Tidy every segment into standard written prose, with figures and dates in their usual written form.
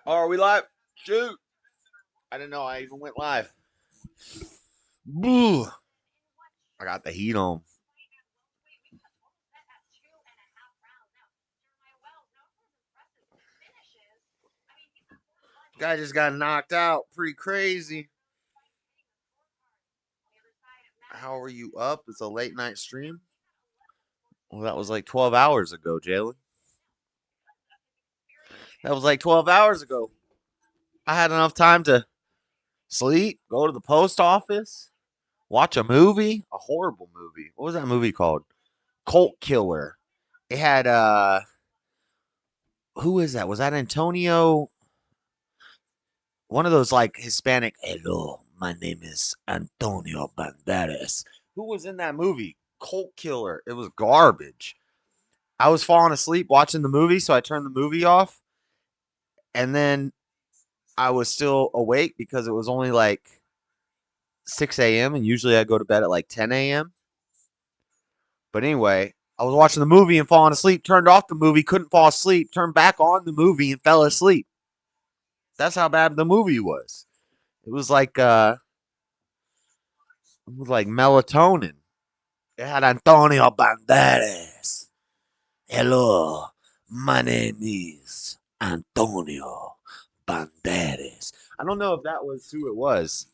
Oh, are we live? Shoot. I didn't know I even went live. Boo. I got the heat on. Guy just got knocked out. Pretty crazy. How are you up? It's a late night stream. Well, that was like 12 hours ago, Jalen. That was like 12 hours ago. I had enough time to sleep, go to the post office, watch a movie, a horrible movie. What was that movie called? Cult Killer. It had who is that? Was that Antonio? One of those like Hispanic. Hello, my name is Antonio Banderas. Who was in that movie? Cult Killer. It was garbage. I was falling asleep watching the movie, so I turned the movie off, and then I was still awake because it was only like 6 a.m. and usually I go to bed at like 10 a.m. But anyway, I was watching the movie and falling asleep, turned off the movie, couldn't fall asleep, turned back on the movie and fell asleep. That's how bad the movie was. It was like melatonin. It had Antonio Banderas. Hello, my name is Antonio Banderas. I don't know if that was who it was.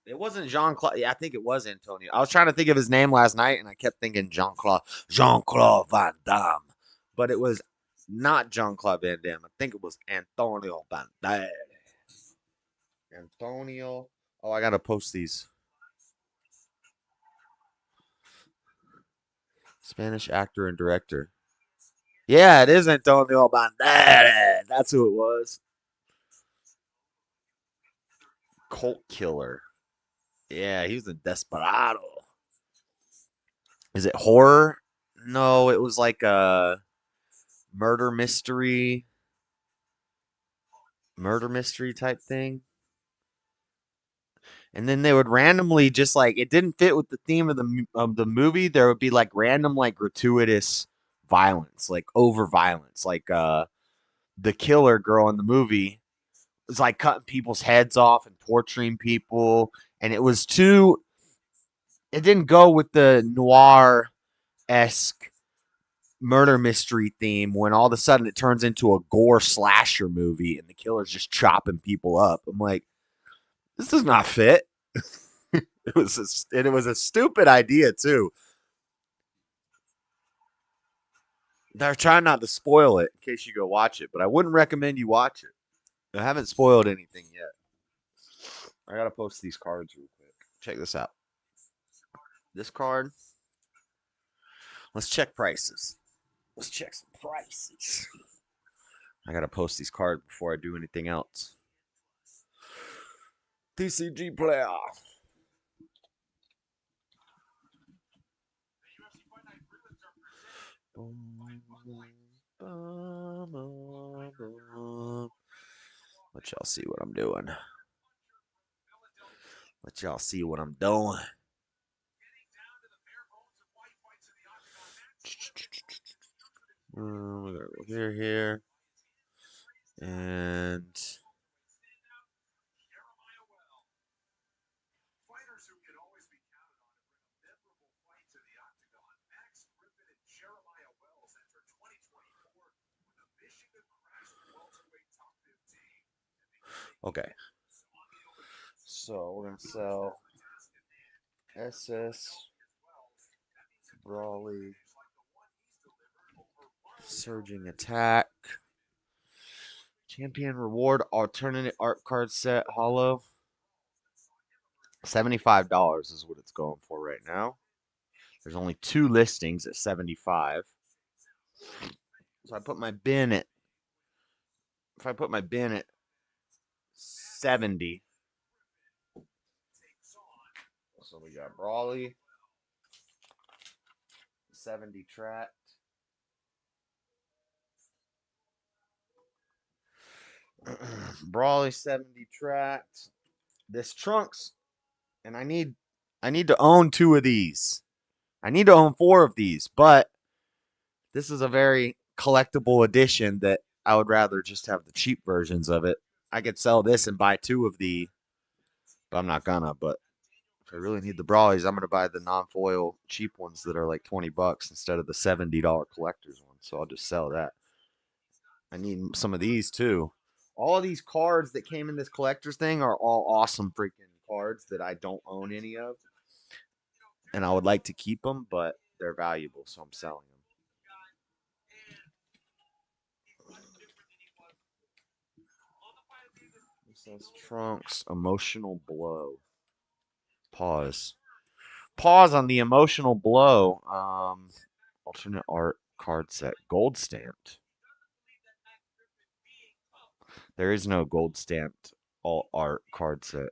It wasn't Jean Claude. Yeah, I think it was Antonio. I was trying to think of his name last night, and I kept thinking Jean Claude Van Damme, but it was not Jean Claude Van Damme. I think it was Antonio Banderas. Antonio. Oh, I gotta post these. Spanish actor and director. Yeah, it is Antonio Banderas. That's who it was. Cult killer. Yeah, he was a desperado. Is it horror? No, it was like a murder mystery, type thing. And then they would randomly just like it didn't fit with the theme of the movie. There would be like random like gratuitous violence, like over violence, like the killer girl in the movie was like cutting people's heads off and torturing people, and it was too. It didn't go with the noir esque murder mystery theme when all of a sudden it turns into a gore slasher movie and the killer's just chopping people up. I'm like, this does not fit. It was a stupid idea too. They're trying not to spoil it in case you go watch it, but I wouldn't recommend you watch it. I haven't spoiled anything yet. I gotta post these cards real quick. Check this out. This card. Let's check prices. Let's check some prices. I gotta post these cards before I do anything else. TCG player. Let y'all see what I'm doing. Let y'all see what I'm doing. We gotta go here, and Okay. So we're gonna sell SS Brawly Surging Attack. Champion Reward Alternate Art Card Set Hollow. $75 is what it's going for right now. There's only 2 listings at 75. So I put my bin at if I put my bin at 70. So we got Brawly 70 tracked. Brawly 70 tracked. This Trunks, and I need to own 2 of these. I need to own 4 of these, but this is a very collectible edition that I would rather just have the cheap versions of it. I could sell this and buy 2 of the, but I'm not gonna. But if I really need the Brawlies, I'm gonna buy the non-foil cheap ones that are like $20 instead of the $70 collector's ones. So I'll just sell that. I need some of these too. All of these cards that came in this collector's thing are all awesome freaking cards that I don't own any of, and I would like to keep them, but they're valuable, so I'm selling them. This says Trunks emotional blow. Pause. Pause on the emotional blow. Alternate art card set. Gold stamped. There is no gold stamped all art card set.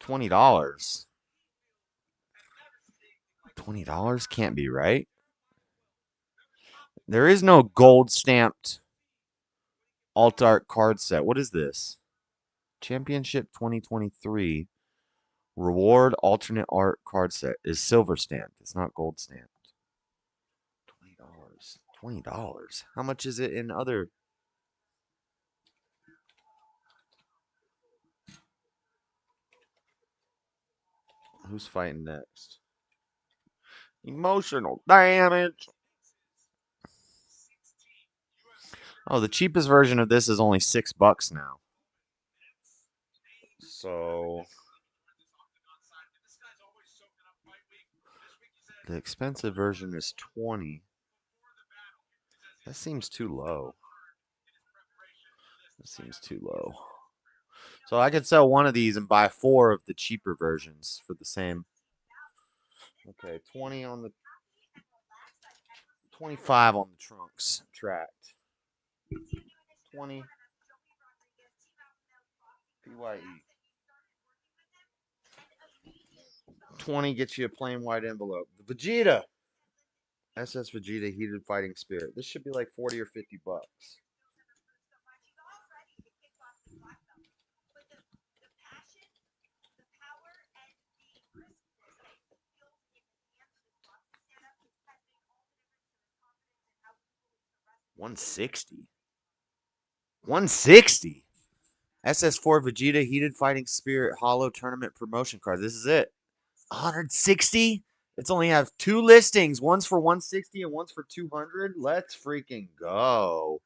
$20. $20 can't be right. There is no gold stamped alt art card set. What is this? Championship 2023 reward alternate art card set is silver stamped. It's not gold stamped. $20. $20. How much is it in other? Who's fighting next? Emotional damage. Oh, the cheapest version of this is only $6 now. So the expensive version is 20. That seems too low. That seems too low. So I could sell one of these and buy 4 of the cheaper versions for the same. Okay, 20 on the 25 on the Trunks tracked. 20 PYE. 20 gets you a plain white envelope. The Vegeta. SS Vegeta Heated Fighting Spirit. This should be like 40 or $50. $160. $160. SS4 Vegeta Heated Fighting Spirit Hollow Tournament Promotion Card. This is it. $160. It's only have 2 listings. One's for $160 and one's for $200. Let's freaking go.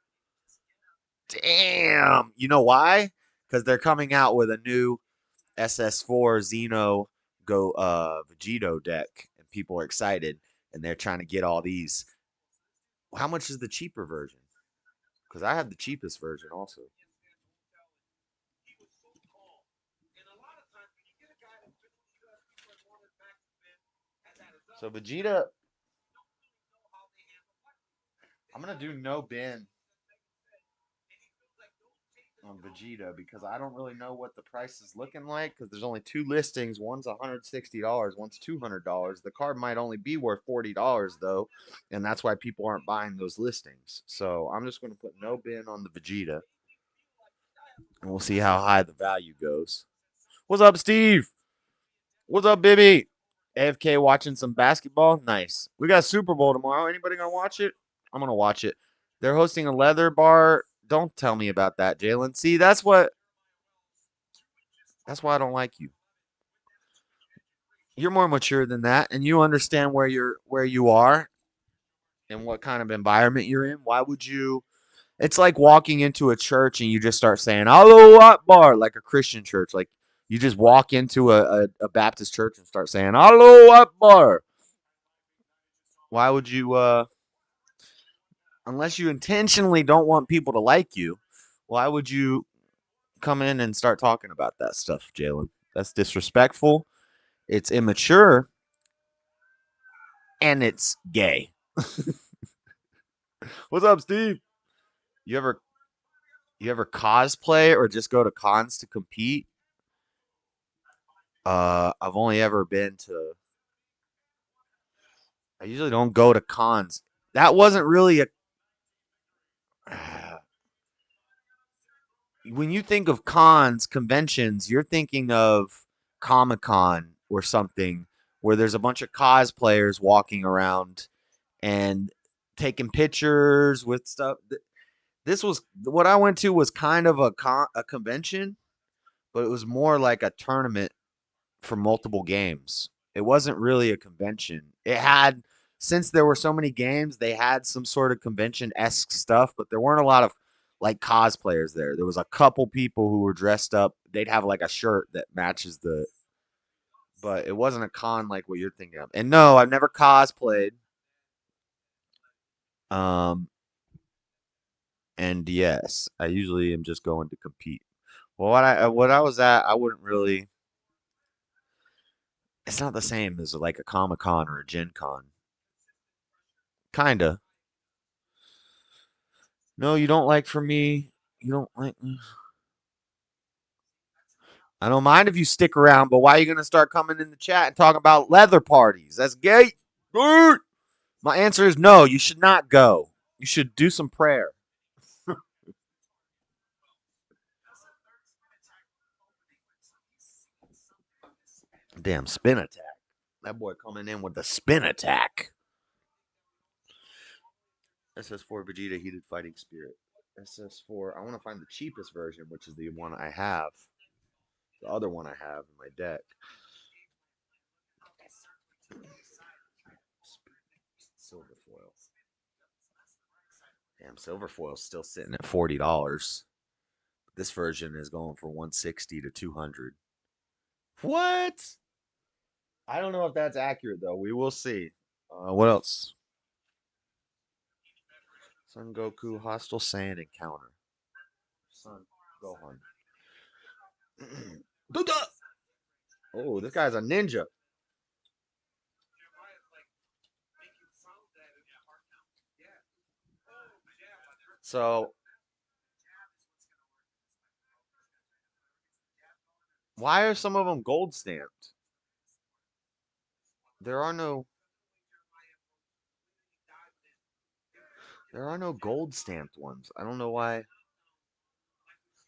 Damn. You know why? Because they're coming out with a new SS4 Xeno Go Vegito deck, and people are excited, and they're trying to get all these. How much is the cheaper version? Because I have the cheapest version also. So Vegeta, I'm gonna do no bin on Vegeta because I don't really know what the price is looking like because there's only 2 listings. One's $160, one's $200. The card might only be worth $40 though, and that's why people aren't buying those listings. So I'm just gonna put no bin on the Vegeta, and we'll see how high the value goes. What's up, Steve? What's up, Bibby? AFK watching some basketball. Nice. We got Super Bowl tomorrow. Anybody gonna watch it? I'm gonna watch it. They're hosting a leather bar. Don't tell me about that, Jalen. See, that's what. That's why I don't like you. You're more mature than that, and you understand where you are. and what kind of environment you're in. Why would you? It's like walking into a church and you just start saying "Allahu Akbar" like a Christian church. Like you just walk into a Baptist church and start saying "Allahu Akbar." Why would you? Unless you intentionally don't want people to like you, why would you come in and start talking about that stuff, Jalen? That's disrespectful. It's immature and it's gay. What's up, Steve? You ever cosplay or just go to cons to compete? I've only ever been to. I usually don't go to cons. That wasn't really a. When you think of cons, conventions, you're thinking of Comic Con or something where there's a bunch of cosplayers walking around and taking pictures with stuff. This was what I went to was kind of a convention, but it was more like a tournament for multiple games. It wasn't really a convention. It had since there were so many games, they had some sort of convention esque stuff, but there weren't a lot of like cosplayers there. There was a couple people who were dressed up. They'd have like a shirt that matches the, but it wasn't a con like what you're thinking of. And no, I've never cosplayed. Um, and yes, I usually am just going to compete. Well, what I was at, I wouldn't really. It's not the same as like a Comic Con or a Gen Con. Kinda. No, you don't like for me. You don't like. I don't mind if you stick around, but why are you gonna start coming in the chat and talking about leather parties? That's gay. My answer is no. You should not go. You should do some prayer. Damn spin attack. That boy coming in with the spin attack. SS4 Vegeta Heated Fighting Spirit. SS4. I want to find the cheapest version, which is the one I have. The other one I have in my deck. Silver foil. Damn, silver foil's still sitting at $40. This version is going for 160 to 200. What? I don't know if that's accurate though. We will see. What else? Son Goku hostile Saiyan encounter. Son Gohan. Oh, this guy's a ninja. So why are some of them gold stamped? There are no gold stamped ones. I don't know why.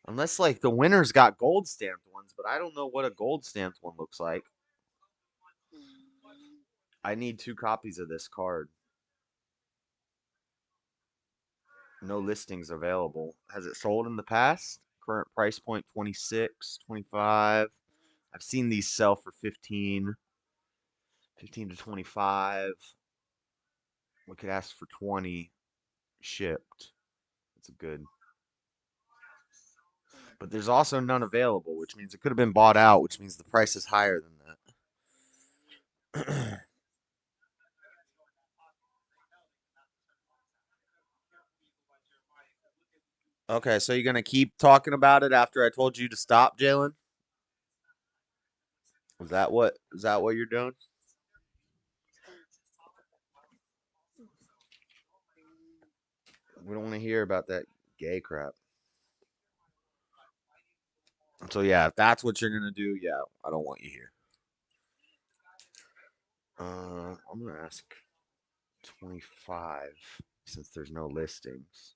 Unless like the winners got gold stamped ones, but I don't know what a gold stamped one looks like. I need 2 copies of this card. No listings available. Has it sold in the past? Current price point 26, 25. I've seen these sell for 15, 15 to 25. We could ask for 20 shipped. That's a good. But there's also none available, which means it could have been bought out, which means the price is higher than that. Okay, so you're gonna keep talking about it after I told you to stop, Jalen? Is that what you're doing? We don't want to hear about that gay crap. So yeah, if that's what you're gonna do, yeah, I don't want you here. I'm gonna ask 25 since there's no listings.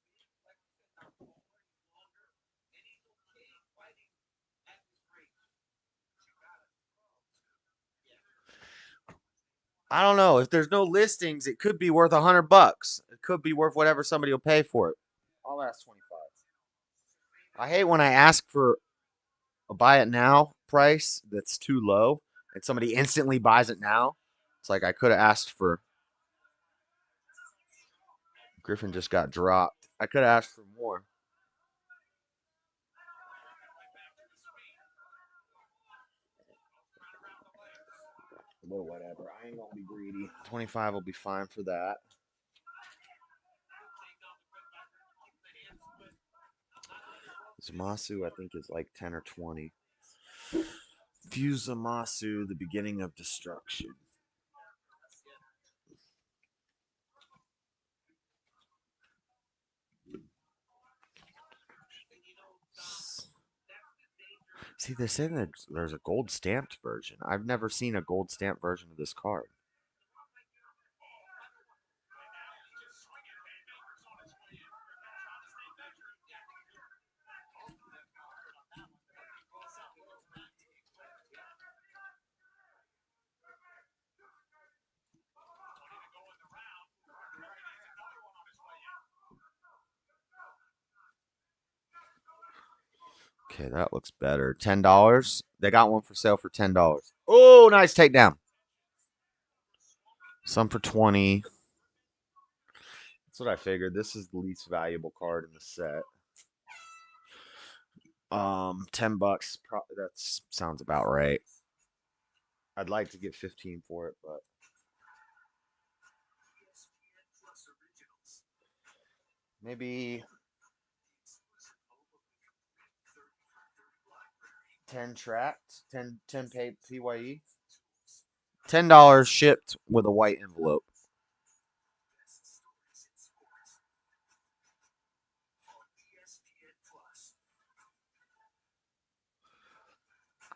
I don't know. If there's no listings, it could be worth $100. It could be worth whatever somebody will pay for it. I'll ask 25. I hate when I ask for a buy it now price that's too low and somebody instantly buys it now. It's like I could have asked for Griffin just got dropped. I could ask for more. Well, whatever. I ain't gonna be greedy. 25 will be fine for that. Zamasu, I think, is like 10 or 20. Fuse Zamasu, the beginning of destruction. See, they're saying that there's a gold stamped version. I've never seen a gold stamped version of this card. Okay, that looks better. $10. They got one for sale for $10. Oh, nice takedown. Some for 20. That's what I figured. This is the least valuable card in the set. $10. That sounds about right. I'd like to get 15 for it, but maybe 10 tracked, 10 paid PYE. $10 shipped with a white envelope.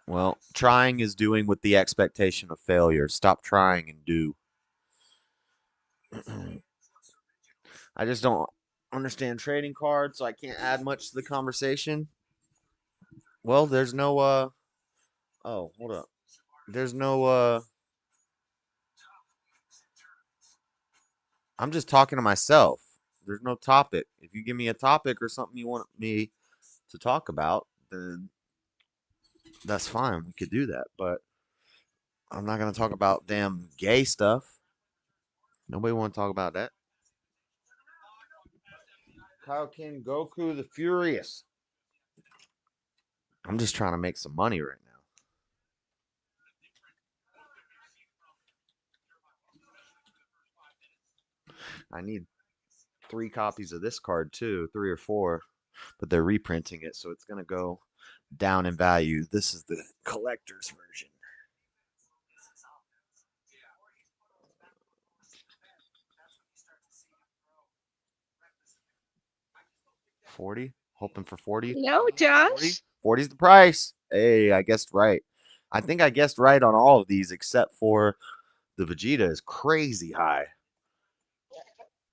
Well, trying is doing with the expectation of failure. Stop trying and do. I just don't understand trading cards, so I can't add much to the conversation. Well, there's no oh, hold up. There's no I'm just talking to myself. There's no topic. If you give me a topic or something you want me to talk about, then that's fine. We could do that, but I'm not going to talk about damn gay stuff. Nobody want to talk about that. Kaioken Goku the Furious. I'm just trying to make some money right now. I need 3 copies of this card too, 3 or 4, but they're reprinting it, so it's going to go down in value. This is the collector's version. $40? Hoping for 40? No, 40? Josh. 40's the price. Hey, I guessed right. I think I guessed right on all of these except for the Vegeta is crazy high.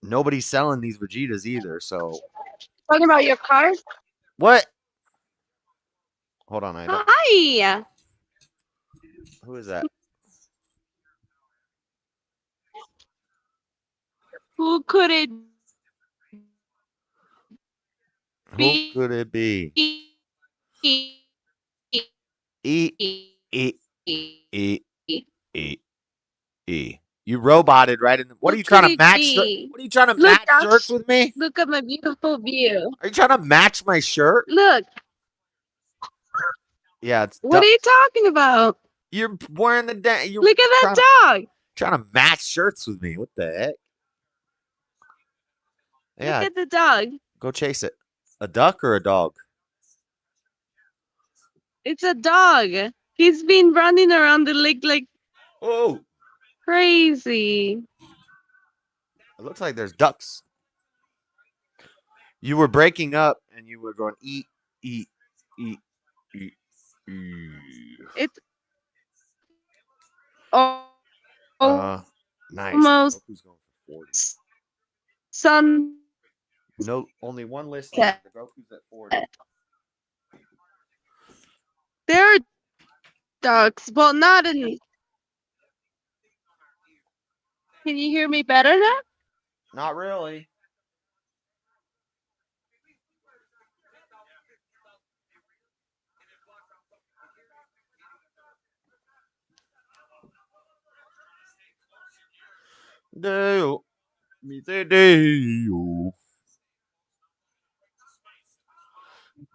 Nobody's selling these Vegetas either, so Talking about your car? what? Hold on, I don't. Hi. Who is that? Who could it Who be? could it be? E E E E E. You roboted right in the. What are Who you could trying to it match? be? What are you trying to Look, match shirts Josh. with me? Look at my beautiful view. Are you trying to match my shirt? Look. Yeah, it's What are you talking about? You're wearing the you're Look at trying to that dog. match shirts with me. What the heck? Look Yeah, at the dog. go chase it. A duck or a dog? It's a dog. He's been running around the lake like Oh, crazy. it looks like there's ducks. You were breaking up and you were going eat, eat, eat, eat, eat. It's almost Nice. Goku's going for 40. sunset. No, only one listing. The Goku's at 40. There are dogs, but not in. Can you hear me better now? Not really. No. Me say day-o.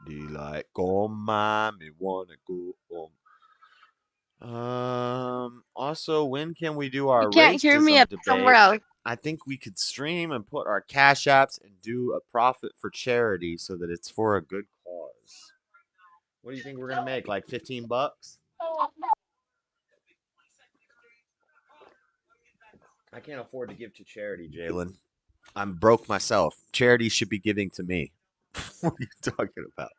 Daylight come, me wanna go home. Also, when can we do You our can't hear me racism at somewhere debate? else. I think we could stream and put our cash apps and do a profit for charity so that it's for a good cause. What do you think we're gonna make? Like 15 bucks? I can't afford to give to charity, Jalen. I'm broke myself. Charity should be giving to me. What are you talking about?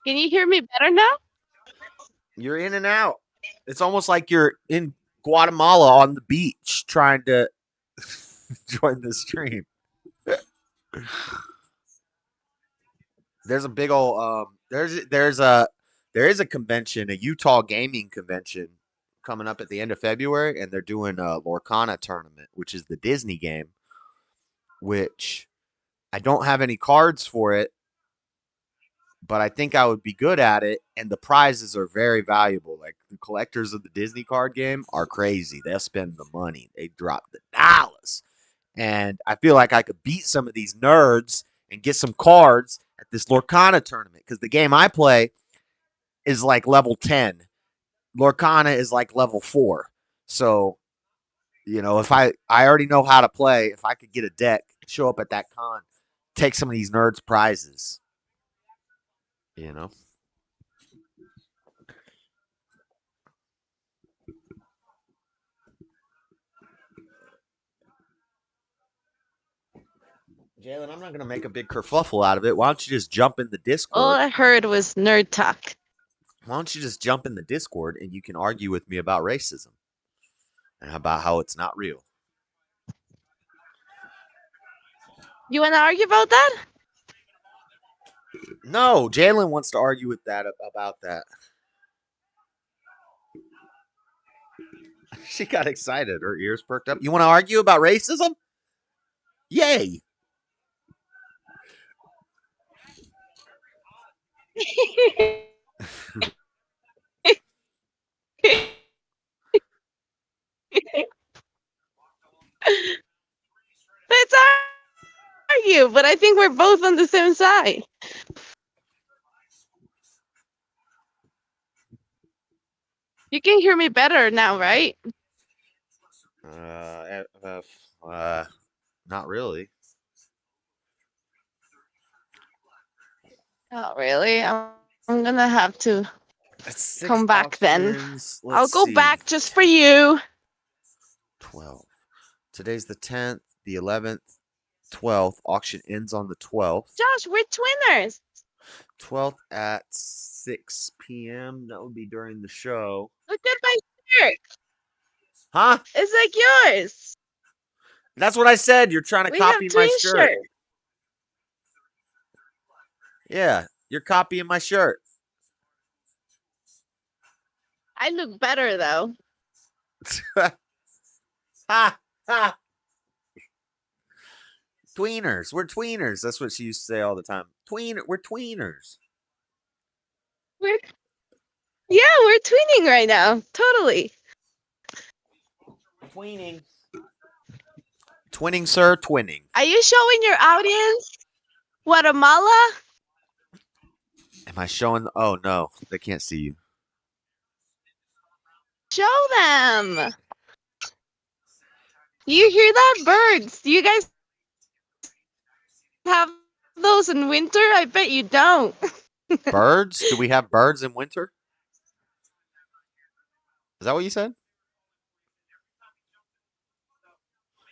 Can you hear me better now? You're in and out. It's almost like you're in Guatemala on the beach trying to join the stream. There's a big old there is a convention, a Utah gaming convention coming up at the end of February, and they're doing a Lorcana tournament, which is the Disney game, which I don't have any cards for it, but I think I would be good at it, and the prizes are very valuable. Like the collectors of the Disney card game are crazy. They'll spend the money. They drop the dollars. And I feel like I could beat some of these nerds and get some cards at this Lorcana tournament because the game I play is like level 10. Lorcana is like level 4. So, if I already know how to play, if I could get a deck, show up at that con, take some of these nerds prizes, you know. Jalen, I'm not going to make a big kerfuffle out of it. Why don't you just jump in the All Discord? I heard was nerd talk. Why don't you just jump in the Discord and you can argue with me about racism and about how it's not real? You want to argue about that? No, Jalen wants to argue with that about that. She got excited. Her ears perked up. You want to argue about racism? Yay! Let's argue, but I think we're both on the same side. You can hear me better now, right? Uh, uh, uh, not really. Oh, really? I'm gonna have to That's six come back then. auctions. I'll Let's go see. back just for you. 12. Today's the 10th, the 11th, 12th. Auction ends on the 12th. Josh, we're twinners. 12th at 6 p.m. That would be during the show. Look at my shirt. Huh? It's like yours. That's what I said. You're trying to We have copy my twin shirt. shirts. Yeah, you're copying my shirt. I look better though. Ha! Ha! Tweeners. We're tweeners. That's what she used to say all the time. We're tweeners. We're we're twinning right now. Totally. Tweening. Twinning, sir. Twinning. Are you showing your audience Guatemala? Am I showing? Oh no, they can't see you. Show them. Do you hear that? Birds. Do you guys have those in winter? I bet you don't. Birds? Do we have birds in winter? Is that what you said?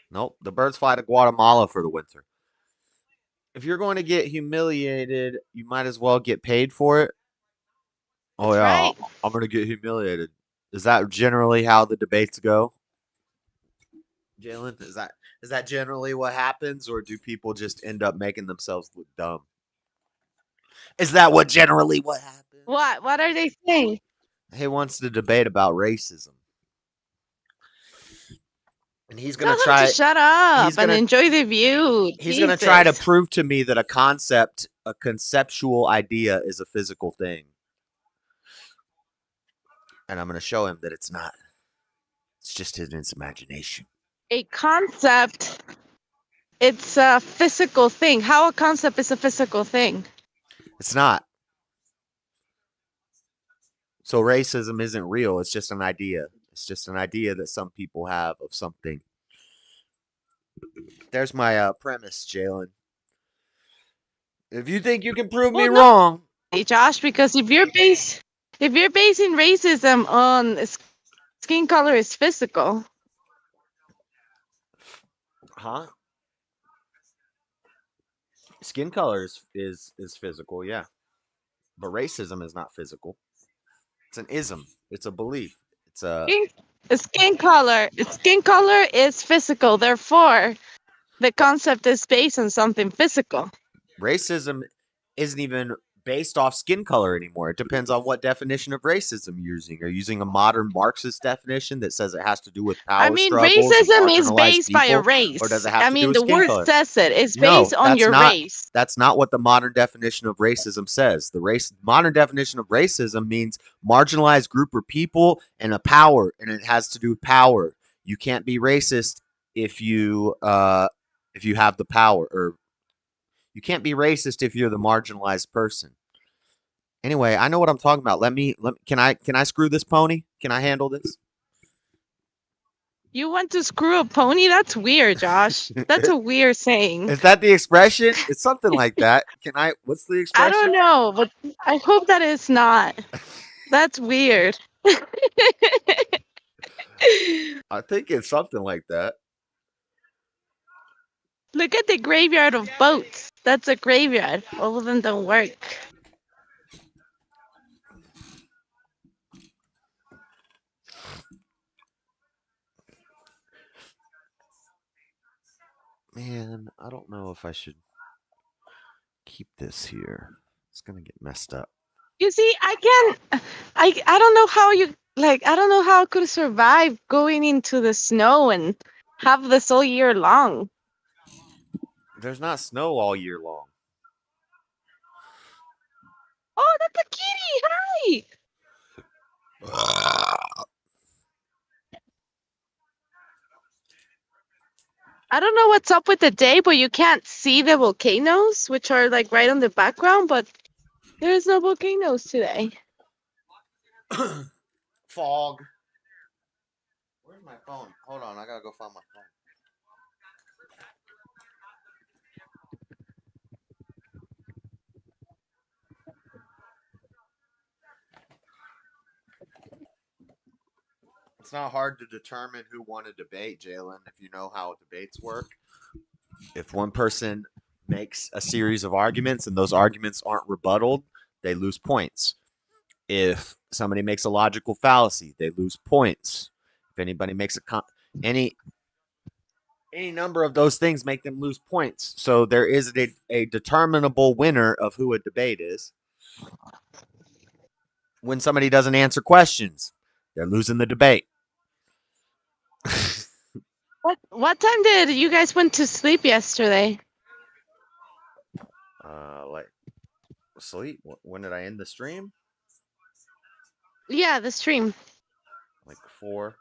Nope. The birds fly to Guatemala for the winter. If you're going to get humiliated, you might as well get paid for it. Oh That's yeah, right. I'm gonna get humiliated. Is that generally how the debates go, Jalen? Is that generally what happens, or do people just end up making themselves look dumb? Is that what happens? What? What are they saying? He wants to debate about racism, and he's Tell gonna them to try. shut He's up and gonna enjoy the view. he's gonna try to Jesus. prove to me that a conceptual idea, is a physical thing, and I'm gonna show him that it's not. It's just his imagination. A concept, it's a physical thing. How a concept is a physical thing? It's not. So racism isn't real. It's just an idea. It's just an idea that some people have of something. There's my premise, Jalen. If you think you can prove Well, me no, wrong, Josh, because if you're basing racism on skin color is physical. huh? Skin color is physical, yeah, but racism is not physical. It's an ism. It's a belief. It's a Skin, skin color is physical. Therefore, the concept is based on something physical. racism isn't even based off skin color anymore. It depends on what definition of racism you're using. Are you using a modern Marxist definition that says it has to do with I power mean, struggles and racism is marginalized based by a people, or does race. it have I to do mean, with the skin word color? says it. It's based No, on your race. that's not what the modern definition of racism says. The modern definition of racism means marginalized group or people and a power, and it has to do with power. You can't be racist if you have the power, or you can't be racist if you're the marginalized person. Anyway, I know what I'm talking about. Can I screw this pony? Can I handle this? You want to screw a pony? That's weird, Josh. That's a weird saying. Is that the expression? It's something like that. Can I what's the I don't expression? know, but I hope that it's not. That's weird. I think it's something like that. Look at the graveyard of boats. That's a graveyard. All of them don't work. Man, I don't know if I should keep this here. It's gonna get messed up. You see, I don't know how you like I don't know how I could survive going into the snow and have this all year long. There's not snow all year long. Oh, that's a kitty. Hi. I don't know what's up with the day, but you can't see the volcanoes, which are like right on the background, but there's no volcanoes today. Fog. Where's my phone? Hold on, I gotta go find my phone. It's not hard to determine who won a debate, Jalen, if you know how debates work. If one person makes a series of arguments and those arguments aren't rebutted, they lose points. If somebody makes a logical fallacy, they lose points. If anybody makes any number of those things make them lose points. So there is a determinable winner of who a debate is. When somebody doesn't answer questions, they're losing the debate. What time did you guys went to sleep yesterday? Like sleep. When did I end the stream? Yeah, the stream. Like 4.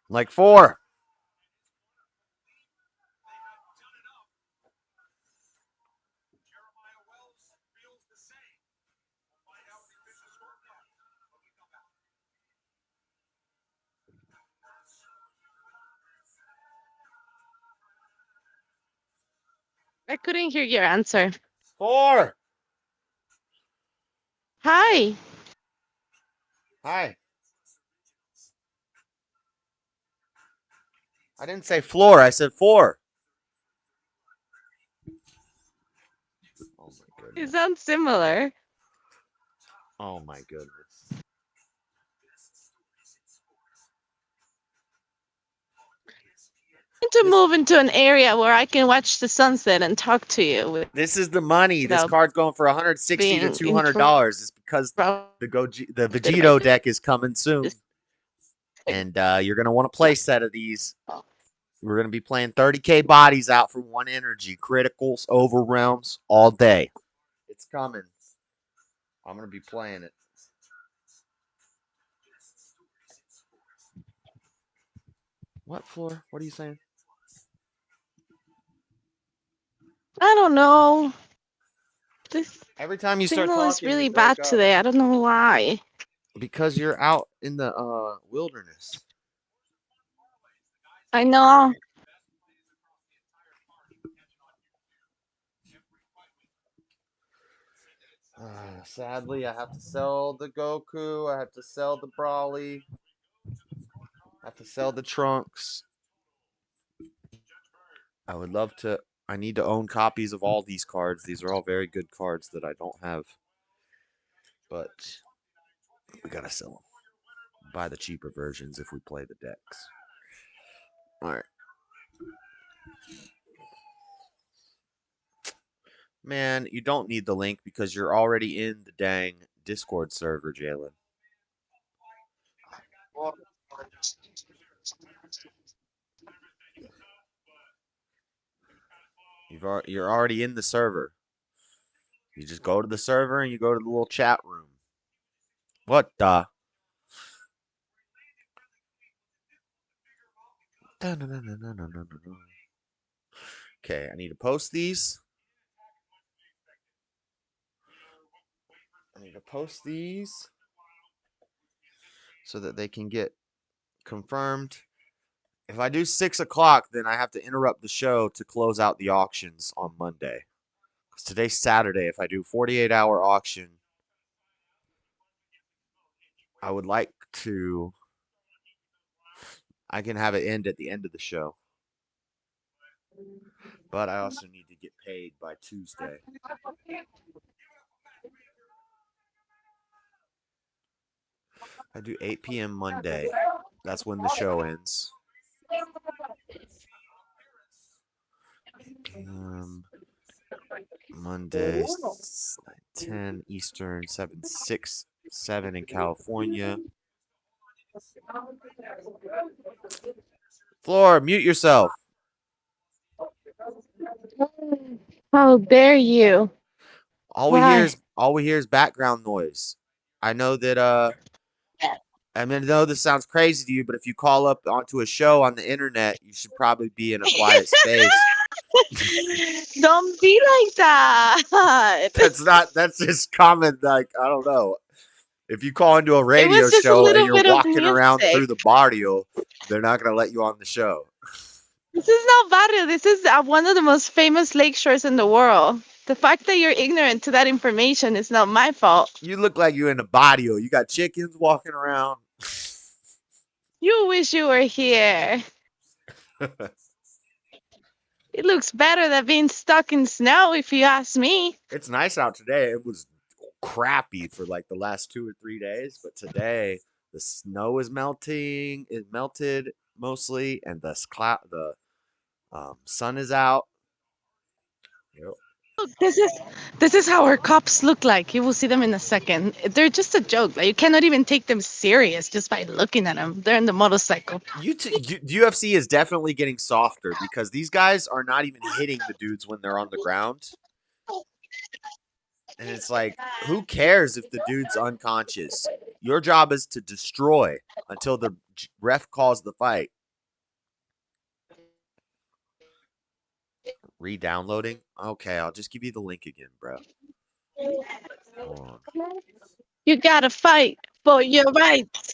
Like 4. I couldn't hear your answer. 4. Hi. Hi. I didn't say floor. I said 4. Oh my It goodness. sounds similar. Oh my goodness. To move into an area where I can watch the sunset and talk to you This is the money. This without card's going for 160 to being $200. It's because the interrupted by Vegito deck is coming soon, this. and you're gonna want a play set of these. We're gonna be playing 30K bodies out for 1 energy, criticals, overwhelms all day. It's coming. I'm gonna be playing it. What floor? What are you saying? I don't know. This Every time you start signal is talking, you really break bad up. today. I don't know why. Because you're out in the wilderness. I know. Sadly, I have to sell the Goku. I have to sell the Brawly. I have to sell the Trunks. I would love to. I need to own copies of all these cards. These are all very good cards that I don't have. But we gotta sell them. Buy the cheaper versions if we play the decks. Alright. Man, you don't need the link because you're already in the dang Discord server, Jalen. You're already in the server. You just go to the server and you go to the little chat room. What the? Okay, I need to post these. I need to post these so that they can get confirmed. If I do 6 o'clock, then I have to interrupt the show to close out the auctions on Monday. Because today's Saturday. If I do 48-hour auction, I would like to. I can have it end at the end of the show. But I also need to get paid by Tuesday. I do 8 p.m. Monday. That's when the show ends. 8 p.m. Monday, 10 Eastern, 7, 6, 7 in California. Floor, mute yourself. How dare you? Why? All we hear is background noise. I know that I mean I know this sounds crazy to you, but if you call up onto a show on the internet, you should probably be in a quiet space. Don't be like that. That's just common, like, I don't know. If you call into a It radio was just a show and little you're bit of walking around music. through the barrio, they're not gonna let you on the show. This is not barrio. This is one of the most famous lake shores in the world. The fact that you're ignorant to that information is not my fault. You look like you're in a barrio. You got chickens walking around. You wish you were here. It looks better than being stuck in snow, if you ask me. It's nice out today. It was crappy for like the last 2 or 3 days, but today the snow is melting. It melted mostly, and the sun is out. Yep. Look, this is how our cops look like. You will see them in a second. They're just a joke. Like you cannot even take them serious just by looking at them. They're in the motorcycle. UFC is definitely getting softer because these guys are not even hitting the dudes when they're on the ground. And it's like, who cares if the dude's unconscious? Your job is to destroy until the ref calls the fight. Re-downloading? Okay, I'll just give you the link again, bro. Hold on. You gotta fight for your rights.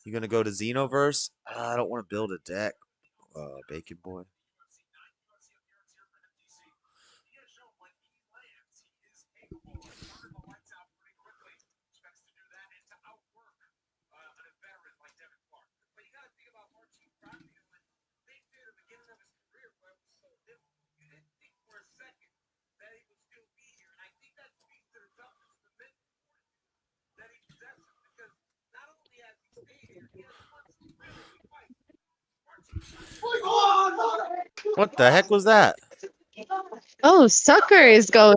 You gonna go to Xenoverse? I don't want to build a deck, Bacon Boy. What the heck was that? Oh, soccer is going.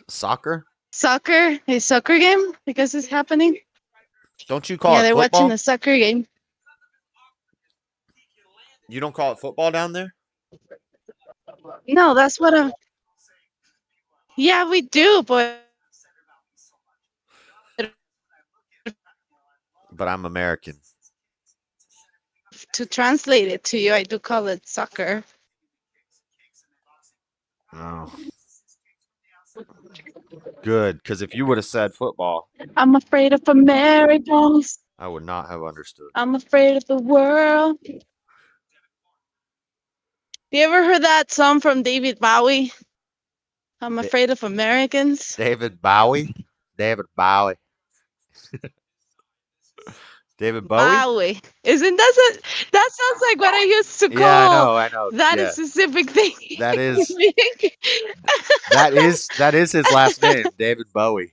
Soccer? Soccer? A soccer game? Because it's happening? Don't you call Yeah, it they're watching football? a soccer game. You don't call it football down there? No, that's what I. Yeah, we do, but but I'm American. To translate it to you, I do call it soccer. Oh, good, because if you would have said football, I'm afraid of Americans. I would not have understood. I'm afraid of the world. You ever heard that song from David Bowie? I'm Da- afraid of Americans. David Bowie? David Bowie. David Bowie? Bowie. Isn't that that sounds like what I used to Yeah, I call know, I know. that Yeah, specific thing. that is that is his last name, David Bowie.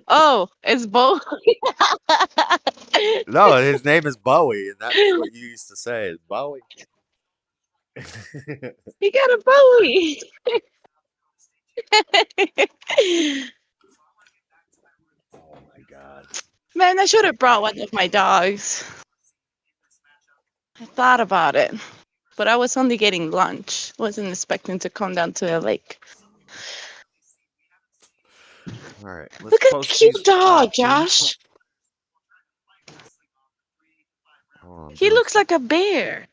Oh, it's both. No, his name is Bowie, and that's what you used to say is Bowie. He got a Bowie. Oh my god. Man, I should have brought one of my dogs. I thought about it, but I was only getting lunch. Wasn't expecting to come down to a lake. All right, let's Look at the post cute these dog, options. Josh. Oh, I'm He doing looks some. like a bear.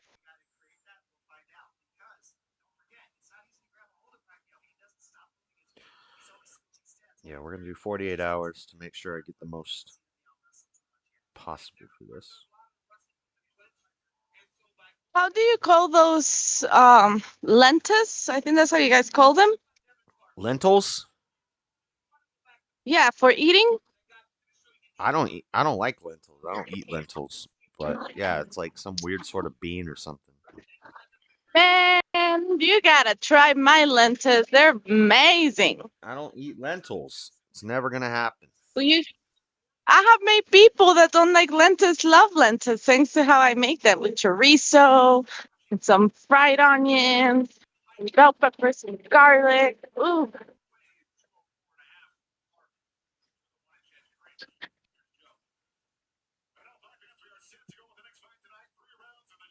Yeah, we're gonna do 48 hours to make sure I get the most possible for this. How do you call those lentils? I think that's how you guys call them. Lentils? Yeah, for eating. I don't eat. I don't like lentils. I don't eat lentils. But yeah, it's like some weird sort of bean or something. Man, you gotta try my lentils. They're amazing. I don't eat lentils. It's never gonna happen. Will you? I have made people that don't like lentils love lentils thanks to how I make them with chorizo and some fried onions and bell peppers and garlic. Ooh.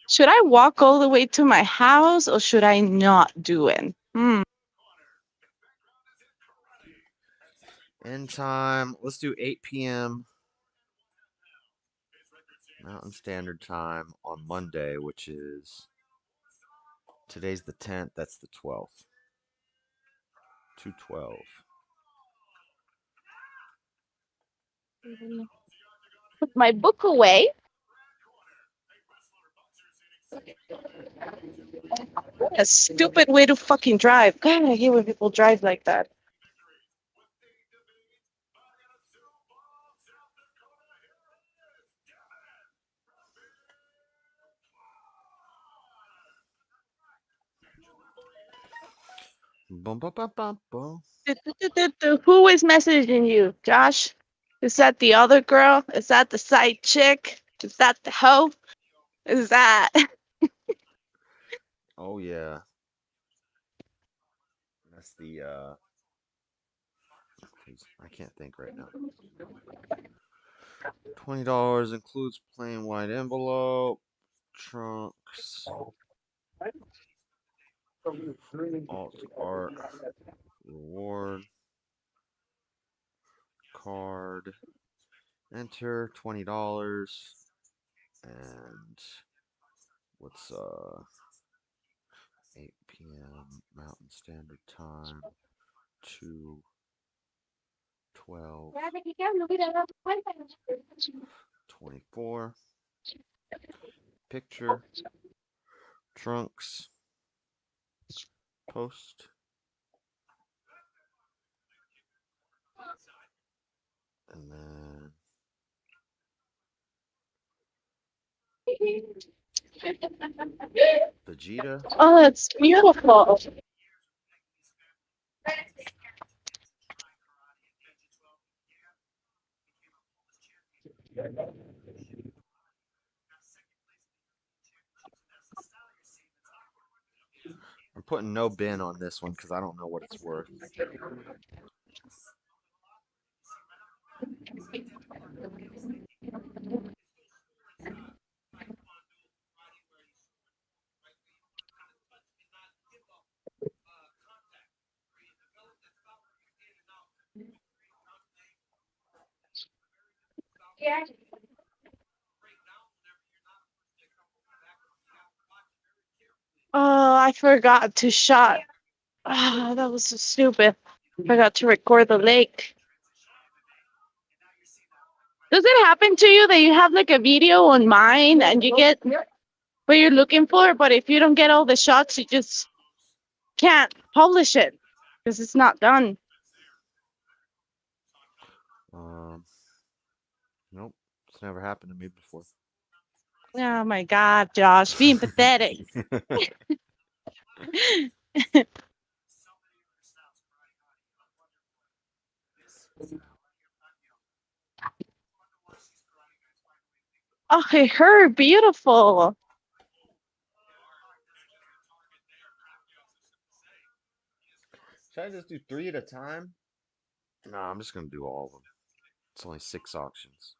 Should I walk all the way to my house or should I not do it? End time. Let's do 8 p.m. Mountain Standard Time on Monday, which is today's the 10th. That's the 12th. 212. Put my book away. What a stupid way to fucking drive. God, I hate when people drive like that. Bum, bum, bum, bum, bum. Who is messaging you, Josh? Is that the other girl? Is that the side chick? Is that the hoe? Is that? Oh yeah. That's the I can't think right now. $20 includes plain white envelope, trunks, alt art, reward, card, enter $20, and what's 8 p.m. Mountain Standard Time to 12 24. Picture, trunks, post, and then Vegeta. Oh, it's beautiful. I'm putting no bin on this one because I don't know what it's worth. Oh, I forgot to shot. Ah, that was so stupid. Forgot to record the lake. Does it happen to you that you have like a video on mine and you get what you're looking for, but if you don't get all the shots, you just can't publish it because it's not done? Nope. It's never happened to me before. Oh my God, Josh, being pathetic. Okay, her beautiful. Should I just do 3 at a time? No, I'm just gonna do all of them. It's only 6 auctions.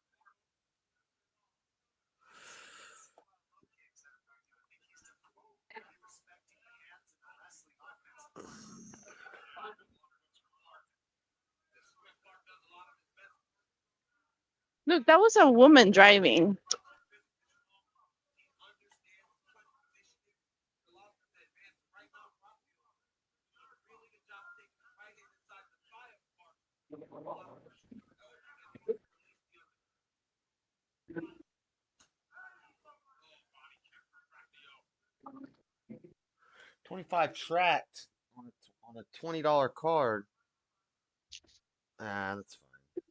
Look, that was a woman driving. $25 tracked on a $20 card. Ah, that's fine.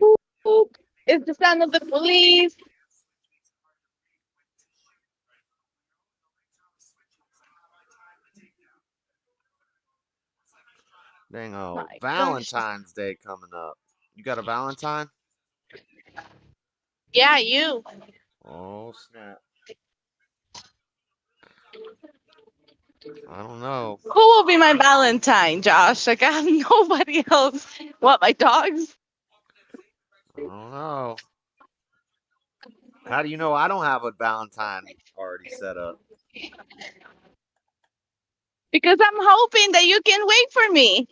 Boop, boop. It's the sound of the police. Dang, oh, My gosh. Valentine's Day coming up. You got a Valentine? Yeah, you. Oh, snap. I don't know. Who will be my Valentine, Josh? Like, I have nobody else. What, my dogs? I don't know. How do you know I don't have a Valentine already set up? Because I'm hoping that you can wait for me.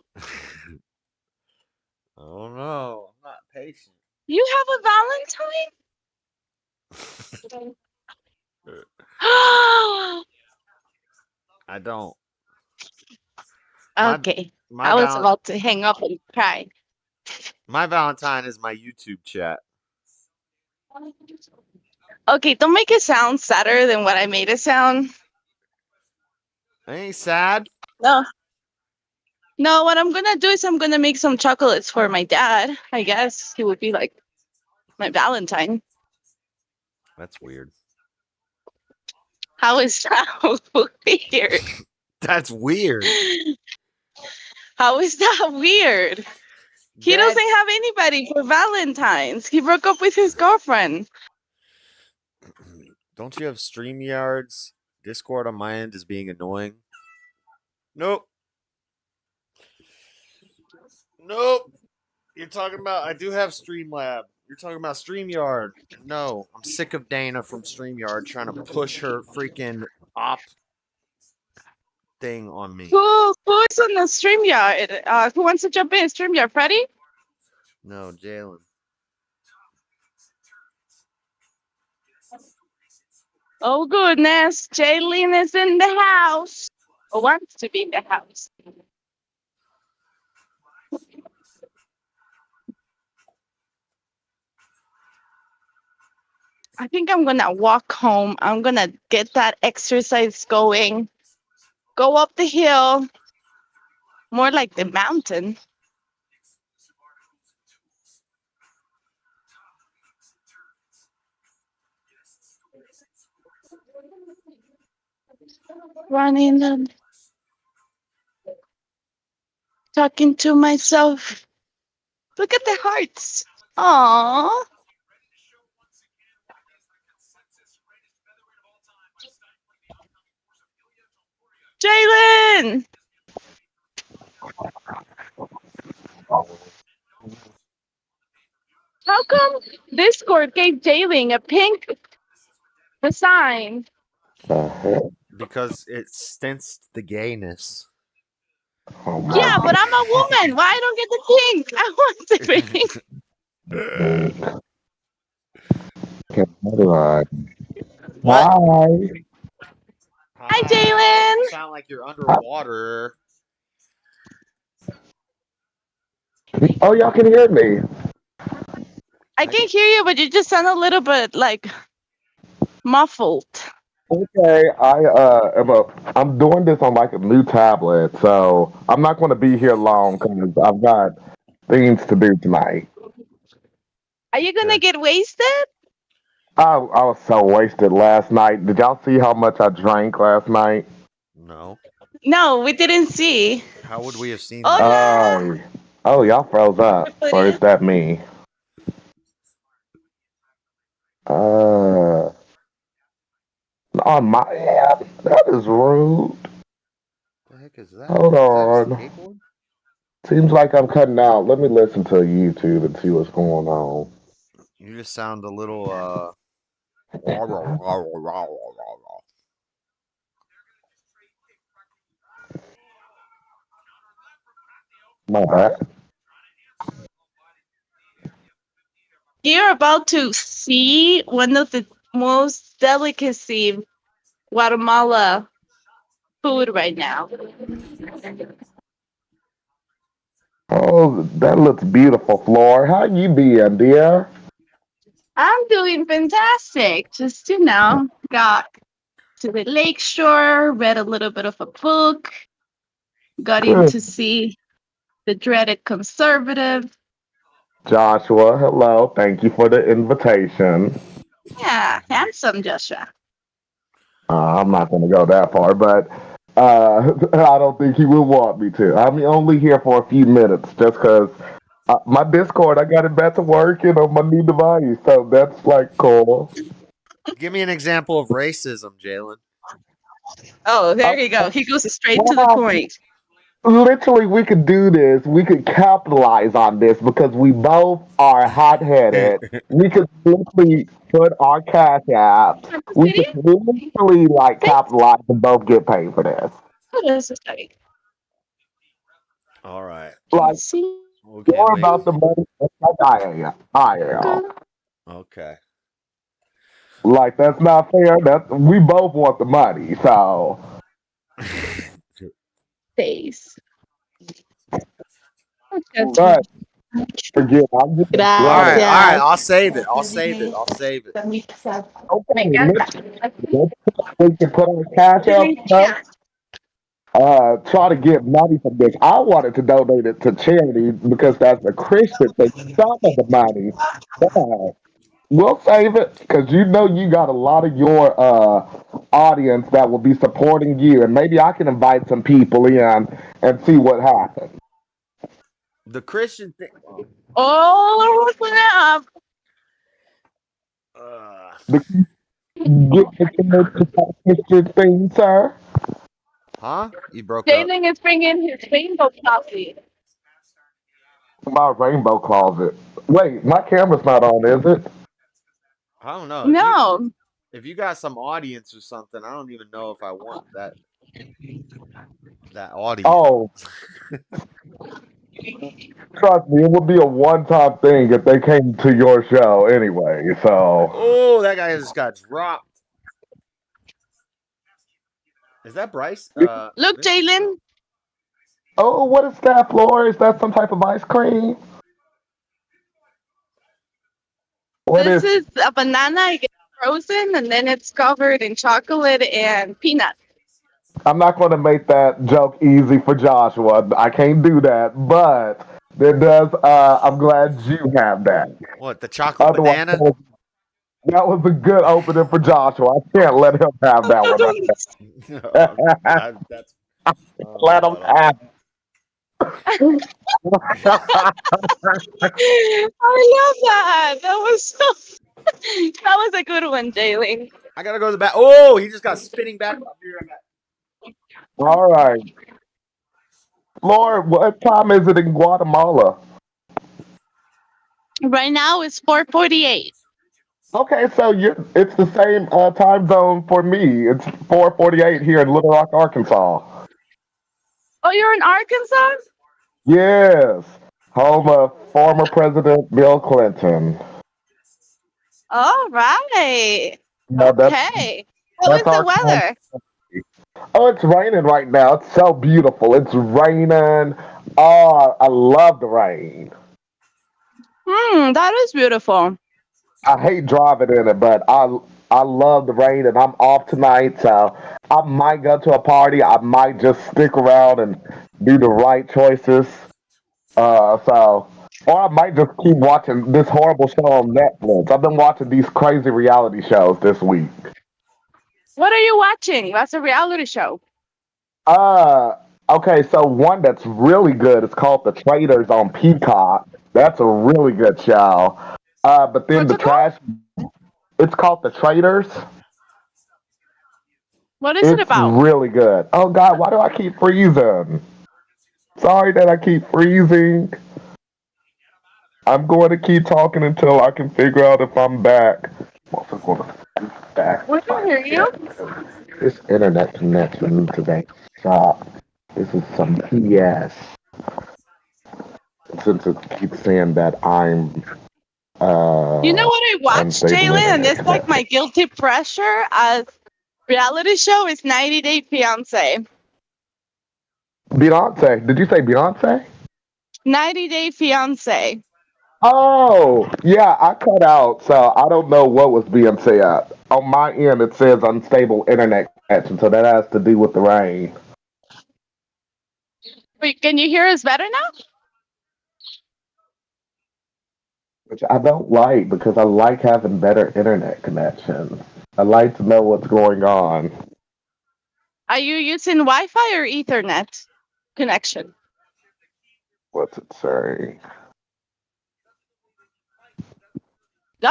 I don't know. I'm not patient. You have a Valentine? I don't. My Okay. my I was val about to hang up and cry. my Valentine is my YouTube chat. Okay, don't make it sound sadder than what I made it sound. I ain't sad. No. No, what I'm gonna do is I'm gonna make some chocolates for my dad. I guess he would be like my Valentine. That's weird. How is that weird? That's weird. How is that weird? He Dad, doesn't have anybody for Valentine's. He broke up with his girlfriend. don't you have StreamYard's Discord on my end is being annoying? Nope. Nope. You're talking about I do have Streamlab. You're talking about StreamYard. No, I'm sick of Dana from StreamYard trying to push her freaking op thing on me. Who is on the StreamYard? Who wants to jump in? StreamYard, Freddie? No, Jalen. Oh goodness, Jaylene is in the house. Or wants to be in the house. I think I'm gonna walk home. I'm gonna get that exercise going. Go up the hill. More like the mountain. Running and talking to myself. Look at the hearts. Aww. Jalen! How come Discord gave Jalen a pink sign? Because it stints the gayness. Oh my Yeah, but I'm a woman. Why I don't get the pink? I want the pink. God. How do I? What? Hi. Hi, Hi. You Jalen. sound like you're underwater. Oh, y'all can hear me. I I can can. hear you, but you just sound a little bit like muffled. Okay, I'm doing this on like a new tablet, so I'm not going to be here long because I've got things to do tonight. Are you gonna Okay. get wasted? I was so wasted last night. Did y'all see how much I drank last night? No. No, we didn't see. How would we have seen that? Hola. Uh, oh, y'all froze up, or is that me? Uh, on my app? That is rude. The heck is that? Hold Is that a on. skateboard? Seems like I'm cutting out. Let me listen to YouTube and see what's going on. You just sound a little My bad. You're about to see one of the most delicacy Guatemala food right now. Oh, that looks beautiful, Floor. How you being, dear? I'm doing fantastic. Just got to the lakeshore, read a little bit of a book, got in Good. to see the Dreaded Conservative. Joshua, hello. Thank you for the invitation. Yeah, handsome Joshua. I'm not going to go that far, but I don't think he will want me to. I'm only here for a few minutes just because my Discord, I got it back to working on my new device, so that's like cool. Give me an example of racism, Jalen. Oh, Uh, there you go. He goes straight to the well, point. literally, we could do this. We could capitalize on this because we both are hot headed. We could literally put our cash apps. We could literally like capitalize and both get paid for this. All right. Like Okay, more wait. about the money like I am. I am. Okay. Like that's not fair. That we both want the money. So Face. but forget I'm just All glad right. it All right. Gracias. I'll save it. I'll save it. I'll save it. okay. We can put on cash up stuff. Try to get money from this. I wanted to donate it to charity because that's a Christian thing. Some of the money, but we'll save it because you know you got a lot of your audience that will be supporting you, and maybe I can invite some people in and see what happens. The Christian thing. Oh, snap. Uh, The get the Christian thing, sir. huh? You broke up. Jalen is bringing his rainbow coffee. My rainbow closet. Wait, my camera's not on, is it? I don't know No. if you got some audience or something. I don't even know if I want that audience. Oh, trust me, it would be a one-time thing if they came to your show anyway. So, Oh, that guy just got dropped. Is that Bryce? Look, Jalen, oh, what is that, Floor? Is that some type of ice cream? What this is? is a banana. It gets frozen and then it's covered in chocolate and peanut. I'm not going to make that joke easy for Joshua. I can't do that, but there does. I'm glad you have that. what? The chocolate Otherwise, banana? that was a good opening for Joshua. I can't let him have that one right Oh, there. that's. Let him Oh, have it. I love that. That was a good one, Jalen. I gotta go to the back. Oh, he just got spinning back up here. I got. All right. Lord, what time is it in Guatemala? Right now it's 4:48. Okay, so it's the same time zone for me. It's 4:48 here in Little Rock, Arkansas. Oh, you're in Arkansas? Yes, home of former President Bill Clinton. All right. No, Okay. How that's is the our home. weather? Oh, it's raining right now. It's so beautiful. It's raining. Oh, I love the rain. That is beautiful. I hate driving in it, but I love the rain, and I'm off tonight, so I might go to a party. I might just stick around and do the right choices. So, or I might just keep watching this horrible show on Netflix. I've been watching these crazy reality shows this week. What are you watching? That's a reality show. Uh, okay, so one that's really good is called The Traitors on Peacock. That's a really good show. But then What's the it called? trash, it's called The Traitors. What is it It's about? really good. Oh God, why do I keep freezing? Sorry that I keep freezing. I'm going to keep talking until I can figure out if I'm back. Also going to back. We can hear you. This internet connection today. Stop. This is some BS. Since it keeps saying that I'm You know what I watched, unstable Jalen? And internet it's like connection. my guilty pleasure as reality show is 90 Day Fiance. Beyonce. Did you say Beyonce? 90 Day Fiance. Oh, yeah, I cut out, so I don't know what was being said. On my end, it says unstable internet connection, so that has to do with the rain. Wait, can you hear us better now? Which I don't like because I like having better internet connections. I like to know what's going on. Are you using Wi-Fi or Ethernet connection? What's it saying?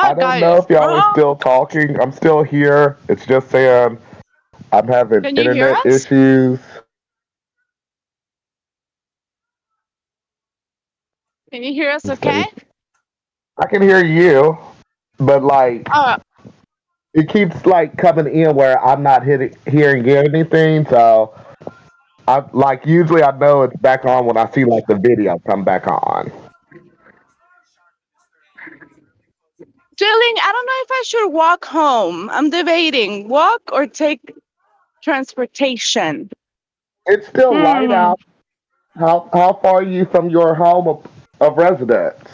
I God, don't know guys. if y'all are still talking. I'm still here. It's just saying I'm having Can you hear internet us? issues. Can you hear us Let's okay? see. I can hear you, but like Oh, it keeps like coming in where I'm not hearing anything. So I like usually I know it's back on when I see like the video come back on. Jillian, I don't know if I should walk home. I'm debating walk or take transportation. It's still light Hmm. out. How far are you from your home of residence?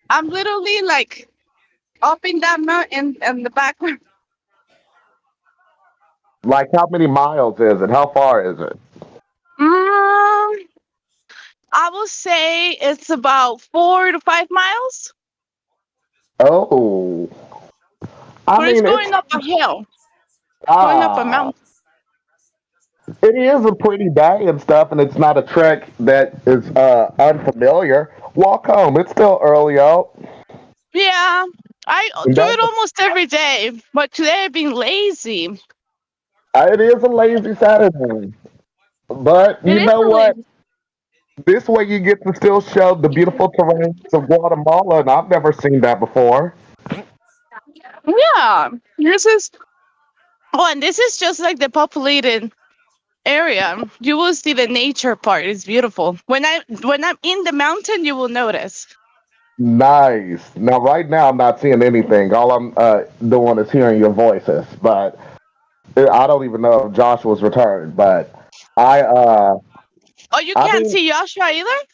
I'm literally like up in that mountain in the background. Like how many miles is it? How far is it? Mm, I will say it's about 4 to 5 miles, Oh, I but it's mean it's going up a hill, going up a ah, mountain. it is a pretty day and stuff, and it's not a trek that is unfamiliar. Walk home. It's still early out. Yeah, I And do that, it almost every day, but today I've been lazy. it is a lazy Saturday. But It you is know a what? lazy. This way you get to still show the beautiful terrains of Guatemala, and I've never seen that before. Yeah, this is. Oh, and this is just like the populated area. You will see the nature part. It's beautiful. When I'm in the mountain, you will notice. Nice. Now, right now, I'm not seeing anything. All I'm doing is hearing your voices. But I don't even know if Joshua's returned. But I, uh, Oh, you I can't mean, see Joshua either?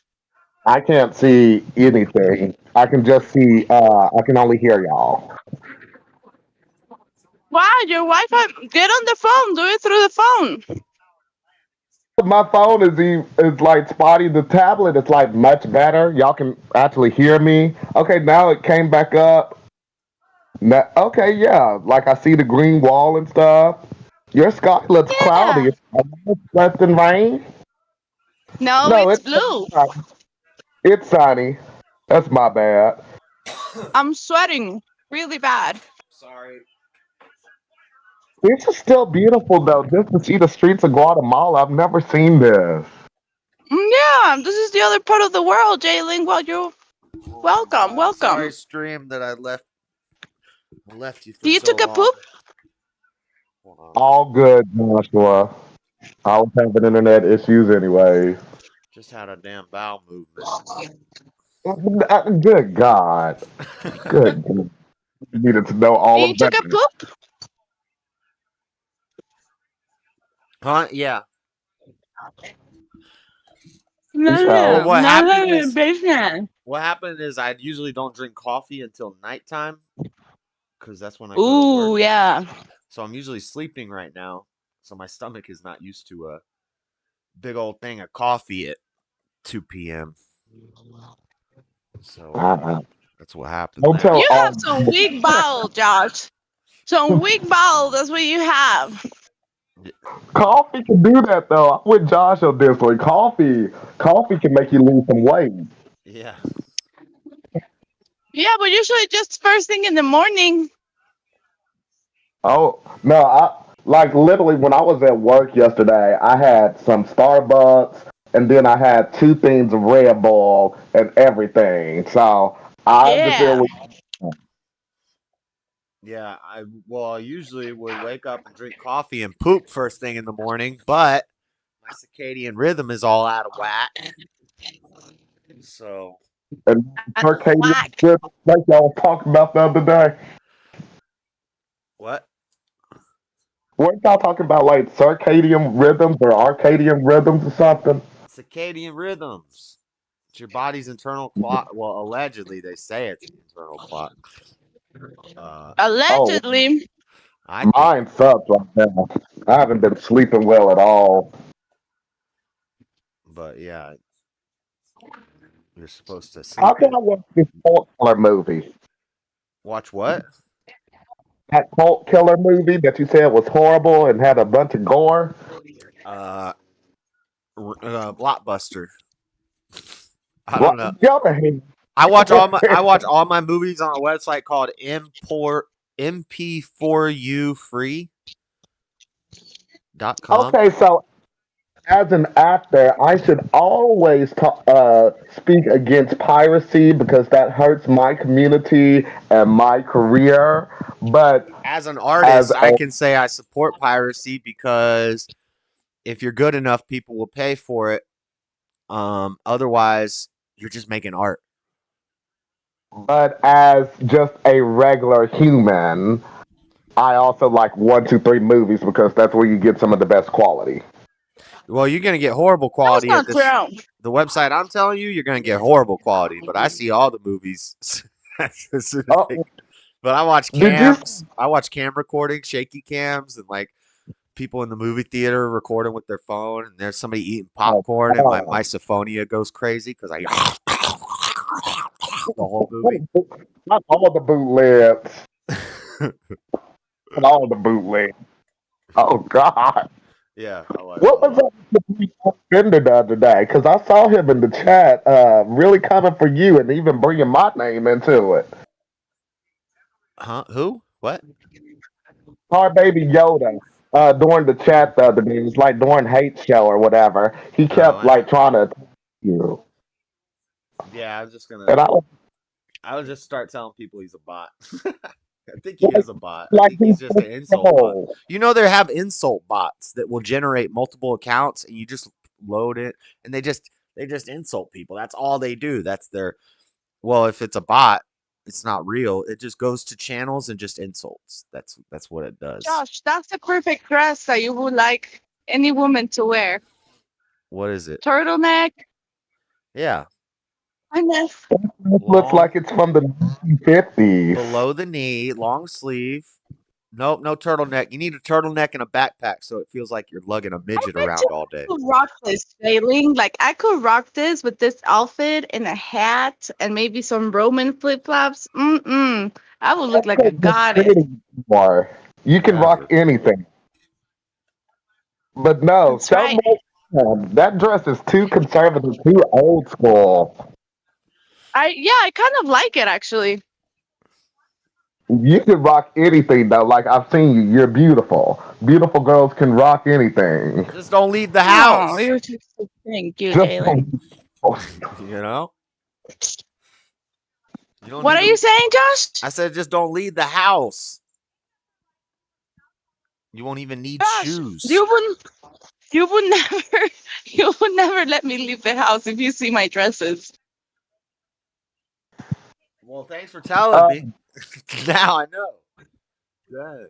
I can't see anything. I can just see. I can only hear y'all. Wow, your Wi-Fi. Get on the phone. Do it through the phone. My phone is like spotty. The tablet is like much better. Y'all can actually hear me. Okay, now it came back up. Now, okay, yeah. Like I see the green wall and stuff. Your sky looks cloudy. Yeah. It's less than rain. No, No, it's it's blue. sunny. It's sunny. That's my bad. I'm sweating really bad. Sorry. This is still beautiful though. Just to see the streets of Guatemala. I've never seen this. Yeah, this is the other part of the world, Jayling. Well, you're welcome. I'm sorry, Welcome. stream, that I left you for You so took a long. poop? Hold on. All good, Joshua. I was having internet issues anyway. Just had a damn bowel movement. Good God. Good. You needed to know all You of that. took a poop? Huh? Yeah. No, Well, no, what not happened like a is business. I usually don't drink coffee until nighttime because that's when I go to work. Ooh, yeah. So I'm usually sleeping right now. So my stomach is not used to a big old thing of coffee at 2 p.m. So Uh-uh. that's what happened Don't there. tell You have all. some weak bowel, Josh. Some weak bowel, that's what you have. Coffee can do that though. I'm with Josh on this one. Coffee can make you lose some weight. Yeah. Yeah, but usually just first thing in the morning. Oh no, I like literally when I was at work yesterday, I had some Starbucks and then I had two things of Red Bull and everything. So I understand Yeah. what Yeah, I usually would wake up and drink coffee and poop first thing in the morning, but my circadian rhythm is all out of whack. So and At circadian whack. rhythm, like y'all was talking about the other day. what? Weren't y'all talking about like circadian rhythms or arcadian rhythms or something? Circadian rhythms. It's your body's internal clock. Well, allegedly they say it's an internal clock. Uh, Oh, Allegedly. I think, mine sucks right now. I haven't been sleeping well at all. but yeah, you're supposed to How sleep can in. I watch this cult killer movie? Watch what? That cult killer movie that you said was horrible and had a bunch of gore. Uh, Blockbuster. I don't What know. the other hand? I watch all my movies on a website called mp4ufree.com. Okay, so as an actor, I should always speak against piracy because that hurts my community and my career. But As an as artist, I a can say I support piracy because if you're good enough, people will pay for it. Otherwise, you're just making art. as just a regular human, I also like 1, 2, 3 movies because that's where you get some of the best quality. Well, you're gonna get horrible That's quality at not this. true. The website I'm telling you, you're gonna get horrible quality. But I see all the movies. As soon as Oh, but I watch did you? cams. I watch cam recording, shaky cams, and like people in the movie theater recording with their phone. And there's somebody eating Oh, popcorn, and my God. misophonia goes crazy because I the whole movie. Not all the bootlegs, but all the bootlegs. Oh God. Yeah, I watch What all was of up with the offender the other day? Because I saw him in the chat, really coming for you and even bringing my name into it. Huh? Who? What? Our baby Yoda, during the chat the other day, it was like during hate show or whatever. He Oh kept yeah. like trying to attack you, Yeah, I'm just gonna. and I was I'll just start telling people he's a bot. I think he like, is a bot. I like think he's he's just an insult bot. troll. You know, they have insult bots that will generate multiple accounts, and you just load it, and they just insult people. That's all they do. That's their. Well, if it's a bot, it's not real. It just goes to channels and just insults. That's what it does. Josh, that's the perfect dress that you would like any woman to wear. What is it? Turtleneck, Yeah, and then It looks long like it's from the 1950s. below the knee, long sleeve. Nope, no turtleneck. You need a turtleneck and a backpack so it feels like you're lugging a I midget bet you around all day. could rock this, Failing. Like I could rock this with this outfit and a hat and maybe some Roman flip flops. I would look That's like a because you're goddess. pretty more. You can rock Whatever. anything. But no, That's show right. me that dress is too conservative, too old school. I kind of like it actually. You can rock anything though. Like I've seen you, you're beautiful. Beautiful girls can rock anything. Just don't leave the Oh, house. you're just so thank you, Just Jalen. don't- You know? You don't What need are you to. saying, Josh? I said just don't leave the house. You won't even need Josh, shoes. you wouldn't. You would never, you would never let me leave the house if you see my dresses. Well, thanks for telling Uh, me. Now I know. Yeah.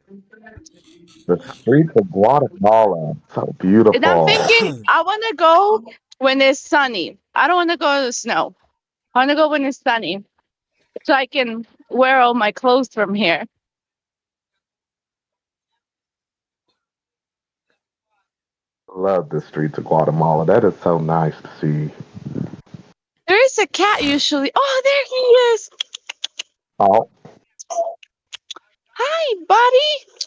the streets of Guatemala, so And I'm beautiful. thinking, I want to go when it's sunny. I don't want to go in the snow. I want to go when it's sunny, so I can wear all my clothes from here. Love the streets of Guatemala. That is so nice to see. There is a cat usually. Oh, there he is. Oh, Hi, buddy.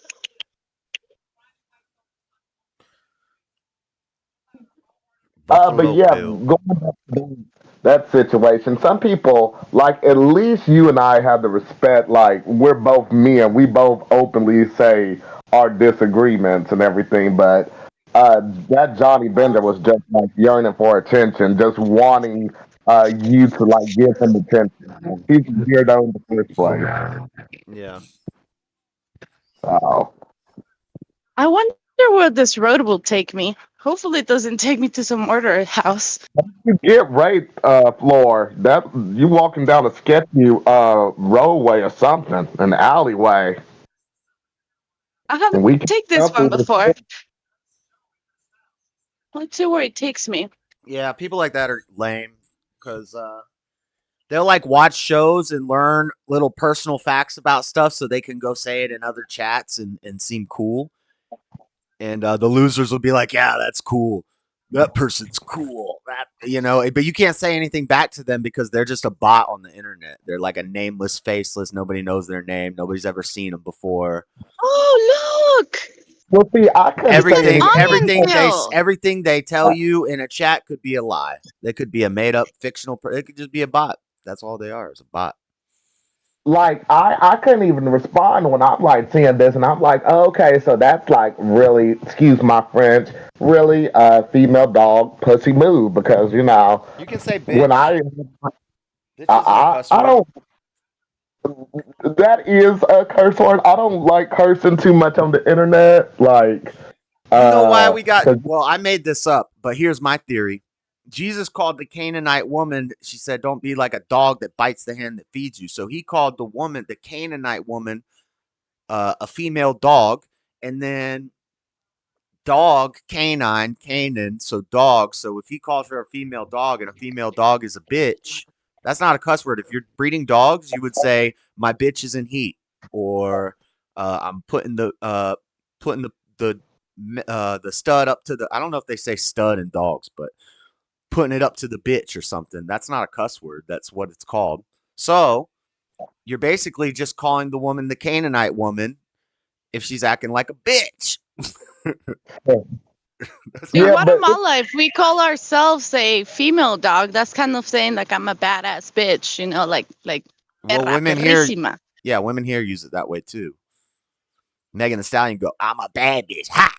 but Buffalo yeah, Bill. going back to that situation, some people, like, at least you and I have the respect, like, we're both men, we both openly say our disagreements and everything, but that Johnny Bender was just, like, yearning for attention, just wanting you to, like, give him attention. He's a weirdo in the first place. Yeah. So, I wonder where this road will take me. Hopefully, it doesn't take me to some murder house. you get raped, Floor. That you walking down a sketchy roadway or something, an alleyway, I and haven't we can taken this help one with before. Let's see where it takes me. Yeah, people like that are lame because they'll like watch shows and learn little personal facts about stuff so they can go say it in other chats and seem cool. And the losers will be like, "Yeah, that's cool. That person's cool." But you can't say anything back to them because they're just a bot on the internet. They're like a nameless, faceless. Nobody knows their name. Nobody's ever seen them before. Oh, look! Well, see, I couldn't say It's an anything. onion Everything they tell you in a chat could be a lie. They could be a made up fictional. It could just be a bot. That's all they are. Is a bot. Like I couldn't even respond when I'm like seeing this, and I'm like, oh, okay, so that's like really, excuse my French, really female dog pussy move because You can say when bitch. Bitch isn't a cuss I word. don't. That is a curse word. I don't like cursing too much on the internet. Like, You know why we got? 'cause Well, I made this up, but here's my theory. Jesus called the Canaanite woman. She said, "Don't be like a dog that bites the hand that feeds you." So he called the woman, the Canaanite woman, a female dog, and then dog, canine, Canaan, so dog. So if he calls her a female dog and a female dog is a bitch, that's not a cuss word. If you're breeding dogs, you would say, "My bitch is in heat," or "I'm putting the stud up to the." I don't know if they say stud in dogs, but putting it up to the bitch or something. That's not a cuss word. That's what it's called. So you're basically just calling the woman the Canaanite woman if she's acting like a bitch. That's In not. yeah, but Guatemala, if we call ourselves a female dog, that's kind of saying like I'm a badass bitch, like Well, perra women here, perrísima. yeah, women here use it that way too. Megan the Stallion go, "I'm a bad bitch." Ha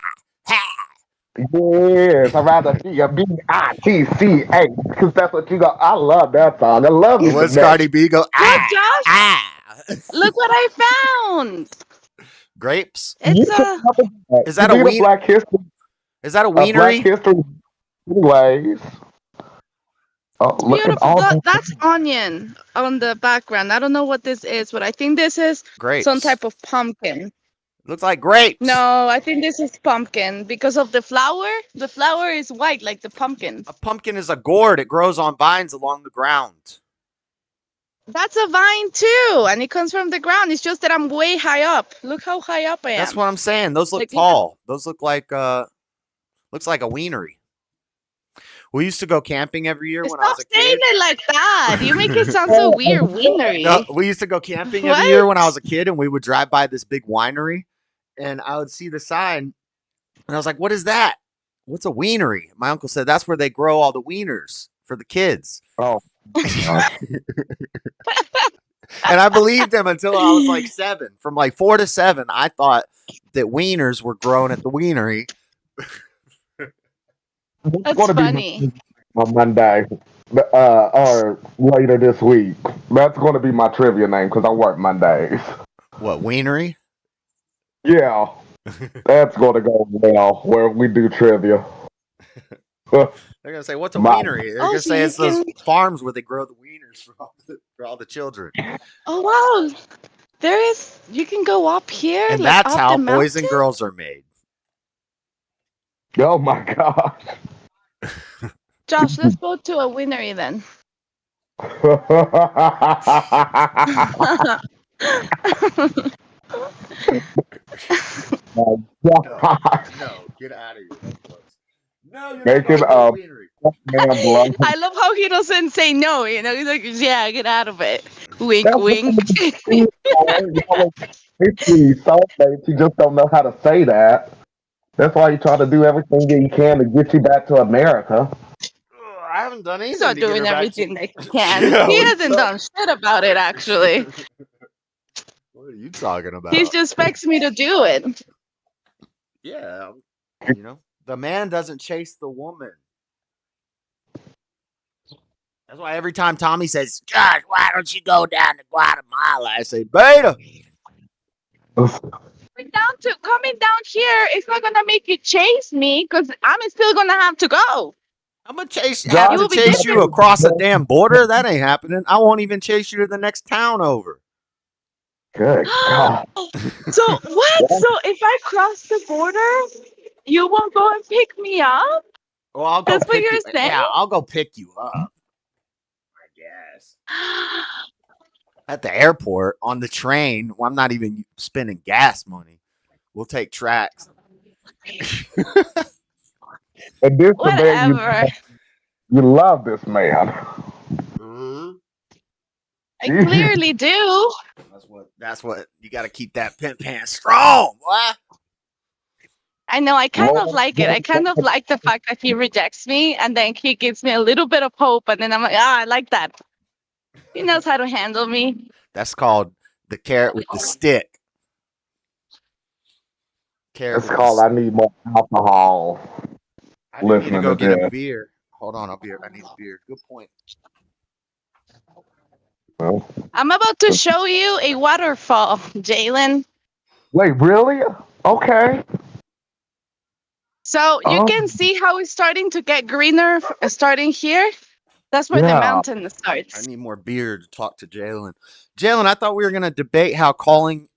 ha. yes, I'd rather see a BITCA because that's what you got. I love that song. I love Or you for what's that. Cardi B go? Look, Ah Josh, ah. look what I found. Grapes? You It's should a talk about that. Is You that a need ween? Is that a a Black wienery? History, anyways. Oh, it's look at beautiful. all That's onion on the background. I don't know what this is, but I think this is some Grapes. type of pumpkin. Looks like grapes. No, I think this is pumpkin because of the flower. The flower is white like the pumpkin. A pumpkin is a gourd. It grows on vines along the ground. That's a vine too, and it comes from the ground. It's just that I'm way high up. Look how high up I That's am. what I'm saying. Those look Like, look at, tall. Those look like looks like a wienery. We used to go camping every year when I stop was a saying kid. it like that. You make it sound so weird, No, wienery. we used to go camping every year when I What? was a kid, and we would drive by this big winery, and I would see the sign, and I was like, "What is that? What's a wienery?" My uncle said that's where they grow all the wieners for the kids, oh, gosh. and I believed him until I was like 7. From like 4 to 7, I thought that wieners were grown at the wienery. What's That's going to be funny. on Monday or later this week? That's going to be my trivia name because I work Mondays. What wienery? Yeah, that's going to go well where we do trivia. Oh They're gonna say, "What's a my. wienery?" They're Oh, gonna so say you it's those can. farms where they grow the wieners for all the children. Oh wow, there is. You can go up here, And like that's up the how boys and mountain. girls are made. Oh my gosh. Josh, let's go to a winery then. My No, gosh. no, get out of here. No close. No, you're not Making going to a wienery. man blush. I love how he doesn't say no. You know, he's like, "Yeah, get out of it." Wink, That's what wink. y'all basically soulmates. You just don't know how to say that. That's why you try to do everything that you can to get you back to America. I haven't done He's anything not to get doing her back to. everything that he can. Yeah, He what are you hasn't done shit about it, actually. what are you talking He about? just expects me to do it. Yeah, the man doesn't chase the woman. That's why every time Tommy says, "Josh, why don't you go down to Guatemala?" I say, "Beta." Coming down here, it's not gonna make you chase me because I'm still gonna have to go. I'm gonna have You Josh, to will be chase you different. across the damn border. That ain't happening. I won't even chase you to the next town over. good God. So what? So if I cross the border, you won't go and pick me up? Well, I'll go That's what pick you. you're saying? Yeah, I'll go pick you up. I guess at the airport on the train. Well, I'm not even spending gas money. We'll take tracks. And this the man Whatever. you love this man. Mhm. I clearly do. That's what you got to keep that pimp hand strong, boy. I know. I kind of Lord, like it. I kind of like the fact that he rejects me and then he gives me a little bit of hope. And then I'm like, I like that. He knows how to handle me. That's called the carrot with the stick. Carrot it's with the. called I need more alcohol I do need to listening go to get a this. beer. Hold on, I need a beer. Good point. Well, I'm about to show you a waterfall, Jalen. wait, really? Okay. So you Oh, can see how it's starting to get greener, starting here. That's where the yeah. mountain I starts. need more beer to talk to Jalen. Jalen, I thought we were gonna debate how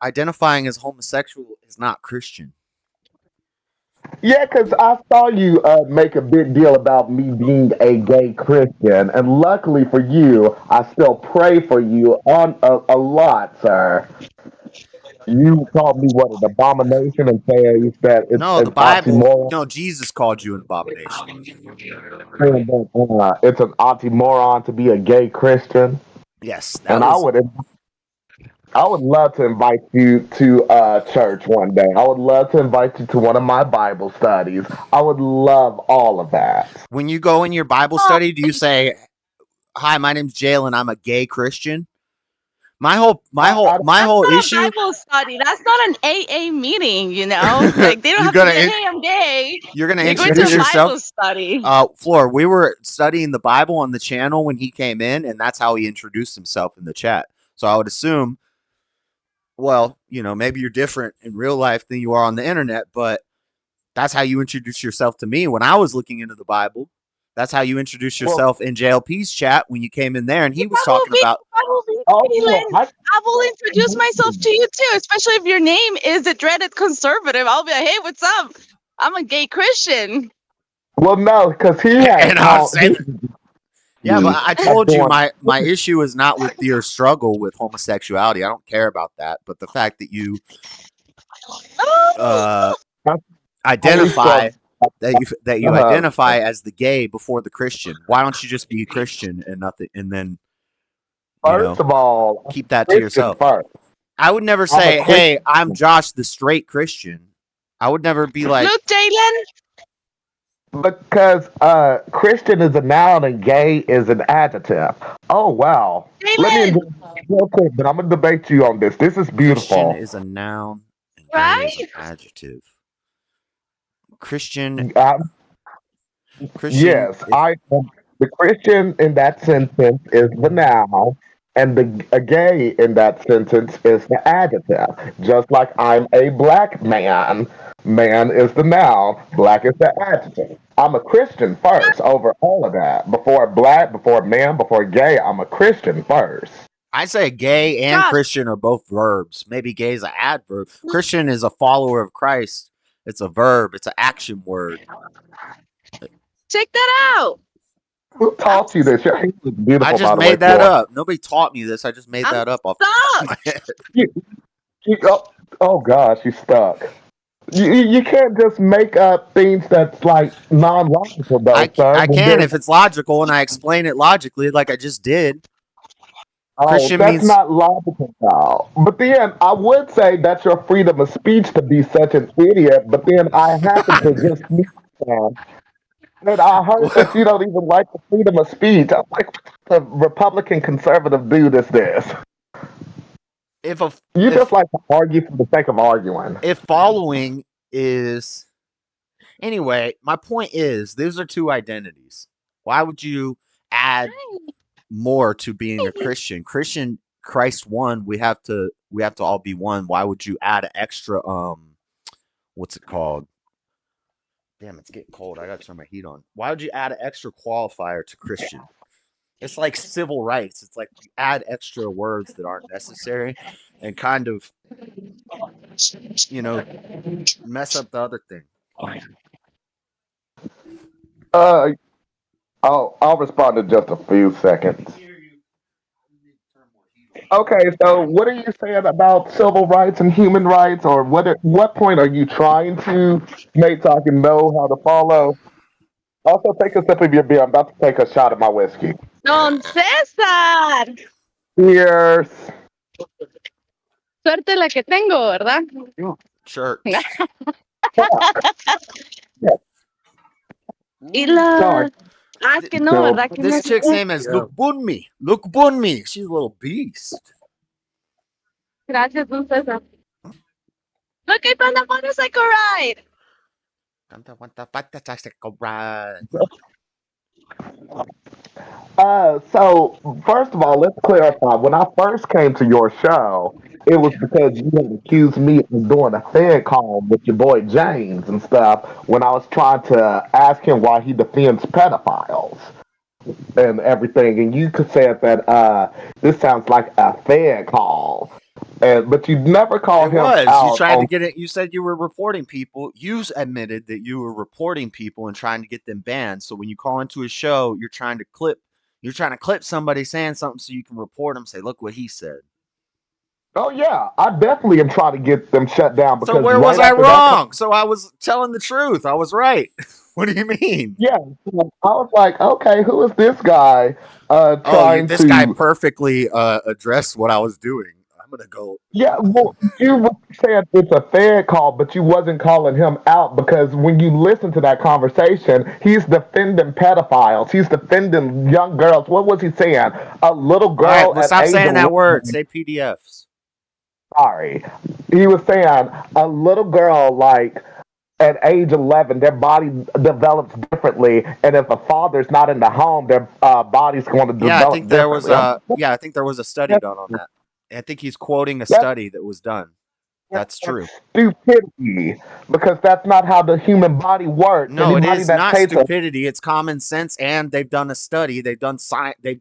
identifying as homosexual is not Christian. Yeah, because I saw you make a big deal about me being a gay Christian, and luckily for you, I still pray for you on a lot, sir. You called me what an abomination and say that it's No, the an Bible. oxymoron. No, Jesus called you an abomination. Saying that it's an oxymoron to be a gay Christian, Yes, that and was. I would love to invite you to church one day. I would love to invite you to one of my Bible studies. I would love all of that. When you go in your Bible Oh, study, do you say, "Hi, my name's Jalen. I'm a gay Christian"? My whole, my whole, I my that's whole not a issue. Bible study. That's not an AA meeting, you know? Like, they don't you're have to be gonna, like, hey, I'm gay. you're gonna You're going to introduce a yourself. Bible study. Floor, we were studying the Bible on the channel when he came in, and that's how he introduced himself in the chat. So I would assume, well, maybe you're different in real life than you are on the internet, but that's how you introduced yourself to me when I was looking into the Bible. That's how you introduced well, yourself in JLP's chat when you came in there, and he was That will talking be, about. that will be, oh Jalen. yeah, I will introduce myself to you too, especially if your name is the Dreaded Conservative. I'll be like, hey, what's up? I'm a gay Christian. well no, because he had And I'll called say that. Yeah, but I by told you doing my issue is not with your struggle with homosexuality. I don't care about that. But the fact that you Oh, uh, that's how we identify struggle. that you Uh, identify as the gay before the Christian. Why don't you just be a Christian and nothing, and then you First know of all, I'm keep that a to Christian yourself? first. I would never I'm a say, Christian. "Hey, I'm Josh, the straight Christian." I would never be like, look, Jalen. Because Christian is a noun and gay is an adjective. Oh wow. Let me Jalen, indulge real quick, but I'm gonna debate you on this. This is Christian beautiful. is a noun and gay is right? an adjective. Christian, I, Christian yes, is I the Christian in that sentence is the noun, And a gay in that sentence is the adjective. Just like I'm a black man, man is the noun, black is the adjective. I'm a Christian first over all of that. Before black, before man, before gay, I'm a Christian first. I say gay and Josh, Christian are both verbs. Maybe gay is an adverb. Christian is a follower of Christ. It's a verb. It's an action word. check that out. Who taught you this? Your hair is I beautiful, just by the way, made that Floor. up. Nobody taught me this. I just made I'm that up off the top of stuck. my head. You, oh gosh, you stuck. You can't just make up things that's like non-logical, though, sir. I can if it's logical and I explain it logically, like I just did. Oh, Christian that's means not logical now. But then I would say that's your freedom of speech to be such an idiot. But then I happen to just meet you, and I heard that you don't even like the freedom of speech. I'm like, what the Republican conservative dude is this? if a You just like to argue for the sake of arguing. if following is anyway, my point is these are two identities. Why would you add more to being a Christian? Christian Christ one, we have to all be one. Why would you add an extra what's it called? Damn, it's getting cold. I gotta turn my heat on. Why would you add an extra qualifier to Christian? It's like civil rights. It's like you add extra words that aren't necessary and kind of, you know, mess up the other thing. Uh, I'll respond in just a few seconds. Okay, so what are you saying about civil rights and human rights, or what point are you trying to make so I can know how to follow? Also, take a sip of your beer. I'm about to take a shot of my whiskey. Don César. Cheers. Suerte la que tengo, ¿verdad? Church. Y la... Sorry. Ah, que no, No. ¿verdad? Que no This chick's sé. name is Lukbunmi. Lukbunmi. She's a little beast. Gracias, Don César. Look, I found a motorcycle ride. So first of all, let's clarify. When I first came to your show, it was because you had accused me of doing a fan call with your boy James and stuff when I was trying to ask him why he defends pedophiles and everything, and you could say that this sounds like a fan call, but you never called It him was. You out tried to on. get it. You said you were reporting people. You admitted that you were reporting people and trying to get them banned. So when you call into a show, you're trying to clip. You're trying to clip somebody saying something so you can report them. Say, look what he said. Oh yeah, I definitely am trying to get them shut down So because where was right I after that, wrong? So I was telling the truth. I was right. What do you mean? yeah, I was like, okay, who is this guy trying This guy to? perfectly addressed what I was doing. I'm gonna go. Yeah, well, you were saying it's a fan call, but you wasn't calling him out because when you listen to that conversation, he's defending pedophiles. He's defending young girls. What was he saying? A little All right, girl well, at stop age saying that 11. word. Say PDFs. Sorry, he was saying a little girl like at age 11, their body develops differently, and if a father's not in the home, their body's going to Yeah, I develop think there was differently. I think there was a study done on that. I think he's quoting a That's study that was done. That's true. stupidity because that's not how the human body works. No, it Anybody is that not takes a stupidity. It's common sense, and they've done a study. They've done science. They've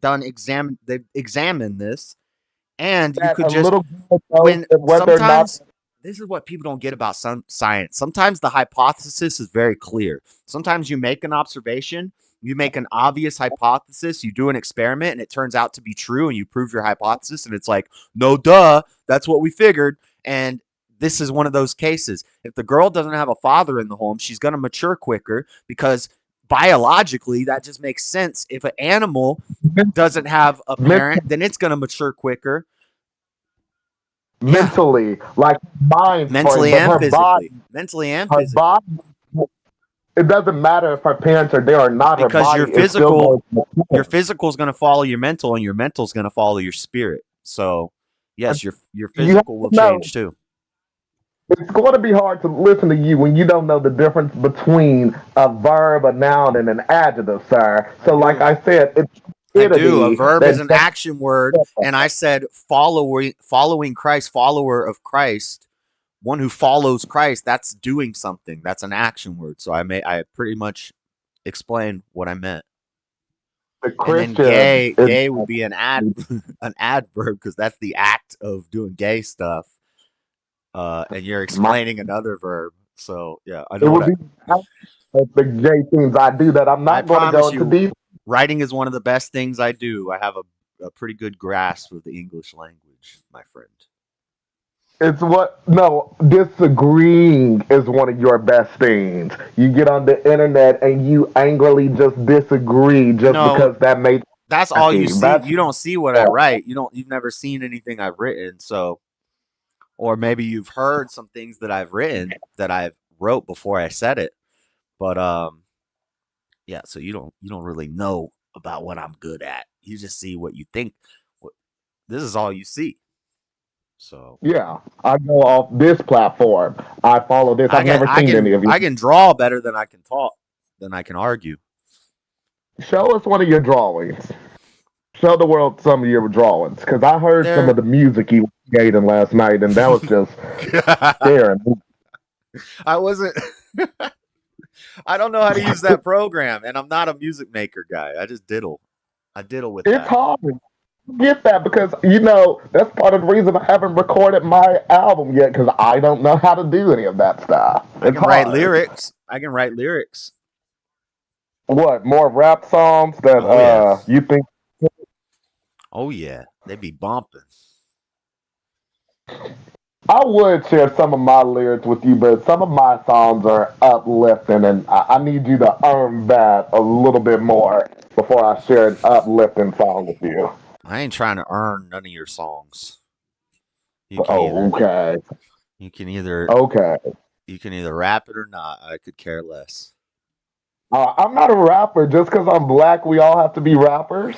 examined this, and you that could a just little girl knows when that whether or not sometimes this is what people don't get about some science. Sometimes the hypothesis is very clear. Sometimes you make an observation, you make an obvious hypothesis, you do an experiment, and it turns out to be true, and you prove your hypothesis, and it's like, no, duh, that's what we figured. And this is one of those cases. If the girl doesn't have a father in the home, she's going to mature quicker because biologically that just makes sense. If an animal doesn't have a parent, then it's going to mature quicker. Yeah, mentally, like mind for mentally but and her body, physically. Mentally and her physically. body. It doesn't matter if her parents are there or not. Her Because body is still going to your mature. physical is going to follow your mental, and your mental is going to follow your spirit. So, yes, your You have physical will to know change too. it's going to be hard to listen to you when you don't know the difference between a verb, a noun, and an adjective, sir. I So, like do. I said, I do. A stupidity verb is that an action word, and I said following Christ, follower of Christ, one who follows Christ. That's doing something. That's an action word. So I pretty much explained what I meant. the And then Christian is gay would be an an adverb because that's the act of doing gay stuff. And you're my. explaining another verb. So yeah, I It know what would be the gay things I do that I'm I not going to go promise into you. detail. Writing is one of the best things I do. I have a pretty good grasp of the English language, my friend. It's what no disagreeing is one of your best things. You get on the internet and you angrily just disagree just No, because that makes that's you all you happy. see. That's You don't see what I write. You've never seen anything I've written. So, or maybe you've heard some things that I've written that I've wrote before I said it. But yeah, so you don't really know about what I'm good at. You just see what you think. What, this is all you see. So, yeah. I go off this platform. I follow this. I I've can never I seen any can of you. I can draw better than I can talk, than I can argue. Show us one of your drawings. Show the world some of your drawings because I heard some There of the music you gave them last night, and that was just scaring me. I wasn't I don't know how to use that program and I'm not a music maker guy. I just diddle. I diddle with It's that. hard. Get that because that's part of the reason I haven't recorded my album yet because I don't know how to do any of that stuff. I It's can write hard. lyrics. I can write lyrics. What more rap songs that Oh yeah. you think? Oh yeah. They be bumping. I would share some of my lyrics with you, but some of my songs are uplifting, and I need you to earn that a little bit more before I share an uplifting song with you. I ain't trying to earn none of your songs. You can Oh, either okay, you can either okay. you can either rap it or not. I could care less. I'm not a rapper. Just because I'm black, we all have to be rappers.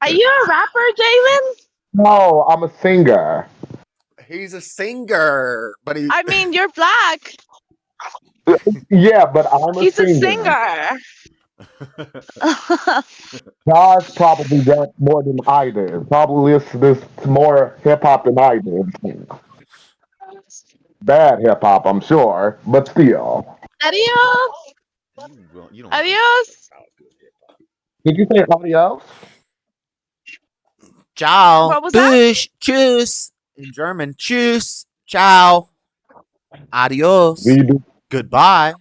Are you a rapper, Jalen? No, I'm a singer. He's a singer, but he I mean, you're black. Yeah, but I'm a He's a singer. singer. Josh probably does more than I do. Probably listens to more hip hop than I do. Bad hip hop, I'm sure, but still. Adios. you don't know Adios. about good hip hop. Did you say adios? Ciao, What was that? Bush, tschüss. In German, tschüss, ciao, adios, Do you do? goodbye,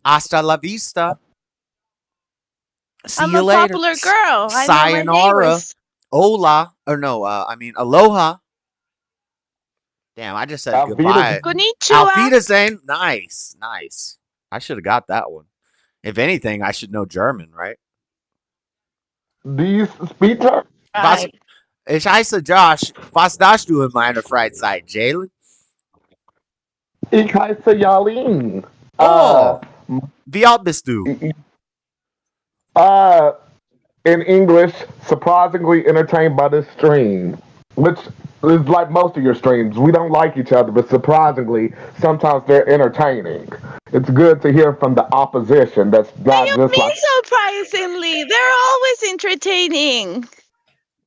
hasta la vista. See I'm you a later. popular girl. I know my Sayonara. neighbors. Hola. Or no, I mean aloha. Damn, I just said Auf goodbye. Wiedersehen. Auf Konnichiwa. Wiedersehen. Nice. Nice. I should have got that one. If anything, I should know German, right? Do you speak German? Was, Right. ich heiße Josh. Was darfst du in meiner Freizeit, Jalen? Ich heiße Yalin. Oh, wie alt bist du? Uh, in English, surprisingly entertained by this stream, which is like most of your streams. We don't like each other, but surprisingly, sometimes they're entertaining. It's good to hear from the opposition that's What do not you just mean like, surprisingly? They're always entertaining.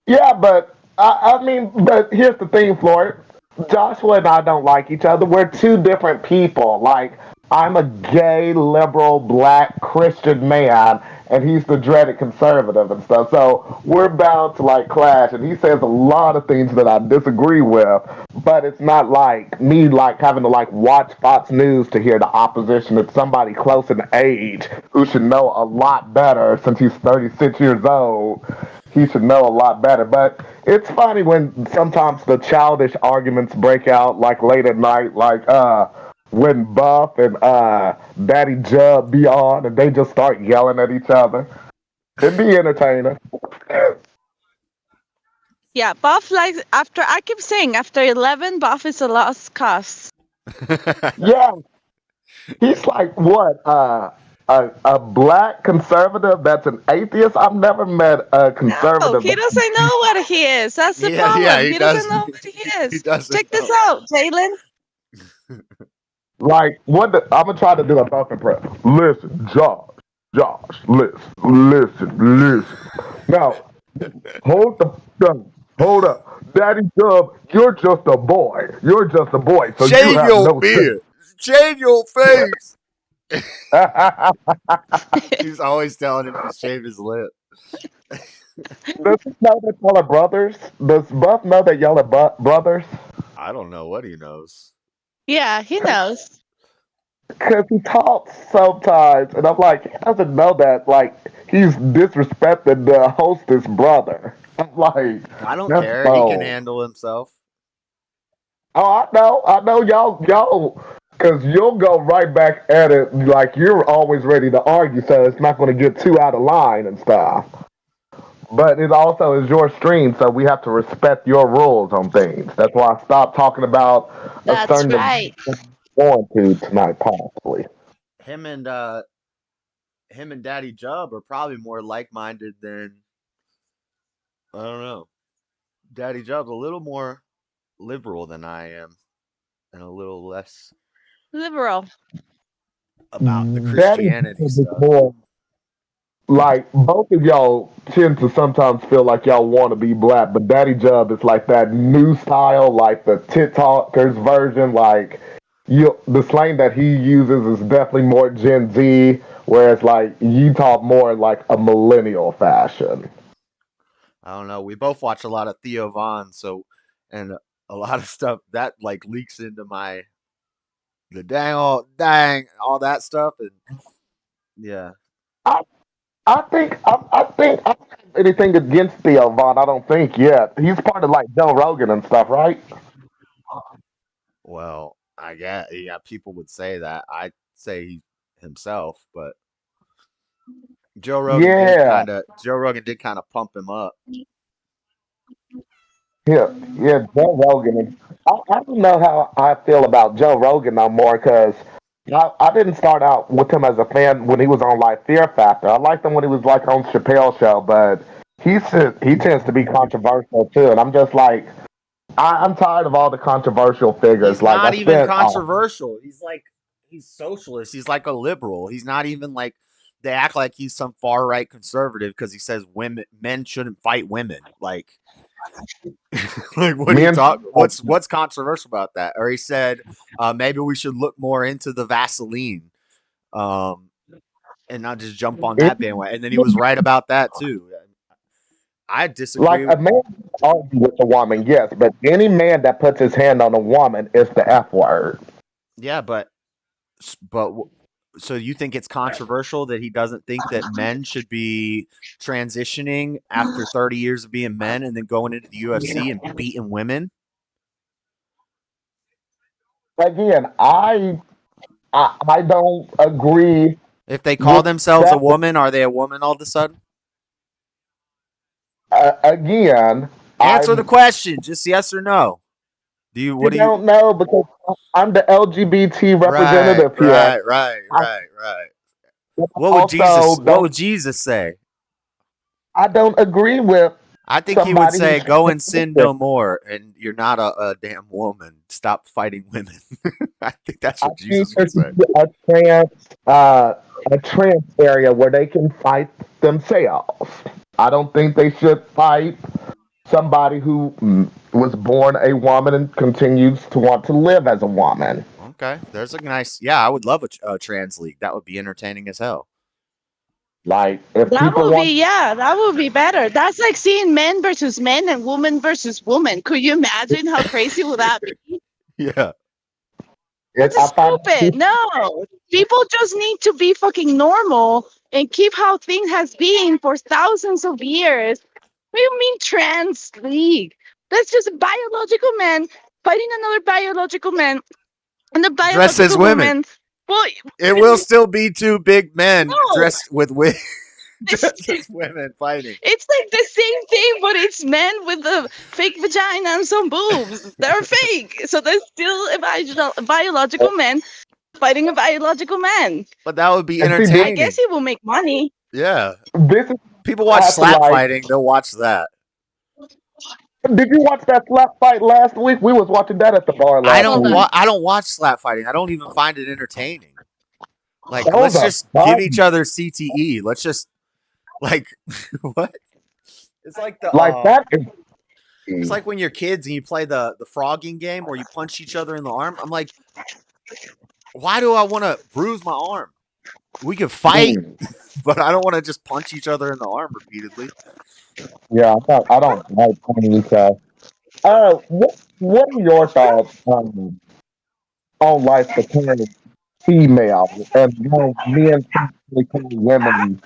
yeah, but I mean, but here's the thing, Floyd. Joshua and I don't like each other. We're two different people. Like, I'm a gay, liberal, black, Christian man, and he's the dreaded conservative and stuff. So we're bound to like clash. And he says a lot of things that I disagree with, but it's not like me like having to like watch Fox News to hear the opposition. It's somebody close in age who should know a lot better since he's 36 years old. He should know a lot better. But it's funny when sometimes the childish arguments break out like late at night, like when Buff and Daddy Jub be on and they just start yelling at each other. It'd be entertaining. Yeah, Buff likes after I keep saying after 11, Buff is a lost cause. Yeah, he's like what? A black conservative that's an atheist. I've never met a No, conservative. he doesn't know what he is. That's the problem. he He does. doesn't know what he is. He doesn't Check this know. out, Jalen. Like what? I'm gonna try to do a Buff impression. Listen, Josh. Josh, listen. Now, hold the gun. Hold up. Daddy Dub, you're just a boy. You're just a boy, so you Shave have your no sense. beard. Shave your face. She's always telling him to shave his lip. Does he know that y'all are brothers? Does Buff know that y'all are brothers? I don't know what he knows. Yeah, he knows. Because he talks sometimes, and I'm like, he doesn't know that, like, he's disrespecting the hostess brother. I'm like, I don't that's care. He can bold. handle himself. Oh, I know, y'all, because you'll go right back at it like you're always ready to argue, so it's not going to get too out of line and stuff. But it also is your stream, so we have to respect your rules on things. That's why I stopped talking about a That's certain right. event I'm going to tonight, possibly. Him and Daddy Jub are probably more like-minded than, I don't know. Daddy Jub's a little more liberal than I am, and a little less Liberal. about the Daddy Christianity is stuff. more like both of y'all tend to sometimes feel like y'all want to be black, but Daddy Jub is like that new style, like the TikTokers version. Like the slang that he uses is definitely more Gen Z, whereas like you talk more like a millennial fashion. I don't know. We both watch a lot of Theo Von, so and a lot of stuff that like leaks into my the dang all that stuff, and yeah. I, I don't have anything against Theo Vaughn. I don't think yet. He's part of like Joe Rogan and stuff, right? Well, I guess yeah, people would say that. I'd say himself, but Yeah, Joe Rogan did kind of pump him up. yeah, Joe Rogan. I don't know how I feel about Joe Rogan no more because I didn't start out with him as a fan when he was on like Fear Factor. I liked him when he was like on Chappelle Show, but he tends to be controversial too, and I'm just like I'm tired of all the controversial figures. He's Like I not even spent controversial. He's socialist. He's like a liberal. He's not even like they act like he's some far right conservative because he says men shouldn't fight women. Like like what are you men. talking? What's controversial about that? Or he said maybe we should look more into the Vaseline. Um, and not just jump on that bandwagon. And then he was right about that too. I Like disagree. a man can argue with a woman, yes, but any man that puts his hand on a woman is the F word. Yeah, but so you think it's controversial that he doesn't think that men should be transitioning after 30 years of being men and then going into the UFC and beating women? Again, I don't agree If they call with themselves a that. woman, are they a woman all of a sudden? Again, Answer the I'm question, just yes or no. Do you you what do you don't know because I'm the LGBT Right, representative here. right, right, I right, right. also What don't would Jesus say? I don't agree with I think he would somebody who's say, "Go and sin no more," and you're not a damn woman. Stop fighting women. I think that's I what think Jesus there would say. should be a trans area where they can fight themselves. I don't think they should fight somebody who was born a woman and continues to want to live as a woman. Okay, there's a nice. Yeah, I would love a trans league. That would be entertaining as hell. Like if people want, That would be better. That's like seeing men versus men and woman versus woman. Could you imagine how crazy would that be? Yeah, I That's find stupid. No. People just need to be fucking normal and keep how things has been for thousands of years. What do you mean trans league? That's just a biological man fighting another biological man and the dressed as biological women. woman. Well, It will still be two big men no. dressed with wigs, It's, dressed as women fighting. it's like the same thing, but it's men with a fake vagina and some boobs. They're fake. So they're still a biological man fighting a biological man. But that would be and see I guess entertaining. he will make money. Yeah, this is people I watch have to slap like. fighting. They'll watch that. Did you watch that slap fight last week? We was watching that at the bar last week. I don't watch slap fighting. I don't even find it entertaining. Like, Those let's are just give each fun. other CTE. Let's just like what? It's like the Like that is. it's like when you're kids and you play the frogging game where you punch each other in the arm. I'm like, why do I want to bruise my arm? We can fight, Mm. but I don't want to just punch each other in the arm repeatedly. Yeah, I don't like playing stuff. What are your thoughts on like the term female and how men constantly call women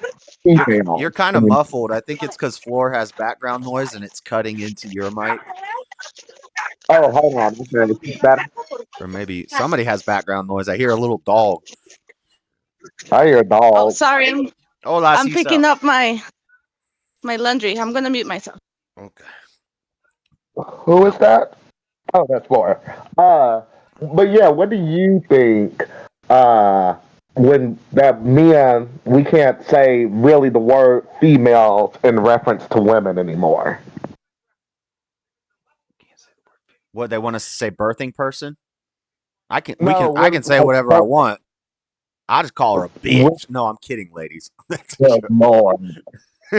You're females? kind of And, muffled. I think it's because Floor has background noise and it's cutting into your mic, oh, hold on. Okay, is this better? or maybe somebody has background noise. I hear a little dog. I hear a Oh, dog. sorry. Hola, I'm Cisa. picking up my laundry. I'm gonna mute myself. Okay. Who is that? Oh, that's Laura. But yeah, what do you think? Uh, when that men, we can't say really the word females in reference to women anymore. What they want us to say, birthing person? No, I can say like, whatever I want. I just call her a with bitch. No, I'm kidding, ladies. That's a the joke. Lord.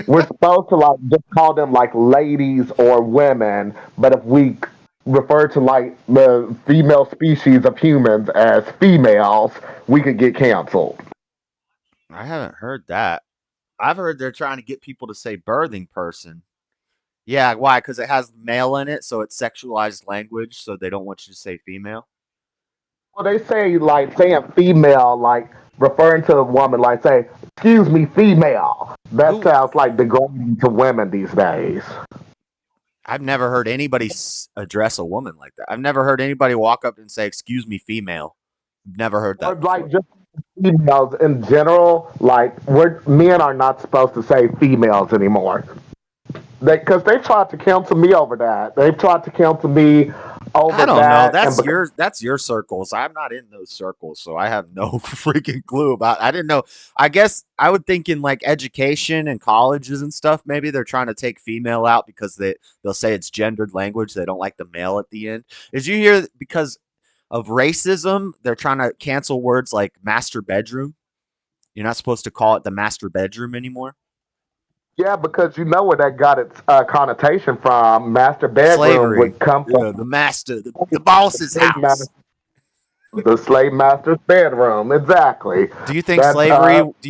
We're supposed to like just call them like ladies or women, but if we refer to like the female species of humans as females, we could get canceled. I haven't heard that. I've heard they're trying to get people to say birthing person. Yeah, why? Because it has male in it, so it's sexualized language, so they don't want you to say female. Well, they say like saying female, like referring to a woman, like say, "Excuse me, female." That Who? sounds like degrading to women these days. I've never heard anybody address a woman like that. I've never heard anybody walk up and say, "Excuse me, female." Never heard Or that like before. just females in general. Like we're men are not supposed to say females anymore. Because they tried to cancel me over that. They've tried to cancel me I over don't know. that, and because That's your circles. I'm not in those circles, so I have no freaking clue about. I didn't know. I guess I would think in like education and colleges and stuff, maybe they're trying to take female out because they'll say it's gendered language. They don't like the male at the end. Did you hear because of racism, they're trying to cancel words like master bedroom? You're not supposed to call it the master bedroom anymore. yeah, because you know where that got its connotation from. Master bedroom Slavery. would come from Yeah, the master, the boss's slave master, house. the slave master's bedroom. Exactly. That's Do you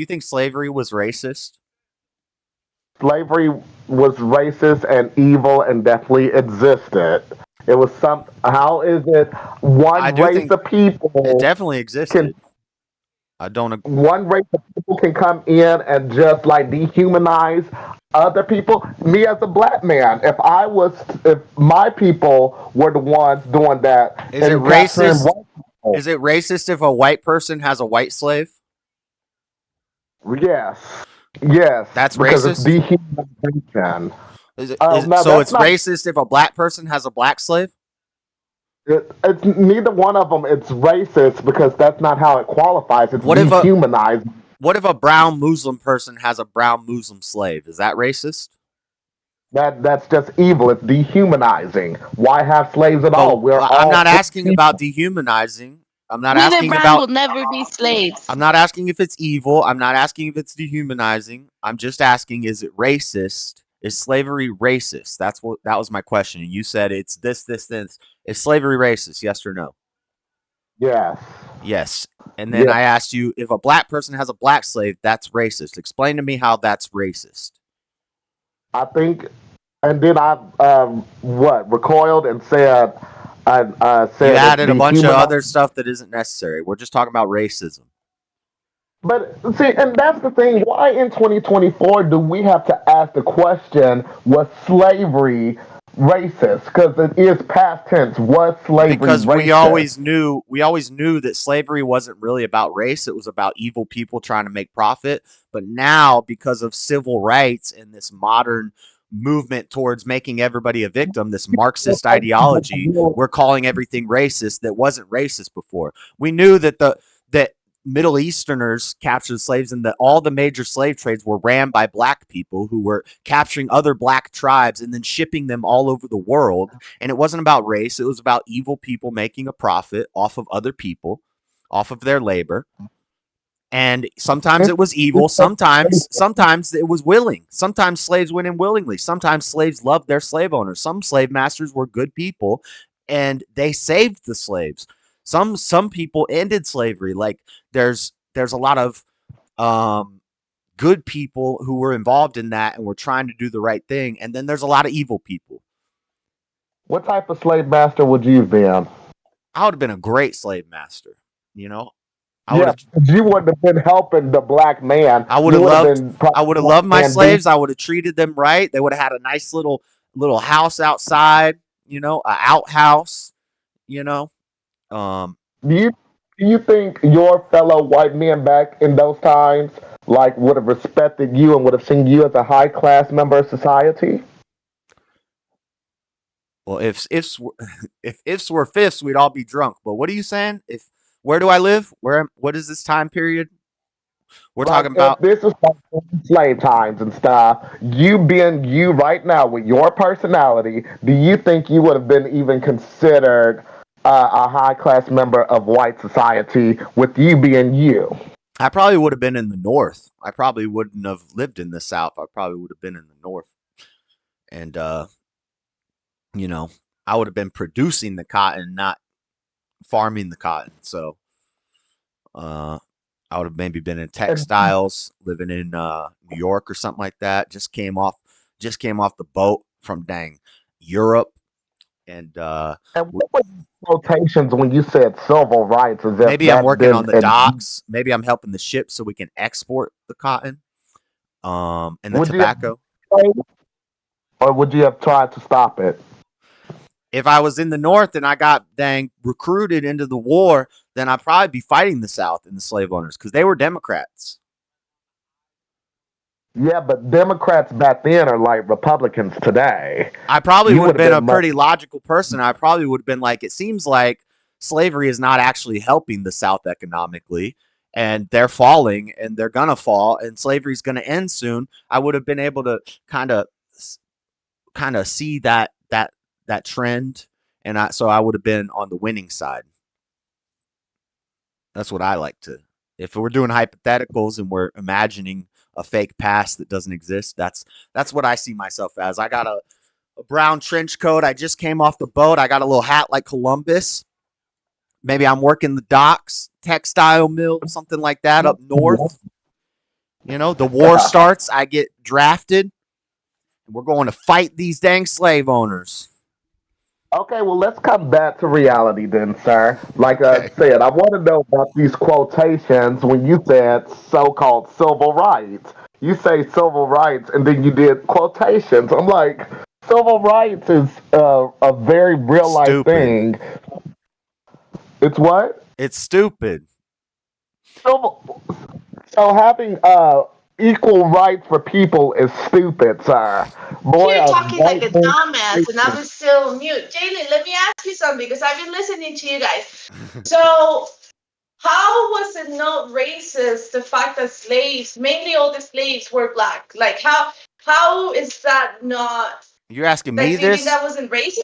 think slavery was racist? slavery was racist and evil and definitely existed. It was some. How is it I one do race think of it people definitely can existed. I don't. one race of people can come in and just like dehumanize other people? Me as a black man, if my people were the ones doing that Is it and capturing racist? white people, Is it racist if a white person has a white slave? yes, yes, That's because it's racist. dehumanization. Is it, No, so? that's It's not. racist if a black person has a black slave. It's neither one of them. It's racist because that's not how it qualifies. It's What if a dehumanized. brown Muslim person has a brown Muslim slave? Is that racist? That's just evil. It's dehumanizing. Why have slaves at But all? We're I'm all not free asking about people. dehumanizing. I'm not Neither asking brand will about. never be slaves. I'm not asking if it's evil. I'm not asking if it's dehumanizing. I'm just asking, is it racist? Is slavery racist? That was my question. And you said it's this. Is slavery racist? Yes or no? Yes. Yes. And then Yeah. I asked you if a black person has a black slave, that's racist. Explain to me how that's racist. I think, and then I what recoiled and said, I You said it's added a bunch of dehumanized. other stuff that isn't necessary. We're just talking about racism. But see, and that's the thing. Why in 2024 do we have to ask the question: was slavery racist? Because it is past tense. Was slavery Because racist? we always knew that slavery wasn't really about race. It was about evil people trying to make profit. But now, because of civil rights and this modern movement towards making everybody a victim, this Marxist ideology, we're calling everything racist that wasn't racist before. We knew that that Middle Easterners captured slaves and that all the major slave trades were ran by black people who were capturing other black tribes and then shipping them all over the world. And it wasn't about race, it was about evil people making a profit off of other people, off of their labor. And sometimes it was evil. Sometimes it was willing. Sometimes slaves went in willingly. Sometimes slaves loved their slave owners. Some slave masters were good people, and they saved the slaves. Some people ended slavery. Like there's a lot of good people who were involved in that and were trying to do the right thing. And then there's a lot of evil people. What type of slave master would you have been? I would have been a great slave master. You know, I would Yeah, have. you wouldn't have been helping the black man. I would You have would have loved. been I would have loved my slaves. I would have treated them right. They would have had a nice little house outside. You know, a outhouse. You know, um, Do you think your fellow white men back in those times like would have respected you and would have seen you as a high class member of society? well, if ifs were fifths, we'd all be drunk. But what are you saying? If where do I live? What is this time period? We're Like talking if about. this was like slave times and stuff, you being you right now with your personality, do you think you would have been even considered a high class member of white society with you being you? I probably would have been in the north. I probably wouldn't have lived in the south. I probably would have been in the north. And you know, I would have been producing the cotton, not farming the cotton. So uh I would have maybe been in And, textiles, living in New York or something like that. Just came off the boat from dang Europe. And and what were your quotations when you said civil rights as if maybe I'm that working on didn't the docks. Maybe I'm helping the ship so we can export the cotton and the would you have tobacco. or would you have tried to stop it? If I was in the north and I got dang recruited into the war, then I'd probably be fighting the South and the slave owners because they were Democrats. Yeah, but Democrats back then are like Republicans today. I probably You would have would have been a been much. pretty logical person. I probably would have been like, it seems like slavery is not actually helping the South economically, and they're falling and they're gonna fall, and slavery's gonna end soon. I would have been able to kind of see that trend, and so I would have been on the winning side. That's what I like to. If we're doing hypotheticals and we're imagining a fake past that doesn't exist, that's what I see myself as. I got a brown trench coat. I just came off the boat. I got a little hat like Columbus. Maybe I'm working the docks, textile mill, something like that up north. You know, the war starts. I get drafted. And we're going to fight these dang slave owners. Okay, well, let's come back to reality then, sir. Like I Okay. said, I want to know about these quotations when you said so called civil rights. You say civil rights and then you did quotations. I'm like, civil rights is a very real life Stupid. thing. It's what? It's stupid. Civil, so having equal rights for people is stupid, sir. Boy, You're a talking like white a dumbass, and I'm still mute. Jalen, let me ask you something because I've been listening to you guys. So, how was it not racist the fact that slaves, mainly all the slaves, were black? Like, how is that not? You're asking me Like, do you think this? that wasn't racist?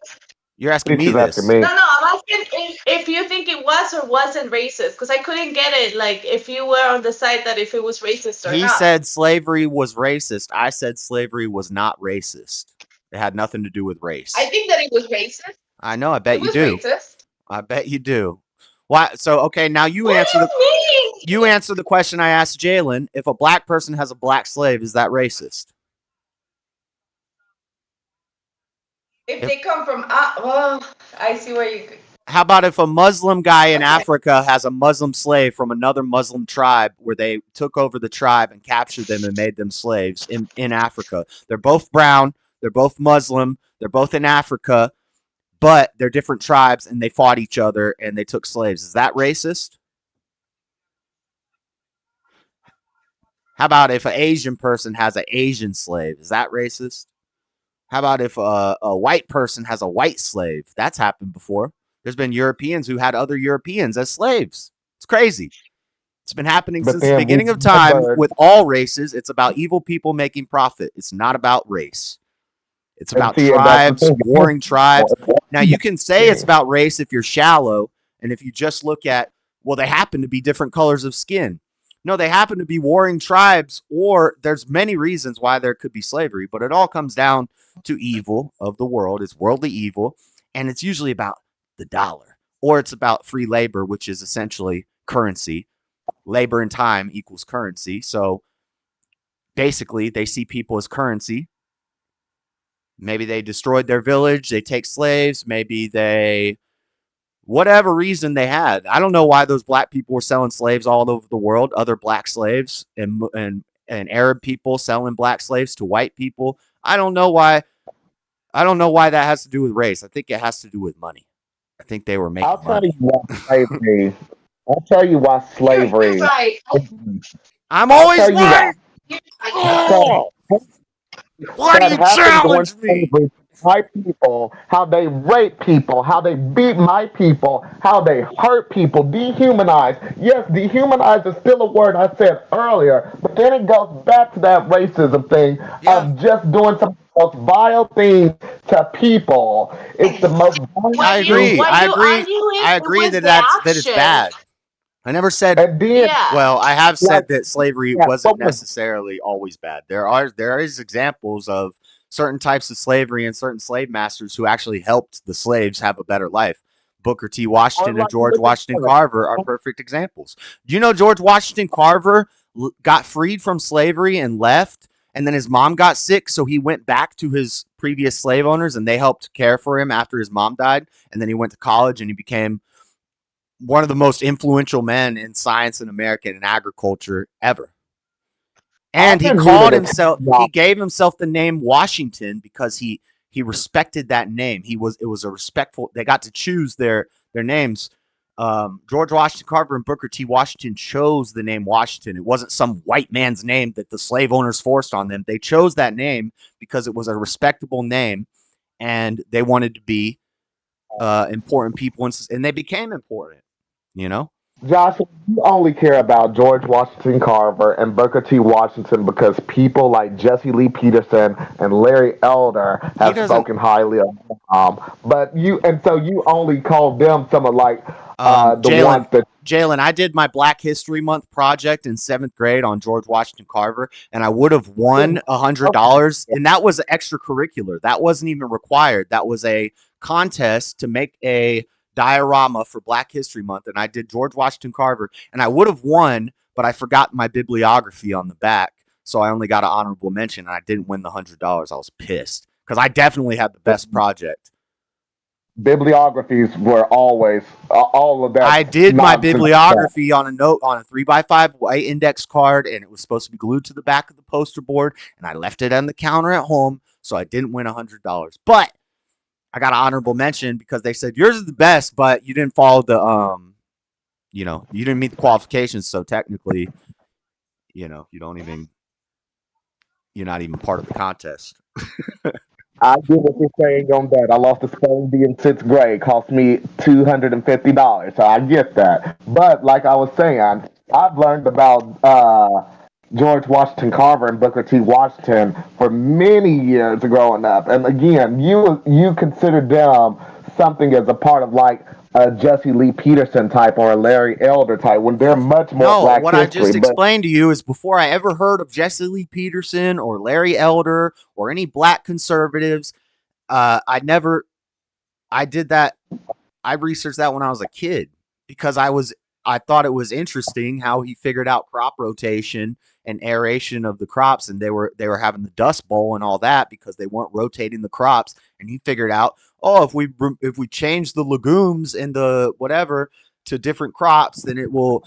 You're asking person. me She's asking this? me. No, I'm asking if you think it was or wasn't racist because I couldn't get it. Like, if you were on the side that if it was racist or He not. said slavery was racist. I said slavery was not racist. It had nothing to do with I race. think that it was racist. I know. I It bet you was do. racist. I bet you do. Why? So okay, now What do you mean? you answer the question I asked Jalen. If a black person has a black slave, is that racist? If If they come from, oh, I see where you. How about if a Muslim guy in Okay. Africa has a Muslim slave from another Muslim tribe where they took over the tribe and captured them and made them slaves in Africa? They're both brown, they're both Muslim, they're both in Africa, but they're different tribes and they fought each other and they took slaves. Is that racist? How about if an Asian person has an Asian slave? Is that racist? How about if a white person has a white slave? That's happened before. There's been Europeans who had other Europeans as slaves. It's crazy. It's been happening But since the then beginning we of time never, with all races. It's about evil people making profit. It's not about race. It's and about see, and that's the tribes, thing. warring tribes. Now, you can say it's about race if you're shallow and if you just look at, well, they happen to be different colors of skin. No, they happen to be warring tribes, or there's many reasons why there could be slavery, but it all comes down to evil of the world. It's worldly evil, and it's usually about the dollar, or it's about free labor, which is essentially currency. Labor and time equals currency. So basically, they see people as currency. Maybe they destroyed their village, they take slaves, maybe they whatever reason they had. I don't know why those black people were selling slaves all over the world, other black slaves and Arab people selling black slaves to white people. I don't know why. I don't know why that has to do with race. I think it has to do with money. I think they were I'll making tell you money. why slavery. I'll tell you why slavery. I'm I'll always tell you why. right. Oh, why do That you happened during challenge me? slavery. My people, how they rape people, how they beat my people, how they hurt people, dehumanize. Yes, dehumanize is still a word I said earlier, but then it goes back to that racism thing Yeah, of just doing some of the most vile things to people. It's the most violent I thing. agree. I agree. I agree that it's bad. I never said. And then, Well, I have like, said that slavery yeah, wasn't what was necessarily always bad. There is examples of certain types of slavery and certain slave masters who actually helped the slaves have a better life. Booker T. or Washington and like George Washington look Carver are perfect examples. Do you know George Washington Carver got freed from slavery and left, and then his mom got sick, so he went back to his previous slave owners, and they helped care for him after his mom died, and then he went to college and he became one of the most influential men in science in America and agriculture ever. And I've he been meaning called to tell himself, he y'all. gave himself the name Washington because he respected that name. It was a respectful, they got to choose their names. George Washington Carver and Booker T. Washington chose the name Washington. It wasn't some white man's name that the slave owners forced on them. They chose that name because it was a respectable name and they wanted to be important people and they became important, you know? Josh, you only care about George Washington Carver and Booker T. Washington because people like Jesse Lee Peterson and Larry Elder He have doesn't. spoken highly of them. But you, and so you only call them some of like the Jalen, ones that. Jalen, I did my Black History Month project in seventh grade on George Washington Carver, and I would have won $100. And that was extracurricular. That wasn't even required. That was a contest to make a diorama for Black History Month, and I did George Washington Carver, and I would have won, but I forgot my bibliography on the back, so I only got an honorable mention, and I didn't win the $100. I was pissed because I definitely had the best project. Bibliographies were always all of that I did my nonsense stuff. bibliography on a note on a 3x5 white index card, and it was supposed to be glued to the back of the poster board. And I left it on the counter at home, so I didn't win $100. But I got an honorable mention because they said yours is the best, but you didn't follow the you didn't meet the qualifications. So technically, you don't even you're not even part of the contest. I get what you're saying on that. I lost a spelling bee in sixth grade, cost me $250. So I get that. But like I was saying, I've learned about George Washington Carver and Booker T. Washington for many years growing up. And again, you consider them something as a part of like a Jesse Lee Peterson type or a Larry Elder type when they're much more No, Black what I history. just But explained to you is before I ever heard of Jesse Lee Peterson or Larry Elder or any black conservatives, I never, I did that. I researched that when I was a kid because I thought it was interesting how he figured out crop rotation and aeration of the crops, and they were having the Dust Bowl and all that because they weren't rotating the crops, and he figured out, oh, if we change the legumes and the whatever to different crops, then it will.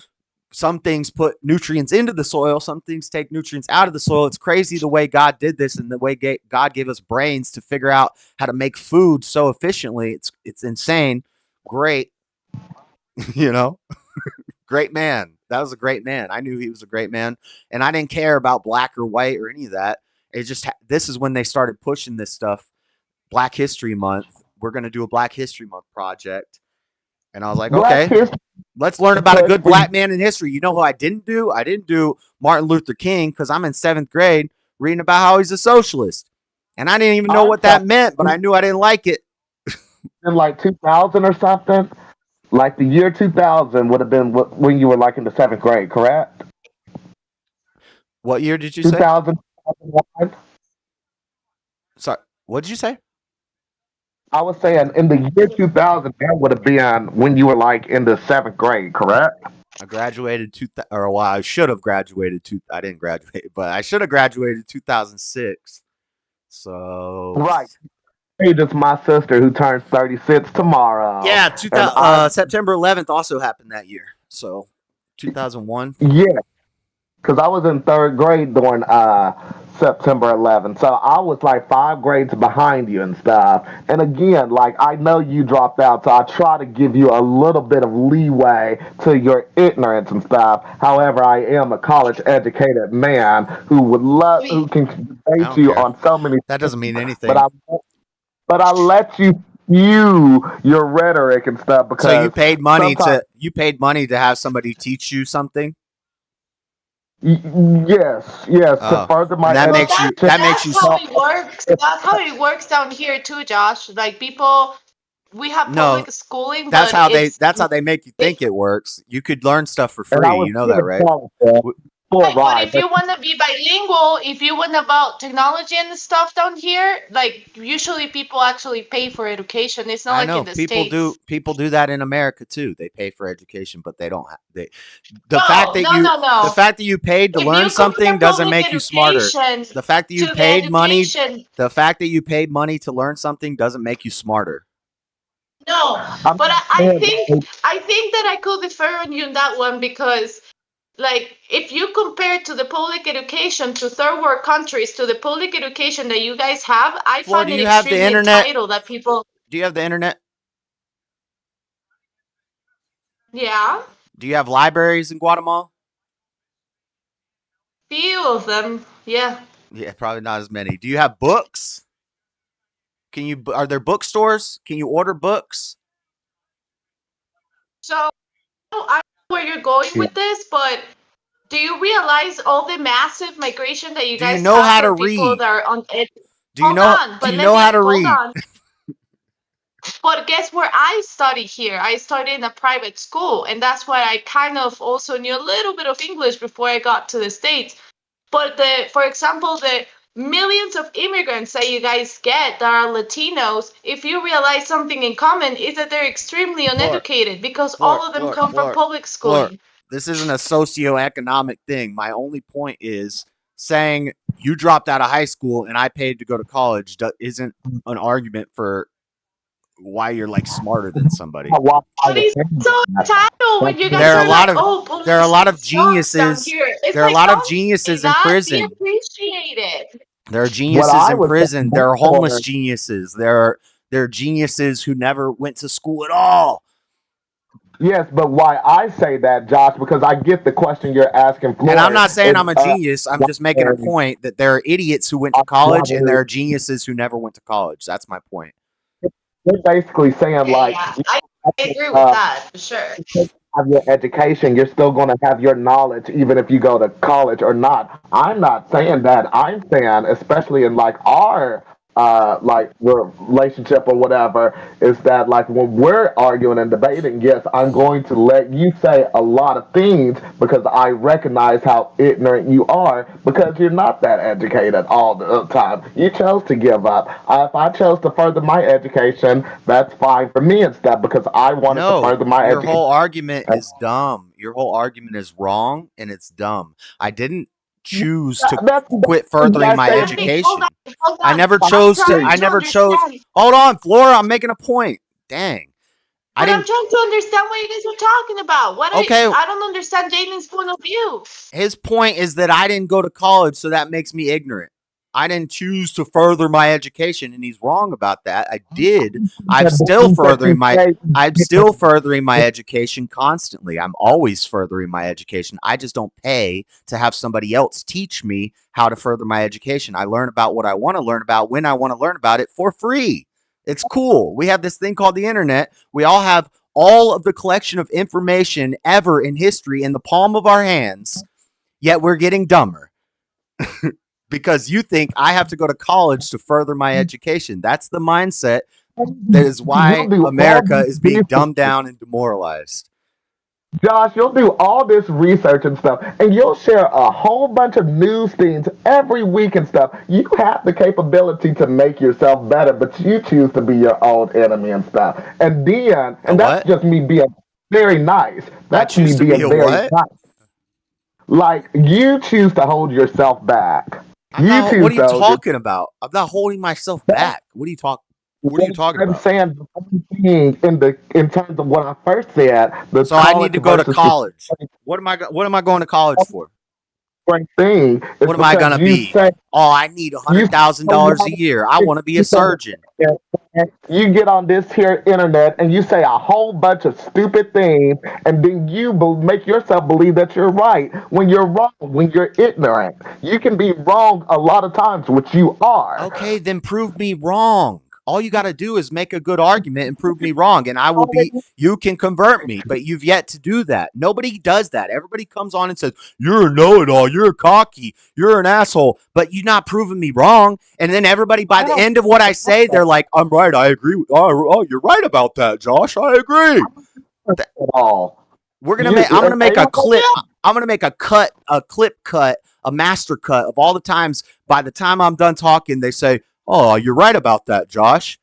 Some things put nutrients into the soil, some things take nutrients out of the soil. It's crazy the way God did this and the way God gave us brains to figure out how to make food so efficiently. It's insane. Great, you know, great man. That was a great man. I knew he was a great man, and I didn't care about black or white or any of that. It just this is when they started pushing this stuff. Black History Month. We're gonna do a Black History Month project, and I was like, Black okay, history let's learn about a push good for black man in history. You know who I didn't do? I didn't do Martin Luther King because I'm in seventh grade reading about how he's a socialist. And I didn't even know our what that meant, but I knew I didn't like it. in like 2000 or something. Like the year 2000 would have been when you were like in the seventh grade, correct? What year did you say? 2001. Sorry, what did you say? I was saying in the year 2000, that would have been when you were like in the seventh grade, correct? I graduated or well, I should have graduated I didn't graduate, but I should have graduated 2006. So Right. Hey, this my sister who turns 36 tomorrow, yeah, and I, September 11th also happened that year. So 2001. yeah, because I was in third grade during September 11th, so I was like 5 grades behind you and stuff. And again, like I know you dropped out, so I try to give you a little bit of leeway to your ignorance and stuff. However, I am a college educated man who would love who can I debate don't you care. on so many That things, doesn't mean but anything. I let you spew your rhetoric and stuff So because sometimes. you paid money to have somebody teach you something. Yes, yes, to Oh, further and my that Well, makes you education. that makes that's you how it works. That's how it works down here too, Josh. Like people, we have no. public schooling, but That's how they make you it, think it works. You could learn stuff for And I free. was You know that, given right? scholarship W- for a right, but ride. if you want to be bilingual, if you want about technology and stuff down here, like usually people actually pay for education. It's not I like in know the States. people do that in America too. They pay for education, but they don't have they No, no, no, the no. fact that you paid to If learn you compare something doesn't public make you smarter. education The fact that you to the paid money education, the fact that you paid money to learn something doesn't make you smarter. no. I'm But not I saying think that. I think that I could defer on you on that one because like if you compare to the public education to third world countries to the public education that you guys have, I Floor, find do it you have the extremely internet? entitled that people, Do you have the internet? yeah, Do you have libraries in Guatemala? few of them, yeah. Yeah, probably not as many. Do you have books? Are there bookstores? Can you order books? So I know where you're going Yeah. with this, but do you realize all the massive migration that you Do you guys know have how to for people read? that are on it? Hold on, Do but you let know me how to hold read? on. But guess where I study here? I studied in a private school, and that's why I kind of also knew a little bit of English before I got to the States. But for example, the millions of immigrants that you guys get that are Latinos, if you realize something in common, is that they're extremely Floor, uneducated because floor, all of them floor, come from floor, public floor. schooling. This isn't a socioeconomic thing. My only point is saying you dropped out of high school and I paid to go to college isn't an argument for why you're like smarter than somebody. Why I But was it's saying so that. entitled when That's you There guys are a are because lot like, of oh, there are a police lot of sucks down geniuses. here. It's There are a like, lot of don't say geniuses in that. Be prison. appreciated. There are what geniuses I in was prison. saying There are homeless before. geniuses. There are geniuses who never went to school at all. Yes, but why I say that, Josh, because I get the question you're asking, And I'm Floyd, not saying is I'm a genius. I'm just making a whether, point that there are idiots who went to college and whether there are geniuses who never went to college. That's my point. you're basically saying Okay, like yeah, I agree with uh, that for sure. have your education, you're still going to have your knowledge, even if you go to college or not. I'm not saying that. I'm saying, especially in like our like relationship or whatever, is that like when we're arguing and debating, yes, I'm going to let you say a lot of things because I recognize how ignorant you are because you're not that educated all the time. You chose to give up. If I chose to further my education, that's fine for me instead because I wanted to No, further my your education. whole argument is dumb. Your whole argument is wrong and it's dumb. I didn't choose to That's quit what furthering I my say. Let me hold education. on, hold I on. never I'm chose to trying I to never chose understand, Hold on, Flora, I'm making a point. Dang. I but I'm didn't trying to understand what you guys are talking about. What are Okay, I don't understand Jaden's point of view. his point is that I didn't go to college, so that makes me ignorant. I didn't choose to further my education, and he's wrong about that. I did. The belief that you say I'm still furthering my education constantly. I'm always furthering my education. I just don't pay to have somebody else teach me how to further my education. I learn about what I want to learn about when I want to learn about it for free. It's cool. We have this thing called the internet. We all have all of the collection of information ever in history in the palm of our hands, yet we're getting dumber because you think I have to go to college to further my education. That's the mindset that is we'll why do all America is being these dumbed down and demoralized. Josh, you'll do all this research and stuff, and you'll share a whole bunch of news things every week and stuff. You have the capability to make yourself better, but you choose to be your own enemy and stuff. A And that's what? just me being very nice. I That's me choose to be being a very what? nice. Like, you choose to hold yourself back. I'm You not. What choose are to you hold yourself talking about? I'm not holding myself back. back. What are you talk? What are you What talking I'm about? saying, the same thing in terms of what I first said, the So I need college to go to versus the college. What am I going to college for? same thing is What am I because gonna be? Oh, I need a you hundred say thousand a dollars lot a of year. I things. want to be a surgeon. You get on this here internet and you say a whole bunch of stupid things, and then you make yourself believe that you're right when you're wrong, when you're ignorant. You can be wrong a lot of times, which you are. Okay, then prove me wrong. All you got to do is make a good argument and prove me wrong, and I will be. You can convert me, but you've yet to do that. Nobody does that. Everybody comes on and says, "You're a know-it-all. You're cocky. You're an asshole," but you're not proving me wrong. And then everybody, by I the don't end of what I say, they're like, "I'm right. I agree. Oh, you're right about that, Josh. I agree." at all. We're gonna You, make. I'm gonna make a clip. yeah, I'm gonna make a clip cut, a master cut of all the times. By the time I'm done talking, they say, "Oh, you're right about that, Josh."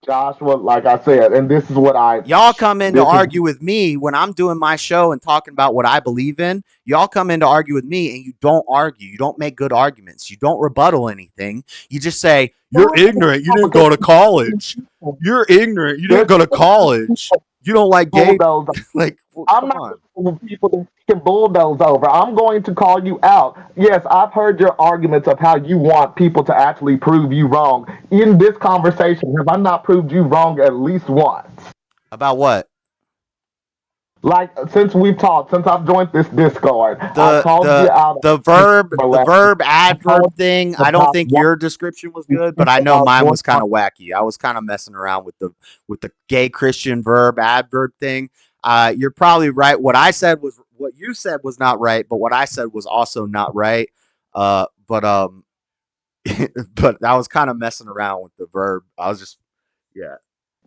Joshua, like I said, and this is what I, Y'all come in to this is argue with me when I'm doing my show and talking about what I believe in. Y'all come in to argue with me and you don't argue. You don't make good arguments. You don't rebuttal anything. You just say, "You're ignorant. You didn't go to college. You're ignorant. You didn't there's go to college. You don't like gay." bulldoze. Like, well, I'm come not on. with people that can bulldoze over. I'm going to call you out. Yes, I've heard your arguments of how you want people to actually prove you wrong. In this conversation, have I not proved you wrong at least once? About what? Like since we've talked, since I've joined this Discord, I've the called you the out the on verb the molesting. verb I adverb called thing. you I don't about think why your description was you good, but think I know about mine your was kind of wacky. I was kind of messing around with the gay Christian verb adverb thing. You're probably right. What you said was not right, but what I said was also not right. But but I was kind of messing around with the verb. I was just yeah.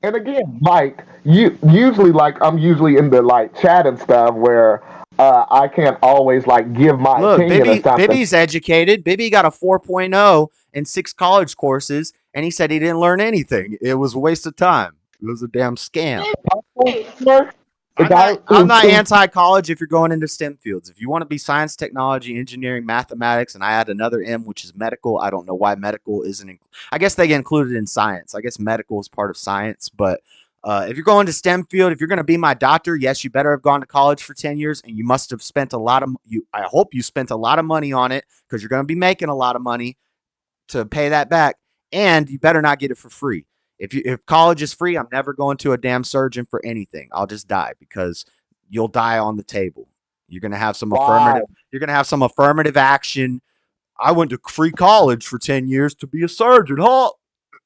and again, like you usually like I'm usually in the like chat and stuff where I can't always like give my Look, opinion or something. Bibby's educated. Bibby got a 4.0 and 6 college courses, and he said he didn't learn anything. It was a waste of time. It was a damn scam. The guy I'm not who anti-college if you're going into STEM fields. If you want to be science, technology, engineering, mathematics, and I add another M, which is medical. I don't know why medical isn't. I guess they get included in science. I guess medical is part of science, but if you're going to STEM field, if you're going to be my doctor, yes, you better have gone to college for 10 years, and you must have spent a lot of you. I hope you spent a lot of money on it because you're going to be making a lot of money to pay that back, and you better not get it for free. If college is free, I'm never going to a damn surgeon for anything. I'll just die because you'll die on the table. You're gonna have some why affirmative. You're gonna have some affirmative action. I went to free college for 10 years to be a surgeon, huh?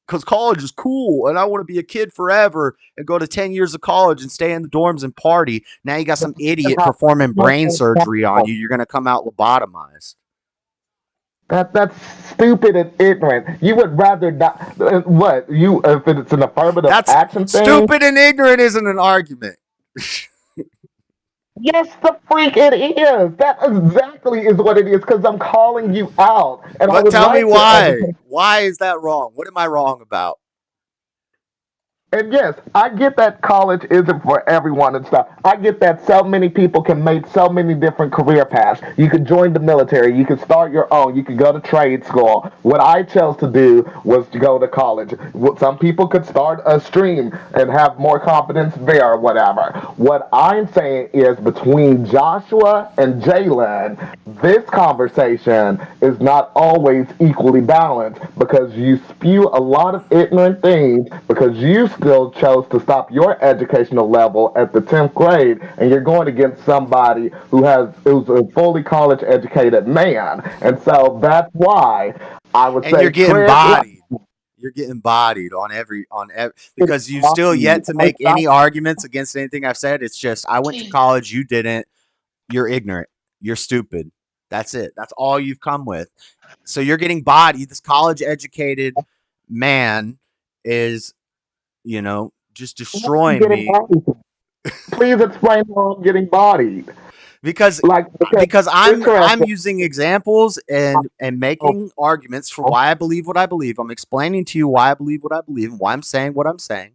Because college is cool, and I want to be a kid forever and go to 10 years of college and stay in the dorms and party. Now you got some idiot performing brain surgery on you. You're gonna come out lobotomized. that's stupid and ignorant. You would rather not. What you if it's an affirmative That's action thing? stupid and ignorant isn't an argument. Yes, the freak it is. That exactly is what it is. Because I'm calling you out, and I But would tell me like to why. educate. Why is that wrong? What am I wrong about? And yes, I get that college isn't for everyone and stuff. I get that so many people can make so many different career paths. You could join the military, you could start your own, you could go to trade school. What I chose to do was to go to college. Some people could start a stream and have more confidence there or whatever. What I'm saying is between Joshua and Jalen, this conversation is not always equally balanced because you spew a lot of ignorant things because you still chose to stop your educational level at the 10th grade and you're going against somebody who's a fully college educated man. And so that's why I would And say you're getting tread bodied. You're getting bodied on every because you've still lightly. yet to make any arguments against anything I've said. It's just I went to college, you didn't. You're ignorant. You're stupid. That's it. That's all you've come with. So you're getting bodied. This college educated man is, you know, just How am I destroying getting me bodied? Please explain how I'm getting bodied. because Because I'm interesting. using examples and making arguments for why I believe what I believe. I'm explaining to you why I believe what I believe and why I'm saying what I'm saying.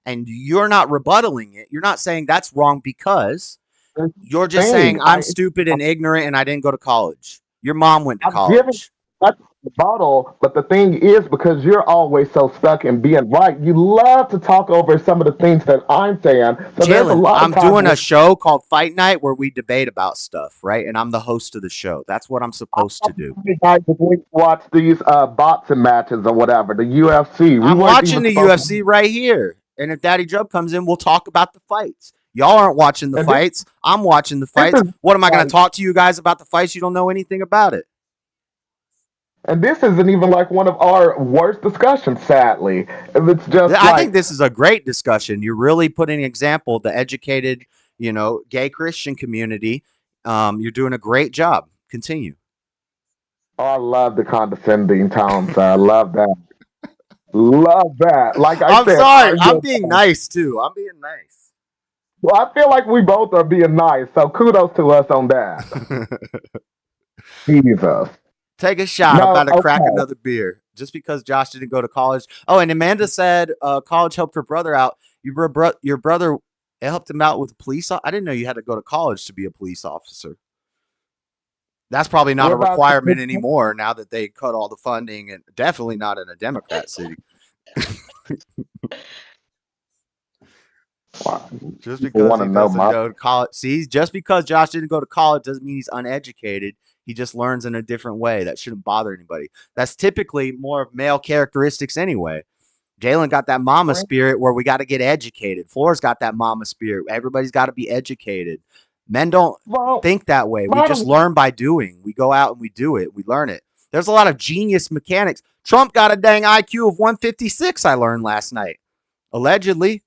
And you're not rebuttaling it. You're not saying that's wrong because you're just saying Thing. I'm stupid and ignorant and I didn't go to college. Your mom went to I'm giving college. that's the bottle, but the thing is, because you're always so stuck in being right, you love to talk over some of the things that I'm saying. So there's a Jalen, lot of I'm times doing when a show called Fight Night where we debate about stuff, right? And I'm the host of the show. That's what I'm I supposed to talk do. to you guys if we watch these boxing matches or whatever, the UFC. We I'm weren't watching even the supposed to. UFC right here. And if Daddy Joe comes in, we'll talk about the fights. Y'all aren't watching the And this, fights. I'm watching the this fights. is What am I going to like, talk to you guys about the fights? You don't know anything about it. and this isn't even like one of our worst discussions. Sadly, it's just I think like, this is a great discussion. You're really putting an example, the educated, gay Christian community. You're doing a great job. Continue. oh, I love the condescending tone, sir. I love that. Love that. Like I I'm said, sorry. I'm I'm your being man. nice too. I'm being nice. Well, I feel like we both are being nice, so kudos to us on that. Jesus. Take a shot. I'm No, about to crack okay. another beer. Just because Josh didn't go to college. Oh, and Amanda said college helped her brother out. Your brother helped him out with police. I didn't know you had to go to college to be a police officer. That's probably not What a about requirement anymore now that they cut all the funding, and definitely not in a Democrat city. Just people because want to he know doesn't my go to college. See, just because Josh didn't go to college doesn't mean he's uneducated. He just learns in a different way. That shouldn't bother anybody. That's typically more of male characteristics anyway. Jalen got that mama friend? spirit where we got to get educated. Floor's got that mama spirit. Everybody's got to be educated. Men don't Well, think that way. We just bottom learn by doing. We go out and we do it. We learn it. There's a lot of genius mechanics. Trump got a dang IQ of 156, I learned last night. Allegedly.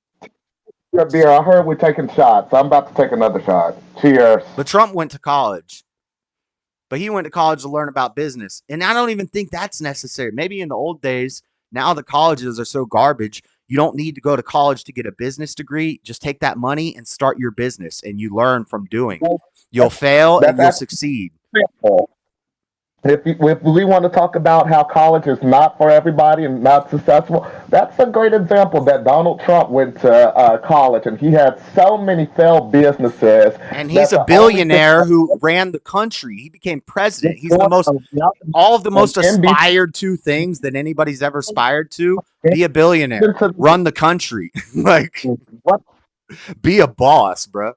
your beer. I heard we're taking shots. I'm about to take another shot. Cheers. But Trump went to college. But he went to college to learn about business. And I don't even think that's necessary. Maybe in the old days, now the colleges are so garbage, you don't need to go to college to get a business degree. Just take that money and start your business, and you learn from doing. Well, You'll fail and that's you'll actually succeed. simple. If we want to talk about how college is not for everybody and not successful, that's a great example that Donald Trump went to college and he had so many failed businesses And he's that a the only thing billionaire who ran the country. He became president. He's the going most, on all of the and most NBC aspired to things that anybody's ever aspired to. Be a billionaire, run the country, like what be a boss, bro.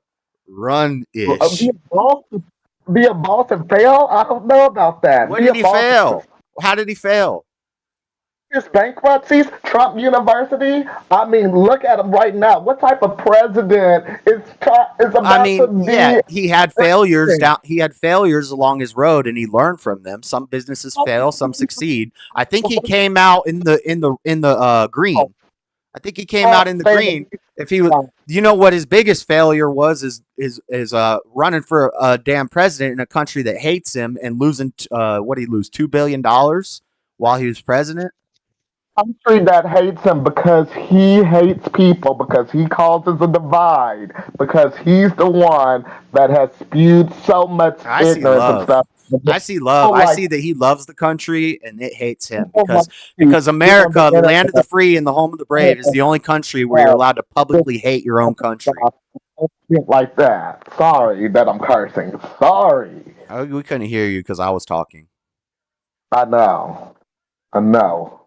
Run be ish. a boss be a boss and fail? I don't know about that. What Be did a he boss fail? How did he fail? his bankruptcies, Trump University. I mean, look at him right now. What type of president is I about to mean, yeah, be? he had failures down. He had failures along his road, and he learned from them. Some businesses fail, some succeed. I think he came out in the green. I think he came out in the green. If he was, what his biggest failure was is running for a damn president in a country that hates him and losing. What did he lose? $2 billion while he was president. Country that hates him because he hates people, because he causes a divide, because he's the one that has spewed so much I see ignorance and love. stuff. I see love. People I like see that he loves the country and it hates him people like because you on the America, the land of the internet, free and the home of the brave, is the only country where you're allowed to publicly hate your own country. like that. Sorry that I'm cursing. Sorry. We couldn't hear you because I was talking. I know. I know.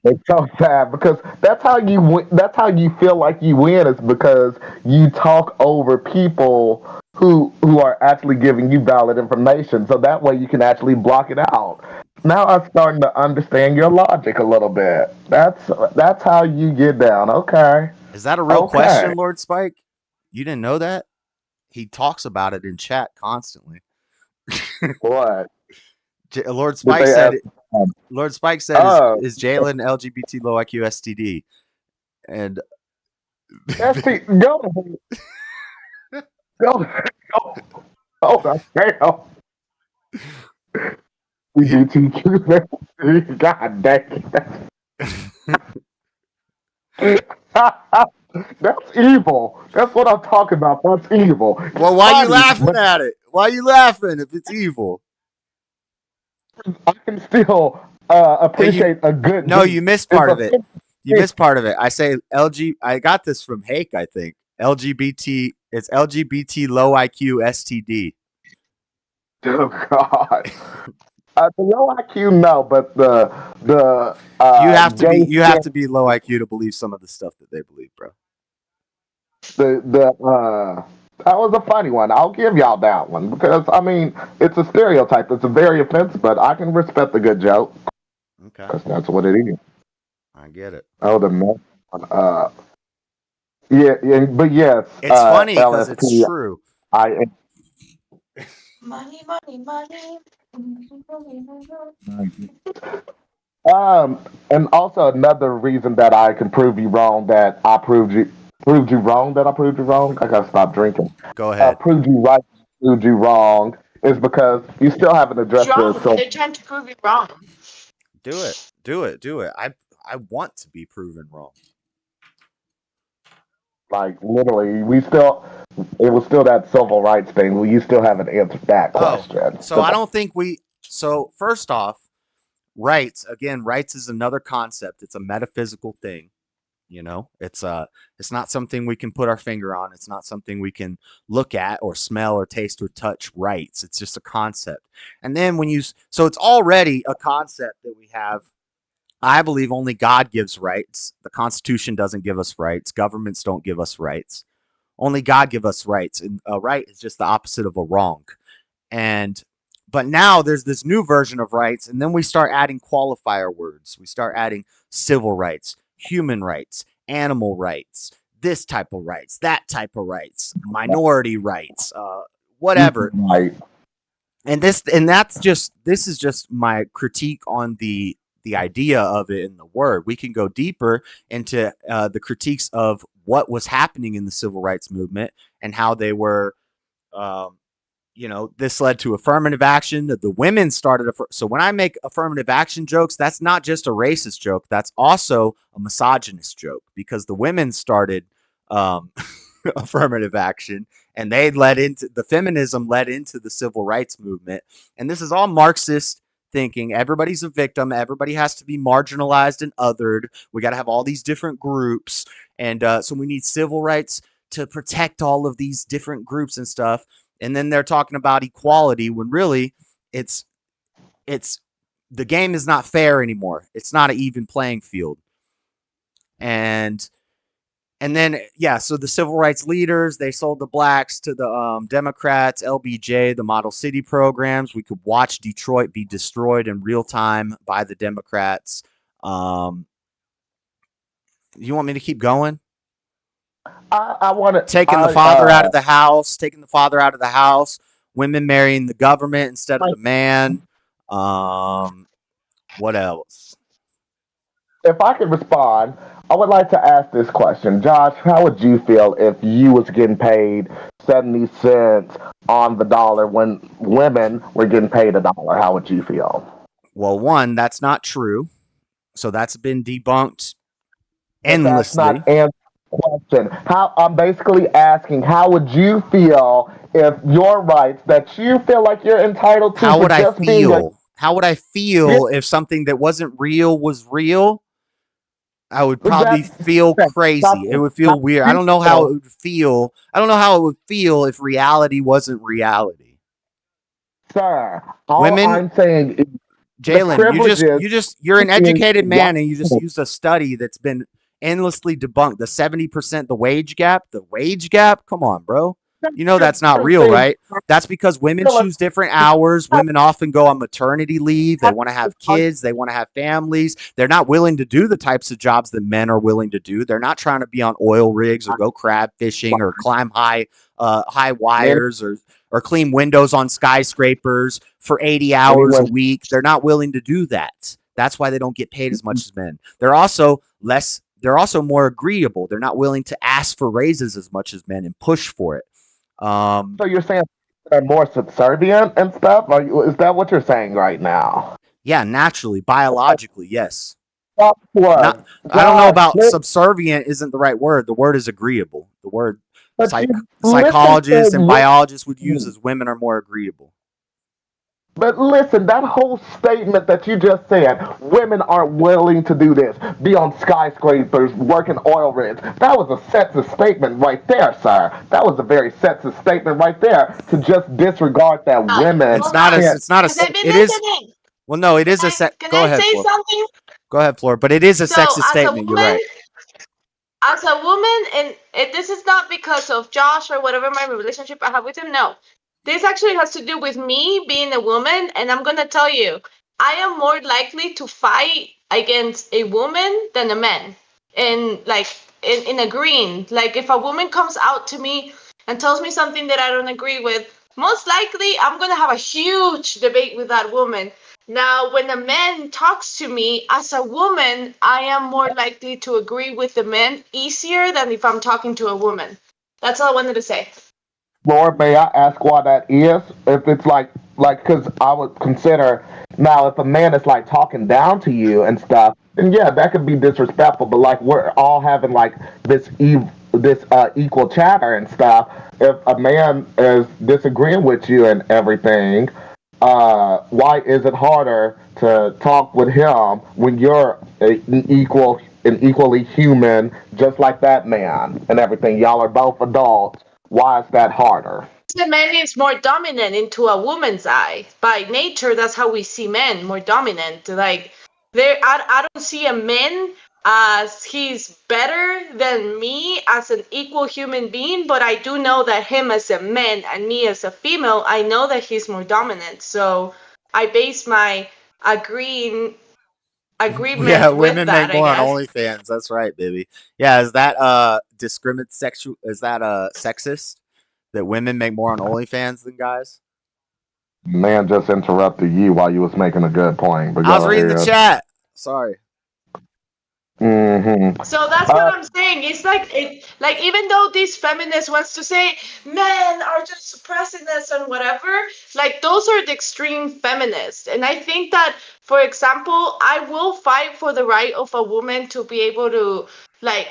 It's so sad because that's how you win, that's how you feel like you win is because you talk over people who are actually giving you valid information. So that way you can actually block it out. Now I'm starting to understand your logic a little bit. That's how you get down. Okay. Is that a real Okay. question, Lord Spike? You didn't know that? He talks about it in chat constantly. What? Lord Did Spike they said. ask? Lord Spike said, Oh, "Is Jalen LGBT low IQ STD?" And ST, go, go, go. Oh, damn. We do teach you. God dang it. That's evil. That's what I'm talking about. That's evil. Well, It's why you funny, laughing but at it? Why you laughing if it's evil? I can still And you appreciate a good no, deed. you missed It's part a of it. You missed part of it. I say LG. I got this from Hake. I think LGBT. It's LGBT low IQ STD. oh God. The low IQ, no, but the gay You have skin, to be low IQ to believe some of the stuff that they believe, bro. the that was a funny one. I'll give y'all that one because I mean it's a stereotype. It's a very offensive, but I can respect the good joke Okay, because that's what it is. I get it. Oh, the next one. Yeah, yeah, but yes, It's funny because it's LSP. true. I Money, money, money. um, and also another reason that I can prove you wrong that I proved you wrong that I proved you wrong. I gotta stop drinking. Go ahead. Proved you right, proved you wrong is because you still haven't addressed Wrong. this. So They're trying to prove you wrong. Do it. Do it. Do it. I want to be proven wrong. like literally, we still it was still that civil rights thing. You still haven't answered that Oh, question. so I don't think we. So first off, rights again. Rights is another concept. It's a metaphysical thing. It's not something we can put our finger on. It's not something we can look at or smell or taste or touch. Rights. It's just a concept. And then so it's already a concept that we have. I believe only God gives rights. The Constitution doesn't give us rights. Governments don't give us rights. Only God gives us rights. And a right is just the opposite of a wrong. And but now there's this new version of rights, and then we start adding qualifier words. We start adding civil rights, human rights, animal rights, this type of rights, that type of rights, minority rights, whatever. Right. And this is just my critique on the idea of it in the word. We can go deeper into the critiques of what was happening in the civil rights movement and how they were um, this led to affirmative action. The women started. So when I make affirmative action jokes, that's not just a racist joke. That's also a misogynist joke because the women started um, affirmative action and they led into the feminism led into the civil rights movement. And this is all Marxist thinking. Everybody's a victim. Everybody has to be marginalized and othered. We got to have all these different groups. And so we need civil rights to protect all of these different groups and stuff. And then they're talking about equality when really it's it's the game is not fair anymore. It's not an even playing field. And then yeah, so the civil rights leaders, they sold the blacks to the Democrats, LBJ, the Model City programs. We could watch Detroit be destroyed in real time by the Democrats. You want me to keep going? I want to. Taking the father out of the house, women marrying the government instead of the man. What else? If I could respond, I would like to ask this question. Josh, how would you feel if you was getting paid 70 cents on the dollar when women were getting paid $1? How would you feel? Well, one, that's not true. So that's been debunked But that's endlessly. not answering the question. How I'm basically asking, how would you feel if your rights that you feel like you're entitled to How for would I just being a feel? How would I feel if something that wasn't real was real? I would probably feel crazy. It would feel weird. I don't know how it would feel. I don't know how it would feel if reality wasn't reality. Sir, all Women, I'm saying is the Jalen, privileges you're an educated man and you just white used a study that's been endlessly debunked. The 70%, the wage gap, come on, bro. You know that's not real, right? That's because women choose different hours. Women often go on maternity leave. They want to have kids. They want to have families. They're not willing to do the types of jobs that men are willing to do. They're not trying to be on oil rigs or go crab fishing or climb high wires or clean windows on skyscrapers for 80 hours a week. They're not willing to do that. That's why they don't get paid as much as men. They're also more agreeable. They're not willing to ask for raises as much as men and push for it. So you're saying they're more subservient and stuff? Is that what you're saying right now? Yeah, naturally, biologically, yes. Not, Joshua, I don't know Josh, about subservient isn't the right word. The word is agreeable. The word but you listen to psychologists and biologists would use as women are more agreeable. But listen, that whole statement that you just said, women aren't willing to do this, be on skyscrapers, work in oil rigs, that was a sexist statement right there, sir. That was a very sexist statement right there to just disregard that women It's not a. can't. It's not Because I've a. been It is. listening. Well, no, it is a. Can Go I ahead, say Floor. something? Go ahead, Floor. But it is a So, sexist statement. You're right. as a woman, and this is not because of Josh or whatever my relationship I have with him. No, this actually has to do with me being a woman, and I'm gonna tell you, I am more likely to fight against a woman than a man. And like in agreeing, like if a woman comes out to me and tells me something that I don't agree with, most likely I'm gonna have a huge debate with that woman. Now, when a man talks to me as a woman, I am more likely to agree with the man easier than if I'm talking to a woman. That's all I wanted to say. Lord, may I ask why that is? If it's because I would consider now if a man is like talking down to you and stuff, then yeah, that could be disrespectful. But like we're all having like this equal chatter and stuff. If a man is disagreeing with you and everything, why is it harder to talk with him when you're an equally human, just like that man and everything? Y'all are both adults. Why is that harder? The man is more dominant into a woman's eye. By nature, that's how we see men, more dominant. Like, I don't see a man as he's better than me as an equal human being, but I do know that him as a man and me as a female, I know that he's more dominant. So I base my agreeing Yeah, agreement with women make that, I more on guess. OnlyFans. That's right, baby. Yeah, is that discriminate sexual? Is that sexist? That women make more on OnlyFans than guys? Man just interrupted you while you was making a good point, but I was go reading the ahead. chat. Sorry. Mm-hmm. So that's what I'm saying. It's like even though these feminists wants to say men are just suppressing us and whatever, like those are the extreme feminists. And I think that, for example, I will fight for the right of a woman to be able to, like,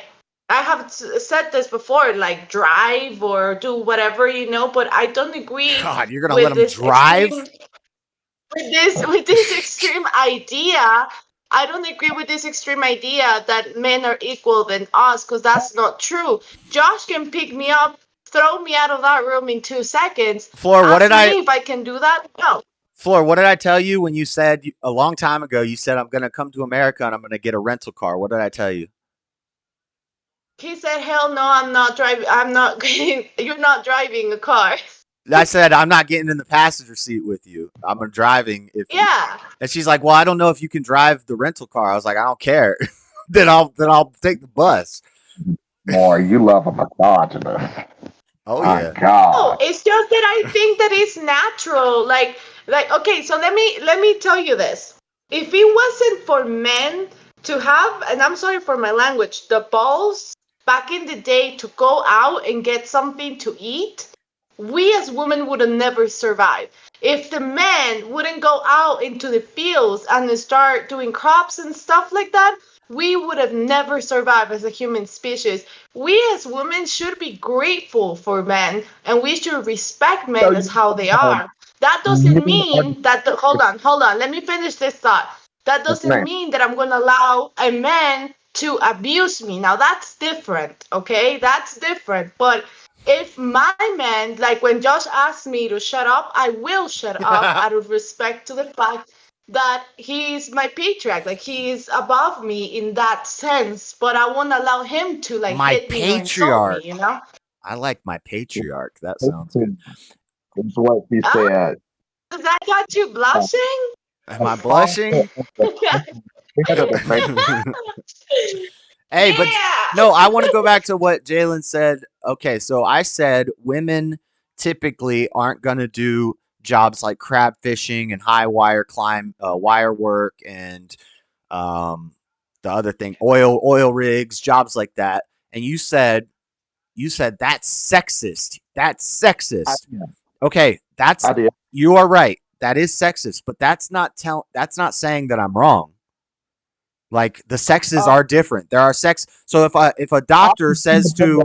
I have said this before, like drive or do whatever, but I don't agree God, you're gonna let with them this drive? extreme with this extreme idea. I don't agree with this extreme idea that men are equal than us, because that's not true. Josh can pick me up, throw me out of that room in 2 seconds. Floor, what Ask did I? me if I can do that. No. Floor, what did I tell you when you said a long time ago? You said I'm gonna come to America and I'm gonna get a rental car. What did I tell you? He said, "Hell no, I'm not driving. I'm not. You're not driving a car." I said I'm not getting in the passenger seat with you. I'm driving if you. Yeah. And she's like, "Well, I don't know if you can drive the rental car." I was like, "I don't care. then I'll take the bus." Boy, you love a misogynist. Oh My yeah. Oh, God. it's just that I think that it's natural. Like okay, so let me tell you this. If it wasn't for men to have, and I'm sorry for my language, the balls back in the day to go out and get something to eat, we as women would have never survived. If the men wouldn't go out into the fields and start doing crops and stuff like that, we would have never survived as a human species. We as women should be grateful for men, and we should respect So men as how they are. That doesn't men are mean that hold on, let me finish this thought. That doesn't man. mean that I'm going to allow a man to abuse me. Now that's different, okay? That's different. But if my man, like when Josh asked me to shut up, I will shut up out of respect to the fact that he's my patriarch. Like he's above me in that sense, but I won't allow him to like My hit me or insult me, patriarch. you know? I like my patriarch. That sounds good. It's what he Ah, said. does that got you blushing? Am I blushing? Hey, but Yeah. no, I want to go back to what Jalen said. Okay, so I said women typically aren't going to do jobs like crab fishing and high wire wire work and um, the other thing, oil rigs, jobs like that. And you said that's sexist. That's I, sexist. Okay, I did. you are right. That is sexist, but that's not saying that I'm wrong. Like the sexes are different. There are sex. So if a doctor says to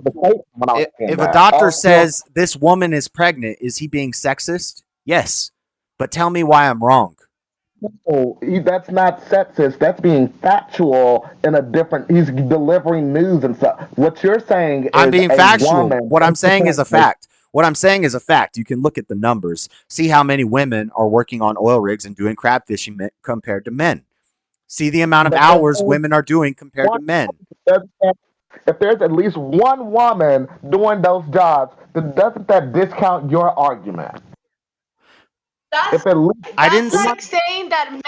if a doctor says this woman is pregnant, is he being sexist? Yes. But tell me why I'm wrong. That's not sexist. That's being factual in a different. He's delivering news and stuff. What you're saying I'm is being a factual. woman. What I'm saying is a fact. What I'm saying is a fact. You can look at the numbers, see how many women are working on oil rigs and doing crab fishing compared to men. See the amount of But hours women are doing compared to men. if there's at least one woman doing those jobs, then doesn't that discount your argument? That's If at least I didn't. like saying that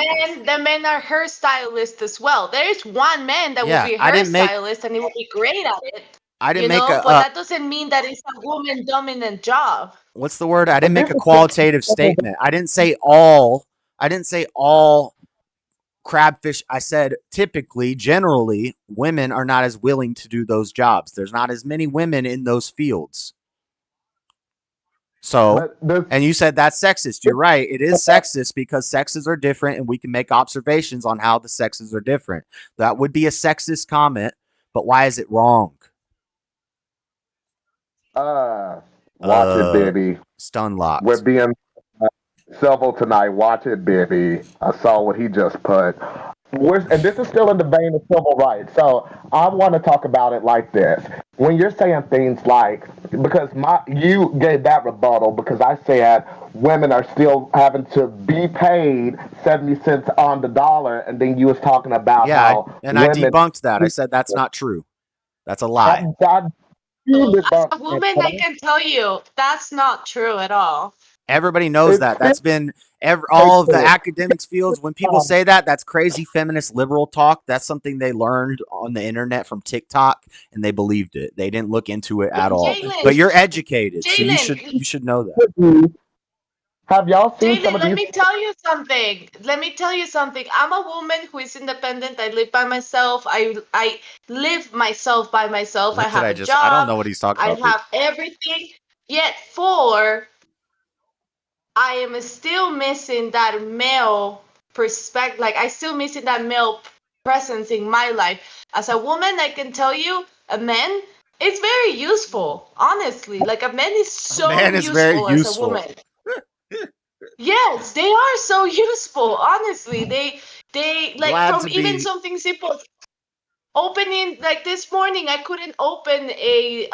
the men are hairstylists as well. There is one man that will be a I didn't make. hairstylist and he will be great at it. I didn't You make know, a. but that doesn't mean that it's a woman dominant job. What's the word? I but didn't this make a is qualitative statement. I didn't say all. I didn't say all crabfish. I said typically, generally, women are not as willing to do those jobs. There's not as many women in those fields. So, and you said that's sexist. You're right. It is sexist because sexes are different and we can make observations on how the sexes are different. That would be a sexist comment, but why is it wrong? watch it, baby. Stun locked. We're being civil tonight. Watch it, baby. I saw what he just put. And this is still in the vein of civil rights. So I want to talk about it like this. When you're saying things like, because you gave that rebuttal because I said women are still having to be paid 70 cents on the dollar, and then you was talking about how I debunked that. I said that's not true. That's a lie. As a woman, I can tell you that's not true at all. Everybody knows that. That's been all of the academics fields. When people say that, that's crazy feminist liberal talk. That's something they learned on the internet from TikTok, and they believed it. They didn't look into it at all. But you're educated, so you should know that. Have y'all seen some of these? Let me tell you something. I'm a woman who is independent. I live by myself. I live myself by myself. I have a job. I don't know what he's talking about. I have everything. Yet I am still missing that male perspective. Like, I still missing that male presence in my life. As a woman, I can tell you, a man is very useful. Honestly, like a man is so useful as a woman. Yes, they are so useful. Honestly, they like from even something simple. Opening, like this morning, I couldn't open a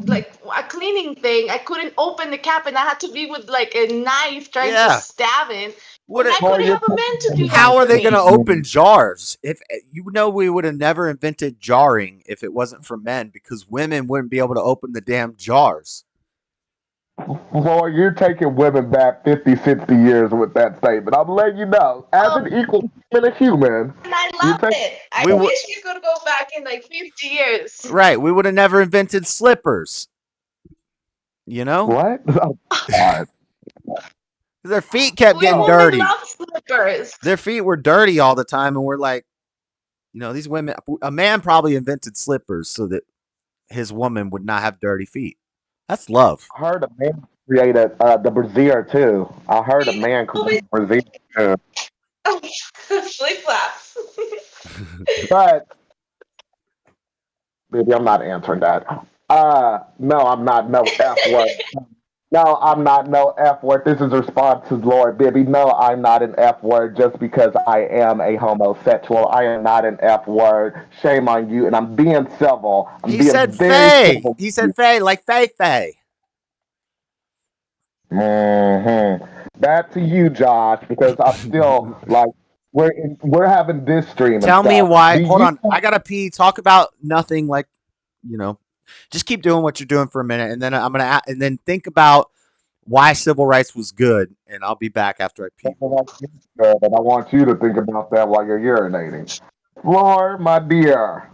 like a cleaning thing. I couldn't open the cap, and I had to be with like a knife trying to stab it. I couldn't have a man to do that. How are they going to open jars? If we would have never invented jarring if it wasn't for men, because women wouldn't be able to open the damn jars. Well, you're taking women back 50, 60 years with that statement. I'm letting you know. As an equal human. And I love it. I wish you could go back in like 50 years. Right. We would have never invented slippers. You know? What? Oh, God. Their feet kept getting dirty. Love slippers. Their feet were dirty all the time, and we're like, these women. A man probably invented slippers so that his woman would not have dirty feet. That's love. I heard a man created the brassiere too. I heard a man created brassiere too. Flip flops. But baby, I'm not answering that. No, I'm not no F word. No, I'm not no F word. This is a response to Lord Bibby. No, I'm not an F word just because I am a homosexual. I am not an F word. Shame on you. And I'm being civil. He said Faye. He said Faye, like Faye. Back to you, Josh, because I'm still like we're having this stream. Tell me why. Hold on, I gotta pee. Talk about nothing. Like, just keep doing what you're doing for a minute, and then I'm gonna and then think about why civil rights was good, and I'll be back after I pee. But I want you to think about that while you're urinating. Lord, my dear.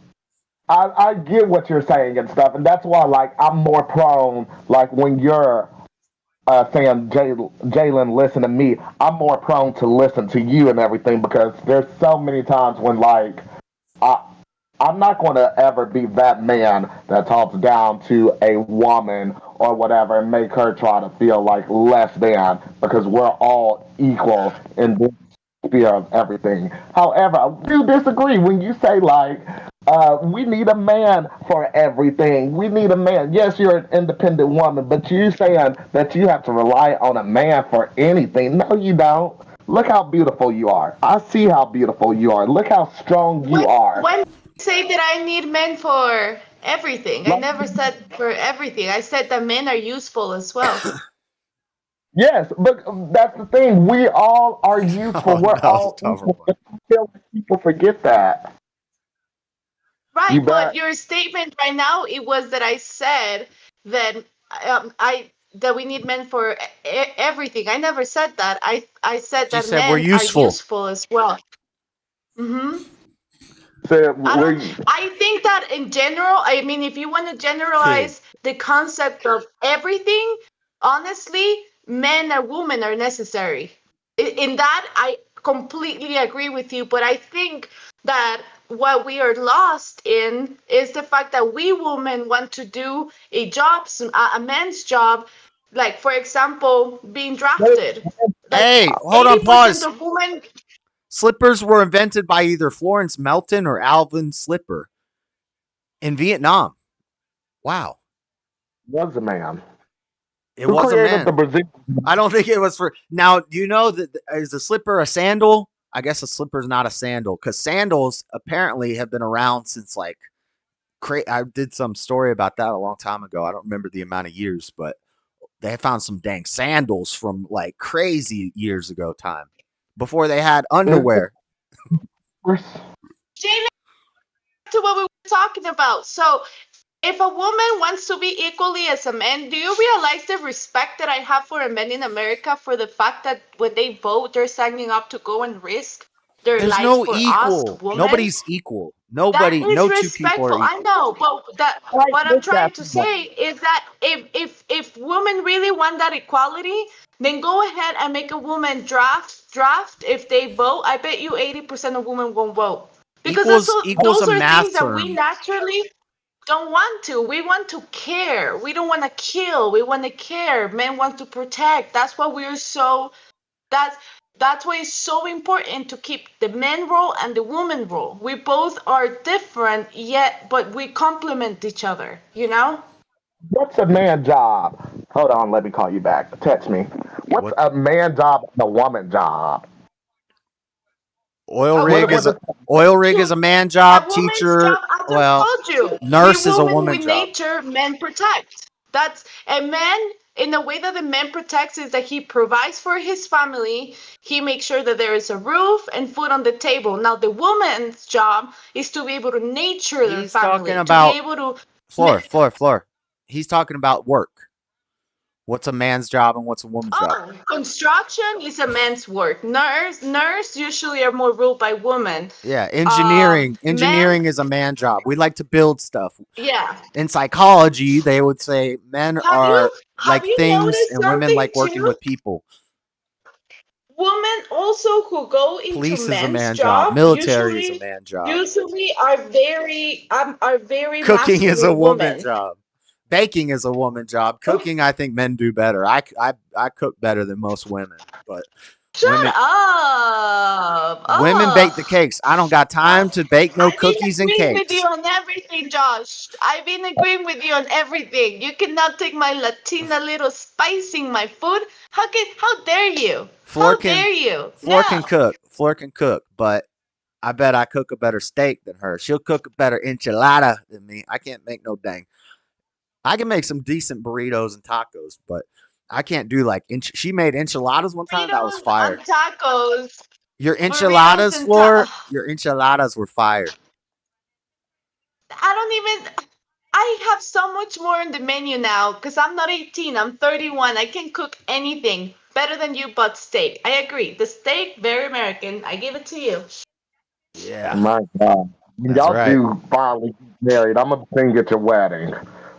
I get what you're saying and stuff, and that's why, like, I'm more prone, like, when you're saying, Jalen, listen to me, I'm more prone to listen to you and everything, because there's so many times when, like, I'm not going to ever be that man that talks down to a woman or whatever and make her try to feel like less than, because we're all equal in this fear of everything. However, I do disagree when you say like we need a man for everything. We need a man. Yes, you're an independent woman, but you saying that you have to rely on a man for anything. No, you don't. Look how beautiful you are. I see how beautiful you are. Look how strong you are. When I say that I need men for everything, I Like, never said for everything. I said that men are useful as well. yes, but that's the thing. We all are useful. Oh We're no, all tougher equal. one. I feel like people forget that. You Right, but bet. your statement right now it was that I said that I that we need men for everything. I never said that. I said She that said we're men are useful. useful as well. Mm-hmm. Said I don't. we. I think that in general, I mean, if you want to Okay. generalize the concept of everything, honestly, men and women are necessary. In that, I completely agree with you. But I think that what we are lost in is the fact that we women want to do a job, a man's job, like for example, being drafted. Like Hey, hold on, 80% pause. of women. Slippers were invented by either Florence Melton or Alvin Slipper in Vietnam. Wow. Was a man. It Who was a created the man. Brazilian? I don't think it was for. Now, do you know that is a slipper a sandal? I guess a slipper is not a sandal because sandals apparently have been around since like. I did some story about that a long time ago. I don't remember the amount of years, but they found some dang sandals from like crazy years ago time before they had underwear. Jamie, to what we were talking about. So, if a woman wants to be equally as a man, do you realize the respect that I have for a men in America for the fact that when they vote, they're signing up to go and risk their There's lives no for us, equal. women? Nobody's equal. That Nobody, is no two people are respectful. I equal. know, but that Right what I'm with trying that. to say is that if women really want that equality, then go ahead and make a woman draft if they vote. I bet you 80% of women won't vote because Equals a those are things math that we term. naturally don't want to. We want to care. We don't want to kill. We want to care. Men want to protect. That's why we're so that's that's why it's so important to keep the men role and the woman role. We both are different yet but we complement each other, you know? What's a man job? Hold on, let me call you back. Text me. What's What a man job and a woman job? oil A rig is What a is oil rig is woman a man A job. woman's Teacher, job, I just well, told you. We nurse is a women, woman we job. nature, men protect. That's a man. In the way that the man protects is that he provides for his family. He makes sure that there is a roof and food on the table. Now, the woman's job is to be able to nature their He's talking family, to be about able to. floor. He's talking about work. What's a man's job and what's a woman's job? Oh, construction is a man's work. Nurse usually are more ruled by women. Yeah, engineering. Men, Engineering is a man job. We like to build stuff. yeah. In psychology, they would say men Have you are have like you things noticed and women something like working too? with people. Women also who go into Police is a men's man job. job Military is a usually man job. usually are very Cooking is a masculine woman women. job. Baking is a woman job. Oh, Cooking, I think men do better. I cook better than most women, but shut women up! women bake the Ugh. cakes. I don't got time Oh, to bake no I've been cookies and agreeing with you cakes. on everything, Josh. I've been agreeing with you on everything. You cannot take my Latina little spicing my food. How dare you? Floor How can dare you? Floor can No. cook. Floor can cook, but I bet I cook a better steak than her. She'll cook a better enchilada than me. I can't make no dang. I can make some decent burritos and tacos, but I can't do like she made enchiladas one time. That was Burritos fire. and tacos. Your Burritos enchiladas, and tacos. Floor. Your enchiladas were fire. I don't even. I have so much more on the menu now because I'm not 18. I'm 31. I can cook anything better than you, but steak. I agree. The steak, very American. I give it to you. Yeah, My God. When that's y'all right. do finally get married, I'm going to sing at your wedding.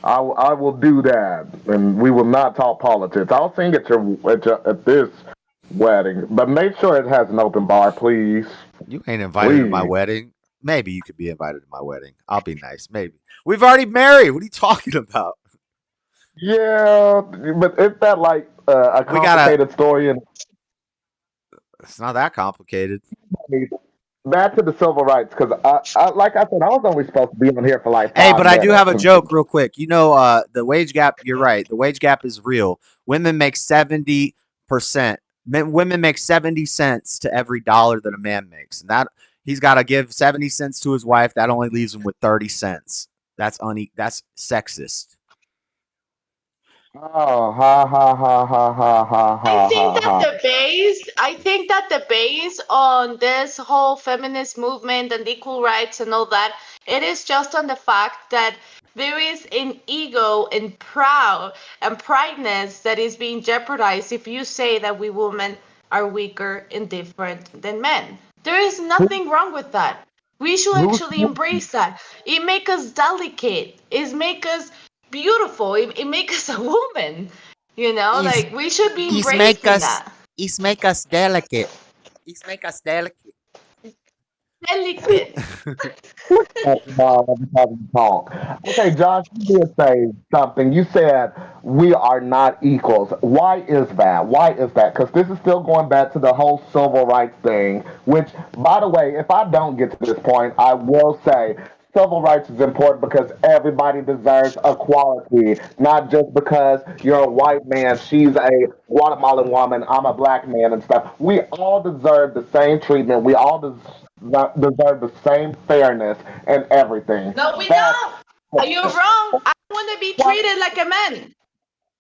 I will do that, and we will not talk politics. I'll sing at this wedding, but make sure it has an open bar, please. You ain't invited to my Please. wedding. Maybe you could be invited to my wedding. I'll be nice. Maybe. We've already married. What are you talking about? Yeah, but it's that like a We gotta. complicated story, and It's not that complicated. Back to the civil rights, because like I said, I was only supposed to be on here for like Hey, 5 but I do minutes. have a joke real quick. You know, the wage gap, you're right. The wage gap is real. Women make 70%. Women make 70 cents to every dollar that a man makes. And that he's got to give 70 cents to his wife. That only leaves him with 30 cents. That's sexist. Oh, ha ha ha ha ha ha I ha think ha that ha. the base on this whole feminist movement and equal rights and all that, it is just on the fact that there is an ego and prideness that is being jeopardized if you say that we women are weaker and different than men. There is nothing wrong with that. We should Who's actually embrace that. It makes us delicate. It makes us beautiful. It makes us a woman. He's Like we should be he's make embracing us that. he's make us delicate. He's make us delicate. Delicate. every time you talk? Okay, Josh, you did say something. You said we are not equals. Why is that? Why is that? Because this is still going back to the whole civil rights thing. Which, by the way, if I don't get to this point, I will say civil rights is important because everybody deserves equality, not just because you're a white man, she's a Guatemalan woman, I'm a black man and stuff. We all deserve the same treatment. We all deserve the same fairness and everything. No, we That's don't. Are you wrong? I want to be what treated like a man.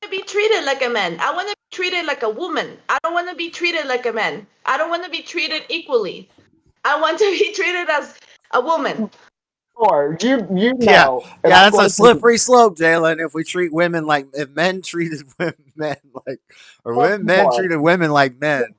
To be treated like a man. I want to be treated like a woman. I don't want to be treated like a man. I don't want to be treated equally. I want to be treated as a woman. for. You Yeah, know, and yeah, I'm that's a going to take it slippery slope, Jalen. If we treat women like if men treated men like, or one when men more. treated women like men.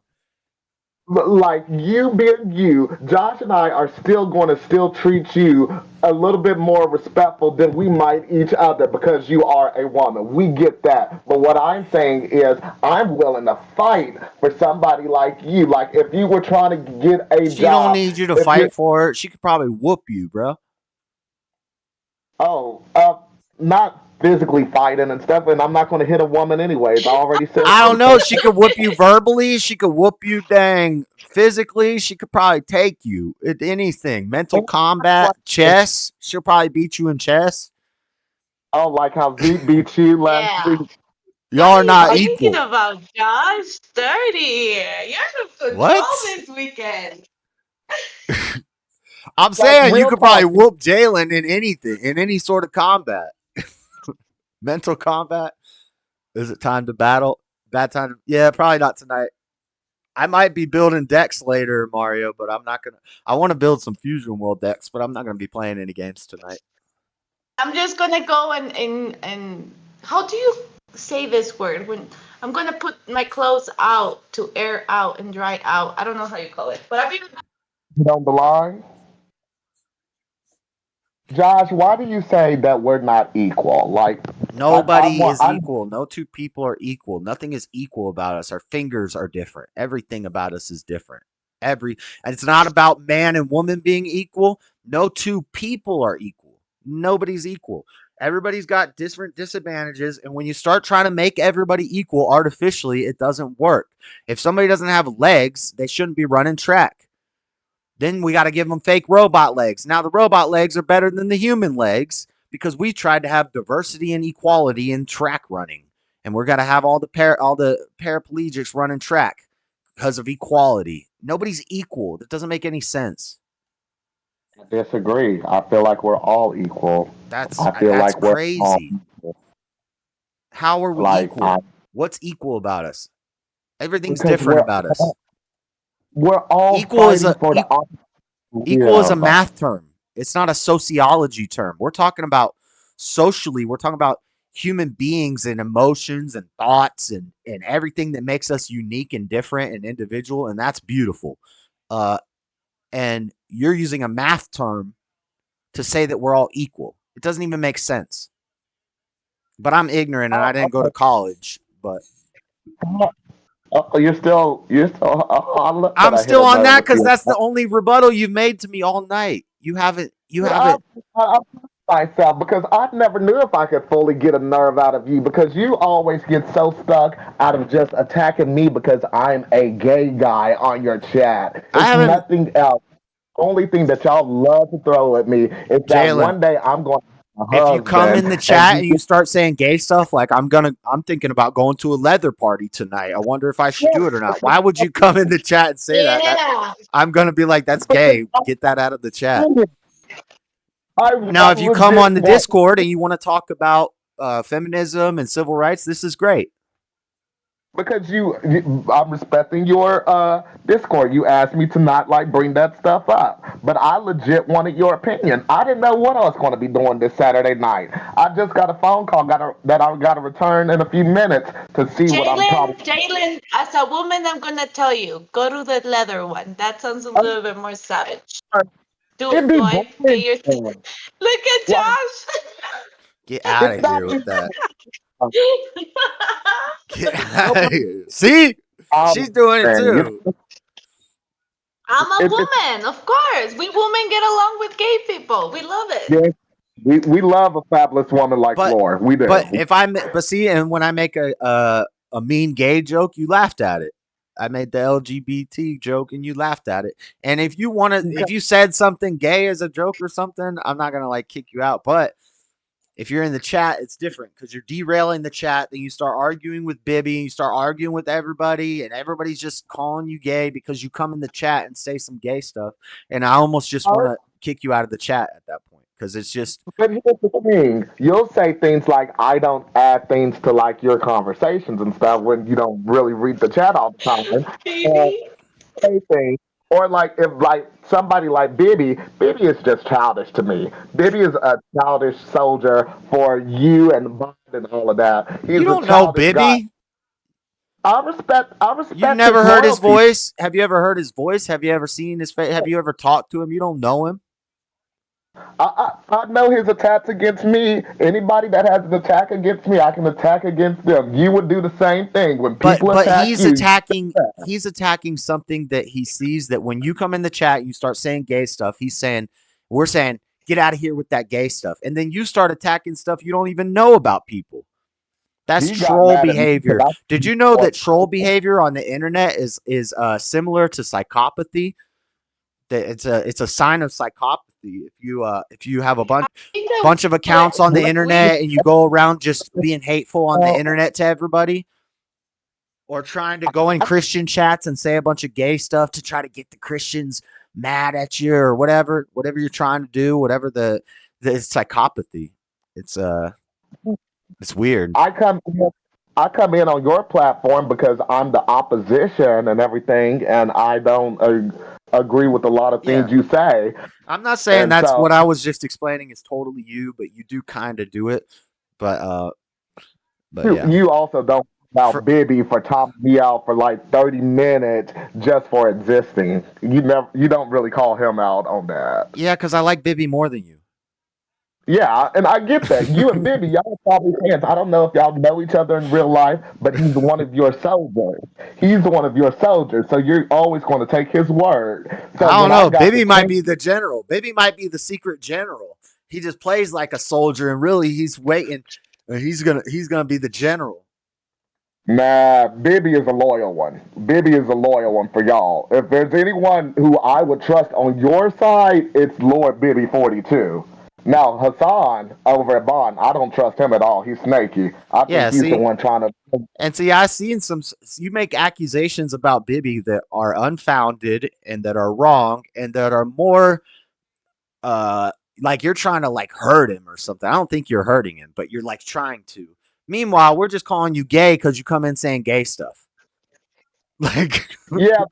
Like you being you, Josh and I are still going to still treat you a little bit more respectful than we might each other because you are a woman. We get that. But what I'm saying is I'm willing to fight for somebody like you. Like if you were trying to get a She don't job, need you to if you fight for her. She could probably whoop you, bro. oh, not physically fighting and stuff, and I'm not going to hit a woman anyways. I already said I don't know. that. She could whoop you verbally. She could whoop you dang physically. She could probably take you at anything. Mental combat, chess. She'll probably beat you in chess. Oh, like how Zeke beat you last Yeah. week. Y'all What are are you not talking equal. about, Josh? 30. You're in control What? this weekend. I'm Like saying you real could probably talk. whoop Jalen in anything, in any sort of combat. Mental combat. Is it time to battle? Bad time. Yeah, probably not tonight. I might be building decks later, Mario, but I'm not gonna. I want to build some Fusion World decks, but I'm not gonna be playing any games tonight. I'm just gonna go and how do you say this word? When I'm gonna put my clothes out to air out and dry out. I don't know how you call it, but I've been You don't belong. Josh, why do you say that we're not equal? Like, I Nobody want, is equal. No two people are equal. Nothing is equal about us. Our fingers are different. Everything about us is different. And it's not about man and woman being equal. No two people are equal. Nobody's equal. Everybody's got different disadvantages, and when you start trying to make everybody equal artificially, it doesn't work. If somebody doesn't have legs, they shouldn't be running track. Then we got to give them fake robot legs. Now the robot legs are better than the human legs because we tried to have diversity and equality in track running, and we're gonna have all the paraplegics running track because of equality. Nobody's equal. That doesn't make any sense. I disagree. I feel like we're all equal. That's I feel that's like we're all crazy. equal. How are we Like, equal? What's equal about us? Everything's because different about us. we're all Equal is fighting a for the opportunity to Equal is a live. math term. It's not a sociology term. We're talking about socially. We're talking about human beings and emotions and thoughts and everything that makes us unique and different and individual. And that's beautiful. Uh, and you're using a math term to say that we're all equal. It doesn't even make sense. But I'm ignorant and I didn't go to Okay. college. But Oh, you're still. Oh, look that I'm I hit still a on nerve that with because you. that's the only rebuttal you've made to me all night. You haven't. You I, haven't. I, myself because I never knew if I could fully get a nerve out of you because you always get so stuck out of just attacking me because I'm a gay guy on your chat. I It's haven't, nothing else. Only thing that y'all love to throw at me is that Jalen. one day I'm going to have If a you come in the husband and chat and you start saying gay stuff, like I'm thinking about going to a leather party tonight. I wonder if I should do it or not. Why would you come in the chat and say that? That Yeah. I'm gonna be like, that's gay. Get that out of the chat. Now, I if you come legit on the want Discord and you want to talk about feminism and civil rights, this is great. because I'm respecting your Discord. You asked me to not like bring that stuff up, but I legit wanted your opinion. I didn't know what I was going to be doing this Saturday night. I just got a phone call that I got to return in a few minutes to see what I'm Jalen, probably. Jalen, as a woman, I'm gonna tell you, go to the leather one. That sounds a little bit more savage. Do It'd it, be boy. Get your. boring. Look at Like, Josh. Get out it's of here not with even. that. Get out of here. See? She's doing it too. I'm a It's woman, of course. We women get along with gay people. We love it. yeah, we love a fabulous woman like But Laura. We do. but see, and when I make a mean gay joke, you laughed at it. I made the LGBT joke and you laughed at it. And if you said something gay as a joke or something, I'm not gonna like kick you out. But if you're in the chat, it's different because you're derailing the chat. Then you start arguing with Bibby, and you start arguing with everybody, and everybody's just calling you gay because you come in the chat and say some gay stuff. And I almost just want to kick you out of the chat at that point because it's just But here's the thing: you'll say things like, "I don't add things to like your conversations and stuff" when you don't really read the chat all the time. And Baby. say things, or like if like somebody like Bibby is just childish to me. Bibby is a childish soldier for you and Bond and all of that. you He's a don't know childish guy. Bibby. I You've respect his never heard his loyalty. voice. Have you ever heard his voice? Have you ever seen his face? Have you ever talked to him? You don't know him. I know his attacks against me. Anybody that has an attack against me, I can attack against them. You would do the same thing when people But attack you. he's attacking something that he sees that when you come in the chat and you start saying gay stuff, we're saying get out of here with that gay stuff. And then you start attacking stuff you don't even know about people. That's He got troll mad at me behavior. because Did you know that troll behavior on the internet is similar to psychopathy? That it's a sign of psychopathy if you have a think that bunch of accounts on the we internet and you go around just being hateful on the internet to everybody or trying to go in Christian chats and say a bunch of gay stuff to try to get the Christians mad at you or whatever you're trying to do, whatever the psychopathy. It's it's weird. I come in on your platform because I'm the opposition and everything, and I don't agree with a lot of Yeah. things you say. I'm not saying And that's so what I was just explaining is totally you, but you do kind of do it. But yeah. you also don't For, about Bibby for topping me out for like 30 minutes just for existing. You don't really call him out on that. yeah, because I like Bibby more than you. Yeah, and I get that. You and Bibby, y'all are probably fans. I don't know if y'all know each other in real life, but he's one of your soldiers. He's one of your soldiers, so you're always going to take his word. So I don't when I know. got the Bibby might chance, be the general. Bibby might be the secret general. He just plays like a soldier, and really, he's waiting. He's gonna be the general. nah, Bibby is a loyal one. Bibby is a loyal one for y'all. If there's anyone who I would trust on your side, it's Lord Bibby 42. Now Hassan over at Bond, I don't trust him at all. He's snaky. I Yeah. think he's the See, one trying to. and see, I seen some. You make accusations about Bibby that are unfounded and that are wrong and that are more uh like you're trying to like hurt him or something. I don't think you're hurting him, but you're like trying to. Meanwhile, we're just calling you gay because you come in saying gay stuff. Like, Yeah,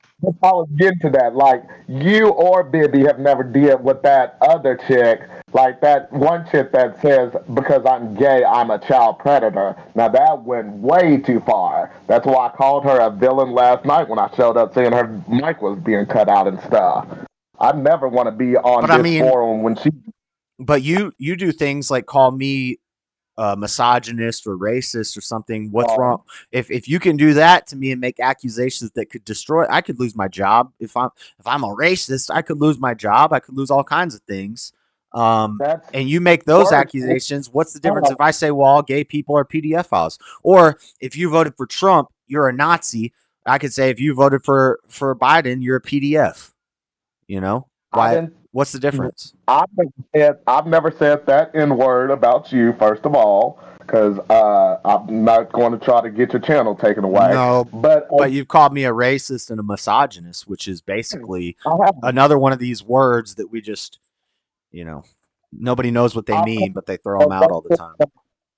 I was getting to that. Like, you or Bibby have never did with that other chick. Like, that one chick that says, because I'm gay, I'm a child predator. Now, that went way too far. That's why I called her a villain last night when I showed up seeing her mic was being cut out and stuff. I never want to be on but I this mean, forum when she. but you do things like call me misogynist or racist or something. What's Um, wrong? If you can do that to me and make accusations that could destroy, I could lose my job. If I'm a racist, I could lose my job. I could lose all kinds of things. That's And you make those worse. accusations. What's the difference if I say, well, all gay people are PDF files? Or if you voted for Trump, you're a Nazi. I could say if you voted for Biden, you're a PDF. You know I why? didn't. What's the difference? I've never said that N word about you. First of all, because I'm not going to try to get your channel taken away. No, But but you've called me a racist and a misogynist, which is basically I haven't. another one of these words that we just, you know, nobody knows what they I've mean, but they throw them out all the time.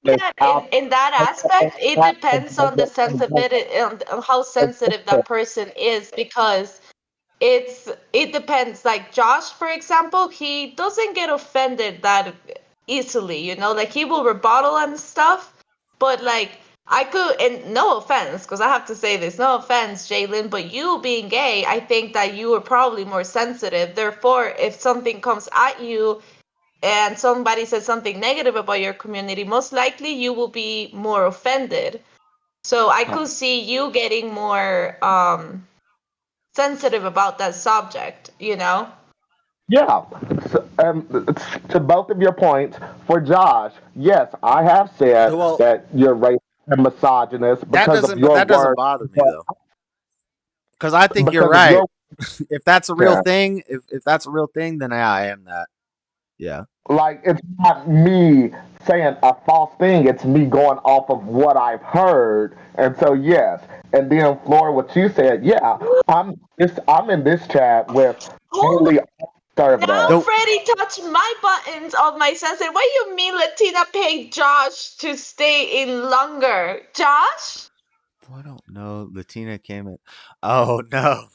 Yeah, in that aspect, it depends on the sensitivity, on how sensitive that person is, because it depends. Like Josh, for example, he doesn't get offended that easily, you know, like he will rebuttal and stuff. But like I could, and no offense, because I have to say this, no offense, Jalen, but you being gay, I think that you are probably more sensitive. Therefore, if something comes at you and somebody says something negative about your community, most likely you will be more offended. So I could see you getting more sensitive about that subject, you know? Yeah. So, to both of your points, for Josh, yes, I have said Well, that you're racist and misogynist that because of doesn't, but your that doesn't words. bother me though, because I think you're Because of right. your If that's a real yeah. thing, if that's a real thing, then yeah, I am that. Yeah. Like it's not me saying a false thing, it's me going off of what I've heard. And so yes. And then Flora, what you said, yeah, I'm in this chat with Hold only now, conservative. Don't. Freddie touched my buttons of my sensitive. What do you mean Latina paid Josh to stay in longer? Josh? I don't know. Latina came in. Oh no.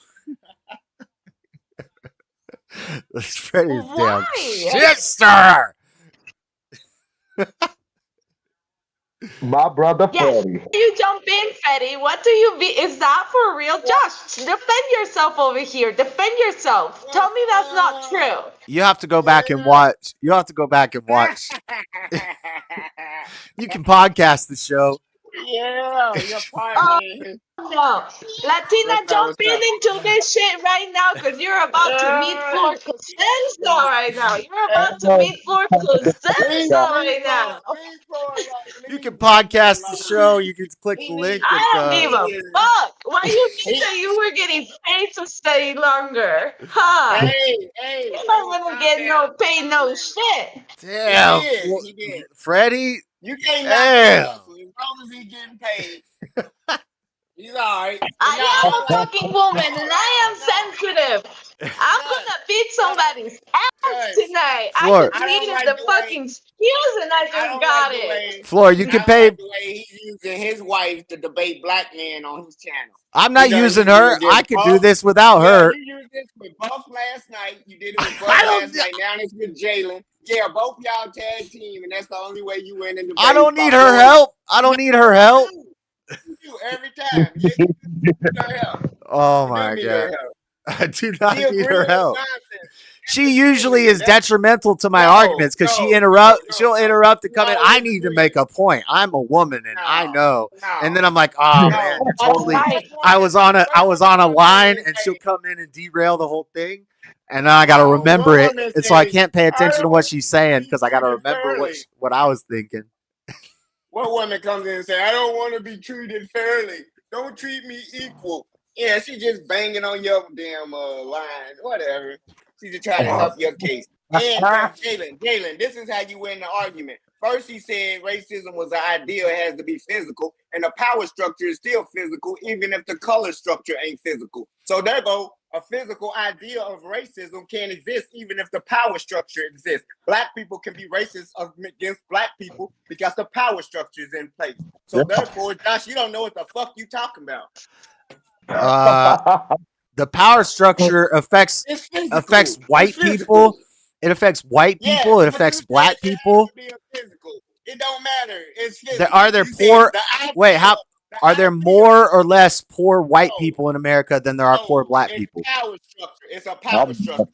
This Freddy's damn Why? shit stirrer. My brother Yes. Freddie. You jump in, Freddie. What do you mean? Is that for real? Josh, defend yourself over here. Defend yourself. Tell me that's not true. You have to go back and watch. You have to go back and watch. You can podcast the show. Yeah, your Oh, partner. no. Latina, What's up? jump What's in up? into this shit right now because you're about to meet Flor Cosenza right now. You're about to meet Flor Cosenza right now. Please, Lord, You please, can Lord, podcast the show. You can click the he link needs, and I don't give a he is, fuck. Why you think he, that you were getting paid to stay longer? Huh? hey, You not gonna calm get down, no pay calm no down. shit. damn, He did. Freddie. You can't knock his Damn. hustle. As long as he getting paid, he's all right. But no, I am hold a on. fucking woman and I am No, sensitive. I'm shush, gonna beat shush, somebody's ass shush. tonight. I Floor, just I don't needed like the the way, fucking excuse and I I just don't like got the it. way, Floor. You can I don't pay. like the way he's using his wife to debate black men on his channel. I'm You not done using using her. it I against could do Buff. this without Yeah, her. you used this with Buff last night. You did it with Buff I don't. last night. Now it's with Jalen. Yeah, both y'all tag team, and that's the only way you win in I debates don't by need her blowing. help. I don't No, need her you help. do. You do every time. Yeah, you do need her help. Oh You do my need her god. help. I do She not need agree her with help. nonsense. She Disagree usually with it. is detrimental to my No, arguments because no, no, no, she'll no. interrupt and You come in. I always need to agree. make a point. I'm a woman and I No, know. And then no, I'm like, oh man, no. you're That's totally First right. woman, I first was woman on a comes in line and and she'll say, come in and derail the whole thing. And then I gotta no. remember One it. woman And so I say, can't pay I attention to don't what want she's to saying be because I gotta treated remember fairly. what I was thinking. One woman comes in and say, I don't want to be treated fairly. Don't treat me equal. Yeah, she just banging on your damn line. Whatever. She just trying to help your case. And Jalen, this is how you win the argument. First, he said racism was an ideal, it has to be physical, and the power structure is still physical, even if the color structure ain't physical. So there go a physical idea of racism can't exist, even if the power structure exists. Black people can be racist against black people because the power structure is in place. So therefore, Josh, you don't know what the fuck you talking about. Uh the power structure affects It's physical. It's white physical. people. It affects white people. Yes, It but you affects said black it has people. to be a physical. It don't matter. It's There physical. are there You said poor. Wait, how the are there idea. more or less poor white No, people in America than there are poor no. black It's people? power structure. It's a power structure.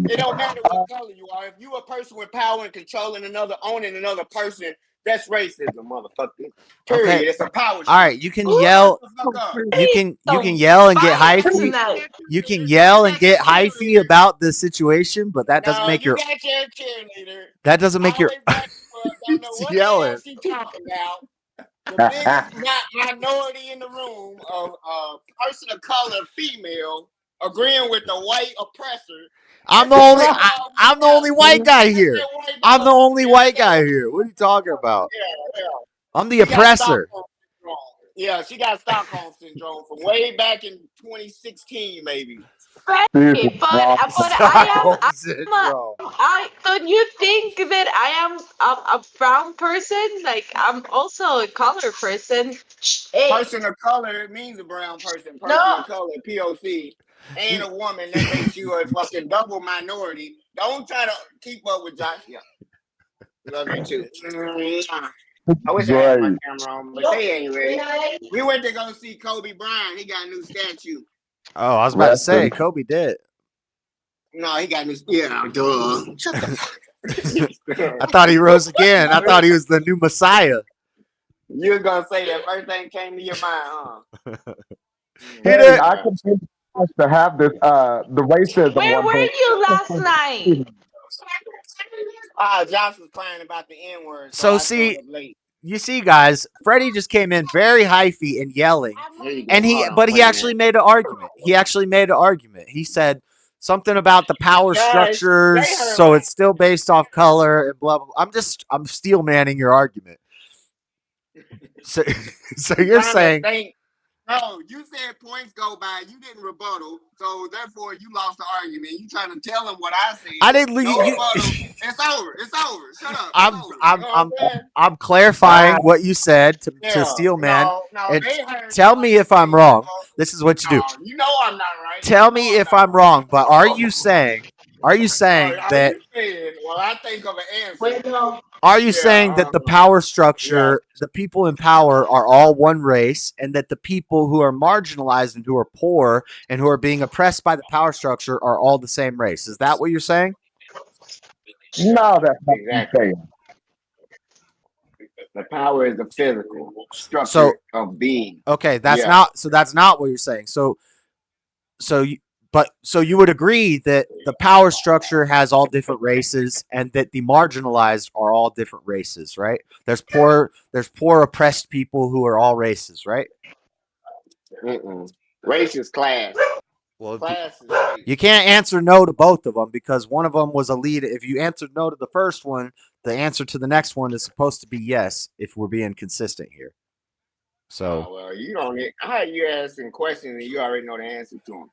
It don't matter what color you are. If you a person with power and controlling another, owning another person, That's racism, motherfucker. Period. Okay. It's a power. All right, you can Ooh, yell. Shut the fuck up. You can yell and get Violence hyphy. in that. You can yell and get hyphy about the situation, but that doesn't No, make you your got your cheerleader. that doesn't make your Always back you up. Don't know what the yelling. hell she talking about. The biggest minority in the room of person of color, female, agreeing with the white oppressor. I'm the That's only what it's all I'm the about. only white guy That's here. that white I'm the dog. only Yeah, white that's guy that- here. What are you talking about? yeah. I'm the She got oppressor. Stockholm syndrome. Yeah, she got Stockholm syndrome from way back in 2016, maybe. Freddie, but Stockholm I syndrome. don't you think that I am a brown person? Like I'm also a color person. Hey, Person of color means a brown person. Person no, of color, POC, and a woman. That makes you a fucking double minority. Don't try to keep up with Josh. Yeah. Love you too. I wish I had my camera on, but they ain't ready. We went to go see Kobe Bryant. He got a new statue. Oh, I was about to say Kobe did. No, he got a new. Yeah, duh. Shut the fuck. I thought he rose again. I thought he was the new Messiah. You were gonna say that first thing came to your mind, huh? Hey, I continue to have this the racism where one. were you last night? Josh was crying about the N word. So I see, showed up late. you see, guys, Freddie just came in very hyphy and yelling, There you go. and Hold on, but he wait a actually made an argument. He actually made an argument. He said something about the power Guys, structures, they heard so me. it's still based off color and blah blah. Blah. I'm steel manning your argument. So, so you're saying No, you said points go by. You didn't rebuttal, so therefore you lost the argument. You trying to tell him what I said? I didn't leave No you. rebuttal. It's over. It's over. Shut up. It's over. You know what I'm saying? I'm clarifying what you said to Steelman, No, and they heard tell what me you if I'm said. wrong. This is what you do. No, you know I'm not right. Tell You know me if not I'm wrong, but are you saying Are that you saying? Well, I think of an answer. Wait, no. are you saying that the power structure, the people in power are all one race, and that the people who are marginalized and who are poor and who are being oppressed by the power structure are all the same race? Is that what you're saying? No, that's not Exactly. what The power is the physical structure of being. Okay, that's not what you're saying. So you would agree that the power structure has all different races and that the marginalized are all different races, right? There's poor oppressed people who are all races, right? Race is class. Well, Class is race. you can't answer no to both of them because one of them was a lead. If you answered no to the first one, the answer to the next one is supposed to be yes if we're being consistent here. So, well, you don't get. How you asking questions and you already know the answer to them?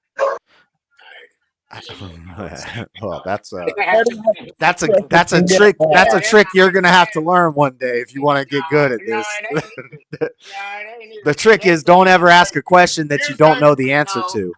well, that's a trick. That's a trick you're gonna have to learn one day if you want to get good at this. The trick is don't ever ask a question that you don't know the answer to.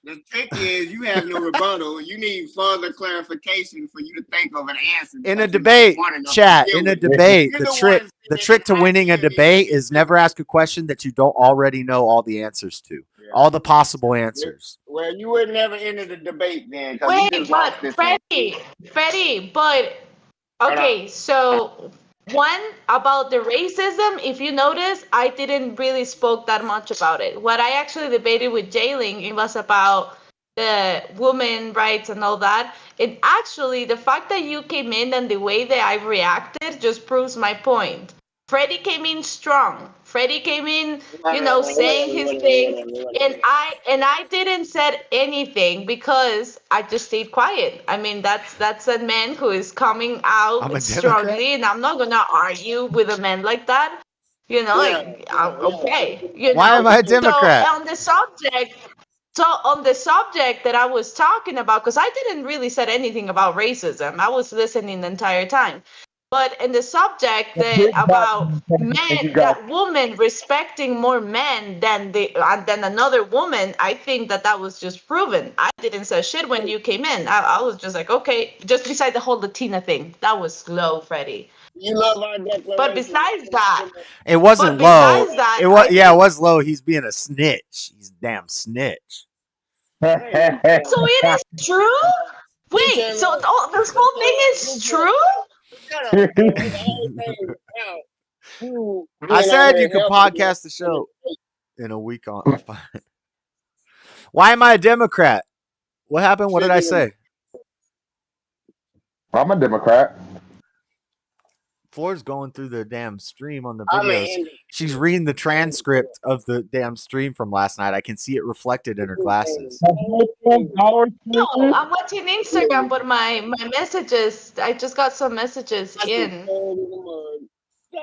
The trick is you have no rebuttal. You need further clarification for you to think of an answer. In a debate, chat. In a debate, the trick to winning a debate is never ask a question that you don't already know all the answers to, all the possible answers. Well, you would never enter the debate then. Wait, but Freddie, but okay, so one about the racism, if you notice, I didn't really spoke that much about it. What I actually debated with Jayling, it was about the women rights and all that. And actually, the fact that you came in and the way that I reacted just proves my point. Freddie came in strong. Freddie came in, saying his thing, and I didn't said anything because I just stayed quiet. I mean, that's a man who is coming out strongly, and I'm not gonna argue with a man like that. Okay. Why am I a Democrat? So on the subject that I was talking about, because I didn't really said anything about racism. I was listening the entire time. But in the subject about that woman respecting more men than another woman, I think that was just proven. I didn't say shit when you came in. I was just like, okay, just beside the whole Latina thing. That was low, Freddie. You love our declaration. But besides that, it wasn't low. It was low. He's being a snitch. He's a damn snitch. So it is true? Wait, so this whole thing is true? I being out said you here could helping me. podcast the show in a week on. Why am I a Democrat? What happened? What did I say? I'm a Democrat. Floor's going through the damn stream on the I'm an videos. Indian. She's reading the transcript of the damn stream from last night. I can see it reflected in her glasses. No, I'm watching Instagram, but my messages, I just got some messages in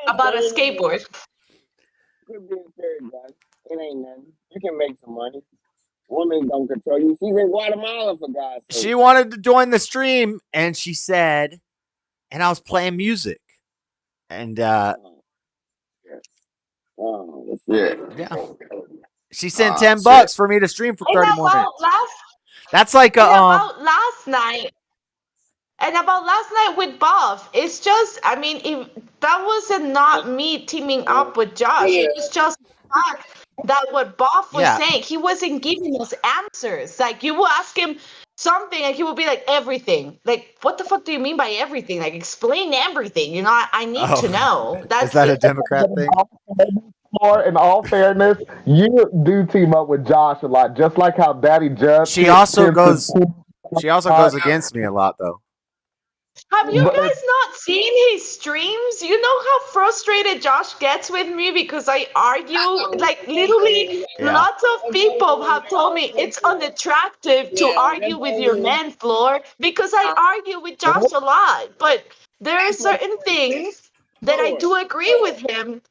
about a skateboard. Could be a fairy guy. It ain't nothing. You can make some money. Women don't control you. She's in Guatemala, for God's sake. She wanted to join the stream, and she said, and I was playing music. And Oh, shit. yeah, she sent Ah, $10 for me to stream for 30 more minutes. That's like a about last night. And about last night with Bob, it's just, I mean, if that wasn't not me teaming up with Josh. It was just the fact that what Bob was saying, he wasn't giving us answers. Like, you will ask him something, and he will be like, everything. Like, what the fuck do you mean by everything? Like, explain everything. You know, I need to know. Is that a Democrat thing? In all fairness, you do team up with Josh a lot, just like how Daddy Judge. She also goes against me a lot, though. Have you guys not seen his streams? You know how frustrated Josh gets with me because I argue? Like, literally, lots of people have told me it's unattractive to argue with your man, Floor, because I argue with Josh a lot. But there are certain things that I do agree with him.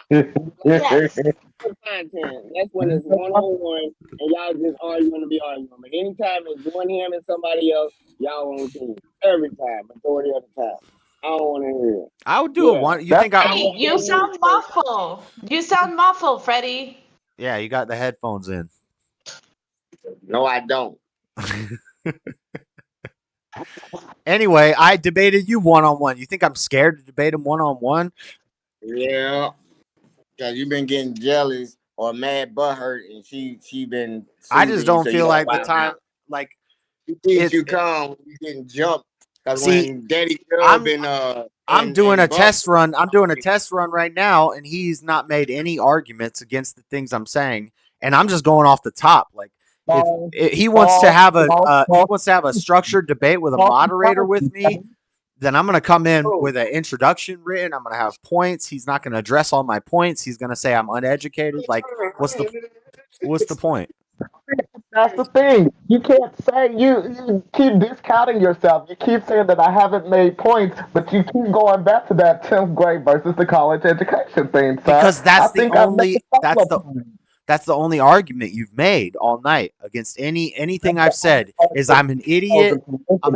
Yes. Content. That's when it's one-on-one and y'all just arguing to be arguing. But anytime it's one him and somebody else, y'all on team. Every time, majority of the time. I don't want to hear it. I would do it one. You think I? Hey, you sound muffled. You sound muffled, Freddie. Yeah, you got the headphones in. No, I don't. Anyway, I debated you one-on-one. You think I'm scared to debate him one-on-one? Yeah. Because you've been getting jealous or mad butthurt, and she been. I just don't feel like the time. Like, if you come, you getting jumped. Because when Daddy I'm doing a test run. I'm doing a test run right now, and he's not made any arguments against the things I'm saying, and I'm just going off the top. Like, if he wants to have a structured debate with a moderator with me, then I'm going to come in with an introduction written. I'm going to have points. He's not going to address all my points. He's going to say I'm uneducated. Like, what's the point? That's the thing. You can't say you keep discounting yourself. You keep saying that I haven't made points, but you keep going back to that 10th grade versus the college education thing. Because that's the only argument you've made all night against anything I've said is I'm an idiot. I'm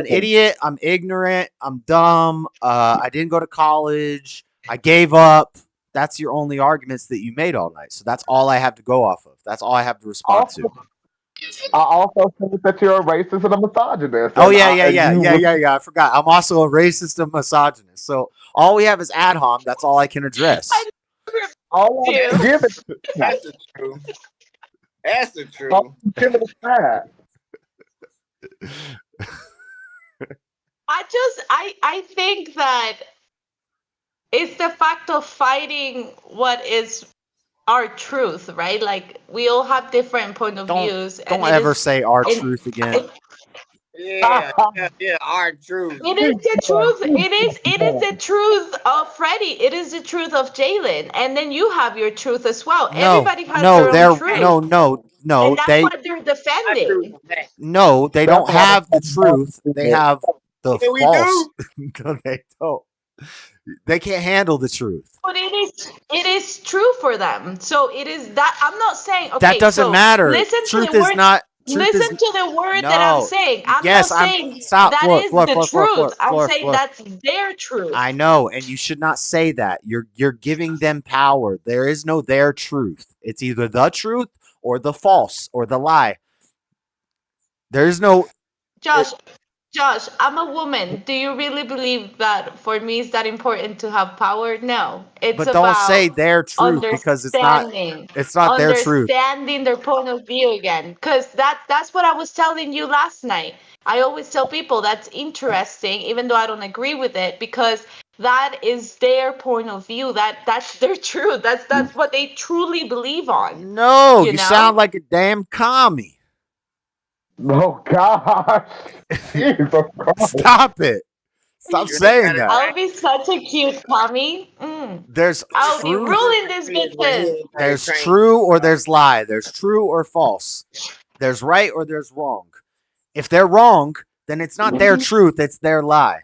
ignorant. I'm dumb. I didn't go to college. I gave up. That's your only arguments that you made all night. So that's all I have to go off of. That's all I have to respond to. I also think that you're a racist and a misogynist. Oh, yeah. I forgot. I'm also a racist and misogynist. So all we have is ad hom. That's all I can address. All I can give it. That's the truth. That's the truth. Give it a try. I think that it's the fact of fighting what is our truth, right? Like, we all have different point of views. Don't ever say our truth again. Yeah, our truth. It is the truth. It is the truth of Freddie. It is the truth of Jalen. And then you have your truth as well. Everybody has their own truth. No. And that's what they're defending. No, they don't have the truth. They have the false. No, they don't. They can't handle the truth. But it is true for them. So it is that I'm not saying that doesn't matter. Listen truth to the is word, not. Listen to the word that I'm saying. I'm not saying the truth. I'm saying that's their truth. I know, and you should not say that. You're giving them power. There is no their truth. It's either the truth or the false or the lie. There is no. Josh, I'm a woman. Do you really believe that for me it's that important to have power? No. But don't say their truth because it's not their truth. Understanding their point of view again. Because that's what I was telling you last night. I always tell people that's interesting, even though I don't agree with it, because that is their point of view. That's their truth. That's what they truly believe on. No, You you sound know? like a damn commie. Oh gosh. Jesus Christ. Stop it. Stop You ain't saying got it that. I'll be such a cute commie. Mm. There's I'll be truth. ruling this bitches. There's true or there's lie. There's true or false. There's right or there's wrong. If they're wrong, then it's not their truth, it's their lie.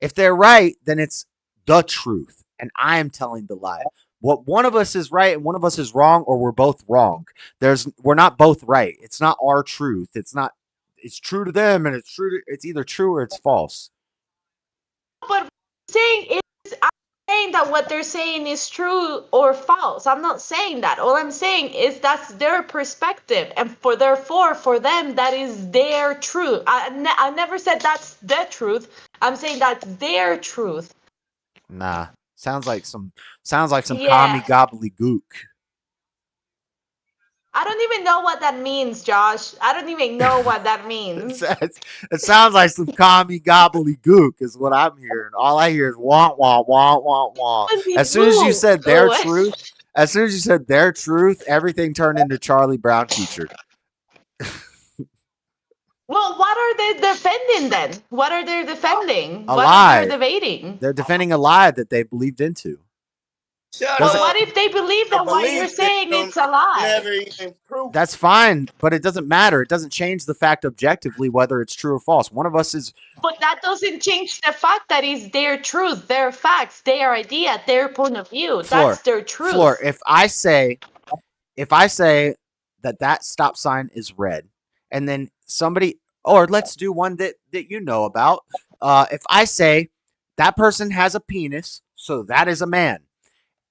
If they're right, then it's the truth. And I am telling the lie. What one of us is right and one of us is wrong, or we're both wrong. We're not both right. It's not our truth. It's true to them and it's either true or it's false. But what I'm saying that what they're saying is true or false. I'm not saying that. All I'm saying is that's their perspective, and therefore for them that is their truth. I never said that's the truth. I'm saying that's their truth. Nah. Sounds like some commie Yeah. gobbledygook. I don't even know what that means, Josh. I don't even know what that means. It sounds like some commie gobbledygook is what I'm hearing. All I hear is wah wah wah wah wah. As soon as you said their truth, everything turned into Charlie Brown teacher. Well, what are they defending then? What are they defending? A What lie. are they debating? They're defending a lie that they believed into. Shut Doesn't- up. What if they believe that The what you're belief saying system it's a lie? Never even proof. That's fine, but it doesn't matter. It doesn't change the fact objectively whether it's true or false. One of us is But that doesn't change the fact that it's their truth, their facts, their idea, their point of view. That's their truth. Floor. If I say that stop sign is red, and then somebody, or let's do one that you know about. If I say that person has a penis, so that is a man,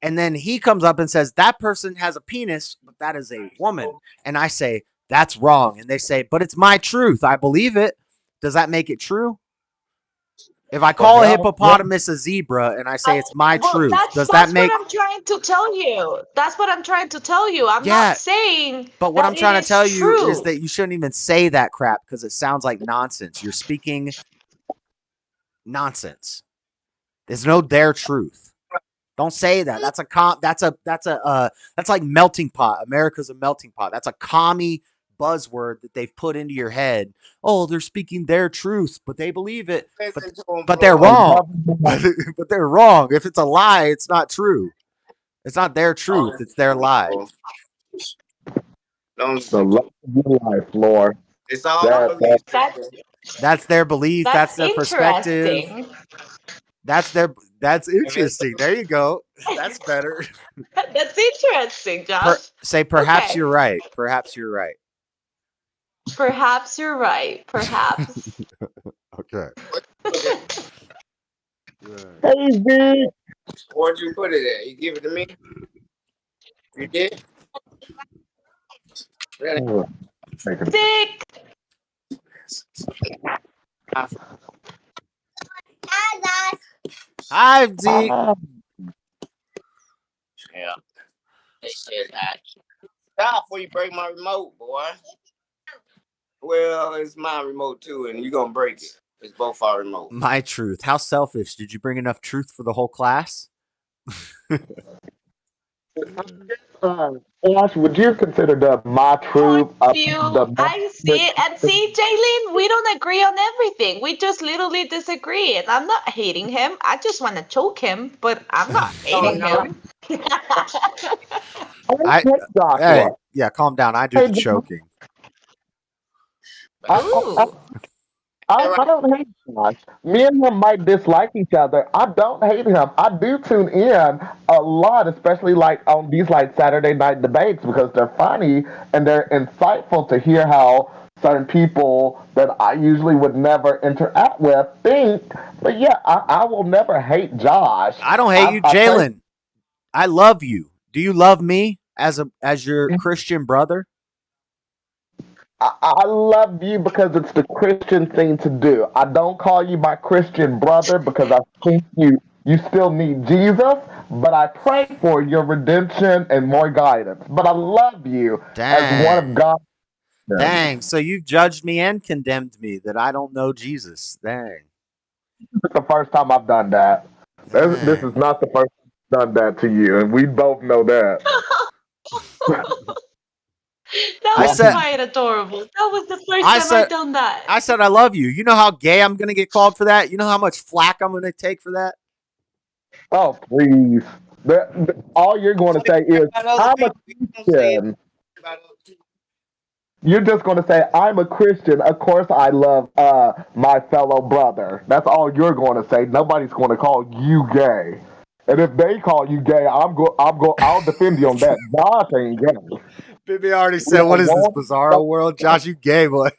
and then he comes up and says that person has a penis, but that is a woman, and I say that's wrong, and they say, but it's my truth. I believe it. Does that make it true? If I call a hippopotamus a zebra and I say it's my truth, does that make? That's what I'm trying to tell you. That's what I'm trying to tell you. I'm Yeah, not saying. But what that I'm trying it to tell is you true. is that you shouldn't even say that crap because it sounds like nonsense. You're speaking nonsense. There's no their truth. Don't say that. That's like melting pot. America's a melting pot. That's a commie buzzword that they've put into your head. Oh, they're speaking their truth, but they believe it. But they're wrong. But they're wrong. If it's a lie, it's not true. It's not their truth. It's their lie. The love of your life, Lord. It's all That's their belief. That's their perspective. Interesting. That's interesting. There you go. That's better. That's interesting, Josh. Say perhaps Okay. you're right. Perhaps you're right. Perhaps you're right. Perhaps. Okay. Hey, Vic. Where'd you put it at? You give it to me? You did? Really? Sick. Hi, Zeke. Yeah. They said that. Stop before you break my remote, boy. Well, it's my remote too, and you're gonna break it. It's both our remote. My truth. How selfish. Did you bring enough truth for the whole class? Josh, would you consider the my truth? I see, and see, Jalen, we don't agree on everything. We just literally disagree, and I'm not hating him. I just want to choke him, but I'm not hating him. Yeah, calm down. I do the choking. I don't hate Josh. Me and him might dislike each other. I don't hate him. I do tune in a lot, especially like on these like Saturday night debates because they're funny and they're insightful to hear how certain people that I usually would never interact with think. But yeah, I will never hate Josh. I don't hate you, Jalen. I love you. Do you love me as your Christian brother? I love you because it's the Christian thing to do. I don't call you my Christian brother because I think you still need Jesus, but I pray for your redemption and more guidance. But I love you as one of God. Dang, so you've judged me and condemned me that I don't know Jesus. Dang. It's the first time I've done that. This is not the first time I've done that to you, and we both know that. That I was said, quite adorable. That was the first I time I've said, done that. I said, I love you. You know how gay I'm gonna get called for that? You know how much flack I'm gonna take for that? Oh, please. All you're going to say is, About other I'm a people. You don't say it Christian. about other people. You're just going to say, I'm a Christian. Of course, I love my fellow brother. That's all you're going to say. Nobody's going to call you gay. And if they call you gay, I'll defend you on that. Josh ain't gay. Bibi already We said, "What are is this one. bizarro world?" Josh, you gay boy.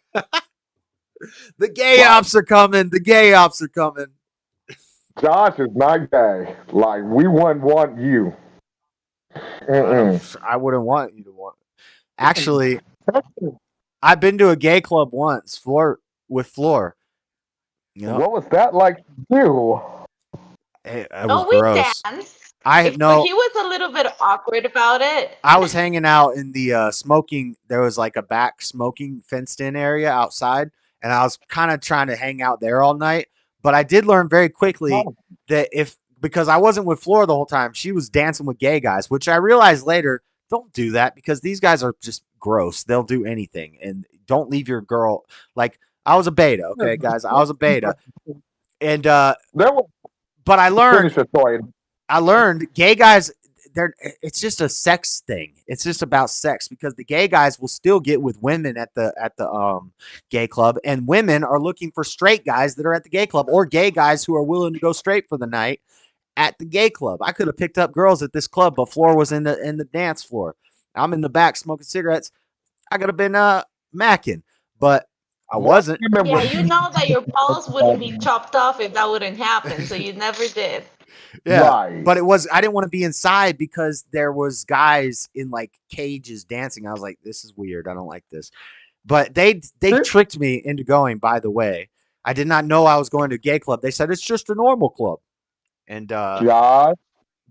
The gay Right. ops are coming. The gay ops are coming. Josh is not gay. Like, we wouldn't want you. I wouldn't want you to want. Actually, I've been to a gay club once, with Floor. You know, What was that like for you? it was Oh, we gross. danced. I But know. he was a little bit awkward about it. I was hanging out in the smoking. There was like a back smoking fenced in area outside, and I was kind of trying to hang out there all night. But I did learn very quickly that because I wasn't with Flora the whole time, she was dancing with gay guys, which I realized later. Don't do that because these guys are just gross. They'll do anything, and don't leave your girl. Like I was a beta, okay, guys. I was a beta, and There was but I learned finish your story. gay guys, it's just a sex thing. It's just about sex because the gay guys will still get with women at the gay club, and women are looking for straight guys that are at the gay club or gay guys who are willing to go straight for the night at the gay club. I could have picked up girls at this club, but Floor was in the dance floor. I'm in the back smoking cigarettes. I could have been macking, but I wasn't. Yeah, you know that your balls wouldn't be chopped off if that wouldn't happen, so you never did. Yeah, Right. but I didn't want to be inside because there was guys in like cages dancing. I was like, this is weird. I don't like this. But they tricked me into going, by the way. I did not know I was going to a gay club. They said it's just a normal club. And Josh.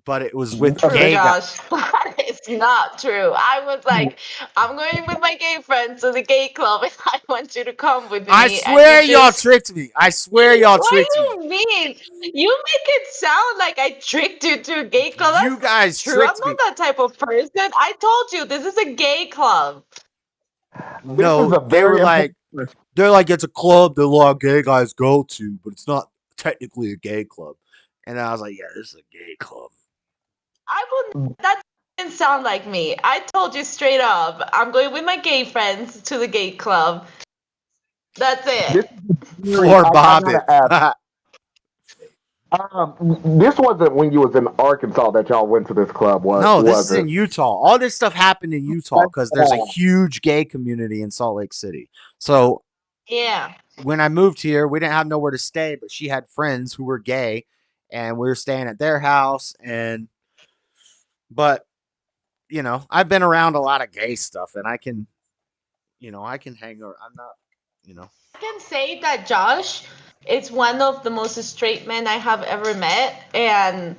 but it was with True, gay guys. Josh. It's not true. I was like, I'm going with my gay friends to the gay club, and I want you to come with me. I swear y'all tricked me. I swear y'all tricked me. What do you mean? You make it sound like I tricked you to a gay club. You That's guys true. I'm tricked me. not that type of person. I told you this is a gay club. No, This is a they were very like, it's a club that a lot of gay guys go to, but it's not technically a gay club. And I was like, yeah, this is a gay club. That didn't sound like me. I told you straight up, I'm going with my gay friends to the gay club. That's it. Floor bobbing. This wasn't when you was in Arkansas that y'all went to this club, No, this is it? in Utah. All this stuff happened in Utah because there's a huge gay community in Salt Lake City. So Yeah. when I moved here, we didn't have nowhere to stay, but she had friends who were gay, and we were staying at their house. But you know, I've been around a lot of gay stuff, and I can hang around. I'm not, you know. I can say that Josh is one of the most straight men I have ever met, and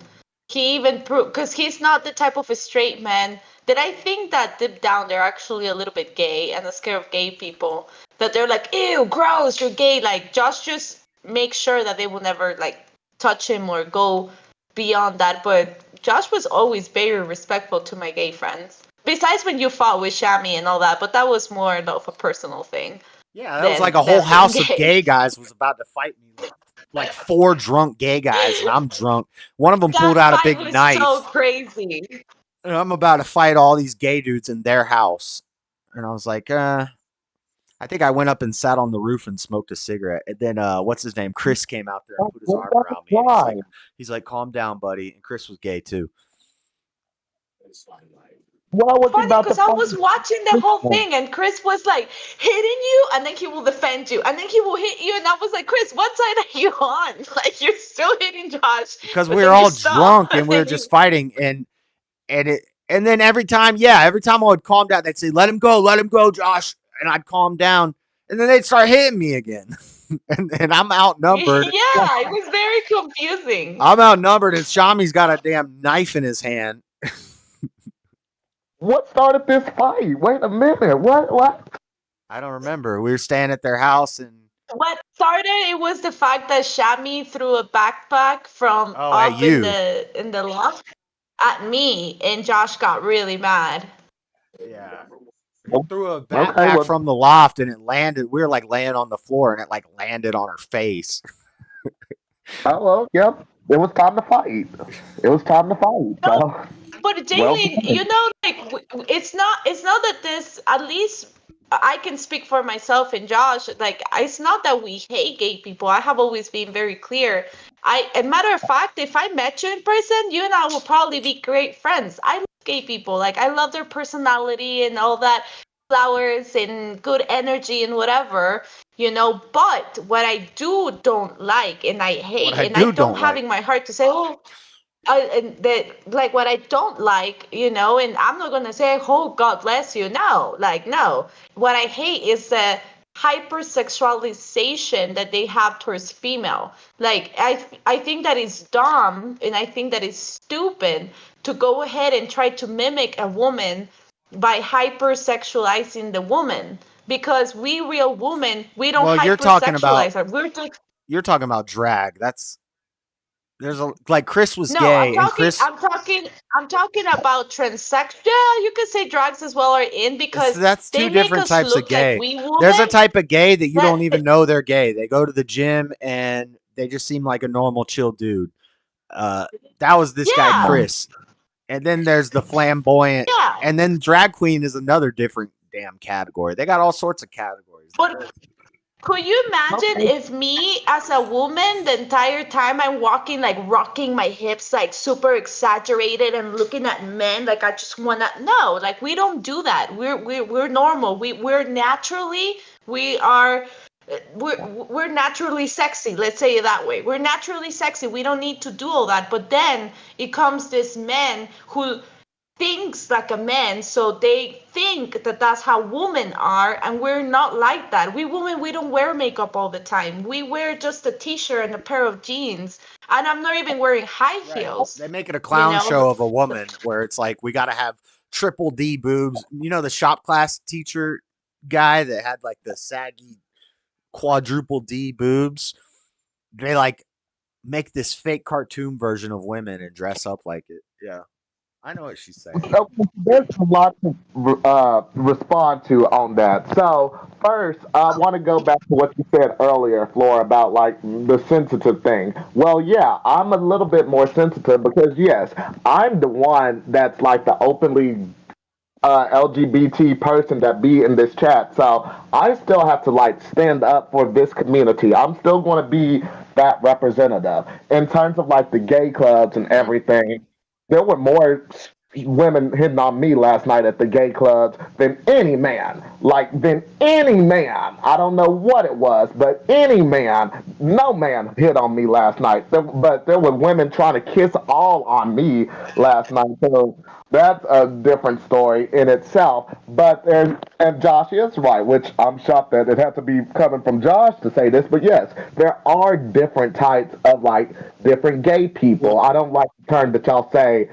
he even proved, because he's not the type of a straight man that I think that deep down they're actually a little bit gay and scared of gay people, that they're like, ew, gross, you're gay. Like Josh just makes sure that they will never like touch him or go beyond that. But Josh was always very respectful to my gay friends. Besides when you fought with Shami and all that, but that was more of a personal thing. Yeah, that was like a whole house of gay guys was about to fight me. Like 4 drunk gay guys, and I'm drunk. One of them pulled out a big knife. So crazy. And I'm about to fight all these gay dudes in their house. And I was like, I think I went up and sat on the roof and smoked a cigarette. And then, what's his name? Chris came out there and put his arm around me. And he's like, calm down, buddy. And Chris was gay, too. Funny because I was watching the whole thing and Chris was like hitting you and then he will defend you and then he will hit you and I was like, Chris, what side are you on? Like you're still hitting Josh because we were all drunk and we were just fighting and then every time I would calm down, they'd say, let him go, Josh, and I'd calm down and then they'd start hitting me again. and I'm outnumbered. Yeah, it was very confusing. I'm outnumbered and Shami's got a damn knife in his hand. What started this fight? Wait a minute. What? I don't remember. We were staying at their house and What started it was the fact that Shami threw a backpack from Oh, at up in you. the loft at me, and Josh got really mad. Yeah. He threw a Okay, backpack well, from the loft and it landed. We were like laying on the floor and it like landed on her face. oh, well, yep. It was time to fight. It was time to fight. No, So, but well, Jalen, like it's not that this. At least I can speak for myself and Josh. Like it's not that we hate gay people. I have always been very clear. A matter of fact, if I met you in person, you and I will probably be great friends. I love gay people. Like I love their personality and all that, flowers and good energy and whatever. But what I don't like and I What hate, I and I do don't don't have like. in my heart to say, oh, and that like what I don't like, and I'm not gonna say, oh, God bless you. No, like no. What I hate is the hypersexualization that they have towards female. Like I think that is dumb, and I think that is stupid to go ahead and try to mimic a woman by hypersexualizing the woman. Because we real women, we don't Well, hypersexualize her. We're just you're talking about drag. There's a like Chris was No, I'm gay and talking. Chris I'm talking. I'm talking about transsexual. Yeah, you could say drugs as well are in because that's they two make different us types of look like gay. we There's a women. type of gay that you That don't even know they're gay. They go to the gym and they just seem like a normal chill dude. Uh, that was this guy yeah, Chris. And then there's the flamboyant, yeah. and then drag queen is another different damn category. They got all sorts of categories. But could you imagine okay. if me as a woman the entire time I'm walking like rocking my hips like super exaggerated and looking at men like I just wanna no, like we don't do that. We're normal. We're naturally we are we're naturally sexy. Let's say it that way. We're naturally sexy. We don't need to do all that. But then it comes this man who thinks like a man, so they think that that's how women are, and we're not like that. We women, we don't wear makeup all the time. We wear just a t-shirt and a pair of jeans, and I'm not even wearing high Right. heels. They make it a You clown know, show of a woman where it's like we got to have triple D boobs. You know the shop class teacher guy that had like the saggy quadruple D boobs. They like make this fake cartoon version of women and dress up like it. Yeah. I know what she's saying. So there's a lot to respond to on that. So first, I want to go back to what you said earlier, Flora, about like the sensitive thing. Well, yeah, I'm a little bit more sensitive because yes, I'm the one that's like the openly LGBT person that be in this chat. So I still have to like stand up for this community. I'm still going to be that representative in terms of like the gay clubs and everything. There were more women hitting on me last night at the gay clubs than any man. Like than any man. I don't know what it was, but any man, no man hit on me last night. But there were women trying to kiss all on me last night. So that's a different story in itself. But there's, and Josh is right, which I'm shocked that it had to be coming from Josh to say this. But yes, there are different types of like different gay people. I don't like the term that y'all say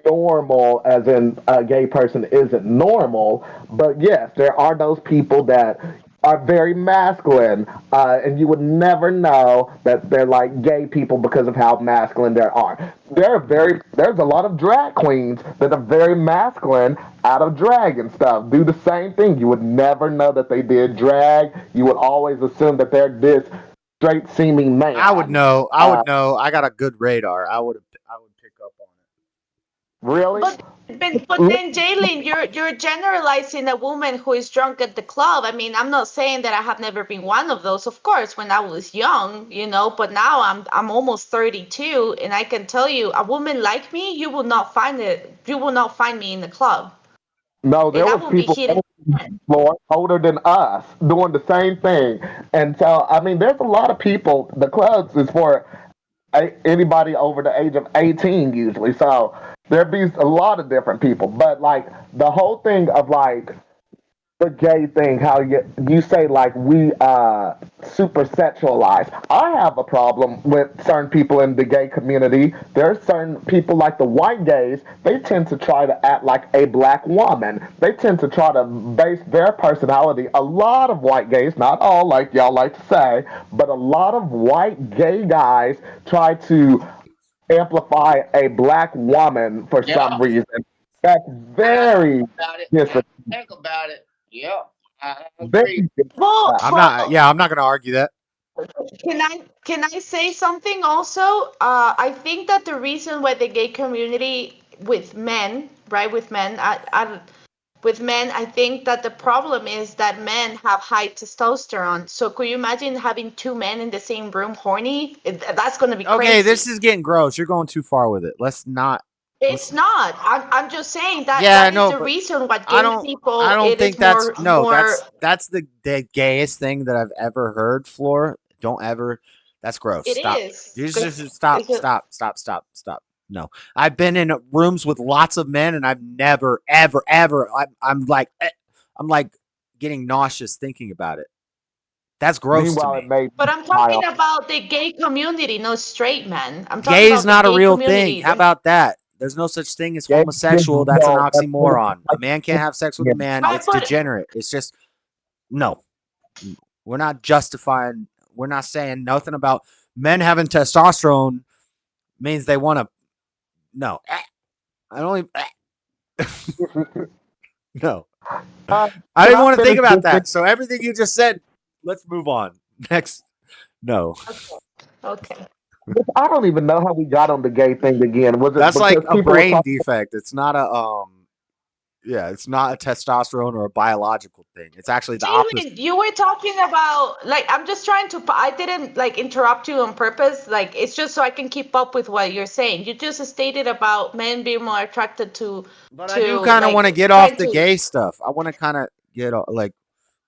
normal, as in a gay person isn't normal. But yes, there are those people that are very masculine, and you would never know that they're like gay people because of how masculine they are. There's a lot of drag queens that are very masculine out of drag and stuff. Do the same thing. You would never know that they did drag. You would always assume that they're this straight seeming I would man. know. I Uh, would know. I got a good radar. I would pick up on really? but then Jalen, you're generalizing a woman who is drunk at the club. I mean, I'm not saying that I have never been one of those. Of course, when I was young, but now I'm almost 32, and I can tell you, a woman like me, you will not find it. You will not find me in the club, No, and there I was will be people hitting. more older than us doing the same thing. And so, I mean, there's a lot of people. The clubs is for anybody over the age of 18 usually. So there be a lot of different people. But like the whole thing of like the gay thing, how you say like we super sexualize. I have a problem with certain people in the gay community. There are certain people like the white gays, they tend to try to act like a black woman. They tend to try to base their personality. A lot of white gays, not all like y'all like to say, but a lot of white gay guys try to amplify a black woman for Yeah, some reason. That's I very about it. dis- I think about it. Yeah, I agree. very Well, disrespectful. I'm not gonna argue that. can I say something also? I think that the reason why the gay community with men, right, with men, I think that the problem is that men have high testosterone. So could you imagine having two men in the same room horny? That's going to be Okay, crazy. this is getting gross. You're going too far with it. Let's not. It's not. I'm just saying that Yeah, I that is know, the but reason why I gay don't. I people don't it think is that's no. more. That's the gayest thing that I've ever heard. Floor. Don't ever. That's gross. It Stop. is. You It's, just stop. it's a, Stop. Stop. Stop. Stop. No, I've been in rooms with lots of men, and I've never, ever, ever. I'm like, I'm like getting nauseous thinking about it. That's gross to Meanwhile, it me. made but me I'm talking smile. about the gay community, no straight men. I'm talking Gay is about the not a gay real thing. community. How about that? There's no such thing as Gay homosexual. kids, That's an no, that's what oxymoron. A man can't have sex with a man. Right, It's but degenerate. It's just no. We're not justifying. We're not saying nothing about men having testosterone means they want to. No, I don't even. No, I can didn't I want to think finish about this thing? that. So everything you just said, let's move on. Next, no, okay. I don't even know how we got on the gay thing again. Was it that's like because a people were brain talking? defect. It's not a Yeah, it's not a testosterone or a biological thing. It's actually the opposite. Jalen, you were talking about like I'm just trying to. I didn't like interrupt you on purpose. Like it's just so I can keep up with what you're saying. You just stated about men being more attracted But I to do kind of want to like get trying off the to. gay stuff. I want to kind of like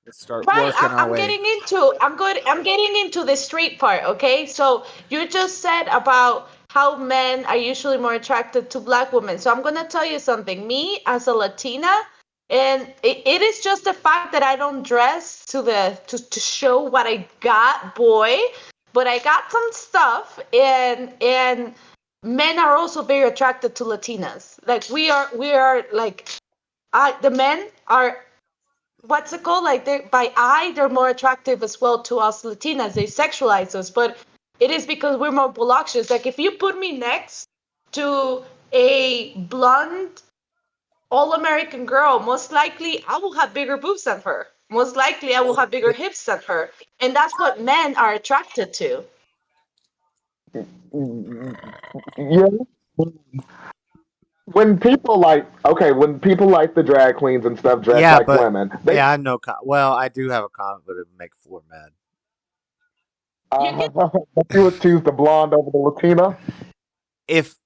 let's start Right, working our I'm way. getting into. I'm good. I'm getting into the street part. Okay, so you just said about how men are usually more attracted to black women. So I'm gonna tell you something. Me as a Latina, and it is just the fact that I don't dress to show what I got, boy. But I got some stuff, and men are also very attracted to Latinas. Like we are like the men are what's it called? Like they by eye, they're more attractive as well to us Latinas. They sexualize us, but it is because we're more voluptuous. Like if you put me next to a blonde all-American girl, most likely I will have bigger boobs than her. Most likely I will have bigger hips than her, and that's what men are attracted to. Yeah. When people like the drag queens and stuff dress Yeah, like but women, they yeah, I know. Well, I do have a comment, but it would make Floor mad. You can you would choose the blonde over the Latina. If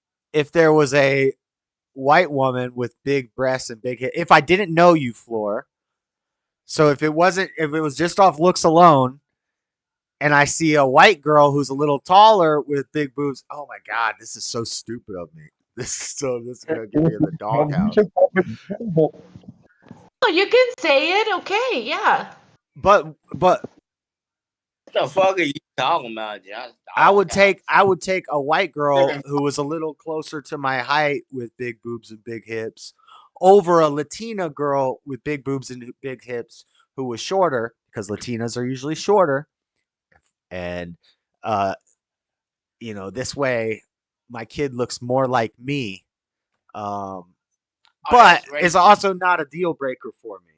there was a white woman with big breasts and big hips, if I didn't know you, Floor, so if it was just off looks alone, and I see a white girl who's a little taller with big boobs, oh my god, this is so stupid of me. This is gonna get me in the You doghouse. should focus. you can say it. Okay, yeah. But What the fuck are you talking about, Josh? I would take a white girl who was a little closer to my height with big boobs and big hips over a Latina girl with big boobs and big hips who was shorter because Latinas are usually shorter and uh this way my kid looks more like me. Um Oh, but that's it's racist. also not a deal breaker for me.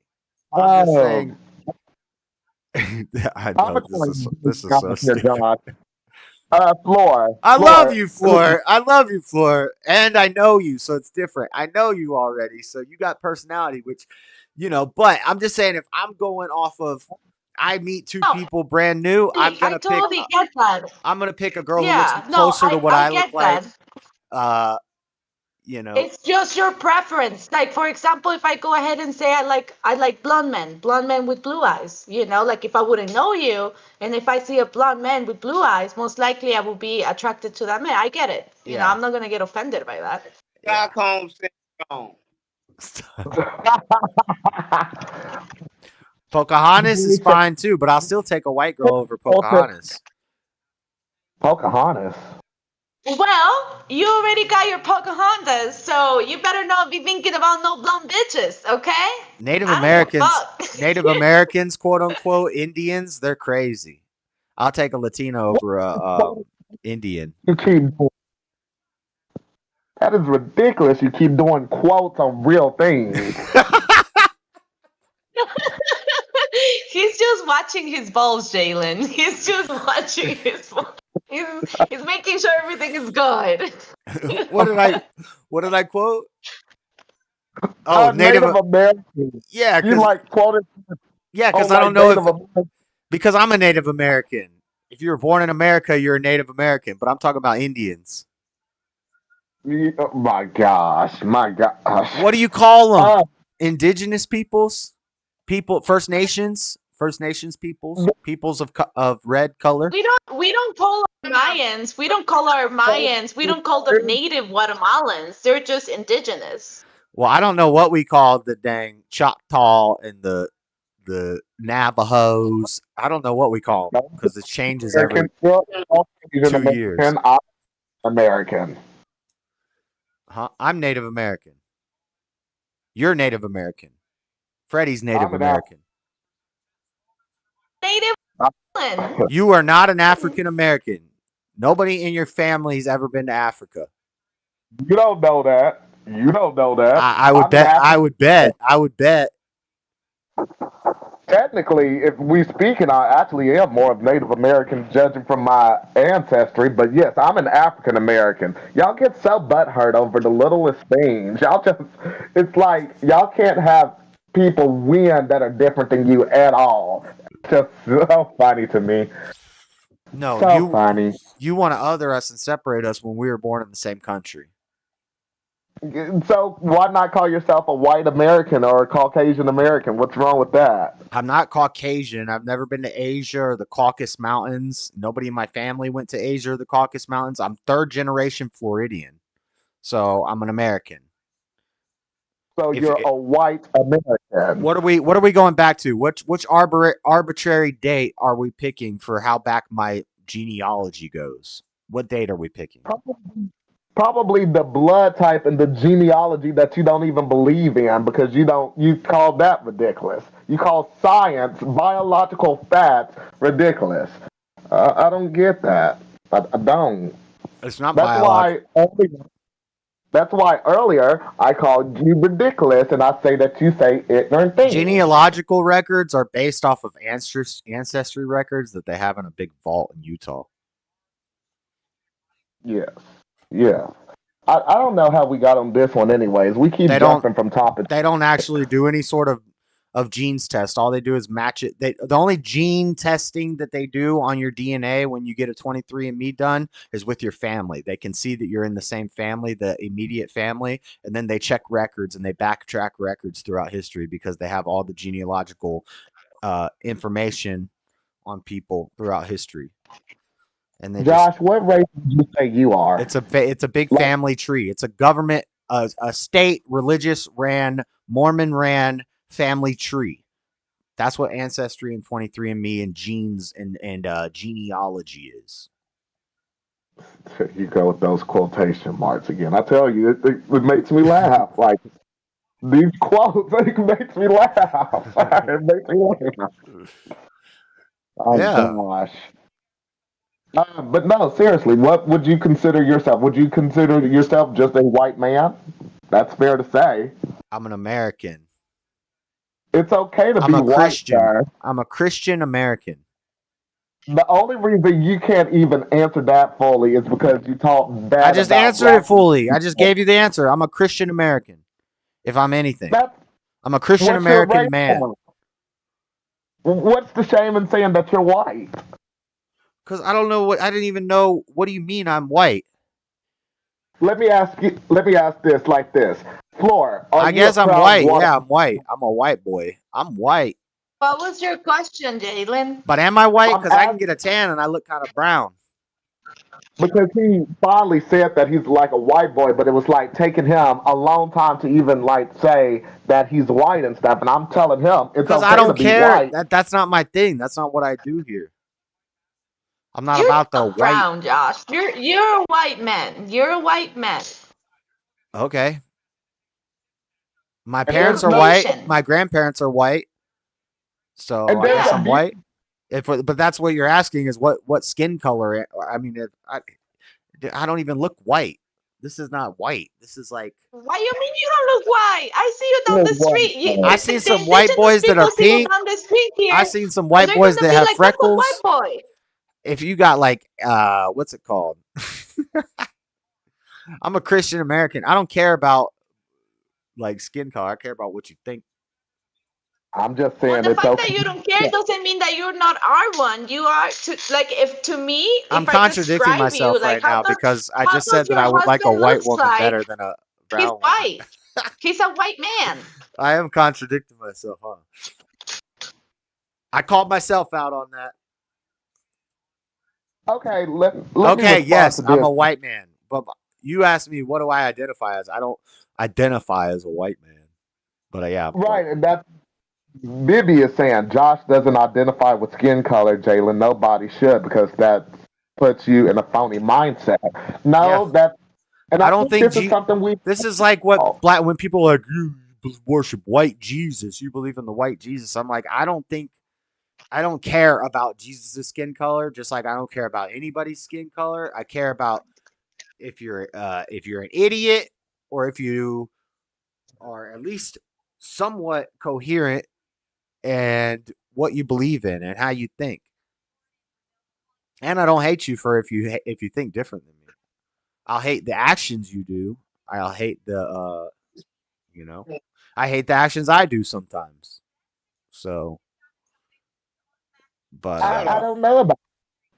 I'm just Oh, saying I I'm know a calling this is so here, stupid. God. Floor, I love floor. you, Floor. I love you, Floor. And I know you, so it's different. I know you already, so you got personality, which, but I'm just saying if I'm going off of I meet two No, people brand new, I totally get that. I'm gonna pick a girl who looks Yeah, no, closer to what I I look get like. that. Uh, you know. It's just your preference. Like for example, if I go ahead and say I like blonde men with blue eyes, like if I wouldn't know you and if I see a blonde man with blue eyes, most likely I will be attracted to that man. I get it. Yeah. I'm not gonna get offended by that. Yeah. Stockholm syndrome. Pocahontas is fine too, but I'll still take a white girl over Pocahontas. Pocahontas. Well, you already got your Pocahontas, so you better not be thinking about no blonde bitches, okay? Native I don't give a Americans, fuck. Native Americans, quote unquote, Indians, they're crazy. I'll take a Latino over a Indian. You keep that is ridiculous. You keep doing quotes on real things. He's just watching his balls, Jalen. He's just watching his balls. He's making sure everything is good. What did I quote? Oh, Native American. Yeah, You like quoted. Yeah, because Oh, I don't know Native if American. because I'm a Native American. If you were born in America, you're a Native American. But I'm talking about Indians. Oh, my gosh. What do you call them? Uh, Indigenous peoples, First Nations, peoples of red color. We don't call our Mayans. We don't call our Mayans. We don't call them native Guatemalans. They're just indigenous. Well, I don't know what we call the dang Choctaw and the Navajos. I don't know what we call them because it changes every 2 years. American. Huh? I'm Native American. You're Native American. Freddie's Native American. Native. You are not an African American. Nobody in your family's ever been to Africa. You don't know that. I would bet. I would bet. Technically, if we speaking, I actually am more of Native American, judging from my ancestry. But yes, I'm an African American. Y'all get so butthurt over the littlest things. It's like y'all can't have people win that are different than you at all. It's just so funny to me. No, so funny. You want to other us and separate us when we were born in the same country. So why not call yourself a white American or a Caucasian American? What's wrong with that? I'm not Caucasian. I've never been to Asia or the Caucasus Mountains. Nobody in my family went to Asia or the Caucasus Mountains. I'm third generation Floridian. So I'm an American. So you're a white American. What are we going back to? Which arbitrary date are we picking for how back my genealogy goes? What date are we picking? Probably the blood type and the genealogy that you don't even believe in, because you call that ridiculous. You call science, biological facts ridiculous. I don't get that. I don't. It's not biological. That's why earlier I called you ridiculous, and I say that you say ignorant things. Genealogical records are based off of ancestry records that they have in a big vault in Utah. Yes. Yeah. I don't know how we got on this one anyways. We keep jumping from topic. They don't actually do any sort of genes test. All they do is match it. The only gene testing that they do on your DNA when you get a 23andMe done is with your family. They can see that you're in the same family, the immediate family, and then they check records and they backtrack records throughout history because they have all the genealogical information on people throughout history. And they Josh, what race did you say you are? It's a big family tree. It's a government, a state, religious ran, Mormon ran family tree. That's what Ancestry and 23andMe and genes and genealogy is. You go with those quotation marks again. I tell you, it makes me laugh. Like these quotes, it makes me laugh. It makes me laugh. Oh gosh. But no, seriously, what would you consider yourself? Would you consider yourself just a white man? That's fair to say. I'm an American. It's okay to be a white, Christian. sir. I'm a Christian American. The only reason you can't even answer that fully is because you talk bad. I just answered it fully. I just gave you the answer. I'm a Christian American. If I'm anything, I'm a Christian American man. What's the shame in saying that you're white? Because I don't know I didn't even know. What do you mean I'm white? Let me ask this like this. Floor. I guess I'm white. Yeah, I'm white. I'm a white boy. I'm white. What was your question, Jalen? But am I white? Because I can get a tan and I look kind of brown. Because he finally said that he's like a white boy, but it was like taking him a long time to even like say that he's white and stuff. And I'm telling him it's Because I okay to don't be care. white. That's not my thing. That's not what I do here. I'm not You're about the not white. brown, Josh. You're a white man. You're a white man. Okay. My And You're parents there's are no, white. Asian. My grandparents are white. So and I there's guess a I'm Yeah. white. But that's what you're asking is what skin color. I mean, I don't even look white. This is not white. This is like Why you mean you don't look white? I see you down the street. I If seen the some white indigenous boys that are people see you pink. down the street I here, seen some white they're boys gonna that be have like, "That's a white freckles. boy." If you got like what's it called? I'm a Christian American. I don't care about like skin color. I care about what you think. I'm just Well, saying the it's fact that okay. you don't care doesn't mean that you're not R one. You are to like if to me, I'm if I contradicting describe you, myself like right now because I how just said does that your I would like a husband white looks woman like? better than a He's brown woman. white. He's a white man. I am contradicting myself, huh? I called myself out on that. Okay, let me Okay, respond yes, to I'm this. a white man. But you asked me what do I identify as? I don't identify as a white man. But yeah, I'm white. Right, and that's Bibby is saying Josh doesn't identify with skin color, Jalen. Nobody should because that puts you in a phony mindset. Yeah. No, that, and I I don't think think this is something we. this is like what Oh, black when people are like you worship white Jesus, you believe in the white Jesus. I'm like I don't care about Jesus' skin color, just like I don't care about anybody's skin color. I care about if you're an idiot or if you are at least somewhat coherent and what you believe in and how you think. And I don't hate you for if you think different than me. I'll hate the actions you do. I'll hate the you know. I hate the actions I do sometimes. So, but I don't know about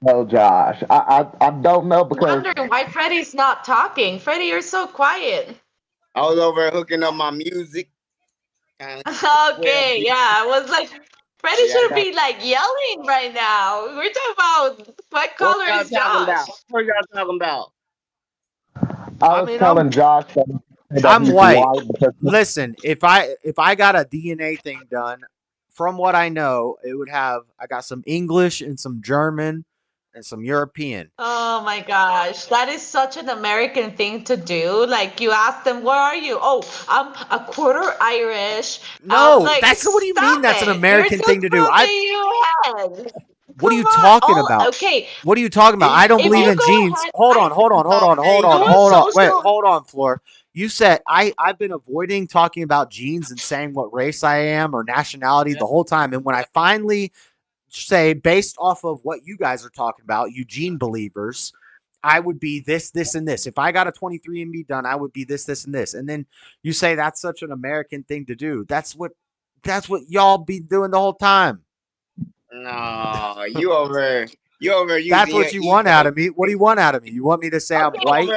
no, Josh. I don't know because Wondering why Freddie's not talking. Freddie, you're so quiet. I was over here hooking up my music. Kinda well, Okay, yeah, I was like, Freddie yeah, I should got. be like yelling right now. We're talking about what What color y'all is talking Josh? about? What y'all talking about? I I was mean telling Josh that I'm he's white. white because Listen, if I got a DNA thing done, from what I know, it would have I got some English and some German and some European. Oh my gosh, that is such an American thing to do. Like you ask them, "Where are you?" "Oh, I'm a quarter Irish." No, Like that's what do you mean stop that's an it. You're American thing just to do? from the I US. What are Come you on. talking All about? okay. What are you talking about? I don't If believe you in Asian. go jeans. ahead, Hold I on, hold on, hold No, on, hold on, do Asian. a hold on. Wait, social. hold on, Floor. You said I've been avoiding talking about jeans and saying what race I am or nationality Yeah. the whole time. And when I finally say based off of what you guys are talking about, Eugene believers, I would be this, this, and this. If I got a 23andMe done, I would be this, this, and this. And then you say that's such an American thing to do. That's what y'all be doing the whole time. No, you over That's using your what you want out ego. of me. What do you want out of me? You want me to say I'm You Okay, white?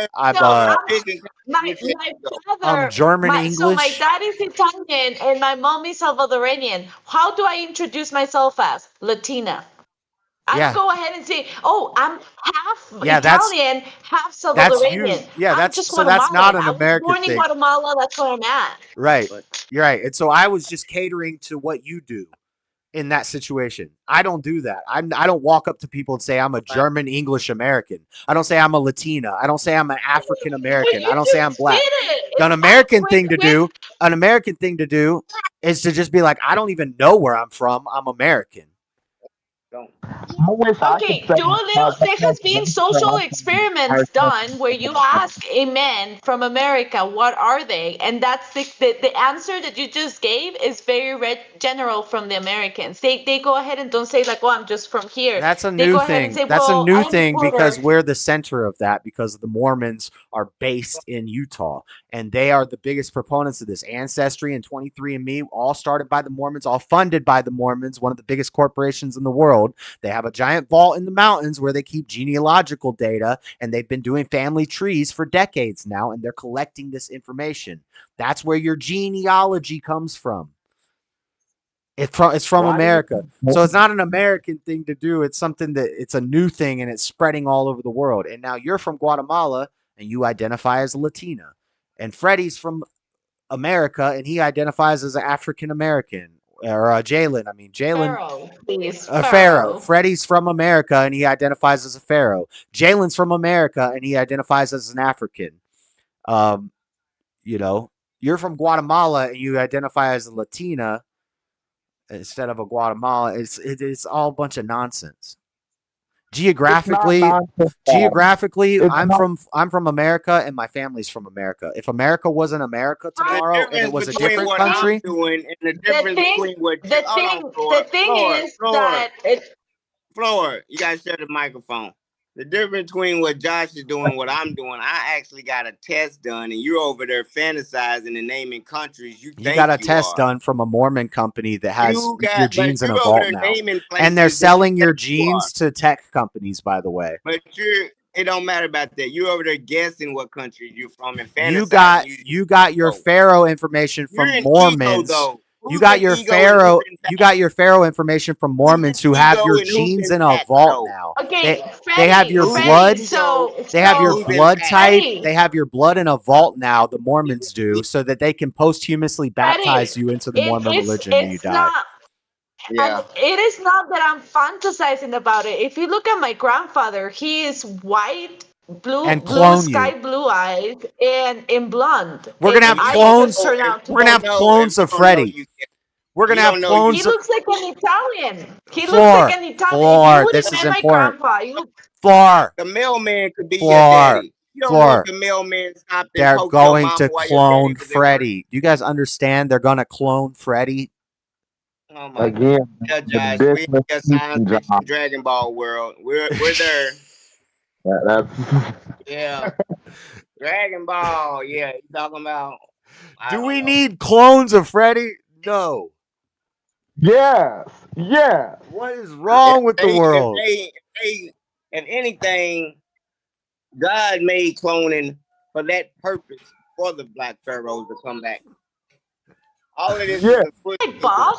over so picking my with your my ego. I'm father, German my English. dad is Italian and my mom is Salvadorian. How do I introduce myself as Latina? I don't Yeah, go ahead and say, "Oh, I'm half yeah. Italian, half That's you. Salvadorian." Yeah, I'm that's just so that's not Guatemalan. an I was American born in thing, Guatemala. That's where I'm at. right? But You're right. And so I was just catering to what you do in that situation. I don't do that. I don't walk up to people and say I'm a like, German English American. I don't say I'm a Latina. I don't say I'm an African But American. you I don't say I'm just did black. it. An It's American with thing to with do, an American thing to do is to just be like, I don't even know where I'm from. I'm American. don't. I wish I could Okay, say do a little. There has been social experiments that. done where you ask a man from America, "What are they?" And that's the answer that you just gave is very general from the Americans. They go ahead and don't say like, "Oh, I'm just from here." That's a They new go ahead and thing. say, That's a "Well, new I'm a thing because quarter." we're the center of that because the Mormons are based in Utah and they are the biggest proponents of this. Ancestry and 23andMe, all started by the Mormons, all funded by the Mormons, one of the biggest corporations in the world. They have a giant vault in the mountains where they keep genealogical data and they've been doing family trees for decades now and they're collecting this information. That's where your genealogy comes from. It's from Why do you America. So it's not an American thing to do. It's something that it's a new thing and it's spreading all over the world. And now you're from Guatemala and you identify as Latina. And Freddie's from America and he identifies as an African American. Or Jalen. I mean, Jalen, Pharaoh, please. a Pharaoh. Pharaoh. Freddie's from America and he identifies as a Pharaoh. Jalen's from America and he identifies as an African. Um, you know, you're from Guatemala and you identify as a Latina instead of a Guatemala. It's all a bunch of nonsense. It's not Geographically, nonsense. geographically, It's not. I'm from America and my family's from America. If America wasn't America The tomorrow and it difference was a between different what I'm country, doing and the The difference thing, between what you the hold on, thing, Floor, the thing Floor, is Floor, that it. Floor, you gotta shut the microphone. The difference between what Josh is doing and what I'm doing, I actually got a test done, and you're over there fantasizing and naming countries you you got think a you test are. done from a Mormon company that has You your got, but genes in a you're over vault there now. naming And they're places that you selling your think you are. genes to tech companies, by the way. But it don't matter about that. You're over there guessing what country you're from and You fantasizing using you got your ego. Pharaoh information You're from an ego Mormons. though. Who's an ego and who's in You fact? got your Pharaoh information from Who's an Mormons who have ego your and who's genes in in a fact vault though? now. Okay, They have Freddie, your Who's Freddie. blood. an ego They have your and who's in blood fact? type. Freddie, They have your blood in a vault now. The Mormons do, so that they can posthumously Freddie. baptize you into the Mormon It's religion when you it's die not. And Yeah. it is not that I'm fantasizing about it. If you look at my grandfather, he is white, and blue clone sky you. blue eyes, and in blonde. We're gonna And have And you I don't just clones. know turned if out to you We're gonna don't have be. know if clones you of don't know Freddy. you We're you gonna have don't know you He clones of looks like an Italian. He looks like Floor. an Italian. If you Floor. would have This is met my important. grandpa, you Floor. the mailman could be your Floor. daddy. You don't know if Floor. the mailman stopped and They're poked your going mama to while your daddy clone was at work. Freddy. Do you guys understand? They're gonna clone Freddy. Oh my god. Again, Yeah, the Josh. We in business your science teaching job. fiction Dragon Ball world. We're there. That's Yeah. Dragon Ball. Yeah. You talking about I Do don't we know. need clones of Freddy? No. yes, yes. What is If wrong with the they if world? they if they if anything, God made cloning for that purpose for the black pharaohs to come back. All of this is Yes. a foot like fetish. Bob.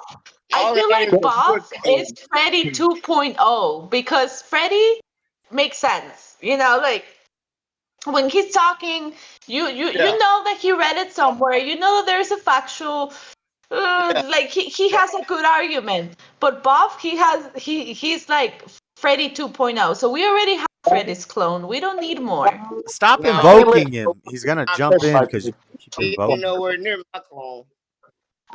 I All of feel that like is a Bob foot is fetish. Freddy 2.0 because Freddy makes sense. You know, like when he's talking, Yeah. you know that he read it somewhere. You know that there's a factual. Yeah. Like he has a good argument, but Bob he's like Freddy 2.0. So we already have Freddy's clone. We don't need more. Stop No, Let me let invoking him. He's gonna I'm jump in like because you keep he ain't invoking him. nowhere near my clone.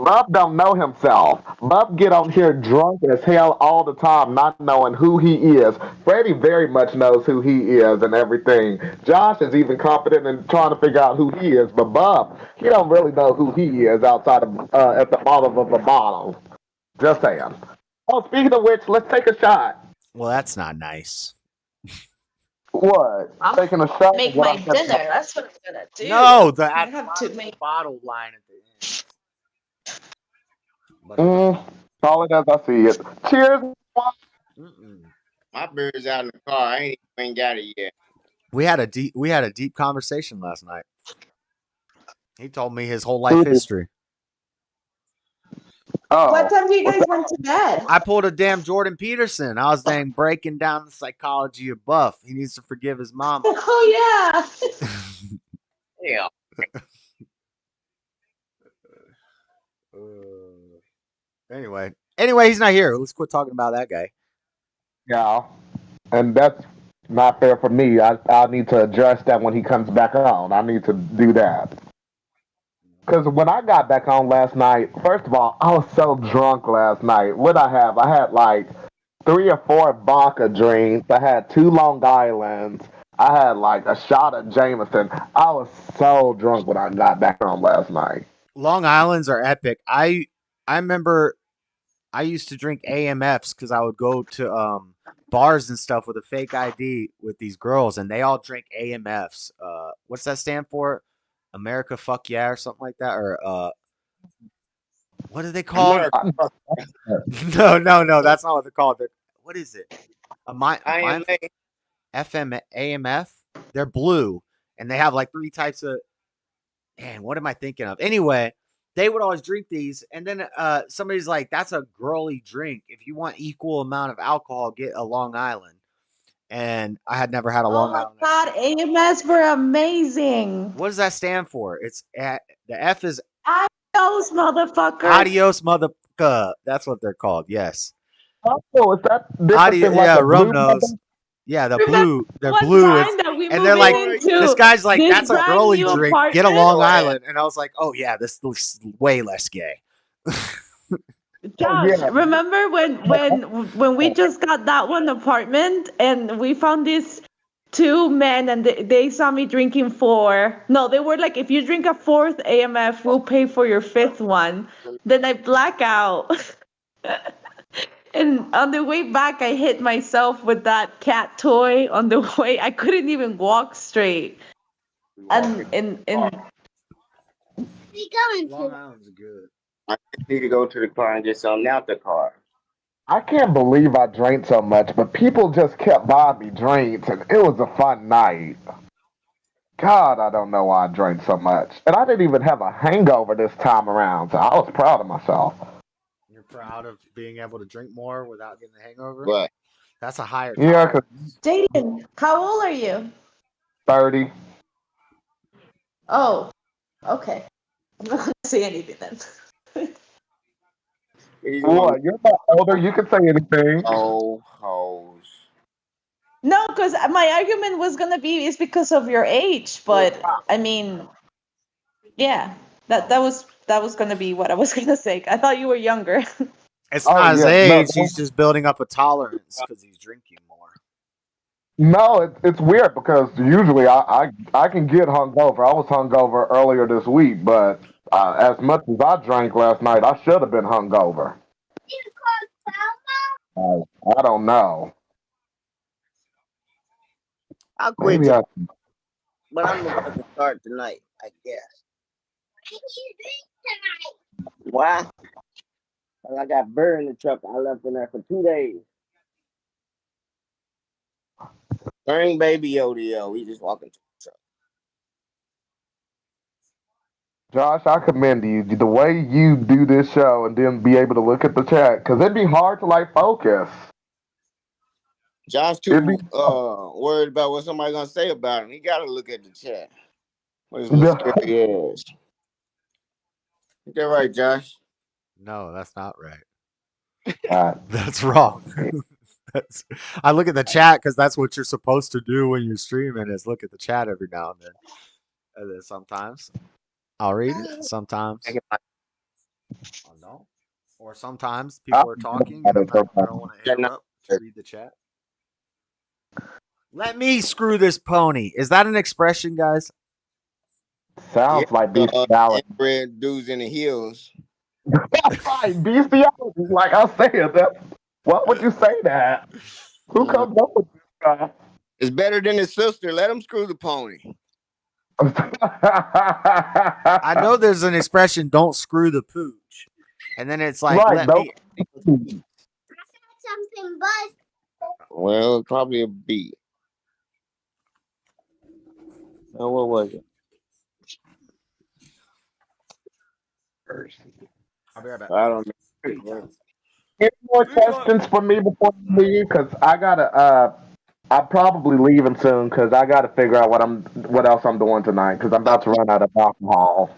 Bub don't know himself. Bub get on here drunk as hell all the time, not knowing who he is. Freddie very much knows who he is and everything. Josh is even confident in trying to figure out who he is, but Bub, he don't really know who he is outside of at the bottom of the bottle. Just saying. Oh, speaking of which, let's take a shot. Well, that's not nice. What? I'm Taking a shot? make What my I'm saying? dinner. That's what I'm gonna do. No, the I at the have bottom to of the make. bottle line at the end. But Call it as I see it. Cheers. mm-mm. My beer's out in the car. I ain't got it yet. We had a deep conversation last night. He told me his whole life history. What Oh, time do you guys went to bed? I pulled a damn Jordan Peterson. I was dang breaking down the psychology of Buff. He needs to forgive his mom. Oh yeah. Yeah. Anyway, he's not here. Let's quit talking about that guy. yeah. And that's not fair for me. I need to address that when he comes back on. I need to do that. Because when I got back on last night, first of all, I was so drunk last night. What I have? I had like 3 or 4 vodka drinks. I had 2 Long Islands. I had like a shot of Jameson. I was so drunk when I got back on last night. Long Islands are epic. I remember I used to drink AMFs because I would go to bars and stuff with a fake ID with these girls, and they all drink AMFs. What's that stand for? America Fuck Yeah or something like that, or what are they called? America. No, that's not what they're called. What is it? I am FM AMF. They're blue, and they have like 3 types of. Man, what am I thinking of? Anyway, they would always drink these, and then somebody's like, "That's a girly drink. If you want equal amount of alcohol, get a Long Island." And I had never had a Oh Long my Island iced God, tea. AMS were amazing. What does that stand for? The F is Adios, motherfucker. adios, motherfucker. That's what they're called. Yes, Oh, is that different adios. than like Yeah, a rum blue nose. Mother? Yeah, the Remember blue. They're one blue. time that we And they're moved like, in this into guy's like, this that's a brand girly new drink. Get a apartment? Long Island. And I was like, oh yeah, this looks way less gay. Oh Josh, yeah. remember when we just got that one apartment and we found these two men and they saw me drinking four. No, they were like, if you drink a fourth AMF, we'll pay for your fifth one. Then I black out. And on the way back, I hit myself with that cat toy on the way. I couldn't even walk straight. And Long Island's good. I need to go to the car and get something out the car. I can't believe I drank so much, but people just kept buying me drinks, and it was a fun night. God, I don't know why I drank so much. And I didn't even have a hangover this time around, so I was proud of myself. You're proud of being able to drink more without getting a hangover? But That's a higher Yeah, because tolerance. Jaden, how old are you? 30. Oh, okay. I'm not gonna say anything then. he's one of What? You're not older. You can say anything. old hoes. No, because my argument was gonna be it's because of your age, but I mean, yeah, that was gonna be what I was gonna say. I thought you were younger. It's Oh, not his yeah. No, age. He's just building up a tolerance because he's drinking more. no, it's weird because usually I can get hungover. I was hungover earlier this week, but as much as I drank last night, I should have been hungover. Uh, I don't know. I'll quit, Maybe I. but I'm about to start tonight, I guess. Why? 'Cause I got beer in the truck. I left in there for 2 days. Bring baby Yodio. He just walking to the truck. Josh, I commend you. The way you do this show and then be able to look at the chat, because it'd be hard to like focus. Josh It'd be too worried about what somebody gonna say about him. He gotta look at the chat. What his little scary ass. Is that right, Josh? No, that's not right. uh, That's wrong. I look at the chat because that's what you're supposed to do when you're streaming is look at the chat every now and then. And then sometimes I'll read it. Sometimes I don't. Or sometimes people are talking and I don't want to interrupt to read the chat. Let me screw this pony. Is that an expression, guys? sounds like bestiality. Inbred dudes in the heels. That's right, bestiality. Like I said, why would you say that? Who comes up with this stuff? It's better than his sister. Let him screw the pony. I know there's an expression, don't screw the pooch. And then it's like, right, let me. Something buzz. Well, probably a B. Oh, what was it? I'll be right back. I don't know. Any more questions for me before you leave? Because I gotta. I'm probably leaving soon because I gotta figure out what else I'm doing tonight because I'm about to run out of alcohol.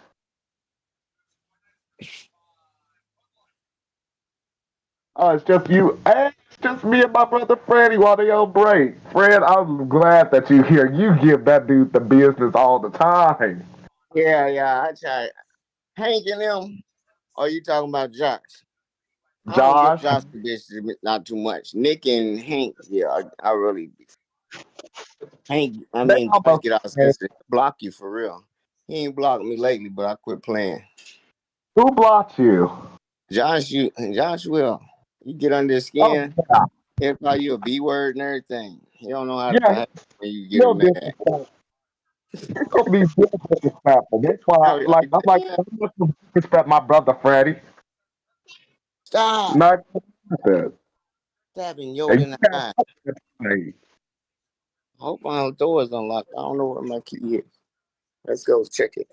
Oh, it's just you. Hey, it's just me and my brother Freddie while they on break. Fred, I'm glad that you're here. You give that dude the business all the time. Yeah, I tried. Hank and them. Or you talking about Josh? I don't Josh, give Josh the business not too much. Nick and Hank, yeah, I really. Hank, I they mean, Josh almost get out sense to block you for real. He ain't blocked me lately, but I quit playing. who blocked you? Josh will. You get under his Oh, skin, yeah. he'll call you a B word and everything. He don't know how to Yeah, behave when you get he'll him mad. disrespect. He'll be disrespectful. That's why, Oh, I'm like, I'm not gonna disrespect my brother Freddie. stop Not that. stabbing Yoda And in you the can't eye. touch that thing. I hope my door is unlocked. I don't know where my key is. Let's go check it.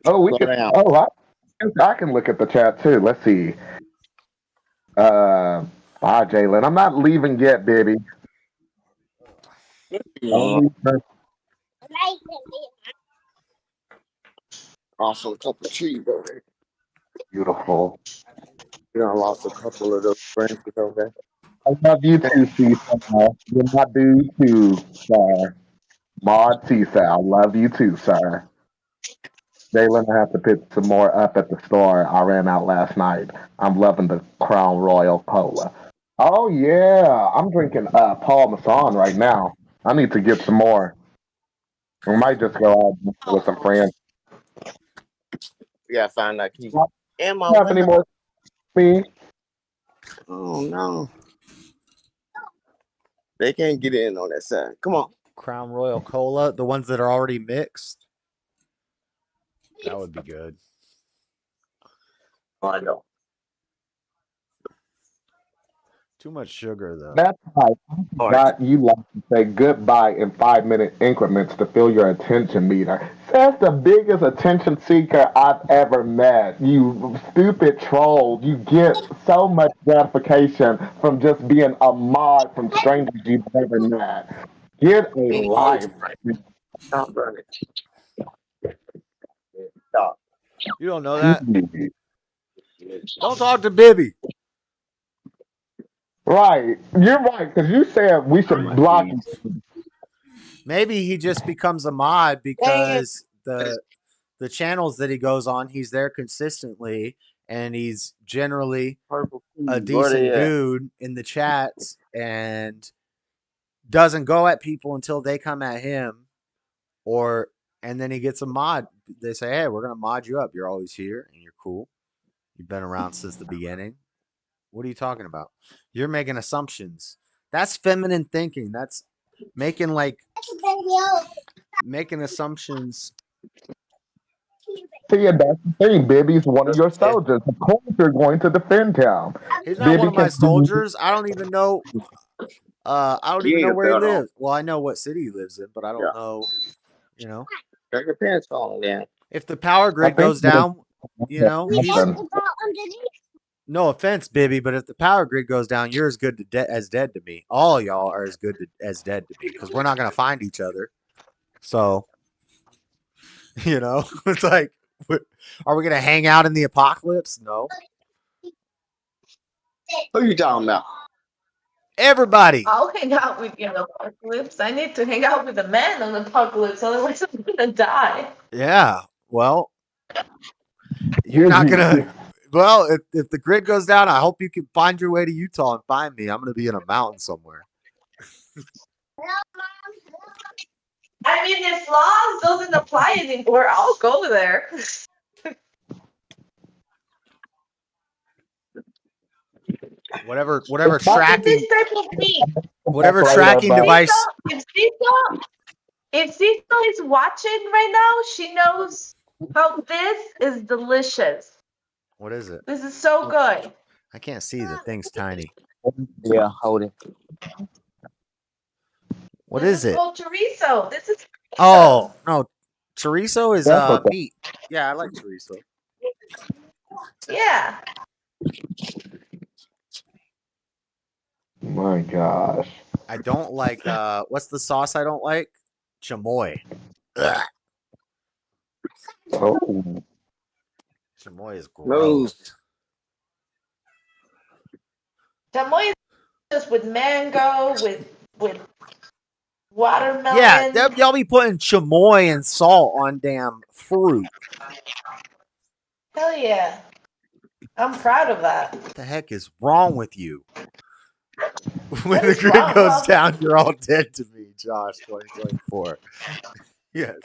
Oh, we Go could. down. Oh, I can look at the chat too. Let's see. Bye, Jalen. I'm not leaving yet, baby. Only Also, a couple of trees over there. beautiful. You know, I lost a couple of those branches over there. I love you too, Seaside. You're my dude too, sir. Maud Seaside. I love you too, sir. Jalen, I have to pick some more up at the store. I ran out last night. I'm loving the Crown Royal Cola. Oh yeah, I'm drinking Paul Masson right now. I need to get some more. We might just go out with some friends. We gotta find that key. Do And my you have any window. more me? Oh no. They can't get in on that side. Come on. Crown Royal Cola, the ones that are already mixed. That would be good. Oh, I know. Too much sugar though. That's right. I forgot you like to say goodbye in 5-minute increments to fill your attention meter. That's the biggest attention seeker I've ever met. You stupid troll. You get so much gratification from just being a mod from strangers you've never met. Get a life. Stop running. Stop. You don't know that? Don't talk to Bibby. Right. You're right, because you said we should block him. Maybe he just becomes a mod because the channels that he goes on, he's there consistently, and he's generally a decent dude in the chats and doesn't go at people until they come at him, and then he gets a mod. They say, hey, we're gonna mod you up. You're always here and you're cool. You've been around since the beginning. What are you talking about? You're making assumptions. That's feminine thinking. That's making assumptions. See, and that's the thing. Bibby's one of your soldiers. Of course, you're going to defend him. He's not Bibby one of my can- soldiers. I don't even know. I don't even know where he got on. lives. Well, I know what city he lives in, but I don't know. You know, Got your pants falling down. if the power grid goes down, you know, he's Nothing. no offense, Bibby, but if the power grid goes down, you're as good as dead to me. All y'all are as good as dead to me because we're not gonna find each other. So, you know, it's like, are we gonna hang out in the apocalypse? No. Who you talking about? Everybody. I'll hang out with you on the apocalypse. I need to hang out with a man on the apocalypse, otherwise I'm gonna die. Yeah. Well, you're not gonna. Well, if the grid goes down, I hope you can find your way to Utah and find me. I'm gonna be in a mountain somewhere. I mean, if laws doesn't apply anymore, I'll go there. Whatever tracking, This type of thing. whatever That's right, tracking everybody. device. If Cecil is watching right now, she knows how this is delicious. What is it? This is so good. I can't see. The thing's tiny. Yeah, hold it. What This is it? called chorizo. This is Oh no, chorizo is That's what meat. Yeah, I like chorizo. yeah. My gosh. I don't like. What's the sauce I don't like? Chamoy. Ugh. Oh. Chamoy is gross. Chamoy is just with mango, with watermelon. Yeah, y'all be putting chamoy and salt on damn fruit. Hell yeah. I'm proud of that. What the heck is wrong with you? When What the is grid wrong, goes Rob? down, you're all dead to me, Josh. 2024. Yes.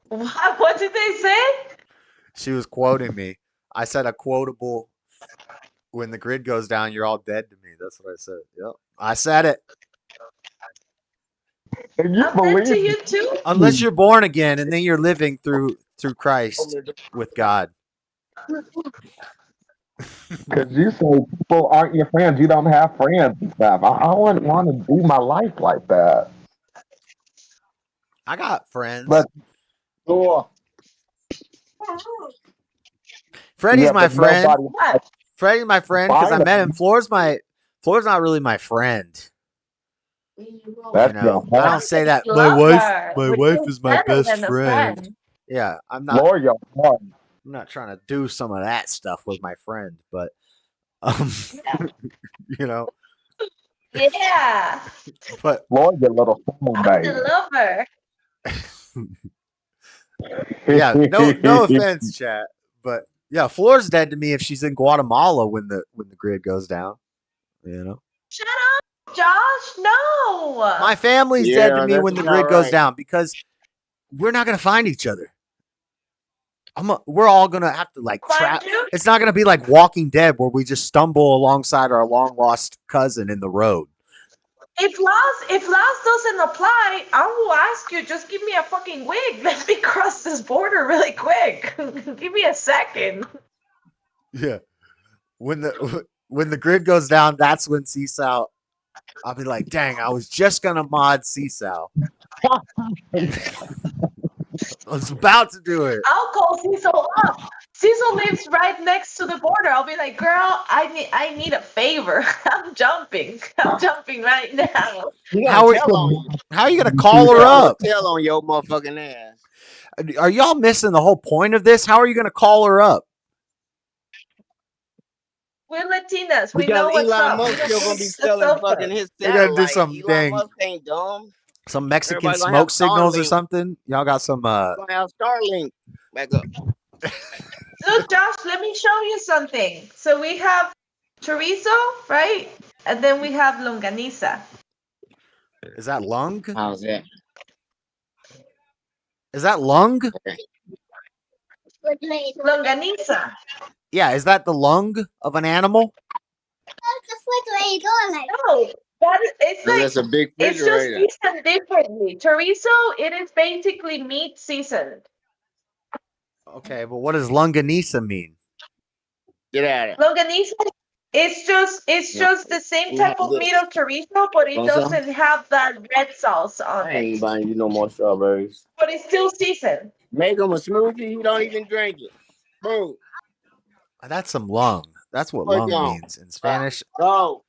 What did they say? She was quoting me. I said a quotable. When the grid goes down, you're all dead to me. That's what I said. Yep. I said it. And you I'm dead to believe you too. Unless you're born again and then you're living through Christ with God. because you say people aren't your friends. You don't have friends and stuff. I wouldn't want to do my life like that. I got friends. But Sure. Freddie's Yeah, my but friend. nobody What? Freddie's my friend because I met him. finally. Floor's not really my friend. That's your I heart. don't say that. My Lover, which wife is is my better best than a friend. friend. Yeah, I'm Lord, your heart. not trying to do some of that stuff with my friend, but um, Yeah. you know, Yeah. but Lord, your little phone I'm baby. the lover. yeah, no offense, chat, but yeah, Floor's dead to me if she's in Guatemala when the grid goes down. Shut up, Josh. No. My family's dead to Yeah, me that's when the about grid goes right. down because we're not gonna find each other. We're all gonna have to like Find trap. you? It's not gonna be like Walking Dead where we just stumble alongside our long lost cousin in the road. If last doesn't apply, I will ask you, just give me a fucking wig. Let me cross this border really quick. Give me a second. Yeah, when the grid goes down, that's when Seesaw. I'll be like, dang, I was just gonna mod Seesaw. I was about to do it. I'll call Cecil up. Cecil lives right next to the border. I'll be like, girl, I need a favor. I'm jumping right now. He gonna How are, tell on you. how are you gonna call her Yeah, I'm gonna up? tell on your motherfucking ass. Are y'all missing the whole point of this? How are you gonna call her up? We're Latinas. We Because know what's Elon up. Musk still gonna be It's selling open. fucking his You're gonna do satellite. some Elon dang Musk ain't dumb. some Mexican Everybody gonna smoke have signals or Starlink. something. Y'all got some Gonna have Starlink. Back up. So Josh, let me show you something. So we have chorizo, right? And then we have longaniza. Is that lung? How's that? Is that lung? Longaniza. Yeah, is that the lung of an animal? No, it's No, like that's a big it's just refrigerator. seasoned differently. Chorizo, it is basically meat seasoned. Okay, but what does longanisa mean? Get at it. Longaniza, it's No. just the same type of meat of chorizo, but it Want some? doesn't have that red sauce on I ain't it. buying you no more strawberries. But it's still seasoned. Make them a smoothie. You don't even drink it. Boom. That's some lung. That's what Put it lung on. means in Spanish. Go.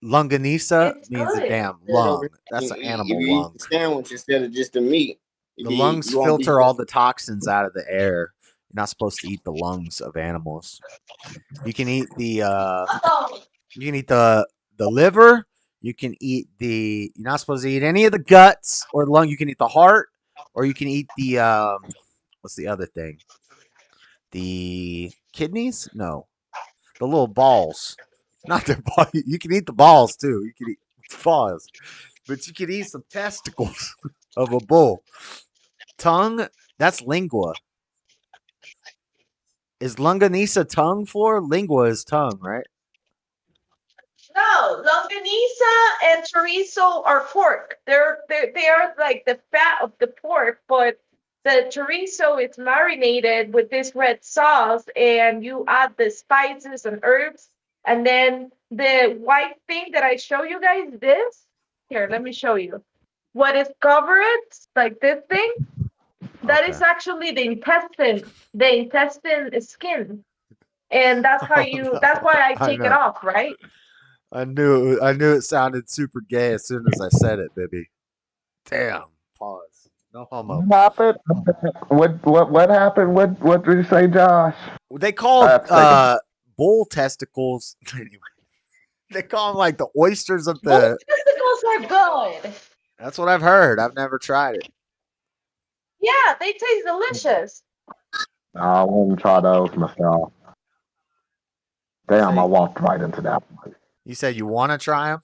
Longanisa It's means a good. damn Sit over lung. here That's and an eat. If animal you eat lung. the sandwich instead of just the meat, The lungs you won't be filter all the toxins out of the air. You're not supposed to eat the lungs of animals. You can eat the Oh, liver. You can eat you're not supposed to eat any of the guts or the lung. You can eat the heart, or you can eat the what's the other thing? The kidneys? No, the little balls. Not the ball. You can eat the balls too. You can eat balls, but you can eat some testicles of a bull. Tongue? That's lingua. Is longanisa tongue for? Lingua is tongue, right? no, longaniza and chorizo are pork. They are like the fat of the pork, but the chorizo is marinated with this red sauce, and you add the spices and herbs, and then the white thing that I show you guys. This here, let me show you. What is covered, like this thing, that Okay. is actually the intestine skin, and that's how Oh you. That's no, why I I take it know. off, right? I knew it sounded super gay as soon as I said it, baby. Damn. Pause. No homo. What happened? What happened? What did you say, Josh? They call That's taken. bull testicles anyway. They call them like the oysters of Bull the. testicles are good. That's what I've heard. I've never tried it. Yeah, they taste delicious. No, I wouldn't try those myself. Damn, I Say, walked right into that one. you said you want to try them?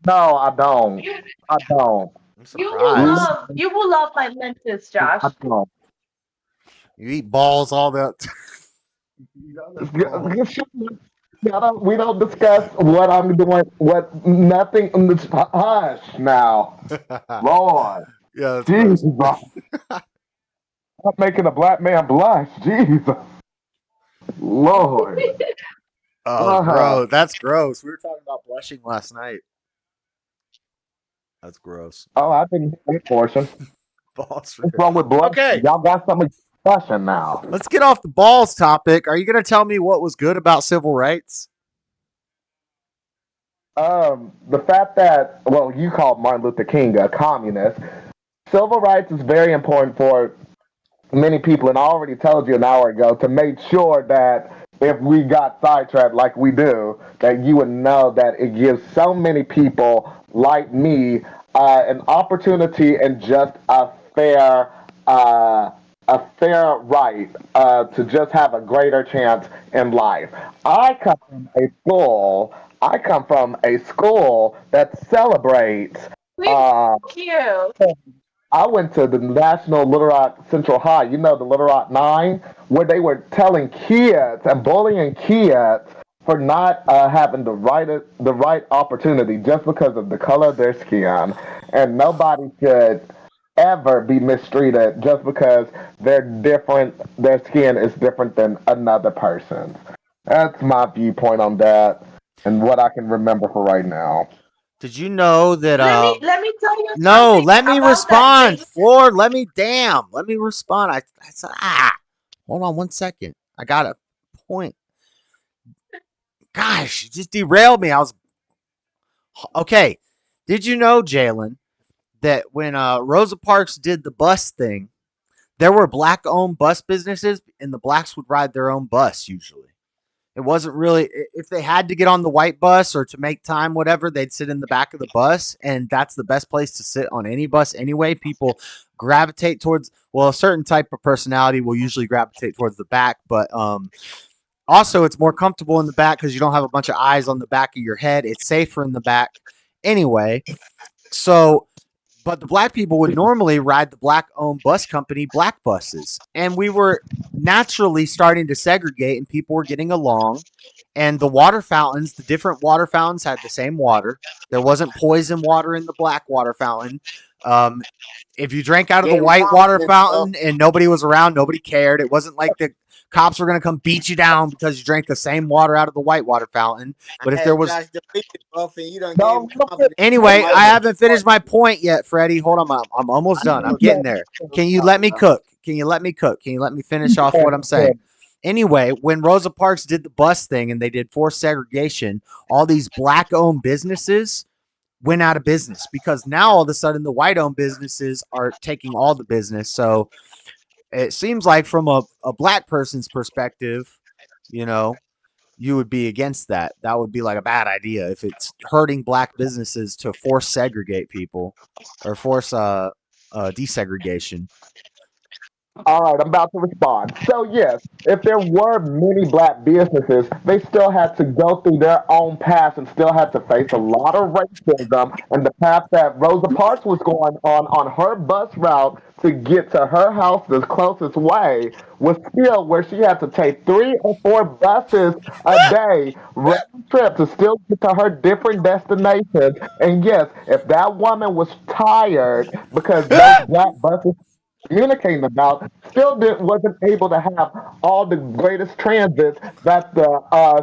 No, I don't. You, I don't. I'm you will surprised. love my lenses, Josh. I don't. You eat balls all the. You eat other balls. We don't discuss what I'm doing. What nothing. Hush now, Lord. Yeah, that's Jesus, gross. I'm making a black man blush. Jesus, Lord. Oh, gross. That's gross. We were talking about blushing last night. That's gross. Oh, I didn't get that portion. balls. What's wrong with blood? Okay. Y'all got some discussion now. Let's get off the balls topic. Are you going to tell me what was good about civil rights? The fact that, well, you called Martin Luther King a communist. Civil rights is very important for many people, and I already told you an hour ago to make sure that if we got sidetracked like we do, that you would know that it gives so many people like me an opportunity and just uh, a fair right to just have a greater chance in life. I come from a school. I come from a school that celebrates. Thank you. I went to the National Little Rock Central High, you know, the Little Rock Nine, where they were telling kids and bullying kids for not having the right opportunity just because of the color of their skin, and nobody should ever be mistreated just because they're different. Their skin is different than another person's. That's my viewpoint on that, and what I can remember for right now. Did you know that? Let me tell you No, something let me about respond. that. Floor, let me respond. I said, hold on 1 second. I got a point. Gosh, you just derailed me. I was okay. Did you know, Jalen, that when Rosa Parks did the bus thing, there were black-owned bus businesses, and the blacks would ride their own bus usually. It wasn't really if they had to get on the white bus or to make time, whatever, they'd sit in the back of the bus, and that's the best place to sit on any bus anyway. People gravitate towards a certain type of personality will usually gravitate towards the back, but also it's more comfortable in the back because you don't have a bunch of eyes on the back of your head. It's safer in the back anyway. So but the black people would normally ride the black-owned bus company black buses. And we were naturally starting to segregate, and people were getting along. And the water fountains, the different water fountains had the same water. There wasn't poison water in the black water fountain. If you drank out of the Game white water fountain, fountain and nobody was around, nobody cared. It wasn't like the cops were going to come beat you down because you drank the same water out of the white water fountain. But if there was Josh the buff, and you done No, gave confidence. Anyway, I haven't finished my point yet, Freddie. Hold on, I'm almost done. I'm getting there. Can you let me cook? Can you let me cook? Can you let me finish off what I'm saying? Anyway, when Rosa Parks did the bus thing and they did forced segregation, all these black-owned businesses went out of business because now all of a sudden the white-owned businesses are taking all the business. So it seems like from a black person's perspective, you know, you would be against that. That would be like a bad idea if it's hurting black businesses to force segregate people or force desegregation. All right, I'm about to respond. So, yes, if there were many black businesses, they still had to go through their own path and still had to face a lot of racism. And the path that Rosa Parks was going on her bus route to get to her house the closest way was still where she had to take 3 or 4 buses a day, round trip to still get to her different destinations. And yes, if that woman was tired because those black buses communicating about wasn't able to have all the greatest transits that the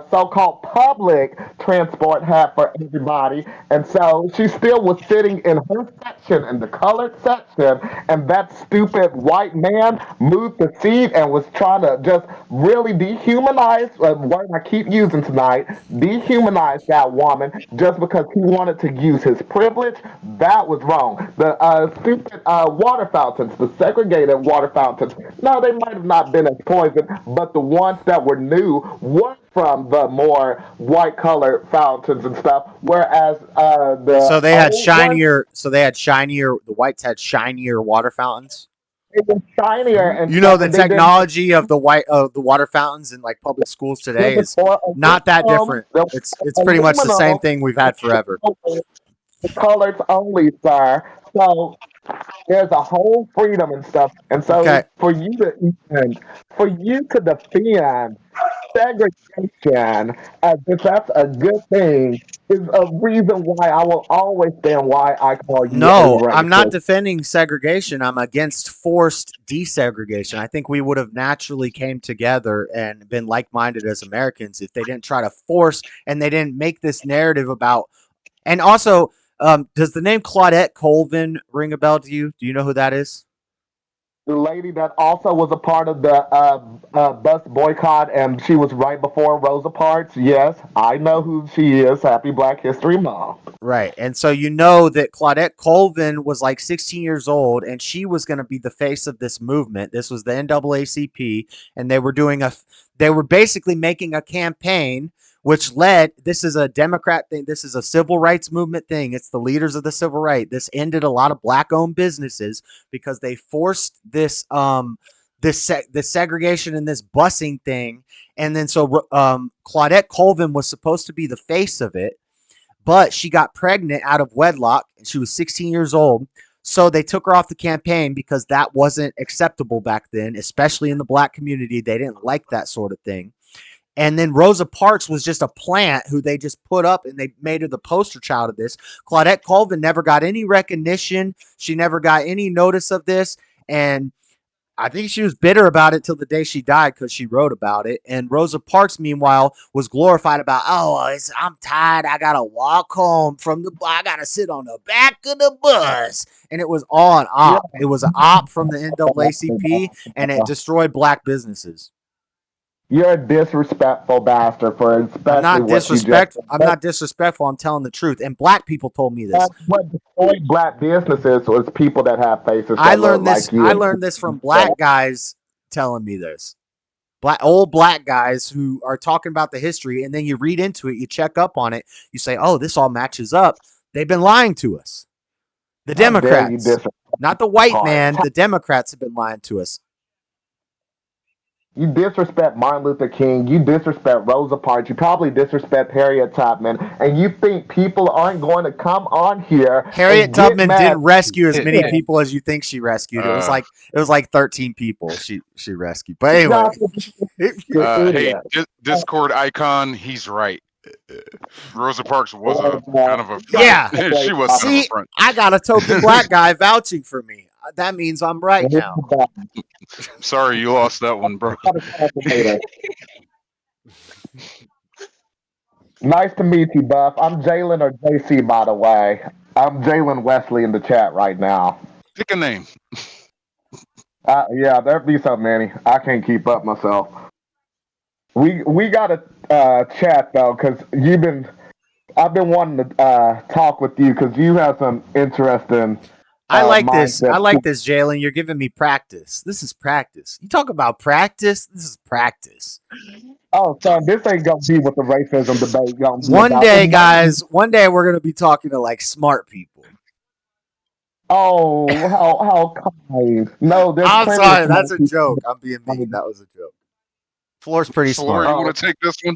so-called public transport had for everybody, and so she still was sitting in her section, in the colored section, and that stupid white man moved the seat and was trying to just really dehumanize, word I keep using tonight, dehumanize that woman just because he wanted to use his privilege. That was wrong. The stupid water fountains, the segregated water fountains, no, they might have not been as poison, but the ones that were new were from the more white colored fountains and stuff, whereas So they had old shinier. So they had shinier. The whites had shinier water fountains. it was shinier and You know stuff, the and they didn't. technology of the water fountains in like public schools There today was is more not that aluminum. different. There was It's pretty much the same aluminum. thing we've had forever. The colors only, sir. So there's a whole freedom and stuff. And Okay. so for you to defend segregation as if that's a good thing is a reason why I will always stand why I call you a No, I'm not racist. defending segregation. I'm against forced desegregation. I think we would have naturally came together and been like-minded as Americans if they didn't try to force and they didn't make this narrative about. And also, does the name Claudette Colvin ring a bell to you? Do you know who that is? The lady that also was a part of the bus boycott, and she was right before Rosa Parks. Yes, I know who she is. Happy Black History Month. Right. And so you know that Claudette Colvin was like 16 years old, and she was going to be the face of this movement. This was the NAACP, and they were basically making a campaign which led, this is a Democrat thing, this is a civil rights movement thing. It's the leaders of the civil right. This ended a lot of black-owned businesses because they forced this this segregation and this busing thing. And then so Claudette Colvin was supposed to be the face of it, but she got pregnant out of wedlock. She was 16 years old. So they took her off the campaign because that wasn't acceptable back then, especially in the black community. They didn't like that sort of thing. And then Rosa Parks was just a plant who they just put up, and they made her the poster child of this. Claudette Colvin never got any recognition. She never got any notice of this. And I think she was bitter about it till the day she died because she wrote about it. And Rosa Parks, meanwhile, was glorified about, I'm tired. I got to walk home I got to sit on the back of the bus. And it was all an op. It was an op from the NAACP, and it destroyed black businesses. You're a disrespectful bastard for especially I'm not what disrespectful. I'm not disrespectful. I'm telling the truth. And black people told me this. That's what destroyed black businesses was people that have faces. I learned this. Like you. I learned this from black guys telling me this. Old black guys who are talking about the history, and then you read into it, you check up on it, you say, "Oh, this all matches up." They've been lying to us. The Democrats, not the white man. The Democrats have been lying to us. You disrespect Martin Luther King. You disrespect Rosa Parks. You probably disrespect Harriet Tubman. And you think people aren't going to come on here. Harriet Tubman didn't rescue as many people as you think she rescued. It was like 13 people she rescued. But anyway. Hey, Discord icon, he's right. Rosa Parks was a kind of a front. Yeah. She was kind of a front. I got a token black guy vouching for me. That means I'm right now. Sorry, you lost that one, bro. Nice to meet you, Buff. I'm Jalen or JC, by the way. I'm Jalen Wesley in the chat right now. Pick a name. Yeah, there'd be so many. I can't keep up myself. We got to chat though, because I've been wanting to talk with you because you have some interesting. I like this. I like this, Jalen. You're giving me practice. This is practice. You talk about practice. This is practice. Oh, son, this ain't gonna be what the racism debate gonna be. One day, guys. One day we're gonna be talking to like smart people. Oh, how kind. No, I'm sorry. That's a joke. I'm being mean. That was a joke. Floor's pretty smart. You want to take this one?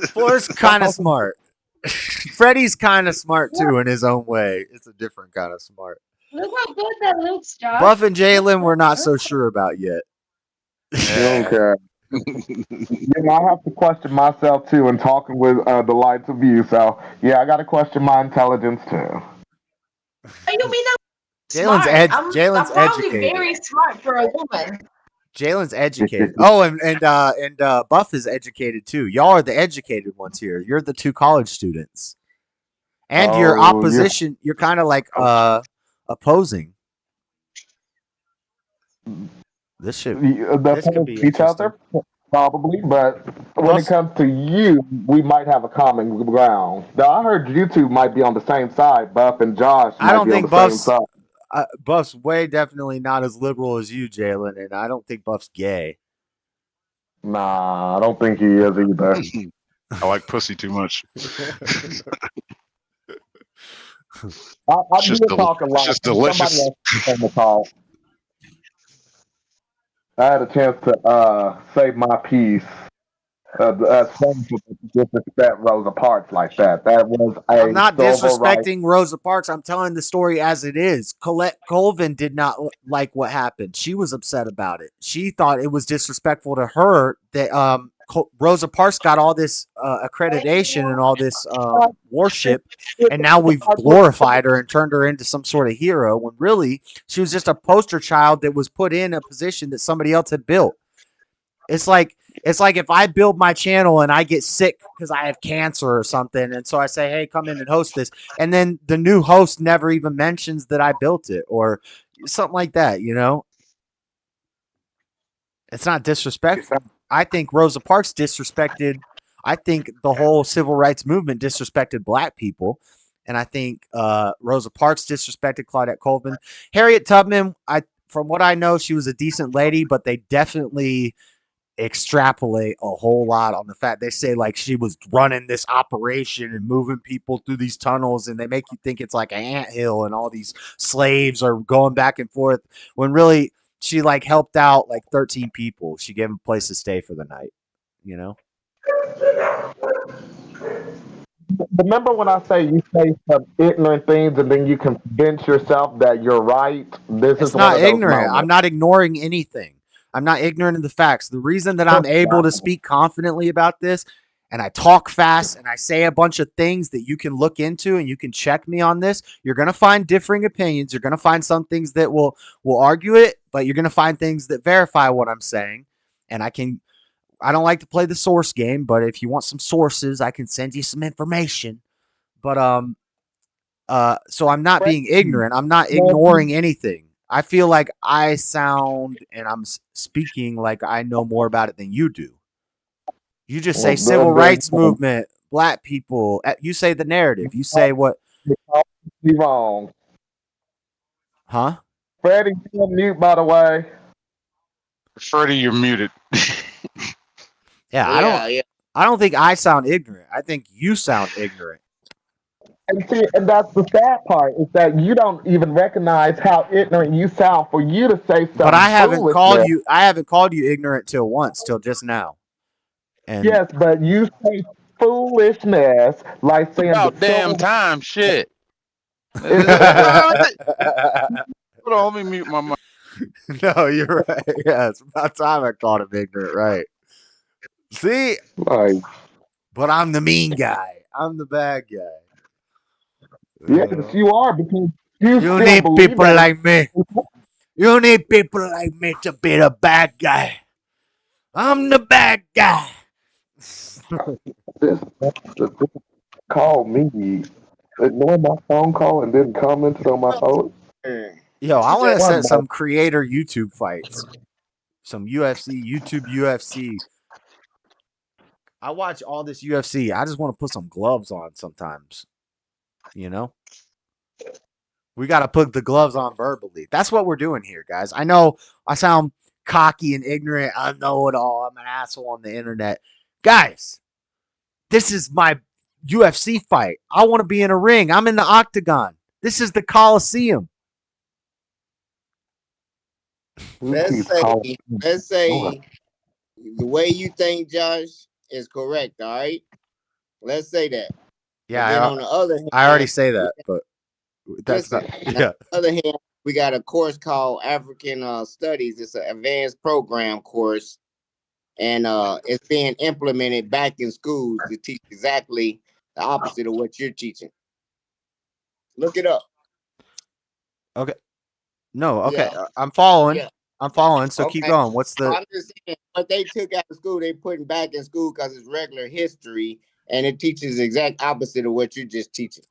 Floor's kind of smart. Freddie's kind of smart too in his own way. It's a different kind of smart. Look how good that looks, Josh. Buff and Jalen, we're not so sure about yet. Okay. I have to question myself too in talking with the likes of you. So yeah, I got to question my intelligence too. You mean I'm Jalen's smart? Jalen's I'm probably educated. very smart for a woman. Jalen's educated. Oh, and Buff is educated too. Y'all are the educated ones here. You're the two college students, and your opposition. You're kind of like opposing. This could be each other probably, but when it comes to you, we might have a common ground. Now, I heard you two might be on the same side, Buff and Josh. I don't think Buff's way definitely not as liberal as you, Jalen, and I don't think Buff's gay. Nah, I don't think he is either. I like pussy too much. I do talk a lot. It's just delicious. On the call. I had a chance to say my piece. Disrespect Rosa Parks like that. That was I'm not disrespecting Rosa Parks. I'm telling the story as it is. Colette Colvin did not like what happened. She was upset about it. She thought it was disrespectful to her that Rosa Parks got all this accreditation and all this worship, and now we've glorified her and turned her into some sort of hero when really she was just a poster child that was put in a position that somebody else had built. It's like if I build my channel and I get sick because I have cancer or something, and so I say, hey, come in and host this, and then the new host never even mentions that I built it or something like that, you know? It's not disrespectful. I think Rosa Parks disrespected. I think the whole civil rights movement disrespected black people, and I think Rosa Parks disrespected Claudette Colvin. Harriet Tubman, from what I know, she was a decent lady, but they definitely extrapolate a whole lot on the fact they say like she was running this operation and moving people through these tunnels, and they make you think it's like an anthill and all these slaves are going back and forth when really she like helped out like 13 people. She gave them a place to stay for the night, you know. Remember when I say you say some ignorant things and then you convince yourself that you're right? This It's is one not of those ignorant. I'm moments. not ignoring anything. I'm not ignorant of the facts. The reason that I'm able to speak confidently about this and I talk fast and I say a bunch of things that you can look into and you can check me on this, you're going to find differing opinions. You're going to find some things that will argue it, but you're going to find things that verify what I'm saying. And I don't like to play the source game, but if you want some sources, I can send you some information. But so I'm not being ignorant. I'm not ignoring anything. I feel like I sound and I'm speaking like I know more about it than you do. You just say civil rights movement, black people. You say the narrative. You say what? You're wrong. Huh? Freddie, you're on mute, by the way. Freddie, you're muted. Yeah, I don't think I sound ignorant. I think you sound ignorant. And see, and that's the sad part is that you don't even recognize how ignorant you sound for you to say something. But I haven't called you. I haven't called you ignorant till once, till just now. And yes, but you say foolishness like saying about damn time, shit. Hold on, let me mute my mic. No, you're right. Yeah, it's about time I called him ignorant, right? See, but I'm the mean guy. I'm the bad guy. Yes, you are because you need people like me. You need people like me to be the bad guy. I'm the bad guy. Call me, ignore my phone call, and then commented on my post. Yo, I want to set some creator YouTube fights. Some YouTube UFC. I watch all this UFC. I just want to put some gloves on sometimes. You know? We got to put the gloves on verbally. That's what we're doing here, guys. I know I sound cocky and ignorant. I know it all. I'm an asshole on the internet. Guys, this is my UFC fight. I want to be in a ring. I'm in the octagon. This is the Coliseum. Let's say the way you think, Josh, is correct. All right. Let's say that. Yeah. Then on the other hand, I already say that, but that's listen, not. Yeah. On the other hand, we got a course called African Studies. It's an advanced program course, and it's being implemented back in schools to teach exactly the opposite of what you're teaching. Look it up. Okay. No. Okay. Yeah. I'm following. Yeah. I'm following. So okay. Keep going. What's the? I'm just saying, what they took out of school, they putting back in school because it's regular history, and it teaches the exact opposite of what you're just teaching.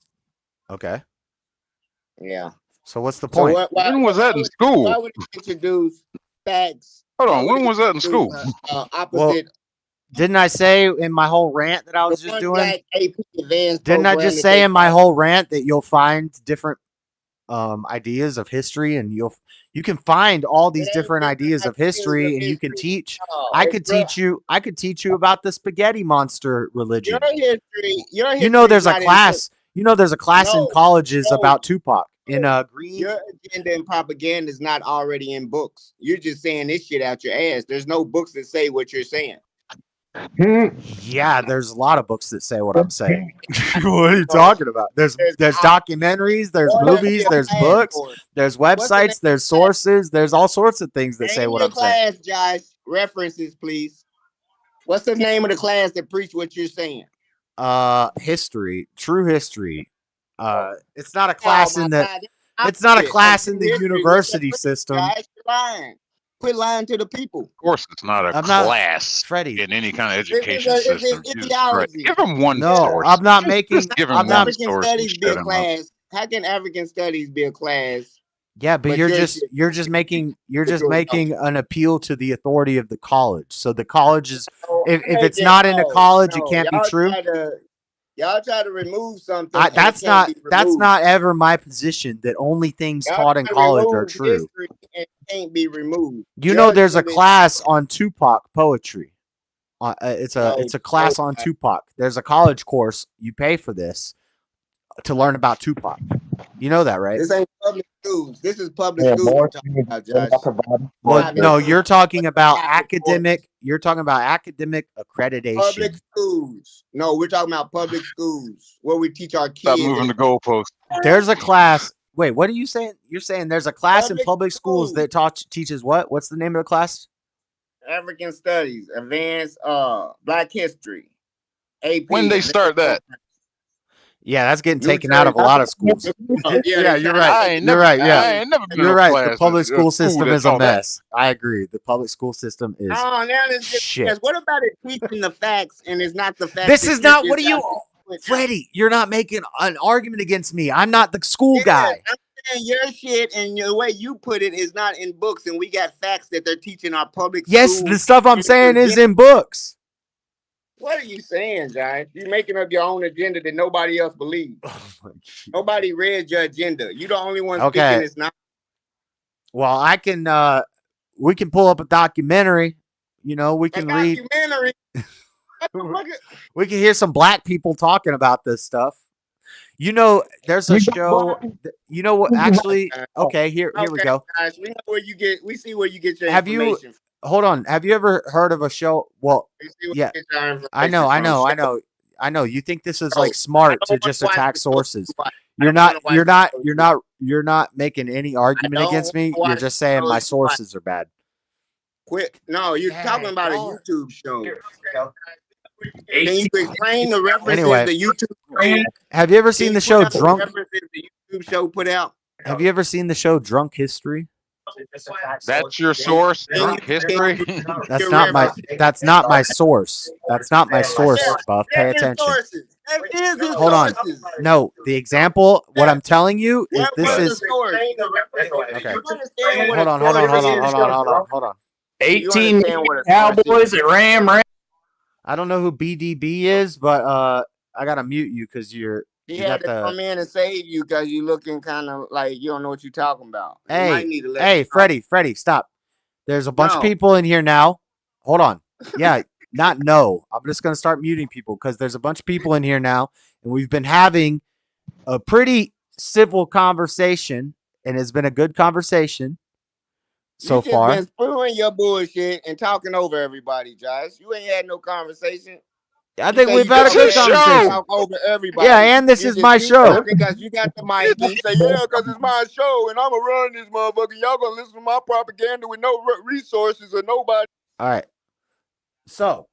Okay. Yeah. So what's the point? So when was that in school? Why would you introduce facts? Hold on. When was that in school? Opposite. Well, didn't I say in my whole rant that I was just doing? Didn't I just say in my whole rant that you'll find different ideas of history, and you can find all these different ideas of history, and you can teach. I could teach you about the spaghetti monster religion. Your history. You know, there's a class. You know, there's a class in colleges about Tupac. In Green. Your agenda and propaganda is not already in books. You're just saying this shit out your ass. There's no books that say what you're saying. Yeah, there's a lot of books that say what I'm saying. What are you talking about? There's documentaries, there's movies, there's books, there's websites, there's sources, there's all sorts of things that say what I'm saying. Josh, references, please. What's the name of the class that preach what you're saying? History, true history. It's not a class in the. It's not a class in the university system. Guys, lying. Quit lying to the people. Of course, it's not a class, Freddie, in any kind of education system. Give them one source. No, I'm not making. Give them one African studies be a class. How can African studies be a class? Yeah, but But you're your just shit, you're just making no, an appeal to the authority of the college. So the college is if it's yeah, not in a college, it no. can't be true. Y'all try to remove something and it That's can't be that's removed. not ever my position that only things Y'all taught in try to college are remove true. history and it can't be removed. You know, there's a Judgment is class on Tupac poetry. It's no, a class on no. Tupac. There's a college course. You pay for this to learn about Tupac. You know that, right? This ain't public schools. This is public Yeah, schools we're more talking things about, than Josh. I provided Well, for no, the you're talking about Private courts. academic. You're talking about academic Public accreditation. schools. No, we're talking about public schools where we teach our Stop kids. moving the goalposts. There's a class. Wait, what are you saying? You're saying there's a class in Public public schools schools. that teaches what? What's the name of the class? African Studies, Advanced Black History, AP. When they start that? Yeah, that's getting New taken out of a lot of schools. Yeah, Yeah, they you're try to right. I take ain't it You're never, right. out. Yeah, I ain't never been you're in a right. class. The public school system that is a taught that. mess. I agree. The public school system is Oh, now let's get shit. what about it teaching the facts and it's not the facts? This that is you not. just What are you, got- Freddie? You're not making an argument against me. I'm not the school Yeah, guy. I'm saying your shit and the way you put it is not in books, and we got facts that they're teaching our public Yes, schools. the stuff I'm and saying is present- in books. What are you saying, Josh? You're making up your own agenda that nobody else believes. Oh my God. Nobody read your agenda. You're the only one Okay. speaking. It's not. Well, I can. We can pull up a documentary. You know, we A can read. documentary. What the fuck is- We can hear some black people talking about this stuff. You know, there's a show. You know what? Actually, okay. Here we Okay, go. guys, we know where you get. We see where you get your Have you? information. Hold on. Have you ever heard of a show? Well, We see where yeah. you get your information I know. from. You think this is No, like smart I to don't just wanna watch attack the show sources? you watch. You're I don't not. wanna watch You're the not. show You're you not. You're not making any argument don't against me. wanna You're watch just the saying shows my you watch. sources are bad. Quit. No, you're Dang, talking about a y'all. YouTube show. Can you explain the references Anyway. the YouTube? Have you ever seen Can the you show put up the Drunk? references the YouTube show put out? Have you ever seen the show Drunk History? That's your source? Can Drunk you- history? That's Your not my. references. That's not my source. That's not my source, Yeah, Buff. Pay that's his attention. sources. That is his Hold on. sources. No, the example. What I'm telling you is What this was the is. source? Okay. You understand what Hold a on. source is? Hold on. 18 understand what a Cowboys at Ram. I don't know who BDB is, but I gotta mute you because He you had got to come in and save you because you looking kind of like you don't know what you're talking about. You might need to let Hey, him know. Freddie, stop. There's a bunch of No. people in here now. Hold on. Yeah, not no. I'm just gonna start muting people because there's a bunch of people in here now, and we've been having a pretty civil conversation, and it's been a good conversation so You just far. been spewing your bullshit and talking over everybody, Josh. You ain't had no conversation. I You think say we've you had a talk good It's a bad, you conversation. talk over everybody. Yeah, and this is my show. Because you got the mic and you say, yeah, because it's my show and I'm going to run this motherfucker. Y'all going to listen to my propaganda with no resources or nobody. All right. So,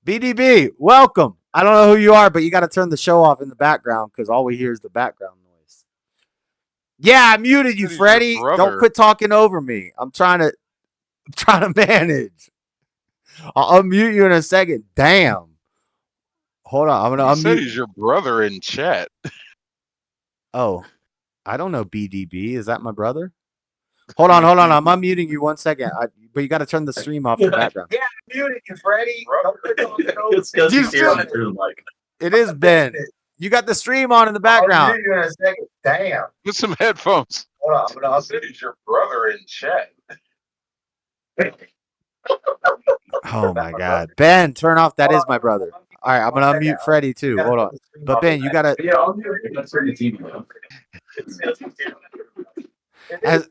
BDB, welcome. I don't know who you are, but you got to turn the show off in the background because all we hear is the background noise. Yeah, I muted you, This is your Freddie. brother. Don't quit talking over me. I'm trying to manage. I'll unmute you in a second. Damn. Hold on. I'm He gonna said unmute. he's your brother in chat. Oh, I don't know BDB. Is that my brother? Hold on. I'm unmuting you 1 second. But you got to turn the stream off in the background. Yeah, I'm muting you, Freddie. It's because You he's here still- on the mic. It is Ben. You got the stream on in the background. I'll mute you in a second. Damn. Put some headphones. Hold on. I'll say he's your brother in chat. Oh my God, Ben, turn off. That is my brother. All right, I'm gonna unmute Freddie too. Hold on, but Ben, you gotta. Yeah, I'll mute you. Let's turn the TV on. As,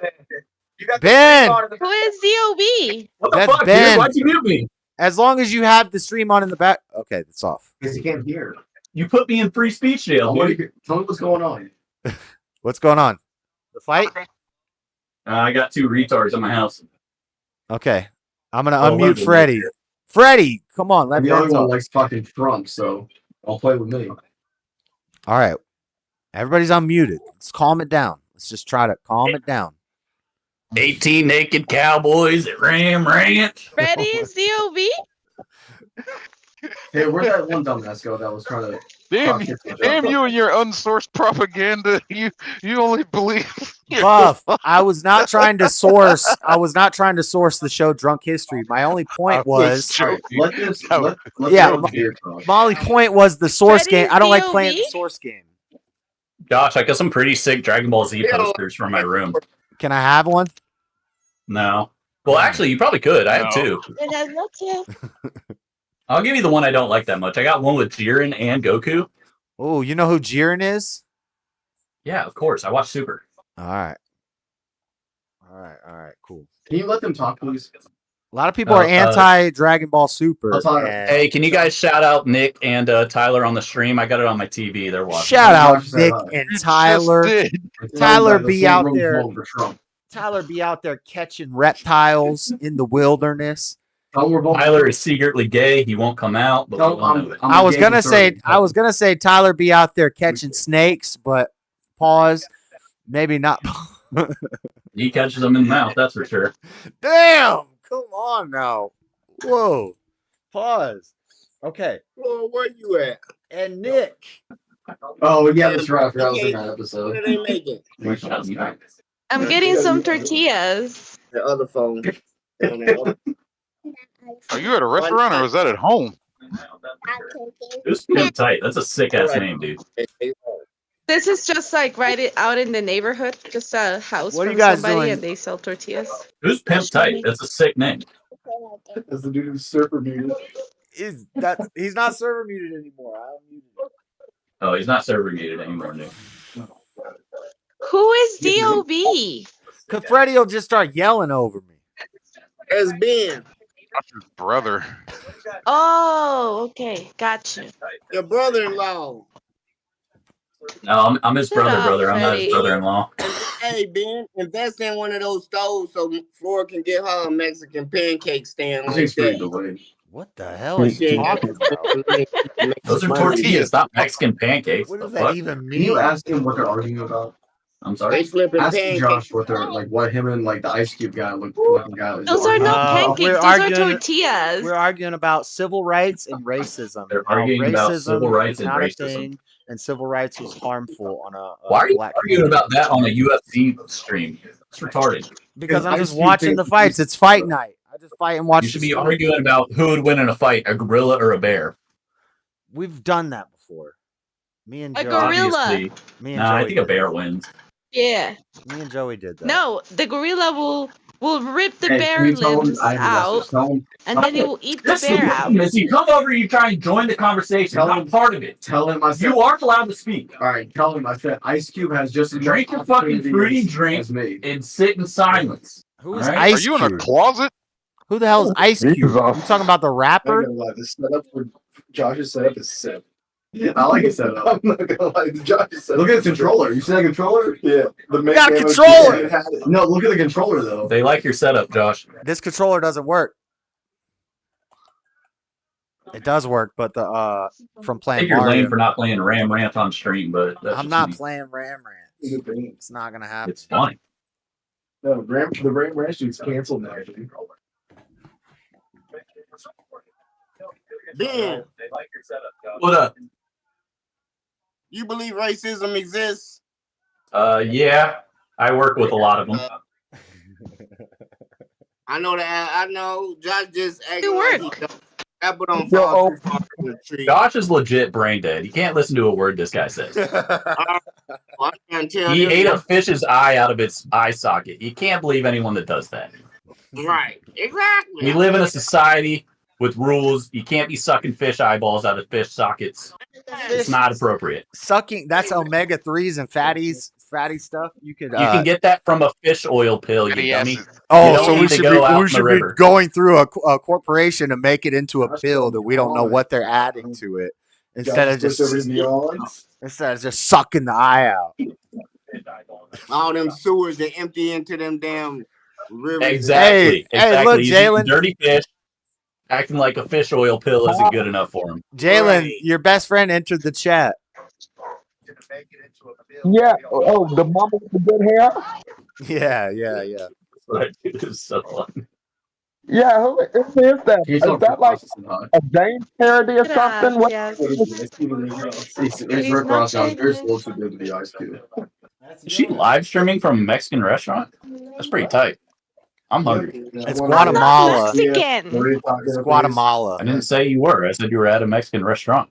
Ben, Who is DOB? What the That's fuck, Ben. dude? Why'd you mute me? as long as you have the stream on in the back. Okay, it's off. Because you can't hear. You put me in free speech jail. Tell me what's going on. What's going on? The fight? I got two retards at my house. Okay, I'm gonna Oh, unmute wait. Freddie. Freddie, come on, let The me other one talk. likes fucking Trump, so don't play with me. All right, everybody's unmuted. Let's calm it down. Let's just try to calm it down. 18 naked cowboys at Ram Ranch. Freddie is DOB? Hey, where'd that one dumbass go that was trying to Damn, talk shit to damn Josh? you and your unsourced propaganda. You only believe. Buff, I was not trying to source the show Drunk History. My only point was All right, let this let Yeah, the beer talk. my only point was the source game. Ready, I don't like playing the DOV? source game. Gosh, I got some pretty sick Dragon Ball Z posters from my room. Can I have one? No. Well, actually, you probably could. I have two. I'll give you the one I don't like that much. I got one with Jiren and Goku. Oh, you know who Jiren is? Yeah, of course. I watched Super. All right, cool. Can you let them talk, please? A lot of people are anti Dragon Ball Super. Hey, can you guys shout out Nick and Tyler on the stream? I got it on my TV. They're watching. Shout out Nick and Tyler. Tyler be out there. Tyler be out there catching reptiles in the wilderness. Tyler is secretly gay. He won't come out. But I was gonna say Tyler be out there catching snakes, but pause. Maybe not. He catches them in the mouth. That's for sure. Damn! Come on now. Whoa. Pause. Okay. Well, where you at? And Nick. Oh yeah, that's right. I forgot I was in that episode. What are they making? I'm getting some tortillas. The other phone. Are you at a restaurant or is that at home? Who's Pimp Tight? That's a sick ass name, dude. This is just like out in the neighborhood, just a house What are from you guys somebody, doing? and they sell tortillas. Who's Pimp Tight? That's a sick name. That's the dude who's surfer muted. He's not server muted anymore. I unmuted him. Oh, he's not server muted anymore, dude. Who is DOB? Cause Freddie will just start yelling over me. It's Ben. That's his brother. Oh, okay, got you. Your brother-in-law. No, I'm his Shut up, brother. I'm not his Freddie. brother-in-law. Hey, Ben, invest in one of those stoves so Flora can get her a Mexican pancake stand. This Like thing's pretty that. delayed. What the hell are you talking about? Those are tortillas, not Mexican pancakes. What does The that fuck? even Can mean? you ask him what they're arguing about? I'm They sorry. flipping Ask pancakes. Josh what they're like. What him and like the Ice Cube guy look like. Those are not pancakes. we're Those arguing- are tortillas. We're arguing about civil rights and racism. They're How arguing about racism civil rights is and not racism. a thing, and civil rights was harmful on a Why are you black arguing community. about that on a UFC stream? It's retarded. Because I'm Ice just Cube watching thinks the fights. It's fight night. I just fight and watch. You should the be sport. arguing about who would win in a fight, a gorilla or a bear. We've done that before. Me and A Joey. gorilla. Obviously. Me and Nah, I Joey think a did bear that. wins. Yeah. Me and Joey did that. No, the gorilla will rip the Hey, bear can you tell him limbs I out, Tell him. and then he will eat the That's the bear out. problem is you come over, you try and join the conversation. Tell I'm him- not part of it. Tell him I said. You aren't allowed to speak. All right, tell him I said Ice Cube has just as Drink much your fucking opportunity fruity as- drink as me. and sit in silence. Who is All right. Are Ice you in a Cube? closet? Who the hell is Ice These Cube? are- You talking about the I'm not rapper? gonna lie, the setup for Josh's setup is sick. I like his setup. I'm not gonna lie, Josh's setup. Look at the controller. You see that controller? Yeah. We got a controller. No, look at the controller though. They like your setup, Josh. This controller doesn't work. It does work, but the from I playing think you're Mario, lame for not playing Ram Rant on stream, but that's I'm just not me. playing Ram Rant. It's not gonna happen. It's funny. No, the Ram Ranch dude's canceled now. Actually. Ben, What up? you believe racism exists? Yeah, I work with a lot of them. I know that. I know. Josh just acting Good like work. he don't. Apple don't fall too far from the tree. Josh is legit brain dead. You can't listen to a word this guy says. I can't tell He you. ate a fish's eye out of its eye socket. You can't believe anyone that does that. Right. Exactly. We live in a society with rules. You can't be sucking fish eyeballs out of fish sockets. It's not appropriate. Sucking. That's omega 3s and fatty stuff. You could. You can get that from a fish oil pill, you Fatty dummy. acids. Oh, You don't so we need to should go out in the be river. going through a corporation to make it into a pill that we don't know what they're adding to it, instead of just sucking the eye out. All them sewers that empty into them damn rivers. Exactly. Hey, exactly. look, He's eating Jalen. dirty fish. Acting like a fish oil pill isn't good enough for him. Jalen, Right. your best friend entered the chat. Yeah. Oh, the mama with the good hair. Yeah. That dude is so funny. Yeah, who is that? He's Is on that like processing high. a James parody or something? What? Yes. It's Rick Ross, Josh. You're still too good to be Ice Cube. Is she live streaming from a Mexican restaurant? That's pretty tight. I'm hungry. It's I'm Guatemala. not Mexican. It's Guatemala. I didn't say you were. I said you were at a Mexican restaurant.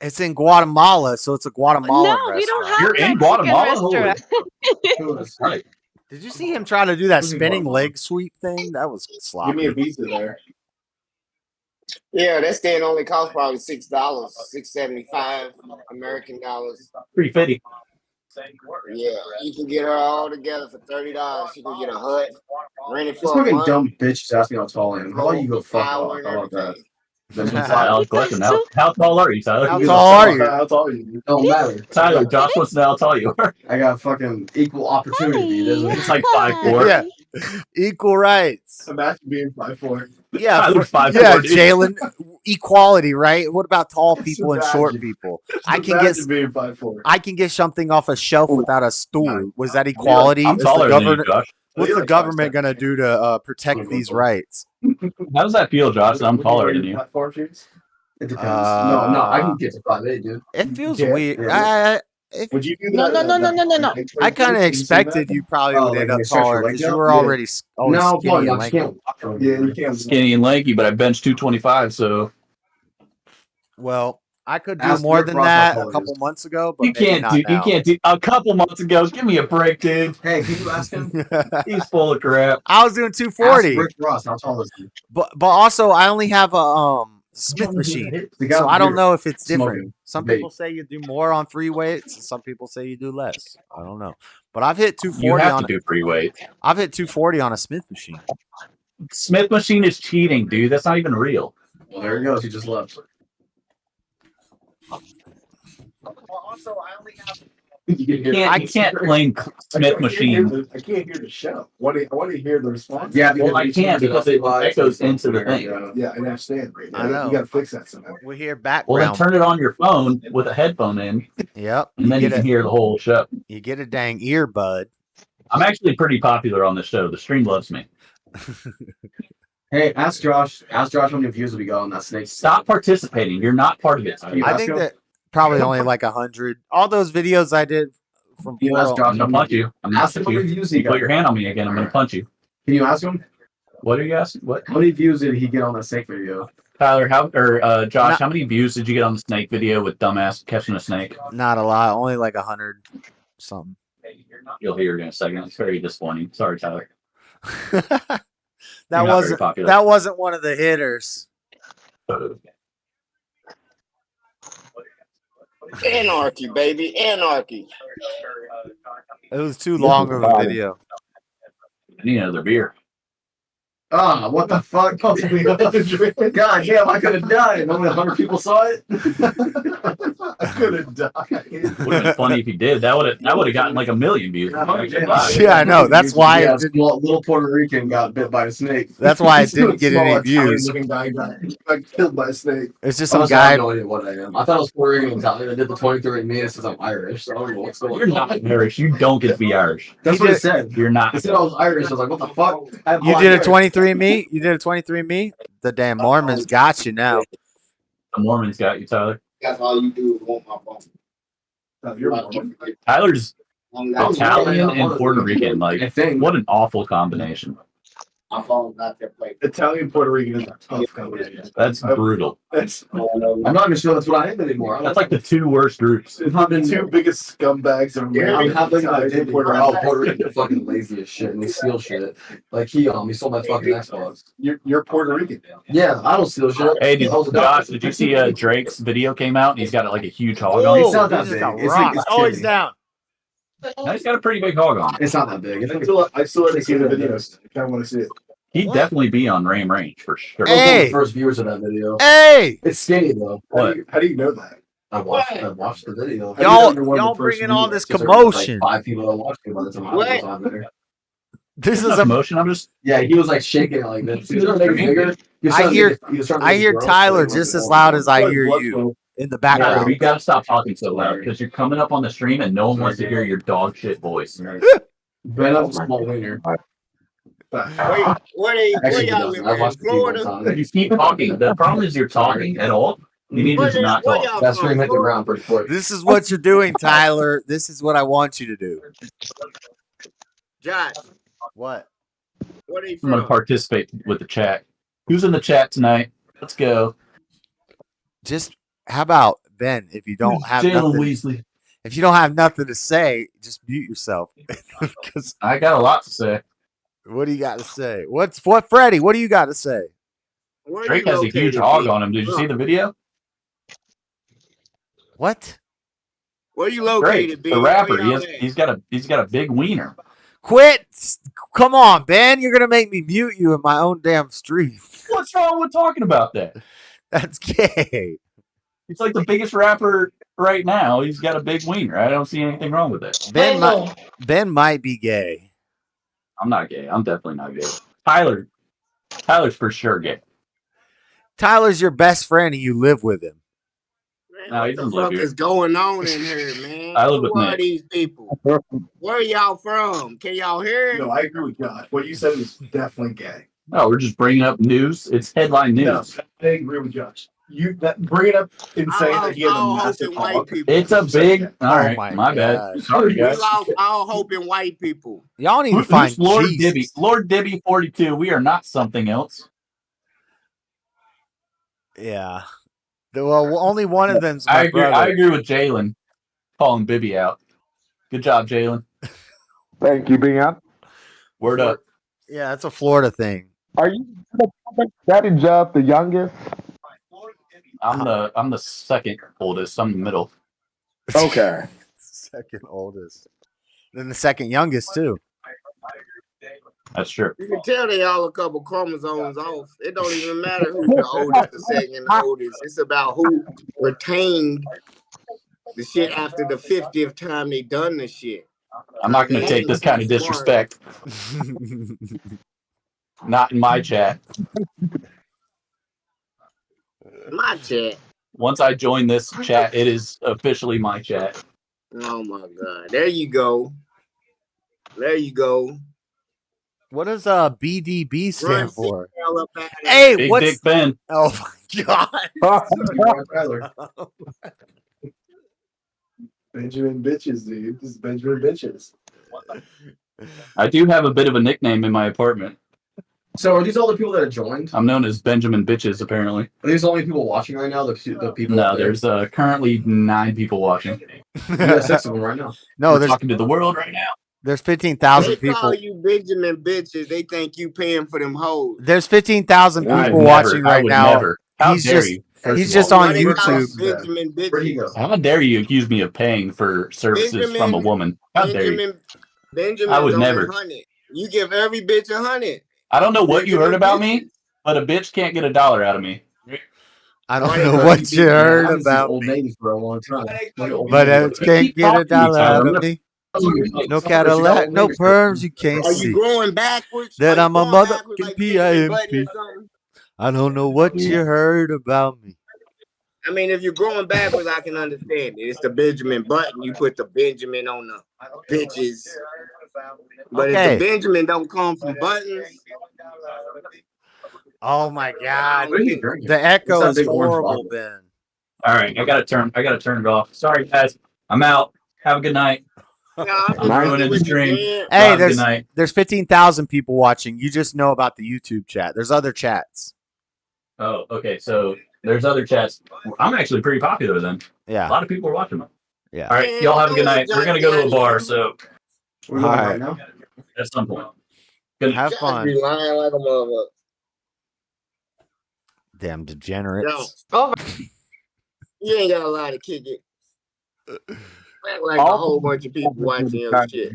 It's in Guatemala, so it's a Guatemalan No, restaurant. we don't have You're in Mexican Guatemala? restaurant. Did you see him trying to do that Who's in spinning Guatemala? leg sweep thing? That was sloppy. Give me a visa there. Yeah, that stand only costs probably $6, $6.75 American dollars. Pretty fitty. Yeah, you can get her all together for $30. You can get a hut, rent it This for a fucking month. dumb bitch is asking how tall I am. How about you go fuck Power off? and How about that? everything. That's a valid question. How tall are you, Tyler? How tall are you? How tall are you? It don't matter. Tyler, Josh wants to know how tall you are. I got fucking equal opportunity. It's like 5'4". Yeah, equal rights. Imagine being 5'4". Yeah, Tyler's 5'4", yeah, dude. Jalen. Equality, right? What about tall people and Imagine. short people? I can Imagine get being 5'4". I can get something off a shelf without a stool. Was that equality? I'm Is taller the than you, government, Josh. what's You're the like government 5'7". gonna do to protect these rights? How does that feel, Josh? I'm taller than you. Platform shoes? It depends. No, I can get to 5'8", dude. It feels Yeah, weird. yeah. Would you do No, that? no. I kind of expected you probably would end up taller because you were already always No, skinny and I lanky. can't. Yeah, you can't. Skinny and lanky, but I bench 225, so Well, I could do Ask more Rick than Ross how that tall a he couple is. months ago, but you maybe can't not do. You now. can't do. A couple months ago, give me a break, dude. Hey, can you ask him? He's full of crap. I was doing Ask 240, Rick Ross how tall is he? but also I only have a Smith machine, The guy so with I don't beard. know if it's different. Smoking. Some Vape. people say you do more on free weights, and some people say you do less. I don't know, but I've hit You 240 have on to do free weight. I've hit 240 on a Smith machine. Smith machine is cheating, dude. That's not even real. Well, there he goes. He just left. Well, also I only have. You can't claim Smith machine. I can't hear the show. I want to hear the response. Yeah, well, I can't because it echoes into the thing. Yeah, I understand. I know. You got to fix that somehow. We hear Well, background. then turn it on your phone with a headphone in, Yep, and then you can hear the whole show. you get a dang earbud. I'm actually pretty popular on this show. The stream loves me. Hey, ask Josh. Ask Josh how many views we got on that snake. Stop participating. You're not part of it. You I ask think him? that probably only like 100. All those videos I did from You ask Plural- I'm gonna punch you. I'm gonna Ask him punch how you. many views he You put got. your hand on me again, I'm gonna punch you. Can you ask him? What are you asking? What? How many views did he get on that snake video? Tyler, Josh, Not- how many views did you get on the snake video with dumbass catching a snake? Not a lot, only like 100 something. You'll hear it in a second. It's very disappointing. Sorry, Tyler. that You're not very wasn't popular. that wasn't one of the hitters. Anarchy, baby, anarchy. It was too long of a video. I need another beer. Ah, what the fuck? God damn, I could have died. Only 100 people saw it. I could have died. Would have been funny if you did. That would have gotten like 1 million views. Yeah, I know. That's why Yeah, it didn't, little Puerto Rican got bit by a snake. that's why it didn't get any views. Guy got killed by a snake. It's just I some have guy. no idea what I am. I thought I was Puerto Rican until I did the 23andMe. It says I'm Irish. So I don't know what's going on. You're not Irish. You don't get to be Irish. That's He what did- it said. You're not. It said I was Irish. I was like, what the fuck? I have You black did a hair. 23andMe? You did a 23andMe? The damn Mormons got you now. The Mormons got you, Tyler. That's all you do is want my phone. Oh, you're Mormon. Tyler's Italian and Puerto Rican. I Like, think what an awful combination. My phone's not their plate. Italian Puerto Rican is a tough combination. That's brutal. That's, I'm not even sure that's what I am anymore. That's like the two worst groups. It's not the two biggest scumbags of America. I'm having a Puerto Rican fucking lazy as shit and they steal shit. Like he stole my fucking Xbox. You're Puerto Rican. Yeah, I don't steal shit. Hey, Josh, did you see Drake's video came out? And he's got like a huge hog on. Oh, It's not that he just big. got It's rocked. it's Oh, he's kidding. down. Now he's got a pretty big hog on. It's not that big. I still haven't seen the videos. I kind of want to see it. He'd definitely be on Ram Range for sure. Those are Hey! the first viewers of that video. Hey! It's skinny though. What? How do you know that? I watched the video. Y'all bringing all this commotion. Like 5 people that watched it by the time I was on there. This It's is not a. emotion. I'm just. Yeah, he was like shaking it like this. He was trying to make it bigger. He was I trying to hear- make it- he was trying to I make it hear grow, Tyler so it just wasn't as loud as I blood hear flow. you in the Yeah, background. we gotta stop talking so loud because you're coming up on the stream and no one wants to hear your dog shit voice. Ben up a small wiener. Where y'all live in Florida? You keep talking. The problem is you're talking at all. You need to just not Where talk. y'all That's from? where you make the round pretty quick. This is what you're doing, Tyler. This is what I want you to do. Josh, What? where they I'm going to from? participate with the chat. Who's in the chat tonight? Let's go. Just how about Ben? If you don't have Jalen nothing, Weasley. if you don't have nothing to say, just mute yourself. Because I got a lot to say. what do you got to say? What, Freddie? What do you got to say? Where Drake you has a huge located, hog B? on him. Did you see the video? What? Where you Drake, located, B? the Where rapper. y'all at? He's got a big wiener. Quit! Come on, Ben. You're gonna make me mute you in my own damn stream. What's wrong with talking about that? That's gay. He's like the biggest rapper right now. He's got a big wiener. I don't see anything wrong with that. Ben might be gay. I'm not gay. I'm definitely not gay. Tyler's for sure gay. Tyler's your best friend and you live with him. Man, No, he what the doesn't live fuck here. is going on in here, man? I live with Who are Nick. these people? Where are y'all from? Can y'all hear? No, I agree with Josh. What you said is definitely gay. No, we're just bringing up news. It's headline news. No, I agree with Josh. Bring it up and say that he has a massive hog. It's a big. All right, my my God. bad. Sorry, We guys. lost all hope in white people. Y'all need to Who's find Lord Jesus. Dibby? Lord Dibby 42. We are not something else. Yeah. Well, only one of them's my I agree. brother. I agree with Jalen calling Bibby out. Good job, Jalen. Thank you, Ben. Word up. Yeah, that's a Florida thing. Are you Daddy Jeff the youngest? I'm the second oldest. I'm the middle. Okay. Second oldest. Then the second youngest too. That's true. You can tell they all a couple chromosomes off. It don't even matter who's the oldest, the second oldest. It's about who retained the shit after the 50th time they done the shit. I'm not going to take this kind of disrespect. Not in my chat. My chat. Once I join this chat, it is officially my chat. Oh my God. There you go. There you go. What does BDB stand Run for? CL up out of Hey, Big what's Dick Ben. Oh my God. Benjamin Bitches, dude. This is Benjamin Bitches. I do have a bit of a nickname in my apartment. So are these all the people that have joined? I'm known as Benjamin Bitches, apparently. Are these the only people watching right now? The people? No, there's currently 9 people watching. You got 6 of them right now. No, We're there's talking to the world right now. there's 15,000 They people. call you Benjamin bitches. They think you paying for them hoes. There's 15,000 I've people never- watching I right would now. never. How He's dare just you? he's just on Why they call you YouTube. Benjamin Where'd he bitches. go? How dare you accuse me of paying for services from a woman? How dare you? Benjamin I would only never. 100. You give every bitch 100. I don't know what you heard Benjamin about me, but a bitch can't get $1 out of me. I Why don't they know call what you you BDB? heard I've seen about old me, ladies for a long time. but it You can't keep get talking to me, $1 Tyler. out I'm of me. No She got Cadillac, old no ladies. perms, you can't Are you see growing backwards? that Are you I'm a going backwards motherfucking like Benjamin Button PIMP. or something? I don't know what you heard about me. I mean, if you're growing backwards, I can understand it. It's the Benjamin Button. You put the Benjamin on the bitches. But if Okay. the Benjamin don't come from buttons, Oh my God, What are you drinking? the echo What's is that big orange horrible, bottle? Ben. All right, I gotta turn it off. Sorry, guys. I'm out. Have a good night. I'm I'm just ruining fucking the with you, stream. man. Hey, Have a good night. there's 15,000 people watching. You just know about the YouTube chat. There's other chats. Oh, okay. So there's other chats. I'm actually pretty popular then. A Yeah, lot of people are watching them. yeah. All right, y'all have a good night. We're gonna go to a bar, so We're going All right now. at some point. Good Have Josh fun. be lying like a motherfucker. Damn degenerates. Don't. You ain't got a lot to kick it. Act like a whole bunch of people watching your shit.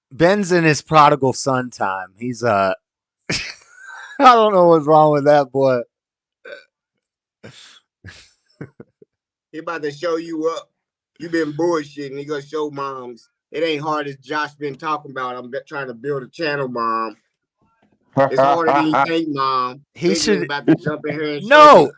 Ben's in his prodigal son time. He's I don't know what's wrong with that boy. He about to show you up. You been bullshitting. He gonna show moms. It ain't hard as Josh been talking about. I'm trying to build a channel, mom. It's harder than you think, mom. He Benjamin should about to jump in here and show No. you.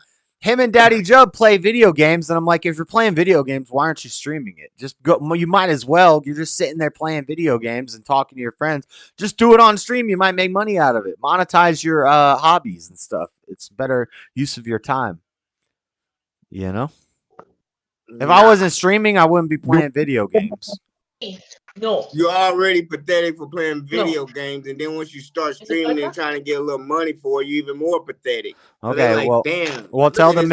him and Daddy Jub play video games, and I'm like, if you're playing video games, why aren't you streaming it? Just go. You might as well. You're just sitting there playing video games and talking to your friends. Just do it on stream. You might make money out of it. Monetize your hobbies and stuff. It's better use of your time. You know. If I wasn't streaming, I wouldn't be playing video games. No. You're already pathetic for playing video games, and then once you start streaming and trying to get a little money for it, you're even more pathetic. So Okay, like, well, damn, tell the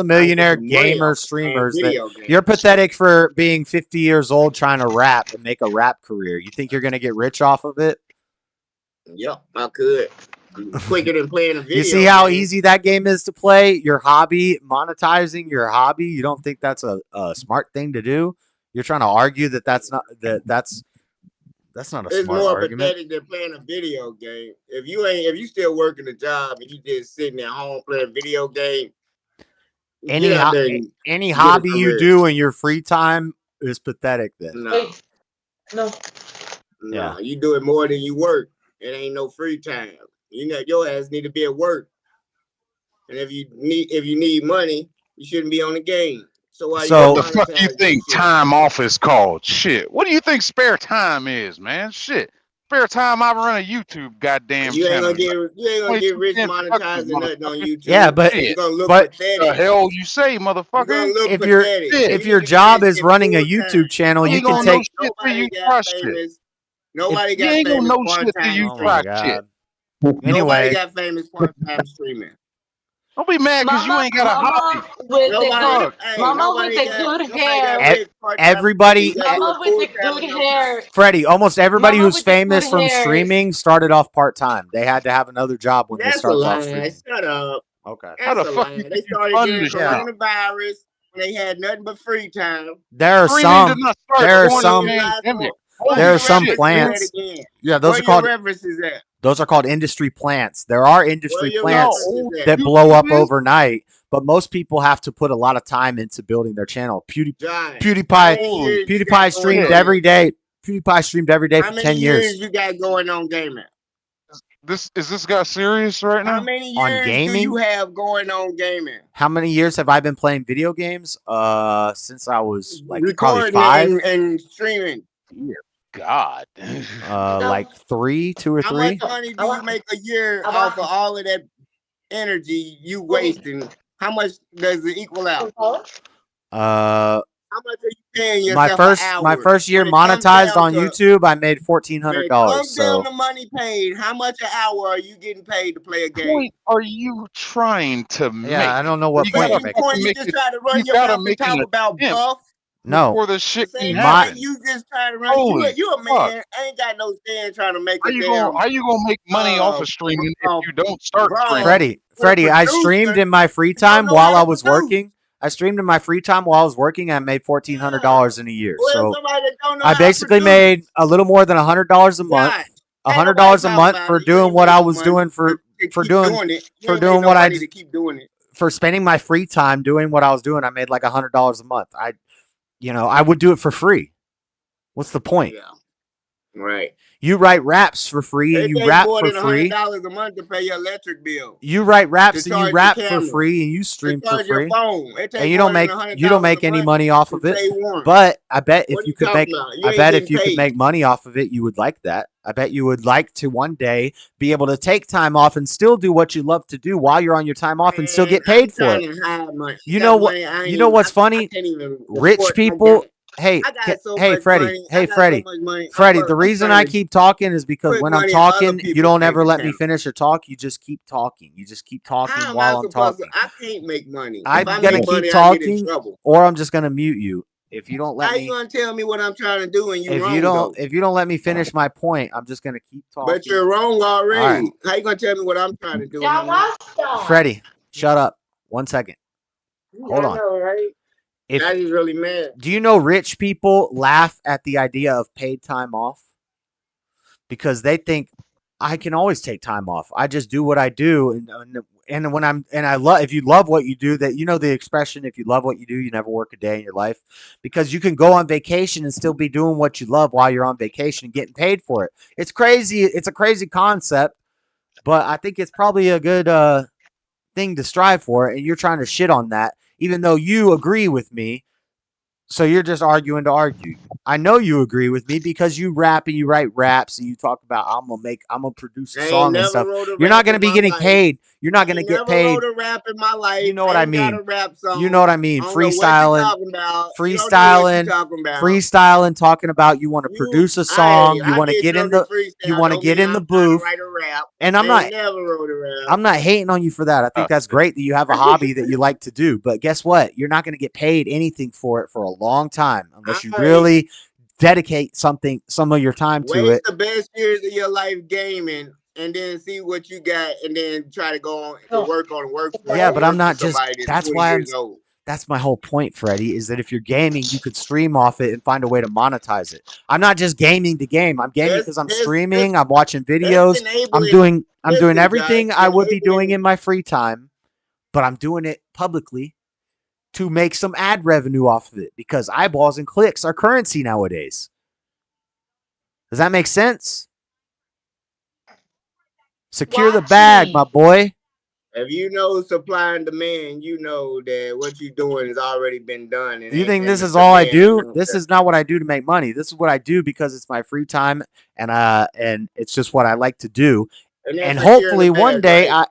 millionaire gamer streamers that you're pathetic for being 50 years old trying to rap and make a rap career. You think you're gonna get rich off of it? Yep, I could. Quicker than playing a video. You see how easy that game is to play? Your hobby, monetizing your hobby. You don't think that's a smart thing to do? You're trying to argue that's not that's not a it's smart more argument. pathetic than playing a video game. If you still working a job and you just sitting at home playing video game, Any hobby you do in your free time is pathetic. Then no, you do it more than you work. It ain't no free time. You know your ass need to be at work, and if you need money, you shouldn't be on the game. So what the fuck you think time off is called? Shit. What do you think spare time is, man? Shit. Spare time, I run a YouTube goddamn channel. You ain't gonna get rich monetizing nothing on YouTube. Yeah, but the hell you say, motherfucker? If your job is running a YouTube channel, you can take. Nobody got famous part-time. Oh my God. Anyway, nobody got famous part-time streaming. Don't be mad because you ain't got a hobby. Mama with the good hair. Everybody, Mama with the good hair. Freddie, almost everybody who's famous from streaming started off part-time. They had to have another job when they started off streaming. Shut up. Okay. How the fuck they started getting coronavirus when they had nothing but free time. There are some plants. Yeah, those are called. Those are called industry plants. There are industry plants that blow up overnight, but most people have to put a lot of time into building their channel. PewDiePie streamed every day. PewDiePie streamed every day for 10 years. How many years you got going on gaming? Is this guy serious right now? How many years do you have going on gaming? How many years have I been playing video games? Since I was like recording probably 5 and streaming. Yeah. God. Like 2 or 3. How much money do you make a year off of all of that energy you wasting? How much does it equal out? How much are you paying yourself my first year monetized on YouTube, I made $1,400. So the money paid. How much an hour are you getting paid to play a game? What are you trying to make? Yeah, I don't know what point you're making. You just try to run your mouth and talk about buff. No. Before this shit can happen. You just trying to run. You a man. Ain't got no stand trying to make how you gonna make money off of streaming if you don't start streaming? Freddie, I streamed in my free time while I was working. I made $1,400 in a year. So I basically made a little more than $100 a month. $100 a month for doing what I was doing for spending my free time doing what I was doing. I made like $100 a month. I would do it for free. What's the point? Yeah. Right. You write raps for free and you rap for free. $100 a month to pay your electric bill. You write raps and you rap for free and you stream for free. And you don't make any money off of it. But I bet if you could make money off of it, you would like that. I bet you would like to one day be able to take time off and still do what you love to do while you're on your time off and still get paid for it. You know what? You know what's funny? Rich people. Hey, Freddie. Hey, Freddie. Freddie, the reason I keep talking is because when I'm talking, you don't ever let me finish a talk. You just keep talking. You just keep talking while I'm talking. I can't make money. I'm going to keep talking or I'm just going to mute you. If you don't let me. How you going to tell me what I'm trying to do and if you don't let me finish my point, I'm just going to keep talking. But you're wrong already. Right. How you going to tell me what I'm trying to do? Freddie, shut up. 1 second. Hold on. I know, right? That is really mad. Do you know rich people laugh at the idea of paid time off? Because they think I can always take time off. I just do what I do, and when if you love what you do, that you know the expression, if you love what you do, you never work a day in your life, because you can go on vacation and still be doing what you love while you're on vacation and getting paid for it. It's crazy. It's a crazy concept, but I think it's probably a good thing to strive for, and you're trying to shit on that, even though you agree with me. So you're just arguing to argue. I know you agree with me because you rap and you write raps and you talk about I'm gonna produce a I ain't song and never stuff. wrote a You're not rap gonna in be my getting life. paid. You're not I gonna ain't get never paid. wrote a rap in my life. You know what I I ain't got mean. a rap song. You know what I mean. I don't know what you're talking about. You don't know what you're talking about. Freestyling, talking about you want to produce a song, you I want to did get in something the freestyle. you want to Don't get mean in I'm the trying to booth. write a rap. And I ain't never wrote a rap. I'm not hating on you for that. I think that's great that you have a hobby that you like to do. But guess what? You're not going to get paid anything for it for a long time unless you really dedicate some of your time to Waste it. the best years of your life gaming, and then see what you got, and then try to go on to work for Yeah, it, but or I'm work not for just. somebody that's That's 20 why years old. That's my whole point, Freddie, is that if you're gaming, you could stream off it and find a way to monetize it. I'm not just gaming to game. I'm gaming because I'm streaming. I'm watching videos. I'm doing everything I would be doing in my free time, but I'm doing it publicly to make some ad revenue off of it because eyeballs and clicks are currency nowadays. Does that make sense? Secure the bag, my boy. If you know supply and demand, you know that what you're doing has already been done. You think this is all I do? This is not what I do to make money. This is what I do because it's my free time and it's just what I like to do. And hopefully one day I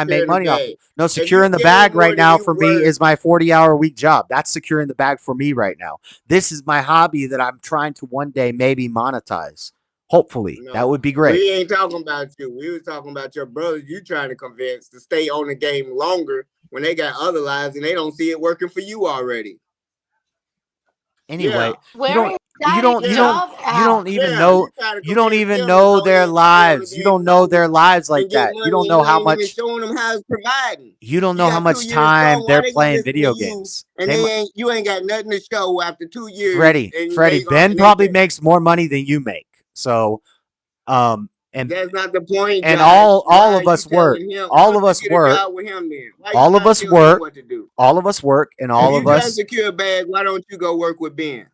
make money off it. No, securing the bag right now for me is my 40-hour week job. That's securing the bag for me right now. This is my hobby that I'm trying to one day maybe monetize. Hopefully, that would be great. We ain't talking about you. We was talking about your brothers you trying to convince to stay on the game longer when they got other lives and they don't see it working for you already. Anyway, Yeah. you don't even know their lives. You don't know their lives like that. You don't know how much showing them how it's providing. You don't know how much time they're playing video games. And you ain't got nothing to show after 2 years. Freddie, Ben probably makes more money than you make. So, and that's not the point. And Josh. all of us work. All of us work. All of us work. All of us work, and all of If you try to us. secure a bag, why don't you go work with Ben?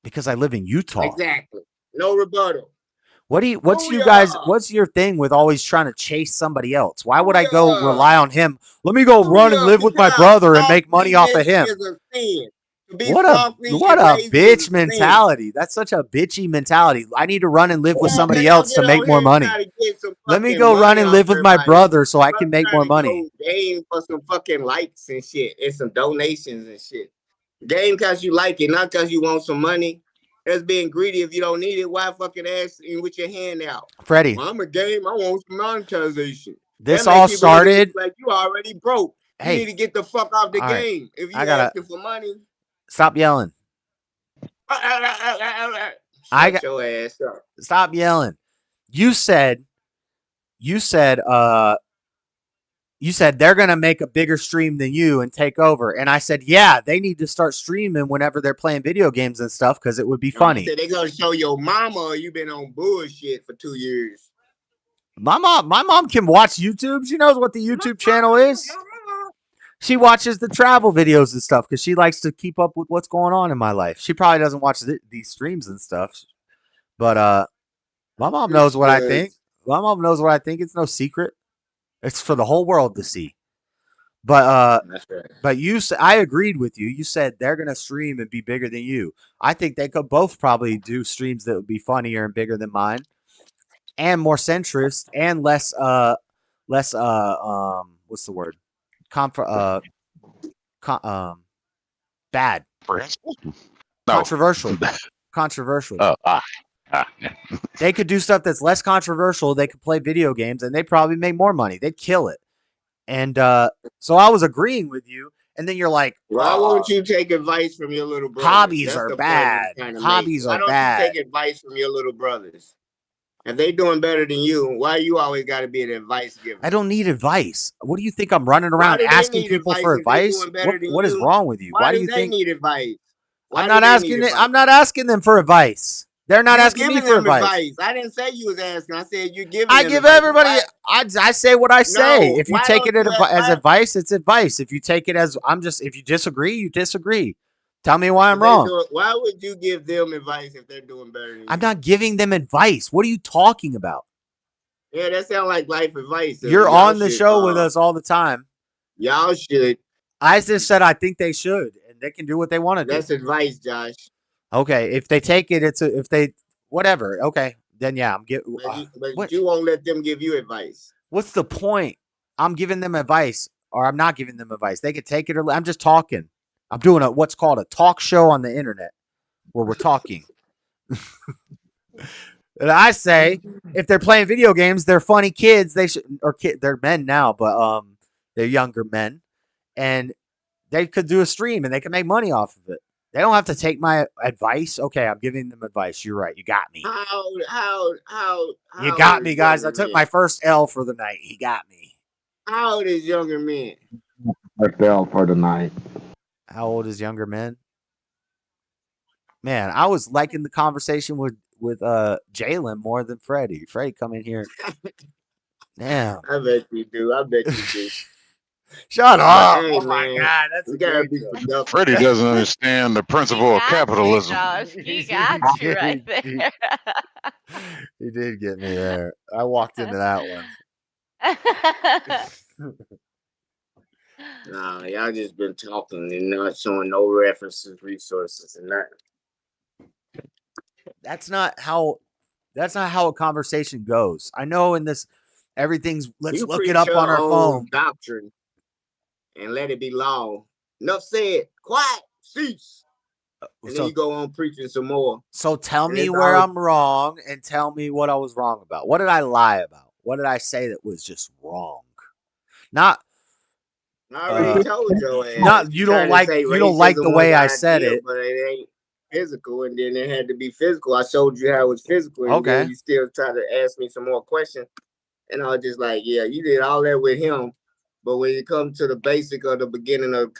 Because I live in Utah. Exactly. No rebuttal. What's your thing with always trying to chase somebody else? Why would I go rely on him? Let me go run and live with my brother and make money off of him. What a bitch mentality. That's such a bitchy mentality. I need to run and live with somebody else to make more money. Let me go run and live with my brother so I can make more money. Game for some fucking likes and shit and some donations and shit. Game because you like it, not because you want some money. That's being greedy. If you don't need it, why fucking ask with your hand out? Freddie. Well, I'm a game. I want some monetization. This all started. Like you already broke. You need to get the fuck off the game. If you asking for money. Stop yelling. Shut your ass up. Stop yelling. You said they're going to make a bigger stream than you and take over. And I said, yeah, they need to start streaming whenever they're playing video games and stuff because it would be funny. You said they're going to show your mama you been on bullshit for 2 years. My mom can watch YouTube. She knows what the YouTube channel is. She watches the travel videos and stuff because she likes to keep up with what's going on in my life. She probably doesn't watch these streams and stuff. But my mom knows what I think. My mom knows what I think. It's no secret. It's for the whole world to see. But I agreed with you. You said they're gonna stream and be bigger than you. I think they could both probably do streams that would be funnier and bigger than mine, and more centrist and less what's the word? Bad. Controversial. Controversial. They could do stuff that's less controversial. They could play video games, and they'd probably make more money. They'd kill it. And so I was agreeing with you, and then you're like, why won't you take advice from your little brothers? Hobbies are bad. Hobbies are bad. Why don't you take advice from your little brothers? If they doing better than you, why you always got to be an advice giver? I don't need advice. What do you think? I'm running around asking people for advice? What is wrong with you? Why do you they think? Need advice? I'm not asking them for advice. They're not asking me for advice. I didn't say you was asking. I said you giving. I give everybody. I say what I say. If you take it as advice, it's advice. If you take it as if you disagree, you disagree. Tell me why I'm wrong. Why would you give them advice if they're doing better than you? I'm not giving them advice. What are you talking about? Yeah, that sounds like life advice. You're on the show with us all the time. Y'all should. I just said I think they should, and they can do what they want to do. That's advice, Josh. Okay, if they take it, if they whatever. Okay, then yeah, But you won't let them give you advice. What's the point? I'm giving them advice, or I'm not giving them advice. They could take it, or I'm just talking. I'm doing what's called a talk show on the internet, where we're talking. And I say, if they're playing video games, they're funny kids. They should, they're men now, but they're younger men, and they could do a stream and they can make money off of it. They don't have to take my advice. Okay, I'm giving them advice. You're right. You got me. How You got me, guys. I took my first L for the night. He got me. How old is younger men? First L for the night. How old is younger men? Man, I was liking the conversation with Jalen more than Freddie. Freddie come in here. Damn. I bet you do. Shut up. Hey, oh my God. That's Freddie doesn't understand the principle of capitalism. Josh, he got you right there. He did get me there. I walked into that one. Nah, y'all just been talking and not showing no references, resources, and that. That's not how a conversation goes. I know in this everything's let's You look it up preach on your our own phone. doctrine and let it be law. Enough said. Quiet. Cease. And then you go on preaching some more. So tell me where I'm wrong and tell me what I was wrong about. What did I lie about? What did I say that was just wrong? Not I already told your ass. Not you don't like the way I said it. But it ain't physical, and then it had to be physical. I showed you how it was physical, and Okay. then you still try to ask me some more questions. And I was just like, yeah, you did all that with him. But when you come to the basic of the beginning of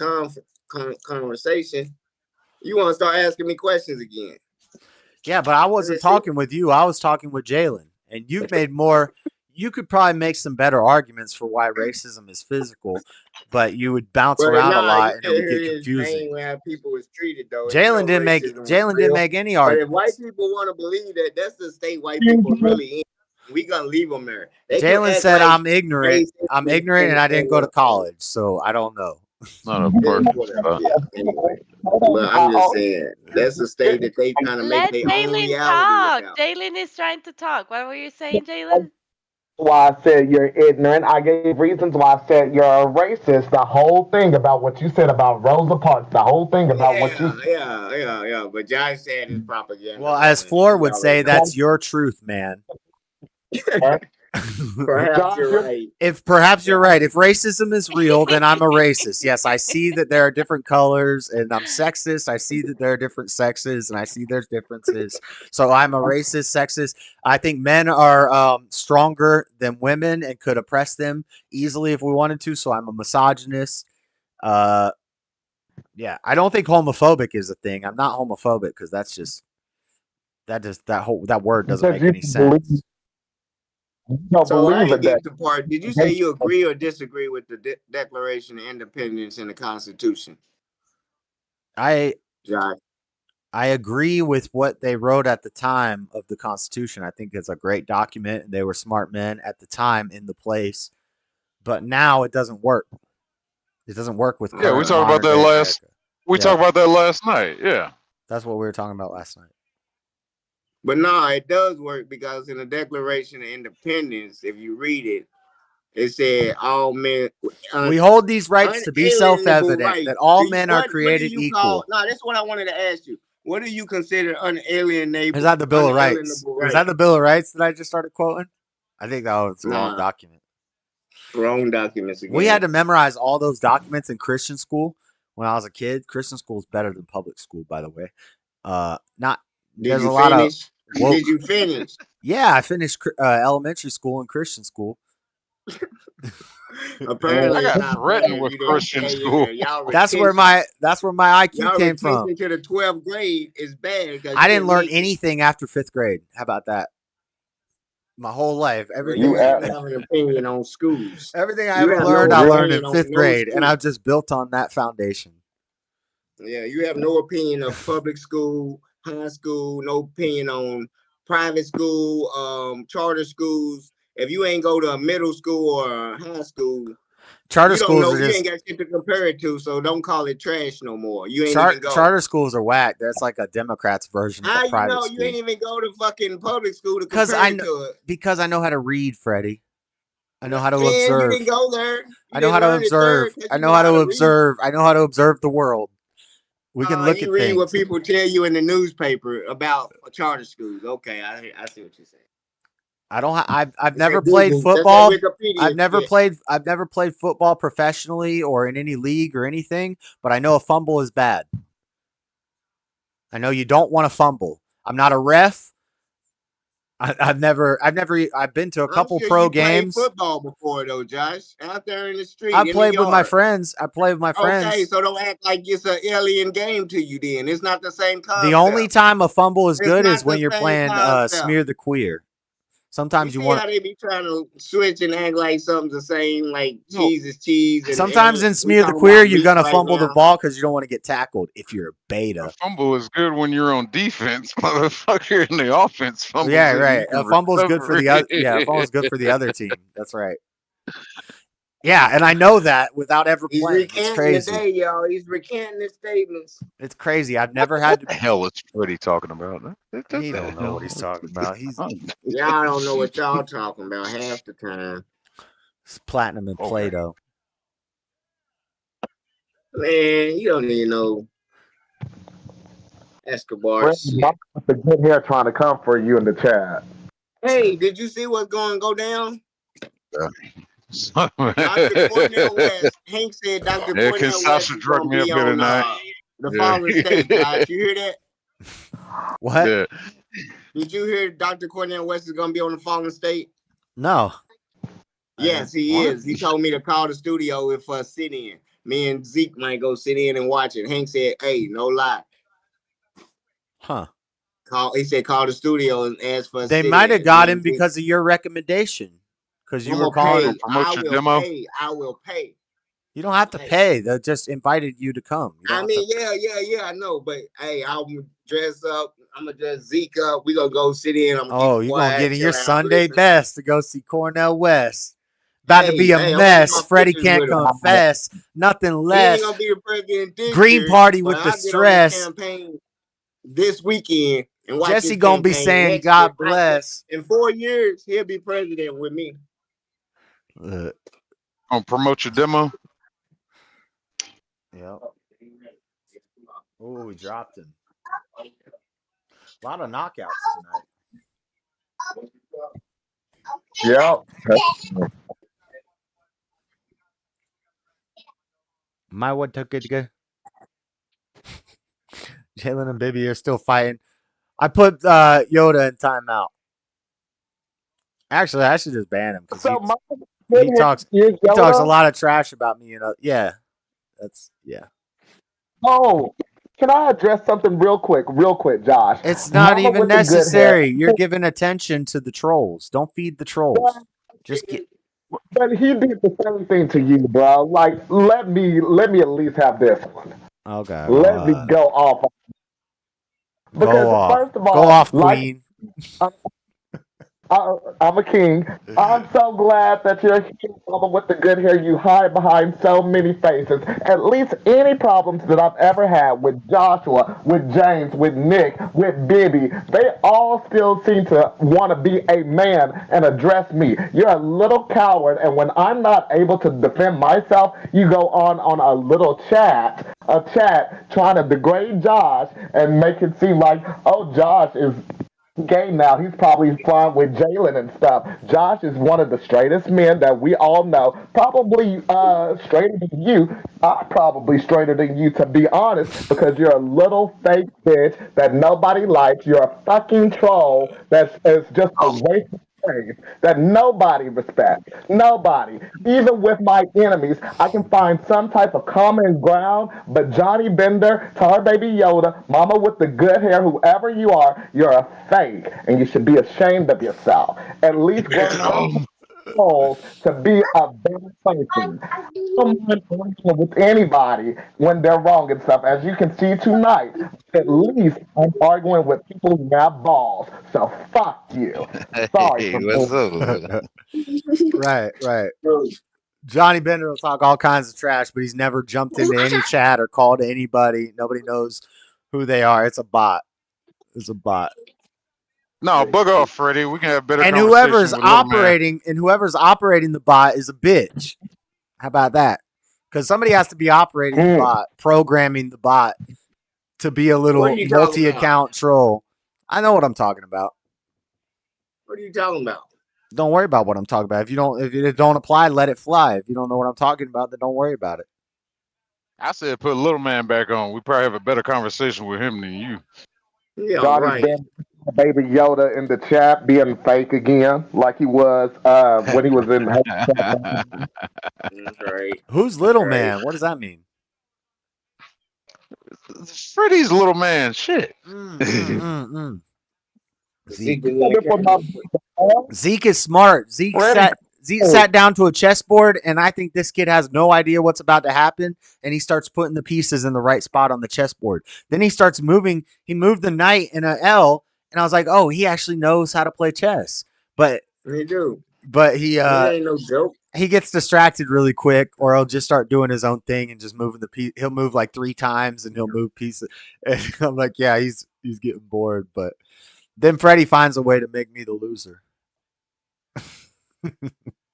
conversation, you want to start asking me questions again. Yeah, but I wasn't talking with you. I was talking with Jalen. And you've made more. You could probably make some better arguments for why racism is physical, but you would bounce around a lot and it would get confusing. How people was treated though. Jalen didn't make any arguments. But if white people want to believe that, that's the state white people really in. We gonna leave them there. Jalen said, like I'm ignorant. I'm ignorant and I didn't go to college, so I don't know. Not a part. Anyway, but I'm just saying that's the state that they trying to make their own reality. Talk. Jalen is trying to talk. What were you saying, Jalen? Why I said you're ignorant. I gave reasons why I said you're a racist. The whole thing about what you said about Rosa Parks. The whole thing about what you. Yeah. But Josh said it's propaganda. Well, as Floor would say, that's your truth, man. Perhaps you're right. Perhaps you're right. If racism is real, then I'm a racist. Yes, I see that there are different colors, and I'm sexist. I see that there are different sexes, and I see there's differences. So I'm a racist, sexist. I think men are stronger than women and could oppress them easily if we wanted to. So I'm a misogynist. Yeah, I don't think homophobic is a thing. I'm not homophobic because that word doesn't make any sense. So I didn't get the part. Did you say you agree or disagree with the Declaration of Independence and the Constitution? I agree with what they wrote at the time of the Constitution. I think it's a great document, and they were smart men at the time in the place. But now it doesn't work. It doesn't work with. Yeah, we talked about that last. We talked about that last night. Yeah, that's what we were talking about last night. But no, it does work because in the Declaration of Independence, if you read it, it said all men. We hold these rights to be self-evident that all men are created equal. No, that's what I wanted to ask you. What do you consider unalienable? Is that the Bill of Rights? Is that the Bill of Rights that I just started quoting? I think that was the wrong document. Wrong documents again. We had to memorize all those documents in Christian school when I was a kid. Christian school is better than public school, by the way. There's a lot of. Did you finish? Yeah, I finished elementary school and Christian school. Apparently, I got threatened with Christian school. That's where my IQ came from. To the 12th grade is bad. I didn't learn anything after 5th grade. How about that? My whole life, everything. You have an opinion on schools. Everything I ever learned, I learned in 5th grade, and I've just built on that foundation. Yeah, you have no opinion of public school, high school, no opinion on private school, charter schools, if you ain't go to a middle school or a high school, Charter you don't schools know. are You just ain't got shit to compare it to, so don't call it trash no more. You ain't even go. charter schools are whack. That's like a Democrat's version of How a you private know school. you ain't even go to fucking public school to Because compare it to it? Because I know how to read, Freddie. I know how to Man, observe. you didn't go there. I know how to observe. I know how to observe. I know how to observe the world. We can look you at read things. what people tell you in the newspaper about charter schools. Okay, I see what you're saying. I don't. I've never played football. I've never played football professionally or in any league or anything. But I know a fumble is bad. I know you don't want to fumble. I'm not a ref. I've been to a couple pro games. Played football before though, Josh. Out there in the street. I played with my friends. Okay, so don't act like it's an alien game to you. Then it's not the same concept. The only time a fumble is good is when you're playing Smear the Queer. Sometimes you want how they be trying to switch and act like something's the same, like cheese is cheese. Sometimes in Smear the Queer, you're gonna fumble the ball because you don't want to get tackled if you're a beta. A fumble is good when you're on defense, motherfucker. In the offense, fumble. Yeah, right. A fumble is good for the other. Yeah, a fumble is good for the other team. That's right. Yeah, and I know that without ever playing. It's crazy. Today, y'all. He's recanting his statements. It's crazy. I've never had to. What the hell is Freddie talking about? He don't know what he's talking about. Y'all don't know what y'all talking about half the time. It's platinum and Play-Doh. Man, you don't even know Escobar. The good hair trying to come for you in the chat. Hey, did you see what's going to go down? Dr. Cornell West. Hank said Dr. Cornell West is going to be on the fallen state. Did you hear that? What? Yeah. Did you hear Dr. Cornell West is going to be on the fallen state? No. Yes, he is. He told me to call the studio if sit in. Me and Zeke might go sit in and watch it. Hank said, "Hey, no lie." Huh. He said, "Call the studio and ask for." They might have got him because of your recommendation. Because you were calling. I will pay. You don't have to pay. They just invited you to come. I mean, yeah, I know. But hey, I'm dress up. I'm gonna dress Zeke up. We gonna go sit in. You're gonna get in your Sunday best to go see Cornell West. About to be a mess. Freddie can't confess. Nothing less. He ain't gonna be the president this Green year, Party with the stress. Campaign this weekend and watch Jesse gonna be saying God bless. In 4 years, he'll be president with me. Gonna promote your demo. Yep. Oh, we dropped him. A lot of knockouts tonight. Yep. My what took it to go? Jalen and Bibby are still fighting. I put Yoda in timeout. Actually, I should just ban him because he talks a lot of trash about me. Yeah, Oh, can I address something real quick, Josh? It's not even necessary. You're giving attention to the trolls. Don't feed the trolls. Just get. But he did the same thing to you, bro. Like, let me at least have this one. Okay. Let me go off. Because first of all, go off, Queen. I'm a king. I'm so glad that you're here, Mama, with the good hair. You hide behind so many faces. At least any problems that I've ever had with Joshua, with James, with Nick, with Bibby, they all still seem to want to be a man and address me. You're a little coward, and when I'm not able to defend myself, you go on a little chat trying to degrade Josh and make it seem like, oh, Josh is gay now. He's probably fine with Jalen and stuff. Josh is one of the straightest men that we all know. Probably straighter than you. I'm probably straighter than you, to be honest, because you're a little fake bitch that nobody likes. You're a fucking troll that's just a waste of space that nobody respects. Nobody. Even with my enemies, I can find some type of common ground, but Johnny Bender, Tar Baby Yoda, Mama with the good hair, whoever you are, you're a fake, and you should be ashamed of yourself. At least goal to be a better person. Don't mind arguing with anybody when they're wrong and stuff. As you can see tonight, at least I'm arguing with people who have balls. So fuck you. Sorry Hey, for what's being. up? Right, right. Johnny Bender will talk all kinds of trash, but he's never jumped into any chat or called to anybody. Nobody knows who they are. It's a bot. It's a bot. No, bug off, Freddie. We can have a better And conversation with little man. whoever's operating the bot is a bitch. How about that? Because somebody has to be operating the bot, programming the bot to be a What are little you talking about? multi-account troll. I know what I'm talking about. What are you talking about? Don't worry about what I'm talking about. If it don't apply, let it fly. If you don't know what I'm talking about, then don't worry about it. I said put little man back on. We probably have a better conversation with him than you. Yeah, Johnny's right. been baby Yoda in the chat being fake again, like he was when he was in. That's right. Who's little Right. man? What does that mean? Freddie's little man. Shit. Zeke. Zeke is in the Zeke is smart. Zeke sat down to a chessboard, and I think this kid has no idea what's about to happen, and he starts putting the pieces in the right spot on the chessboard. Then he starts moving. He moved the knight in an L, and I was like, oh, he actually knows how to play chess. But He do. But he It ain't no joke. he gets distracted really quick, or he'll just start doing his own thing and just moving the piece. He'll move like 3 times, and he'll move pieces. And I'm like, yeah, he's getting bored. But then Freddie finds a way to make me the loser.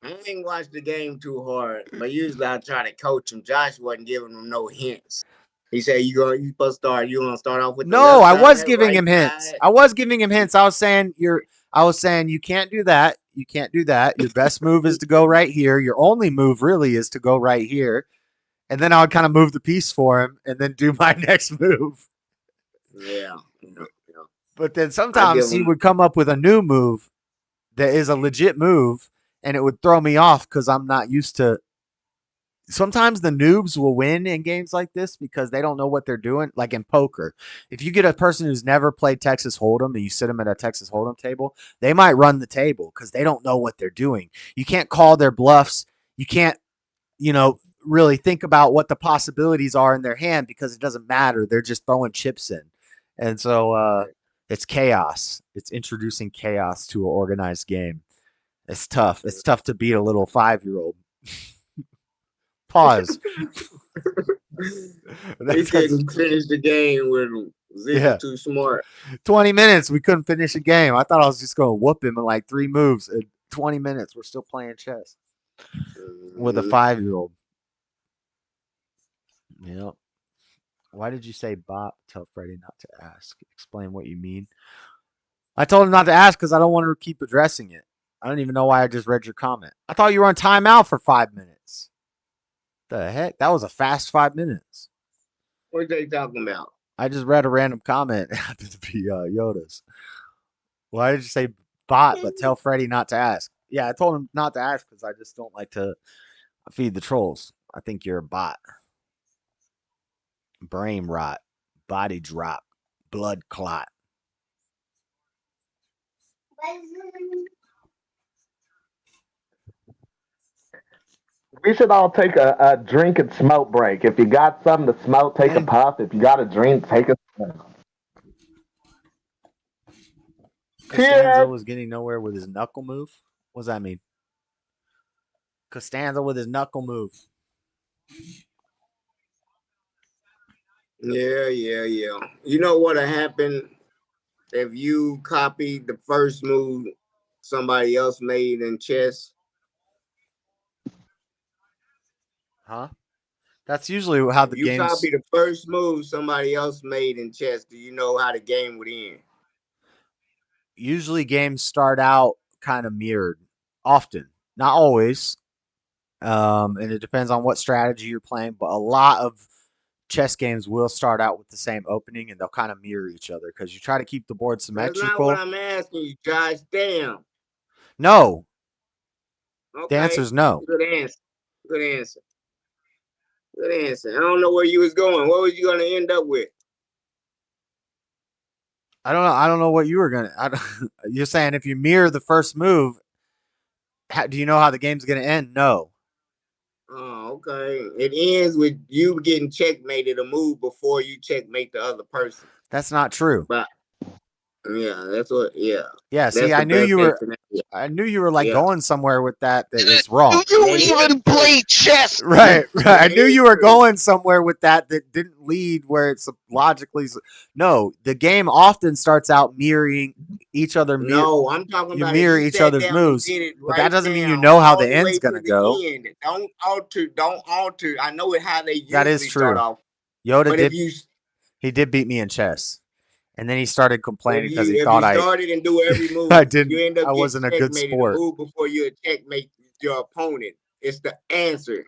I ain't watched the game too hard, but usually I try to coach him. Josh wasn't giving him no hints. He said, you supposed to start. You gonna start off with the No, left I was side, giving right him hints. side? I was giving him hints. I was saying you can't do that. You can't do that. Your best move is to go right here. Your only move really is to go right here. And then I would kind of move the piece for him and then do my next move. Yeah. But then sometimes he would come up with a new move that is a legit move, and it would throw me off because I'm not used to. Sometimes the noobs will win in games like this because they don't know what they're doing. Like in poker, if you get a person who's never played Texas Hold'em and you sit them at a Texas Hold'em table, they might run the table because they don't know what they're doing. You can't call their bluffs. You can't, really think about what the possibilities are in their hand because it doesn't matter. They're just throwing chips in. And so it's chaos. It's introducing chaos to an organized game. It's tough. It's tough to beat a little 5-year-old. Pause. They couldn't finish the game with him. Zeke was too smart. 20 minutes. We couldn't finish a game. I thought I was just going to whoop him in like 3 moves. In 20 minutes, we're still playing chess with a 5-year-old. Yep. Why did you say bot? Tell Freddie not to ask. Explain what you mean. I told him not to ask because I don't want to keep addressing it. I don't even know why I just read your comment. I thought you were on timeout for 5 minutes. The heck? That was a fast 5 minutes. What are they talking about? I just read a random comment. It happened to be Yoda's. Why did you say bot, but tell Freddie not to ask? Yeah, I told him not to ask because I just don't like to feed the trolls. I think you're a bot. Brain rot. Body drop. Blood clot. We should all take a drink and smoke break. If you got something to smoke, take a puff. If you got a drink, take a smoke. Costanza was getting nowhere with his knuckle move? What does that mean? Costanza with his knuckle move. Yeah. You know what'll happen if you copy the first move somebody else made in chess? Huh? That's usually how the games. You copy the first move somebody else made in chess. Do you know how the game would end? Usually games start out kind of mirrored. Often. Not always. And it depends on what strategy you're playing, but a lot of chess games will start out with the same opening and they'll kind of mirror each other because you try to keep the board symmetrical. That's not what I'm asking you, Josh. Damn. No. Okay. The answer is no. Good answer. I don't know where you was going. What was you going to end up with? I don't know what you were going to. You're saying if you mirror the first move Do you know how the game's gonna end? No. Oh, okay. It ends with you getting checkmated a move before you checkmate the other person. That's not true. But yeah, that's what. Yeah. Yeah. See, That's the I knew best you case were. scenario. I knew you were like Yeah. going somewhere with that is wrong. You Yeah, you even play chess. Right. I That knew is you were true. going somewhere with that didn't lead where it's logically. No, the game often starts out mirroring each other. No, I'm talking You about if mirror you each sat other's down and moves, did it but that right doesn't mean you down know how all the the end's way to gonna the go. end. Don't alter. I know it how they That is usually start true. off. Yoda But did. He did beat me in chess, and then he started complaining because he if thought you started and do every move, I you didn't. end up I getting wasn't a good checkmated a sport. move before you checkmate your opponent. It's the answer.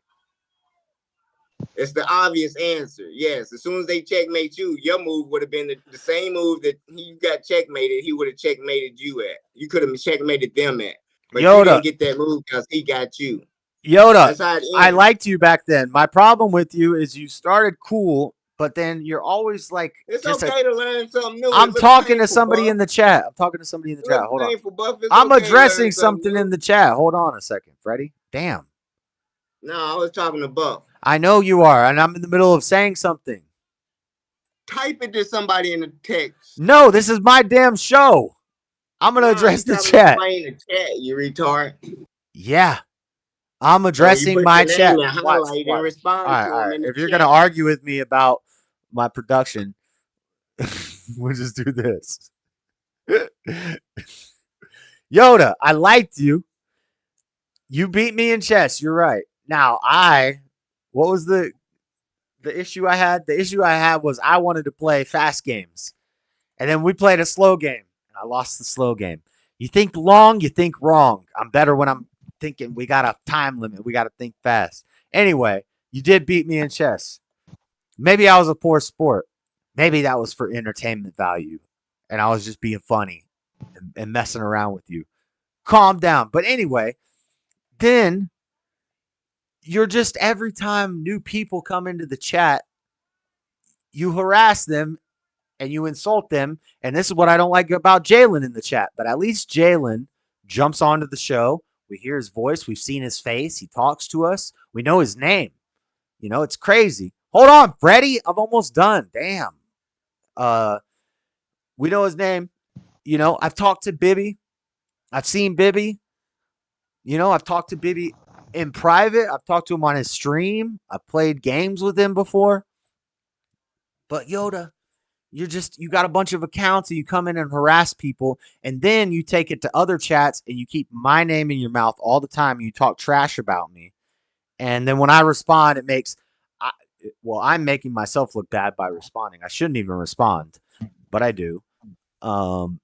It's the obvious answer. Yes, as soon as they checkmate you, your move would have been the same move that he got checkmated. He would have checkmated you at. You could have checkmated them at, but you Yoda, didn't get that move because he got you. Yoda, That's how it I ends. liked you back then. My problem with you is you started cool, but then you're always like It's just okay to learn something new. I'm It looks talking to painful, somebody Buff. in the chat. I'm talking to somebody in the It chat. looks Hold on. painful, Buff. It's I'm okay to learn addressing something something new. in the chat. Hold on a second, Freddie. Damn. No, I was talking to Buff. I know you are, and I'm in the middle of saying something. Type it to somebody in the text. No, this is my damn show. I'm gonna No, address you the talking to chat. somebody in the chat, you retard. Yeah, I'm So you addressing put my your chat. name and Watch, highlight and watch. respond to All them right. in the If you're gonna chat. argue with me about my production, we'll just do this. Yoda, I liked you. You beat me in chess. You're right. Now what was the issue I had? The issue I had was I wanted to play fast games, and then we played a slow game, and I lost the slow game. You think long, you think wrong. I'm better when I'm thinking. We got a time limit. We got to think fast. Anyway, you did beat me in chess. Maybe I was a poor sport. Maybe that was for entertainment value, and I was just being funny and messing around with you. Calm down. But anyway, then you're just every time new people come into the chat, you harass them and you insult them. And this is what I don't like about Jalen in the chat. But at least Jalen jumps onto the show. We hear his voice. We've seen his face. He talks to us. We know his name. You know, it's crazy. Hold on, Freddie. I'm almost done. Damn. We know his name. You know, I've talked to Bibby. I've seen Bibby. You know, I've talked to Bibby in private. I've talked to him on his stream. I've played games with him before. But Yoda, you got a bunch of accounts and you come in and harass people, and then you take it to other chats and you keep my name in your mouth all the time and you talk trash about me. And then when I respond, it makes I'm making myself look bad by responding. I shouldn't even respond, but I do. And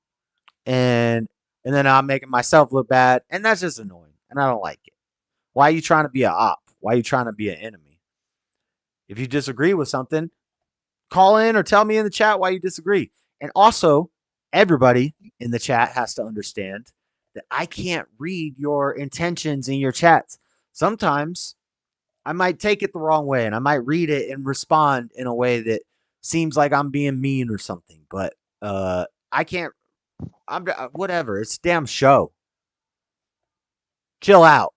then I'm making myself look bad, and that's just annoying, and I don't like it. Why are you trying to be an op? Why are you trying to be an enemy? If you disagree with something, call in or tell me in the chat why you disagree. And also, everybody in the chat has to understand that I can't read your intentions in your chats. Sometimes I might take it the wrong way and I might read it and respond in a way that seems like I'm being mean or something. But I can't. I'm whatever. It's a damn show. Chill out.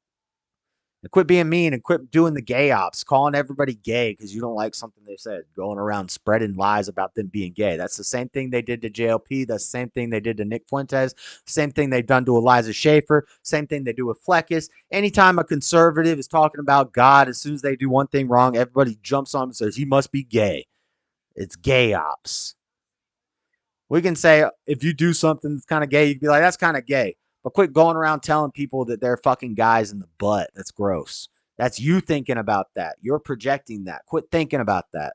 And quit being mean and quit doing the gay ops, calling everybody gay because you don't like something they said, going around spreading lies about them being gay. That's the same thing they did to JLP. That's the same thing they did to Nick Fuentes. Same thing they've done to Eliza Schaefer. Same thing they do with Fleckus. Anytime a conservative is talking about God, as soon as they do one thing wrong, everybody jumps on and says, he must be gay. It's gay ops. We can say if you do something that's kind of gay, you can be like, that's kind of gay. But quit going around telling people that they're fucking guys in the butt. That's gross. That's you thinking about that. You're projecting that. Quit thinking about that.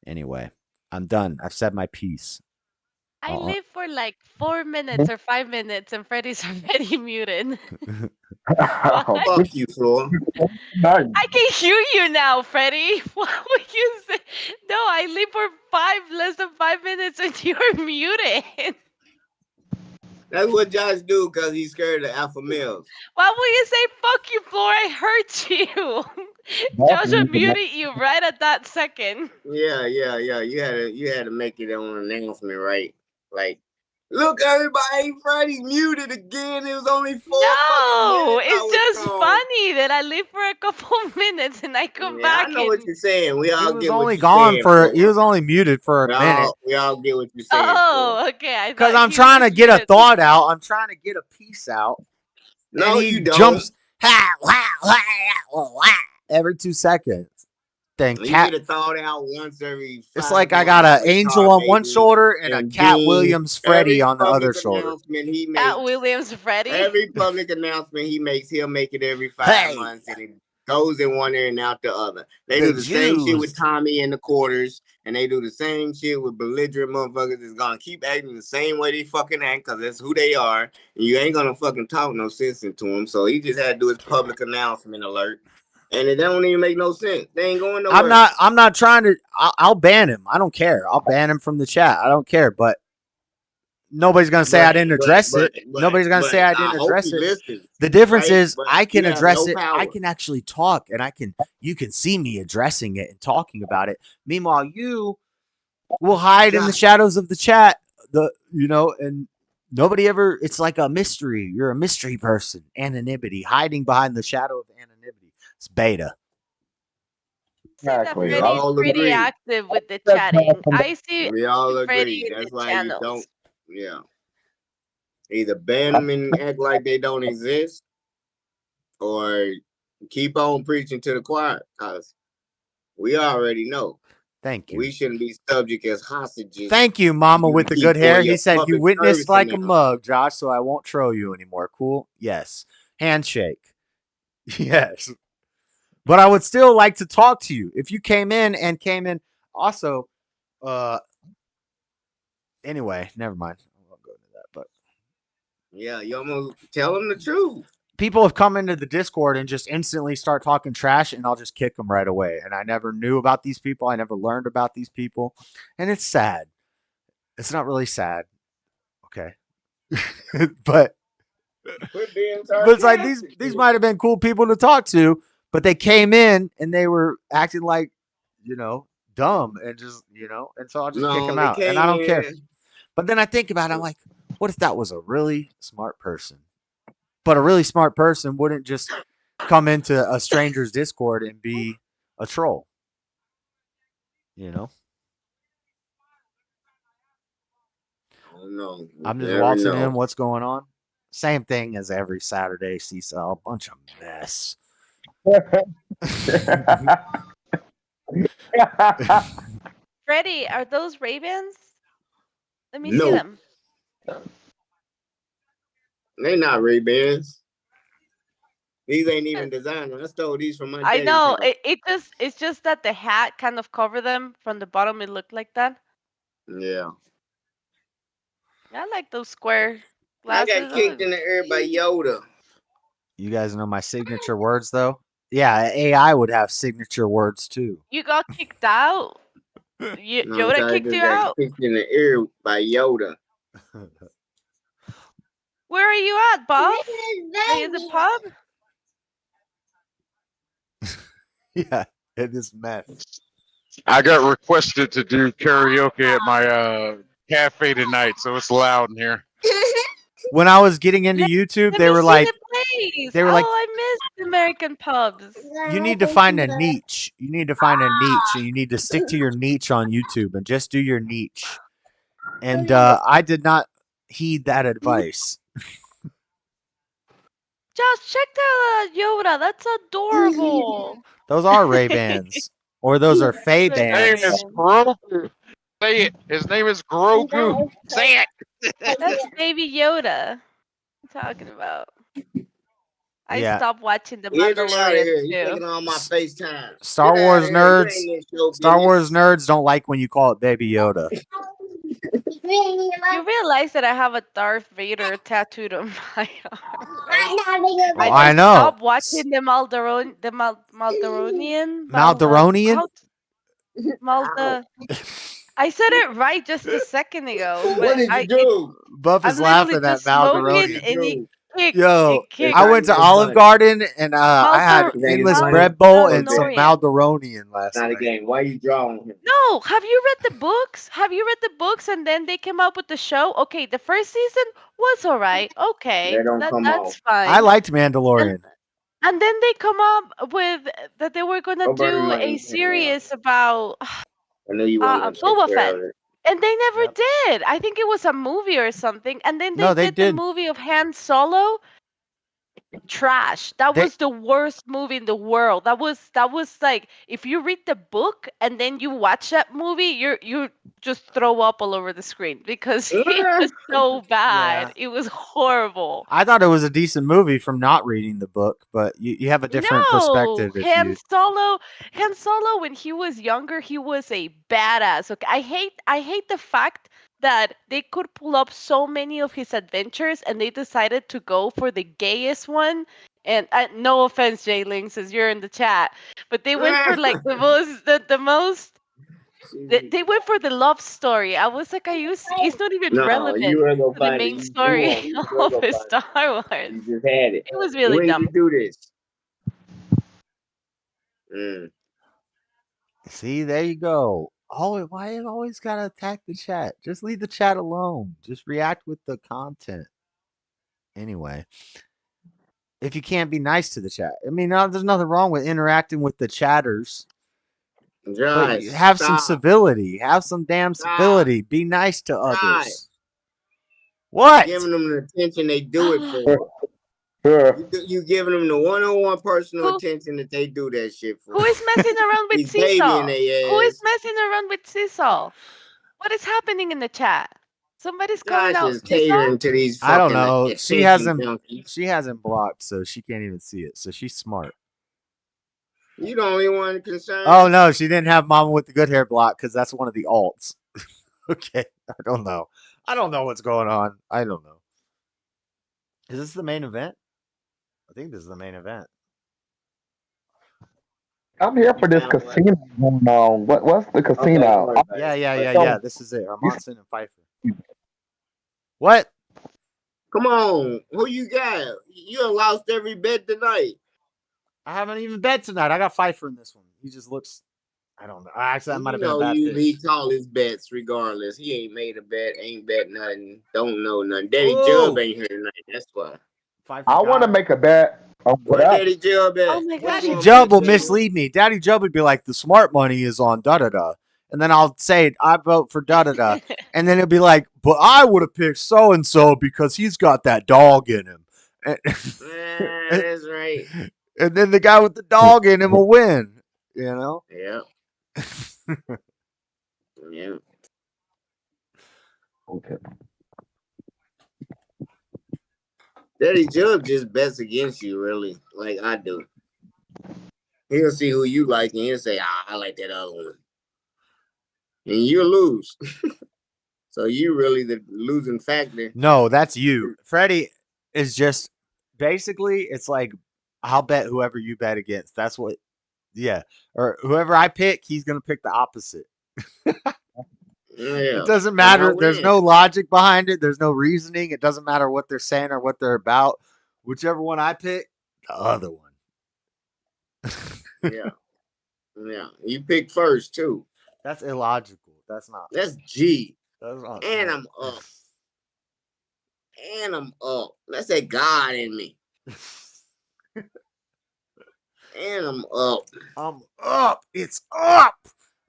Anyway, I'm done. I've said my piece. I live for like 4 minutes or 5 minutes and Freddy's already muted. What? Fuck you, Floor. I can hear you now, Freddy. What would you say? No, I live for less than 5 minutes and you're muted. That's what Josh do because he's scared of alpha males. Why would you say fuck you, Floor? I hurt you. Joshua muted you right at that second. Yeah. You had to make it on an announcement, right? Like Look, everybody, Freddy muted again. It was only 4 No, fucking minutes. it's just funny that I leave for a couple minutes and I come Yeah, back. I know what you're saying. We He all was get what only you're gone saying. for. He was only muted for a minute. We all get what you're saying. Oh, okay. Because I'm trying to get a thought out. I'm trying to get a piece out. No, and he you don't. jumps every 2 seconds. Then You Cat. get a thought out once every 5 It's like I got an months, Angel on one maybe, shoulder and a Cat then Williams Freddy every on the other public shoulder. announcement he makes, Cat Williams Freddy. every public announcement he makes, he'll make it every 5 Hey. months, and it goes in one ear and out the other. They The do the same shit Jews. with Tommy in the quarters, and they do the same shit with belligerent motherfuckers that's gonna keep acting the same way they fucking act because that's who they are. And you ain't gonna fucking talk no sense into them. So he just had to do his public announcement alert. And it don't even make no sense. They ain't going nowhere. I'm not trying to. I'll ban him. I don't care. I'll ban him from the chat. I don't care. But nobody's gonna say I didn't address it. Nobody's gonna say I didn't address it. Listens, the difference right? is But I can he has address no it. I power. can actually talk, and you can see me addressing it and talking about it. Meanwhile, you will hide in the shadows of the chat. And nobody ever. It's like a mystery. You're a mystery person. Anonymity, hiding behind the shadow of anonymity. It's beta. Exactly. We Freddy's all pretty agree. active with the chatting. I see We all Freddy agree. in That's the why channels. you don't. Yeah. Either ban them and act like they don't exist, or keep on preaching to the choir. Cause we already know. Thank you. We shouldn't be subject as hostages. Thank you, Mama with the good hair. He said, you public witnessed service like a announcement. mug, Josh, so I won't troll you anymore. Cool? Yes. Handshake. Yes. But I would still like to talk to you. If you came in. Also, anyway, never mind. I won't go into that. But Yeah, you almost tell them the truth. people have come into the Discord and just instantly start talking trash, and I'll just kick them right away. And I never knew about these people. I never learned about these people. And it's sad. It's not really sad. Okay. but it's like these might have been cool people to talk to, but they came in and they were acting like, dumb and just, and so I'll just kick them out. And I don't care. But then I think about it, I'm like, what if that was a really smart person? But a really smart person wouldn't just come into a stranger's Discord and be a troll. No, I'm just waltzing in. What's going on? Same thing as every Saturday, C-Cell. Bunch of mess. Freddy, are those Ray-Bans? Let me see No. them. They not Ray-Bans. These ain't even designed. I stole these from my I daddy's know. house. It's just that the hat kind of cover them from the bottom. It looked like that. Yeah. I like those square I glasses. got kicked in the ear by Yoda. You guys know my signature words, though? Yeah, AI would have signature words, too. You got kicked out? Yoda kicked you out? Kicked in the ear by Yoda. Where are you at, Bob? In the pub? Yeah, it is meth. I got requested to do karaoke at my cafe tonight, so it's loud in here. When I was getting into YouTube, they were like, I missed American pubs. You need to find a niche. You need to find a niche, and you need to stick to your niche on YouTube and just do your niche. And I did not heed that advice. Just check out Yoda. That's adorable. Those are Ray-Bans. Or those are Fay-Bans. His name is Grogu. Say it. His name is Grogu. Say it. That's Baby Yoda. What are you talking about? I stopped watching The Mandalorian You're taking on my FaceTime. Star Wars nerds don't like when you call it Baby Yoda. You realize that I have a Darth Vader tattooed on my arm. I know. Stop watching the Maldoronian. I said it right just a second ago. What did you do? Buff is laughing at Maldoronian. Yo, I went to Olive Garden and I had endless bread bowl and some Maldoronian last night. Not again. Why are you drawing him? No, No, have you read the books? Have you read the books and then they came up with the show? Okay, the first season was all right. They Okay, don't come that's off. I fine. liked And Mandalorian. and then they come up with that they were gonna Oh, burn do my a email. series about I know you want to take Boba care Fett. of it. And they never Yep. did. I think it was a movie or something. And then they No, they did the did. movie of Han Solo. Trash. That They was the worst movie in the world. That was like if you read the book and then you watch that movie, you just throw up all over the screen because it was so yeah. bad. It was horrible. I thought it was a decent movie from not reading the book, but you have a different No, perspective if you. Han Solo when he was younger, he was a badass. Okay, I hate the fact that they could pull up so many of his adventures and they decided to go for the gayest one. And no offense, Jayling, since you're in the chat, but they went for like the most they went for the love story. I was like, it's not even No, you relevant were gonna to the find it. main You story won't. You were of gonna find Star it. Wars. You just had it. It was really When did you dumb. do this? Mm. See, there you go. Oh, why you always gotta attack the chat? Just leave the chat alone. Just react with the content. Anyway, if you can't be nice to the chat, I mean, there's nothing wrong with interacting with the chatters, but Josh, you have some stop. civility. Have some damn Stop. civility. Be nice to Stop. others. What? Giving them the attention they do it for. Yeah. You giving them the one-on-one personal Who attention that they do that shit for. who is messing around with He's babying Cecil? Who their is ass. messing around with Cecil? What is happening in the chat? Somebody's calling Josh out is Cecil? catering to these I don't fucking know. attention junkies. She hasn't blocked, so she can't even see it. So she's smart. You the only one Oh concerned. no, she didn't have Mama with the good hair block because that's one of the alts. Okay, I don't know. I don't know what's going on. I don't know. Is this the main event? I think this is the main event. I'm here for this Now what? casino going on. What's the Okay, don't casino? worry about it. Yeah. This is it. You Hermanson and Pfeiffer. What? Come on. Who you got? You done lost every bet tonight. I haven't even bet tonight. I got Pfeiffer in this one. He just looks. I don't know. Actually, that might You have been a know bad he pitch. call his bets regardless. He ain't made a bet, ain't bet nothing, don't know nothing. Daddy Jub Oh, ain't here tonight. That's why. Pfeiffer I want got to him. make a bet on Where whatever. Daddy Jub Oh at? my What you god. Daddy want Jub bet, will baby? mislead me. Daddy Jub would be like, the smart money is on da da da. And then I'll say, I vote for da da da. And then it'll be like, but I would have picked so and so because he's got that dog in him. And, That's right. and then the guy with the dog in him will win, you know? Yeah. Yeah. Okay. Daddy Jub just bets against you, really, like I do. He'll see who you like and he'll say, I like that other one. And you'll lose. So you really the losing factor. No, that's you. Freddie is just basically, it's like, I'll bet whoever you bet against. That's what, yeah. Or whoever I pick, he's going to pick the opposite. Yeah. It doesn't And I matter. There's win. no logic behind it. There's no reasoning. It doesn't matter what they're saying or what they're about. Whichever one I pick, the other one. Yeah. Yeah. You pick first too. That's illogical. That's not. That's G. That's not And smart. I'm up. And I'm up. That's that God in me. And I'm up. I'm up. It's up.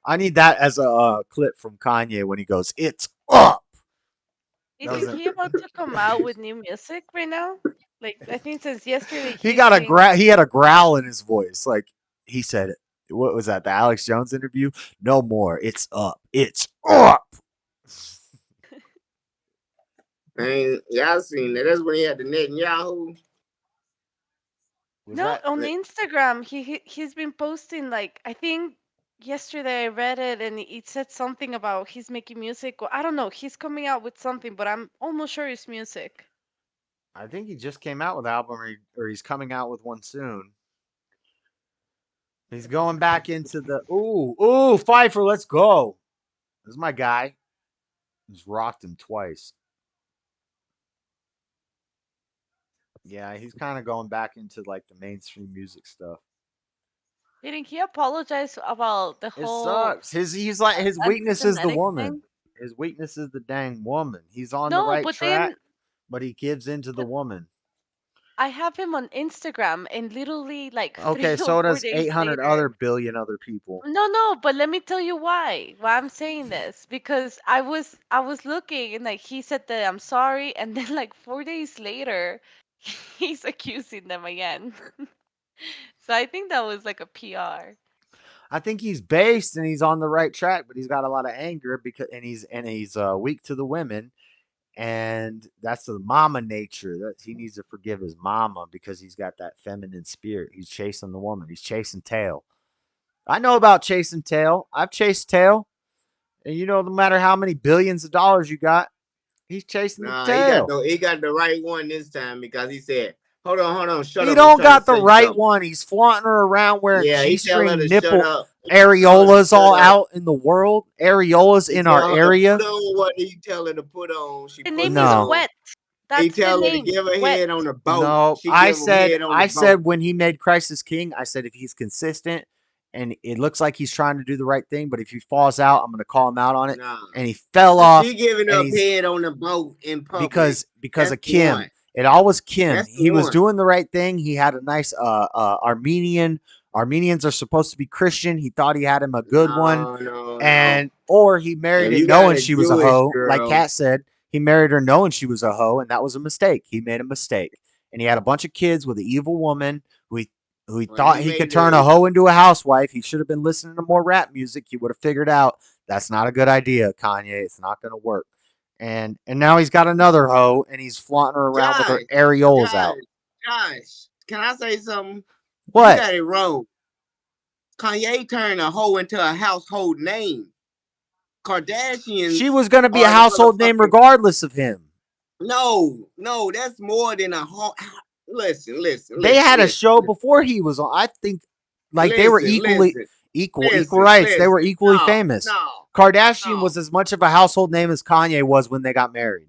I need that as a clip from Kanye when he goes, "It's up." Isn't he about to come out with new music right now? Like I think since yesterday He he's got a been he had a growl in his voice, like he said it. What was that? The Alex Jones interview? No more. It's up. It's up. And y'all seen that. That's when he had the Netanyahu. Was no that? on Instagram. He's been posting like I think yesterday I read it and it said something about he's making music or I don't know. He's coming out with something, but I'm almost sure it's music. I think he just came out with an album, or he's coming out with one soon. He's going back into the Pfeiffer. Let's go. This is my guy. He's rocked him twice. Yeah, he's kind of going back into like the mainstream music stuff. Didn't he apologize about the It whole sucks. He's like his weakness is the anti-Semitic woman. thing? His weakness is the dang woman. He's on the No, right but track, then but he gives into the but woman. I have him on Instagram, and literally like Okay, 3 or so 4 does days 800 later. other billion other people. No, but let me tell you why I'm saying this, because I was looking and like he said that I'm sorry, and then like 4 days later he's accusing them again. So I think that was like a PR. I think he's based and he's on the right track, but he's got a lot of anger because and he's weak to the women, and that's the mama nature. That he needs to forgive his mama because he's got that feminine spirit. He's chasing the woman. He's chasing tail. I know about chasing tail. I've chased tail, and no matter how many billions of dollars you got, he's chasing the Nah, tail. he got the right one this time because he said, hold on, shut He up. I'm don't trying to got the say right something. one. He's flaunting her around wearing Yeah, he tell her G-string to shut nipple up. Tell her to areolas shut all up. out in the world. Areolas He in our tell her to area. put on what he tell her to put on. She The puts name it is No. on. Wet. He That's the tell her to name. give her Wet. head on the boat. No, She I give him said head on the I boat. said when he made Crisis King, I said if he's consistent and it looks like he's trying to do the right thing, but if he falls out, I'm going to call him out on it. Nah. And he fell If off she giving and up he's head on the boat in public. because That's of the Kim. one. It all was Kim. That's the He was one. doing the right thing. He had a nice Armenians are supposed to be Christian. He thought he had him a good one. No. And or he married If her you got knowing a she was a Jewish hoe, like girl, Kat said. He married her knowing she was a hoe, and that was a mistake. He made a mistake, and he had a bunch of kids with an evil woman who he well, thought he he could made turn a the hoe into a housewife. He should have been listening to more rap music. He would have figured out that's not a good idea, Kanye. It's not going to work. And now he's got another hoe, and he's flaunting her around with her areolas out. Josh. Can I say something? You What? got it wrong. Kanye turned a hoe into a household name. Kardashians. She was going to be a are the household name motherfucking- regardless of him. No, that's more than a hoe. Listen. They had a listen. show before he was on. I think like they were equal rights. They were equally famous. No. Kardashian was as much of a household name as Kanye was when they got married.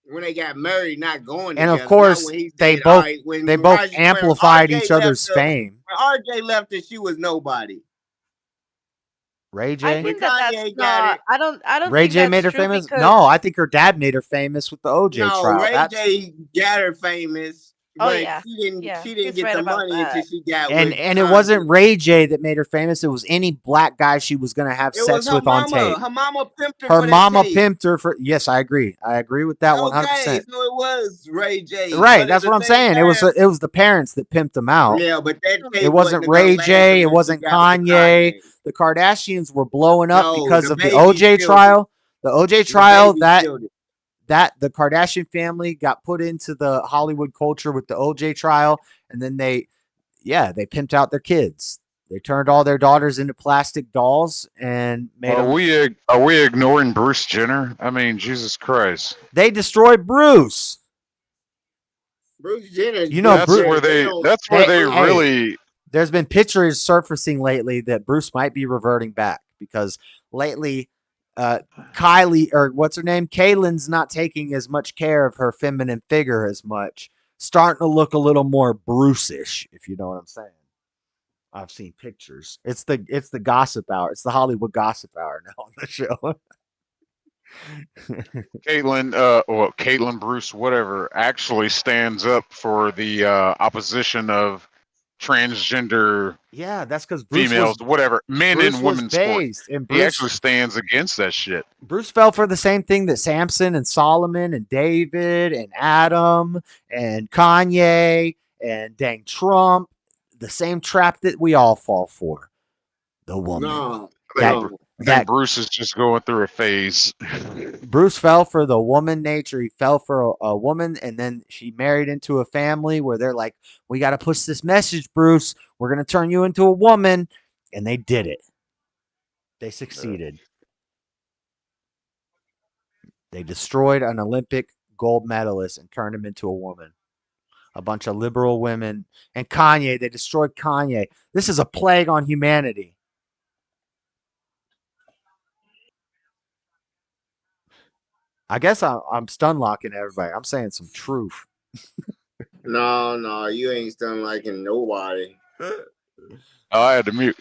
When they got married, not going And together. of course, Not when he they said, both all right, when they both when amplified RJ each other's left her- fame. When RJ left her, she was nobody. Ray I J. think When that's Kanye got not. it, I don't Ray think J that's made her true famous. because No, I think her dad made her famous with the OJ no, trial. Ray J got her famous, Oh, but yeah. she didn't. Yeah, She didn't he's get right the about money until that. she got And with it Kanye. wasn't Ray J that made her famous. It was any black guy she was gonna have It was sex her with on mama. tape. Her mama pimped her Her for that mama tape. pimped her for. Yes, I agree. I agree with that 100%. Okay, so it was Ray J. Right, but that's at what the I'm same saying. time, It was the parents that pimped them out. yeah, but that tape It wasn't wasn't gonna Ray last J. It until she wasn't got with Kanye. Kanye. The Kardashians were blowing up No, because the of the baby OJ spilled it. trial. The OJ The trial baby that spilled it. that the Kardashian family got put into the Hollywood culture with the OJ trial, and then they pimped out their kids. They turned all their daughters into plastic dolls and made Are them. we ignoring Bruce Jenner? I mean, Jesus Christ. They destroyed Bruce. Bruce Jenner's You know, That's Bruce. where they Hey, really there's been pictures surfacing lately that Bruce might be reverting back because lately, Kylie or what's her name, Kaylin's not taking as much care of her feminine figure as much, starting to look a little more Bruce-ish, if you know what I'm saying. I've seen pictures. It's the gossip hour. It's the Hollywood gossip hour now on the show. Caitlyn Bruce, whatever, actually stands up for the opposition of transgender Yeah, that's because Bruce females, whatever, men Bruce in was women's sports. based, and He actually stands against that shit. Bruce fell for the same thing that Samson and Solomon and David and Adam and Kanye and dang Trump, the same trap that we all fall for. The woman. No, I think Bruce is just going through a phase. Bruce fell for the woman nature. He fell for a woman, and then she married into a family where they're like, we got to push this message, Bruce. We're going to turn you into a woman. And they did it. They succeeded. They destroyed an Olympic gold medalist and turned him into a woman. A bunch of liberal women. And Kanye, they destroyed Kanye. This is a plague on humanity. I guess I'm stun locking everybody. I'm saying some truth. No, you ain't stun liking nobody. Oh, I had to mute.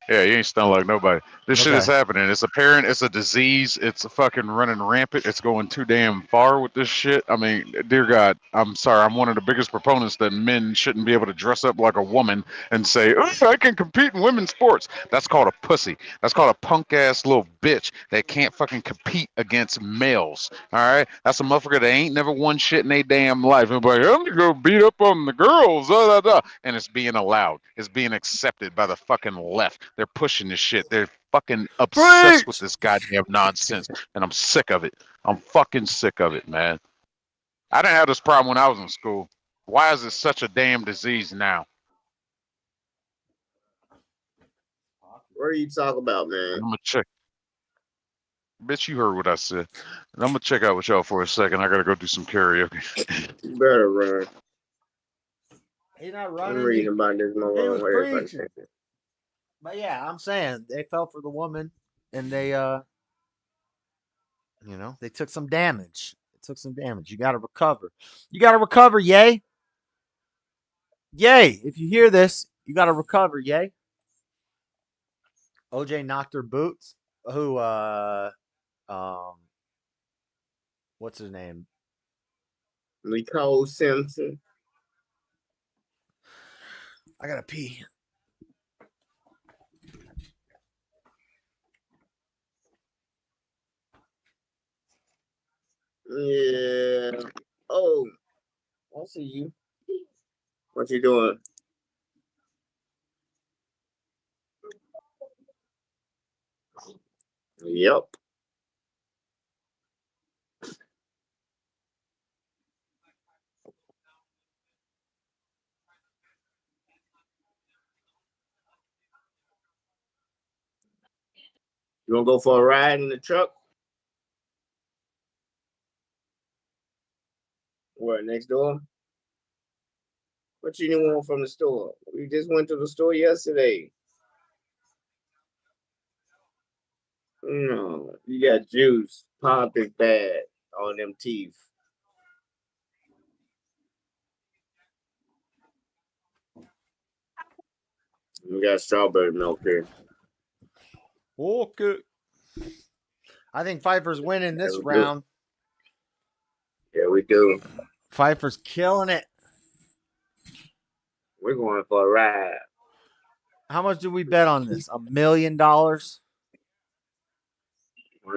Yeah, you ain't stunning like nobody. This shit is Okay. happening. It's apparent. It's a disease. It's a fucking running rampant. It's going too damn far with this shit. I mean, dear God, I'm sorry. I'm one of the biggest proponents that men shouldn't be able to dress up like a woman and say, "Oh, I can compete in women's sports." That's called a pussy. That's called a punk ass little bitch that can't fucking compete against males. All right, that's a motherfucker that ain't never won shit in their damn life. And be like, I'm gonna go beat up on the girls, and it's being allowed. It's being accepted by the fucking left. They're pushing this shit. They're fucking obsessed with Preach. this goddamn nonsense, and I'm sick of it. I'm fucking sick of it, man. I didn't have this problem when I was in school. Why is it such a damn disease now? What are you talking about, man? I'm gonna check. Bitch, you heard what I said. And I'm gonna check out with y'all for a second. I gotta go do some karaoke. You better run. He's not I'm running. reading about this He motherfucker. was Wait a second. preaching. But yeah, I'm saying they fell for the woman, and they they took some damage. It took some damage. You got to recover. You got to recover, yay. Yay. If you hear this, you got to recover, yay. OJ knocked her boots. Who um what's his name? Nicole Simpson. I got to pee. Yeah. Oh, I see you. What you doing? Yep. You wanna go for a ride in the truck? What, next door? What you didn't want from the store? We just went to the store yesterday. No, you got juice. Pop is bad on them teeth. We got strawberry milk here. Okay. I think Pfeiffer's winning Yeah, this we do. round. Yeah, we do. Pfeiffer's killing it. We're going for a ride. How much did we bet on this? $1 million? I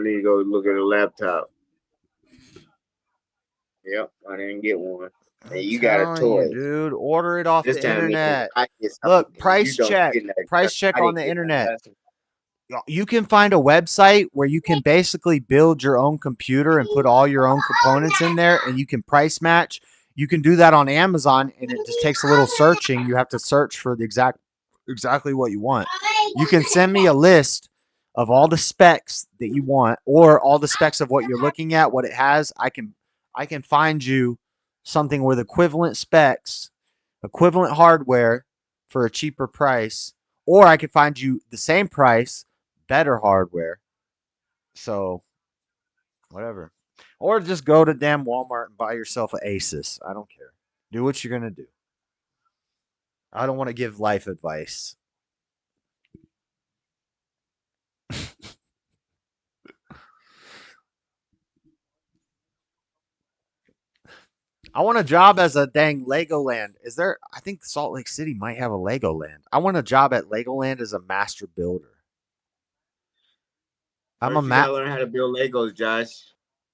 need to go look at the laptop. Yep, I didn't get one. And you got a Telling you, toy. dude. Order it off This the time internet. I get something Look, and price you don't check. get that. Price check I on didn't the get that internet. last one. You can find a website where you can basically build your own computer and put all your own components in there, and you can price match. You can do that on Amazon, and it just takes a little searching. You have to search for the exactly what you want. You can send me a list of all the specs that you want, or all the specs of what you're looking at, what it has. I can find you something with equivalent specs, equivalent hardware for a cheaper price, or I can find you the same price, better hardware. So, whatever. Or just go to damn Walmart and buy yourself an Asus. I don't care. Do what you're going to do. I don't want to give life advice. I want a job as a dang Legoland. Is there? I think Salt Lake City might have a Legoland. I want a job at Legoland as a master builder. I'm a First, you gotta learn how to build Legos, Josh.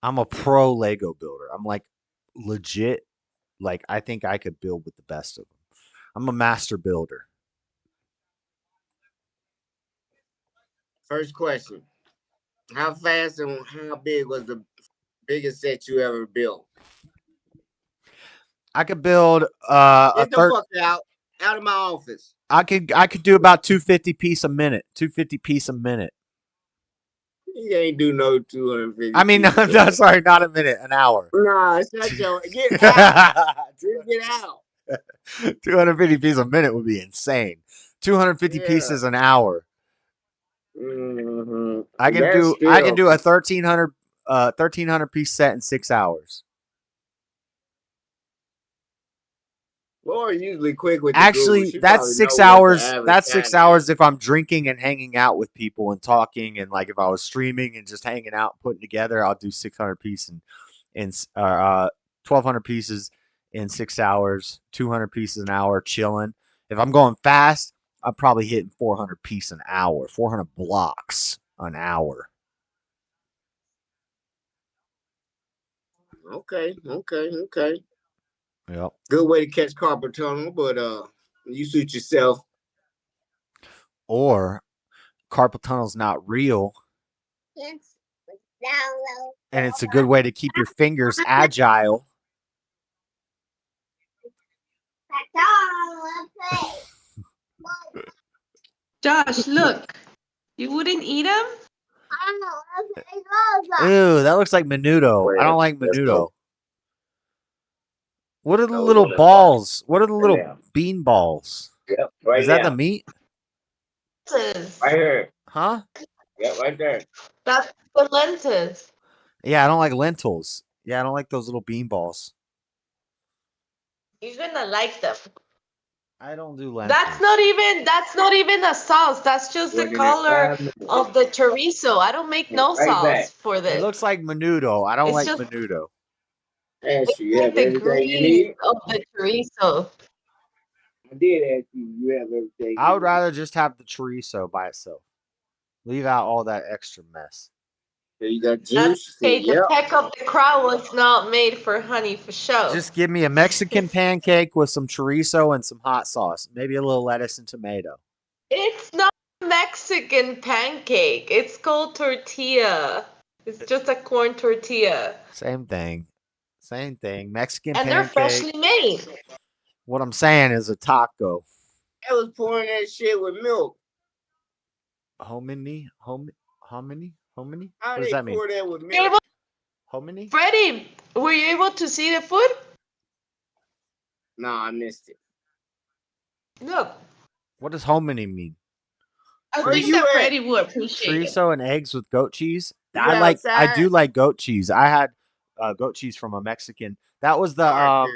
I'm a pro Lego builder. I'm like legit. Like I think I could build with the best of them. I'm a master builder. First question: how fast and how big was the biggest set you ever built? I could build a Get the third. fuck out of my office. I could do about 250 piece a minute. 250 piece a minute. You ain't do no 250. I mean, no, sorry, not a minute, an hour. Nah, shut your get out. Just get out. 250 pieces a minute would be insane. 250 Yeah. pieces an hour. Mm-hmm. I can do a 1300 piece set in 6 hours. Laura's usually quick with the Google. Actually, She that's probably 6 know what the hours. average That's time 6 hours is. if I'm drinking and hanging out with people and talking, and like if I was streaming and just hanging out, putting together, I'll do 600 pieces in 1,200 pieces in 6 hours, 200 pieces an hour, chilling. If I'm going fast, I'm probably hitting 400 pieces an hour, 400 blocks an hour. Okay. Yep. Good way to catch carpal tunnel, but you suit yourself. Or carpal tunnel's not real, and it's a good way to keep your fingers agile. Josh, look. You wouldn't eat them? Ew, that looks like menudo. I don't like menudo. What are the little balls? What are the little bean balls? Yep, right Is that now. the meat? Right here. Huh? Yep, right there. That's the lentils. Yeah, I don't like lentils. Yeah, I don't like those little bean balls. You're gonna like them. I don't do lentils. That's not even a sauce. That's just the color of the chorizo. I don't make no sauce for this. It looks like menudo. I don't It's like just menudo. Ask you, you have the everything you grease need? of the chorizo. I did ask you, you have everything I you would need. rather just have the chorizo by itself. Leave out all that extra mess. Here you got That's juice. okay. The Yep. peck of the crowd was not made for honey for show. Just give me a Mexican pancake with some chorizo and some hot sauce. Maybe a little lettuce and tomato. It's not Mexican pancake. It's called tortilla. It's just a corn tortilla. Same thing. Same thing. Mexican And they're pancake. freshly made. What I'm saying is a taco. I was pouring that shit with milk. Hominy? Hominy? How What does they that mean? pour that with milk? Hominy? Freddie, were you able to see the food? No, I missed it. Look, What does hominy mean? I Where think you that at? Freddie would appreciate it. Chorizo and eggs with goat cheese. You I do outside? like goat cheese. I had goat cheese from a Mexican. That was the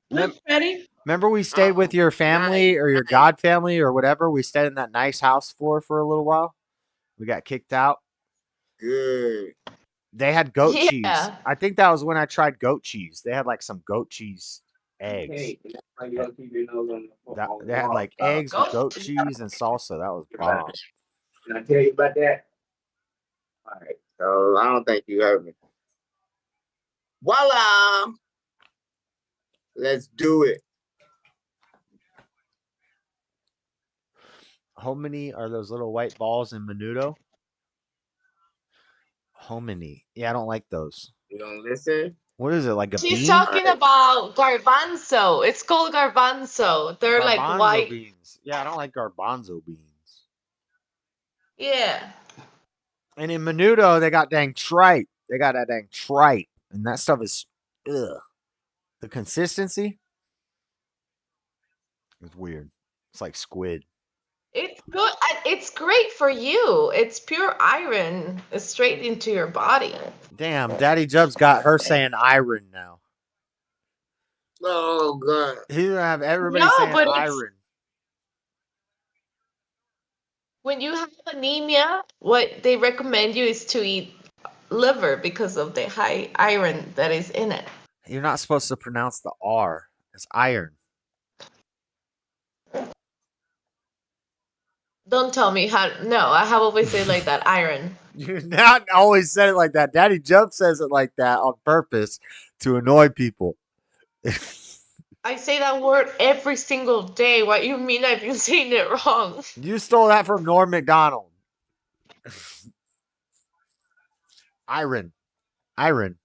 Look, Freddie. remember we stayed with your family or your god family or whatever. We stayed in that nice house for a little while. We got kicked out. Good. They had goat cheese. Yeah. I think that was when I tried goat cheese. They had like some goat cheese eggs. Hey, you gotta keep your nose on the They had like eggs with goat cheese and salsa. That was bomb. Can I tell you about that? All right. So I don't think you heard me. Voila! Let's do it. Hominy are those little white balls in menudo? Hominy. Yeah, I don't like those. You don't listen? What is it, like a She's bean? talking about garbanzo. It's called garbanzo. They're like Garbanzo white. beans. Yeah, I don't like garbanzo beans. Yeah. And in menudo, they got dang tripe. They got that dang tripe. And that stuff is, ugh. The consistency is weird. It's like squid. It's good. It's great for you. It's pure iron. It's straight into your body. Damn, Daddy Jub's got her saying iron now. Oh, God. He's gonna have everybody No, saying but iron. when you have anemia, what they recommend you is to eat liver because of the high iron that is in it. You're not supposed to pronounce the R. It's iron. Don't tell me how. No, I have always said like that. Iron. You're not always said it like that. Daddy Jump says it like that on purpose to annoy people. I say that word every single day. What you mean I've been saying it wrong? You stole that from Norm Macdonald. Iron. Iron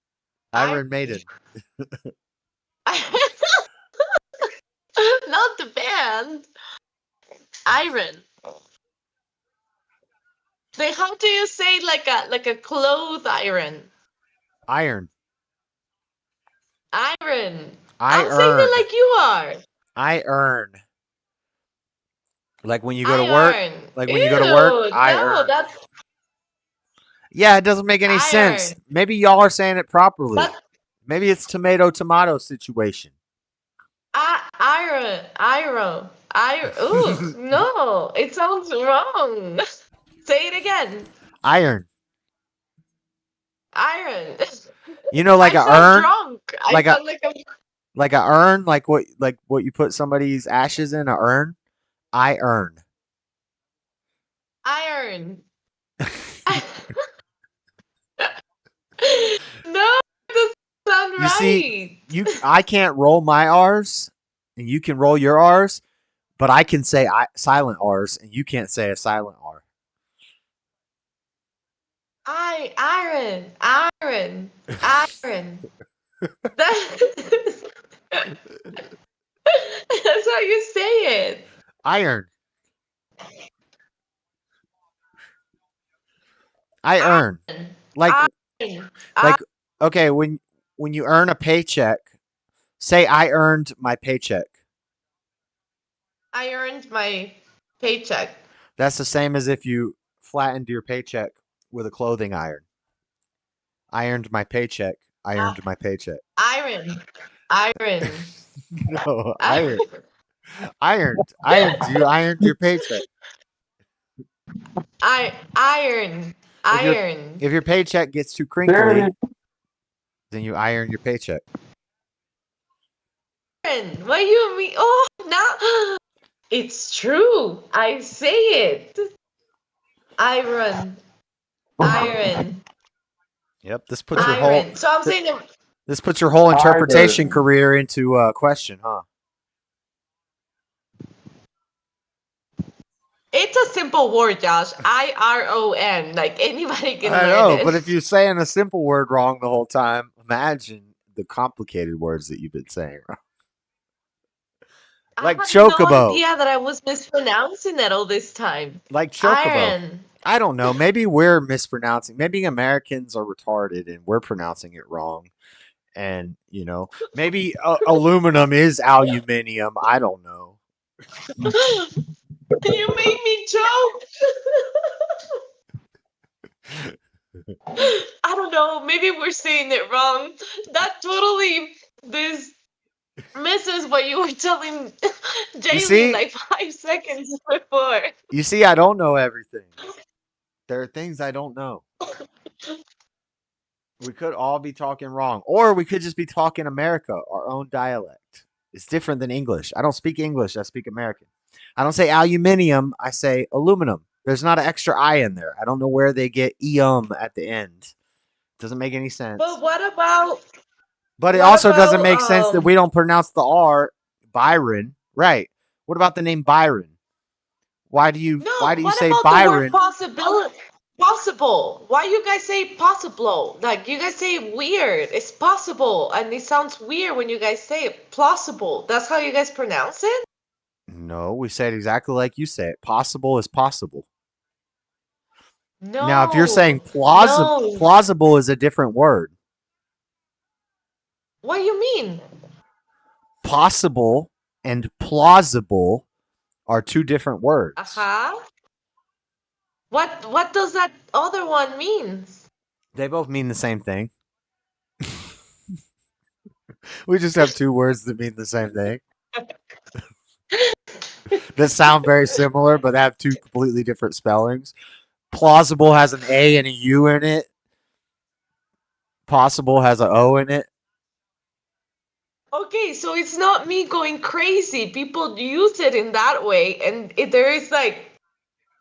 Maiden. Not the band. Iron. Like, how do you say like a clothes iron? Iron. Iron. I'm saying it like you are. I earn. Like when you go I to work. earn. Like when you go to work. I No, earn. that's Yeah, it doesn't make any sense. iron. Maybe y'all are saying it properly. But Maybe it's tomato situation. Iron. Ooh, no, it sounds wrong. Say it again. Iron. Iron. You know, like I a sound urn, drunk. I like a sound like a like a urn, like what you put somebody's ashes in a urn. I earn. iron. No, it doesn't sound You see, right. I can't roll my R's, and you can roll your R's, but I can say silent R's, and you can't say a silent R. Iron. That- That's how you say it. Iron. I earn. Like Iron. like okay, when you earn a paycheck, say I earned my paycheck. I earned my paycheck. That's the same as if you flattened your paycheck with a clothing iron. I earned my paycheck. I earned my paycheck. Iron. No, iron. Ironed. You ironed your paycheck. Iron. If your paycheck gets too crinkly, then you iron your paycheck. Iron. What do you mean? Oh, now it's true. I say it. Iron. Yep. This puts your whole Iron. So I'm saying this puts your whole interpretation career into question, huh? it's a simple word, Josh. IRON. Like anybody can I learn know, it. but if you're saying a simple word wrong the whole time, imagine the complicated words that you've been saying wrong. Like I had chocobo. no idea that I was mispronouncing it all this time. Like chocobo. Iron. I don't know. Maybe we're mispronouncing. Maybe Americans are retarded and we're pronouncing it wrong. And, maybe aluminum is aluminium. I don't know. You made me joke. I don't know. Maybe we're saying it wrong. That totally this misses what you were telling see? Jaylee like 5 seconds before. You see, I don't know everything. There are things I don't know. We could all be talking wrong. Or we could just be talking America, our own dialect. It's different than English. I don't speak English. I speak American. I don't say aluminium. I say aluminum. There's not an extra I in there. I don't know where they get at the end. Doesn't make any sense. But what about? But it what also doesn't about, make sense that we don't pronounce the R Byron. Right. What about the name Byron? Why do you what say about Byron? the word possibility? Possible. Why you guys say possible? Like you guys say weird. It's possible, and it sounds weird when you guys say it. Plausible. That's how you guys pronounce it. No, we say it exactly like you say it. Possible is possible. No. Now, if you're saying plausible is a different word. What do you mean? Possible and plausible are two different words. Uh-huh. What does that other one mean? They both mean the same thing. We just have two words that mean the same thing. That sound very similar, but have two completely different spellings. Plausible has an A and a U in it. Possible has an O in it. Okay, so it's not me going crazy. People use it in that way, and there is like,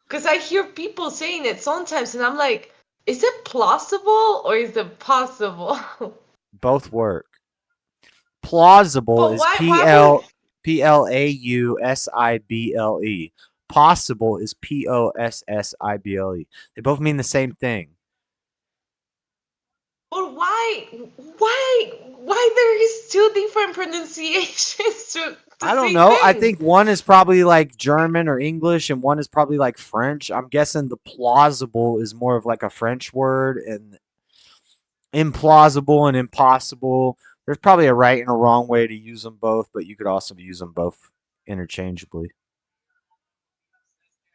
because I hear people saying it sometimes, and I'm like, is it plausible or is it possible? Both work. Plausible But is why Plausible. Possible is Possible. They both mean the same thing. But why there is two different pronunciations to I don't say know. I things? think one is probably like German or English, and one is probably like French. I'm guessing the plausible is more of like a French word, and implausible and impossible. There's probably a right and a wrong way to use them both, but you could also use them both interchangeably.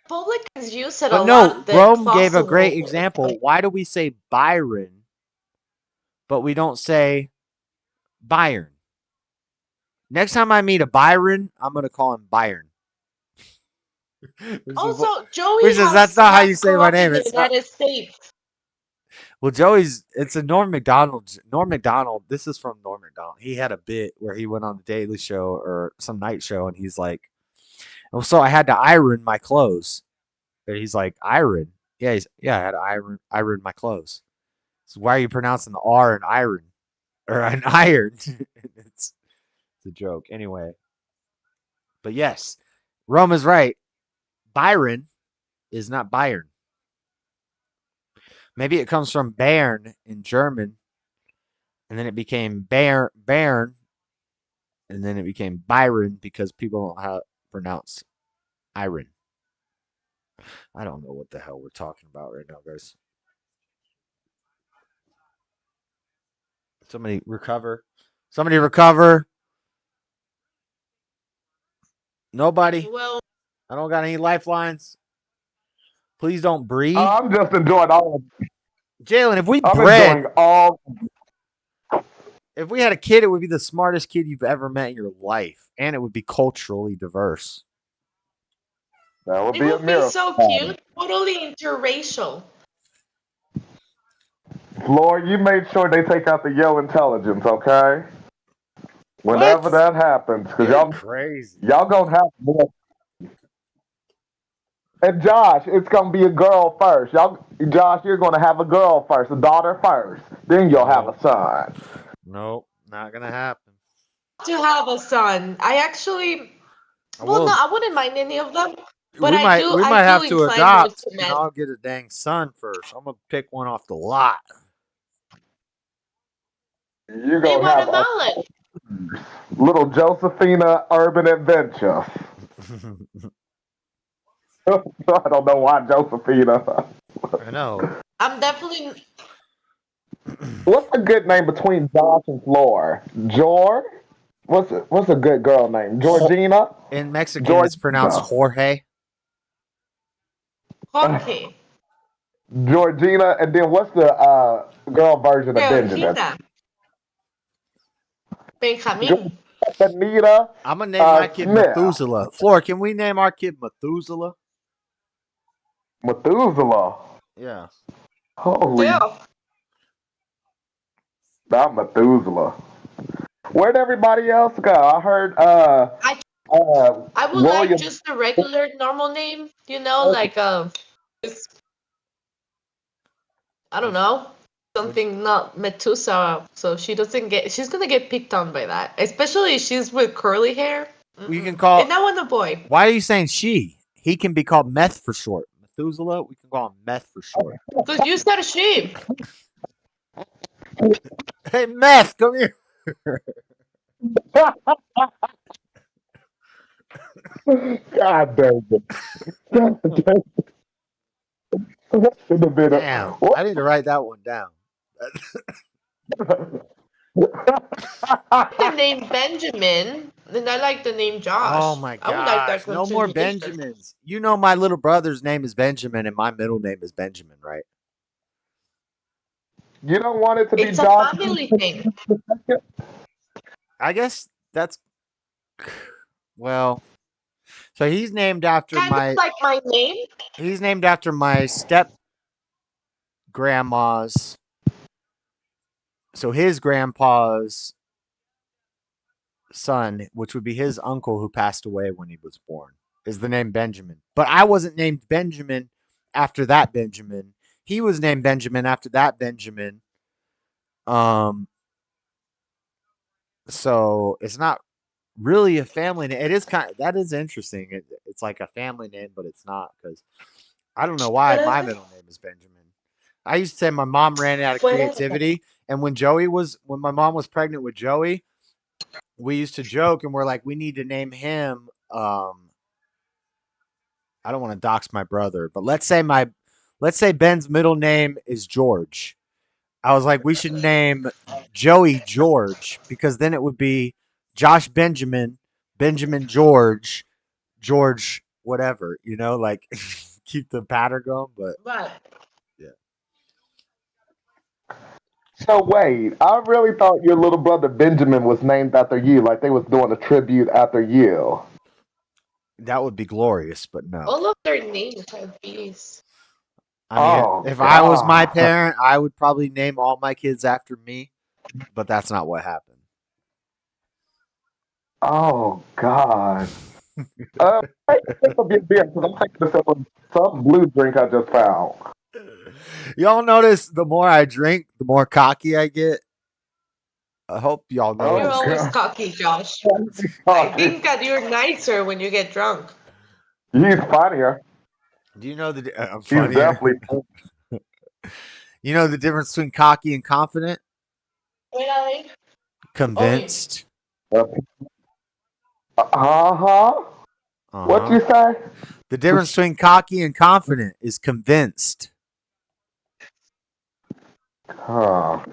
Public has used it But a no, lot. The Rome gave a great plausible. example. Why do we say Byron, but we don't say Bayern? Next time I meet a Byron, I'm gonna call him Byron. Also, Which Joey is that's not how you say grew my up in name. the It's not. United States. Well, it's a Norm Macdonald. Norm Macdonald. This is from Norm Macdonald. He had a bit where he went on the Daily Show or some night show, and he's like, "Oh, so I had to iron my clothes." And he's like, "Iron? Yeah, yeah, I had to iron my clothes." So why are you pronouncing the R in iron or an iron? it's a joke, anyway. But yes, Rome is right. Byron is not Bayern. Maybe it comes from Bern in German, and then it became Bern, and then it became Byron because people don't know how to pronounce iron. I don't know what the hell we're talking about right now, guys. Somebody recover. Somebody recover. Nobody. Well, I don't got any lifelines. Please don't breathe. I'm just enjoying all. Jalen, if we I'm bred, enjoying all. if we had a kid, it would be the smartest kid you've ever met in your life, and it would be culturally diverse. That would it be a would be miracle. so cute. Totally interracial. Lord, you made sure they take out the yo intelligence, okay? Whenever What? that happens, because You're crazy. y'all gonna have more. And Josh, it's gonna be a girl first. Josh, you're gonna have a girl first, a daughter first. Then you'll have a son. Nope, not gonna happen. To have a son, I actually, well, no, I wouldn't mind any of them. But we I might do have to incline more adopt, to and men. I'll get a dang son first. I'm gonna pick one off the lot. You're They gonna have a watermelon. little Josephina urban adventure. I don't know why Josephina. I know. I'm definitely. What's a good name between Josh and Floor? Jor? What's a good girl name? Georgina? In Mexican, it's pronounced Jorge. Jorge. Georgina, and then what's the girl version of Benjamin? Benjamin. Anita. I'm gonna name my kid Smith. Methuselah. Flora, can we name our kid Methuselah? Methuselah. Yeah. Holy. Yeah. I'm Methuselah. Where'd everybody else go? I heard I would William. like just a regular normal name, like I don't know, something not Methuselah, so she's gonna get picked on by that, especially if she's with curly hair. We can call. And I want a boy. Why are you saying she? He can be called Meth for short. Methuselah, we can call him Meth for short. Because you said she. Hey, Meth, come here. God dang it. Damn, I need to write that one down. The name Benjamin, and I like the name Josh. Oh my I would like gosh, that no more continuation. Benjamins. You know my little brother's name is Benjamin and my middle name is Benjamin, right? You don't want it to be It's a Josh. family thing. I guess that's well. So he's named after Kind of like my name. He's named after my step grandma's. So his grandpa's son, which would be his uncle who passed away when he was born, is the name Benjamin. But I wasn't named Benjamin after that Benjamin. He was named Benjamin after that Benjamin. So it's not really a family name. It is that is interesting. It's like a family name, but it's not because I don't know why my middle name is Benjamin. I used to say my mom ran out of creativity, and when my mom was pregnant with Joey, we used to joke and we're like, we need to name him. I don't want to dox my brother, but let's say Ben's middle name is George. I was like, we should name Joey George because then it would be Josh Benjamin, Benjamin George, George whatever, like keep the pattern going. But Right. yeah. No, wait. I really thought your little brother Benjamin was named after you, like they was doing a tribute after you. That would be glorious, but no. All of their names are B's. I mean, Oh, if I was my God. parent, I would probably name all my kids after me, but that's not what happened. Oh, God. Take a sip of your beer, because I'm taking a sip of some blue drink I just found. Y'all notice the more I drink, the more cocky I get? I hope y'all Oh, You're notice. always God. cocky, Josh. I Cocky. think that you're nicer when you get drunk. He's funnier. Do you know the I'm He's funnier? definitely You know the difference between cocky and confident? Really? Convinced. Uh-huh. What Uh-huh. you say? The difference between cocky and confident is convinced. Huh.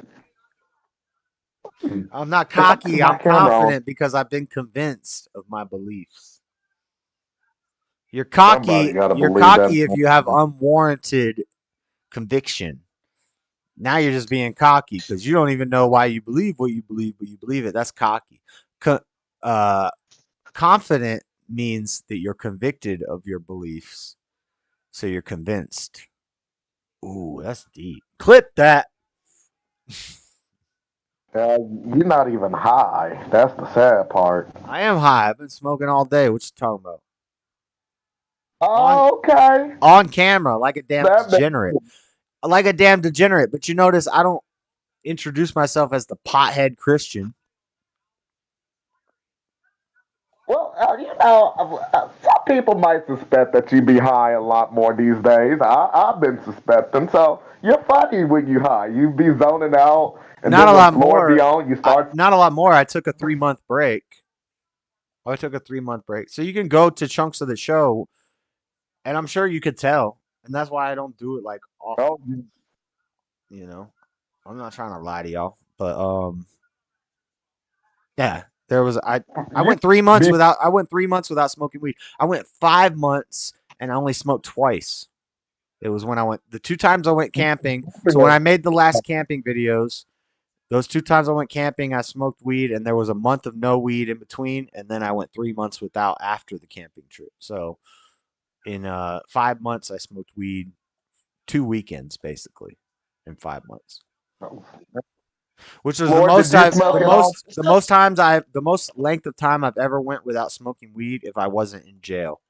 I'm not cocky, My I'm camera on. confident because I've been convinced of my beliefs. You're Somebody cocky, gotta you're believe that. cocky if you have unwarranted conviction. Now you're just being cocky because you don't even know why you believe what you believe, but you believe it. That's cocky. Confident means that you're convicted of your beliefs, so you're convinced. Ooh, that's deep. Clip that. You're not even high. That's the sad part. I am high. I've been smoking all day. What you talking about? Okay. On camera, like a damn That makes degenerate. Like a damn degenerate. But you notice I don't introduce myself as the pothead Christian. Well, some people might suspect that you be high a lot more these days. I've been suspecting. So you're funny when you high. You be zoning out, and Not then a when lot floor be more. on, you start. Not a lot more. I took a 3-month break. I took a 3-month break. So you can go to chunks of the show, and I'm sure you could tell. And that's why I don't do it like often. Oh, You know, I'm not trying to lie to y'all, but yeah, there was I you went 3 months be without I went 3 months without smoking weed. I went 5 months and I only smoked twice. It was when I went the 2 times I went camping. So when I made the last camping videos, those 2 times I went camping, I smoked weed, and there was a month of no weed in between, and then I went 3 months without after the camping trip. So in 5 months, I smoked weed 2 weekends basically in 5 months, which was the Lord, most did you I've smoke it all? the most length of time I've ever went without smoking weed if I wasn't in jail.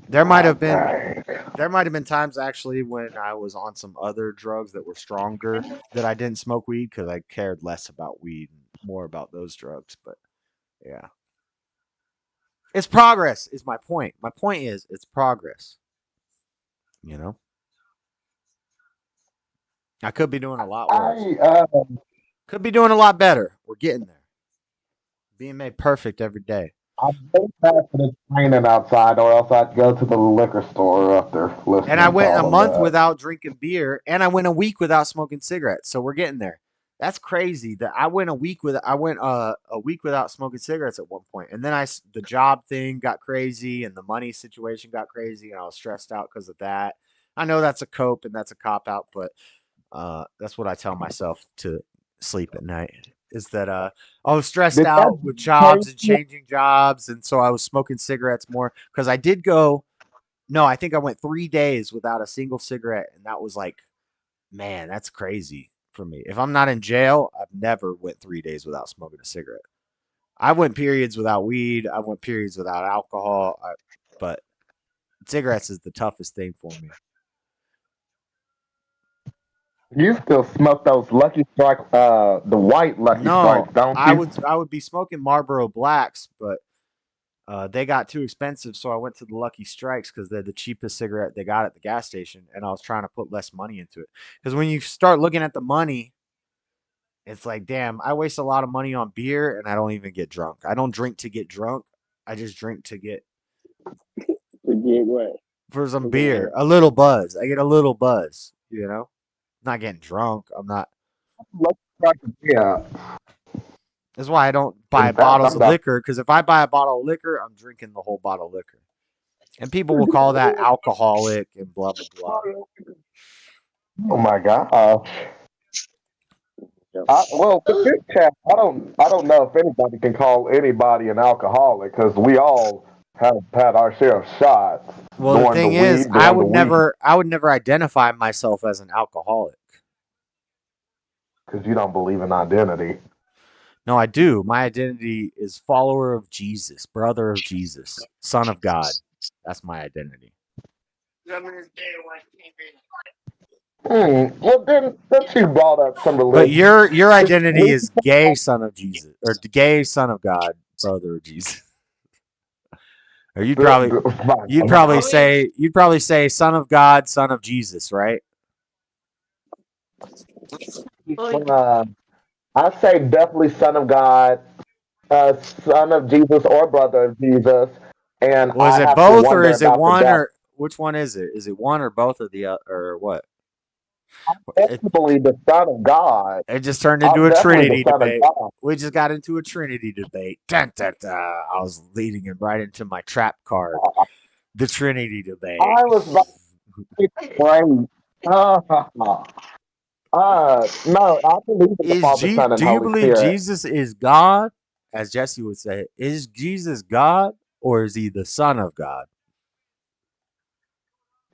There might have been Dang. there might have been times actually when I was on some other drugs that were stronger that I didn't smoke weed because I cared less about weed and more about those drugs. But yeah, it's progress. Is my point. My point is it's progress. You know, I could be doing a lot worse. Could be doing a lot better. We're getting there. Being made perfect every day. I'm way past the training outside, or else I'd go to the liquor store after listening And I to went a all month of that. without drinking beer, and I went a week without smoking cigarettes. So we're getting there. That's crazy. That I went a week without smoking cigarettes at one point, and then the job thing got crazy, and the money situation got crazy, and I was stressed out because of that. I know that's a cope and that's a cop out, but that's what I tell myself to sleep at night. Is that I was stressed Did that out with jobs and changing jobs, and so I was smoking cigarettes more because I did go. No, I think I went 3 days without a single cigarette, and that was like, man, that's crazy for me. If I'm not in jail, I've never went 3 days without smoking a cigarette. I went periods without weed. I went periods without alcohol, but cigarettes is the toughest thing for me. You still smoke those Lucky Strike, the white Lucky No, Strikes, don't you? I would be smoking Marlboro Blacks, but they got too expensive, so I went to the Lucky Strikes because they're the cheapest cigarette they got at the gas station, and I was trying to put less money into it. Because when you start looking at the money, it's like, damn, I waste a lot of money on beer, and I don't even get drunk. I don't drink to get drunk. I just drink to get Forget what? for some beer, a little buzz. I get a little buzz, you know. Not getting drunk. I'm not. Lucky Strike, yeah. That's why I don't buy In fact, bottles I'm of not. liquor. Because if I buy a bottle of liquor, I'm drinking the whole bottle of liquor, and people will call that alcoholic and blah blah blah. Oh my gosh. Well, with this chat, I don't know if anybody can call anybody an alcoholic because we all have had our share of shots Well, the during the thing is, week, during the week, I would never identify myself as an alcoholic. because you don't believe in identity. No, I do. My identity is follower of Jesus, brother of Jesus, son of God. That's my identity. Well, then, since you brought up some But religion, your identity is gay son of Jesus or gay son of God, brother of Jesus. Or you'd probably say son of God, son of Jesus, right? I say definitely son of God, son of Jesus, or brother of Jesus, and Was I it have to both or wonder is it about the one death. or which one is it? Is it one or both of the or what? Definitely the son of God. It just turned I'm into a definitely Trinity the son of debate. God. We just got into a Trinity debate. Dun, dun, dun. I was leading it right into my trap card. The Trinity debate. I was about to great. No, I believe in the Father, Son, and Do you Holy believe Spirit. Jesus is God? As Jesse would say, is Jesus God or is he the Son of God?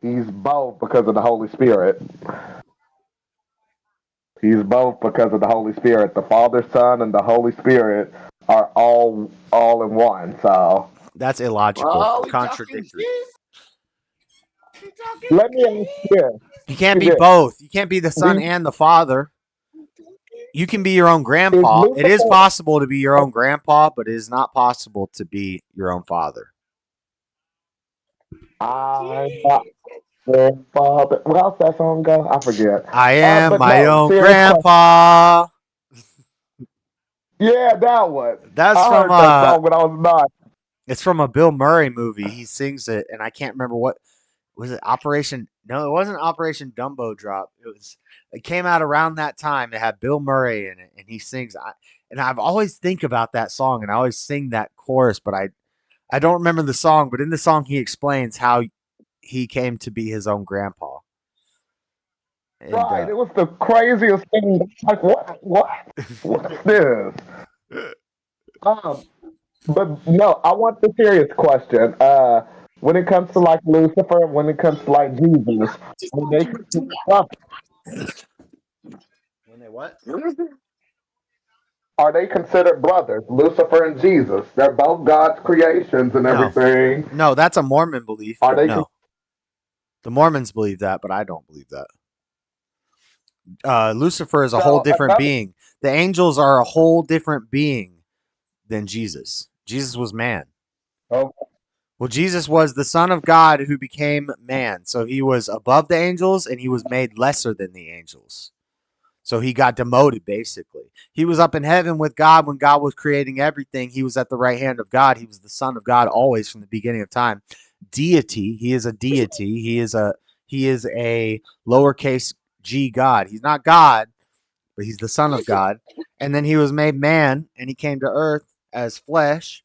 He's both because of the Holy Spirit. He's both because of the Holy Spirit. The Father, Son, and the Holy Spirit are all in one. So that's illogical, contradictory. Let me ask you this. You can't be both. You can't be the Son and the Father. You can be your own grandpa. It is possible to be your own grandpa, but it is not possible to be your own father. Grandfather. What else that song go? I forget. I am But my no, own serious grandpa. Yeah, that one. That's I from heard that song when I was 9. It's from a Bill Murray movie. He sings it, and I can't remember what was it. Operation? No, it wasn't Operation Dumbo Drop. It came out around that time. It had Bill Murray in it, and he sings. And I've always think about that song, and I always sing that chorus, but I don't remember the song. But in the song, he explains how he came to be his own grandpa. And, right, it was the craziest thing. Like, what's this? But no, I want the serious question. When it comes to like Lucifer, when it comes to like Jesus, when they when they what? Are they considered brothers? Lucifer and Jesus, they're both God's creations and everything. No, that's a Mormon belief. Are they? No, the Mormons believe that, but I don't believe that. Lucifer is a whole different being. The angels are a whole different being than Jesus. Jesus was man. Oh. Well, Jesus was the Son of God who became man. So he was above the angels and he was made lesser than the angels. So he got demoted, basically. He was up in heaven with God when God was creating everything. He was at the right hand of God. He was the Son of God always from the beginning of time. Deity. He is a deity. He is a lowercase g God. He's not God, but he's the Son of God. And then he was made man, and he came to earth as flesh,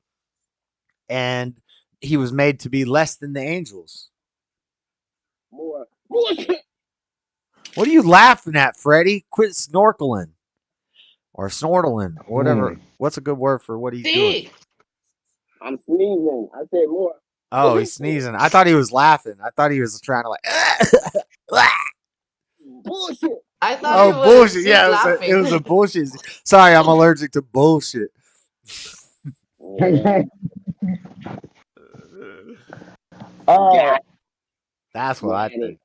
and he was made to be less than the angels. More. What are you laughing at, Freddie? Quit snorkeling. Or snortling, or whatever. What's a good word for what he's doing? I'm sneezing. I said more. Oh, he's sneezing. I thought he was laughing. I thought he was trying to like. Bullshit. I thought he was bullshit. just Yeah, laughing. it was a bullshit. Sorry, I'm allergic to bullshit. That's what I think.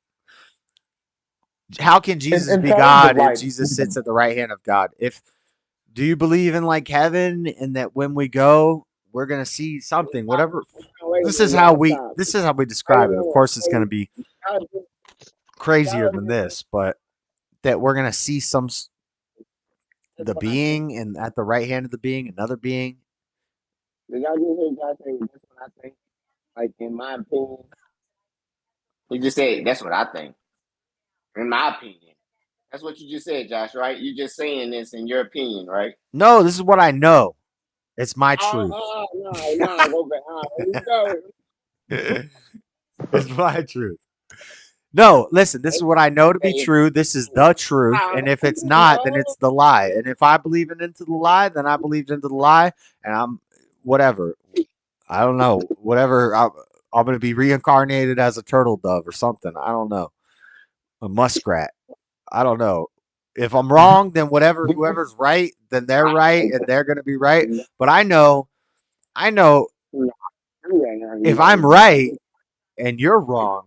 How can Jesus be God if Jesus sits at the right hand of God? Do you believe in like heaven and that when we go, we're gonna see something? Whatever. This is how we describe it. Of course, it's gonna be crazier than this, but that we're gonna see the being and at the right hand of the being, another being. Did y'all just hear Josh say that's what I think? Like in my opinion. He just said that's what I think. In my opinion. That's what you just said, Josh, right? You're just saying this in your opinion, right? No, this is what I know. It's my truth. No, go back. Here we go. It's my truth. No, listen, this is what I know to be true. This is the truth. And if it's not, then it's the lie. And if I believe into the lie, then I believed into the lie. And I'm whatever. I don't know. Whatever. I'm going to be reincarnated as a turtle dove or something. I don't know. A muskrat. I don't know. If I'm wrong, then whoever's right, then they're right and they're going to be right. But I know if I'm right and you're wrong,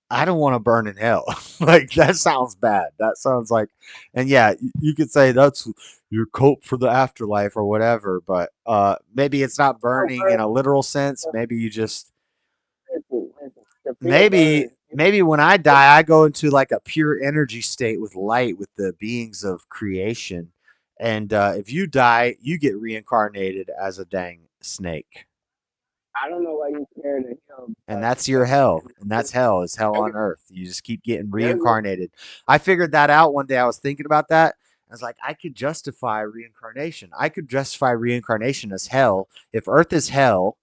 I don't want to burn in hell. Like that sounds bad. That sounds like, and yeah, you could say that's your cope for the afterlife or whatever. But maybe it's not burning in a literal sense. Maybe you just maybe when I die, I go into like a pure energy state with light with the beings of creation. And if you die, you get reincarnated as a dang snake. I don't know why you're scared of him. And that's your hell. And that's hell, is hell on earth. You just keep getting reincarnated. I figured that out one day. I was thinking about that. I was like, I could justify reincarnation. I could justify reincarnation as hell. If earth is hell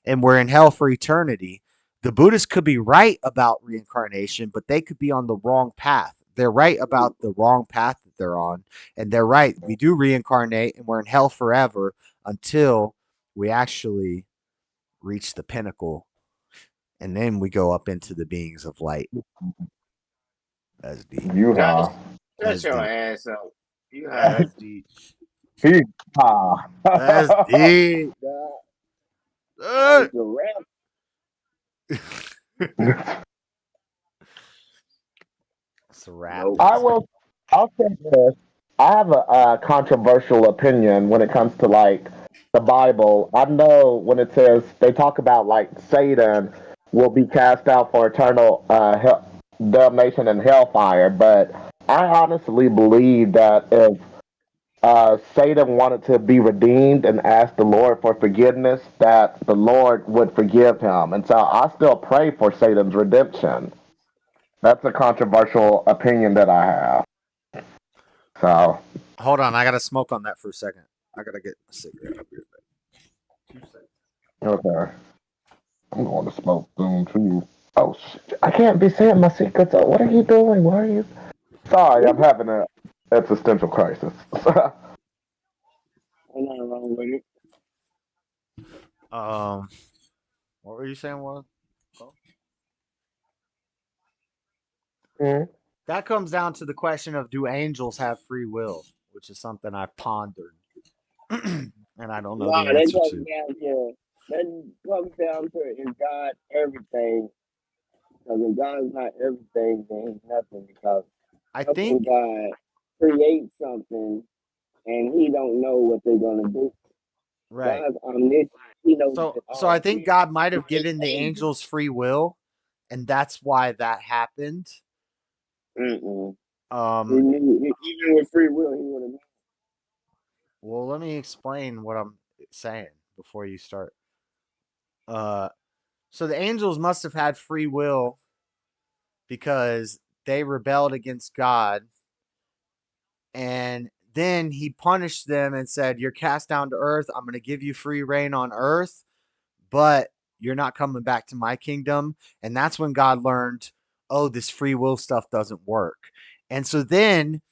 and we're in hell for eternity, the Buddhists could be right about reincarnation, but they could be on the wrong path. They're right about the wrong path that they're on. And they're right. We do reincarnate and we're in hell forever until we actually reach the pinnacle, and then we go up into the beings of light. That's deep. You have. Shut your ass up. You That's have. deep. That's deep. It's a rap. It's a wrap. I'll say this. I have a controversial opinion when it comes to like the Bible. I know when it says they talk about like Satan will be cast out for eternal damnation and hellfire, but I honestly believe that if Satan wanted to be redeemed and asked the Lord for forgiveness, that the Lord would forgive him. And so I still pray for Satan's redemption. That's a controversial opinion that I have. So hold on, I gotta smoke on that for a second. I gotta get a cigarette up here. 2 seconds. Okay. I'm going to smoke soon too. Oh shit. I can't be saying my secrets. What are you doing? Why are you? Sorry, I'm having an existential crisis. Ain't nothing wrong with it. What were you saying? What? That comes down to the question of, do angels have free will, which is something I've pondered, and I don't know the answer to. That comes down to, is God everything? Because if God is not everything, then he's nothing. Because I think God creates something and he don't know what they're gonna do. Right. God's omniscient. He knows. So I think God might have given the angels free will, and that's why that happened. Even with free will, he would have. Well, let me explain what I'm saying before you start. So the angels must have had free will because they rebelled against God, and then he punished them and said, "You're cast down to earth. I'm going to give you free reign on earth, but you're not coming back to my kingdom." And that's when God learned, oh, this free will stuff doesn't work. And so then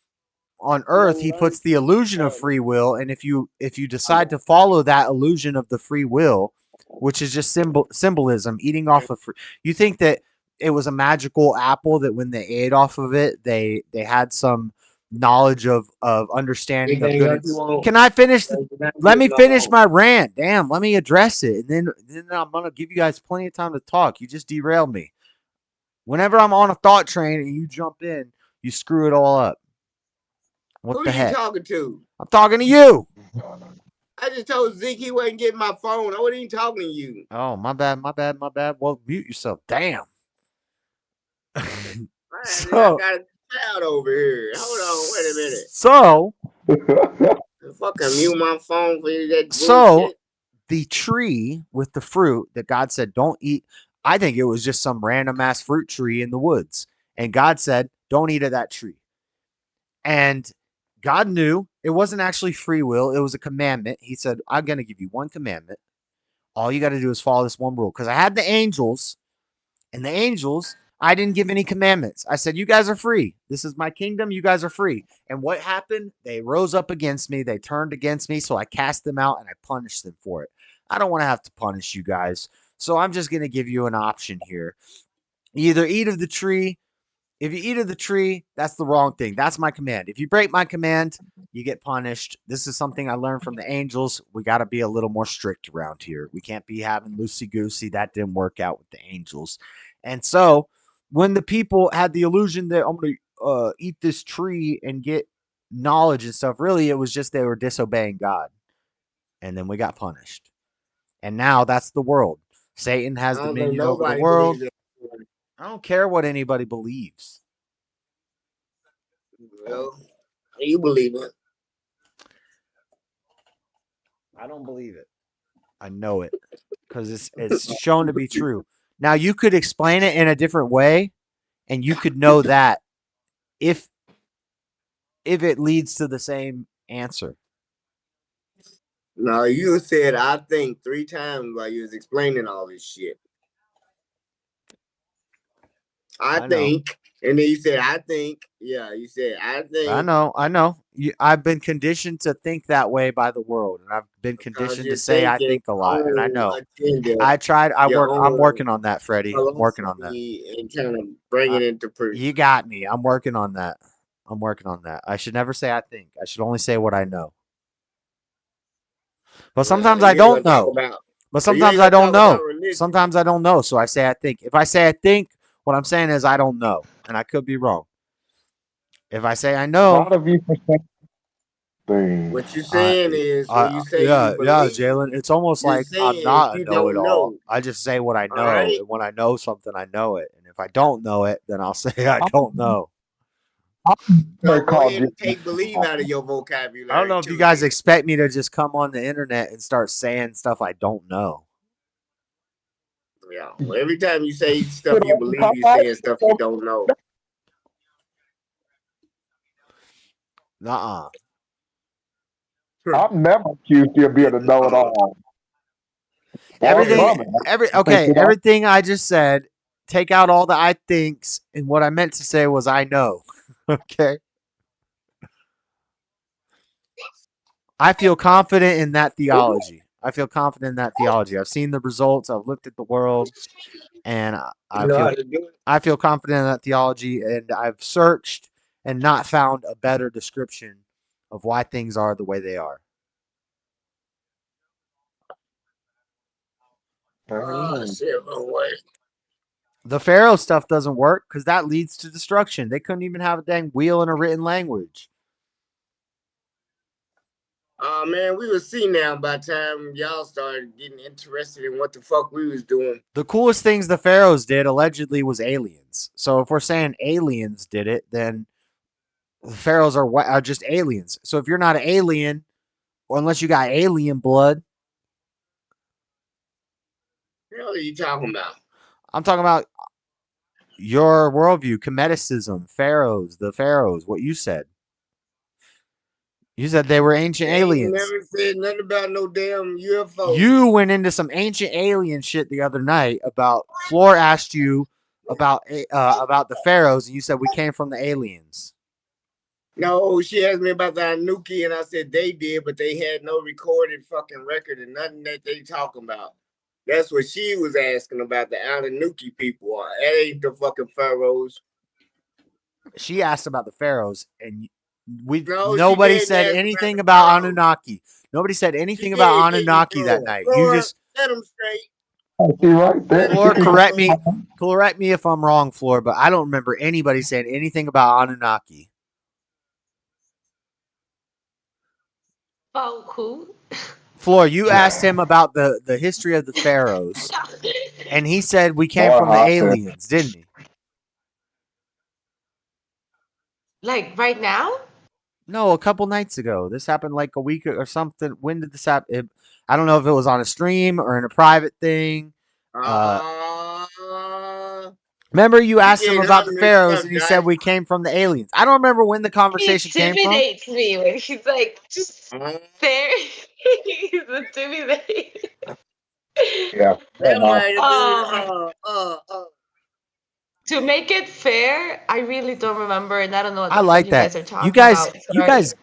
on earth, he puts the illusion of free will. And if you decide to follow that illusion of the free will, which is just symbolism, eating off of free, you think that it was a magical apple that when they ate off of it, they had some knowledge of understanding of good. Can I finish? Let me finish my rant. Damn, let me address it, and then I'm gonna give you guys plenty of time to talk. You just derailed me. Whenever I'm on a thought train and you jump in, you screw it all up. What the heck? Who are you talking to? I'm talking to you. I just told Zeke he wasn't getting my phone. I wasn't even talking to you. Oh, my bad. Well, mute yourself. Damn. So, I got a child over here. Hold on, wait a minute. So, fucking mute my phone for that bullshit. So, the tree with the fruit that God said don't eat, I think it was just some random ass fruit tree in the woods. And God said, don't eat of that tree. And God knew it wasn't actually free will. It was a commandment. He said, I'm going to give you one commandment. All you got to do is follow this one rule. Because I had the angels, and the angels, I didn't give any commandments. I said, you guys are free. This is my kingdom. You guys are free. And what happened? They rose up against me. They turned against me. So I cast them out and I punished them for it. I don't want to have to punish you guys. So I'm just going to give you an option here. Either eat of the tree. If you eat of the tree, that's the wrong thing. That's my command. If you break my command, you get punished. This is something I learned from the angels. We got to be a little more strict around here. We can't be having loosey goosey. That didn't work out with the angels. And so when the people had the illusion that I'm going to eat this tree and get knowledge and stuff, really, it was just they were disobeying God. And then we got punished. And now that's the world. Satan has I don't think dominion over the nobody world. believes it. I don't care what anybody believes. Well, you believe it. I don't believe it. I know it because it's shown to be true. Now you could explain it in a different way, and you could know that if it leads to the same answer. No, you said I think 3 times while you was explaining all this shit. I think, and then you said I think. Yeah, you said I think. I know. I've been conditioned to think that way by the world, and I've been conditioned to say I think a lot, and I know. I tried. I'm working on that, Freddie. I'm working on that. And trying to bring it into proof. You got me. I'm working on that. I should never say I think. I should only say what I know. But sometimes I don't know. But sometimes I don't know. Sometimes I don't know. So I say I think. If I say I think, what I'm saying is I don't know. And I could be wrong. If I say I know. What you're saying is when you say yeah, you believe, yeah, Jalen. It's almost like I'm not a know-it-all. I just say what I know. Right? And when I know something, I know it. And if I don't know it, then I'll say I don't know. So go ahead and take believe out of your vocabulary. I don't know if you guys expect me to just come on the internet and start saying stuff I don't know. Yeah. Well, every time you say stuff you believe, you're saying stuff you don't know. Nuh-uh. I've never accused you of being a know-it-all. Everything I just said, take out all the I thinks, and what I meant to say was I know. Okay. I feel confident in that theology. I've seen the results. I've looked at the world, and I feel confident in that theology, and I've searched and not found a better description of why things are the way they are. The Pharaoh stuff doesn't work because that leads to destruction. They couldn't even have a dang wheel in a written language. Man, we was see now by the time y'all started getting interested in what the fuck we was doing. The coolest things the pharaohs did allegedly was aliens. So if we're saying aliens did it, then the pharaohs are just aliens. So if you're not an alien, or unless you got alien blood, what the hell are you talking about? I'm talking about your worldview, Kemeticism, the pharaohs, what you said. You said they were ancient aliens. Never said nothing about no damn UFOs. You went into some ancient alien shit the other night about. Floor asked you about the pharaohs, and you said we came from the aliens. No, she asked me about the Anunnaki, and I said they did, but they had no recorded fucking record and nothing that they talking about. That's what she was asking about, the Anunnaki people. That ain't the fucking pharaohs. She asked about the pharaohs, and nobody said anything about Anunnaki. Nobody said anything about Anunnaki that night. You just set them straight. Right there. Floor, correct me if I'm wrong, Floor, but I don't remember anybody saying anything about Anunnaki. Oh, who? Floor, you asked him about the history of the pharaohs, and he said we came from the aliens, didn't he? Like right now? No, a couple nights ago. This happened like a week or something. When did this happen? I don't know if it was on a stream or in a private thing. Remember you asked him about the pharaohs and he said we came from the aliens. I don't remember when the conversation came from. He intimidates me when he's like, just there. He's intimidating. Yeah. To make it fair, I really don't remember, and I don't know what I the fuck like you that. guys are talking about. Sorry.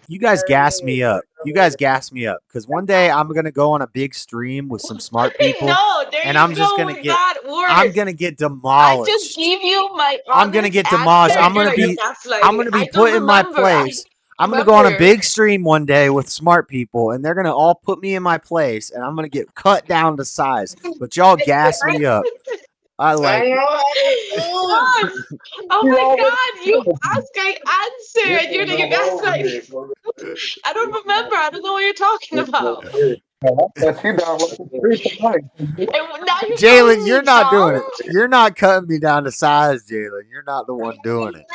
You guys gas me up. You guys gas me up because one day I'm gonna go on a big stream with some smart people, No, there and you I'm just go gonna with get that I'm word. gonna get I just demolished. give you my I'm gonna honest get demolished. answer, and you're like, you're I'm gaslighting. gonna be I don't put in my remember. I place. I'm gonna go on a remember. big stream one day with smart people, and they're gonna all put me in my place, and I'm gonna get cut down to size. But y'all gas me up. I like it. God, oh my God, you ask, I answer, and you're like, you're gaslighting. I don't remember. I don't know what you're talking about. She down like the street tonight. And now you're Jalen, calling you're me not doing it. Tom? You're not cutting me down to size, Jalen. You're not the one doing it.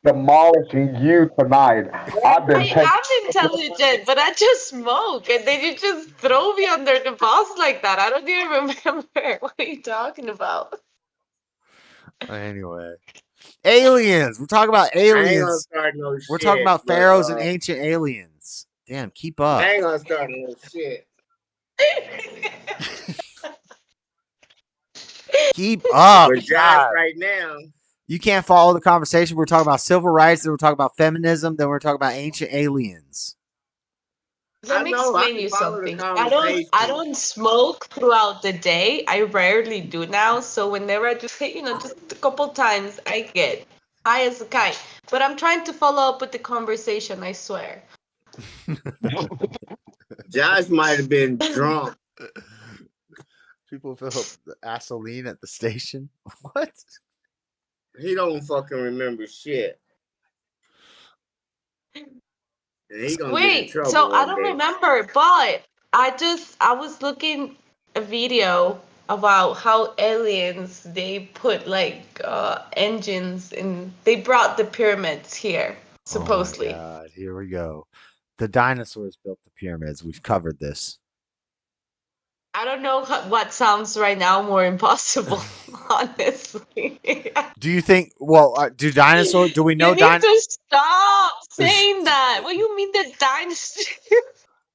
Demolishing you tonight. I've been taking. I am intelligent, but I just smoke, and then you just throw me under the bus like that. I don't even remember. What are you talking about? Anyway, aliens. We're talking about I ain't gonna aliens. start no We're talking shit, about but pharaohs and ancient aliens. Damn, keep up. I ain't gonna start no shit. Keep up. But Josh, God. right now, You can't follow the conversation. We're talking about civil rights, then we're talking about feminism, then we're talking about ancient aliens. Let me explain you something. I don't smoke throughout the day. I rarely do now. So whenever I just hit, just a couple times, I get high as a kite. But I'm trying to follow up with the conversation, I swear. Josh might have been drunk. People fill up the gasoline at the station. What? He don't fucking remember shit. And he gonna get in trouble so I one don't day. remember, but I was looking a video about how aliens, they put like engines in, they brought the pyramids here, supposedly. Oh my God, here we go. The dinosaurs built the pyramids. We've covered this. I don't know what sounds right now more impossible, honestly. Do you think? Well, do dinosaurs? Do we know You need to stop saying that. What do you mean the dinosaurs?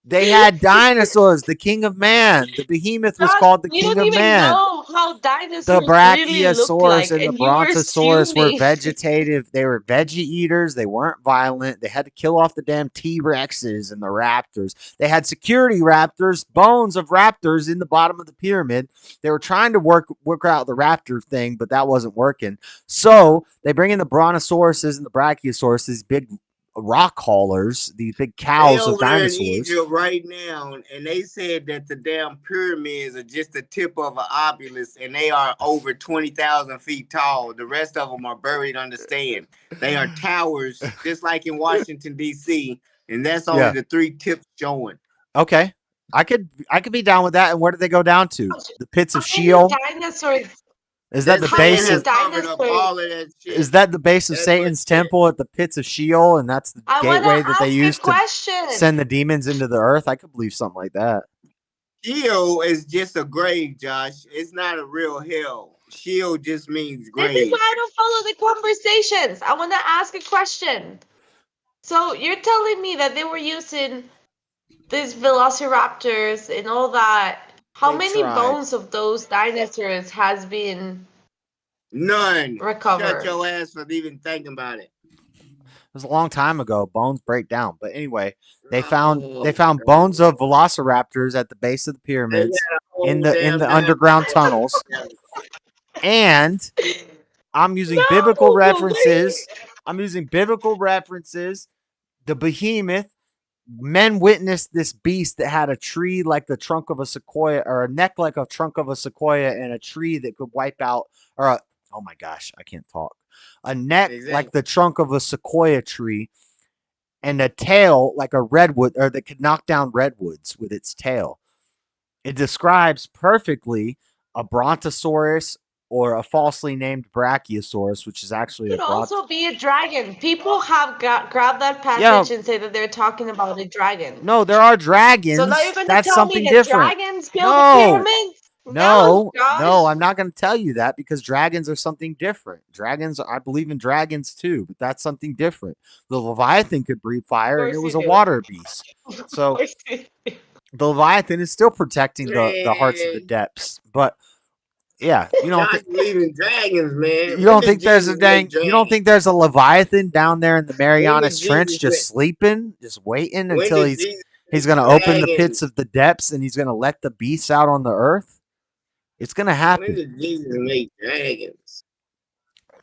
They had dinosaurs. The king of man. The behemoth was called the You king don't of even man. know how dinosaurs The really look Brachiosaurus like, and the and you were Brontosaurus were assuming. vegetative. They were veggie eaters. They weren't violent. They had to kill off the damn T-Rexes and the raptors. They had security raptors, bones of raptors in the bottom of the pyramid. They were trying to work out the raptor thing, but that wasn't working. So they bring in the Brontosauruses and the Brachiosaurus, these big rock haulers, these big cows They of over there in dinosaurs. Egypt right now, and they said that the damn pyramids are just the tip of an obelisk, and they are over 20,000 feet tall. The rest of them are buried under sand. They are towers, just like in Washington D.C., and that's only the three tips showing. Okay, I could be down with that. And where do they go down to? The pits of Sheol. Dinosaurs. Is that the base of all of that shit? Is that the base of Satan's temple at the pits of Sheol, and that's the gateway that they use to send the demons into the earth? I could believe something like that. Sheol is just a grave, Josh. It's not a real hell. Sheol just means grave. This is why I don't follow the conversations. I want to ask a question. So you're telling me that they were using these velociraptors and all that. How many bones of those dinosaurs has been recovered? Shut your ass for even thinking about it. It was a long time ago. Bones break down, but anyway, they found bones of velociraptors at the base of the pyramids in the underground tunnels, and I'm using biblical references. The behemoth. Men witnessed this beast that had a tree like the trunk of a sequoia, or a neck like a trunk of a sequoia, and a tree that could wipe out, oh my gosh, I can't talk. A neck like the trunk of a sequoia tree, and a tail like a redwood, or that could knock down redwoods with its tail. It describes perfectly a brontosaurus or a falsely named brachiosaurus, which is actually it could also be a dragon. People have grabbed that passage and say that they're talking about a dragon. No, there are dragons. So now you're going to That's tell something me that different. dragons build pyramids? No, I'm not going to tell you that, because dragons are something different. Dragons, I believe in dragons too, but that's something different. The Leviathan could breathe fire, and it was a water beast. So the Leviathan is still protecting the hearts of the depths. But Yeah, you don't Josh think believe in dragons, man. you When don't did think there's Jesus a make dang you don't dragons? think there's a Leviathan down there in the When did Marianas Trench Jesus just make? sleeping, just waiting When until did Jesus he's make gonna open the pits dragons? of the depths and he's gonna let the beasts out on the earth? It's gonna When happen. did Jesus make dragons?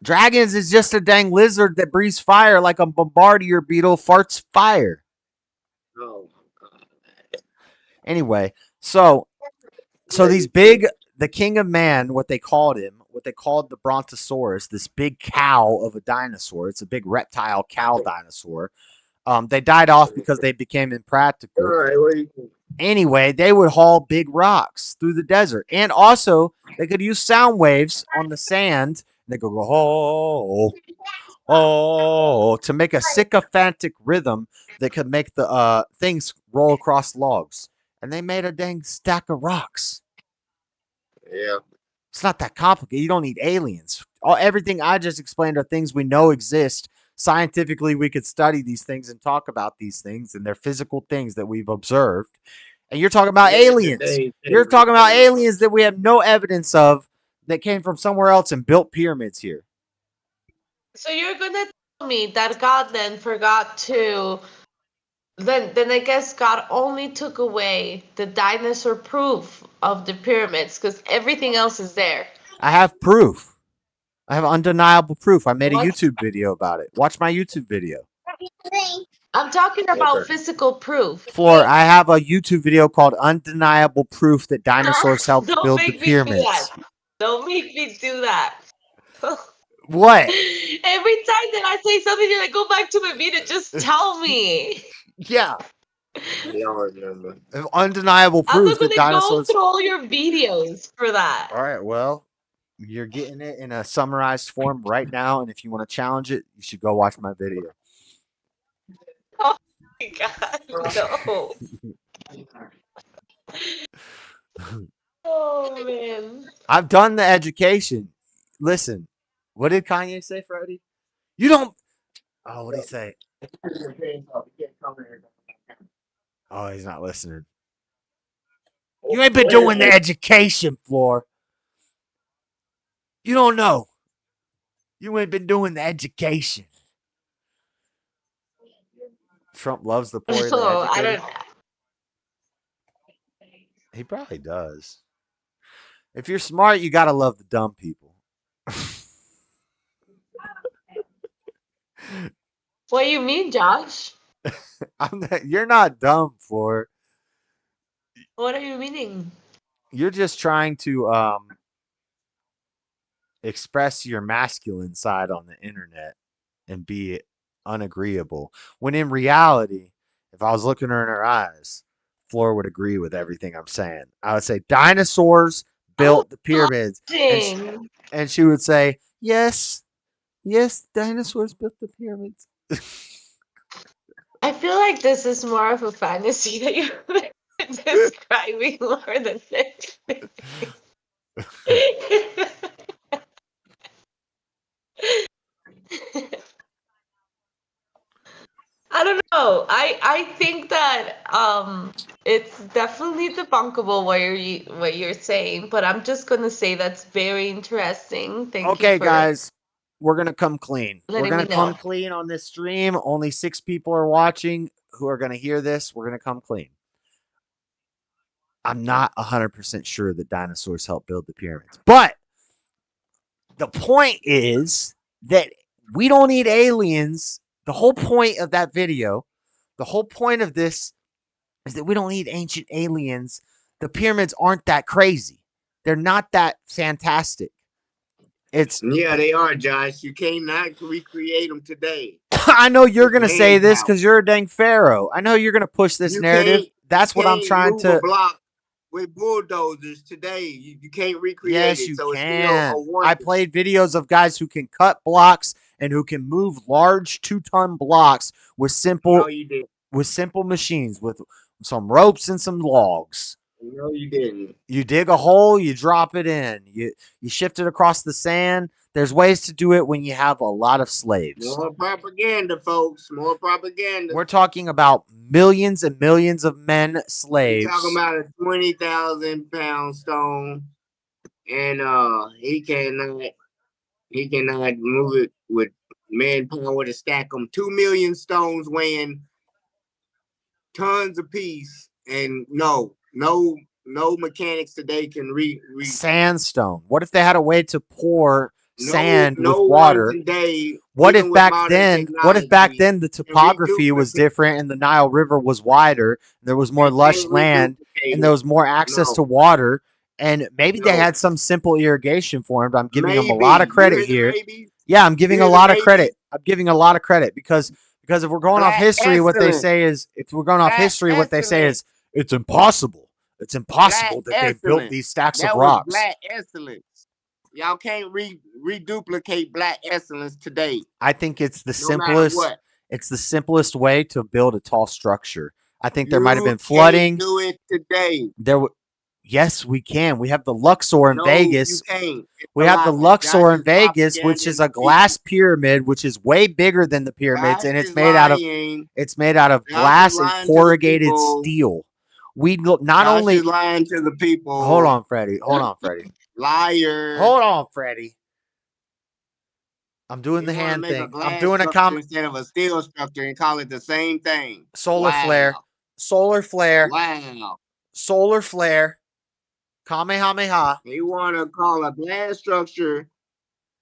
Dragons is just a dang lizard that breathes fire like a bombardier beetle farts fire. Oh my God. Anyway, so these big, the king of man, what they called the brontosaurus, this big cow of a dinosaur. It's a big reptile cow dinosaur. They died off because they became All impractical. right, what do you think? Anyway, they would haul big rocks through the desert, and also they could use sound waves on the sand. They could go to make a sycophantic rhythm that could make the things roll across logs. And they made a dang stack of rocks. Yeah. It's not that complicated. You don't need aliens. Everything I just explained are things we know exist. Scientifically, we could study these things and talk about these things, and they're physical things that we've observed. And you're talking about Yeah, aliens. today, You're talking about aliens that we have no evidence of that came from somewhere else and built pyramids here. So you're gonna tell me that God then forgot to then I guess God only took away the dinosaur proof of the pyramids because everything else is there. I have proof. I have undeniable proof. I made a What? YouTube video about it. Watch my YouTube video. I'm talking about Okay. physical proof. Floor, I have a YouTube video called Undeniable Proof That Dinosaurs Helped Don't Build the make me do that. Pyramids. Don't make me do that. What? Every time that I say something, you're like, go back to my video. Just tell me. Yeah. I don't remember. Undeniable I'm proof not that gonna go dinosaurs. through all your videos for that. All right, well, you're getting it in a summarized form right now, and if you want to challenge it, you should go watch my video. Oh my god, no. Oh man. I've done the education. Listen, what did Kanye say, Freddie? You don't. Oh, what did he say? Oh, he's not listening. You ain't been doing the education, Floor. You don't know. You ain't been doing the education. Trump loves the poor and the Oh, I educated. don't. He probably does. If you're smart, you gotta love the dumb people. What do you mean, Josh? You're not dumb, Floor. What are you meaning? You're just trying to express your masculine side on the internet and be unagreeable. When in reality, if I was looking her in her eyes, Floor would agree with everything I'm saying. I would say dinosaurs I'm built the pyramids, watching. and she would say, yes, dinosaurs built the pyramids. I feel like this is more of a fantasy that you're describing more than anything. I don't know. I think that it's definitely debunkable what you're saying, but I'm just gonna say that's very interesting. Thank you Okay, for guys, we're gonna come clean. We're letting me gonna come know. clean on this stream. Only 6 people are watching who are gonna hear this. We're gonna come clean. I'm not 100% sure that dinosaurs helped build the pyramids, but the point is that we don't need aliens. The whole point of that video, the whole point of this is that we don't need ancient aliens. The pyramids aren't that crazy. They're not that fantastic. Yeah, they are, Josh. You cannot recreate them today. I know you're going to It's say this manpower. because you're a dang pharaoh. I know you're going to push this narrative. That's what I'm trying move to. a block with bulldozers today. You can't recreate Yes, it. you So it's still can. a wonder. I played videos of guys who can cut blocks and who can move large 2-ton blocks with simple No, you didn't. machines with some ropes and some logs. No, you didn't. You dig a hole, you drop it in. You shift it across the sand. There's ways to do it when you have a lot of slaves. More propaganda, folks. More propaganda. We're talking about millions and millions of men, slaves. We're talking about a 20,000 pound stone and he cannot move it with manpower to stack them. 2 million stones weighing tons apiece, and no mechanics today can Sandstone. What if they had a way to pour sand with no one water? today, What even if with back modern then? What if back technology, then the can topography was reduplicate. different and the Nile River was wider? There was more They lush can't land reduplicate and there it. was more access to No, water. And maybe they no. had some simple irrigation formed. I'm giving them a lot of Maybe you credit hear the here. maybe. Yeah, I'm giving You a hear the lot of maybe. credit. I'm giving a lot of credit because if we're going off Black history, what they excellence. say is if we're going off Black history, what they say excellence. is it's impossible. It's Black impossible that they built excellence. these stacks of That was rocks. black excellence. Y'all can't reduplicate black excellence today, I think it's the no matter simplest. what. It's the simplest way to build a tall structure. I think there might have You been can't flooding. do it today. Yes, we can. We have the Luxor in No, you Vegas. can't. It's We a have the lie. Josh Luxor in is Vegas, which is propaganding a the people. glass pyramid, which is way bigger than the pyramids, Josh and is lying. it's made out of Josh is glass and lying to the corrugated people. steel. We not Josh only is lying to the people. hold on, Freddie. Hold on, Freddie. Liar. Hold on, Freddie. I'm doing You the want to hand make a thing. I'm glass doing a structure instead of a steel structure and call it the same thing. solar flare, Wow. solar flare, Wow. solar flare, Kamehameha. You want to call a glass structure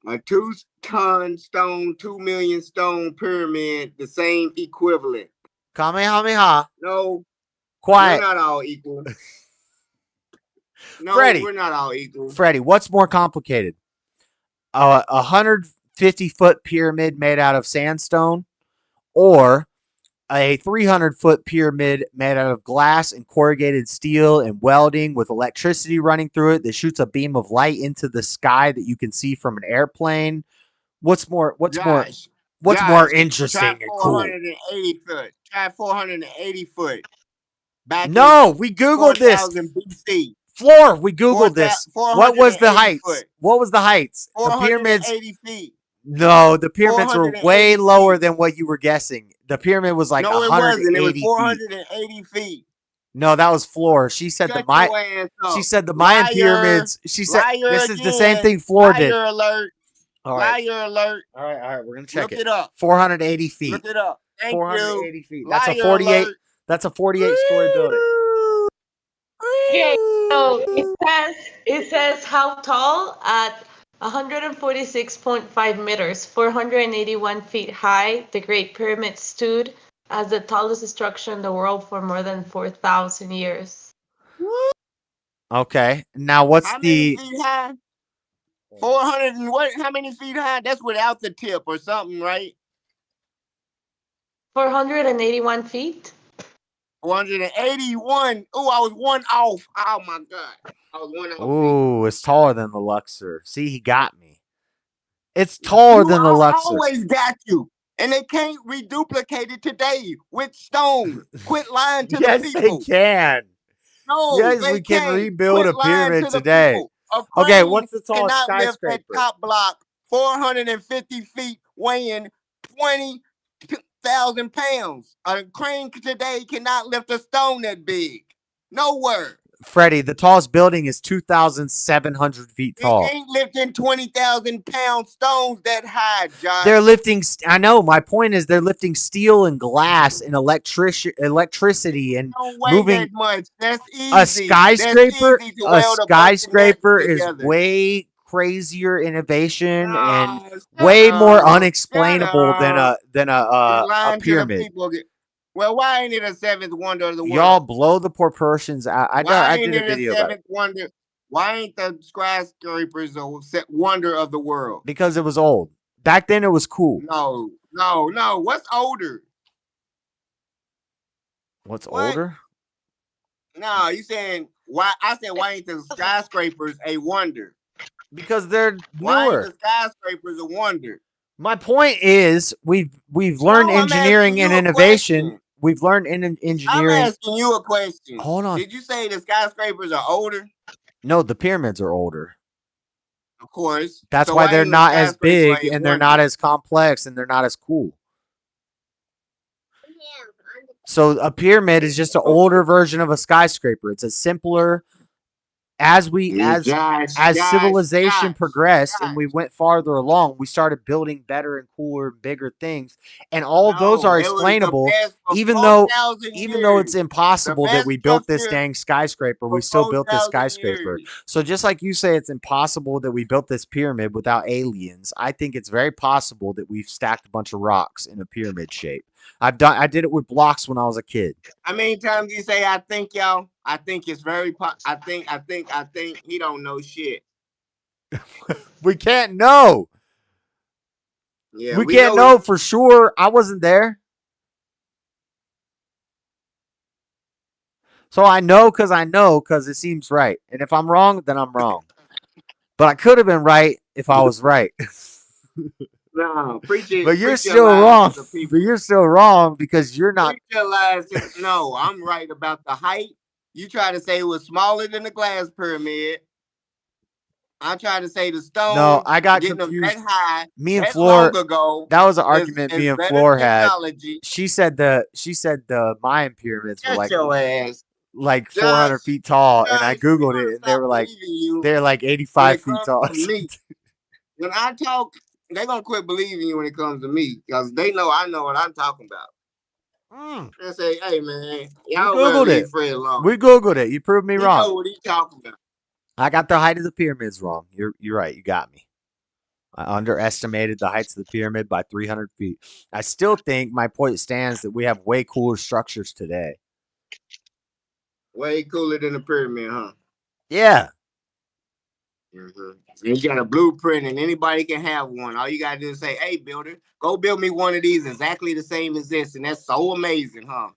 a 2-ton stone, 2 million stone pyramid the same equivalent? Kamehameha. No, we're Quiet. not all equal. No, Freddie. we're not all equal. Freddie, what's more complicated? A 150-foot pyramid made out of sandstone or a 300-foot pyramid made out of glass and corrugated steel and welding with electricity running through it that shoots a beam of light into the sky that you can see from an airplane? What's more Josh, interesting try and cool? 480 foot. Try 480 foot. Back in No, we Googled this. 4000 BC. Floor, we Googled this. What was the 480 heights? foot. What was the heights? The pyramids. 480 feet. No, the pyramids were 480 way lower feet. than what you were guessing. The pyramid was like No, it wasn't. It was 180 feet. 480 feet. No, that was Floor. She said Shut your ass up. She said the Mayan pyramids. She said Liar this again. is the same thing Floor Liar did. Alert. All right. Liar alert. All right. We're gonna check Look it up. 480 feet. Look it up. Thank 480 you. feet. Liar That's a 48. alert. That's a 48-story building. Okay, so it says how tall at 146.5 meters, 481 feet high. The Great Pyramid stood as the tallest structure in the world for more than 4,000 years. Okay. Now what's How many feet high? 400 and what? How many feet high? That's without the tip or something, right? 481 feet. 481. Oh, I was one off. Oh my God. I was one off. Ooh, it's taller than the Luxor. See, he got me. It's taller than the Luxor. Always got you. And they can't reduplicate it today with stone. Quit lying to the people. Yes, they can. No, yes, we can rebuild Quit a pyramid to the today. People. Okay, what's the tallest cannot skyscraper? Lift that top block 450 feet, weighing 20,000 pounds. A crane today cannot lift a stone that big. Nowhere. Freddie, the tallest building is 2,700 feet tall. It ain't lifting 20,000 pound stones that high, Josh. They're lifting. I know. My point is, they're lifting steel and glass and electricity and moving that much. That's easy. A skyscraper. That's easy to a weld skyscraper is together. way crazier innovation and way more unexplainable than a pyramid. Well, why ain't it a seventh wonder of the world? Y'all blow the proportions out. I did a video about it. Wonder? Why ain't the skyscrapers a wonder of the world? Because it was old. Back then, it was cool. No. What's older? What's older? No, you saying why? I said why ain't the skyscrapers a wonder? Because they're newer. Why ain't the skyscrapers a wonder? My point is, we've learned engineering and innovation. We've learned in engineering. I'm asking you a question. Hold on. Did you say the skyscrapers are older? No, the pyramids are older. Of course. That's why they're not as big and they're not as complex and they're not as cool. So a pyramid is just an older version of a skyscraper. It's a simpler as we as civilization Josh. progressed and we went farther along, we started building better and cooler and bigger things, and all of those No, are it was the explainable. best for Even though 4,000 even though it's years. The impossible that best we built this structure dang skyscraper, we for still built this 4,000 skyscraper. years. So just like you say it's impossible that we built this pyramid without aliens, I think it's very possible that we've stacked a bunch of rocks in a pyramid shape. I did it with blocks when I was a kid. How many times you say I think, y'all? I think it's very I think he don't know shit. We can't know. Yeah, we we can't know for sure. I wasn't there. So I know because it seems right. And if I'm wrong, then I'm wrong. But I could have been right if I was right. No, preach it. But you're preach still your lies wrong. to the people. But you're still wrong because you're not. Preach your lies to, no, I'm right about the height. You try to say it was smaller than the glass pyramid. I try to say the stones. No, I got getting confused. them that high, Me and that Floor. long ago. That was an argument me and better Floor had. technology. She said the Mayan pyramids were Shut your ass. like Josh, 400 feet tall, and I Josh, googled we it, gotta and they stop were like believing you they're like when 85 it feet comes tall. to me. When I talk, they're gonna quit believing you when it comes to me because they know I know what I'm talking about. They say, "Hey man, y'all better Googled leave it. Fred alone. We googled it. You proved me He wrong. know what he's talking about." I got the height of the pyramids wrong. You're right. You got me. I underestimated the heights of the pyramid by 300 feet. I still think my point stands that we have way cooler structures today. Way cooler than the pyramid, huh? Yeah. You got a blueprint, and anybody can have one. All you gotta do is say, "Hey, builder, go build me one of these exactly the same as this," and that's so amazing, huh?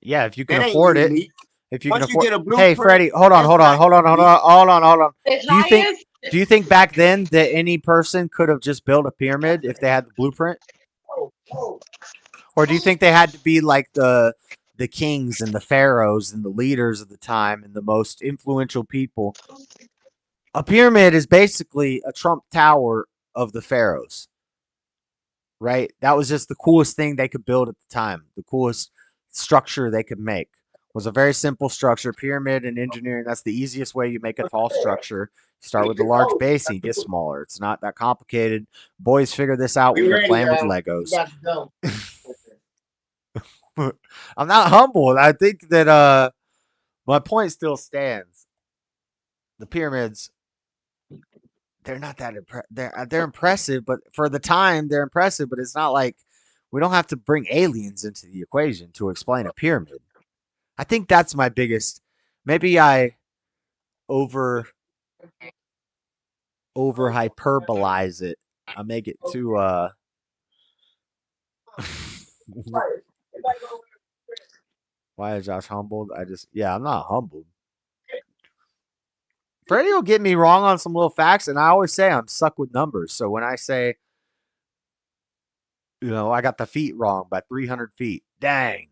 Yeah, if you can That ain't afford it. unique. If you Once can you afford. get a blueprint, Hey, Freddie, hold on. Do you think back then that any person could have just built a pyramid if they had the blueprint? Or do you think they had to be like the kings and the pharaohs and the leaders of the time and the most influential people? A pyramid is basically a Trump Tower of the pharaohs. Right? That was just the coolest thing they could build at the time. The coolest structure they could make was a very simple structure. Pyramid in engineering, that's the easiest way you make a tall structure. Start with a large base and you get smaller. It's not that complicated. Boys figure this out when they're playing with Legos. I'm not humbled. I think that my point still stands. The pyramids, they're not that they're impressive, but for the time they're impressive, but it's not like we don't have to bring aliens into the equation to explain a pyramid. I think that's my biggest. Maybe I over hyperbolize it. I make it too Why is Josh humbled? I'm not humbled. Freddie will get me wrong on some little facts, and I always say I'm suck with numbers. So when I say, I got the feet wrong by 300 feet, dang,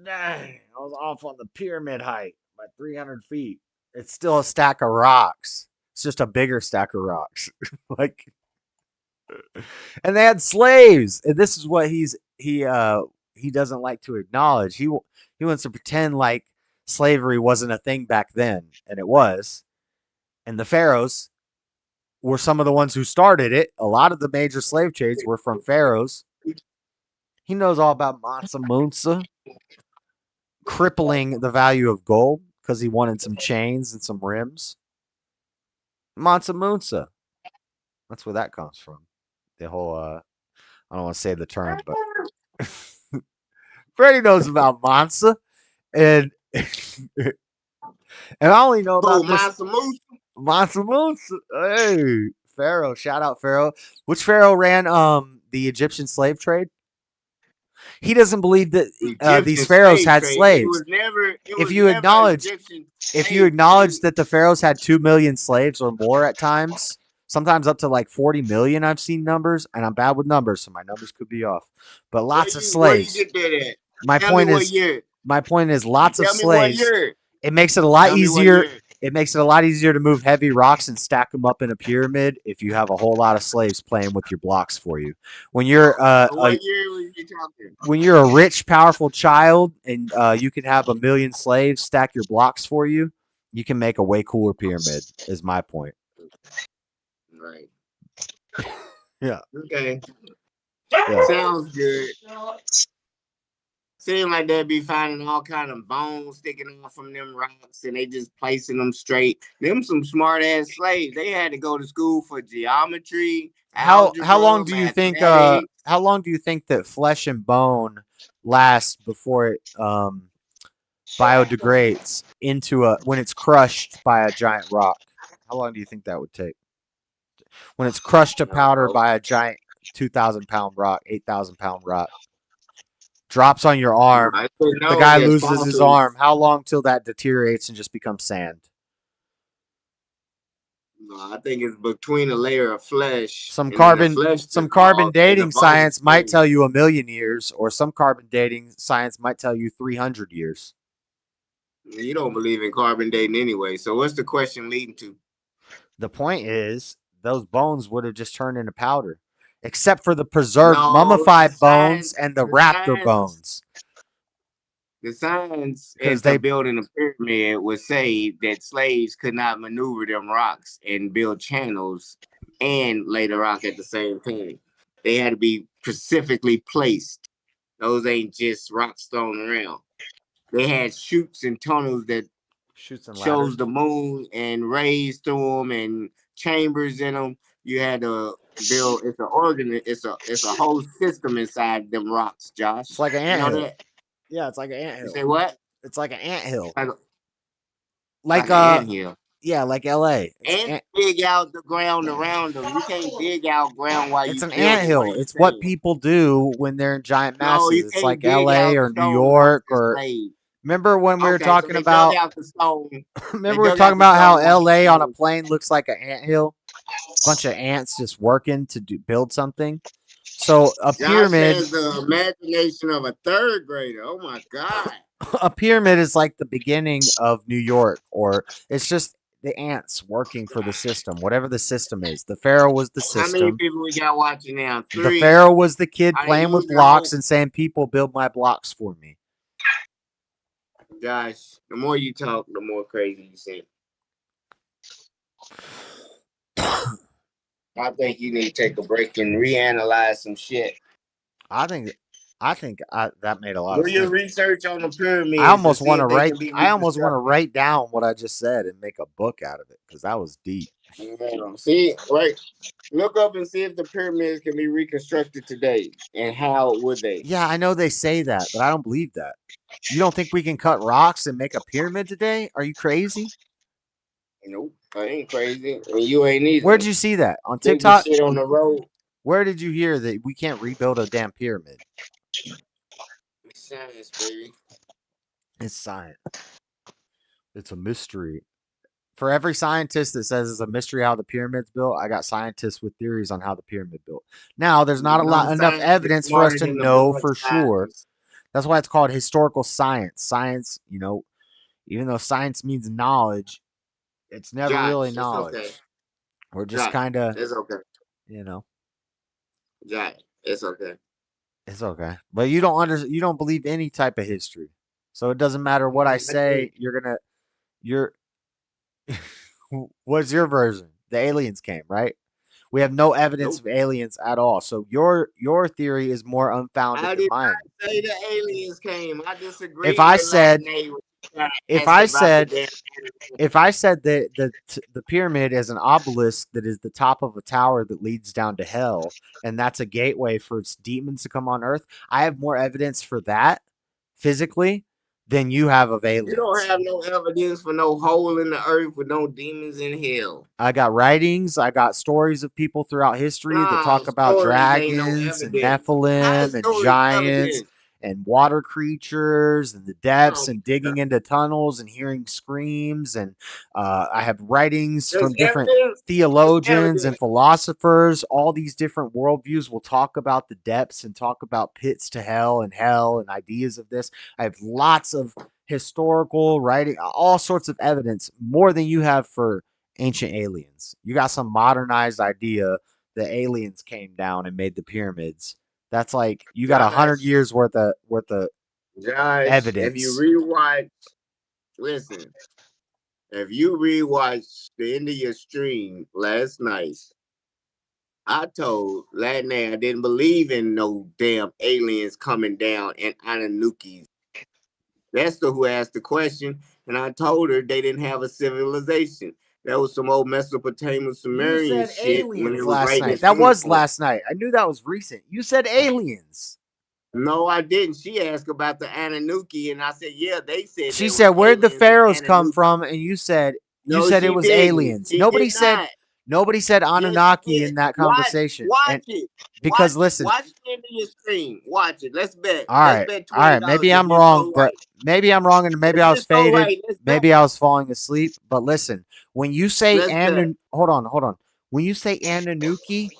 I was off on the pyramid height by 300 feet. It's still a stack of rocks. It's just a bigger stack of rocks. And they had slaves, and this is what he doesn't like to acknowledge. He wants to pretend like slavery wasn't a thing back then, and it was. And the pharaohs were some of the ones who started it. A lot of the major slave trades were from pharaohs. He knows all about Mansa Musa crippling the value of gold because he wanted some chains and some rims. Mansa Musa. That's where that comes from. The whole I don't want to say the term, but Freddie knows about Mansa, and and I only know about this. Mansa Musa. Hey, Pharaoh. Shout out Pharaoh. Which Pharaoh ran the Egyptian slave trade? He doesn't believe that these pharaohs had slaves. If you acknowledge that the pharaohs had 2 million slaves or more at times, sometimes up to like 40 million, I've seen numbers, and I'm bad with numbers, so my numbers could be off. But lots of slaves. My point is lots of slaves. It makes it a lot easier. It makes it a lot easier to move heavy rocks and stack them up in a pyramid if you have a whole lot of slaves playing with your blocks for you. When you're What year were you talking? when you're a rich, powerful child and you can have 1,000,000 slaves stack your blocks for you, you can make a way cooler pyramid. Is my point. Right. Yeah. Okay. Yeah. Sounds good. Seems like they'd be finding all kind of bones sticking off from them rocks, and they just placing them straight. Them some smart ass slaves. They had to go to school for geometry, How algebra, long do you think mathematics. how long do you think that flesh and bone lasts before it biodegrades into a when it's crushed by a giant rock? How long do you think that would take? When it's crushed to powder by a giant 2,000-pound rock, 8,000-pound rock, drops on your arm, I the guy there's loses his fossils. arm. How long till that deteriorates and just becomes sand? No, I think it's between a layer of flesh. Some and then the carbon flesh some dissolves carbon and the dating bone science might stays. tell you 1,000,000 years, or some carbon dating science might tell you 300 years. You don't believe in carbon dating anyway. So what's the question leading to? The point is, those bones would have just turned into powder, except for the preserved No, the mummified bones science, and the the raptor science, bones. the science Because into they building a pyramid would say that slaves could not maneuver them rocks and build channels and lay the rock at the same time. They had to be specifically placed. Those ain't just rocks thrown around. They had chutes and tunnels that shoots and ladders. shows the moon and rays through them and chambers in them. You had to build. It's an organ. It's a whole system inside them rocks, Josh. It's like an You know anthill. that? Yeah, it's like an You anthill. say what? It's like an anthill. Like an anthill. Yeah, like LA. Ants dig out the ground around them. You can't dig out ground while It's you an building. anthill. It's what people do when they're in giant No, masses. you It's can't like dig LA out or New stone once York it's or laid. remember when we were Okay, so talking they about dug out the stone. remember we were talking about how LA on a plane looks like an anthill? A bunch of ants just working to build something. So a Josh pyramid has the imagination of a third grader. Oh my God. a pyramid is like the beginning of New York, or it's just the ants working for the system, whatever the system is. The pharaoh was the How many system. people we got watching now? The 3. pharaoh was the kid I ain't playing with losing blocks hope. and saying, "People build my blocks for me." Josh, the more you talk, the more crazy you seem. I think you need to take a break and reanalyze some shit. I think that made a lot of Do your sense. research on the pyramids. I almost want to if they write. can be I almost want to reconstructed. write down what I just said and make a book out of it because that was deep. See, right? Look up and see if the pyramids can be reconstructed today, and how would they? Yeah, I know they say that, but I don't believe that. You don't think we can cut rocks and make a pyramid today? Are you crazy? Nope, I ain't crazy, and you ain't either. Where'd you see that? On Dig the TikTok? shit on the road. Where did you hear that we can't rebuild a damn pyramid? It's science, baby. It's science. It's a mystery. For every scientist that says it's a mystery how the pyramid's built, I got scientists with theories on how the pyramid built. Now, there's not enough evidence for us to know for sure. That's why it's called historical science. Science, even though science means knowledge, it's never really knowledge. Okay. We're just kind of, it's okay. Jack, it's okay. It's okay. But you don't believe any type of history. So it doesn't matter what I say, you're what's your version? The aliens came, right? We have no evidence of aliens at all. So your theory is more unfounded than mine. I say the aliens came. I disagree. If I said that the pyramid is an obelisk that is the top of a tower that leads down to hell, and that's a gateway for demons to come on Earth, I have more evidence for that physically than you have of aliens. You don't have no evidence for no hole in the earth with no demons in hell. I got writings. I got stories of people throughout history that talk about dragons and Nephilim and giants and water creatures and the depths and digging into tunnels and hearing screams. And I have writings from different theologians and philosophers. All these different worldviews will talk about the depths and talk about pits to hell and ideas of this. I have lots of historical writing, all sorts of evidence, more than you have for ancient aliens. You got some modernized idea that aliens came down and made the pyramids. That's like you got 100 years worth of Josh, if you evidence. rewatch, listen, if you rewatch the end of your stream last night, I told Latney I didn't believe in no damn aliens coming down and Ananukis. That's the who asked the question, and I told her they didn't have a civilization. That was some old Mesopotamian You Sumerian said shit when it aliens was last right in night. That front of was them. last night. I knew that was recent. You said aliens. No, I didn't. She asked about the Anunnaki, and I said, yeah, they said She there said, was "Where'd the aliens and pharaohs come Anunnaki. from?" And you said No, it she was didn't. aliens. She did not. Nobody said Yes, she Anunnaki did. in that Watch, conversation. watch And it. because listen, Watch the end of your stream. Watch it. Let's bet. all Let's right, bet all right, $20 maybe if I'm you're wrong, so but right. maybe I'm wrong and maybe If I you're was so faded. right, let's bet. Maybe I was falling asleep. But listen, when you say Let's bet. hold on. When you say Anunnaki,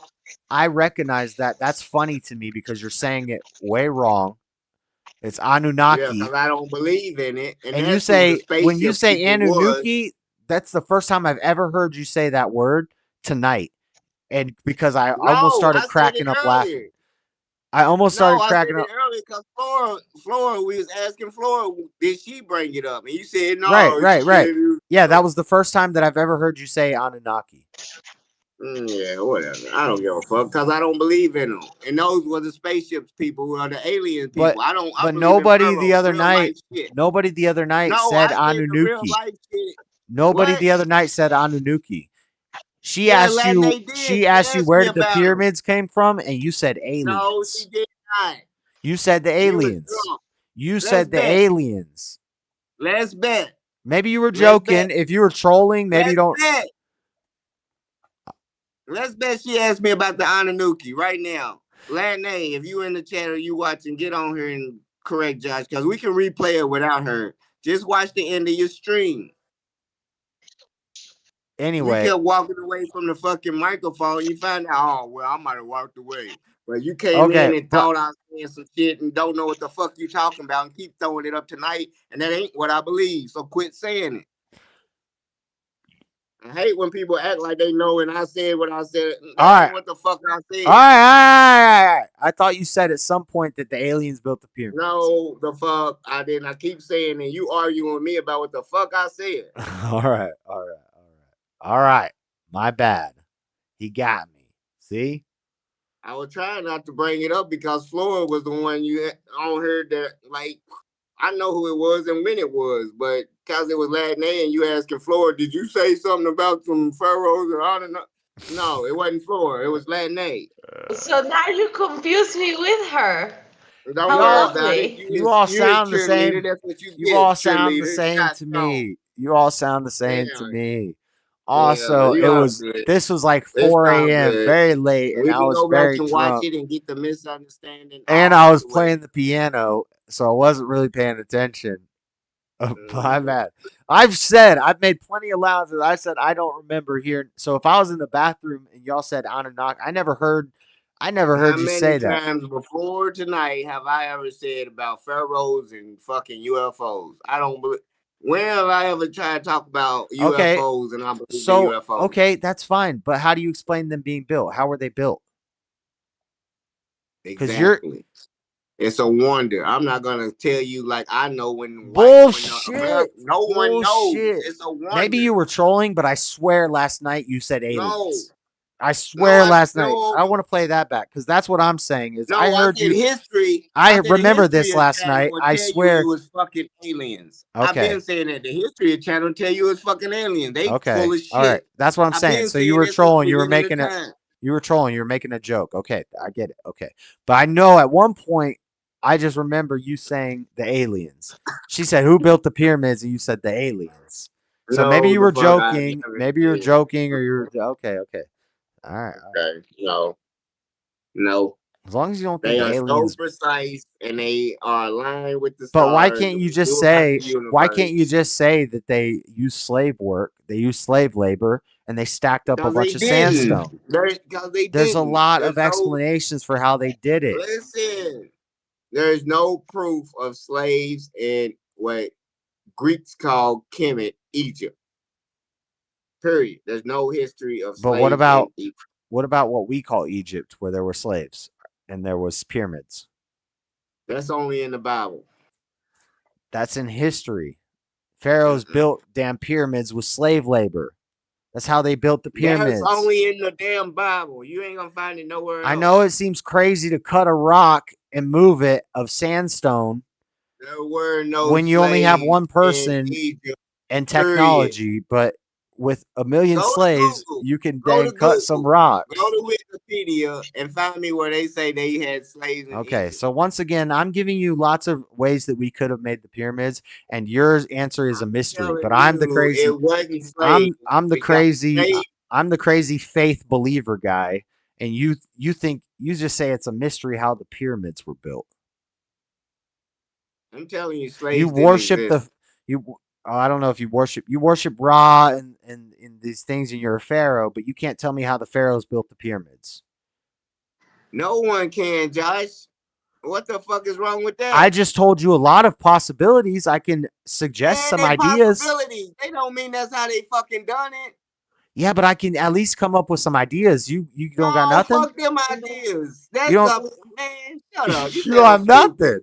I recognize that. That's funny to me because you're saying it way wrong. It's Yeah, Anunnaki. because I don't believe in it, and And you that's who the say when you spaceship say people was. Anunnaki, that's the first time I've ever heard you say that word tonight. And because I almost No, started I said it cracking up laughing. earlier. I almost No, started I said cracking it up. earlier because Flora, we was asking Flora, did she bring it up? And you said Right, no. She right, said right. it was, Yeah, that was the first time that I've ever heard you say Anunnaki. yeah, whatever. I don't give a fuck because I don't believe in them. And those were the spaceships people, who are the alien But people. I but believe in pharaohs, real life shit. nobody the other night No, said I said the real Anunnaki. life shit. Nobody What? the other night said Anunnaki. Yeah, Latin they did. She She asked you asked where me did the about them. pyramids came from and you said No, she aliens. did not. You said the You was aliens. drunk. You Let's said the bet. aliens. Let's bet. Maybe you were Let's bet. joking. If you were trolling, maybe you Let's don't. bet. Let's bet she asked me about the Anunnaki right now. Latney, if you in the chat or you watching, get on here and correct Josh because we can replay it without her. Just watch the end of your stream. You Anyway, kept walking away from the fucking microphone. You found out, oh, well, I might have walked away. But you came okay, in and but thought I was saying some shit and don't know what the fuck you talking about and keep throwing it up tonight. And that ain't what I believe. So quit saying it. I hate when people act like they know and I said what I said. all That right, ain't what the fuck I said. all right. I thought you said at some point that the aliens built the pyramids. No, the fuck I didn't. I keep saying and you arguing with me about what the fuck I said. All right. My bad. He got me. See? I was trying not to bring it up because Flora was the one you on her that like I know who it was and when it was, but because it was Latin and you asking Flora, did you say something about some pharaohs or I don't know? No, it wasn't Flora. It was Latin. So now you confuse me with her. Don't How worry about it. lovely. You all You his sound the cheerleader. same. That's what you You get, all sound the cheerleader. You same got to strong. me. You all sound the same to Yeah, me. yeah, Also, you are good. this was like It's 4 all a.m., good. very late, and We I can was go back very and watch drunk. it and get the misunderstanding And all I out was the way. playing the piano, so I wasn't really paying attention. My Mm-hmm. bad. I've made plenty of allowances. I said I don't remember hearing. So if I was in the bathroom and y'all said Anunnaki, I never How heard you many say that. times before tonight have I ever said about pharaohs and fucking UFOs? I don't believe. When have I ever tried to talk about Okay, UFOs and I believe in so UFOs? okay, that's fine. But how do you explain them being built? How were they built? Because you're Exactly. It's a wonder. I'm not gonna tell you like I know when bullshit. no one knows. Bullshit. It's a Maybe wonder. you were trolling, but I swear last night you said No, aliens. I swear last night. no, I want to play that back because that's what I'm saying is I no. I heard said you. history. I I said the remember history this of last channel night. will I tell you it swear. was fucking aliens. I've Okay. been saying that the history channel tell you it's fucking aliens. They Okay. full of All right. shit. That's what I'm I've saying. been So you saying were this since trolling. the beginning of time. You were trolling. You were making a joke. Okay. I get it. Okay. But I know at one point, I just remember you saying the aliens. She said, "Who built the pyramids?" And you said the aliens. So maybe No, you the were fuck I joking. never Maybe you were said. joking or you're okay. Okay. All right. All right. Okay, no. As long as you don't think They the are so aliens. precise and they are aligned with the But why stars can't and you we just do about the say? Why can't you universe. just say that they use slave work? They use slave labor, and they stacked up a Because they bunch of didn't. sandstone. Because they There's a didn't. lot of There's no explanations for how they did it. listen. There's no proof of slaves and wait. Greeks called Kemet Egypt. Period. There's no history of But what slaves in about Egypt. what we call Egypt, where there were slaves and there was pyramids? That's only in the Bible. That's in history. Pharaohs built damn pyramids with slave labor. That's how they built the That's pyramids. only in the damn Bible. You ain't gonna find it nowhere else. I know it seems crazy to cut a rock and move it of sandstone There were no when you only have slaves one in person Egypt. and Period. technology, but with a million Go to slaves, Google. you can Go dang to cut some Google. rocks. Go to Wikipedia and find me where they say they had slaves in Okay, Egypt. so once again, I'm giving you lots of ways that we could have made the pyramids, and your answer is a mystery. Telling But I'm the you, crazy. it wasn't slaves. I'm the Because crazy. slaves, I'm the crazy faith believer guy, and you think you just say it's a mystery how the pyramids were built. I'm telling you, You slaves didn't worship the exist. you. I don't know if you worship Ra and these things, and you're a pharaoh, but you can't tell me how the pharaohs built the pyramids. No one can, Josh. What the fuck is wrong with I that? just told you a lot of possibilities. I can suggest Man, some they ideas. possibilities. They don't mean that's how they fucking done it. Yeah, but I can at least come up with some ideas. You don't got No, nothing? fuck them ideas. You That's don't up, man. Shut up. You you don't sound have stupid. nothing.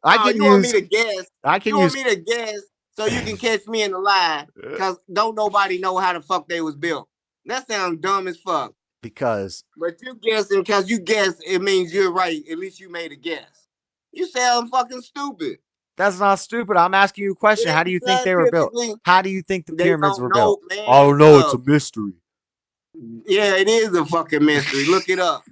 I No, can you want me use to guess. I can You want use me to guess so you can catch me in the lie. Cause don't nobody know how the fuck they was built. That sounds dumb as fuck. because But you guessing because you guess it means you're right. At least you made a guess. You sound fucking stupid. that's not stupid. I'm asking you a question. How do It's you think they were built? scientifically, How do you think the they pyramids don't were built? know, man. Oh no, it's a Look, mystery. yeah, it is a fucking mystery. Look it up,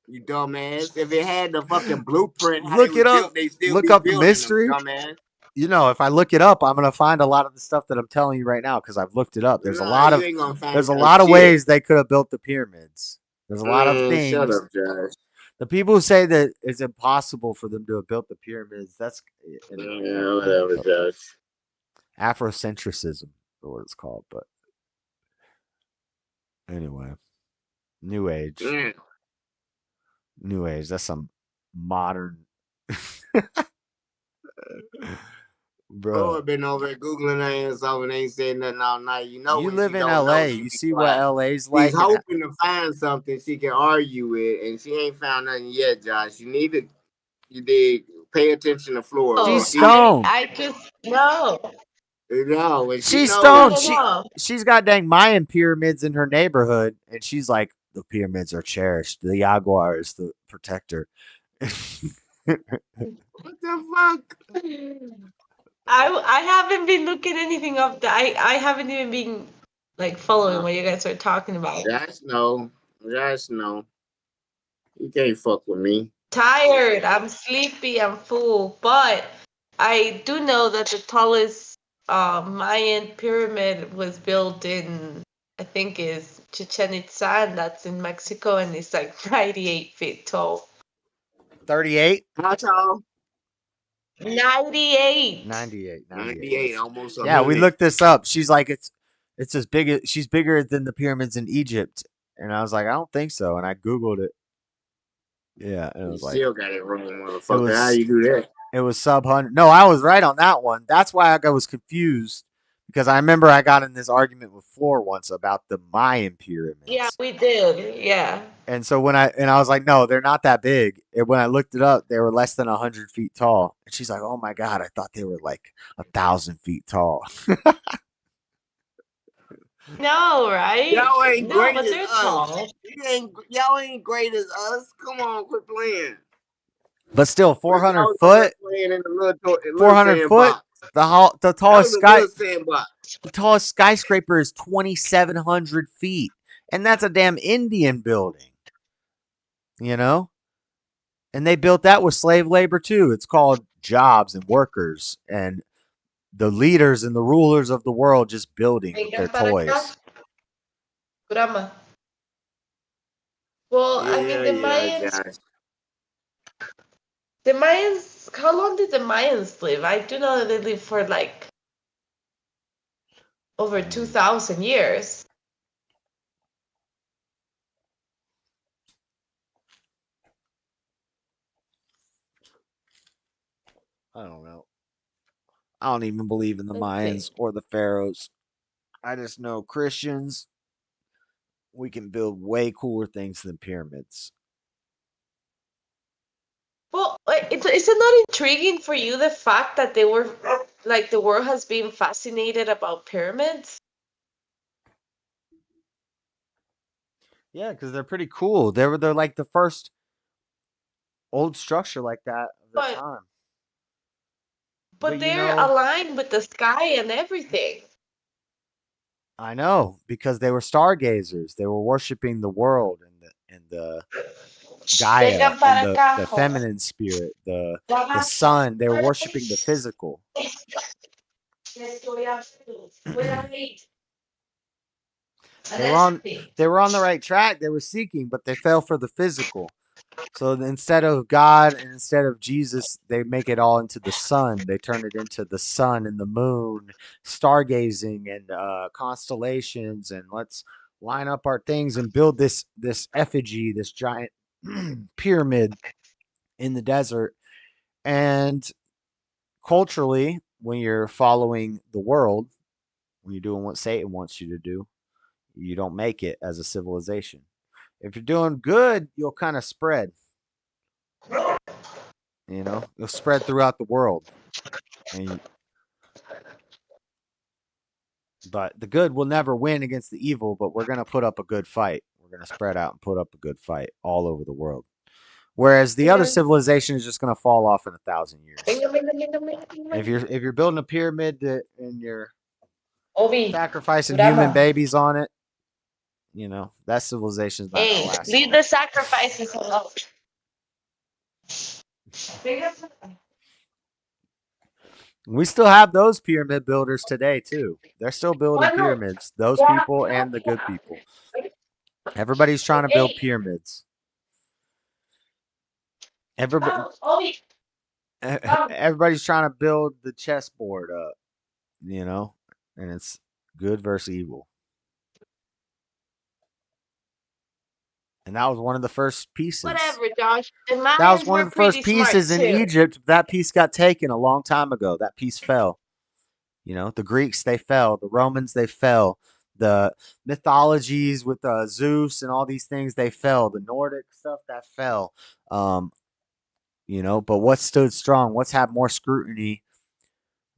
you dumbass. If it had the fucking blueprint how they Look was it up. built, they still Look be up the building them, mystery. dumbass. You know, if I look it up, I'm gonna find a lot of the stuff that I'm telling you right now because I've looked it up. Nah, you ain't gonna find There's a out lot of shit. ways they could have built the pyramids. There's a lot of Man, shut things. up, Josh. The people who say that it's impossible for them to have built the pyramids, that's anyway. Yeah, whatever, Josh. Afrocentrism, or what it's called. But anyway, New Age, Yeah. New Age. That's some modern, Oh, bro. I've been over there Googling her ass off and ain't said nothing all night. You know You when she live in don't know, LA. she You be see what quiet. LA's She's like, and hoping to find something she can argue with, and she ain't found nothing yet, Josh. You dig, pay attention to Florida. When she's Oh, she, stoned. I just no. you know, when she She's No, stoned. knows, no, no. She's got dang Mayan pyramids in her neighborhood, and she's like, the pyramids are cherished. The jaguar is the protector. what the fuck? I haven't been looking anything up. I haven't even been like following what you guys are talking about. Josh, no. Josh, no. You can't fuck with me. Tired. I'm sleepy. I'm full. But I do know that the tallest Mayan pyramid was built in, I think, is Chichen Itza, and that's in Mexico, and it's like 98 feet tall. 38? How tall? 98. 98. 98, almost Yeah, we 100. looked this up. She's like, it's as big as she's bigger than the pyramids in Egypt. And I was like, I don't think so. And I Googled it. Yeah, and it You was like still got it wrong, it motherfucker. How was you do that? it was sub 100. No, I was right on that one. That's why I was confused because I remember I got in this argument with Floor once about the Mayan Yeah, pyramids. we did. Yeah. And so when I was like, no, they're not that big. And when I looked it up, they were less than 100 feet tall. And she's like, oh my god, I thought they were like 1,000 feet tall. No, right? Y'all ain't No, great but as they're us. tall. Y'all ain't great as us. Come on, quit playing. But still, Look, 400 y'all was over there foot, playing in the little 400 foot. sandbox. The That tallest was a little sky, sandbox. the tallest skyscraper is 2,700 feet, and that's a damn Indian building. You know, and they built that with slave labor too. It's called jobs and workers and the leaders and the rulers of the world just building with their Vengan para acá. toys. Brahma. Well, I mean, Yeah, yeah, Josh. The Mayans, how long did the Mayans live? I do know that they lived for like over 2,000 years. I don't know. I don't even believe in the Let's see. Mayans or the pharaohs. I just know Christians, we can build way cooler things than pyramids. Well, is it not intriguing for you the fact that they were like the world has been fascinated about pyramids? Yeah, because they're pretty cool. They're like the first old structure like that of their But time. but you they're know, aligned with the sky and everything. I know because they were stargazers. They were worshiping the world and the Gaia Vengan and para acá, the joven. feminine spirit, the sun. They were worshiping the physical. They were on they were on the right track. They were seeking, but they fell for the physical. So instead of God and instead of Jesus, they make it all into the sun. They turn it into the sun and the moon, stargazing and constellations, and let's line up our things and build this effigy, this giant pyramid in the desert. And culturally, when you're following the world, when you're doing what Satan wants you to do, you don't make it as a civilization. If you're doing good, you'll kind of spread. You'll spread throughout the world. And but the good will never win against the evil, but we're going to put up a good fight. We're going to spread out and put up a good fight all over the world. Whereas the other civilization is just going to fall off in 1,000 years. If you're building a pyramid and you're sacrificing human babies on it, that civilization is not going to last. Leave the sacrifices alone. We still have those pyramid builders today too. They're still building pyramids. Those people and the good people. Everybody's trying to build pyramids. Everybody's trying to build the chessboard up, and it's good versus evil. And that was one of the first pieces. Whatever, Josh. The That was Mayans one were of the first pretty smart pieces in too. Egypt. That piece got taken a long time ago. That piece fell. The Greeks, they fell. The Romans, they fell. The mythologies with Zeus and all these things, they fell. The Nordic stuff, that fell. But what stood strong? What's had more scrutiny,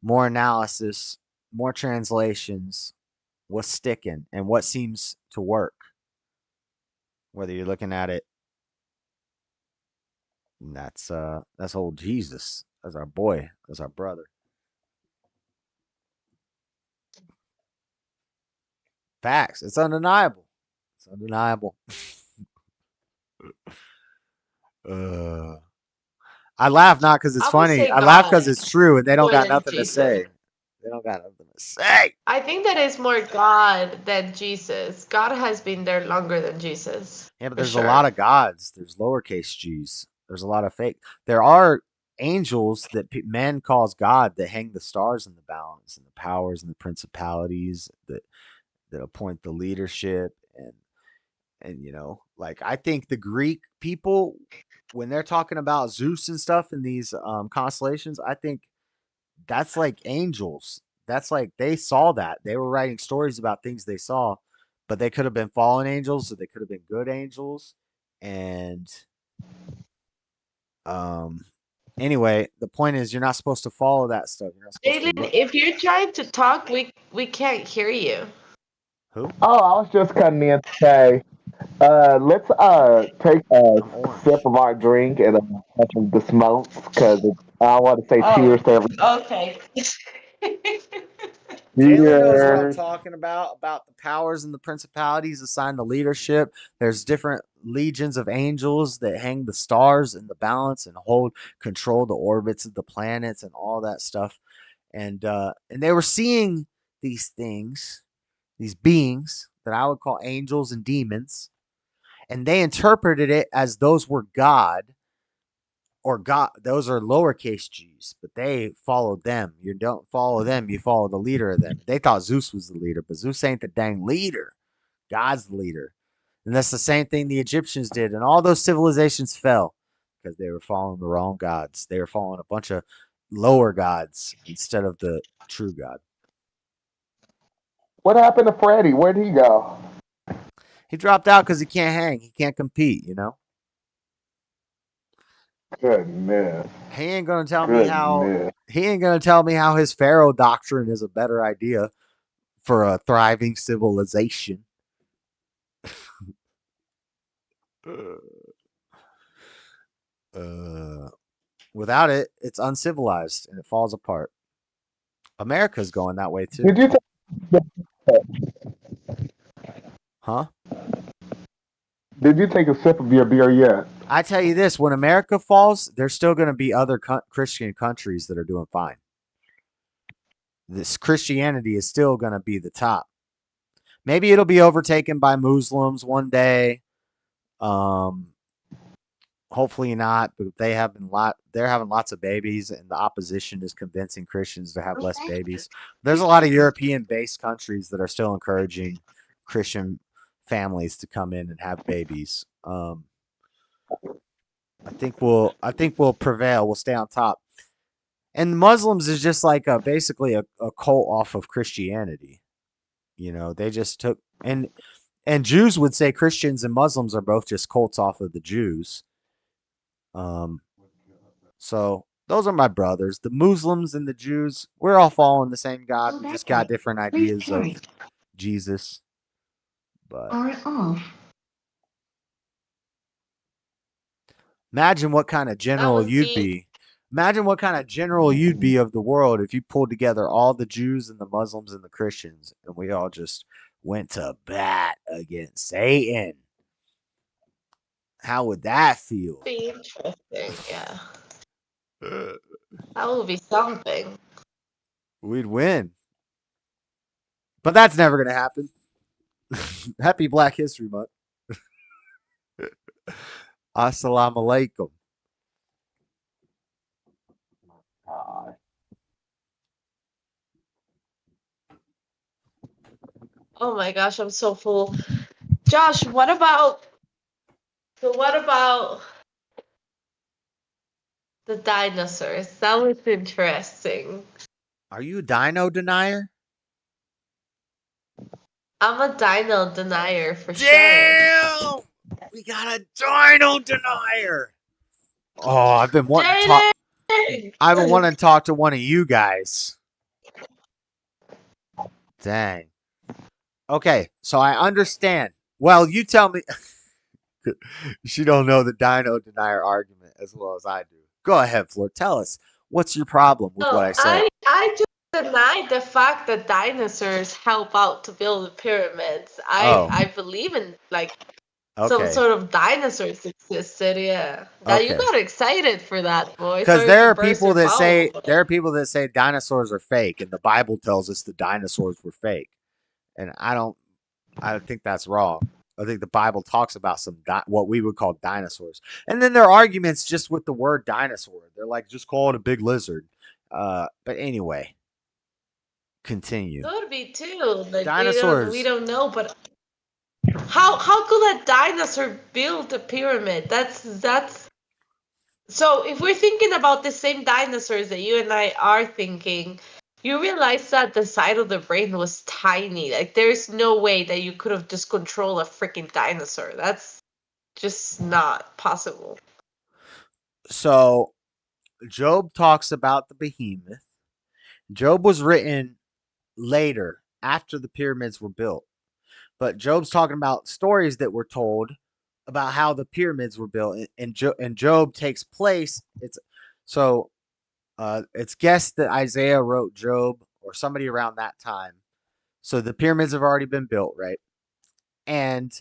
more analysis, more translations? What's sticking and what seems to work? Whether you're looking at it, and that's old Jesus. That's our boy. That's our brother. Facts. It's undeniable. It's undeniable. I laugh not because it's funny. I laugh because it's true, and they don't got nothing to say. They don't got nothing to say. I think that is more God than Jesus. God has been there longer than Jesus. Yeah, but there's a lot of gods. There's lowercase g's. There's a lot of fake. There are angels that men calls God that hang the stars in the balance and the powers and the principalities that appoint the leadership and like I think the Greek people when they're talking about Zeus and stuff in these constellations, I think that's like angels. That's like they saw that. They were writing stories about things they saw, but they could have been fallen angels or they could have been good angels. And anyway, the point is you're not supposed to follow that stuff. You're not supposed Jalen, if you're trying to talk, we can't hear you. Who? Oh, I was just cutting in to say, let's take a sip of our drink and touch of the smokes because I want to say cheers to everyone. Okay. Jalen knows what I'm Cheers. talking about the powers and the principalities assigned the leadership. There's different legions of angels that hang the stars in the balance and control the orbits of the planets and all that stuff. And they were seeing these things, these beings that I would call angels and demons, and they interpreted it as those were God. Or God, those are lowercase g's, but they followed them. You don't follow them, you follow the leader of them. They thought Zeus was the leader, but Zeus ain't the dang leader. God's the leader. And that's the same thing the Egyptians did. And all those civilizations fell because they were following the wrong gods. They were following a bunch of lower gods instead of the true God. What happened to Freddie? Where'd he go? He dropped out because he can't hang. He can't compete, you know? Goodness. He ain't gonna tell me how his Pharaoh doctrine is a better idea for a thriving civilization. Without it, it's uncivilized and it falls apart. America's going that way too. Did you Huh? Did you take a sip of your beer yet? I tell you this, when America falls, there's still going to be other Christian countries that are doing fine. This Christianity is still going to be the top. Maybe it'll be overtaken by Muslims one day. Hopefully not, but they're having lots of babies, and the opposition is convincing Christians to have less babies. There's a lot of European-based countries that are still encouraging Christian families to come in and have babies. I think we'll prevail. We'll stay on top. And Muslims is just like basically a cult off of Christianity. You know, they just took and Jews would say Christians and Muslims are both just cults off of the Jews. So those are my brothers. The Muslims and the Jews, we're all following the same God. We just got different ideas of Jesus. But imagine what kind of general you'd be. Imagine what kind of general you'd be of the world if you pulled together all the Jews and the Muslims and the Christians and we all just went to bat against Satan. How would that feel? Be interesting, yeah. That would be something. We'd win. But that's never going to happen. Happy Black History Month. Assalamu alaikum. Oh my gosh, I'm so full. Josh, what about the dinosaurs? That was interesting. Are you a dino denier? I'm a dino denier for sure. Damn! We got a dino denier. Oh, I've been wanting to talk. I've been wanting to talk to one of you guys. Dang. Okay, so I understand. Well, you tell me. She don't know the dino denier argument as well as I do. Go ahead, Floor. Tell us what's your problem with what I said. I just denied the fact that dinosaurs help out to build the pyramids. I believe in some sort of dinosaurs existed. Yeah, now you got excited for that, boy. Because there are people that say dinosaurs are fake, and the Bible tells us the dinosaurs were fake, and I think that's wrong. I think the Bible talks about some what we would call dinosaurs, and then there are arguments just with the word dinosaur. They're like, just call it a big lizard. But anyway, continue. Could be too. Like, dinosaurs. We don't know, but how could a dinosaur build a pyramid? That's. So if we're thinking about the same dinosaurs that you and I are thinking, you realize that the side of the brain was tiny. Like, there's no way that you could have just controlled a freaking dinosaur. That's just not possible. So, Job talks about the behemoth. Job was written later, after the pyramids were built. But Job's talking about stories that were told about how the pyramids were built. And Job takes place. It's guessed that Isaiah wrote Job or somebody around that time. So the pyramids have already been built, right? And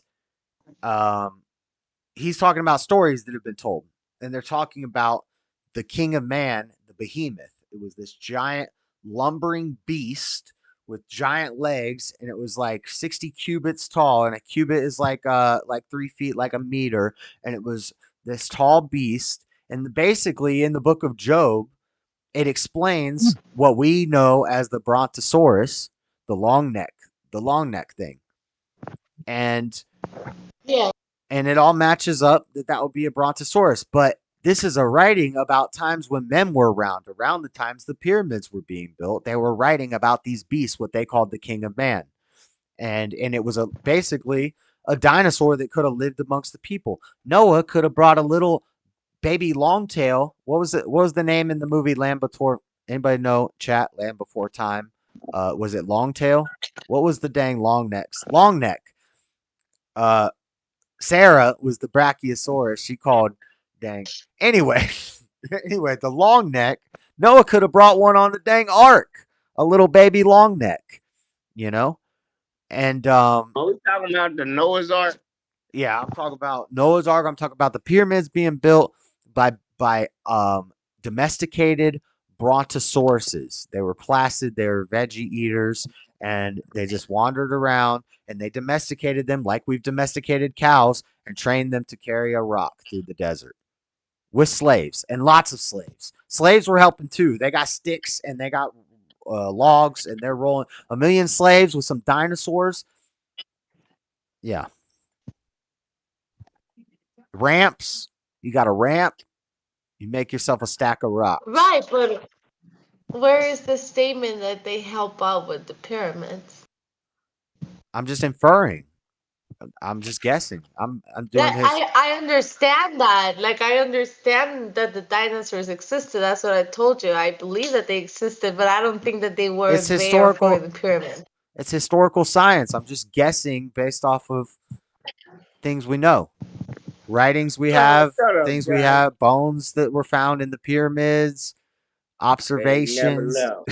he's talking about stories that have been told. And they're talking about the king of man, the behemoth. It was this giant lumbering beast with giant legs, and it was like 60 cubits tall, and a cubit is like 3 feet, like a meter. And it was this tall beast. And basically in the book of Job, it explains what we know as the Brontosaurus, the long neck thing. And yeah, and it all matches up that would be a Brontosaurus. But this is a writing about times when men were around the times the pyramids were being built. They were writing about these beasts, what they called the king of man. And it was basically a dinosaur that could have lived amongst the people. Noah could have brought a little baby longtail. What was it? What was the name in the movie Land Before? Anybody know? Chat. Land Before Time. Was it Longtail? What was the dang long neck? Long neck. Sarah was the Brachiosaurus. She called dang. Anyway, anyway, the long neck. Noah could have brought one on the dang ark. A little baby long neck. You know. And Are we talking about the Noah's Ark? yeah, I'm talking about Noah's Ark. I'm talking about the pyramids being built by domesticated brontosauruses. They were placid, they were veggie eaters, and they just wandered around and they domesticated them like we've domesticated cows and trained them to carry a rock through the desert with slaves and lots of slaves. Slaves were helping too. They got sticks and they got logs and they're rolling a million slaves with some dinosaurs. Yeah. Ramps. You got a ramp. You make yourself a stack of rocks. Right, but where is the statement that they help out with the pyramids? I'm just inferring. I'm just guessing. I'm doing his. I understand that. Like, I understand that the dinosaurs existed. That's what I told you. I believe that they existed, but I don't think that they were It's there historical. for the pyramid. It's historical science. I'm just guessing based off of things we know. Writings we have, shut up, things we Johnny. have, bones that were found in the pyramids, Man, you never observations. know.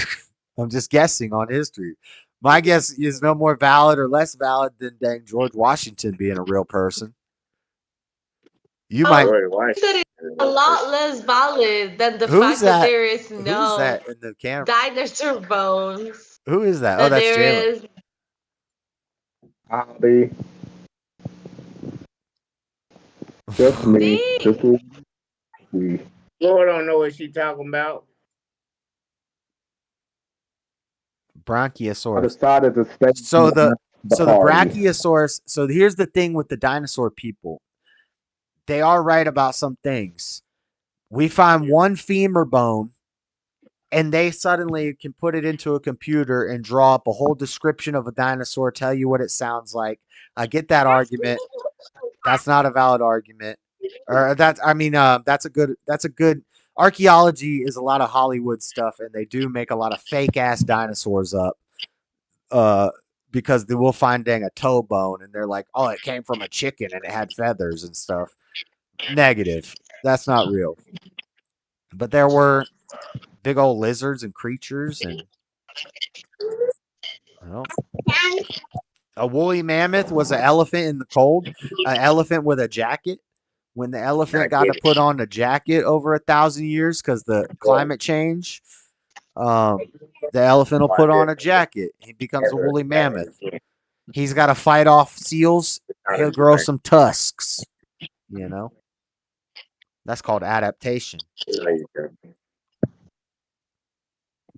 I'm just guessing on history. My guess is no more valid or less valid than dang George Washington being a real person. You might. George Washington. That is a lot less valid than the Who's fact that that? there is Who's no that in the camera? dinosaur bones. Who is that? Oh, That that's there Jalen. is. Howdy. Just me. See? Just me. Lord don't know what she talking about. I Brachiosaurus. decided to stay. So the party. Brachiosaurus. So here's the thing with the dinosaur people. They are right about some things. We find one femur bone, and they suddenly can put it into a computer and draw up a whole description of a dinosaur, tell you what it sounds like. I get that argument. That's not a valid argument. Or that's a good archaeology is a lot of Hollywood stuff, and they do make a lot of fake ass dinosaurs up. Because they will find dang a toe bone and they're like, oh, it came from a chicken and it had feathers and stuff. Negative. That's not real. But there were big old lizards and creatures and well, a woolly mammoth was an elephant in the cold, an elephant with a jacket. When the elephant got to put on a jacket over 1,000 years because the climate change, the elephant will put on a jacket. He becomes a woolly mammoth. He's got to fight off seals. He'll grow some tusks. You know, that's called adaptation.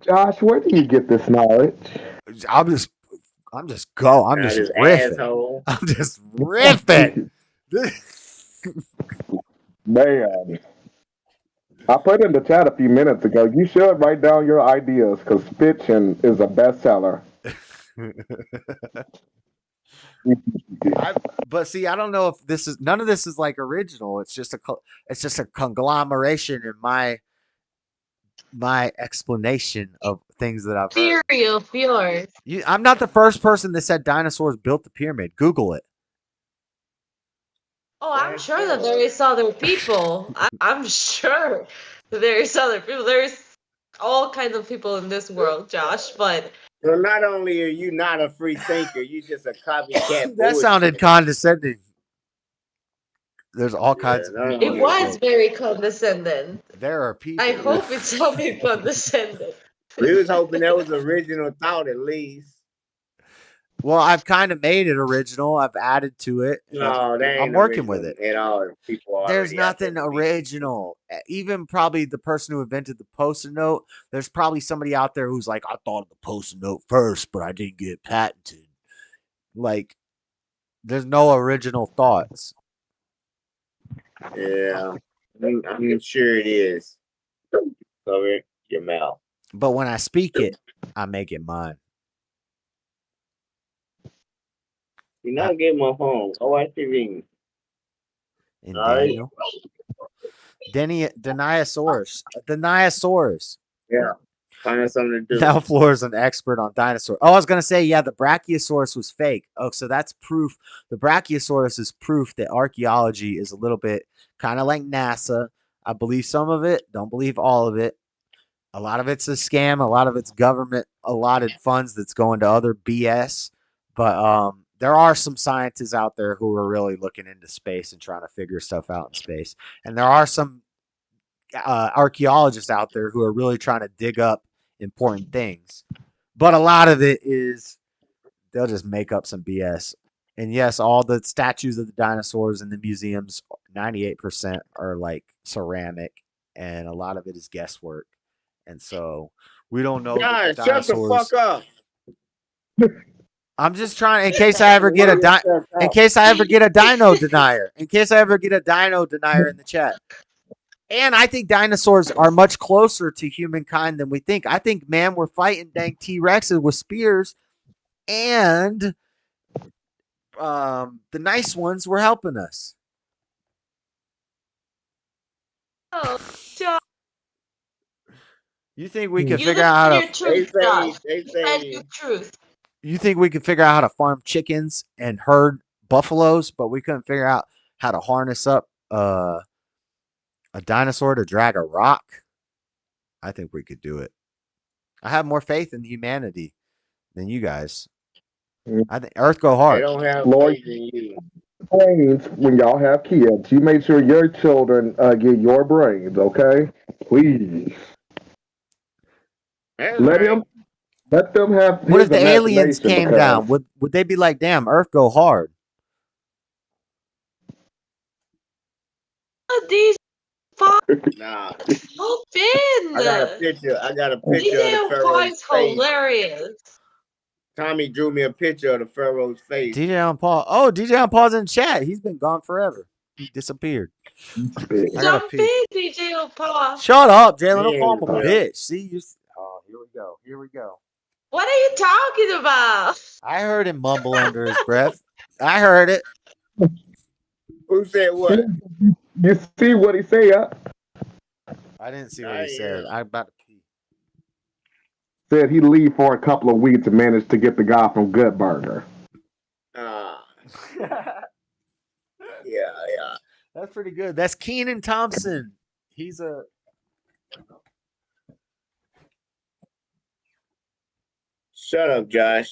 Josh, where do you get this knowledge? I'm just riffing. Asshole. I'm just riffing. Man, I put in the chat a few minutes ago. You should write down your ideas because fiction is a bestseller. But see, I don't know if this is none of this is like original. It's just a conglomeration in my explanation of things that I've heard. Theory of yours. I'm not the first person that said dinosaurs built the pyramid. Google it. Oh, I'm sure that there is other people. I'm sure that there is other people. There's all kinds of people in this world, Josh. But So not only are you not a free thinker, you just a copycat. That sounded condescending. There's all kinds of people. it was very condescending. There are people. I hope it's something condescending. We was hoping that was original thought at least. Well, I've kind of made it original. I've added to it. No, that ain't I'm working with it. at all. People There's already out there nothing believe. original. Even probably the person who invented the post-it note, there's probably somebody out there who's like, I thought of the post-it note first, but I didn't get it patented. Like, there's no original thoughts. Yeah. I'm sure it is. Cover your mouth. But when I speak it, I make it mine. You're not getting my phone. Oh, I see ring. And All right. Daniel. Deniasaurus. Deniasaurus. Yeah. Find us something to do. Now Floor's an expert on dinosaurs. Oh, I was gonna say, yeah, the Brachiosaurus was fake. Oh, so that's proof. The Brachiosaurus is proof that archaeology is a little bit kind of like NASA. I believe some of it, don't believe all of it. A lot of it's a scam. A lot of it's government allotted funds that's going to other BS. But there are some scientists out there who are really looking into space and trying to figure stuff out in space. And there are some archaeologists out there who are really trying to dig up important things. But a lot of it is they'll just make up some BS. And yes, all the statues of the dinosaurs in the museums, 98% are like ceramic, and a lot of it is guesswork. And so we don't know that the God, shut the dinosaurs. fuck up. I'm just trying in case I ever get in case I ever get a dino denier. In case I ever get a dino denier in the chat. And I think dinosaurs are much closer to humankind than we think. I think, man, we're fighting dang T-Rexes with spears, and the nice ones were helping us. Oh, Josh. You think we could You figure live out how your to? truth, Josh. They You said say your truth. You think we could figure out how to farm chickens and herd buffaloes, but we couldn't figure out how to harness up a dinosaur to drag a rock? I think we could do it. I have more faith in humanity than you guys. I think Earth go they hard. don't have Lord, faith in you. brains when y'all have kids. You make sure your children get your brains, okay? Please. That's Let right. him. Let them have What his if the aliens imagination came because down? Would they be like, damn, Earth go hard? These fuck Nah. open. I got a picture. I got a picture of the DJ pharaoh's is face. hilarious. Tommy drew me a picture of the pharaoh's face. DJ on Paul. Oh, DJ on Paul's in chat. He's been gone forever. He disappeared. I gotta Jump pee. in, DJ Paul. Shut up, Jalen. Don't Yeah, call him a well, bitch. See you. Oh, here we go. Here we go. What are you talking about? I heard him mumble under his breath. I heard it. who said what? you see what he say. I didn't see what he said. I'm about to pee. Said he'd leave for a couple of weeks and managed to get the guy from Good Burger. Yeah. That's pretty good. That's Keenan Thompson. He's a. Shut up, Josh.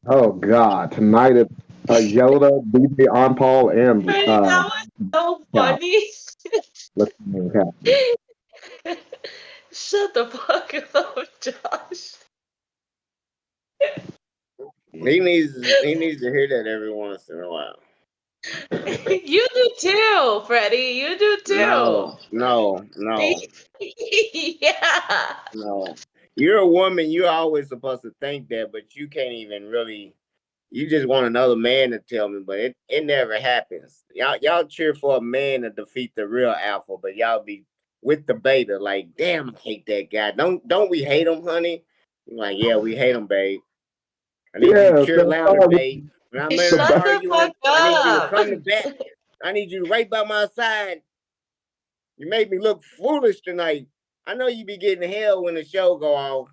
Oh God! Tonight it's Yoda, DJ on Paul, and That was so funny. let's see what happens. Shut the fuck up, Josh. He needs to hear that every once in a while. You do too, Freddie. You do too. No. Yeah. No. You're a woman. You're always supposed to think that, but you can't even really. You just want another man to tell me, but it never happens. Y'all cheer for a man to defeat the real alpha, but y'all be with the beta. Like, damn, I hate that guy. Don't we hate him, honey? You're like, yeah, we hate him, babe. I need you to cheer louder, babe. When I'm ready to Shut argue, the fuck I need you to up. come to back. I need you right by my side. You made me look foolish tonight. I know you be getting hell when the show go off.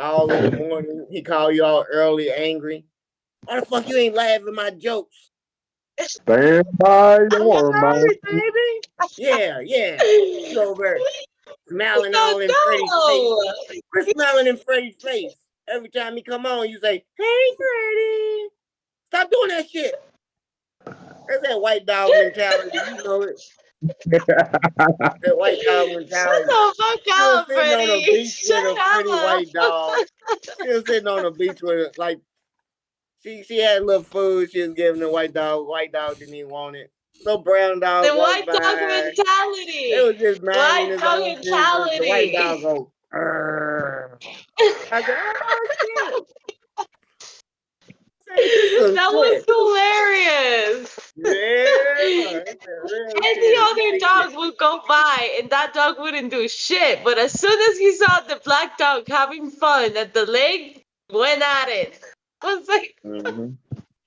All in the morning, he call you all early, angry. Why the fuck you ain't laughing at my jokes? Stand by your man. Baby. Yeah. You over there smiling all in Freddie's face. Quit smiling in Freddie's face. Every time he come on, you say, hey, Freddie. Stop doing that shit. That's that white dog mentality. You know it. That white dog mentality. Shut the fuck up, Sitting on a Freddie. beach Shut with a pretty up. white dog. She was sitting on a beach with it, like she had a little food. She was giving the white dog. White dog didn't even want it. Little brown dog. The walked white dog by. mentality. It was just minding White his dog own business. The white dog mentality. go. "Arr." I said, oh shit. That was hilarious. Yeah, Any other dog would go by and that dog wouldn't do shit. But as soon as he saw the black dog having fun at the lake, went at it. I was like, and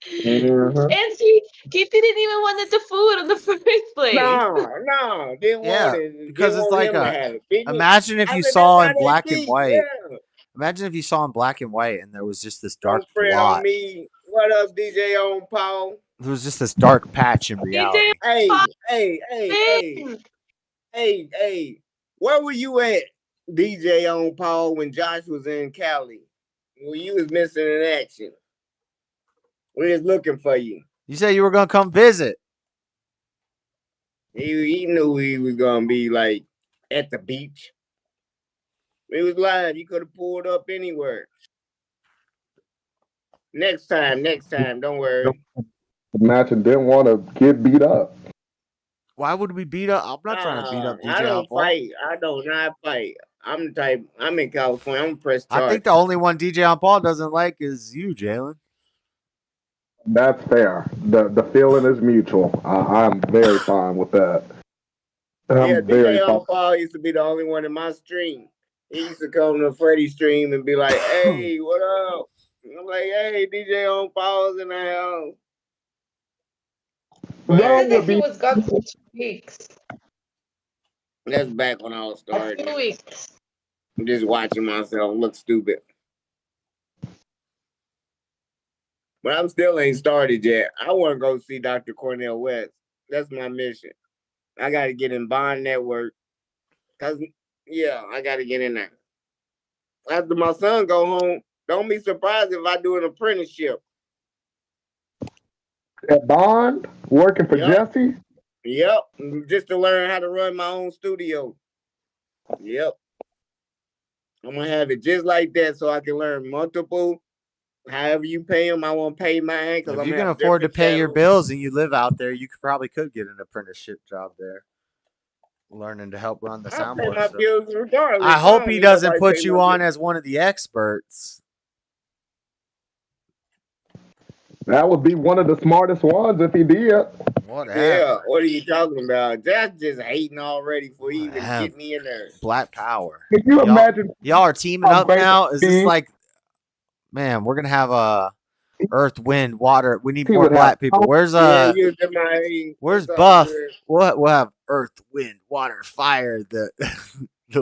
he didn't even want the food in the first place. No, didn't want Yeah, it. because Didn't it's want like him to a. have it. Didn't he? Imagine if I you said that's saw how in they black and be. white. Yeah. Imagine if you saw in black and white and there was just this dark Don't fret on blotch. me. What up, DJ on Paul? There was just this dark patch in DJ, reality. Hey. Where were you at, DJ on Paul, when Josh was in Cali? Well, you was missing in action. We was looking for you. You said you were gonna come visit. He knew he was gonna be like at the beach. He was lying. You could have pulled up anywhere. Next time. Don't worry. The match and didn't want to get beat up. Why would we beat up? I'm not trying to beat up DJ I don't Paul. fight. I do not fight. I'm the type. I'm in California. I'm press charge. I think the only one DJ on Paul doesn't like is you, Jalen. That's fair. The feeling is mutual. I'm very fine with that. Yeah, DJ on Paul used to be the only one in my stream. He used to come to Freddie's stream and be like, "Hey, what up?" I'm like, "Hey, DJ on Paul's in the house." I think he was gone for 2 weeks. That's back when I was starting. 2 weeks. I'm just watching myself look stupid. But I'm still ain't started yet. I want to go see Dr. Cornel West. That's my mission. I got to get in Bond Network. Cause I got to get in there. After my son go home, don't be surprised if I do an apprenticeship. At Bond, working for Jesse? Yep, just to learn how to run my own studio. Yep. I'm going to have it just like that so I can learn multiple. However you pay them, I won't pay mine. If you can afford to pay your bills and you live out there, you probably could get an apprenticeship job there. Learning to help run the soundboard. I hope he doesn't put you on as one of the experts. That would be one of the smartest ones if he did. Whatever. Yeah, what are you talking about? That's just hating already for even getting me in there. Black power. Can you imagine? Y'all are teaming up now? Is this like, man, we're going to have a earth, wind, water. We need more black people. Where's Buff? We'll have earth, wind, water, fire, the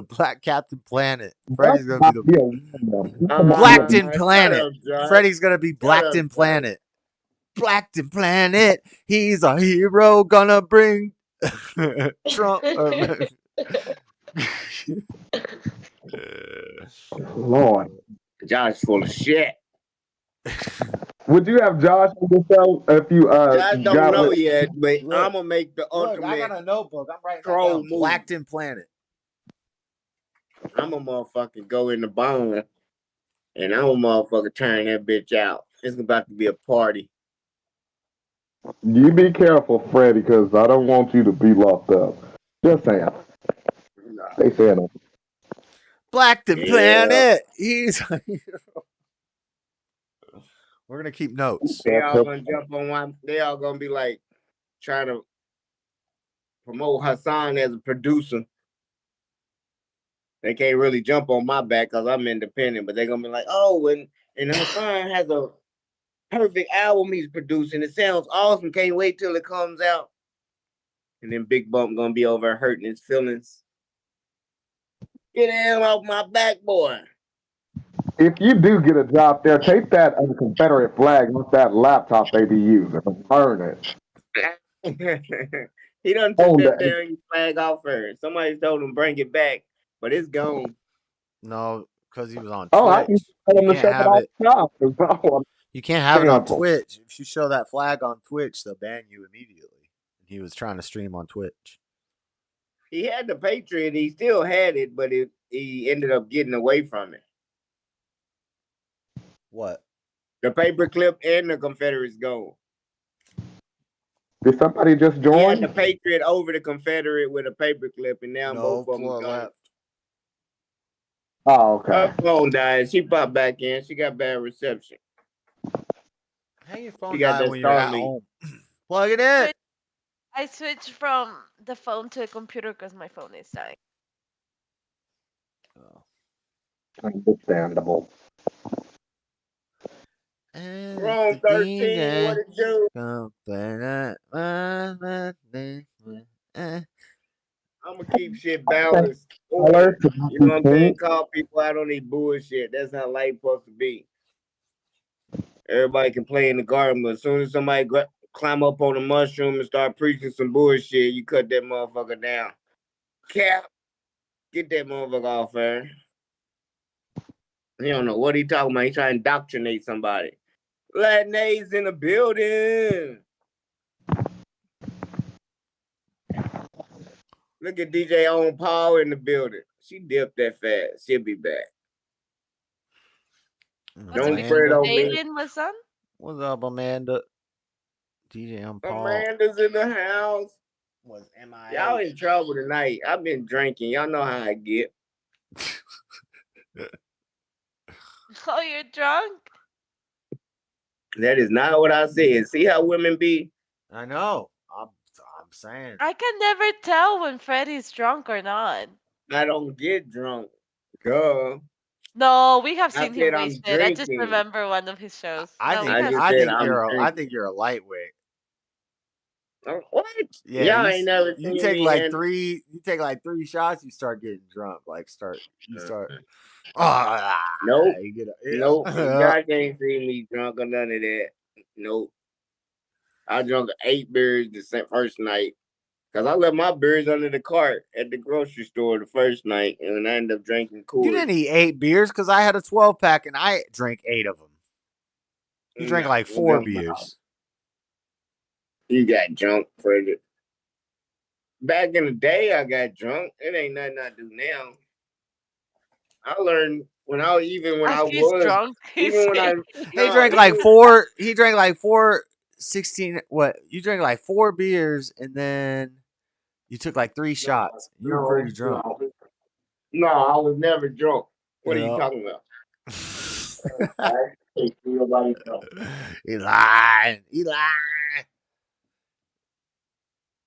Black Captain Planet. Freddy's gonna be the Blackton Planet. Freddy's gonna be Blackton Planet. Blackton Planet. He's a hero gonna bring Trump. Lord, Josh full of shit. Would you have Josh on the show if you I don't know yet, but I'm gonna make the ultimate. I got a notebook. I'm writing troll down. Blackton Planet. I'm a motherfucker go in the bone, and I'm a motherfucker turn that bitch out. It's about to be a party. You be careful, Freddie, because I don't want you to be locked up. Just saying. They saying it. Blackton Planet. He's a hero. We're gonna keep notes. They all gonna jump on one. They all gonna be like trying to promote Hassan as a producer. They can't really jump on my back because I'm independent, but they're gonna be like, "Oh, and Hassan has a perfect album he's producing. It sounds awesome. Can't wait till it comes out." And then Big Bump gonna be over hurting his feelings. Get him off my back, boy. If you do get a job there, take that Confederate flag off that laptop they be using and burn it. He done took that damn flag off her. Somebody told him bring it back, but it's gone. No, because he was on Twitch. Oh, I can tell him to shut it off. You can't have it on Twitch. If you show that flag on Twitch, they'll ban you immediately. He was trying to stream on Twitch. He had the Patriot. He still had it, but he ended up getting away from it. What? The paperclip and the Confederate's gone. Did somebody just join? He had the Patriot over the Confederate with a paperclip, and now both of them gone. Left. Oh, okay. Her phone died. She popped back in. She got bad reception. How your You phone got die that when you're at Starlink. home? Plug it in. I switched from the phone to the computer because my phone is dying. Oh. Understandable. Wrong 13. What it do? I'm gonna keep shit balanced. Color to You know what I'm saying? pink. Call people out on their bullshit. That's how life supposed to be. Everybody can play in the garden, but as soon as somebody climb up on a mushroom and start preaching some bullshit, you cut that motherfucker down. Cap, get that motherfucker off there. He don't know what he talking about. He trying to indoctrinate somebody. Latinx in the building. Look at DJ On Paul in the building. She dipped that fast. She'll be back. Don't fret on me. Aiden was on? What's up, Amanda? DJ on Paul. Amanda's in the house. Was MIA. Y'all in trouble tonight. I've been drinking. Y'all know how I get. Oh, you're drunk? That is not what I said. See how women be? I know. I'm saying. I can never tell when Freddie's drunk or not. I don't get drunk. Duh. No, we have seen I him said I'm wasted. I just drinking. remember one of his shows. I No, think we have just I said think I'm you're drinking. I think you're a lightweight. What? Yeah, Y'all ain't never you seen take me like handle- three. You take like 3 shots. You start getting drunk. Like you start. Nope. You get Nope. Y'all can't see me drunk or none of that. Nope. I drunk 8 beers the first night. Because I left my beers under the cart at the grocery store the first night. And I ended up drinking Coors. You didn't eat 8 beers because I had a 12-pack and I drank 8 of them. You drank like 4 beers. You got drunk, Frederick. Back in the day, I got drunk. It ain't nothing I do now. I learned when I was drunk. Even when I He drank like 4. He drank like 4. 16. What? You drank like 4 beers and then you took like 3 shots. You were pretty drunk. No, I was never drunk. What are Yeah. you talking about? Nobody know. He lied.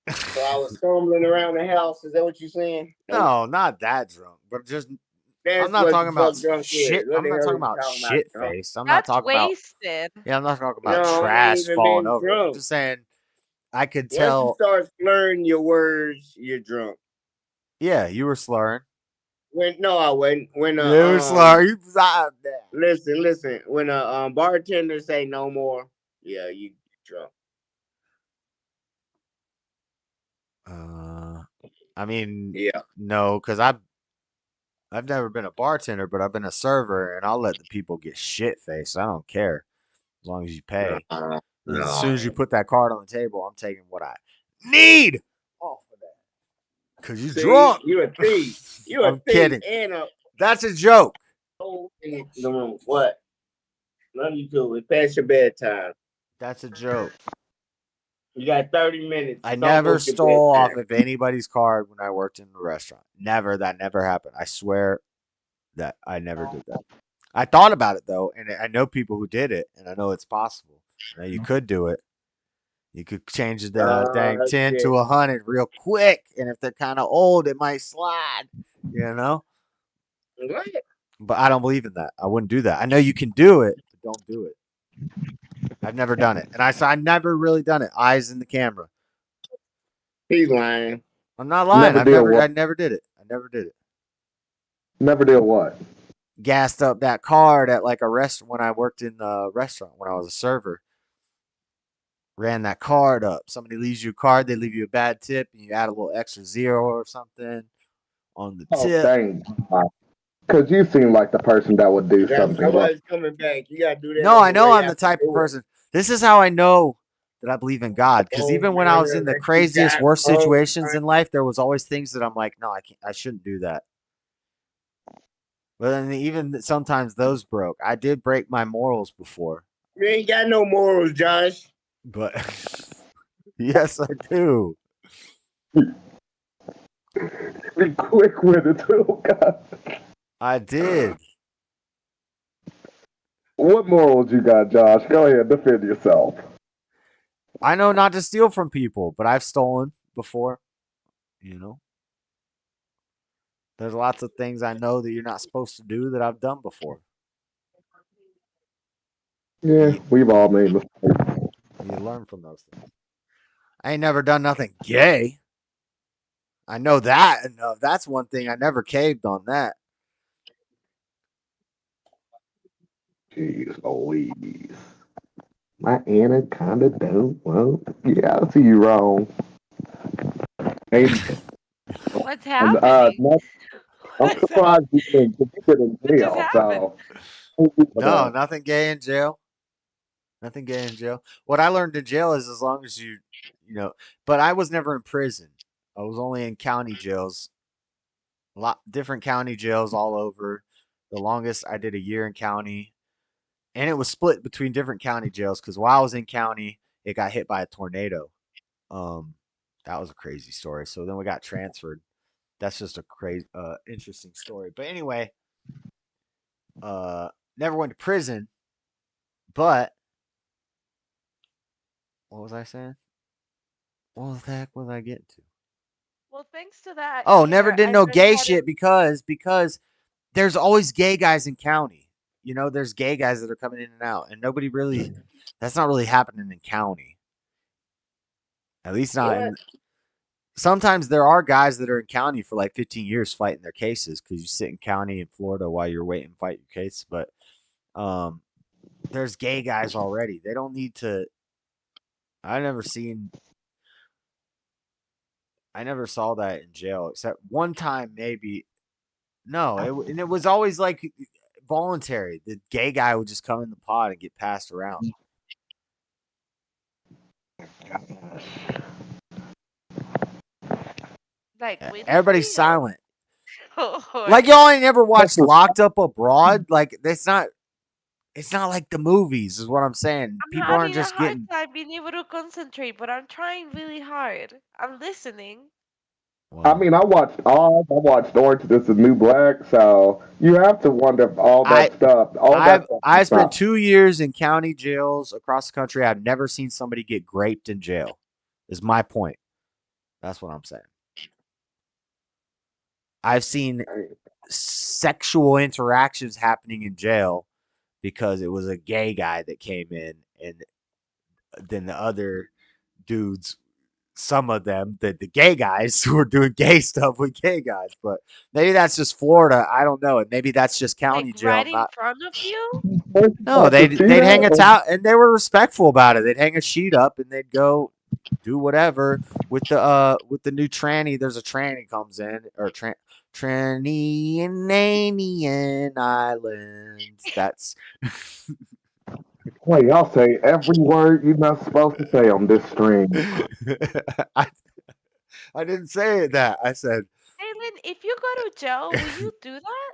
So I was stumbling around the house. Is that what you're saying? No, not that drunk, but just. That's I'm not what talking the fuck about drunk shit. is. What I'm the not hell talking are you about talking about, shit drunk? face. I'm not That's talking about. wasted. Yeah, I'm not talking about No, I trash ain't even falling been over. I'm drunk. just saying, I could Once you tell. start slurring your words, you're drunk. Yeah, you were slurring. No, I wasn't. When You were slurring. You listen. When a bartender say no more, yeah, you drunk. I mean, Yeah. no, because I've never been a bartender, but I've been a server, and I'll let the people get shit faced. I don't care as long as you pay. No. As soon as you put that card on the table, I'm taking what I need off of that. Cause you drunk. You a thief. You a I'm thief. kidding. And That's a joke. What? Love you too. It's past your bedtime. That's a joke. You got 30 minutes. I never stole off of anybody's card when I worked in the restaurant. Never. That never happened. I swear that I never did that. I thought about it though, and I know people who did it, and I know it's possible. I know you could do it. You could change the dang 10 to 100 real quick, and if they're kind of old, it might slide. You know. What? But I don't believe in that. I wouldn't do that. I know you can do it, but don't do it. I've never done it, and I never really done it. Eyes in the camera. He's lying. I'm not lying. I never did it. I never did it. Never did what? Gassed up that card at like a restaurant when I worked in the restaurant when I was a server. Ran that card up. Somebody leaves you a card, they leave you a bad tip, and you add a little extra 0 or something on the tip. Dang. Because you seem like the person that would do something. Somebody's coming back. You gotta do that. No, I know I'm the type of person. This is how I know that I believe in God. Because even when I was in the craziest, worst situations in life, there was always things that I'm like, no, I can't. I shouldn't do that. But then even sometimes those broke. I did break my morals before. You ain't got no morals, Josh. But yes, I do. Be quick with it too, God. I did. What morals you got, Josh? Go ahead, defend yourself. I know not to steal from people, but I've stolen before. You know, there's lots of things I know that you're not supposed to do that I've done before. Yeah, You, we've all made mistakes. you learn from those things. I ain't never done nothing gay. I know that enough. That's one thing I never caved on that. Jeez Louise. My anaconda don't. Well, yeah, I see you wrong. Ain't, What's happening? not, I'm What's hap- surprised you didn't get in what just jail. happened? So, thank you for No, that. nothing gay in jail. Nothing gay in jail. What I learned in jail is as long as you know, but I was never in prison. I was only in county jails, a lot different county jails all over. The longest I did a year in county, and it was split between different county jails because while I was in county, it got hit by a tornado. Um, that was a crazy story. So then we got transferred. That's just a crazy, interesting story. But anyway, uh, never went to prison. But what was I saying? What the heck was I getting to? Well, thanks to that Oh, never year, did I no learned gay how to. shit because there's always gay guys in county. You know, there's gay guys that are coming in and out, and nobody really. That's not really happening in county. At least not What? in. Sometimes there are guys that are in county for like 15 years fighting their cases because you sit in county in Florida while you're waiting to fight your case. But um, there's gay guys already. They don't need to. I never seen. I never saw that in jail except one time maybe. No, and it was always like voluntary. The gay guy would just come in the pod and get passed around. Like willingly Everybody's or silent. or Like y'all ain't never watched Locked Up Abroad. Like it's not. It's not like the movies, is what I'm saying. I'm People aren't having a just hard getting. time being able to concentrate, but I'm trying really hard. I'm listening. I Well, mean, I watched Oz. I watched Orange Is the New Black. So you have to wonder if all I that stuff, all that stuff I will spent stop. 2 years in county jails across the country. I've never seen somebody get raped in jail. Is my point. That's what I'm saying. I've seen sexual interactions happening in jail because it was a gay guy that came in, and then the other dudes, some of them, the gay guys were doing gay stuff with gay guys. But maybe that's just Florida. I don't know. And maybe that's just Like county jail. right in Not. front of you? Don't you No, have to see they'd hang a that? towel, and they were respectful about it. They'd hang a sheet up, and they'd go do whatever with the new tranny. There's a tranny comes in or Trannian Islands. That's Wait, y'all say every word you're not supposed to say on this stream. I I didn't say that. I said Aylin, if you go to jail, will you do that?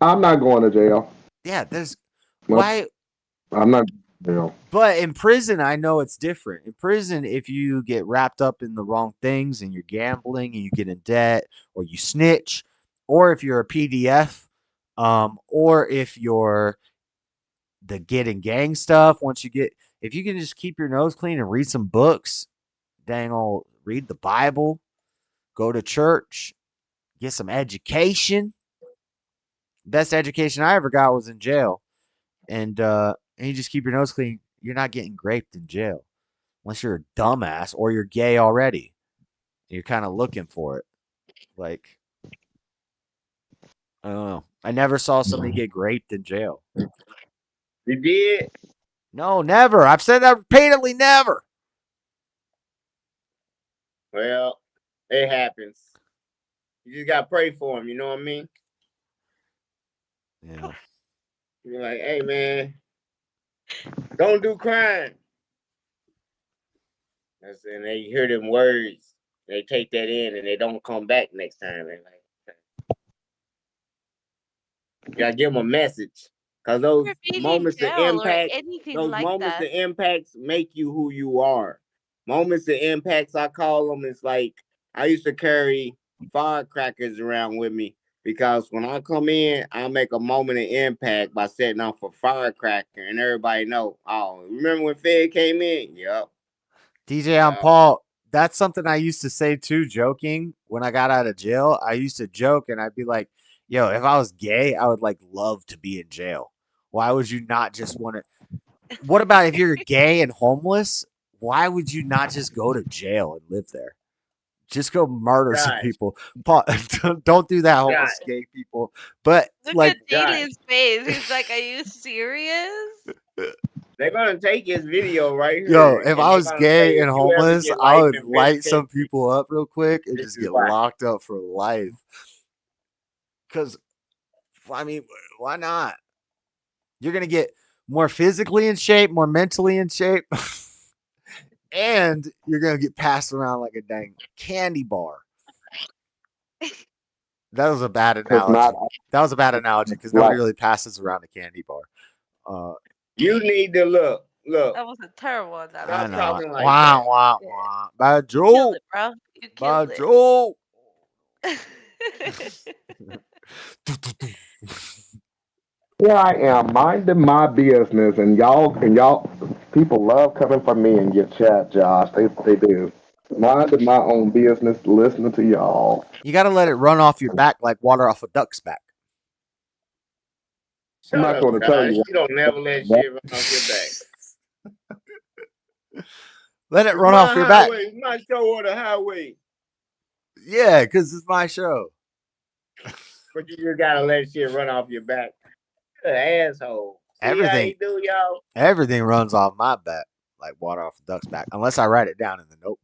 I'm not going to jail. yeah. There's Well, why. I'm not going to jail. But in prison, I know it's different. In prison, if you get wrapped up in the wrong things and you're gambling and you get in debt or you snitch, or if you're a PDF, or if you're the getting gang stuff, if you can just keep your nose clean and read some books, dang old, read the Bible, go to church, get some education. Best education I ever got was in jail. And you just keep your nose clean, you're not getting raped in jail. Unless you're a dumbass or you're gay already. You're kind of looking for it. Like, I don't know. I never saw somebody get raped in jail. You did? No, never. I've said that repeatedly, never. Well, it happens. You just gotta pray for him. You know what I mean? Yeah. You're like, hey man, don't do crime. And they hear them words, they take that in, and they don't come back next time. They're like, you gotta give them a message, cause Or being in jail or anything those like moments that. of impacts make you who you are. Moments of impacts, I call them. It's like I used to carry firecrackers around with me, Because when I come in, I'll make a moment of impact by setting off a firecracker, and everybody know. Oh, remember when Fed came in? Yep. DJ on Paul. That's something I used to say too, joking. When I got out of jail, I used to joke and I'd be like, "Yo, if I was gay, I would like love to be in jail. Why would you not just want to? What about if you're gay and homeless? Why would you not just go to jail and live there? Just go murder some Guys, people. Paul, don't do that, guys, homeless gay people. But Look like, at Jalen's face. He's like, "Are you serious?" they're gonna take his video right yo, here, if and I they're was gonna say, gay if and you ever homeless, get I life would in light some verification, people up real quick and this just is get why. locked up for life. Because I mean, why not? You're gonna get more physically in shape, more mentally in shape, and you're gonna get passed around like a dang candy bar. That was a bad It's not analogy. That was a bad analogy because like nobody really passes around a candy bar. You need to look. That was a terrible I analogy. Stop know. talking like Wah that. wah Yeah. wah. Bad You killed joke. it, bro. You Bad killed it. joke. here I am minding my business, and y'all people love coming for me in your chat, Josh. They do. Minding my own business, listening to y'all. You got to let it run off your back like water off a duck's back. I'm Shut not up, going to tell Josh. you You don't never let what. shit run off your back. Let it It's run my off your back. highway. It's my show on the highway. Yeah, because it's my show. But you just gotta let shit run off your back. You're an asshole. See how Everything, you do, y'all? everything runs off my back like water off a duck's back, unless I write it down in the notebook.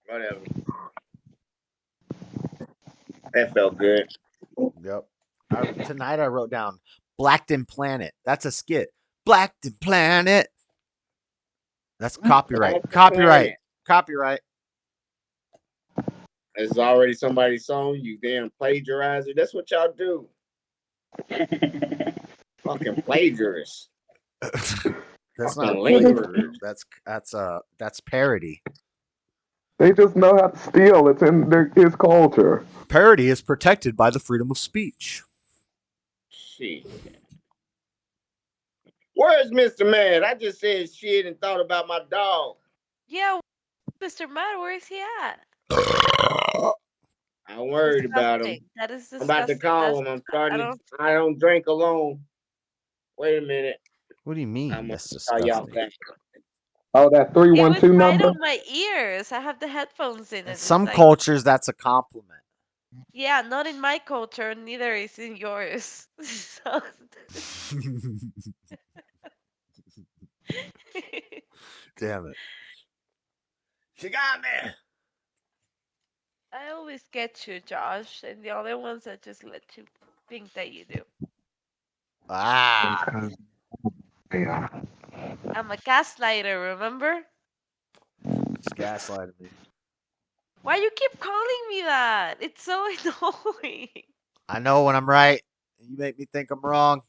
Whatever. That felt good. Yep. Tonight I wrote down Blackton Planet. That's a skit. Blackton Planet. That's copyright. Off the Copyright. planet. Copyright. It's already somebody's song. You damn plagiarizer. That's what y'all do. Fucking plagiarists. That's Fucking not lingerers. that's parody. They just know how to steal. It's in his culture. Parody is protected by the freedom of speech. Shit. Where's Mr. Mad? I just said shit and thought about my dog. Yeah, Mr. Matt, where is he at? I'm worried about him. Disgusting. That is I'm about to disgusting. call him. I'm I starting. don't. I don't drink alone. Wait a minute. What do you mean? I'm gonna That's call y'all disgusting. back. Oh, that It 312 was right number? on my ears. I have the headphones in. In It's some like, cultures, that's a compliment. yeah, not in my culture. Neither is in yours. So, Damn it. She got me. I always get you, Josh, and the other ones I just let you think that you do. Ah. Yeah. I'm a gaslighter, remember? She's gaslighting me. Why you keep calling me that? It's so annoying. I know when I'm right. You make me think I'm wrong.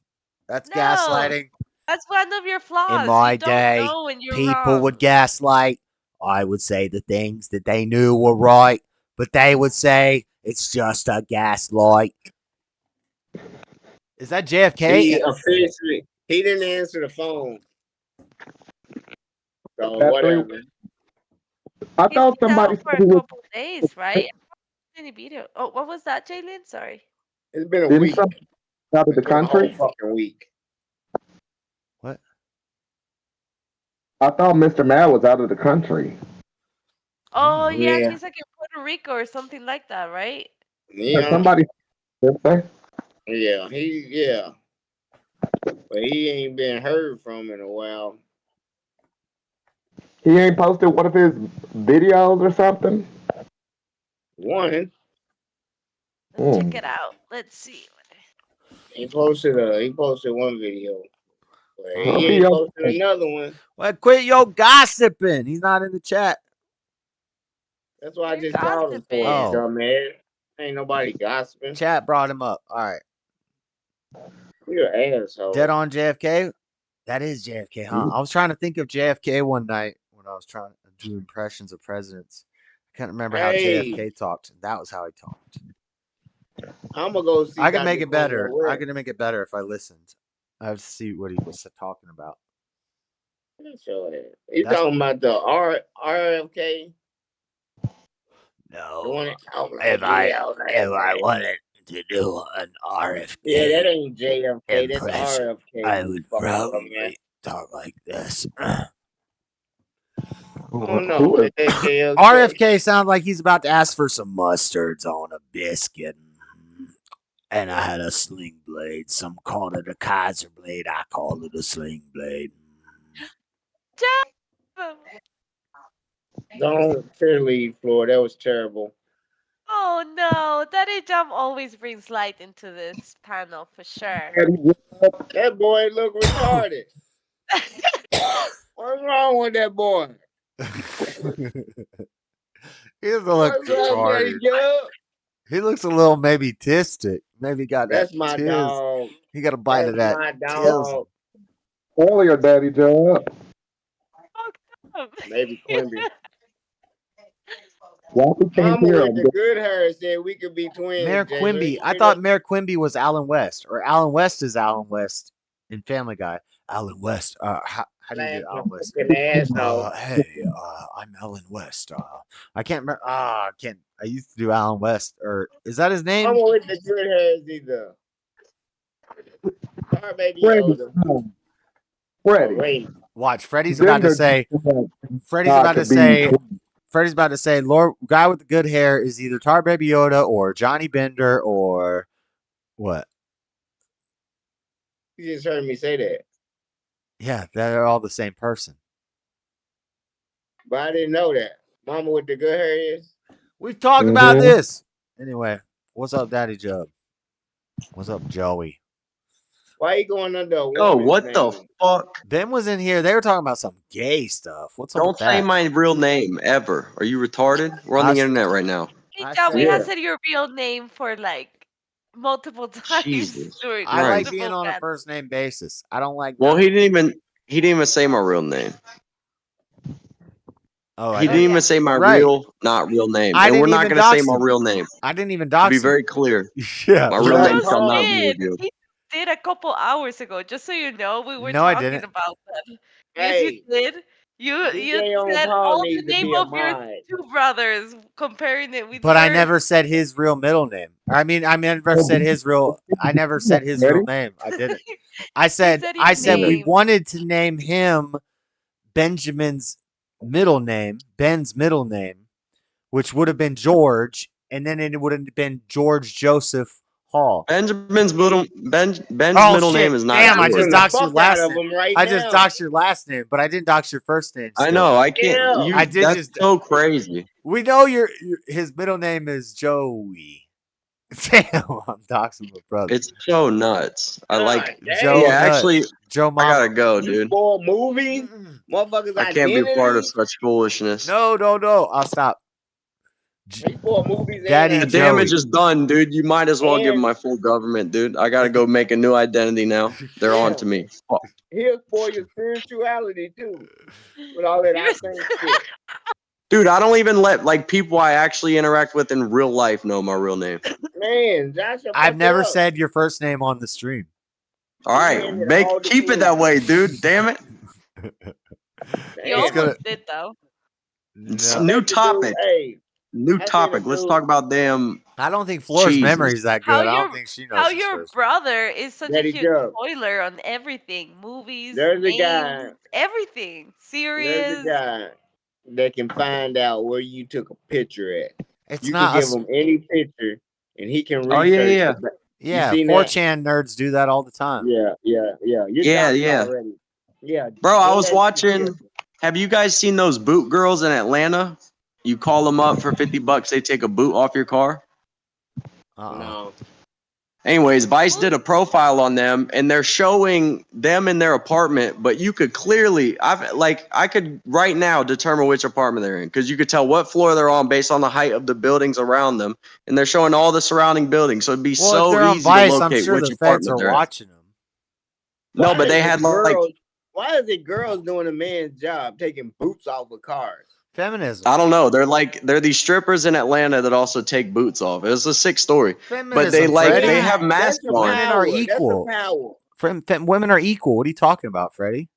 That's No, gaslighting. that's one of your In flaws. my You don't day, know when you're people would wrong. gaslight. I would say the things that they knew were right, but they would say it's just a gaslight. Is that JFK? He didn't answer the phone. So That whatever. I He's thought been somebody out for said a he was. couple days, right? Any video? Oh, what was that, Jalen? Sorry. It's been a Didn't week. somebody out of the It's been a whole country? fucking week. What? I thought Mr. Mad was out of the country. Oh yeah, Yeah. he's like in Puerto Rico or something like that, right? Yeah. Somebody did they? Yeah. But he ain't been heard from in a while. He ain't posted one of his videos or something? One. Let's check it out. Let's see. He posted one video. But I'll he be ain't up. posted another one. Well, quit your gossiping. He's not in the chat. That's why I You're just called him for, Oh. dumbass. Ain't nobody gossiping. Chat brought him up. All right. You're an asshole. Dead on JFK? That is JFK, huh? I was trying to think of JFK one night when I was trying to do impressions of presidents. I can't remember how Hey. JFK talked. That was how he talked. I'm gonna go see. I can Dr. make it Quinn better. where? I can make it better if I listened. I have to see what he was talking about. Sure. You That's- talking about the RFK? No. Doing it? If I wanted to do an RFK, yeah, that ain't JFK. That's impression, RFK. I you would fucking probably dumbass. talk like this. Oh no, JFK. RFK sounds like he's about to ask for some mustards on a biscuit. And I had a sling blade. Some called it a Kaiser blade. I called it a sling blade. Don't cheerlead, Floyd. That was terrible. Oh no, Daddy Jump always brings light into this panel for sure. That boy look retarded. What's wrong with that boy? He doesn't look What's up, Daddy retarded. Jump? He looks a little maybe tistic. Maybe got That's that my tis. dog. He got a bite That's of that my tis. dog. Earlier, Daddy Jump. Maybe Quimby. Why we can't Mama hear with him? the good hair said we could be twins. Mayor Jay. Quimby. I thought Mayor Quimby was Alan West, or Alan West is Alan West in Family Guy. Alan West. How do you do Alan West? Hey, I'm Alan West. I can't remember. I can't. I used to do Alan West, or is that his name? Mama with the good hair is either. Or baby Freddie. Yoda. Freddie. Watch. Freddie's about to say. Freddie's about to say. Freddie's about to say, Lord, guy with the good hair is either Tar Baby Yoda or Johnny Bender or what? You just heard me say that. Yeah, they're all the same person. But I didn't know that. Mama with the good hair is. We've talked about this. Anyway, what's up, Daddy Jub? What's up, Joey? Why you going under a Oh, woman's what name? the fuck? Ben was in here. They were talking about some gay stuff. What's up Don't with say that? my real name ever. Are you retarded? We're on the internet right now. Hey, Joey, I said your real name for like multiple times Jesus during I like multiple being on a bets. first name basis. I don't like. Well, he didn't even say my real name. Oh, he didn't even say my not real name. I And we're didn't not even going to say dox my him. real name. I didn't even To dox be him. very clear. Yeah. My real name shall not be Did. revealed. He did a couple hours ago, just so you know. We were No, I talking didn't. about that. Hey, Yes, you did. You DJ on said Paul all the needs to name be a of your mod. two brothers, comparing it with But I yours. never said his real middle name. I never said his real. I never said his real name. I didn't. I said. said your I said we name. wanted to name him Benjamin's middle name, Ben's middle name, which would have been George, and then it would have been George Joseph Hall. Ben's middle name is not Damn, I George. just doxed your last of name. him right I just now. doxed your last name, but I didn't dox your first name. I still. know. I can't. Yeah. I did That's just. so crazy. We know his middle name is Joey. Damn, I'm doxing my brother. It's so nuts. I like. Joe. Yeah, actually, Joe I gotta Mama. go, dude. For a movie, motherfuckers. I can't be a part of identity. such foolishness. No. I'll stop. For movies, Daddy The and damage Joey. is done, dude. You might as well give And- them my full government, dude. I gotta go make a new identity now. They're on to me. Fuck. he'll spoil your spirituality too, with all that outside shit. Dude, I don't even let like people I actually interact with in real life know my real name. Man, Josh, I've never said your first name on the stream. All right, keep it that way, dude. Damn it. You almost did though. New topic. Hey, New topic. Let's talk about damn. I don't think Flora's Jesus. memory is that good. I don't think she knows. How his your first brother is such Daddy a huge Joe. spoiler on everything, movies, There's a names, guy. everything, There's serious. a guy that can find out where you took a picture at. It's you not can give us- him any picture, and he can research. Oh, yeah. the- Yeah, you seen that? 4chan nerds do that all the time. Yeah. You're Yeah, doxed yeah. already. Yeah, Bro, I do was that watching. shit. Have you guys seen those boot girls in Atlanta? You call them up for $50, they take a boot off your car. No. Anyways, Vice did a profile on them, and they're showing them in their apartment. But you could clearly, I could right now determine which apartment they're in because you could tell what floor they're on based on the height of the buildings around them, and they're showing all the surrounding buildings. So it'd be Well, if so they're on easy Vice, to I'm locate sure which the feds apartment are they're in. watching them. No, but Why they is had it like. Why is it girls doing a man's job taking boots off of cars? Feminism. I don't know. They're these strippers in Atlanta that also take boots off. It was a sick story. But they Feminism, Freddie. they have masks That's a on. Women are power. That's a equal. power. Women are equal. What are you talking about, Freddie?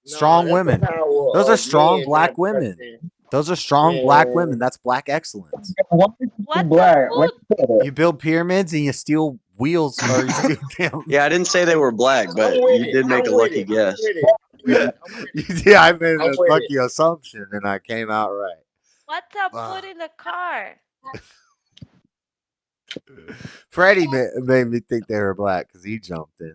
Nah, Strong that's the women. power Those are of strong men black not women. trusting. Those are strong black women. Man, That's black excellence. Why is she What the black? Like fuck? I said, You build pyramids and you steal wheels, or you steal damn. Yeah, I didn't say they were black, I'm but with you it. did make I'm a with lucky it. I'm guess. with it. I'm with it. I'm with it. Yeah, I made I'm a with lucky it. assumption and I came out right. What's up Ah. foot in the car? Freddie made me think they were black because he jumped in.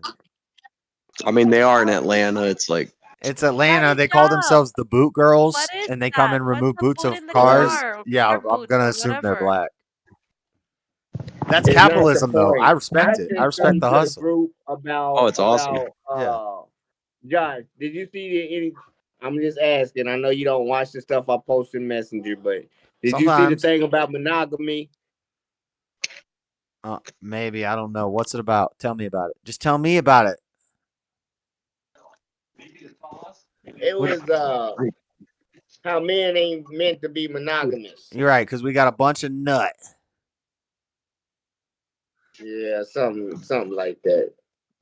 I mean, they are in Atlanta. It's like It's Atlanta. Daddy They call Joe, themselves the Boot Girls, what is and they come that? and What's remove the boots foot of in the cars. car or Yeah, car I'm boots gonna or assume they're whatever? black. That's It's not the capitalism, though. I point. respect I it. I just respect come the to the hustle. group oh, it's awesome. about Josh, did you see any I'm just asking. I know you don't watch the stuff I post in Messenger, but did you see the Sometimes, thing about monogamy? maybe I don't know. What's it about? Tell me about it. Just tell me about it. It What- was how men ain't meant to be monogamous. You're right, because we got a bunch of nut. Yeah, something like that.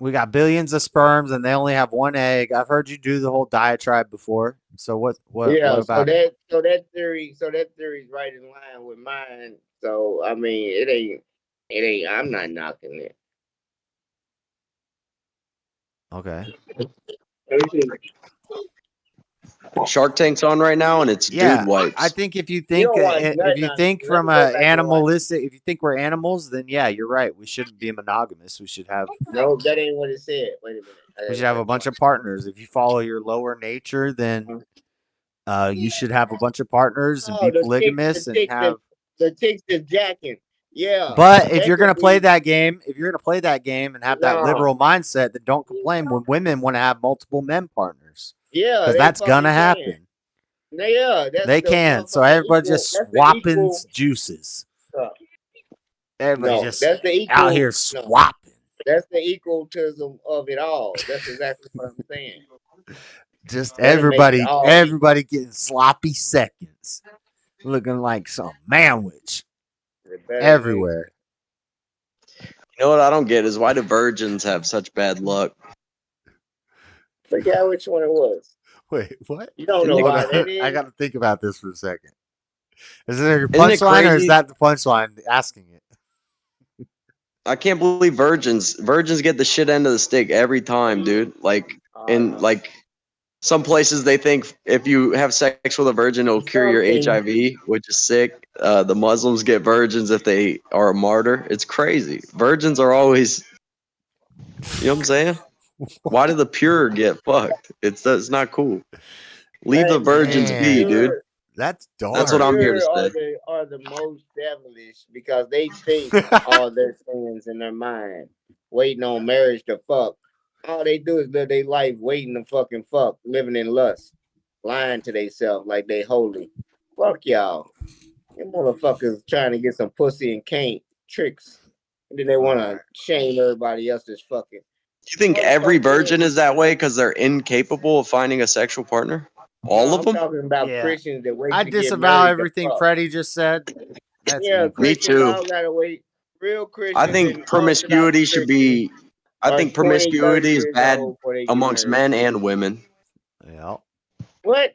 We got billions of sperms, and they only have one egg. I've heard you do the whole diatribe before. So what Yeah, so about it? that theory's right in line with mine. So I mean, it ain't. I'm not knocking it. Okay. Shark Tank's on right now, and it's Yeah, dude wipes. I think if you You think don't watch if nothing you on think it. from Let me a go back and watch. animalistic, if you think we're animals, then yeah, you're right. We shouldn't be monogamous. We should have No, that ain't what it said. Wait a minute. we should have a bunch of partners. If you follow your lower nature, then you should have a bunch of partners and Oh, be polygamous and have. the chicks is jacking. Yeah, But if they you're could gonna play be. that game, if you're gonna play that game and have that No, liberal mindset, then don't complain when women want to have multiple men partners, yeah, because they that's fucking gonna can. happen. Yeah, that's They the can. So motherfucking everybody equal. just That's the swapping equal. juices. Uh, Everybody no, just that's the out equal. here No, swapping. that's the equalism of it all. That's exactly what I'm saying. Just That'll make it all equal. everybody getting sloppy seconds, looking like some manwich It better make everywhere. You know what I don't get is why do virgins have such bad luck? Forget which one it was. Wait, what? You don't know Hold why on. that is. I got to think about this for a second. Is there a Isn't it punchline or is crazy? that the punchline asking it? I can't believe virgins get the shit end of the stick every time, dude. Like in like some places they think if you have sex with a virgin it'll cure your Something. HIV, which is sick. The Muslims get virgins if they are a martyr. It's crazy. Virgins are always, you know what I'm saying? Why do the pure get fucked? It's not cool. Leave the Hey virgins man, the be, dude. pure, That's That's the what dark. I'm here to pure say. are the most devilish because they think all their sins in their mind, waiting on marriage to fuck. All they do is live their life waiting to fucking fuck, living in lust, lying to themselves like they holy. Fuck y'all. You motherfuckers trying to get some pussy and can't tricks. And then they want to shame everybody else's fucking. You think every virgin is that way because they're incapable of finding a sexual partner? All of I'm them? talking about Yeah. Christians that wait I to get disavow married to everything fuck. Freddie just said. That's Yeah, evil. Me Christians too. all gotta wait. Real Christians I and think Orthodox promiscuity should Christians be. I are think 20, 30 promiscuity is years bad old before they get amongst married. men and women. Yeah. What?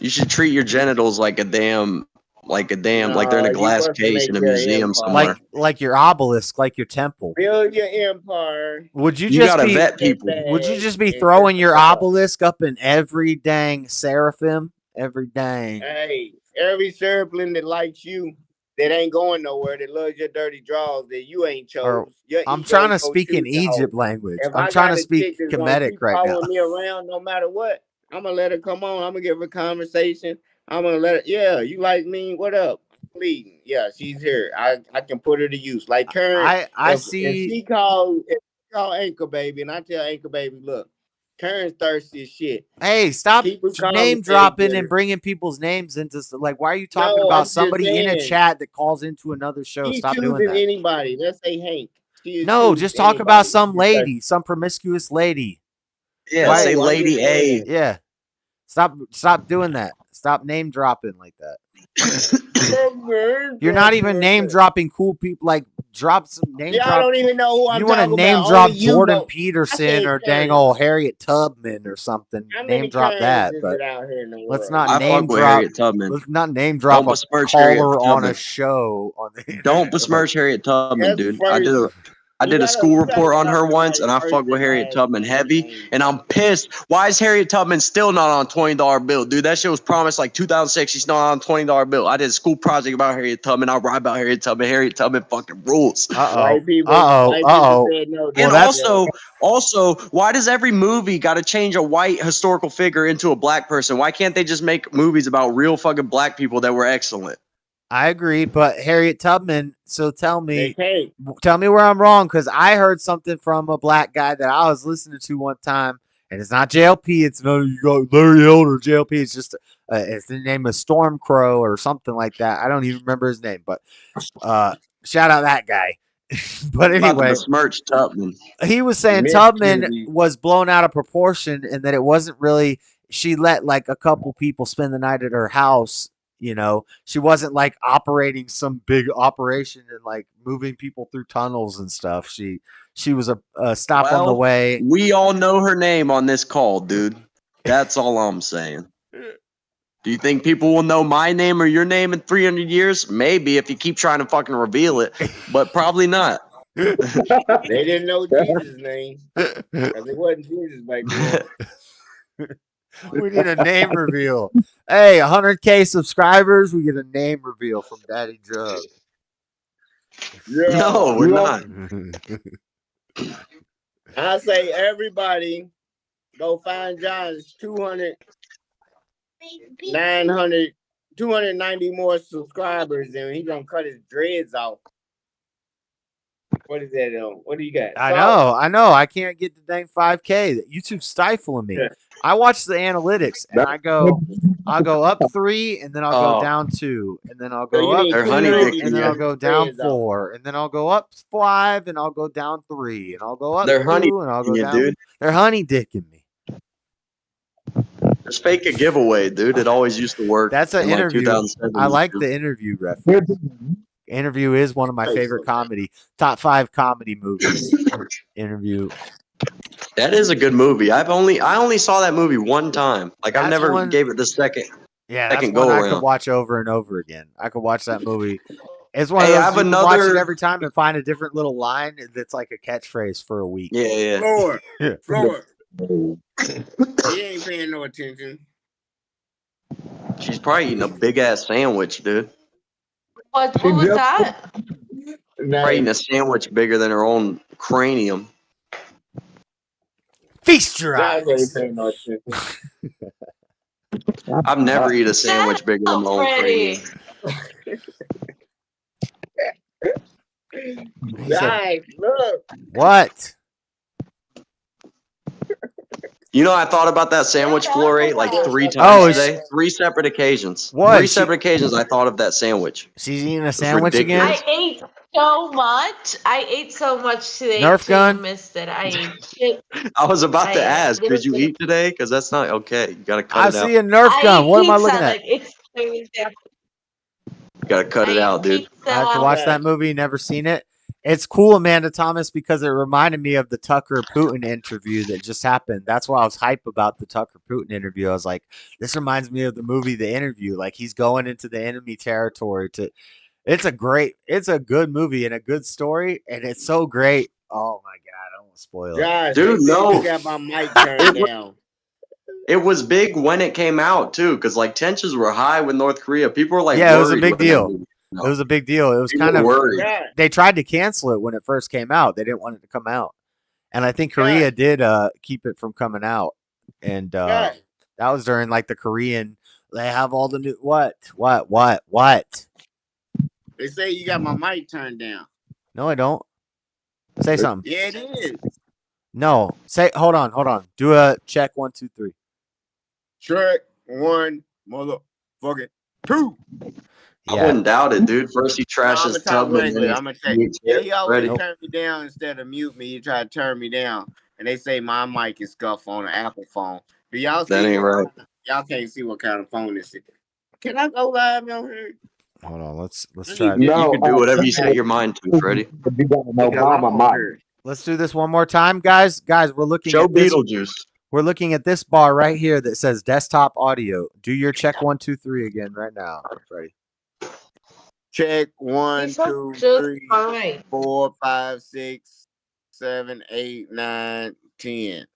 You should treat your genitals like a damn, like they're in a No, you glass supposed to case in make a your museum empire. somewhere. Like your obelisk, like your temple. Build your empire. Would you You just gotta be vet people. would you just be And throwing shut your the fuck up. obelisk up in every dang seraphim? Every dang. Hey, every seraphim that likes you, that ain't going nowhere, that loves your dirty draws, that you ain't Or chose. Your I'm ego trying to go speak in shoot the hoe. Egypt language. If I'm I trying got to a speak chick that's gonna Kemetic keep right now. following me around no matter what, I'm gonna let her come on. I'm gonna give her conversation. I'm gonna let her, yeah, you like me? What up? Pleading. Yeah, she's here. I can put her to use. Like Karen, I if see. she call Anchor Baby and I tell Anchor Baby, look, Karen's thirsty as shit. Hey, stop Keep her name conversating dropping with and her. bringing people's names into like. Why are you talking No, about I'm just somebody in a saying. chat that calls into another show? She's Stop doing choosing that. anybody. Let's say Hank. She is No, choose just talk about anybody. some She's thirsty. lady, some promiscuous lady. Yeah, Why? say No, I'm Lady just A. saying. Yeah. Stop doing that. Stop name dropping like that. You're not even name dropping cool people. Like, drop some name Y'all drop. don't even know who I'm You want to talking name about. drop Only you Jordan know. I Peterson said or dang Karen. old Harriet Tubman or something. How Name many drop Karens that, is but it out here in the let's world? not I name fuck with drop. Harriet Tubman. Let's not name drop Don't a besmirch Harriet caller on a Tubman. show on the internet. Don't besmirch Harriet Tubman, That's dude. first. I did a school You report gotta on start her once, somebody's and I first fuck with and Harriet last Tubman heavy, name. and I'm pissed. Why is Harriet Tubman still not on $20 bill, dude? That shit was promised like 2006. She's not on $20 bill. I did a school project about Harriet Tubman. I write about Harriet Tubman. Harriet Tubman fucking rules. White people said no. And Well, also, why does every movie got to change a white historical figure into a black person? Why can't they just make movies about real fucking black people that were excellent? I agree, but Harriet Tubman. So tell they me can't. where I'm wrong, because I heard something from a black guy that I was listening to one time, and it's not JLP. It's no, you got Larry Elder. JLP. It's just it's the name of Stormcrow or something like that. I don't even remember his name, but shout out that guy. But I'm about to anyway, besmirch Tubman. he was saying Miss Tubman Judy. was blown out of proportion, and that it wasn't really. She let like a couple people spend the night at her house. You know, she wasn't like operating some big operation and like moving people through tunnels and stuff. She was a stop on the way. We all know her name on this call, dude. That's all I'm saying. Do you think people will know my name or your name in 300 years? Maybe if you keep trying to fucking reveal it, but probably not. They didn't know Jesus' name because it wasn't Jesus back then. We need a name reveal. Hey, 100K subscribers, we get a name reveal from Daddy Drug. Yeah, No, we're not. I say everybody go find John's 290 more subscribers, and he's gonna cut his dreads off. What is that? What do you got? I know. I can't get the dang 5K. YouTube's stifling me. I watch the analytics and I'll go up 3 and then I'll go down 2 and then I'll go up 2 and then I'll go down 4 and then I'll go up 5 and I'll go down 3 and I'll go up 2 and I'll go down. Dude. They're honey dicking me. Just fake a giveaway, dude. It always used to work. That's an interview. I like the interview reference. Interview is one of my favorite top 5 comedy movies. Interview. That is a good movie. I only saw that movie one time. Like I never gave it the second. Yeah, that's second one go I around. could watch over and over again. I could watch that movie. It's one of Hey, those I have you can watch it another- every time and find a different little line that's like a catchphrase for a week. Yeah. Floor. He ain't paying no attention. She's probably eating a big ass sandwich, dude. What was that? Probably eating a sandwich bigger than her own cranium. Feast your eyes. I've never eaten a sandwich bigger than my own cranium. Guys, look. What? You know, I thought about that sandwich Flore like 3 times today. 3 separate occasions. What? 3 separate occasions I thought of that sandwich. She's eating a sandwich again? I ate so much. I ate so much today. Nerf gun? Missed it. I ate shit. I was about to ask, didn't did you eat today? Because that's not okay. You gotta cut I it out. see a Nerf gun. What am I looking at? You gotta cut it out, dude. I have to watch that movie. Never seen it. It's cool, Amanda Thomas, because it reminded me of the Tucker Putin interview that just happened. That's why I was hype about the Tucker Putin interview. I was like, this reminds me of the movie The Interview. Like he's going into the enemy territory to. It's a good movie and a good story, and it's so great. Oh my god, I don't want to spoil it. Guys, Dude, no. You got my mic turned down. It was big when it came out too, because like tensions were high with North Korea. People were like, yeah, it was a worried big when that deal. movie came out. It was a big deal. It was People kind of were worried. They tried to cancel it when it first came out. They didn't want it to come out, and I think Korea did keep it from coming out. And that was during like the Korean. They have all the new what? They say you got my mic turned down. No, I don't. Say something. Yeah, it is. No, say. Hold on. Do a check. 1, 2, 3. Shrek 1, motherfucking 2. I wouldn't doubt it, dude. First he trashes Tubman. I'm gonna check. Yeah, you always turn me down instead of mute me. You try to turn me down, and they say my mic is scuffed on an Apple phone. But y'all see, that ain't right. Y'all can't see what kind of phone this is. Can I go live on here? Hold on, let's I try. need this. You No, can do whatever you Hey, set your mind to, Freddie. you got an because I'm Obama on mic. here. Let's do this one more time, guys. Guys, we're looking Show at this. Beetlejuice. We're looking at this bar right here that says desktop audio. Do your check 1, 2, 3 again right now, Freddie. Check 1, He's not 2, just 3, fine. 4, 5, 6, 7, 8, 9, 10.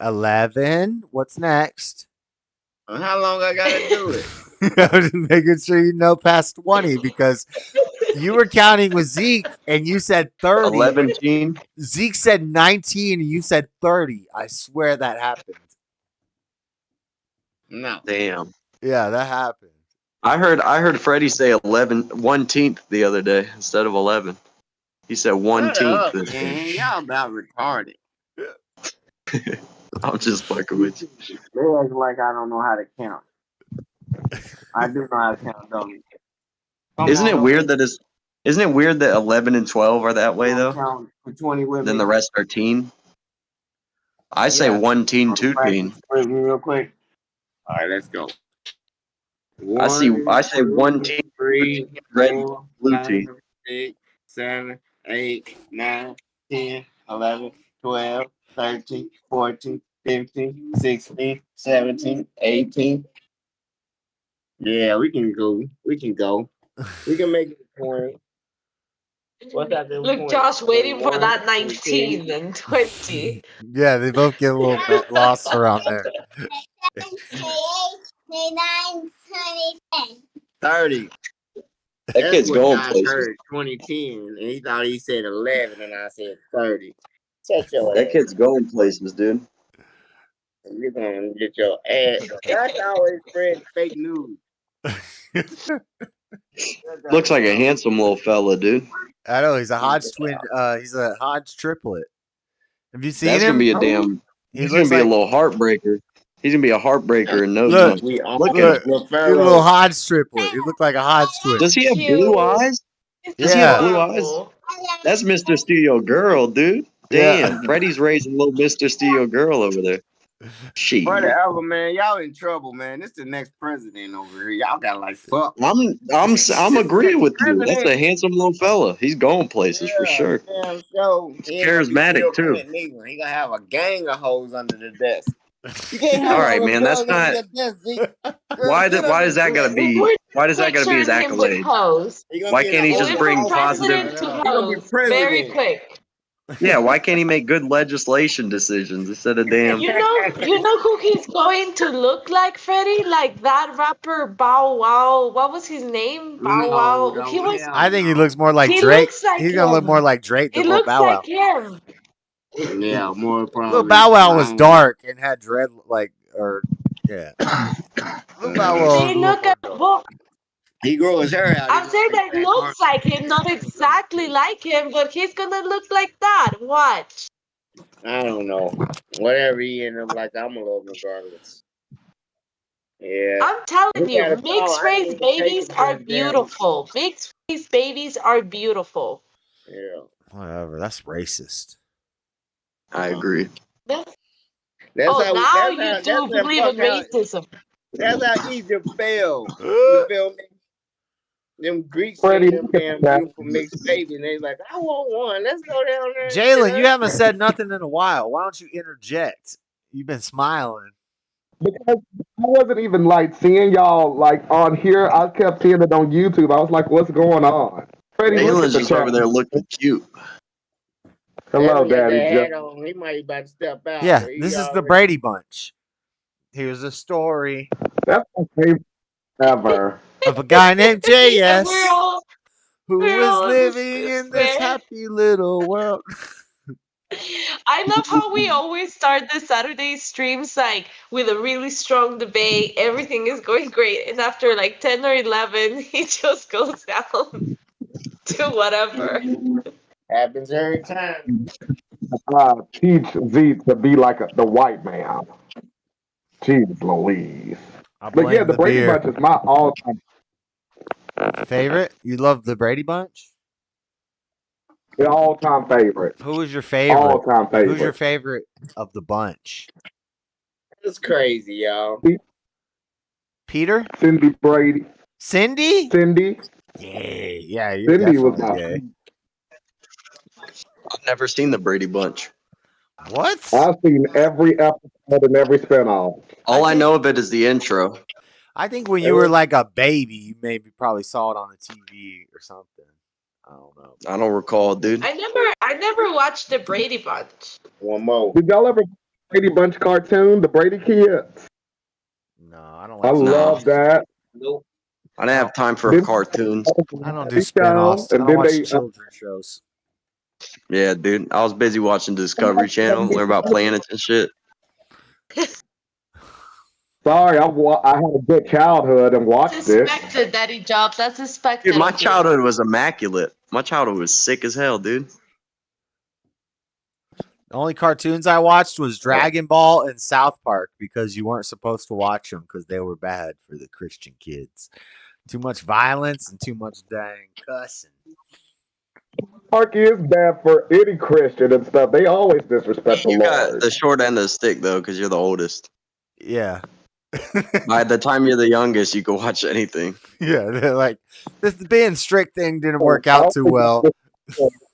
11. What's next? How long I gotta do it? I was making sure you know past 20 because you were counting with Zeke and you said 30. 11 teen. Zeke said 19 and you said 30. I swear that happened. No. Damn. Yeah, that happened. I heard Freddie say 1/10 the other day instead of 11. He said Shut 1/10 up, this man. time. Y'all about retarded. I'm just fucking with you. They act like I don't know how to count. I do know how to count, don't you? Isn't it weird that 11 and 12 are that way though? Count for 20 with Then me. the rest are teen. I say 1 teen, 2 teen. With me real quick. All right, let's go. I say 1 teen, 3, red, 4, blue 5, teen. 6, 7, 8, 9, 10, 11, 12, 13, 14, 15, 16, 17, 18. Yeah, we can go. We can go. We can make it a point. What's that? Look, Josh waiting for that 19 and 20. Yeah, they both get a little lost around there. 30. That That's kid's what going Josh places. heard, 2010, and he thought he said 11, and I said 30. Shut your That ass. kid's going places, dude. You're gonna get your ass. That's always spread fake news. Looks like a handsome little fella, dude. I know he's a Hodge twin. He's a Hodge triplet. Have you seen That's him? gonna be a damn. He He's gonna looks be like a little heartbreaker. He's gonna be a heartbreaker in no look, time. We all Look at look. him. He's a little Hodge triplet. He looked like a Hodge twin. Does he have blue eyes? Does he have blue eyes? That's Mr. Studio Girl, dude. Yeah. Damn, Freddie's raising little Mr. Studio Girl over there. Shit. Whatever, man. Y'all in trouble, man. This the next president over here. Y'all got like fuck. I'm agreeing with you. That's a handsome little fella. He's going places for sure. Damn show. He ain't gonna be Charismatic Bill too. Clinton either. He gonna have a gang of hoes under the desk. You can't have All right, man. That's girls under not. your desk, Zeke. Why does that gotta be? Why does that gotta be his accolade? Why can't he just bring positive? He gonna be president. Very quick. Yeah, why can't he make good legislation decisions instead of damn? You know who he's going to look like, Freddie? Like that rapper Bow Wow. What was his name? Bow Wow. He was. I think he looks more like He Drake. looks like He's gonna look him. more like Drake He than Lil looks Bow Wow. like him. Yeah, more probably. Lil Bow Wow was dark and had dread, yeah. Lil Bow Wow. They look at book. He grew his hair out. I'm saying that looks like him, not exactly like him, but he's gonna look like that. Watch. I don't know. Whatever he ended up like, I'm gonna love him regardless. Yeah. I'm telling you, I mixed race ain't even babies taking are this damn- beautiful. Mixed race babies are beautiful. Yeah. Whatever. That's racist. I agree. That's Oh, how now that's you how- do that's believe how- in racism. That's how Egypt fell. You feel me? Them Greeks Freddie, and them look at damn that. beautiful mixed babies, and they like, I want one. Let's go down there. and Jalen, get you us haven't some." said nothing in a while. Why don't you interject? You've been smiling. Because I wasn't even like seeing y'all like on here. I kept seeing it on YouTube. I was like, what's going on? Freddie, look at Jalen's the just chat. over there looking cute. Hello, Daddy got Daddy. that hat Jeff. on. He might be about to step out. Yeah, but he this is the already- Brady Bunch. Here's a story That's my favorite ever. of a guy named JS We're all who we're was all living in this square. happy little world. I love how we always start the Saturday streams like with a really strong debate. Everything is going great, and after like 10 or 11, it just goes down to whatever. Happens every time. Teach Zeke to be like the white man. Jeez Louise. I But yeah, blame the the Brady beer. Bunch is my all-time Favorite? You love the Brady Bunch? favorite. Who was your favorite? All-time favorite. Who's your favorite of the bunch? It's crazy, y'all. Peter? Cindy Brady. Cindy? Cindy. Yeah, you're Cindy was definitely my. gay. I've never seen the Brady Bunch. What? I've seen every episode and every spinoff. All I know of it is the intro. I think when you were like a baby, you maybe probably saw it on the TV or something. I don't know. I don't recall, dude. I never watched the Brady Bunch. One more. Did y'all ever Brady Bunch cartoon, The Brady Kids? No, I don't I like. love that. Nope. I didn't have time for cartoons. I don't do spin-offs. I And don't then watch they children's shows. Yeah, dude. I was busy watching Discovery Channel, learn about planets and shit. sorry, I had a good childhood and watched That's it. expected, Daddy Job. That's expected. Dude, my of you. childhood was immaculate. My childhood was sick as hell, dude. The only cartoons I watched was Dragon Ball and South Park because you weren't supposed to watch them because they were bad for the Christian kids. Too much violence and too much dang cussing. Park is bad for any Christian and stuff. They always disrespect the You got Lord. the short end of the stick, though, because you're the oldest. Yeah. By the time you're the youngest, you can watch anything. Yeah, they're like, this being strict thing didn't work out too well.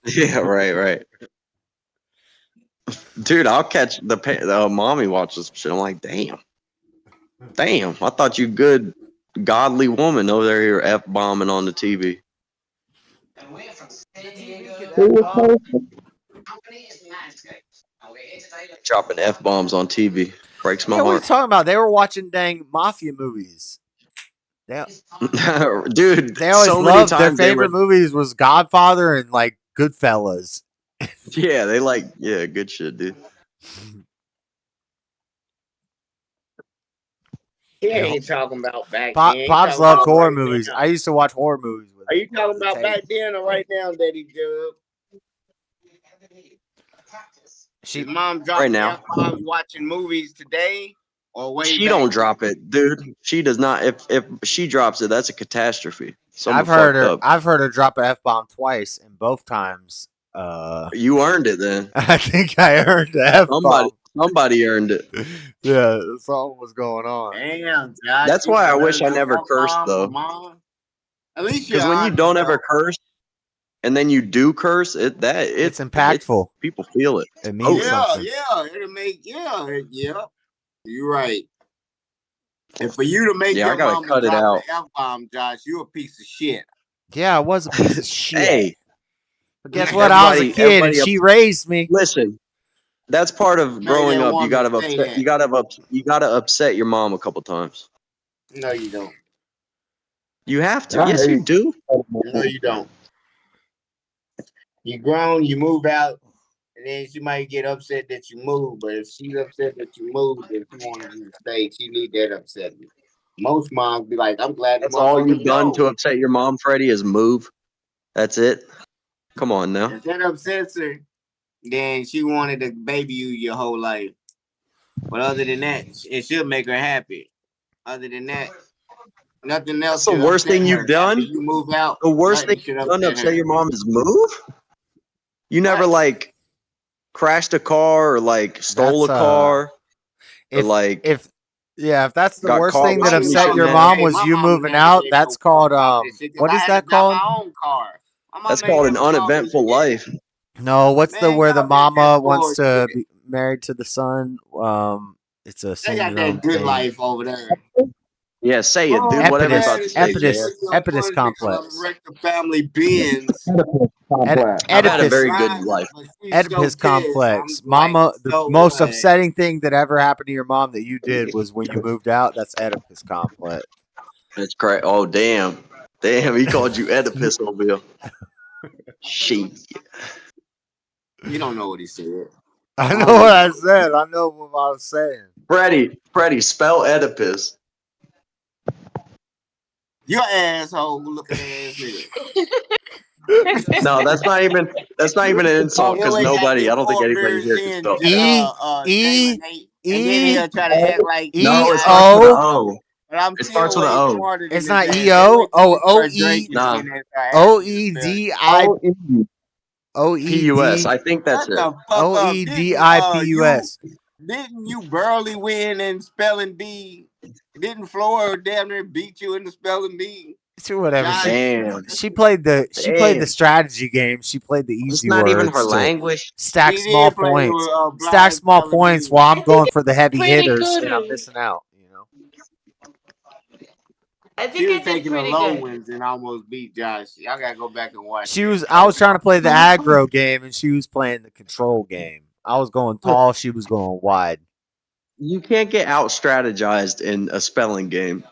Yeah, right. Dude, I'll catch the mommy watches some shit. I'm like, damn. I thought you good, godly woman over there here F-bombing on the TV. Dropping F-bombs on TV. Breaks my Yeah, what are you heart. talking about? They were watching dang mafia movies. Dude, They always so many loved their times they favorite movies was Godfather and like Goodfellas. Yeah, they like, yeah, good shit, dude. He ain't talking about back Pops then. He loved talking about horror right movies. now. I used to watch horror movies with Are you him. talking about back then or right now, Daddy Jub? Your mom dropping Right now. F-bombs watching movies today or way She back? don't drop it, dude. She does not. If she drops it, that's a catastrophe. Someone I've heard fucked her. up. I've heard her drop an F bomb twice, and both times, You earned it then. I think I earned the F bomb. Somebody earned it. Yeah, something was going on. Damn, Josh. That's you why I learned wish I your never cursed F-bomb, though. Mom. At least Because when you don't ever curse, and then you do curse, it's impactful. People feel it. It means yeah, something. yeah, it'll make yeah. You're right. And for you to make Yeah, I your gotta mama cut it drop out. the F-bomb, Josh, you a piece of shit. Yeah, I was a piece of shit. Hey, But guess what? I was a kid, and she raised me. Listen, that's part of growing that up. You woman gotta say upset. that. You gotta upset your mom a couple times. No, you don't. You have to. Yes, you do. No, you don't. You grown, you move out, and then she might get upset that you move. But if she's upset that you moved, if she wanted you to stay, she need that upset. Most moms be like, "I'm glad." That's all you've done to upset your mom, Freddie, is move. That's it. Come on now. If that upsets her, then she wanted to baby you your whole life. But other than that, it should make her happy. Other than that, nothing else. That's the worst thing you've done. After you move out. The worst thing nothing you've should done to upset upset her. your mom is move. You never like crashed a car or like stole a car or like if that's the got worst caught thing with that something upset you your shouldn't mom have. was you moving out. That's called what is that called? My own car. That's called an uneventful life. No, what's the where the mama wants to bullshit. be married to the son? It's a They got syndrome that good thing. life over there. Yeah, say it, dude. Whatever you're about to say, Epidus complex. The family Benz. I've had a very good life. Oedipus complex. Mama, the most upsetting thing that ever happened to your mom that you did was when you moved out. That's Oedipus complex. That's correct. Oh, damn. Damn, he called you Oedipus, Mobile. Shit. You don't know what he said. I know what I said. I know what I was saying. Freddie, spell Oedipus. Your asshole looking ass nigga. No, that's not even an insult because nobody. I don't think anybody here can spell. E. And then he'll try to act like No, it starts with an O. But I'm It starts with an O. It's not E-O. Nah. O-E-D-I-P-U-S. I think that's it. O-E-D-I-P-U-S. Didn't you barely win in spelling bee? Didn't Flora damn near beat you in the spelling bee? Whatever. Josh, Damn. She played the Damn. strategy game. She played the It's easy not even her words to language. stack she small did play points. Stack blind small spelling points bee. while I'm I think going it's for the heavy pretty hitters good. and I'm missing out. You know. I She think was I did taking the pretty low good. ones and almost beat Josh. Y'all gotta go back and watch She it. was. I was trying to play the aggro game and she was playing the control game. I was going tall. She was going wide. You can't get out strategized in a spelling game.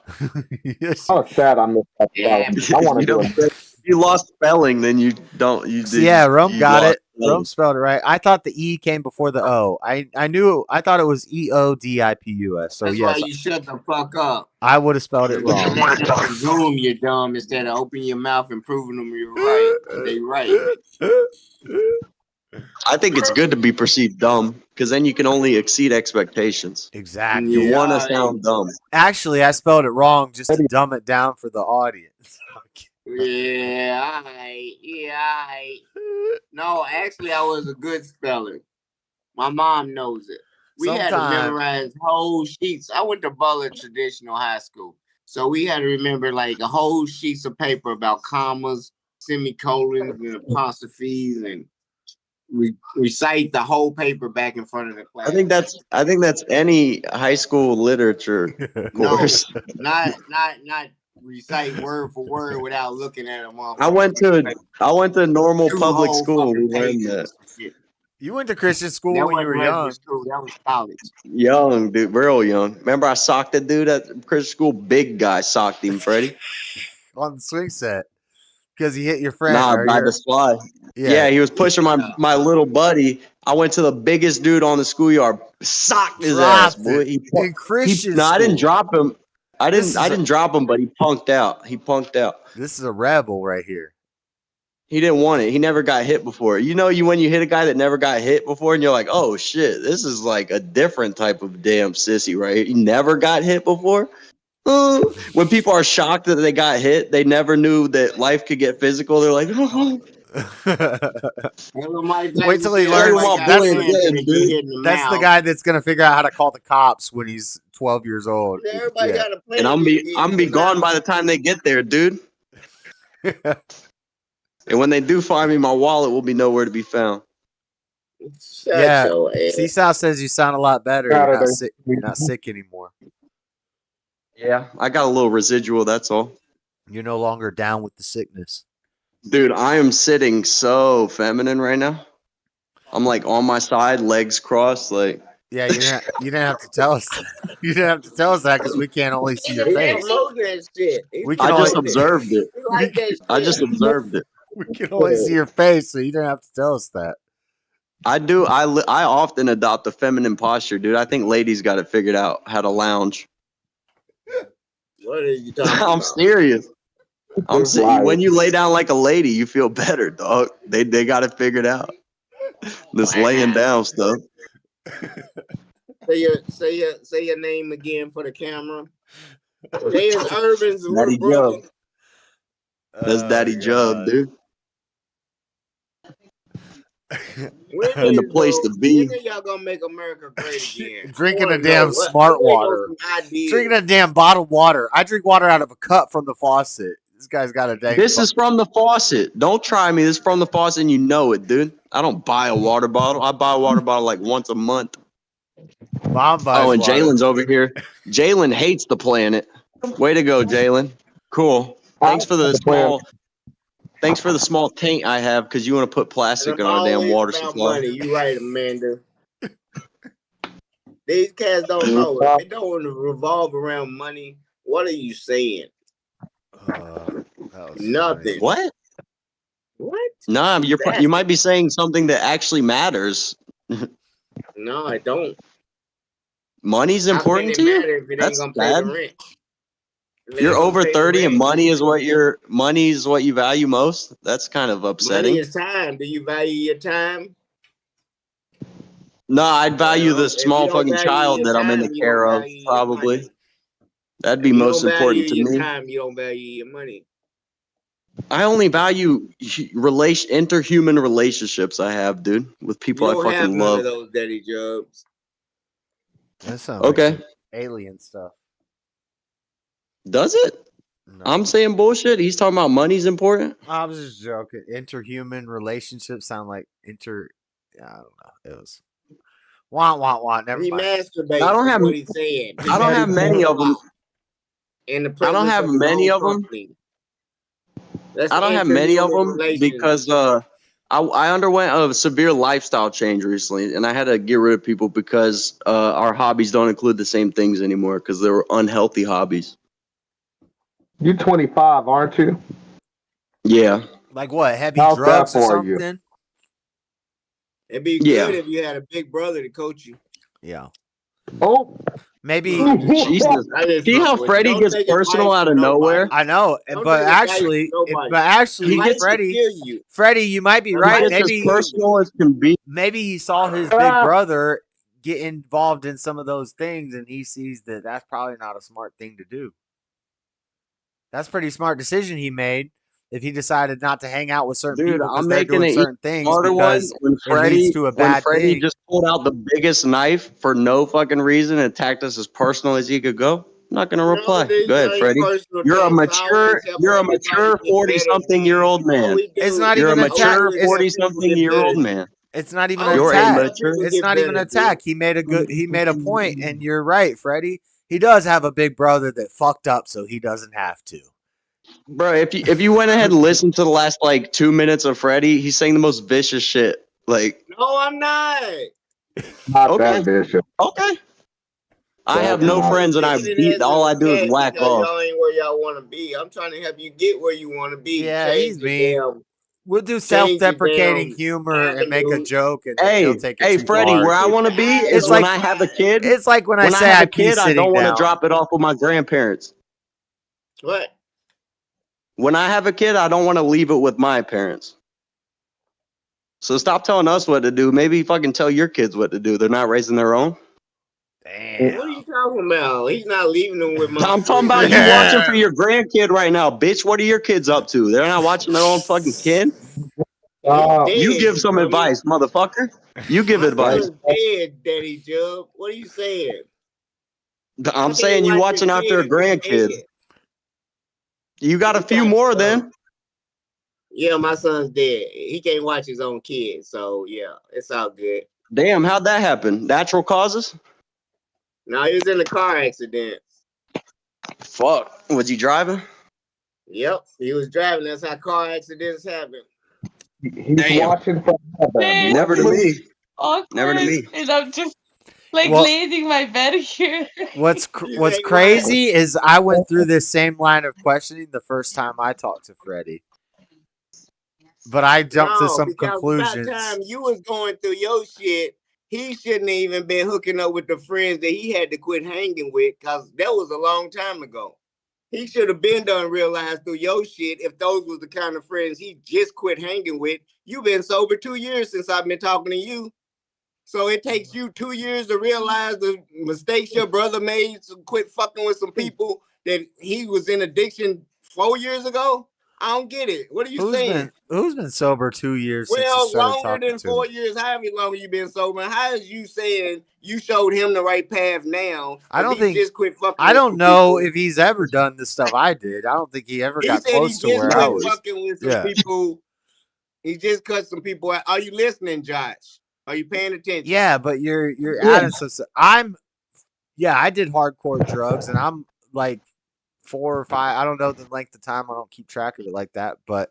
Yes. I was sad I missed that Yeah, spelling. I want You to do don't. a If you lost spelling, then you don't. You did. Yeah, Rome You got lost it. spelling. Rome spelled it right. I thought the E came before the O. I knew. I thought it was EODIPUS. So that's why yes, you shut the fuck up. I would have spelled it You wrong. let them presume you're dumb instead of opening your mouth and proving them you're right. They right. I think it's good to be perceived dumb because then you can only exceed expectations. Exactly. You Yeah, want to all right. sound dumb. Actually, I spelled it wrong just to dumb it down for the audience. Yeah, all right. Yeah, all right. No, actually, I was a good speller. My mom knows it. We had to Sometime. memorize whole sheets. I went to Butler Traditional High School. So we had to remember like a whole sheets of paper about commas, semicolons, and apostrophes, and recite the whole paper back in front of the class. I think that's any high school literature course. No, not recite word for word without looking at them. I went to normal public whole school. We fucking learned pages that. of some shit. You went to Christian school That when you wasn't were regular young. school. That was college. Young, dude, real young. Remember I socked a dude at Christian school? Big guy socked him, Freddie. On the swing set. Because he hit your friend. Nah, Or by your, the slide. yeah. Yeah, he was pushing my little buddy. I went to the biggest dude on the schoolyard, socked his ass, Dropped boy. it. In Christian No, I didn't school. drop him. I This didn't is drop him, but he punked out. He punked out. This is a rebel right here. He didn't want it. He never got hit before. You know, when you hit a guy that never got hit before, and you're like, oh shit, this is like a different type of damn sissy, right? He never got hit before. When people are shocked that they got hit, they never knew that life could get physical. They're like, Wait till he learns. That's the guy that's gonna figure out how to call the cops when he's 12 years old. Everybody got a plan. And I'm be gone by the time they get there, dude. And when they do find me, my wallet will be nowhere to be found. Yeah. Seesaw says you sound a lot better. You're not sick anymore. Yeah, I got a little residual. That's all. You're no longer down with the sickness. Dude, I am sitting so feminine right now. I'm like on my side, legs crossed, like. Yeah, you didn't have to tell us. You didn't have to tell us that because we can't only see your face. I just observed it. I just observed it. We can only see your face, so you don't have to tell us that. I do. I often adopt a feminine posture, dude. I think ladies got it figured out how to lounge. What are you talking I'm about? serious. I'm saying when you lay down like a lady, you feel better, dog. They got it figured out. This laying down stuff. Say your name again for the camera. There's Urban's Daddy brother. Jub. That's Daddy Jub, dude. And the place to be. When are y'all gonna make America great again? Drinking a damn smart water. Drinking a damn bottled water. I drink water out of a cup from the faucet. This guy's got a dang. This is from the faucet. Don't try me. This is from the faucet, and you know it, dude. I don't buy a water bottle. I buy a water bottle like once a month. Oh, and Jalen's over here. Jalen hates the planet. Way to go, Jalen. Cool. Thanks for the small taint I have because you want to put plastic in our damn water supply. Money. You right, Amanda. These cats don't know it. They don't want to revolve around money. What are you saying? Nothing. What? What? Nah, you might be saying something that actually matters. No, I don't. Money's important to you? That's bad. You're over 30 and money is what you value most? That's kind of upsetting. Money is time. Do you value your time? No, I'd value the small fucking child that I'm in the care of, probably. That'd be most important to me. Time, you don't value your money. I only value interhuman relationships I have, dude, with people I fucking have love. none of those daddy jobs. That sounds okay. Like alien stuff. Does it? No. I'm saying bullshit. He's talking about money's important. I was just joking. Interhuman relationships sound like I don't know. It was wah. Never He mind. masturbates. I don't Is have. what he's saying. I don't have many of them. In the I presence don't have of his many own of them. company. That's I don't have many of interhuman them relations. because I underwent a severe lifestyle change recently, and I had to get rid of people because our hobbies don't include the same things anymore because they were unhealthy hobbies. You're 25, aren't you? Yeah. Like what? Heavy How's drugs that or for you? something? It'd be Yeah. good if you had a big brother to coach you. Yeah. Oh, Maybe. Jesus. I just See how fucking with you. Freddie Don't gets take personal advice out from of nowhere? nobody. I know, Don't but take advice from actually, nobody. Advice will Freddie, kill you. you might be He right. gets as personal as can be. Maybe he saw his big brother get involved in some of those things, and he sees that that's probably not a smart thing to do. That's a pretty smart decision he made. If he decided not to hang out with certain Dude, people because I'm they're making doing an certain things smarter one because it leads to a when bad Freddie thing. just pulled out the biggest knife for no fucking reason and attacked us as personal as he could go. I'm not gonna reply. No, these Go ahead, ain't Freddie. personal You're a attacks. I always mature help you're a everybody mature get better. 40-something-year-old man. We do. It's not You're a even an attack. mature Always help people get 40-something-year-old better. man. It's not even an Always You're attack. immature. people It's get not even an better, dude. attack. He made a point, and you're right, Freddie. He does have a big brother that fucked up, so he doesn't have to. Bro, if you went ahead and listened to the last like 2 minutes of Freddie, he's saying the most vicious shit. Like, No, I'm not. Not okay, that vicious. okay. I have That's no not. friends and I Taking beat it as all an I do is attack whack because off. y'all ain't where y'all want to be. I'm trying to help you get where you want to be. Yeah, Change he's your mean. damn. We'll do Change your self-deprecating damn humor and make a avenue. joke, and then he'll take it Hey, too Freddie, far. where I Get want to your be eyes is It's on when like I the have a prize. kid. it's like when I When I say have I a pee kid, I sitting don't want to down. drop it off with my grandparents. What? When I have a kid, I don't want to leave it with my parents. So stop telling us what to do. Maybe fucking tell your kids what to do. They're not raising their own. Damn. What are you talking about? He's not leaving them with my I'm talking about you watching for your grandkid right now, bitch. What are your kids up to? They're not watching their own fucking kid. You Dead, give you some dummy. advice, motherfucker. You give My advice. son's dead, Daddy Jub. What are you saying? I'm How can saying he you watch his watching after a kid if he's grandkid. dead? You got a You few got more some. then. Yeah, my son's dead. He can't watch his own kids, so yeah, it's all good. Damn, how'd that happen? Natural causes? No, he was in a car accident. Fuck. Was he driving? Yep, he was driving. That's how car accidents happen. He's Damn. watching for heaven. Never to me. Never to Awkward. me. And I'm just like Well, laying my bed here. what's You what's say what? crazy is I went through this same line of questioning the first time I talked to Freddie, but I jumped to No, some because by the conclusions. time you was going through your shit, he shouldn't have even been hooking up with the friends that he had to quit hanging with, because that was a long time ago. He should have been done realize through your shit if those was the kind of friends he just quit hanging with. You've been sober 2 years since I've been talking to you. So it takes you 2 years to realize the mistakes your brother made to quit fucking with some people that he was in addiction 4 years ago. I don't get it. What are you saying? Who's been sober 2 years since you Well, started longer talking than to him? 4 years, however long you been sober. How is you saying you showed him the right path now? I don't He think just quit fucking I with don't some know people. if he's ever done the stuff I did. I don't think he ever He got said he close to just where I quit was. fucking with some Yeah. people. He just cut some people out. Are you listening, Josh? Are you paying attention? Yeah, but you're adding some. I did hardcore drugs, and I'm like 4 or 5. I don't know the length of time. I don't keep track of it like that, but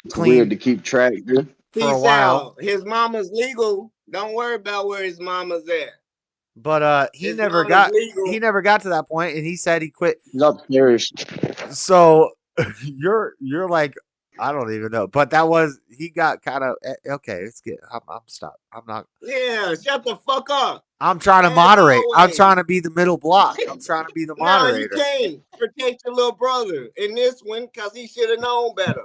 It's weird to clean keep track, dude. for a Peace while. out. His mama's legal. Don't worry about where his mama's at. But he His never mama's got legal. to that point, and he said he quit. He's upstairs. So you're like, I don't even know, but that was he got kind of okay. Let's get. I'm stop. I'm not. Yeah, shut the fuck up. I'm trying to As moderate. I'm always. trying to be the middle block. I'm trying to be the No, you moderator. can't protect your little brother in this one because he should have known better.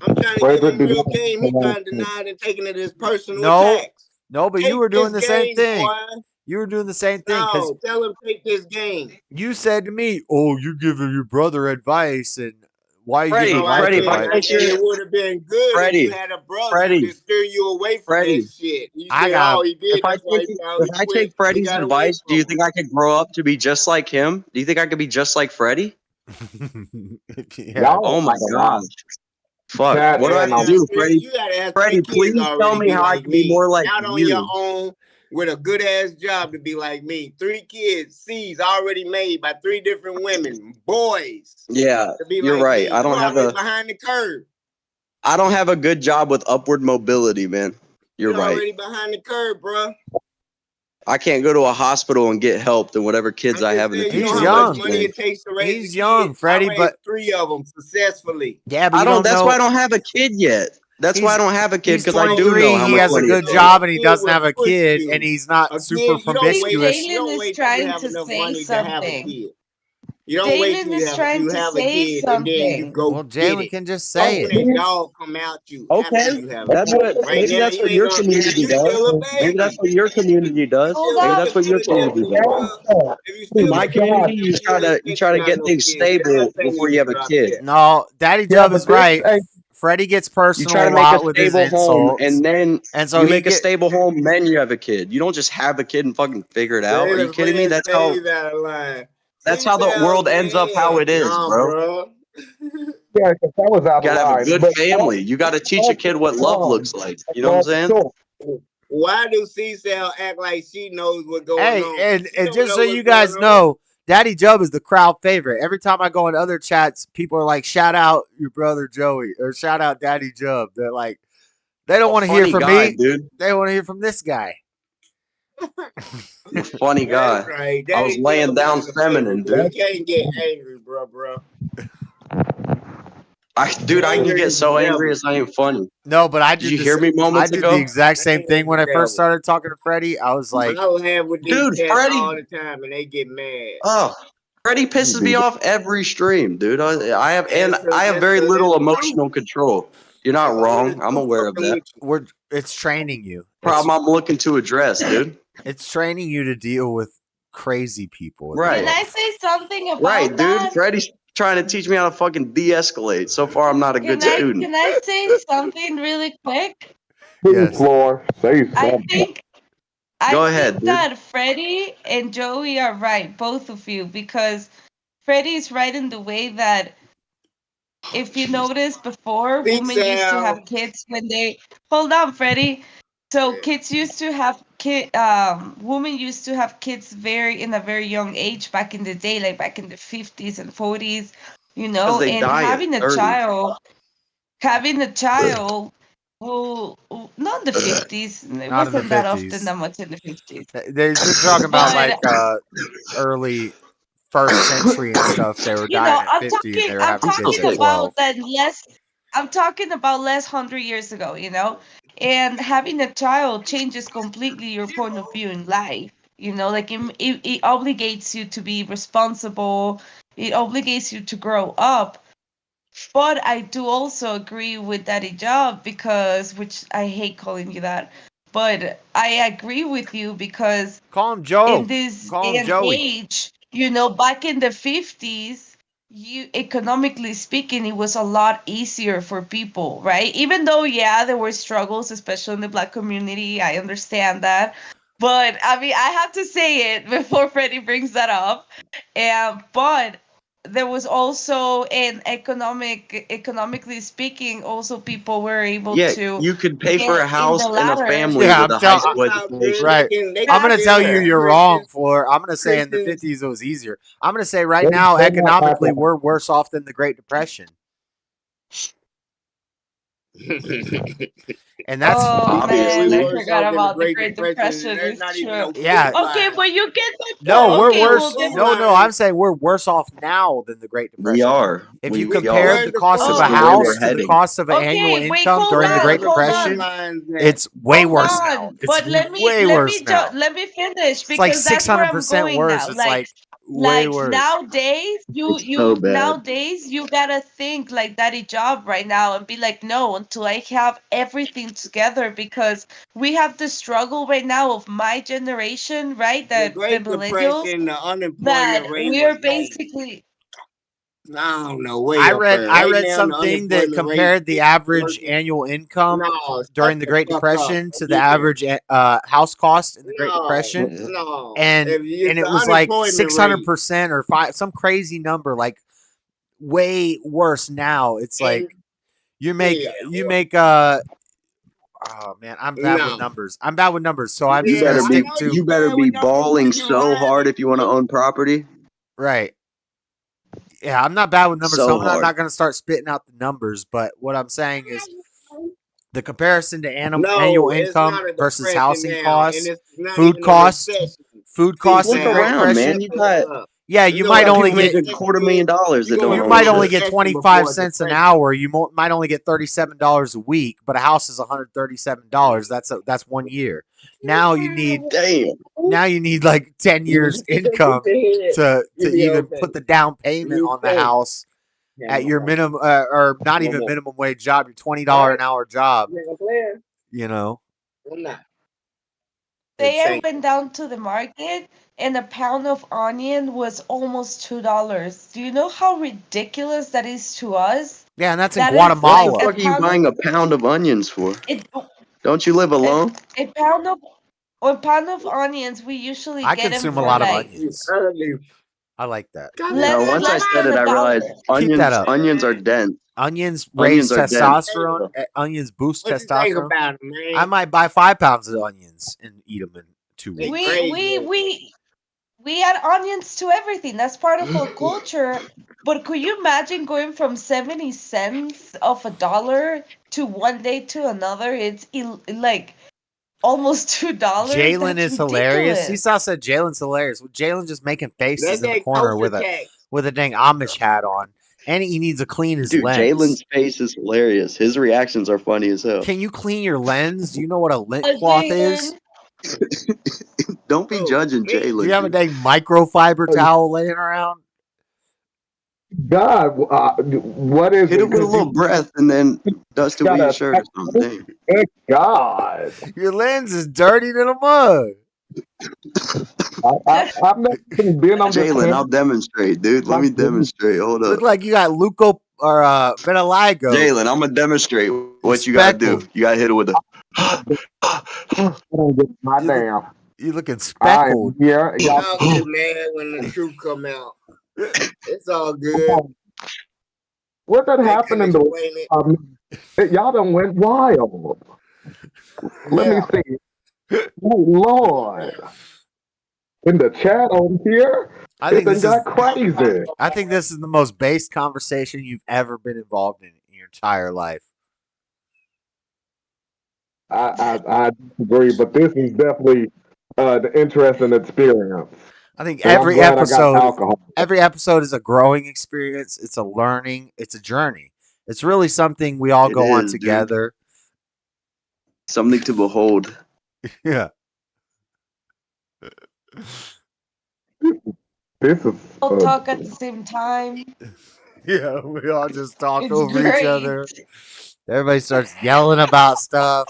I'm trying to give him real game. He trying to deny it and taking it as personal attacks. No, but you Take were doing the this same game, thing. boy. You were doing the same thing because No, tell him take this game. you said to me, "Oh, you're giving your brother advice," and Why are you Freddie, giving So I life Freddie, if I said, advice? I take said your it would have been good if you Freddie, had a brother Freddie, to steer you away from that Freddie. shit. You I said, got oh, he If did. I That's why take he if finally I quit. take He Freddie's got away advice, do from you him. think I could grow up to be just like him? Do you think I could be just like Freddie? yeah. Y'all Oh my out of line. gosh. Fuck. That What do I have and to I'm do, Three, Freddie? you gotta have three Freddie, kids please tell already to me be how I like can be me. more like Out on your you. own with a good ass job to be like me. 3 kids, C's already made by 3 different women, boys. Yeah, To be you're like right. me. You already behind the curve. I don't have a good job with upward mobility, man. You're You right. already behind the curve, bro. I can't go to a hospital and get help than whatever kids I have in the You know He's future. how much young. money it takes to raise He's a young, kid? Freddie, I raised but 3 of them successfully. yeah, but I you don't. don't That's know. why I don't have a kid yet. That's why I don't have a kid He's because I do know 23. how He much has a money it good takes. job and he Kid doesn't will have a push kid, you. and he's not A super kid, you I think don't wait. promiscuous. You Jalen don't is wait till you trying have to enough say money to have a something. kid. You don't wait Jalen till is trying you to have a say kid and then you something. go Well, get Jalen it. can just That's say when it. that dog come out you Okay, after you have a that's kid. what Right maybe now, that's you what ain't your gonna. community You does. still a Maybe that's baby. what your community does. Hold Maybe Still up. that's what living your in that community shit, does. bro. If you still My living in that community, shit, you ain't you think try you to got no get kids. That stable ass ain't before you even have a dropped kid. yet. No, Daddy yeah, Dub but is this right. ain't Freddie gets You personal try a to make a lot with his stable home, insults, and then and so you he make a get. stable home, then you have a kid. You don't just have a kid and fucking figure it out. Are you kidding me? That's how That line. the world ends up how it is, Nah, bro. bro. yeah, 'cause that was out You of gotta have a line. good But family. You gotta teach a kid what love looks like. You know what I'm saying? sure. Why do C-Cell act like she knows what's going Hey, on? She and don't just know so what's you going guys on. know, Daddy Dub is the crowd favorite. Every time I go in other chats, people are like, "Shout out your brother Joey" or "Shout out Daddy Dub." They're like, they don't A want to hear funny from guy, me. dude. They want to hear from this guy. I'm a funny guy. That's right. I was Daddy laying Dub down is the favorite, feminine, but you dude. can't get angry, bro. Dude, I can Anger get is the so angry devil. it's not even funny. No, but I Did did you this. hear me I moments did the ago? exact same Anger thing is when the I first devil. started talking to Freddie. I was like, I was have with these Dude, cats Freddie. all the time, and they get mad. Oh, Freddie pisses me off every stream, dude. I have very little emotional control. You're not wrong. I'm aware of that. it's training you. Problem I'm looking to address, dude. It's training you to deal with crazy people. Right. Can I say something about Right, dude. that? Freddie's trying to teach me how to fucking de-escalate. So far, I'm not a good student. Can I say something really quick? Please, Floor, say I something. think Go ahead, dude. that Freddie and Joey are right, both of you, because Freddie's right in the way that if you notice before, women used to have kids when they hold on, Freddie. So kids used to have women used to have kids in a very young age back in the day, like back in the 50s and 40s, you know, they and die at having a 30. child who not the 50s, it Not in the wasn't that often 50s. that much in the 50s. They're talking about But like early first century and stuff. They were you dying know, at 50 and they were I'm having kids talking at 12. about that less. I'm talking about less 100 years ago, you know, and having a child changes completely your point of view in life. You know, like it obligates you to be responsible. It obligates you to grow up. But I do also agree with Daddy Job because, which I hate calling you that, but I agree with you because Call him Joe. in this Call day him and Joey. age, you know, back in the 50s, you economically speaking, it was a lot easier for people, right? Even though, yeah, there were struggles, especially in the Black community. I understand that. But I mean, I have to say it before Freddie brings that up. But there was also economically speaking, also people were able Yeah, to you could pay for a get in the house and a ladder. family Yeah, with I'm a high telling. school education. Right. They I'm can gonna tell still you have you're wrong, Christians. Floor. I'm gonna say in the Christians. 50s it was easier. I'm gonna say right They now, not economically, happen. we're worse off than the Great Depression. And that's Oh man, We I worse forgot off than the about the Great Great Depression. Depression. There's It's not even true. no yeah. food Okay, line. but you get the No, point. we're Okay, worse. well then. No. I'm saying we're worse off now than the Great We Depression. are. If you We compare are. Where's the the cost of food a That's the way we're house lines? to the heading. cost of an annual Okay, wait, income during the Where's Great the hold food on. Depression, lines at? it's way Hold worse now. on. It's But way worse now. let me finish It's like because that's where I'm 600% going worse. now. It's like way worse. Nowadays, It's so bad. you gotta think like Daddy Job right now and be like, no, until I have everything together, because we have the struggle right now of my generation, right? The The Great millennials, Depression, the that unemployment rate was we're like basically I don't know. Way I up read there. I Right read now, the something that unemployment rate compared the is average working. annual income No, during shut the the Great fuck up. Depression to the Forget that. average house cost in the Great No, Depression, no. and If it's it the was like unemployment rate 600% or some crazy number, like way worse now. It's and like you make yeah, you well, make oh man, I'm bad with no. numbers. I'm bad with numbers, so I'm You just gonna Yeah, better I be stick know to you you better bad be with numbers balling when you so lying hard and if you want to shit. own property. right. Yeah, I'm not bad with numbers, so So I'm not, hard. not gonna start spitting out the numbers. But what I'm saying is the comparison to annual No, it's income not a versus depression housing now, and costs, it's not food even a costs, recession. food See, costs in Look the Great now, around, man. Depression. You shut got up. Yeah, You you know might what a only get making recession is? $250,000 You that don't gonna you own have might a only shit. get recession 25 before a cents an depression. hour. You might only get $37 a week, but a house is $137. That's 1 year. Now you need Damn. like 10 You years just pick up income your head, to you be even okay. put the down payment You on the think. house Yeah, at no your more. minimum or not No even more. minimum wage job, your $20 What? an hour job. You ain't gonna play it? You know, I'm not. It Day I changed. went down to the market and a pound of onion was almost $2. Do you know how ridiculous that is to us? yeah, and that's in That is What the like Guatemala. a fuck are you pound of buying a pound of onions for? it, Don't you live a, alone? a pound of a pound of onions. We usually I get them consume a for lot of like onions. Ugly. I like that. Got it No, less at once I less said than it, a I dollar. realized Keep that up. onions are dense. Onions raise Onions are dense. testosterone. Onions boost What you think testosterone. about it, I man? might buy 5 pounds of onions and eat them in 2 weeks. They We we crazy. we we add onions to everything. That's part of our culture. But could you imagine going from 70 cents of a dollar to one day to another? It's like almost $2. Jalen That's is hilarious. ridiculous. Seesaw said Jalen's hilarious. Well, Jalen just making faces That's in the that corner culture tax. with a dang Amish hat on, and he needs to clean his Dude, lens. Jalen's face is hilarious. His reactions are funny as hell. Can you clean your lens? Do you know what a lint cloth is? Jalen. Don't be Oh, judging me? Do you Jalen, have a dude. dang microfiber towel laying around? God, what is Hit it? it with a Because little you breath and then dust it with your gotta. shirt or something. Damn. Thank God. Your lens is dirty than a mug. I've never been on this Jalen, camera I'll demonstrate, dude. Let like me this. demonstrate. Hold Look up. like you got leuco or vitiligo. Jalen, I'm gonna demonstrate You're what you gotta do. speckled. You gotta hit it with a I don't get my You look, damn. you looking I speckled. am here. Y'all, I'll get mad when the truth come out. It's all good. what that They can happened in the explain it. y'all done went wild. Let me Yeah. see. Oh Lord. In the chat on here, I it think done this is got crazy. I think this is the most based conversation you've ever been involved in your entire life. I disagree, but this is definitely the interesting experience. I think And I'm glad I got alcohol. every episode is a growing experience. It's a learning. It's a journey. It's really something we all It go on is, dude. together. Something to behold. Yeah. This is All talk at the same time. Yeah, we all just talk It's over each great. other. Everybody starts yelling about stuff.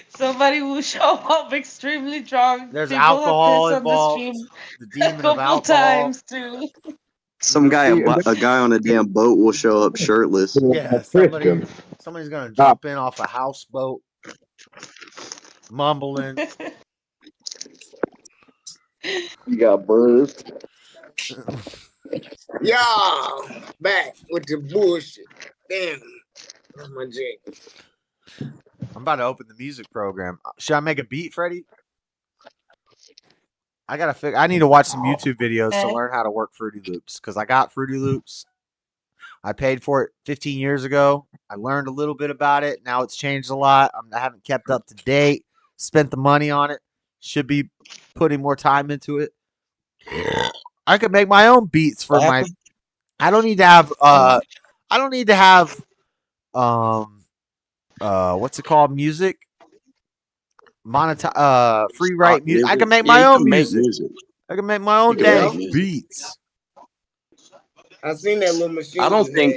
Somebody will show up extremely drunk. There's People have alcohol pissed on the involved. stream The a demon of couple alcohol. times too. Some guy, a guy on a damn boat will show up shirtless. Yeah, somebody's gonna jump in off a houseboat, mumbling. You got birds. Y'all back with the bullshit. Damn. That's my jig. I'm about to open the music program. Should I make a beat, Freddie? I need to watch some YouTube videos to learn how to work Fruity Loops because I got Fruity Loops. I paid for it 15 years ago. I learned a little bit about it. Now it's changed a lot. I haven't kept up to date. Spent the money on it. Should be putting more time into it. I could make my own beats for my. I don't need to have. I don't need to have. What's it called? Music. Free write music. I can make my own music. I can make my own dang beats. I seen that little machine. I don't think.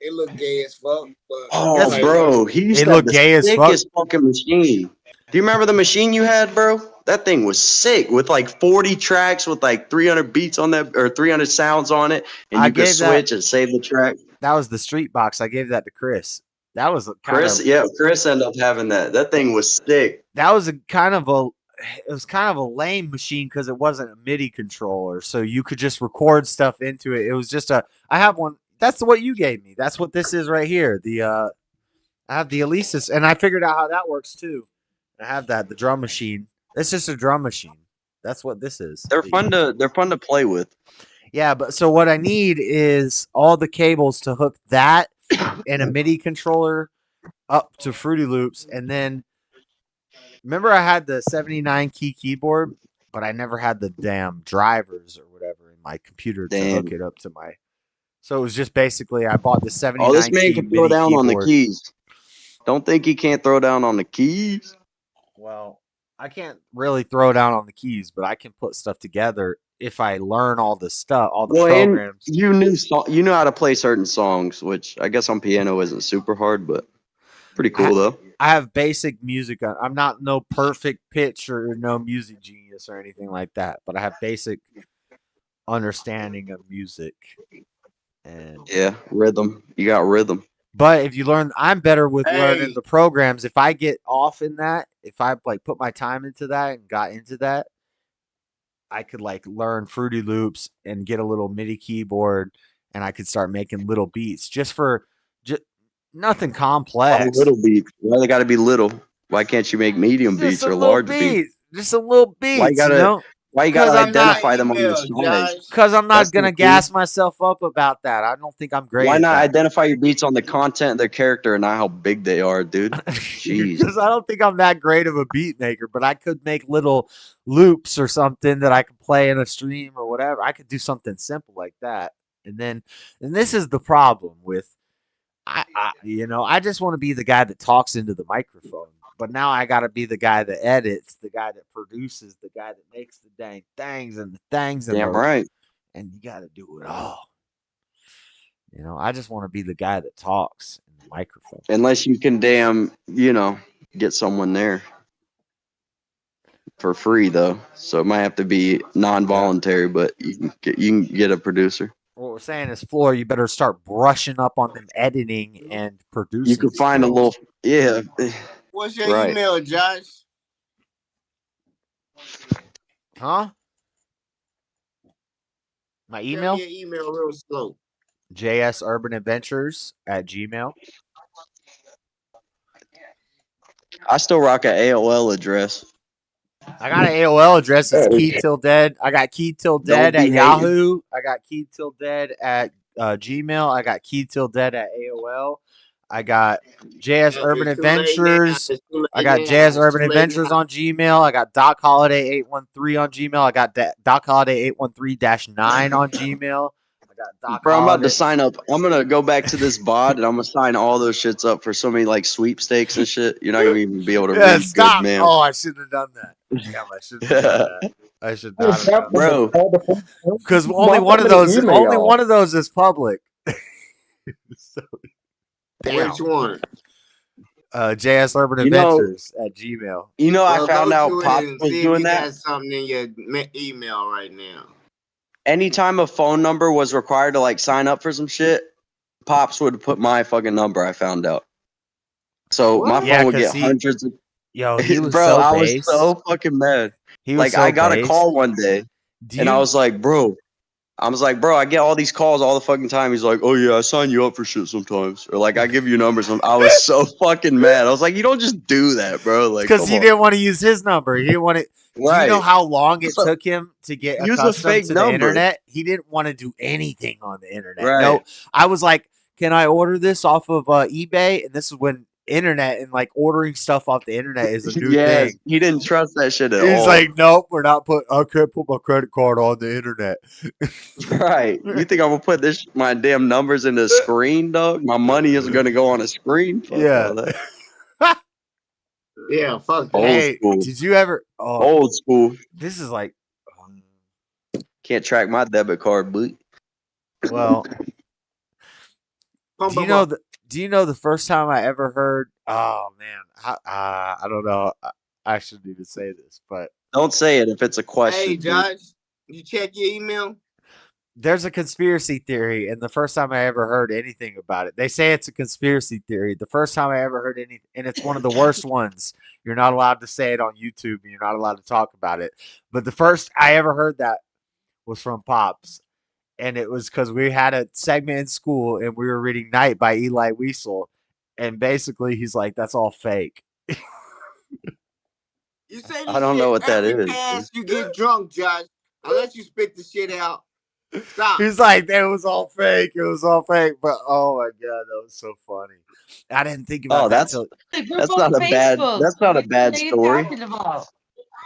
It looked gay as fuck. But Oh, bro, he used to have the sickest fucking machine. Do you remember the machine you had, bro? That thing was sick with like 40 tracks with like 300 beats on that or 300 sounds on it, and I you could gave that. switch and save the track. That was the Street Box. I gave that to Chris. That was Chris ended up having that. That thing was sick. That was kind of a lame machine because it wasn't a MIDI controller, so you could just record stuff into it. It was just I have one. That's what you gave me. That's what this is right here. I have the Alesis, and I figured out how that works too. I have the drum machine. It's just a drum machine. That's what this is. They're fun to play with. Yeah, but so what I need is all the cables to hook that and a MIDI controller up to Fruity Loops, and then remember I had the 79 key keyboard, but I never had the damn drivers or whatever in my computer to hook it up to my. So it was just basically I bought the 79 this man key can throw MIDI down keyboard. on the keys. Don't think he can't throw down on the keys. Well, I can't really throw down on the keys, but I can put stuff together if I learn all the stuff, all the programs. And you knew how to play certain songs, which I guess on piano isn't super hard, but pretty cool though. I have basic music. I'm not no perfect pitch or no music genius or anything like that, but I have basic understanding of music. And yeah, rhythm. You got rhythm. But if you learn, I'm better with learning the programs. If I get off in that, if I like put my time into that and got into that, I could like learn Fruity Loops and get a little MIDI keyboard, and I could start making little beats just nothing complex. Little beats. Why they got to be little? Why can't you make medium beats or large beats? Just a little beats. Why you gotta identify them on the side? Because I'm not gonna gas myself up about that. I don't think I'm great. Why not identify your beats on the content of their character and not how big they are, dude? Jeez. Because I don't think I'm that great of a beat maker, but I could make little loops or something that I could play in a stream or whatever. I could do something simple like that. And this is the problem with I just want to be the guy that talks into the microphone. But now I got to be the guy that edits, the guy that produces, the guy that makes the dang things and the things. Damn right. And you got to do it all. I just want to be the guy that talks in the microphone. Unless you can get someone there for free though. So it might have to be non-voluntary, but you can get a producer. What we're saying is, Floor, you better start brushing up on them editing and producing. You can find a little, yeah. What's your email, Josh? Huh? My email? Tell me your email real slow. jsurbanadventures@gmail. I still rock an AOL address. I got an AOL address. It's Key Till Dead. I got Key Till Dead at Yahoo. I got Key Till Dead at Gmail. I got Key Till Dead at AOL. I got JS Urban Adventures. I got JS Urban Adventures on Gmail. I got Doc Holiday 813 on Gmail. I got Doc Holiday 813-9 on Gmail. I got Doc Bro, I'm about Holiday. to sign up. I'm gonna go back to this bot and I'm gonna sign all those shits up for so many like sweepstakes and shit. You're not gonna even be able to read stop. good, man. Oh, I shouldn't have done that. Damn, I shouldn't have done that. I should not have done Bro. Because only one of those is public. So, damn. Which one? JS Urban Adventures at Gmail. I found out Pop was doing that. Got something in your email right now. Anytime a phone number was required to like sign up for some shit, Pops would put my fucking number. I found out. So my phone would get hundreds of. Yo, he was bro, so I base. was so fucking mad. He was so I got base. a call one day, and I was like, bro, I get all these calls all the fucking time. He's like, oh yeah, I sign you up for shit sometimes, or like I give you numbers. I was so fucking mad. I was like, you don't just do that, bro. Like, because he didn't want to use his number. He didn't want to. Right. Do you know how long it took him to get use accustomed a fake to number. the internet? He didn't want to do anything on the internet. Right. No, I was like, can I order this off of eBay? And this is when internet and like ordering stuff off the internet is a new thing. He didn't trust that shit at all. He's like, nope, I can't put my credit card on the internet. Right. You think I'm gonna put my damn numbers in the screen, dog? My money isn't gonna go on a screen? Fuck all that. Yeah, fuck that. Hey, school. did you ever Old school. This is like Can't track my debit card, but well do you know the first time I ever heard I don't know, I shouldn't even say this, but Don't say it if it's a question. Hey, dude. Josh, you check your email? There's a conspiracy theory, and the first time I ever heard anything about it, they say it's a conspiracy theory. The first time I ever heard anything, and it's one of the worst ones. You're not allowed to say it on YouTube, and you're not allowed to talk about it. But the first I ever heard that was from Pops, and it was because we had a segment in school, and we were reading Night by Eli Wiesel, and basically he's like, "That's all fake." You say this I don't know shit what that every is. cast you get drunk, Josh. I'll let you spit the shit out. Stop. He's like, "It was all fake. It was all fake." But oh my god, that was so funny. I didn't think about Oh, that that's till that's not a bad that's not a bad story.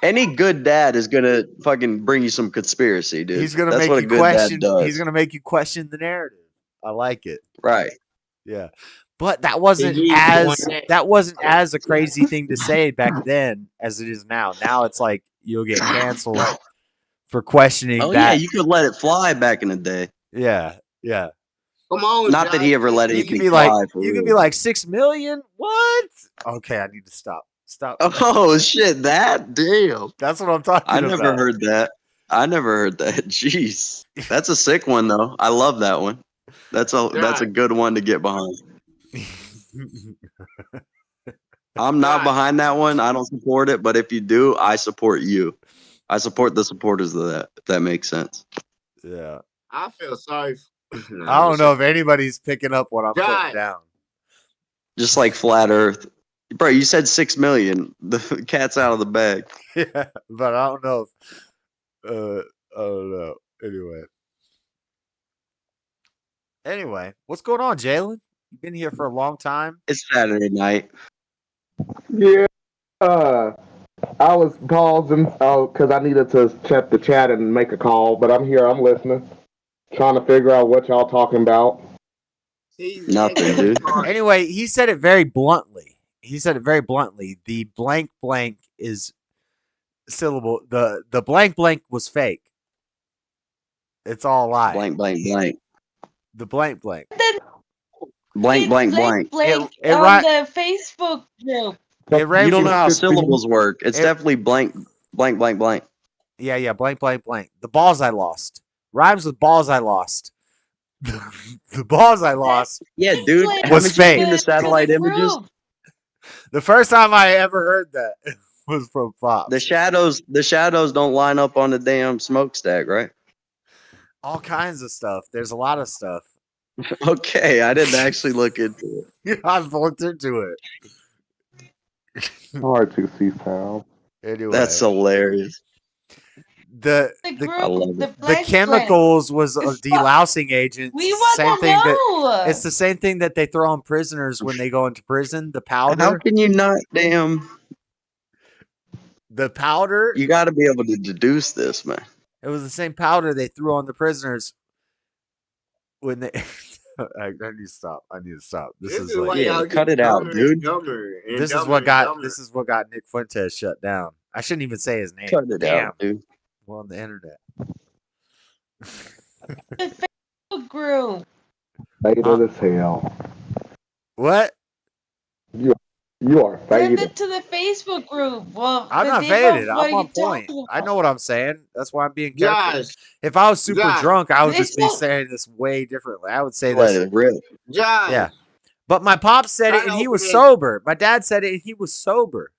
Any good dad is gonna fucking bring you some conspiracy, dude. he's gonna That's make what a you good question. dad does. He's gonna make you question the narrative. I like it. Right. Yeah, but that wasn't He as doing that. that wasn't as a crazy thing to say back then as it is now. Now it's like you'll get canceled for questioning Oh yeah, that. you could let it fly back in the day. Yeah, yeah. Come on, Not that he ever let You anything could be like, fly for you could real. be like 6 million. What? Okay, I need to stop. Stop. Oh shit, that damn. That's what I'm talking I about. never heard that. I never heard that. Jeez. That's a sick one though. I love that one. That's a good one to get behind. I'm not behind that one. I don't support it, but if you do, I support you. I support the supporters of that, if that makes sense. Yeah. I feel sorry. I don't know if anybody's picking up what I'm God. putting down. Just like flat Earth. Bro, you said 6 million. The cat's out of the bag. Yeah, but I don't know if I don't know. Anyway, what's going on, Jalen? You've been here for a long time. It's Saturday night. Yeah. I was pausing because I needed to check the chat and make a call, but I'm here. I'm listening, trying to figure out what y'all talking about. Nothing, dude. Anyway, he said it very bluntly. The blank blank is syllable. The blank blank was fake. It's all a lie. Blank, blank, blank. The blank blank. Blank, blank, blank. Blank It on the Facebook group. You don't know how syllables work. It's definitely blank, blank, blank, blank. Yeah, blank, blank, blank. The balls I lost. Rhymes with balls I lost. The balls I lost. Yeah, dude. Was Haven't you fake. seen the satellite images? The first time I ever heard that was from Fox. The shadows don't line up on the damn smokestack, right? All kinds of stuff. There's a lot of stuff. Okay, I didn't actually look into it. I've looked into it. Hard to see sound. Anyway, That's hilarious. The I love it. the chemicals was a delousing agent. We It's the same want to thing know. that it's the same thing that they throw on prisoners when they go into prison. The powder. How can you not damn? The powder. You got to be able to deduce this, man. It was the same powder they threw on the prisoners when they. I need to stop. This is like, y'all cut get it out, dumber dude. and dumber and this is dumber what and got dumber. this is what got Nick Fuentes shut down. I shouldn't even say his name. Cut it Damn. out, dude. We're on the internet. The Facebook group. Faded as hell. What? You are Send faded. it to the Facebook group. Well, I'm the not name faded. of what I'm are on you point. talking I about? know what I'm saying. That's why I'm being careful. Josh, If I was super Josh. drunk, I would They just be spoke- saying this way differently. I would say Let this. it rip. Josh. Yeah. But my pop said it Try to and he open was it. sober. My dad said it and he was sober.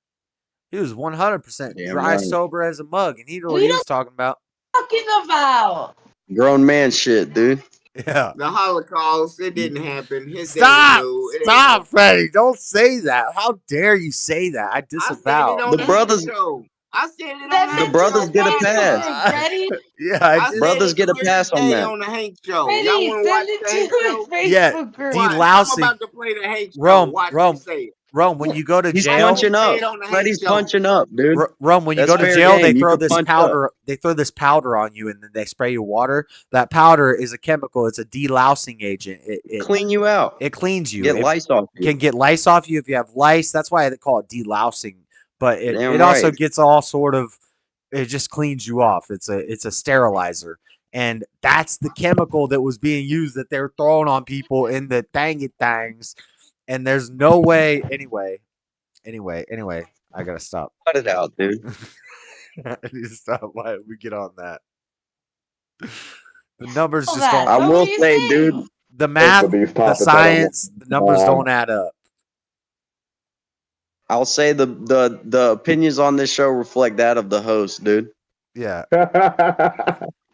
He was 100% Damn dry right. sober as a mug. And he knew what We he was talking about. talking about? Grown man shit, dude. Yeah. The Holocaust, it didn't happen. His Stop! daddy knew. It ain't Stop, Freddie. Don't say that. How dare you say that? I I said it disavow. on The the brothers- Hank show. I said it on Send the it The Hank brothers show. get a Facebook pass. group, Freddie. Yeah, I said Brothers it get a clear pass as on day that. on the Hank show. Freddie, Y'all want to watch send it the to Hank show? the Yeah, Facebook group. Watch. I'm delousing. about to play the Hank show. Rome, Watch Rome, me say it. Rome, when you go to He's jail, punching up. Say it on the Hank Freddie's show. punching up, dude. Rome, when you That's go to fair jail, they game. You throw can this punch powder. They throw this powder on you, and then they spray you water. That powder is a chemical. It's a delousing agent. It Clean you out. it cleans you. Get It lice off you. can get lice off you if you have lice. That's why they call it delousing. But Damn it also right. gets all sort of. It just cleans you off. It's a sterilizer, and that's the chemical that was being used that they're throwing on people in the things. And there's no way. Anyway, I gotta stop. Cut it out, dude. I need to stop. Why we get on that? The numbers All just that. don't. I What will were you say, saying? dude. The Both math, of these the topics I don't want. science, the numbers don't add up. I'll say the opinions on this show reflect that of the host, dude. Yeah.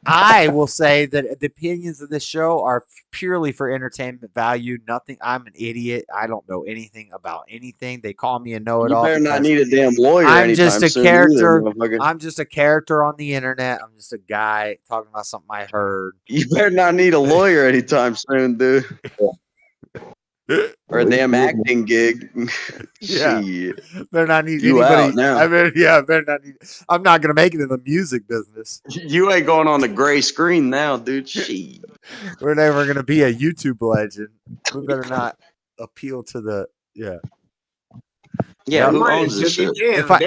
I will say that the opinions of this show are purely for entertainment value. Nothing. I'm an idiot. I don't know anything about anything. They call me a You know-it-all better not because need a damn lawyer I'm just anytime a soon, either, character. motherfucker. I'm just a character on the internet. I'm just a guy talking about something I heard. You better not need a lawyer anytime soon, dude. Or a damn acting gig. Yeah. Shit. Better not need You anybody. out now. I mean, yeah, better not need. I'm not gonna make it in the music business. You ain't going on the gray screen now, dude. Shit. We're never gonna be a YouTube legend. We better not appeal to the yeah. Yeah, Yep. who Money owns this took shit? it If down.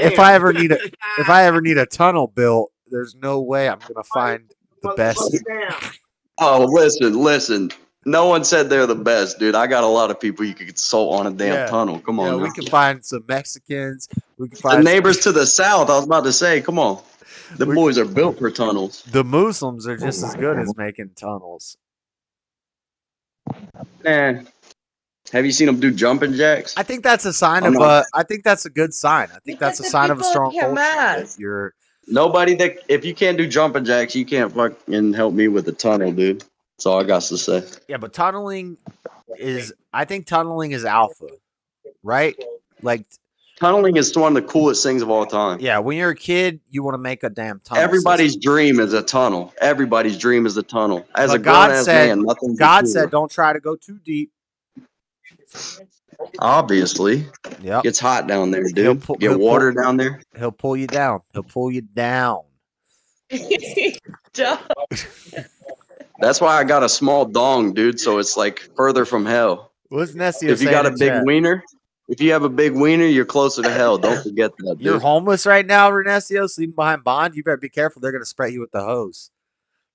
I ever need a tunnel built, there's no way I'm gonna find the best. Oh, listen. No one said they're the best, dude. I got a lot of people you could consult on a damn Yeah. tunnel. Come Yeah, on, we now. can find some Mexicans. We can The find neighbors to the south. I was about to say, come on. The boys are built for tunnels. the Muslims are just as good as making tunnels. Man, have you seen them do jumping jacks? I think that's a sign I'm of not- I think that's a good sign. I think that's a sign of a strong culture. That you're Nobody that if you can't do jumping jacks, you can't fucking help me with the tunnel, dude. That's all I got to say. yeah, but tunneling is I think tunneling is alpha, right? Like Tunneling is one of the coolest things of all time. yeah, when you're a kid, you want to make a damn tunnel. Everybody's dream is a tunnel. Everybody's dream is a tunnel. As But a grown ass man, nothing's God cooler. said don't try to go too deep. Obviously. Yep. Gets hot down there, He'll dude. pull- Get he'll water pull- down there. He'll pull you down. He'll pull you down. That's why I got a small dong, dude. So it's like further from hell. What's Nessie If you saying got a in big chat? wiener, if you have a big wiener, you're closer to hell. Don't forget that, dude. You're homeless right now, Renesio, sleeping behind bond. You better be careful. They're gonna spray you with the hose.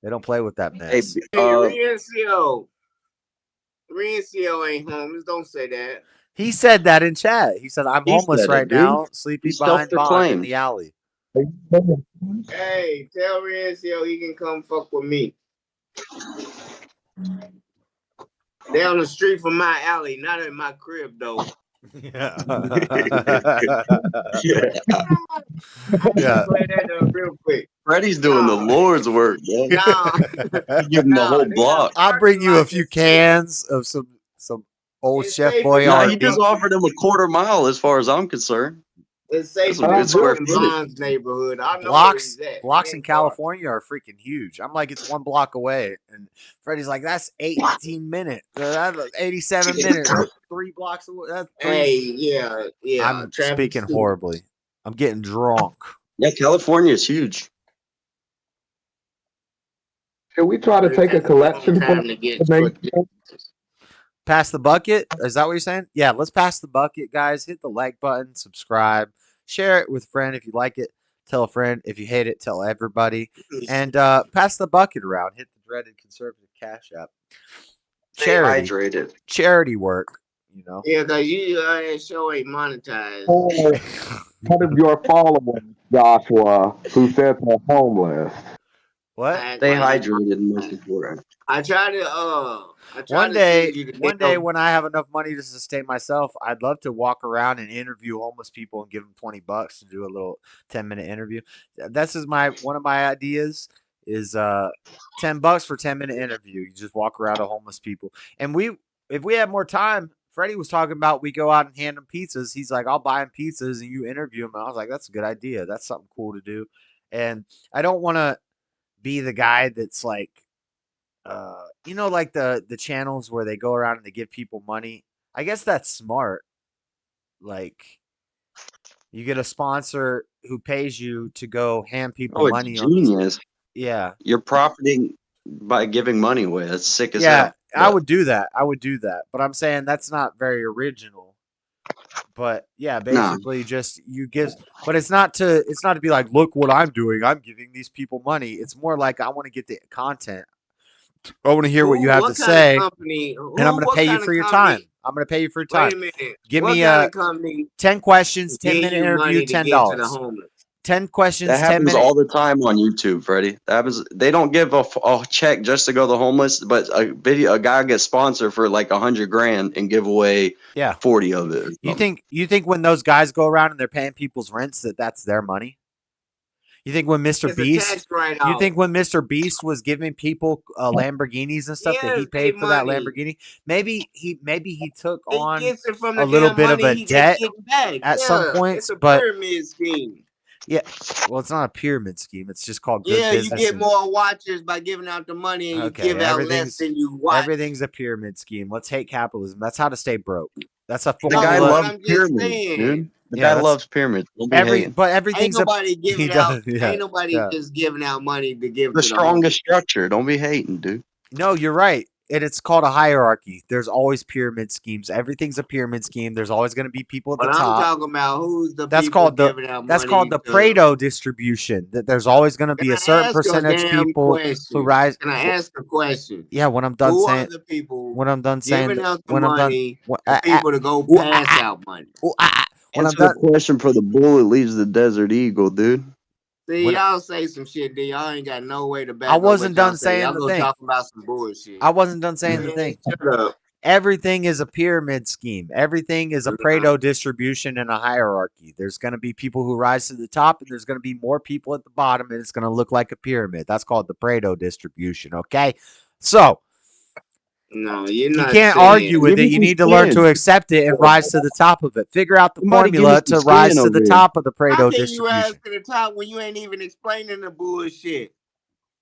They don't play with that Hey, mess. Rencio ain't homeless. Don't say that. He said that in chat. He said, "I'm He homeless said it, right dude. now, sleeping He's behind bond in self-proclaimed. the alley." Hey, tell Rencio he can come fuck with me. Down the street from my alley, not in my crib though. Yeah. Yeah. Play that real quick. Freddie's doing the Lord's work, man. Give him the whole block. I'll bring you a few cans of some old Chef Boyardee. He just offered him a quarter mile, as far as I'm concerned. It's safe That's some good square in footage. Bond's neighborhood. I know Blocks where he's at. blocks He in ain't far. California are freaking huge. I'm like, it's 1 block away, and Freddie's like, that's 18 minutes. That's 87 minutes. That's 3 blocks away. That's 3. Hey, yeah. I'm traffic's speaking stupid. horribly. I'm getting drunk. Yeah, California is huge. Should we try to take a collection Time from to get the name? Pass the bucket? Is that what you're saying? Yeah, let's pass the bucket, guys. Hit the like button, subscribe, share it with a friend if you like it. Tell a friend. If you hate it, tell everybody. And pass the bucket around. Hit the dreaded conservative Cashapp. Hydrated. Charity work, you know. Yeah, because that show ain't monetized. One of your followers, Joshua, who said they're homeless. What? Stay hydrated, most important. I try to One send you day the when I have enough money to sustain myself, I'd love to walk around and interview homeless people and give them $20 to do a little 10-minute interview. This is one of my ideas is $10 for 10-minute interview. You just walk around to homeless people. And if we have more time, Freddie was talking about we go out and hand them pizzas. He's like, I'll buy him pizzas and you interview them. And I was like, that's a good idea. That's something cool to do. And I don't want to be the guy that's like, like the channels where they go around and they give people money. I guess that's smart. Like, you get a sponsor who pays you to go hand people Oh, money. it's genius. Yeah. You're profiting by giving money away. That's sick as Yeah, hell. I would do that. But I'm saying that's not very original. But yeah, basically just you give, but it's not to be like, look what I'm doing. I'm giving these people money. It's more like I want to get the content. I want to hear what you have to say, and I'm going to pay you for your time. I'm going to pay you for your time. Wait a minute. Give What me kind of company 10 questions, gave 10-minute you money interview, to give to the $10. homeless? 10 questions, That 10 happens minutes. all the time on YouTube, Freddie. That happens. They don't give a check just to go to the homeless, but a guy gets sponsored for like $100,000 and give away 40 of it. You think when those guys go around and they're paying people's rents that's their money? You think when Mr. It's a Beast? tax write-off. You think when Mr. Beast was giving people Lamborghinis and stuff that he Yes, paid they for that money. Lamborghini? Maybe he took He on gets it from a the little damn bit of money a he debt getting back. at some points, It's a but pyramid scheme. yeah, well, it's not a pyramid scheme. It's just called good Yeah, you business. get more watchers by giving out the money, and you give out less than you watch. Everything's a pyramid scheme. Let's hate capitalism. That's how to stay broke. That's a The formula. guy loves pyramids, dude. The guy loves pyramids. Don't be hating. But everything's ain't nobody giving out. Yeah, Ain't nobody just giving out money to give The to strongest structure. Don't be hating, dude. No, you're right. And it's called a hierarchy. There's always pyramid schemes. Everything's a pyramid scheme. There's always going to be people at the But I'm top. talking about who's the That's people called giving out that's money called the to- Pareto distribution. That there's always going to be a certain ask you a percentage damn people question. who rise. Can I ask a question? Yeah, when I'm done Who saying are the people when I'm done saying giving out the when I'm done money for people to go pass out money? when I'm Answer the done. question for the bullet leaves the desert eagle, dude. See, y'all say some shit, D. Y'all ain't got no way to back I up wasn't what y'all done say. saying Y'all the go thing. talk about some bullshit. I wasn't done saying the thing. Shut up. Everything is a pyramid scheme. Everything is a Pareto distribution and a hierarchy. There's going to be people who rise to the top, and there's going to be more people at the bottom, and it's going to look like a pyramid. That's called the Pareto distribution. Okay, so No, you're you not. can't argue with it. You need to learn to accept it and rise to the top of it. Figure out the Somebody give me formula some to rise skin to the over here. top of the How Pareto can you distribution. ask to the top when you ain't even explaining the bullshit?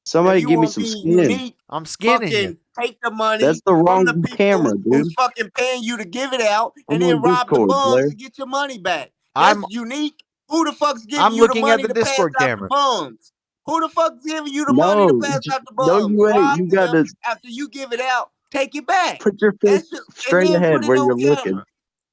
Somebody If you give me want to some be skin. unique, I'm skinning you. fucking take the money That's the from wrong the people camera, dude. who's fucking paying you to give it out, I'm and then on rob the Discord, bums Blair. to get your money back. That's unique. Who the fuck's giving I'm you the looking at money the to pass Discord out camera. the bums? Who the fuck's giving you the money to pass out the No, bums? you ain't. Rob You got them to after you give it out. Take it back. put your face straight and then ahead put where it on you're looking. camera.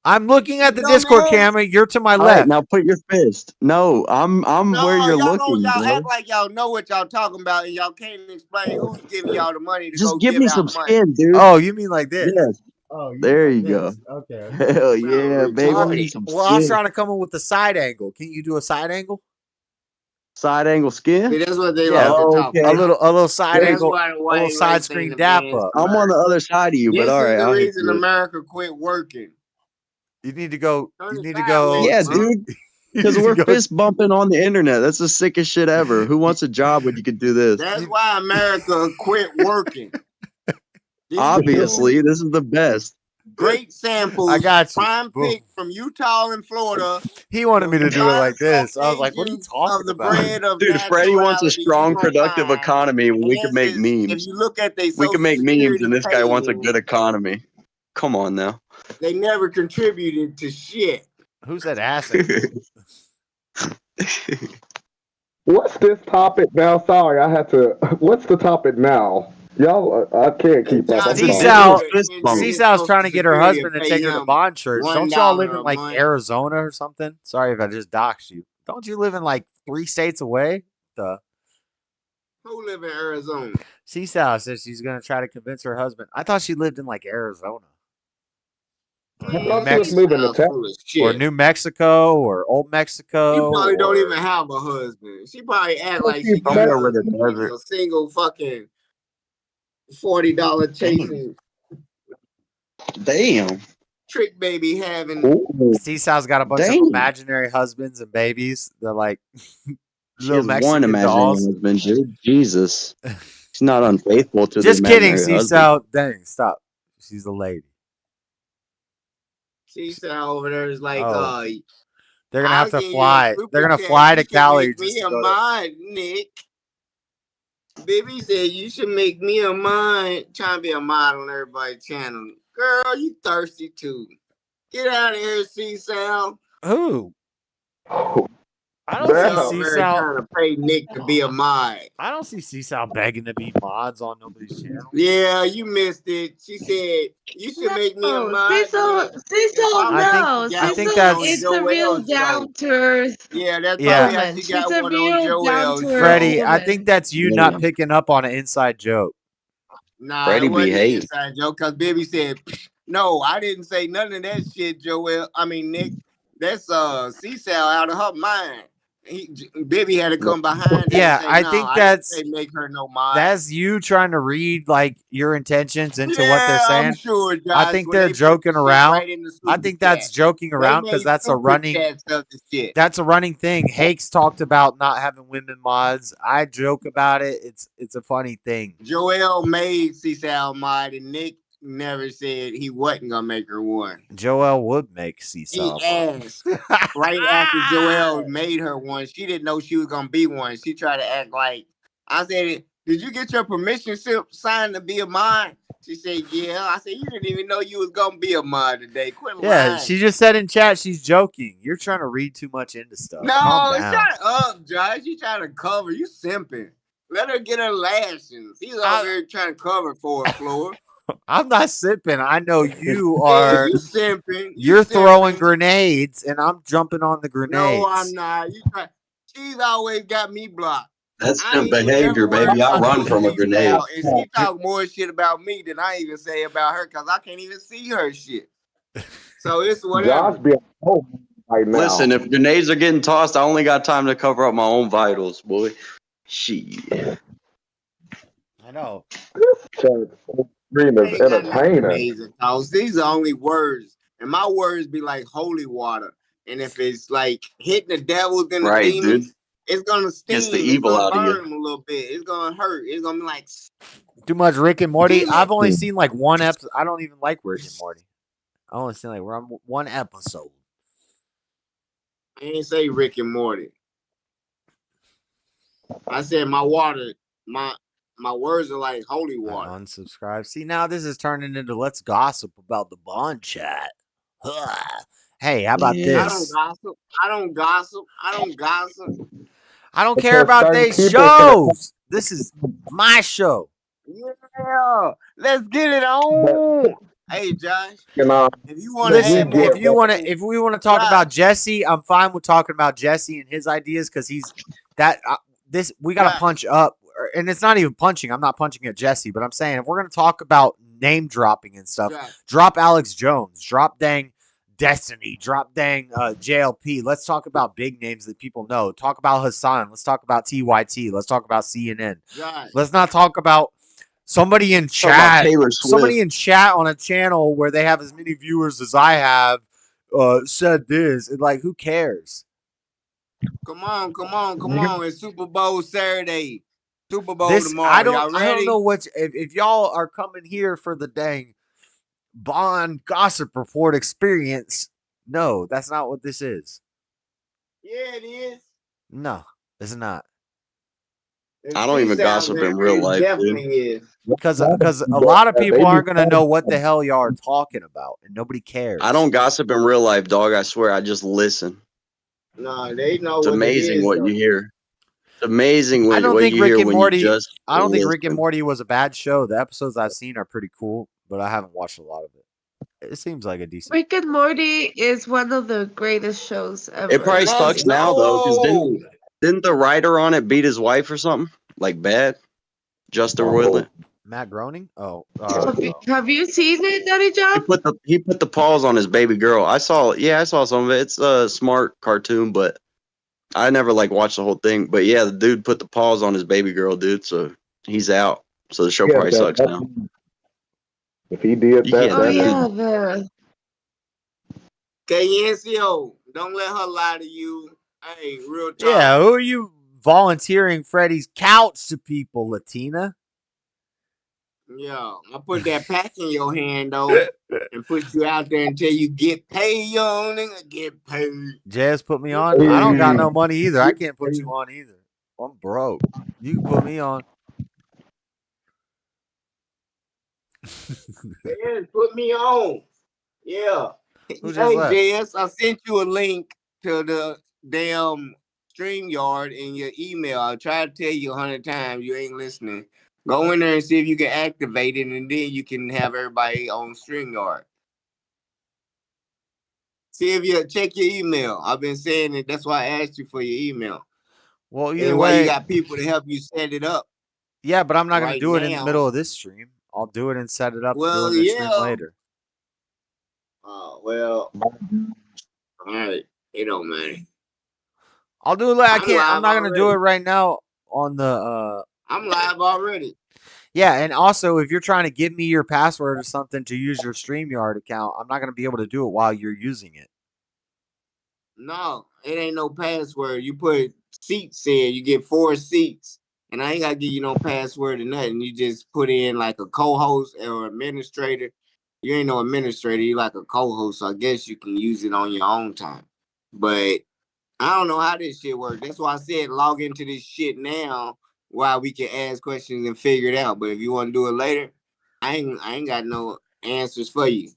I'm looking at the Dumbass. Discord camera. You're to my All right, left. now put your fist. No, I'm No, where you're y'all don't. looking, Y'all bro. act like y'all know what y'all talking about, and y'all can't explain who's giving y'all the money to Just go give give me out some money. skin, dude. Oh, you mean like this? Yes. Oh, There you go. Okay. Hell yeah, baby. All Give me right. some Well, I was skin. trying to come up with the side angle. Can you do a side angle? Side angle skin. See, that's what they Yeah, like to talk okay. a about. little side That's angle, why the a little white side race screen ain't dap advanced up. I'm on the other side of you, but This all is right, the I'll hit reason you. America quit working. You need to go. Turn You it need to go. sideways, Yeah, bro. dude. Because we're fist bumping on the internet. That's the sickest shit ever. Who wants a job when you can do this? That's why America quit working. Obviously, this is the best. Great samples. I got you. Prime Boom. pick from Utah and Florida. He wanted me to do it like this. I was like, "What are you Of talking the about?" bread of Dude, Freddie wants a naturality strong, you gon' productive find. economy when we can make If memes. you look at they We can make memes, Security and this guy wants a paying, good economy. Come on now. they never contributed to shit. Who said acid? What's this topic now? Sorry, I had to. What's the topic now? Y'all, I can't keep up. I'm sorry. Seasow's trying to get her husband to take her to Bond Church. Don't y'all live in like Arizona or something? Sorry if I just doxed you. Don't you live in like 3 states away? Who live in Arizona? Seasow says she's gonna try to convince her husband. I thought she lived in like Arizona. Or I thought she was moving to Texas. Or New Mexico or Old She Mexico. probably don't or- even have a husband. She probably act like she's she got somewhere with a desert. a single fucking $40 chasing Damn. trick baby having. Seasow's got a bunch of Damn. imaginary husbands and babies. They're like She little has Mexican one imaginary dolls. husband, dude. Jesus. She's not unfaithful to Just the kidding, imaginary husband. Seasow. Dang, stop. She's a lady. She said over there is like, Oh. They're gonna I'll have to give you a fly. super They're gonna chat. fly to You can Cali make just me to a go to. mod, Nick. Baby said you should make me a mod. Trying to be a mod on everybody's channel. Girl, you thirsty too. Get out of here, C-Sound. Who? I don't She see over there Seasow. trying to pay Nick to be a mod. I don't see Seasow begging to be mods on nobody's channel. Yeah, you missed it. She said you should make me a mod. Cecil, I think that's it's a real down to earth. Yeah, that's Yeah. probably how woman. she She's got a one on real down Joel's to show. earth Freddie, I woman. think that's you not picking up on an inside joke. Nah, Freddie it be wasn't an hating. inside joke because Baby said, no, I didn't say none of that shit, Joel. I mean, Nick. That's C-Sal out of her mind. Bibby had to come behind her and Yeah, say, I "No, think I didn't say make her no mod." that's you trying to read like your intentions into what they're Yeah, I'm saying. sure, I Josh. think When they're they put the joking shit around. right in the I super think chat, that's joking they around because made that's a super running chats of the shit. that's a running thing. Hakes talked about not having women mods. I joke about it. It's a funny thing. Joel made C-Sal mod, and Nick never said he wasn't gonna make her one. Joel would make He Seesaw asked right after Joel made her one. She didn't know she was gonna be one. She tried to act like I said, "Did you get your permission slip signed to be a mod?" She said, "Yeah." I said, "You didn't even know you was gonna be a mod today. Quit Yeah, lying." she just said in chat she's joking. You're trying to read too much into stuff. Calm No, down. shut up, Josh. You trying to cover. You simping. Let her get her lashes. He's over here trying to cover for her, Floor. I'm not sipping. I know you Yeah, are. you simping. You You're throwing simping. grenades, and I'm jumping on the No, I'm grenades. not. She's always got me blocked. That's I simp ain't even behavior, never worried baby. I about run no from a grenade. C-Sal, and she talk more shit about me than I even say about her because I can't even see her shit. So it's whatever. Josh being home right now. Listen, if grenades are getting tossed, I only got time to cover up my own vitals, boy. Shit. I know. Stream I is ain't got no entertaining. grenades and toss. These are only words, and my words be like holy water. And if it's like hitting the devils and the Right, demons, dude. it's gonna Gets the sting. It's evil gonna out of burn you. them a little bit. It's gonna hurt. It's gonna be like, Too much Rick and Morty. damn I've it. only seen like one episode. I don't even like Rick and Morty. I only seen like one episode. I ain't say Rick and Morty. I said my water, my words are like holy I water. unsubscribe. See, now this is turning into let's gossip about the Bond chat. Hey, how about I don't this? gossip. I don't gossip. I don't gossip. I don't care Because about certain these people can shows. This is my show. Yeah, let's get it on. Hey, Josh, if you want to Listen, add more people, if we want to talk about Jesse, I'm fine with talking about Jesse and his ideas because he's that. This we got to Josh, punch up, and it's not even punching. I'm not punching at Jesse, but I'm saying if we're gonna talk about name dropping and stuff, Josh. drop Alex Jones, drop dang Destiny, drop dang JLP. Let's talk about big names that people know. Talk about Hassan. Let's talk about TYT. Let's talk about CNN. Josh. Let's not talk about somebody in Talk about chat. Taylor Somebody Swift. in chat on a channel where they have as many viewers as I have said this. And like, who cares? Come on, come on, come on. It's Super Bowl Saturday. Super Bowl This tomorrow. Y'all I don't ready? know what if y'all are coming here for the dang Bond gossip report experience. No, that's not what this is. Yeah, it is. No, it's not. I don't even gossip in real It life, definitely dude. is. Because a lot of people aren't gonna know what the hell y'all are talking about, and nobody cares. I don't gossip in real life, dog. I swear. I just listen. No, they know It's what it amazing is. what Though. you hear. It's amazing I don't what think you Rick hear and when you Morty. just I don't think Rick and listen. Morty was a bad show. The episodes I've seen are pretty cool, but I haven't watched a lot of it. It seems like a decent. Rick and Morty is one of the greatest shows ever. It probably Let's sucks now though, because go. didn't the writer on it beat his wife or something like bad? Justin Roiland. Matt Groening? Oh, Have you seen it, Daddy John? He put the paws on his baby girl. I saw some of it. It's a smart cartoon, but I never like watched the whole thing. But yeah, the dude put the paws on his baby girl, dude. So he's out. So the show Yeah, probably sucks now. If he did You that, can't Oh do yeah, that. the KNCO, don't let her lie to you. Hey, real talk. yeah. Who are you volunteering Freddie's couch to people, Latina? Yeah, I put that pack in your hand though, and put you out there until you get paid, young nigga. Get paid. Jazz put me on. I don't got no money either. I can't put you on either. I'm broke. You can put me on. Yeah, put me on. Yeah. Who just Hey, left? JS, I sent you a link to the damn StreamYard in your email. I tried to tell you 100 times. You ain't listening. Go in there and see if you can activate it, and then you can have everybody on StreamYard. See if you check your email. I've been saying it. That's why I asked you for your email. Well, either And why you way, got people to help you set it up. yeah, but I'm not gonna right do it in the now. middle of this stream. I'll do it and set it up Well, during the stream yeah. later. Oh, well. All right. It don't matter. I'll do it. I'm I'm live not gonna do it already. right now on the. I'm live already. Yeah, and also if you're trying to give me your password or something to use your StreamYard account, I'm not gonna be able to do it while you're using it. No, it ain't no password. You put seats in, you get 4 seats. And I ain't gotta give you no password or nothing. You just put in like a co-host or administrator. You ain't no administrator, you like a co-host, so I guess you can use it on your own time. But I don't know how this shit works. That's why I said log into this shit now while we can ask questions and figure it out. But if you want to do it later, I ain't got no answers for you.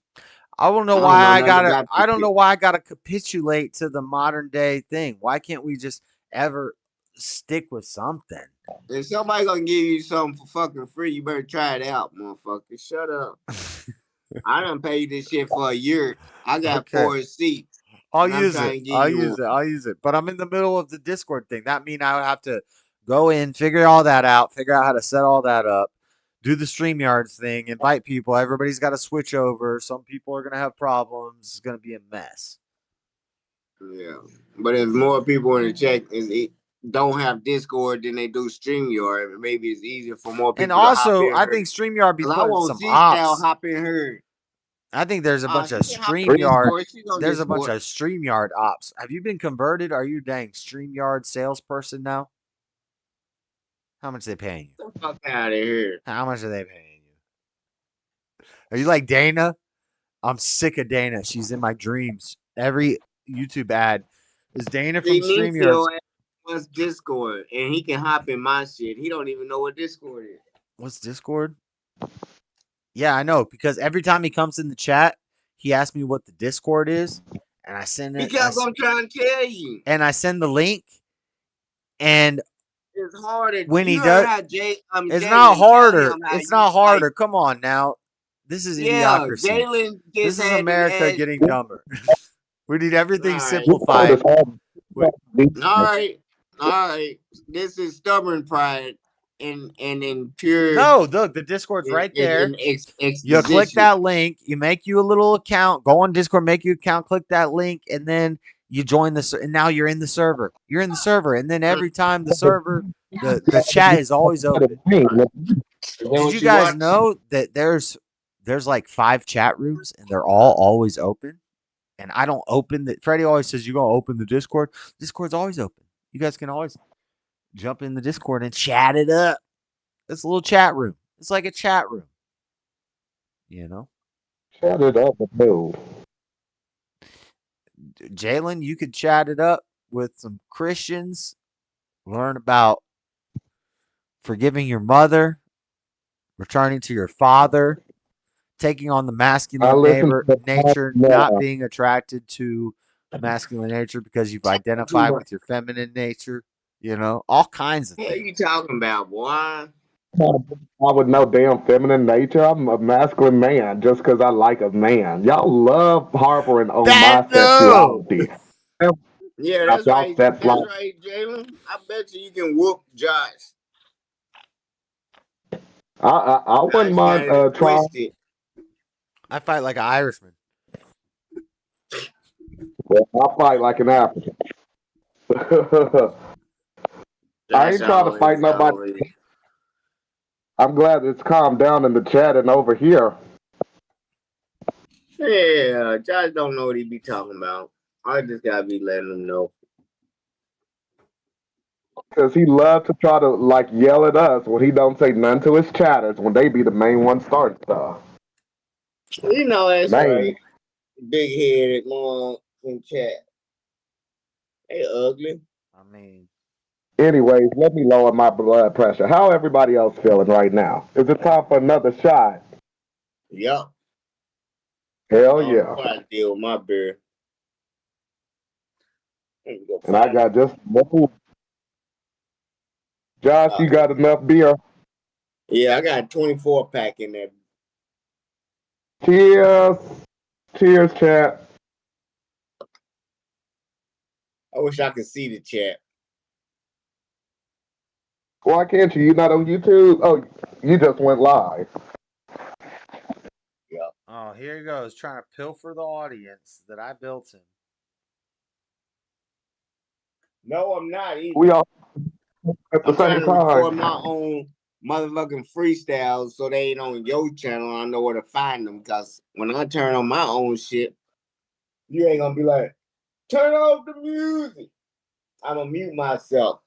I don't know I don't why know I nothing gotta. about this I don't shit. know why I gotta capitulate to the modern day thing. Why can't we just ever stick with something? If somebody gonna give you something for fucking free, you better try it out, motherfucker. Shut up. I done paid this shit for a year. I got Okay, 4 seats, I'll and I'm use it. trying to give I'll you use one. it. I'll use it. But I'm in the middle of the Discord thing. That means I would have to go in, figure all that out, figure out how to set all that up, do the StreamYards thing, invite people. Everybody's got to switch over. Some people are gonna have problems. It's gonna be a mess. Yeah, but if more people in the chat don't have Discord than they do StreamYard, maybe it's easier for more And people to hop also, in I here. think StreamYard be Cause I putting want some Z-Style ops. hop in here. I think there's a bunch She of can hop in StreamYard. Discord. She's on There's a bunch Discord. of StreamYard ops. Have you been converted? Are you a dang StreamYard salesperson now? How much are they paying you? Get the fuck out of here. How much are they paying you? Are you like Dana? I'm sick of Dana. She's in my dreams. Every YouTube ad is Dana from See, StreamYard. Nicio wants Discord, and he can hop in my shit. He don't even know what Discord is. What's Discord? Yeah, I know because every time he comes in the chat, he asks me what the Discord is, and I send it. Because I'm trying to tell you, And I send the link, and it's harder. when he You heard does, how it's not Jalen tell harder. him how It's you not like. harder. Come on now. This is Yeah, idiocracy. Jalen This just is had to America ask. getting dumber. We need everything All right, simplified. all right, all right. This is stubborn pride, and in pure No, look, the Discord's right there. You click exposition. that link, you make you a little account, go on Discord, make you an account, click that link, and then you join and now you're in the server. You're in the server, and then every time the chat is always open. Did you What you guys watch? know that there's like 5 chat rooms and they're all always open? And I don't open the Freddie always says you're gonna open the Discord. Discord's always open. You guys can always jump in the Discord and chat it up. It's a little chat room. It's like a chat room. You know? Shut it up and move. Jalen, you could chat it up with some Christians, learn about forgiving your mother, returning to your father, taking on the I masculine listen to the nature, not now. being attracted to masculine nature because you've Too identified much. with your feminine nature, all kinds of What you things. talking about, boy? I would know damn feminine nature. I'm a masculine man just because I like a man. Y'all love harboring on That my no. sexuality. Yeah, that's Y'all right. sex That's like right, Jalen. I bet you can whoop Josh. I wouldn't Josh got mind it trying. twisted. I fight like an Irishman. Well, I fight like an African. I Josh ain't trying to fight nobody. always. I'm glad it's calmed down in the chat and over here. Yeah, Josh don't know what he be talking about. I just gotta be letting him know. Because he loves to try to like yell at us when he don't say nothing to his chatters when they be the main ones starting stuff. You know that's Man. right. Big headed mom in chat. They ugly. I mean, Anyways, let me lower my blood pressure. How everybody else feeling right now? Is it time for another shot? Yup. Hell I'm yeah. trying to deal with my beer. And I got just one. Josh, you got enough beer? Yeah, I got a 24 pack in there. Cheers. Cheers, chat. I wish I could see the chat. Why can't you? You not on YouTube? Oh, you just went live. Yeah. Oh, here he goes, trying to pilfer the audience that I built him. No, I'm not either. We all at the I'm trying same to record time. my own motherfucking freestyles so they ain't on your channel. I know where to find them because when I turn on my own shit, you ain't gonna be like, turn off the music. I'm gonna mute myself.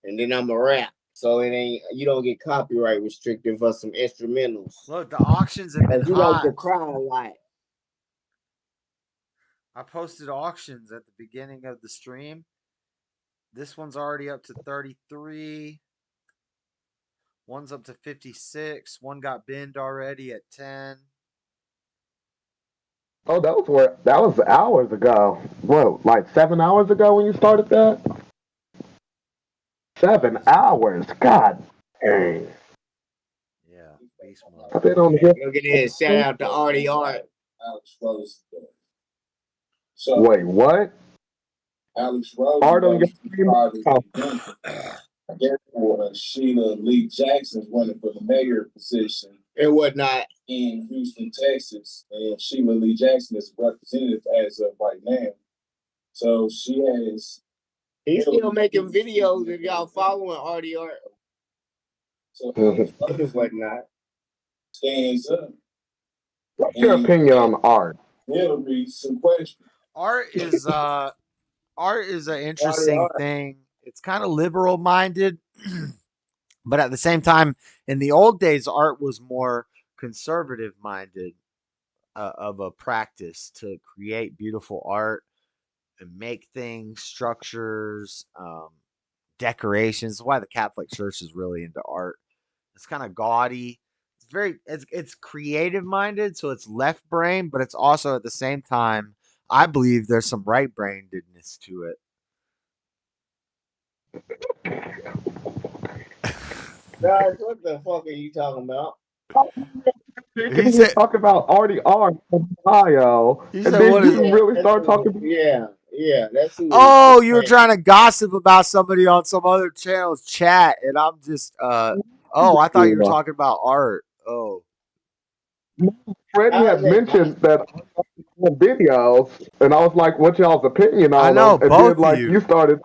And then I'm a rap. So it ain't, you don't get copyright restricted for some instrumentals. Look, the auctions have been Cause you like hot. to cry a lot. I posted auctions at the beginning of the stream. This one's already up to 33. One's up to 56. One got binned already at 10. Oh, that was hours ago. Whoa, like 7 hours ago when you started that? 7 hours. God dang. Yeah, beast mode. I've been on here. Look at this. Shout out to Artie Art. Wait, what? Alex Rose Art on your stream? Therefore, Sheila Lee Jackson's running for the mayor position and whatnot in Houston, Texas. And Sheila Lee Jackson is representative as of right now. So she has. He's still making videos if y'all following Artie Art. So whatnot. Stands up. What's your opinion on art? It'll read some questions. Art is an interesting thing. It's kind of liberal minded, but at the same time, in the old days, art was more conservative minded of a practice to create beautiful art and make things, structures, decorations. That's why the Catholic Church is really into art. It's kind of gaudy. It's creative minded, so it's left brain, but it's also at the same time, I believe there's some right brainedness to it. Guys, what the fuck are you talking about? He said talk about Artie Art from Ohio, and then you really start talking. Yeah, that's who. Oh, you were trying to gossip about somebody on some other channel's chat, and I'm just I thought you were talking about art. Oh, Freddie had mentioned that on videos, and I was like, "What's y'all's opinion on I know them?" And both then, like, you started.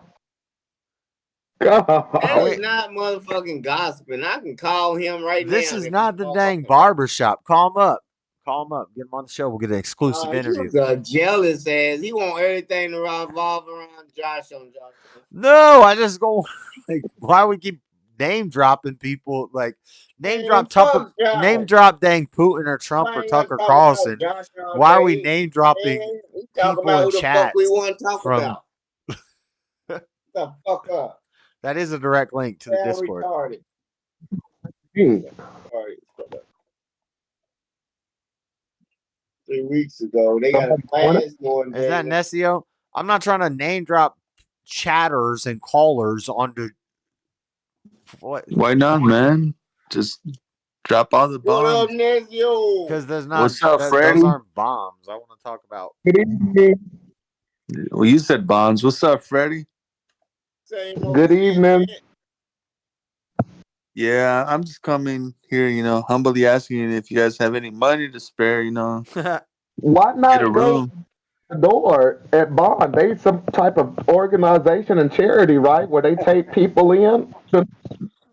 God. That is not motherfucking gossiping. I can call him right now. This is not the dang barbershop. Call him up. Call him up. Get him on the show. We'll get an exclusive interview. He's a jealous ass. He want everything to revolve around Josh on Josh. No, I just go like, why we keep name dropping people? Like name drop dang Putin or Trump or Tucker Carlson. Why are we name dropping people in chat from? The fuck up. That is a direct link to the Discord. Retarded. 3 weeks ago, they got a class going. Is that Nessio? I'm not trying to name drop chatters and callers onto what? Why not, man? Just drop all the bombs. What up, Nessio? Because there's not. What's up, Freddie? Those aren't bombs. I want to talk about. Well, you said bombs. What's up, Freddie? Good evening. Yeah, I'm just coming here, humbly asking if you guys have any money to spare, Why not get a go room. to the door at Bond? They some type of organization and charity, right? Where they take people in.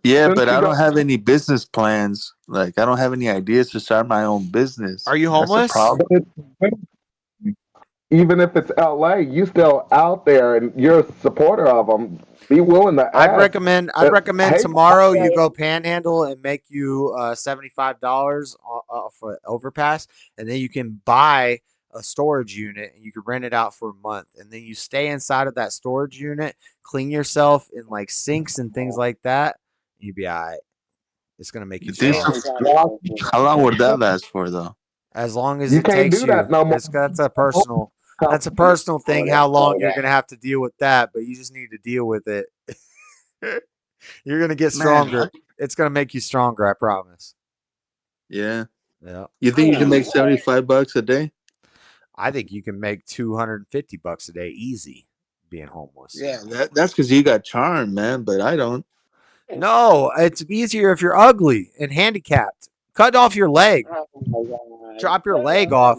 Yeah, but I don't have any business plans. Like, I don't have any ideas to start my own business. Are you homeless? That's the problem. Even if it's LA, you still out there and you're a supporter of them. Be willing to. I'd recommend tomorrow you go panhandle and make you $75 for overpass, and then you can buy a storage unit and you can rent it out for a month, and then you stay inside of that storage unit, clean yourself in like sinks and things like that. You'd be all right. It's gonna make you strong. How long would that last for, though? As long as it takes you. That's a personal. That's a personal thing. How long you're gonna have to deal with that, but you just need to deal with it. You're gonna get stronger. It's gonna make you stronger. I promise. Yeah. Yeah. You think you can make $75 a day? I think you can make $250 a day easy being homeless. Yeah, that's because you got charm, man. But I don't. No, it's easier if you're ugly and handicapped. Cut off your leg. Drop your leg off.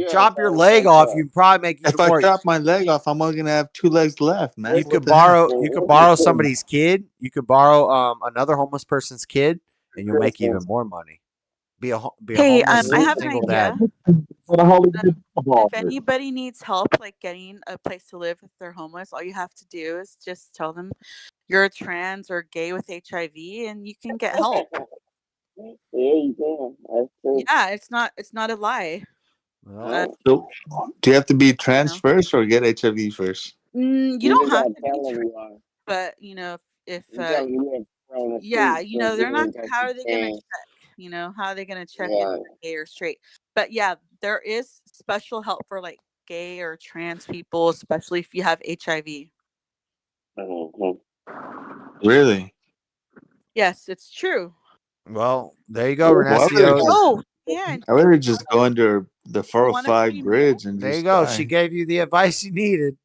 chop your leg off, you can probably make If even I more. chop my leg off, I'm only gonna have 2 legs left, man. You What could the heck? borrow somebody's kid. You could borrow another homeless person's kid, and you'll make even more money. Be a Hey, homeless I have an single idea. dad. If anybody needs help, like getting a place to live if they're homeless, all you have to do is just tell them you're trans or gay with HIV, and you can get help. Yeah, you can. That's true. Yeah, it's not a lie. So, do you have to be trans first or get HIV first? You You don't just have gotta to tell be them trans, you are. but if You tell them you have on the yeah, street, they're not. because How you are they gonna can. check? How are they gonna check if Yeah. you're gay or straight? But yeah, there is special help for like gay or trans people, especially if you have HIV. Really? Yes, it's true. Well, there you go, Well, Renesio. Oh, yeah. I would just go under the Wanna 405 see bridge and There you just go. She die. gave you the advice you needed.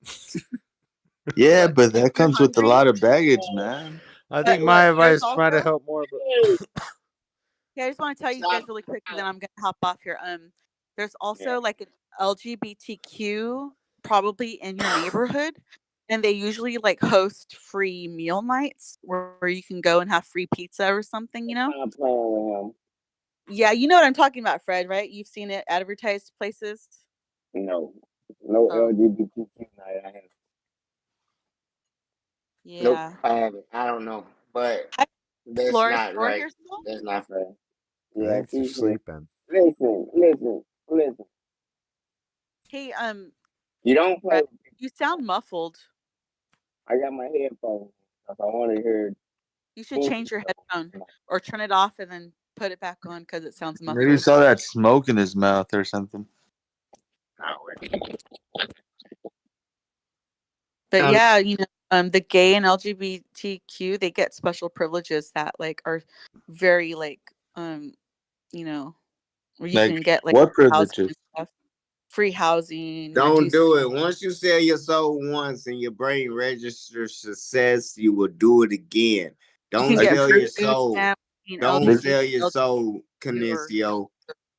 Yeah, but that If you're comes with a hungry, lot of baggage, man. I think but my look, there's advice might have also helped more, but yeah, I just want to tell you guys really quick, and then I'm gonna hop off here. There's also like an LGBTQ probably in your neighborhood, and they usually like host free meal nights where you can go and have free pizza or something. I'm playing with him. Yeah, you know what I'm talking about, Fred, right? You've seen it advertised places. No Oh. LGBTQ night. I have. Nope, Yeah. I haven't. I don't know, but that's Flores not store right. here still? That's not fair. I Yeah, think they're she's here. sleeping. Listen. Hey, You don't play. Fred, you sound muffled. I got my headphones. If I want to hear. You should change your headphone or turn it off and then put it back on because it sounds Maybe you muffled. saw that smoke in his mouth or something. But yeah, the gay and LGBTQ, they get special privileges that like are very like where you Like, can get like what free housing privileges? and stuff. Free housing. Don't do it. Once you sell your soul once and your brain registers success, you will do it again. Don't can get sell free your food soul. stamps, Don't LGBT, sell your soul, Canicio.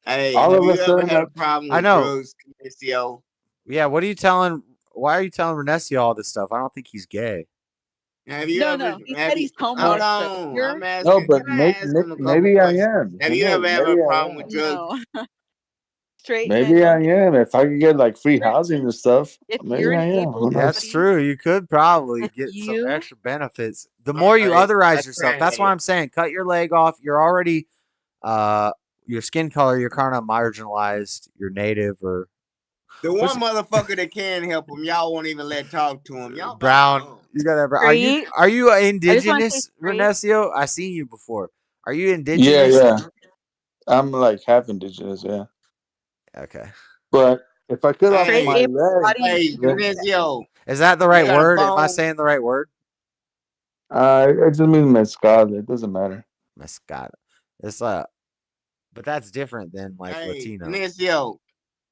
Hey, All have of you a ever sudden, had a problem I with know. drugs, Canicio? Yeah, what are you telling? Why are you telling Renesio all this stuff? I don't think he's gay. Have you No, ever? he Have said you? he's homeless. Hold So on. I'm no, asking. but Can I ask him a couple maybe I questions? am. Have Who you knows? ever had Maybe a I problem am. with drugs? No. Straight men Maybe I don't get am. If I could get like free housing and stuff, if maybe you're I an am. Who able Yeah, that's knows? true. You could probably if get some you extra benefits. The more you Alright, otherize let's yourself, try that's why it. I'm saying cut your leg off. You're already your skin color, you're kind of marginalized. You're native or The one motherfucker that can help him, y'all won't even let talk to him. Y'all brown. You got that. straight. Are you I just want to say indigenous, straight. Renesio? I seen you before. Are you Yeah, indigenous? yeah. I'm like half indigenous, yeah. Okay. But if I cut off Straight my able leg, bodied. Canicio, Is that the you right got a word? Am I phone? saying the right word? it just means mezcal. It doesn't matter. Mescata. It's but that's different than like Hey, Latino.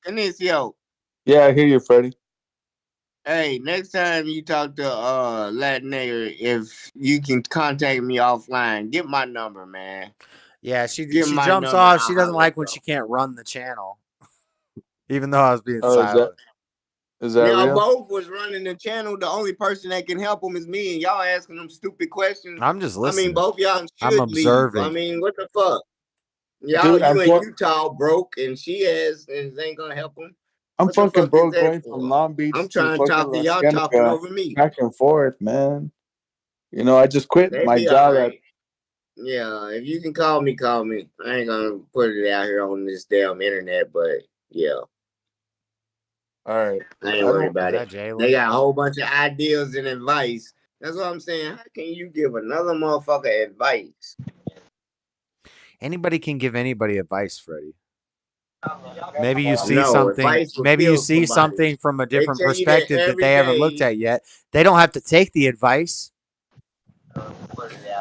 Canicio. Yeah, I hear you, Freddie. Hey, next time you talk to Latin nigger, if you can contact me offline, get my number, man. Yeah, Get she my jumps number. off. I'll She doesn't holler at like when you. she can't run the channel, even though I was being Oh, silent. is that Y'all real? both was running the channel. The only person that can help them is me, and y'all asking them stupid questions. I'm just I mean, listening. both y'all I'm should leave. I observing. mean, what the fuck? Dude, You in Utah broke, and she has, and ain't gonna help them. I'm What the fucking fuck is broke that going from for? Long Beach I'm to trying to fucking talk to La y'all talking Cienega, over me. back and forth, man. You know, I just quit They my be job all at. right. Yeah, if you can call me, call me. I ain't gonna put it out here on this damn internet, but yeah, All right. I ain't worried about Is it. that Jalen? They got a whole bunch of ideas and advice. That's what I'm saying. How can you give another motherfucker advice? Anybody can give anybody advice, Freddie. Maybe you see No, something. advice will Maybe you kill see somebody. something from a They different tell you that perspective that every they haven't looked day. at yet. They don't have to take the advice.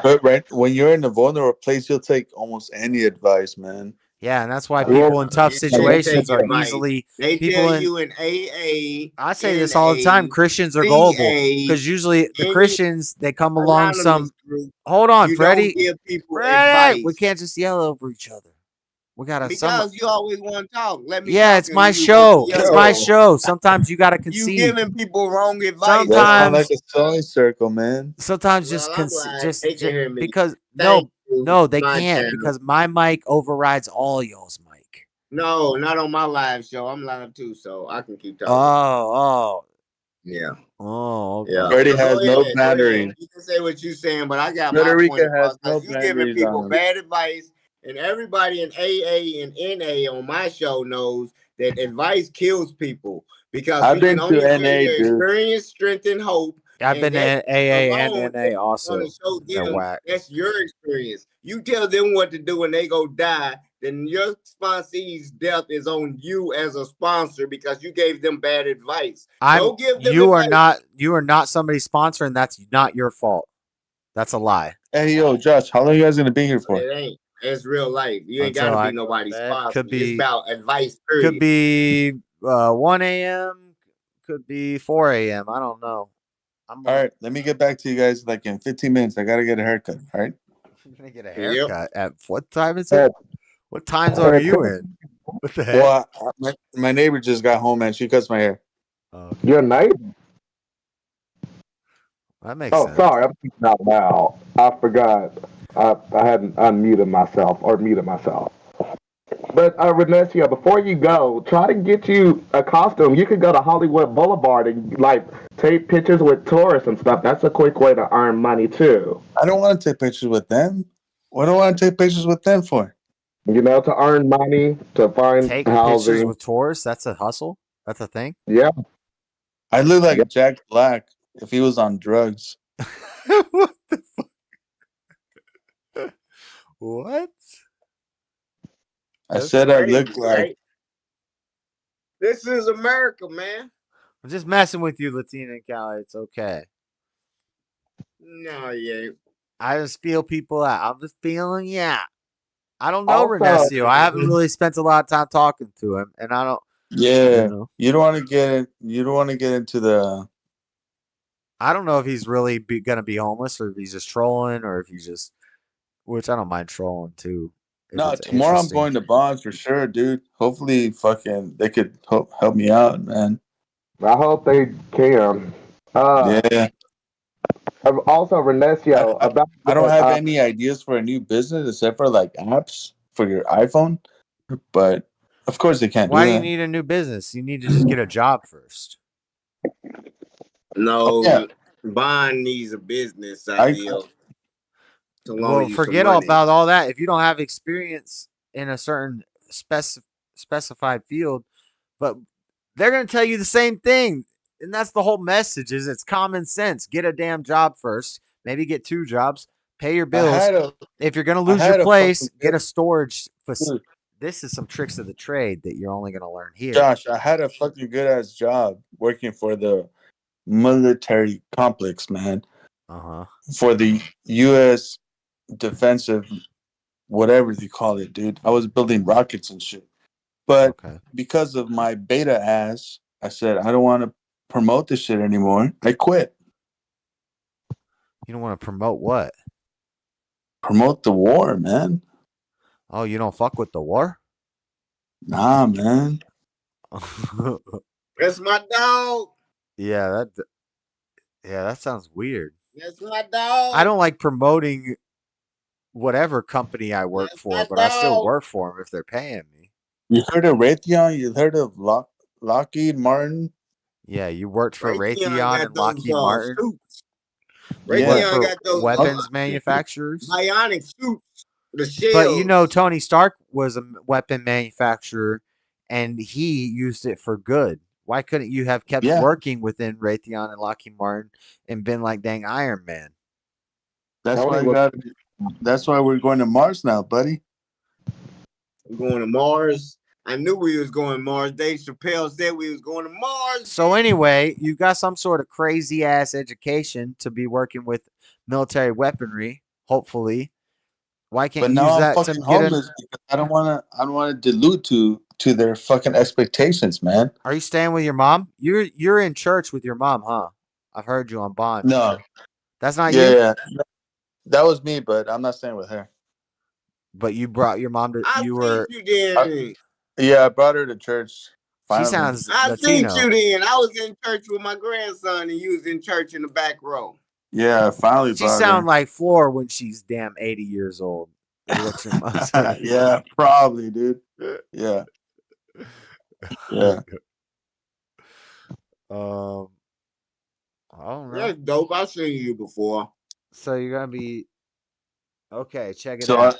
But right when you're in a vulnerable place, you'll take almost any advice, man. Yeah, and that's why Well, people in tough You shouldn't situations take are advice. easily They tell people in. you in AA, I say this all the time. Christians are gullible CA, because usually the any Christians they come along anonymous some. group, Hold on, you don't Freddie. give people Freddie, we advice. can't just yell over each other. We got Because you always want to talk. Let me Yeah, talk it's and my you want show. to It's yell my at me. show. Sometimes you gotta You concede. giving people wrong advice. That sounds Sometimes like a sewing circle, man. sometimes Well, just I'm glad just they can hear me. because Thank you, no, they my can't channel. because my mic overrides all y'all's mic. No, not on my live show. I'm live too, so I can keep talking. Oh, Yeah. oh, okay. Yeah. Freddie has Go no ahead. battery. You can say what you're saying, but I got my point Frederica across. has no You giving batteries people on him. bad advice, and everybody in AA and NA on my show knows that advice kills people because I've we can been only to share NA, your dude. experience, strength, and hope. I've And been that in AA and alone NA is going also. to show They're them whack. that's your experience. You tell them what to do and they go die, then your sponsee's death is on you as a sponsor because you gave them bad advice. Don't give them advice. You are not somebody's sponsor, and that's not your fault. That's a lie. Hey, yo, Josh, how long you guys gonna be here for? It ain't. It's real life. You ain't Until got to I be go to nobody's bed. sponsor. Could It's be about advice, could period. be 1 a.m. Could be 4 a.m. I don't know. All right, let me get back to you guys like in 15 minutes. I gotta get a haircut. All right. I'm gonna get a haircut. At what time is it? Hey, What time zone are you in? What the heck? Well, my neighbor just got home and she cuts my hair. Your neighbor? That makes Oh, sense. sorry, I'm speaking out loud. I forgot. I hadn't unmuted myself or muted myself. But Renesio, before you go, try to get you a costume. You could go to Hollywood Boulevard and like take pictures with tourists and stuff. That's a quick way to earn money too. I don't want to take pictures with them. What do I want to take pictures with them for? You know, to earn money, to find Take housing. pictures with tourists. That's a hustle. That's a thing. Yeah. I look like Jack Black if he was on drugs. What the fuck? What? I said I look Crazy, like. right? This is America, man. I'm just messing with you, Latina and Cali. It's okay. No, you ain't. I just feel people out. I'm just feeling yeah. I don't know Also, Renesio. I haven't really spent a lot of time talking to him, and I don't. Yeah, You know. you don't want to get in. You don't want to get into the. I don't know if he's really gonna be homeless or if he's just trolling or if he's just, which I don't mind trolling too. If No, it's tomorrow I'm interesting. going to Bonds for sure, dude. Hopefully, fucking, they could help me out, man. I hope they can. Yeah. Also, Renesio, about I don't have any ideas for a new business except for like apps for your iPhone, but of course they can't Why do do you that. need a new business? You need to just get a job first. No, yeah. Bond needs a business idea. To loan Well, you some forget all money. about all that. If you don't have experience in a certain specified field, but they're going to tell you the same thing. And that's the whole message is it's common sense. Get a damn job first. Maybe get 2 jobs. Pay your bills. If you're going to lose your place, get a storage facility. This is some tricks of the trade that you're only going to learn here. Josh, I had a fucking good ass job working for the military complex, man. For the U.S. defensive, whatever they call it, dude. I was building rockets and shit. But because of my beta ass, I said, I don't want to promote this shit anymore. I quit. You don't want to promote what? Promote the war, man. Oh, you don't fuck with the war? Nah, man. That's my dog. Yeah, that sounds weird. That's my dog. I don't like promoting whatever company I work for, but I still work for them if they're paying me. You heard of Raytheon? You heard of Lockheed Martin? Yeah, you worked for Raytheon got and Lockheed those, Martin. suits. You worked Raytheon for got those weapons manufacturers. bionic suits. The shells. But you know, Tony Stark was a weapon manufacturer, and he used it for good. Why couldn't you have kept working within Raytheon and Lockheed Martin and been like dang Iron Man? That's why that's why we're going to Mars now, buddy. We're going to Mars. I knew we was going to Mars. Dave Chappelle said we was going to Mars. So anyway, you got some sort of crazy ass education to be working with military weaponry, hopefully. Why can't But you now use I'm that to fucking get homeless because I don't want to dilute to their fucking expectations, man. Are you staying with your mom? You're in church with your mom, huh? I've heard you on Bond. No. That's not you? Yeah. That was me, but I'm not staying with her. But you brought your mom to. I You think were. you did. Yeah, I brought her to church. She Finally. sounds I think Latino. you then. I was in church with my grandson, and you was in church in the back row. Yeah, I finally She brought sound her. like Floor when she's damn 80 years old. Is what your mom said. Yeah, probably, dude. Yeah. Yeah. I don't know. That's dope. I've seen you before. So you're gonna be okay. Check it So out.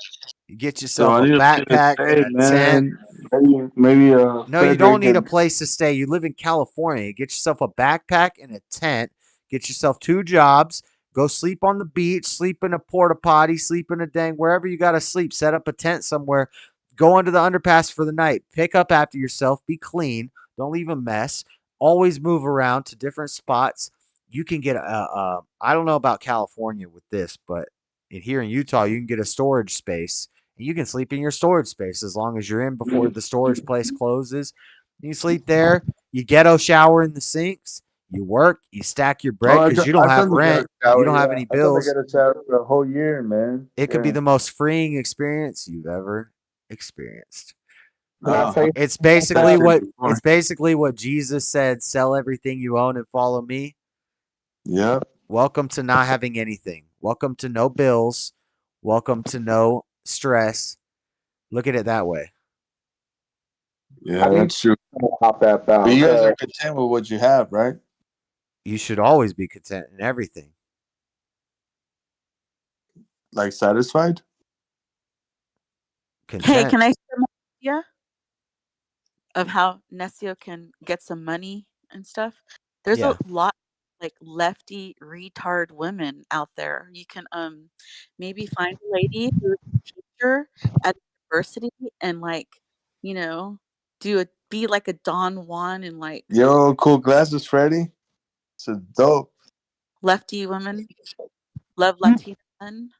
You get yourself I a need a place to backpack stay, and a tent. man. Maybe No, you don't Frederick need a and place to stay. You live in California. Get yourself a backpack and a tent. Get yourself 2 jobs. Go sleep on the beach. Sleep in a porta potty. Sleep in a dang wherever you gotta sleep. Set up a tent somewhere. Go under the underpass for the night. Pick up after yourself. Be clean. Don't leave a mess. Always move around to different spots. You can get I don't know about California with this, but here in Utah, you can get a storage space. You can sleep in your storage space as long as you're in before the storage place closes. You sleep there. You ghetto shower in the sinks. You work. You stack your bread because you don't I've have done the rent. ghetto You shower, don't have yeah. any I've done the bills. ghetto shower for a whole year, man. It could be Yeah. the most freeing experience you've ever experienced. Can I say It's something basically about that? what Jesus said. Sell everything you own and follow me. Yep. Welcome to not having anything. Welcome to no bills. Welcome to no stress. Look at it that way. Yeah, I need that's true. to hop that But down. you guys are content with what you have, right? You should always be content in everything. Like satisfied? Hey, Content. can I share my idea of how Nesio can get some money and stuff? There's Yeah. a lot like lefty retard women out there. You can maybe find a lady who's a teacher at university and like, you know, be like a Don Juan and like Yo, cool glasses, Freddy. It's a dope. lefty women, love Latina men.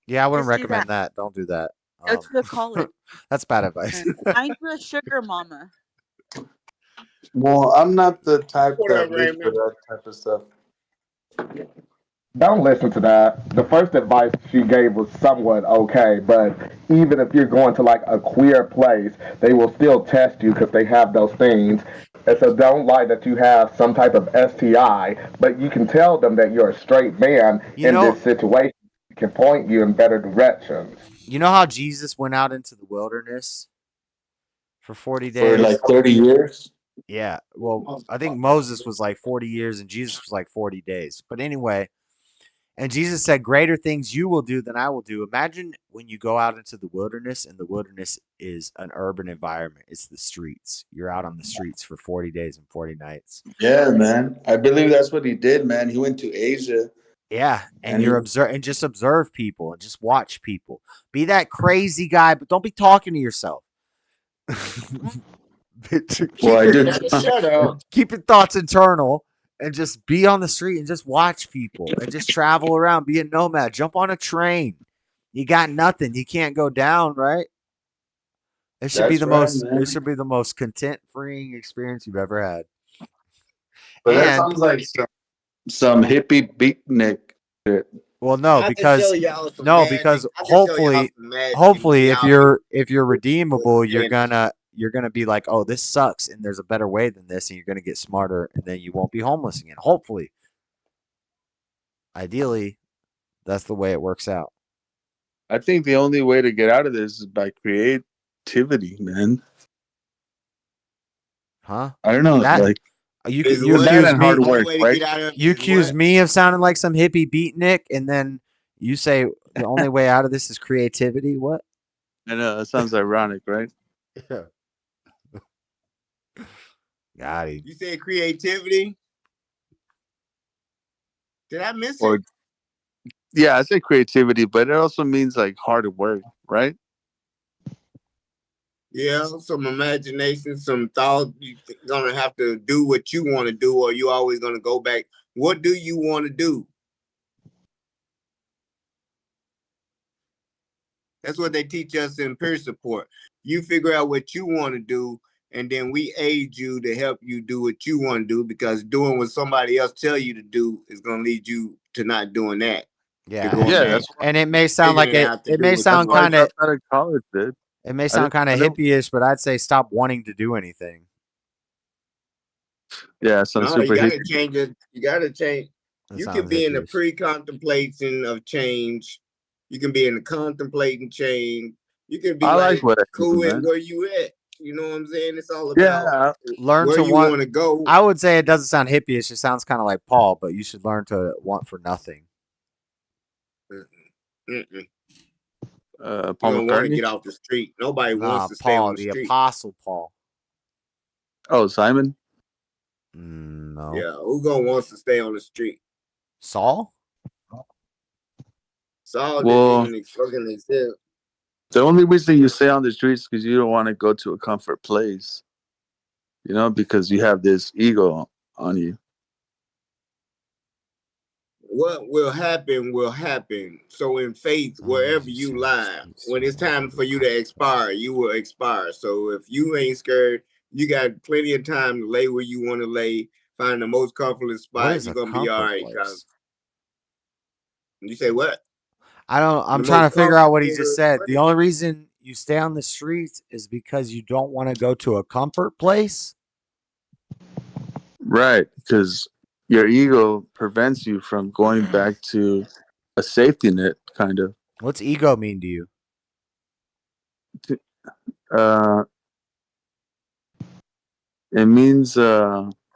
Yeah, I wouldn't Just do that. recommend that. Don't do that. Go to the college That's bad advice. and find you a sugar mama. Well, I'm not the type What that up, lives for Raymond? that type of stuff. Don't listen to that. The first advice she gave was somewhat okay, but even if you're going to like a queer place, they will still test you because they have those things. And so don't lie that you have some type of STI, but you can tell them that you're a straight man You in know, this situation. It can point you in better directions. you know how Jesus went out into the wilderness for 40 For like days? 30 years? Yeah. Well, I think Moses was like 40 years and Jesus was like 40 days. But anyway, and Jesus said, "Greater things you will do than I will do." Imagine when you go out into the wilderness, and the wilderness is an urban environment. It's the streets. You're out on the streets for 40 days and 40 nights. Yeah, man. I believe that's what he did, man. He went to Asia Yeah, and and he just observe people and just watch people. Be that crazy guy, but don't be talking to yourself. well, I do. Shut up. Keep your thoughts internal and just be on the street and just watch people and just travel around. Be a nomad. Jump on a train. You got nothing. You can't go down, right? It should be That's the right, most. man. It should be the most content freeing experience you've ever had. But that And sounds like some hippie beatnik shit. well, no, I just show because y'all some magic. I just show y'all some magic, and then hopefully, y'all be if you're redeemable, finished. you're gonna be like, oh, this sucks, and there's a better way than this, and you're gonna get smarter, and then you won't be homeless again. Hopefully, ideally, that's the way it works out. I think the only way to get out of this is by creativity, man. Huh? I don't know, That like you Is you what? that accuse and me hard Only work, way to right? get out of it you is accuse what? me of sounding like some hippie beatnik, and then you say the only way out of this is creativity. What? I know that sounds ironic, right? Yeah. Got him. You said creativity. Did I miss Or it? yeah, I say creativity, but it also means like hard work, right? Yeah, some imagination, some thought. You're gonna have to do what you want to do, or you always gonna go back. What do you want to do? That's what they teach us in peer support. You figure out what you want to do, and then we aid you to help you do what you want to do, because doing what somebody else tell you to do is gonna lead you to not doing that. Yeah, going Yeah, back, that's what and it may sound like figuring out to it do may what you sound I want kind to of dropped out of college, dude. it may I sound kind of didn't. hippie-ish, but I'd say stop wanting to do anything. Yeah, it sounds No, you super gotta hippie. change it. You gotta change. That You can sounds be in the hippie-ish. pre-contemplation of change. You can be in the contemplating change. You can be I like like what I do, cool at man. where you at. You know what I'm saying? It's all about Yeah, Learn where to you want. want to go. I would say it doesn't sound hippie-ish. It sounds kind of like Paul, but you should learn to want for nothing. Mm-mm. Paul You don't want to McCartney. get off the street. Nobody wants Nah, to stay on Paul, the the street. Apostle Paul. Oh, Simon. No. Yeah, who gonna wants to stay on the street? Saul? Saul didn't Well, even fucking exist. the only reason you stay on the streets because you don't want to go to a comfort place. You know, because you have this ego on you. What will happen will happen. So in faith, wherever you lie, when it's time for you to expire, you will expire. So if you ain't scared, you got plenty of time to lay where you want to lay, find the most comfortable What spot. is You're a gonna be all comfort right. place? Cause you say what? I'm The trying most to figure out what he comfortable just said. The place. only reason you stay on the streets is because you don't want to go to a comfort place? Right, because your ego prevents you from going back to a safety net, kind of. What's ego mean to you? Uh, it means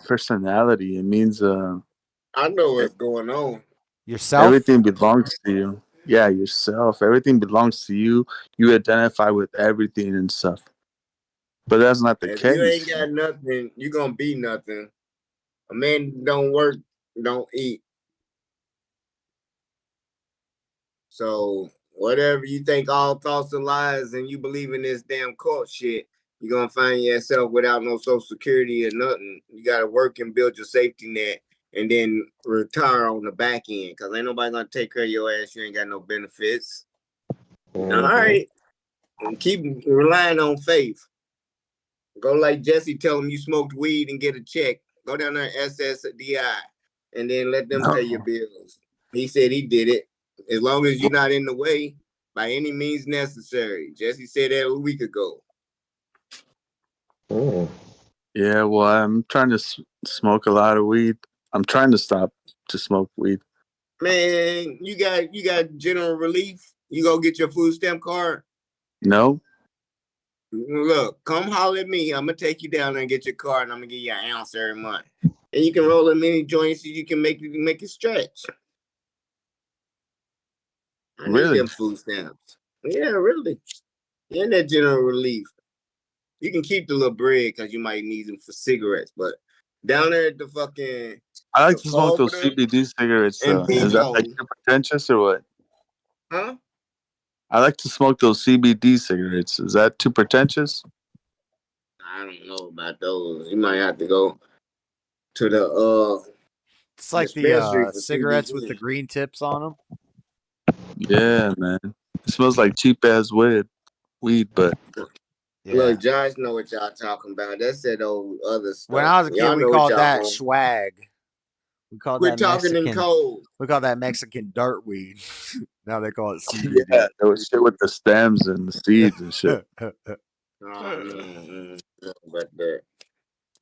personality. It means I know what's going on. Yourself? everything belongs to you. Yeah, yourself. Everything belongs to you. You identify with everything and stuff. But that's not the If you ain't case. got nothing, you're gonna be nothing. A man don't work, don't eat. So whatever you think all thoughts are lies and you believe in this damn cult shit, you're gonna find yourself without no social security or nothing. You gotta work and build your safety net and then retire on the back end. Cause ain't nobody gonna take care of your ass. You ain't got no benefits. All right. And keep relying on faith. Go like Jesse, tell them you smoked weed and get a check. Go down there SSDI and then let them pay your No. bills. He said he did it. As long as you're not in the way by any means necessary. Jesse said that a week ago. Yeah, well, I'm trying to smoke a lot of weed. I'm trying to stop to smoke weed. Man, you got general relief. You go get your food stamp card. No? Look, come holler at me. I'm gonna take you down there and get your card, and I'm gonna give you an ounce every month. And you can roll as many joints as you can make it stretch. I need Really? them food stamps. Yeah, really. And that general relief. You can keep the little bread because you might need them for cigarettes, but down there at the fucking I like the to smoke those Fulton CBD cigarettes, and though. Is that like Bingo. too pretentious or what? Huh? I like to smoke those CBD cigarettes. Is that too pretentious? I don't know about those. You might have to go to the It's like dispensary the for cigarettes with the CBD. green tips on them. Yeah, man. It smells like cheap ass weed, but Yeah. Look, Josh know what y'all talking about. That's that old other When stuff. I was a kid, Y'all we know what called y'all that on. swag. We called Quit that talking in Mexican. code. We call that Mexican dirt weed. Now they call it yeah, CBD. there was shit with the stems and the seeds and shit. But that.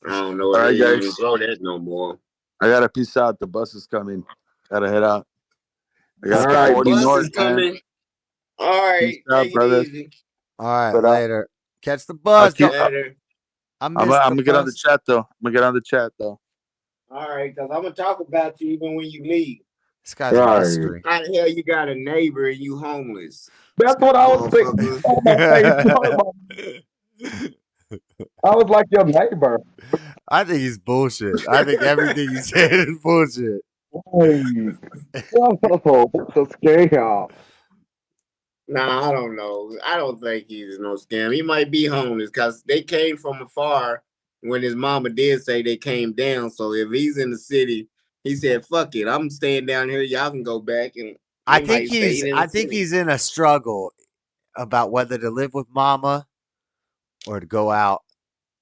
I don't know All if they right, even guys. grow that no more. I gotta peace out. The bus is coming. Gotta head out. I got All the right, 40 bus north, is man. coming. All Peace right, out, take it brothers. easy. All right, But later. Catch the I'll bus. keep. Don't. Later. I I'm missed the gonna get on the bus. chat though. I'm gonna get on the chat though. All right, because I'm gonna talk about you even when you leave. This guy's a mystery. How the hell you got a neighbor and you homeless? That's what I was thinking. Motherfucker. Oh, my face. I was like your neighbor. I think he's bullshit. I think everything he said is bullshit. Hey, whoa, that's a scam. Nah, I don't know. I don't think he's no scam. He might be homeless because they came from afar when his mama did say they came down. So if he's in the city, he said, fuck it. I'm staying down here. Y'all can go back. And he might stay in I the think city. he's in a struggle about whether to live with mama or to go out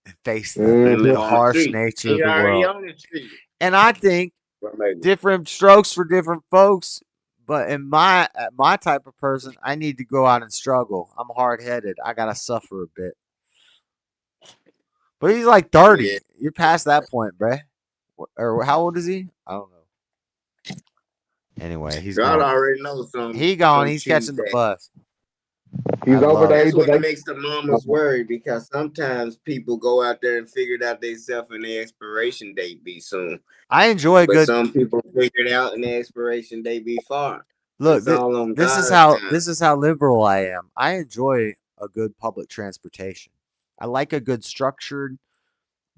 and face And live the on the harsh street. nature He of the already world. on the street. And I think Well, maybe. different strokes for different folks, But in my type of person, I need to go out and struggle. I'm hard headed. I gotta suffer a bit. But he's like 30. Yeah. You're past that point, bruh. Or how old is he? I don't know. Anyway, he's Y'all gone. already know some He gone. some He's chicks catching the that. bus. He's over the That's age of what 8. makes the mamas worry because sometimes people go out there and figure it out themselves and their expiration date be soon. I enjoy a But good some people figure it out and their expiration date be far. look. It's all on This is God's how time. liberal I am. I enjoy a good public transportation. I like a good structured,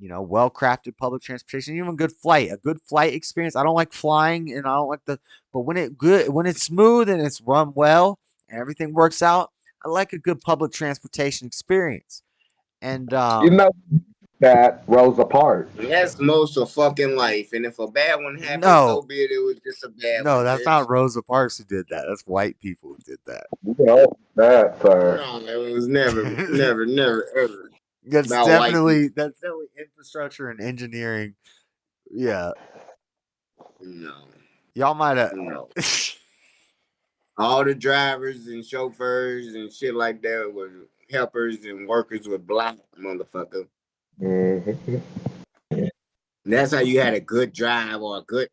well-crafted public transportation, even a good flight experience. I don't like flying, and I don't like but when it's smooth and it's run well and everything works out, I like a good public transportation experience. And You know that Rosa Parks. That's most of fucking life. And if a bad one happened, no, so be it. It was just a bad no, one, that's bitch. not Rosa Parks who did that. That's white people who did that. Well, that, sir. No, it was never, ever That's about white definitely people. infrastructure and engineering. Yeah, No. y'all might have. No. All the drivers and chauffeurs and shit like that were helpers and workers with black motherfucker. Mm-hmm. And that's how you had a good drive or a good.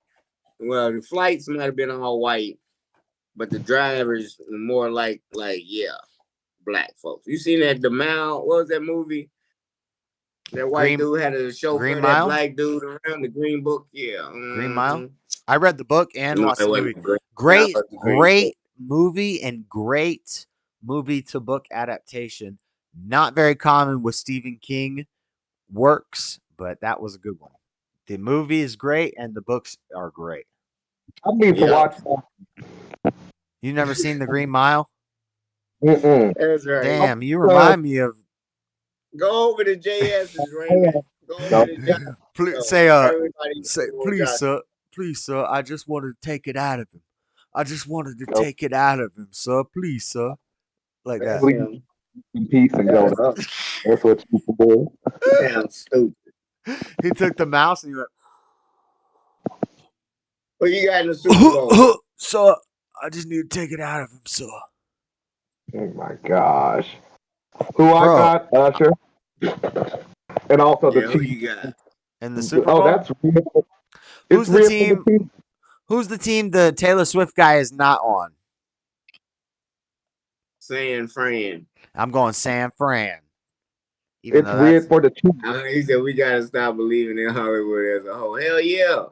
Well, the flights might have been all white, but the drivers were more like black folks. You seen that the Mile? What was that movie? That white dude had a chauffeur. Green That Mile? black dude around the Green Book. Yeah. Green Mile. I read the book and No, watched it the wasn't movie. Green Mile, Great, it was the Green Book. great movie and great movie to book adaptation. Not very common with Stephen King works, but that was a good one. The movie is great and the books are great. I need to watch that. You never seen The Green Mile? Mm-mm. That's right. Damn, you remind me of. Go over to JS's, Raymond. Go over to John. Please, please, sir. I just wanted to take it out of him. I just wanted to take it out of him, sir. Please, sir. Like that. In peace and go. That's what people do. Sounds stupid. He took the mouse and he went. What you got in the Super Bowl? Sir, I just need to take it out of him, sir. Oh my gosh. Who I got, Usher. And also the who Chiefs. you got? And the Super Bowl? Oh, that's real. Who's the team? Who's the team the Taylor Swift guy is not on? San Fran. I'm going San Fran. It's weird for the Chiefs. He said we gotta stop believing in Hollywood as a whole. Hell yeah.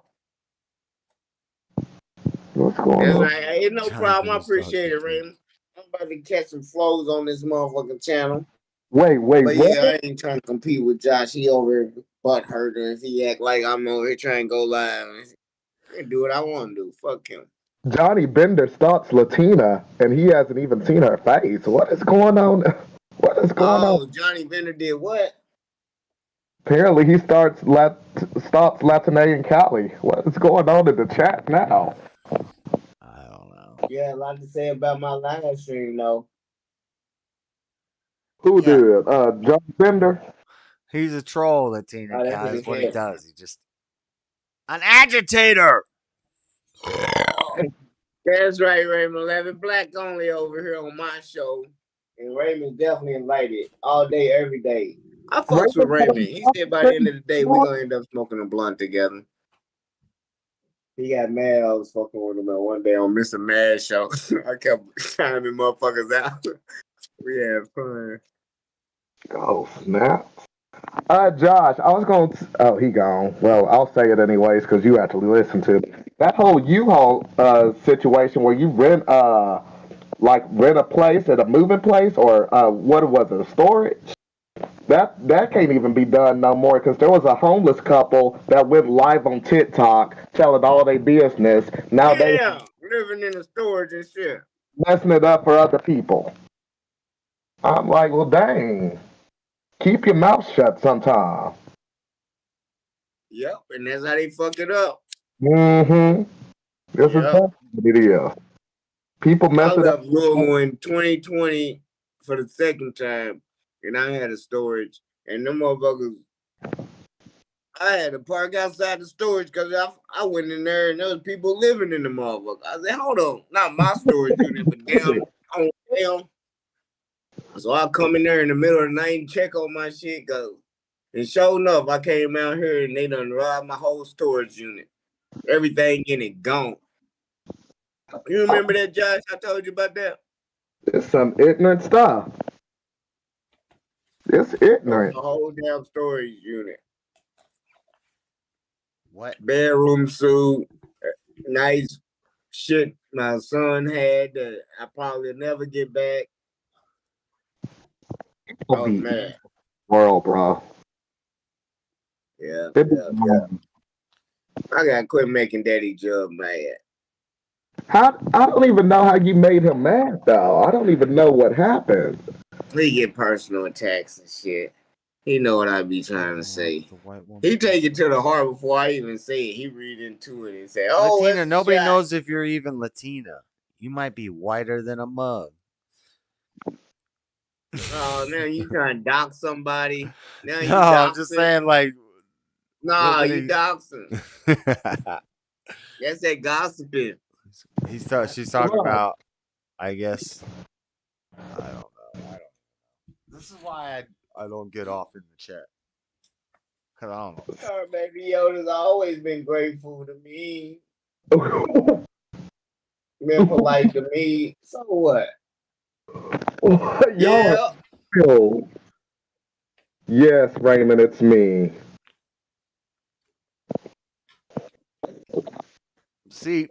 What's going That's on? right. Ain't no problem. I appreciate it, Raymond. I'm about to catch some flows on this motherfucking channel. Wait, But what? yeah, I ain't trying to compete with Josh. He over here butt hurting. If he act like I'm over here trying to go live, I can do what I want to do. Fuck him. Johnny Bender stalks Latina, and he hasn't even seen her face. What is going on? What is going on? Johnny Bender did what? Apparently, he stalks Latina and Cali. What is going on in the chat now? Yeah, a lot to say about my live stream, though. Who did? Johnny Bender? He's a troll, Latina Oh, that's guy. what That's he what he said. does. He just an agitator. That's right, Raymond. 11 Black only over here on my show. And Raymond's definitely invited all day, every day. I fucks with Raymond. He said by the end of the day, we're going to end up smoking a blunt together. He got mad. I was fucking with him one day on Mr. Mad show. I kept timing motherfuckers out. We had fun. Oh, snap. Josh, I was going to... Oh, he gone. Well, I'll say it anyways because you actually listen to it. That whole U-Haul situation where you rent a place at a moving place or what was it, a storage? That can't even be done no more because there was a homeless couple that went live on TikTok telling all their business. Now they living in the storage and shit. Messing it up for other people. I'm like, well, dang. Keep your mouth shut sometime. Yep, and that's how they fuck it up. Mm-hmm. This is what it is. People mess I it up. left Louisville in 2020 for the second time, and I had a storage, and them motherfuckers, I had to park outside the storage because I went in there and there was people living in the motherfucker. I said, hold on, not my storage unit, but down. So I come in there in the middle of the night and check on my shit, and sure enough, I came out here and they done robbed my whole storage unit. Everything in it gone. You remember that, Josh? I told you about that. It's some ignorant stuff. It's ignorant. The whole damn storage unit. What? Bedroom suit, nice shit my son had that I probably never get back. Oh man. World, bro. Yeah. I gotta quit making Daddy Jub mad. I don't even know how you made him mad though. I don't even know what happened. He get personal attacks and shit. He know what I be trying to say. He take it to the heart before I even say it. He read into it and say, "Oh, Latina, nobody knows if you're even Latina. You might be whiter than a mug." Oh, now you trying to dox somebody? Now you No, I'm just saying, like. Nah, you doxing. That's that gossiping. She's talking about. I guess. I don't know. This is why I don't get off in the chat. Cause I don't know. Oh, baby Yoda's always been grateful to me. Been polite to me. So what? Yeah. Yes, Raymond, it's me. See,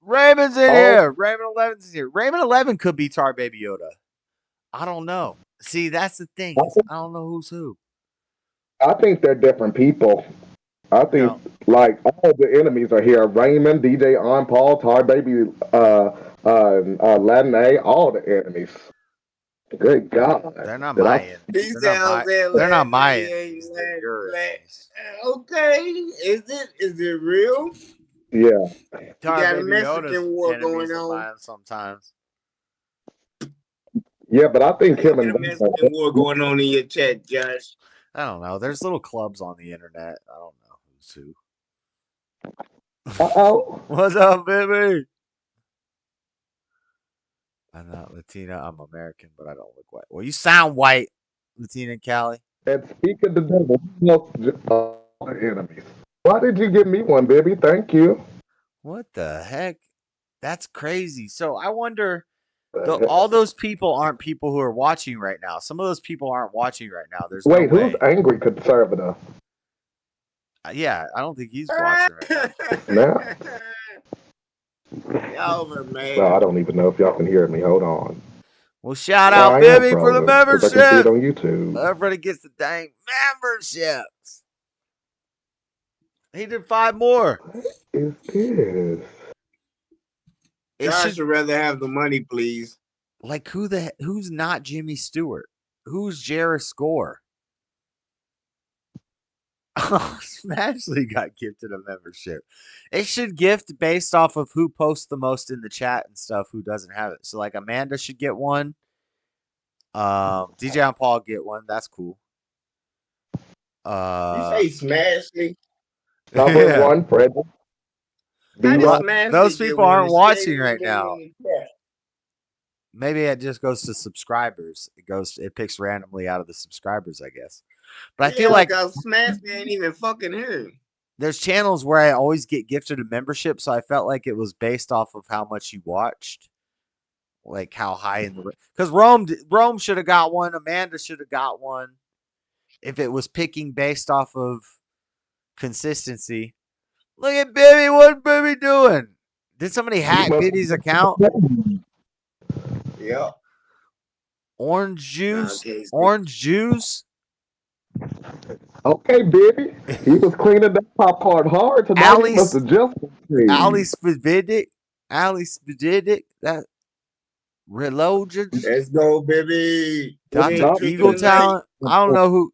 Raymond's in here. Raymond 11's in here. Raymond 11 could be Tar Baby Yoda. I don't know. See, that's the thing. I don't know who's who. I think they're different people. I think like all the enemies are here. Raymond, DJ On Paul, Tar Baby, Latin A, all the enemies. Good God. They're not my enemies. They're not my enemies. They're your enemies. Okay. Is it real? Yeah. You got a Mexican war going on. Sometimes. Yeah, but I think him and Mexican war going on in your chat, Josh. I don't know. There's little clubs on the internet. I don't know who's who. What's up, baby? I'm not Latina. I'm American, but I don't look white. Well, you sound white, Latina and Cali. And speak of the devil, enemies. Why did you give me one, baby? Thank you. What the heck? That's crazy. So I wonder, all those people aren't people who are watching right now. Some of those people aren't watching right now. There's no way. Who's angry conservative? Yeah, I don't think he's watching right now. No. Over, man. No, I don't even know if y'all can hear me. Hold on. Well, shout out, Bibby, for the membership. I can see it on YouTube. Everybody gets the dang memberships. He did 5 more. What is this? Josh would rather have the money, please. Like who's not Jimmy Stewart? Who's Jared Score? Oh, Smashley got gifted a membership. It should gift based off of who posts the most in the chat and stuff, who doesn't have it. So like Amanda should get one. DJ and Paul get one. That's cool. You say Smashley? Number one, Fred. Those people aren't watching right now. Maybe it just goes to subscribers. It picks randomly out of the subscribers, I guess. But I feel like Smashley ain't even fucking here. There's channels where I always get gifted a membership, so I felt like it was based off of how much you watched, like how high in the because Rome should have got one. Amanda should have got one. If it was picking based off of consistency. Look at Bibby. What's Bibby doing? Did somebody hack Bibby's account? Yeah. Orange juice. Orange juice. Okay, baby. He was cleaning that popcorn hard tonight. He must have just Ali Spadidic. That religion. Let's go, baby. Dr. Eagle Talent. I don't know who.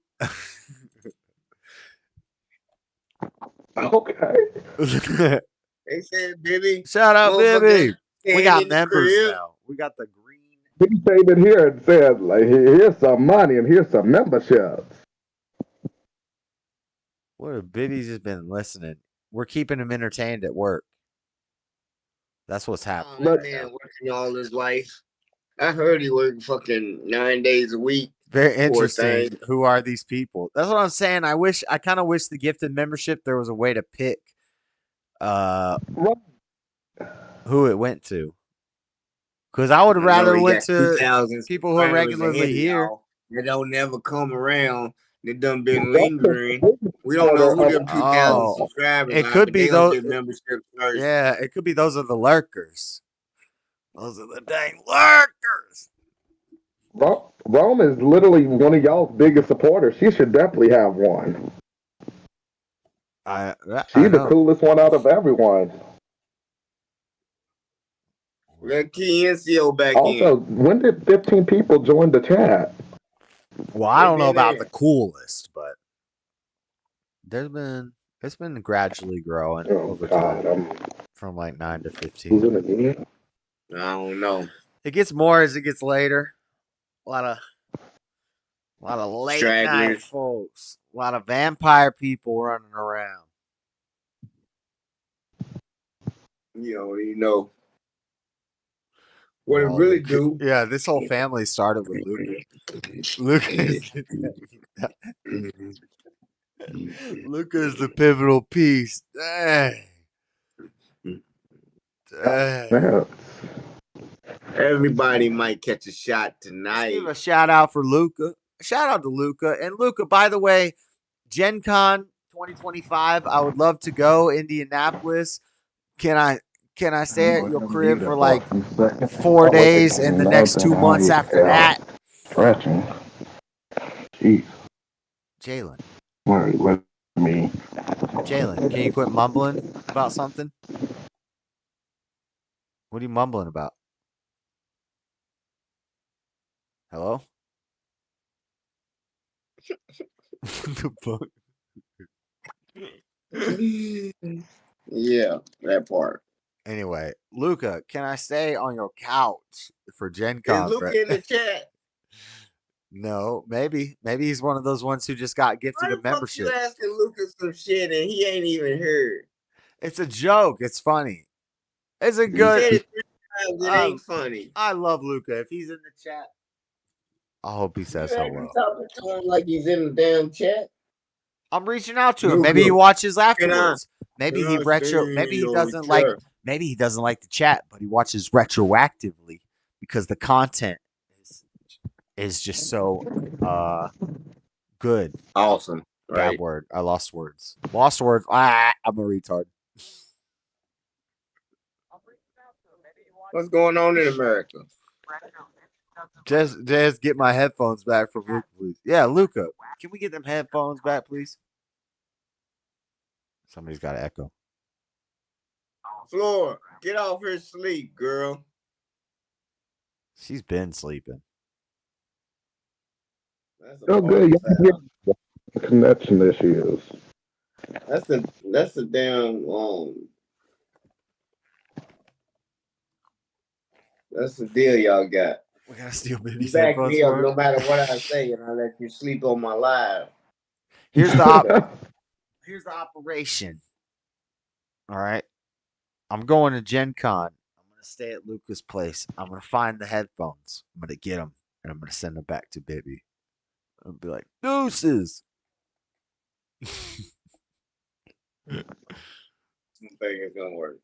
Okay. They said, baby. Shout out, baby. We got members now. We got the green. He came in here and said, like, here's some money and here's some memberships. What if Bibby's just been listening? We're keeping him entertained at work. That's what's happening. That man working all his life. I heard he worked fucking 9 days a week. Very Poor interesting. thing. Who are these people? That's what I'm saying. I kind of wish the gifted membership there was a way to pick who it went to. Because I would have rather he went got to 2,000 people who are subscribers ahead regularly of here. y'all. They don't never come around. They done been lingering. We don't know who them 2,000 Oh, subscribers it are, could but be they gonna those. get membership first. Yeah, it could be those are the lurkers. Those are the dang lurkers. Rome is literally one of y'all's biggest supporters. She should definitely have one. She's the coolest one out of everyone. Let Key NCO back Also, in. when did 15 people join the chat? Well, I don't know about the coolest, but it's been gradually growing over time from like 9 to 15. I don't know. It gets more as it gets later. A lot of late night Stragglers. folks. A lot of vampire people running around. You don't even know what it really do. Yeah, this whole family started with Luca. Luca is the pivotal piece. Dang. Dang. Everybody might catch a shot Let's tonight. give a shout out for Luca. Shout out to Luca. And Luca, by the way, Gen Con 2025, I would love to go. Indianapolis. Can I stay at your crib for like 4 days and the next 2 months after that? Stretching. Jeez. Jalen. Let me. Jalen, can you quit mumbling about something? What are you mumbling about? Hello? The fuck? Yeah, that part. Anyway, Luca, can I stay on your couch for Gen Is Con? Luca in the chat? No, maybe he's one of those ones who just got gifted Why a the fuck membership. you asking Luca some shit and he ain't even heard? It's a joke. It's funny. It's a You good. said it 3 times. It ain't funny. I love Luca. If he's in the chat, I hope he says You hello. talking to him like he's in the damn chat. I'm reaching out to him. Luca, Maybe he watches can I afterwards. Maybe he Maybe he doesn't like. Maybe he doesn't like the chat, but he watches retroactively because the content is just so good. Awesome. Right. Bad word. I lost words. Lost words. I'm a retard. What's going on in America? Just get my headphones back from Luca, please. Yeah, Luca, can we get them headphones back, please? Somebody's got to echo. Floor, get off her sleep, girl. She's been sleeping. Oh, good. You connection issues. That's the damn that's the deal y'all got. We gotta steal Baby's You back headphones me up for no her? matter what I say, and I let you sleep on my live. Here's the here's the operation. All right, I'm going to Gen Con. I'm gonna stay at Luca's place. I'm gonna find the headphones. I'm gonna get them, and I'm gonna send them back to Baby. I'll be like, deuces. I don't think it's gonna work.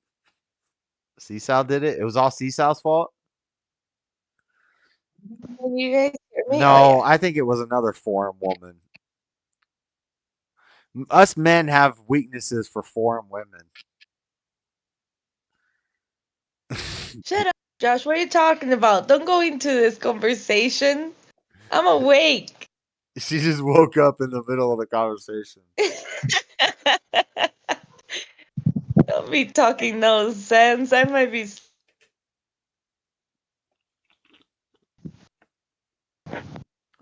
Seesaw did it. It was all Seesaw's fault. Can you guys hear me? No, I think it was another foreign woman. Us men have weaknesses for foreign women. Shut up, Josh. What are you talking about? Don't go into this conversation. I'm awake. She just woke up in the middle of the conversation. Don't be talking no sense. I might be.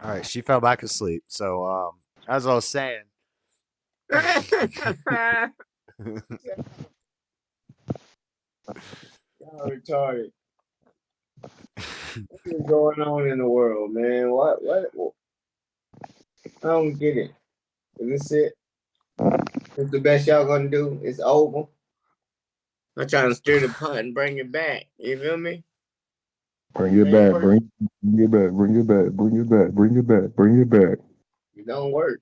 All right, she fell back asleep. So, as I was saying, Y'all retarded. What is going on in the world, man? What? I don't get it. Is this it? It's the best y'all gonna do. It's over. I'm trying to stir the pot and bring it back. You feel me? Bring it back. Bring it back. Bring it back. Bring it back. Bring it back. Bring it back. It don't work.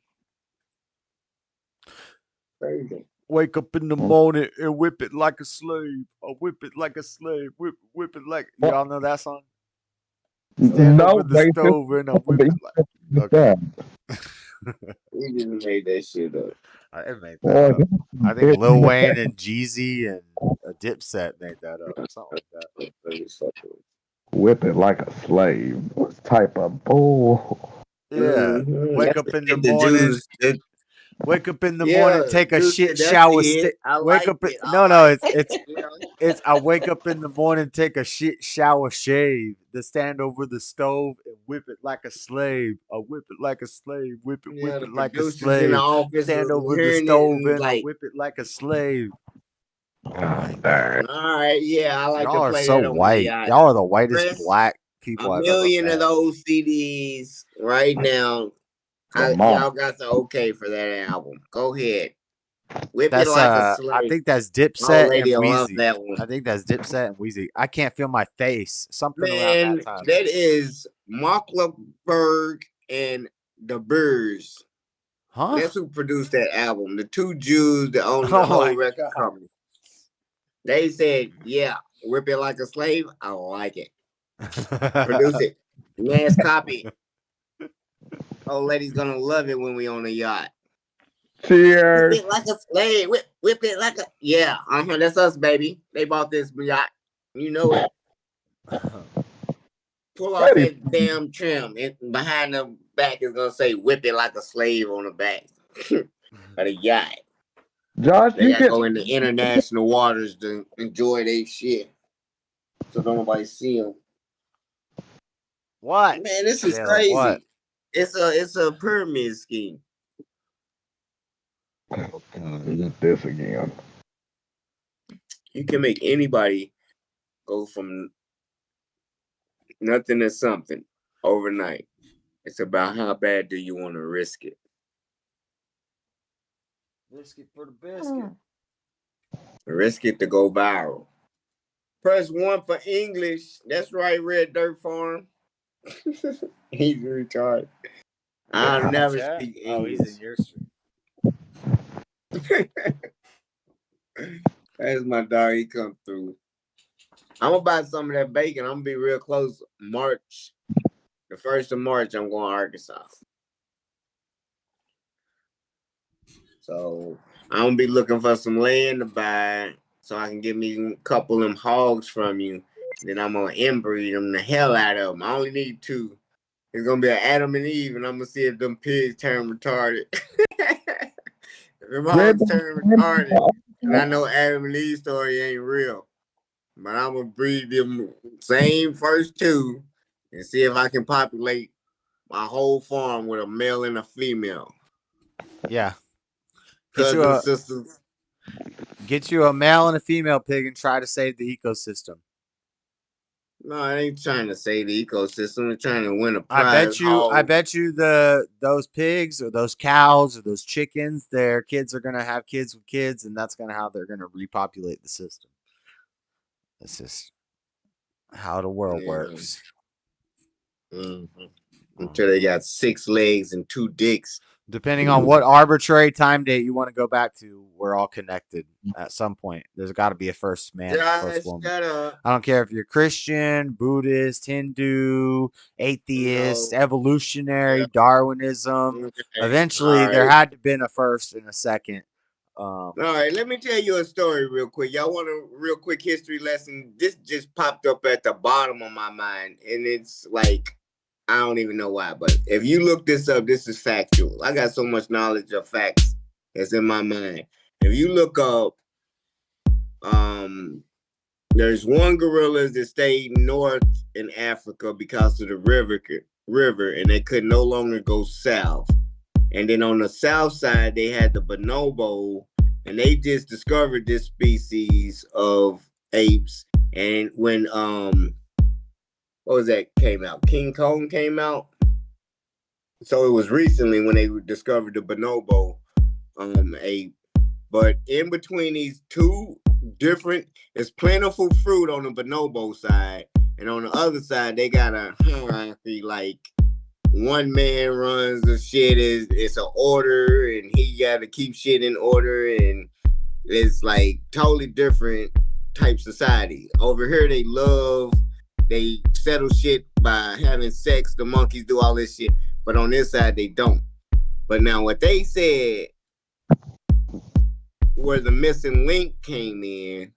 Crazy. Wake up in the morning and whip it like a slave. I whip it like a slave. Whip it like. Y'all know that song? Stand over the stove and I whip it like. Okay. We just made that shit up. I made that up. I think Lil Wayne and Jeezy and Dipset made that up. Something like that. Whip it like a slave. What type of bull? Yeah. Wake up in the morning. Wake up in the morning, take a shit shower. Wake up. It's. I wake up in the morning, take a shit shower, shave, then stand over the stove and whip it like a slave. I whip it like a slave. Whip it like a slave. Stand over the stove and I whip it like a slave. God damn. All right, yeah, I like Y'all to are play so that on white. my yacht. Y'all are the whitest Chris, black people I've ever $1 million met. of those CDs right now. Y'all got the okay for that album. Go ahead. Whip That's it like a slave. I think that's My Dipset lady and will love Weezy. that one. I think that's Dipset and Weezy. I can't feel my face. Something around Man, that time. that is Mocklerberg and the Burrs. Huh? That's who produced that album. The two Jews that own the Oh whole my record company. They said, yeah, whip it like a slave. I like it. Produce it. Mass copy. Old lady's gonna love it when we on the yacht. Cheers. Whip it like a slave. Whip it like a that's us, baby. They bought this yacht. You know it. Pull off that damn trim. And behind the back is gonna say whip it like a slave on the back. Of the yacht. Josh, they gotta go into international waters to enjoy their shit. So don't nobody see them. What? Man, this is Yeah, crazy. what? It's a pyramid scheme. Oh God, is this again? You can make anybody go from nothing to something overnight. It's about how bad do you want to risk it. Risk it for the biscuit. Risk it to go viral. Press 1 for English. That's right, Red Dirt Farm. He's retarded. I'll never speak English. Oh, he's in your street. That's my dog. He come through. I'm gonna buy some of that bacon. I'm gonna be real close. March, the 1st of March, I'm going to Arkansas. So I'm gonna be looking for some land to buy so I can get me a couple of them hogs from you. Then I'm gonna inbreed them the hell out of them. I only need 2. It's gonna be an Adam and Eve, and I'm gonna see if them pigs turn retarded. If them hogs turn retarded, and I know Adam and Eve story ain't real, but I'm gonna breed them same first 2 and see if I can populate my whole farm with a male and a female. Yeah. Cousins, sisters. Get you a male and a female pig and try to save the ecosystem. No, I ain't trying to save the ecosystem. I'm trying to win a prize. I bet you those pigs or those cows or those chickens, their kids are gonna have kids with kids, and that's how they're gonna repopulate the system. That's just how the world works. Mm-hmm. Until they got 6 legs and 2 dicks. Depending on what arbitrary time date you want to go back to, we're all connected at some point. There's got to be a first man, first woman. I don't care if you're Christian, Buddhist, Hindu, atheist, evolutionary, Darwinism. Okay. Eventually, there had to have been a first and a second. All right, let me tell you a story real quick. Y'all want a real quick history lesson? This just popped up at the bottom of my mind, and it's like, I don't even know why, but if you look this up, this is factual. I got so much knowledge of facts that's in my mind. If you look up, there's one gorilla that stayed north in Africa because of the river, and they could no longer go south. And then on the south side, they had the bonobo, and they just discovered this species of apes. And when what was that came out? King Kong came out. So it was recently when they discovered the bonobo. ape. But in between these two different, it's plentiful fruit on the bonobo side, and on the other side they got a hierarchy. Like one man runs the shit, it's an order, and he got to keep shit in order, and it's like totally different type society. Over here they settle shit by having sex. The monkeys do all this shit, but on this side they don't. But now what they said, where the missing link came in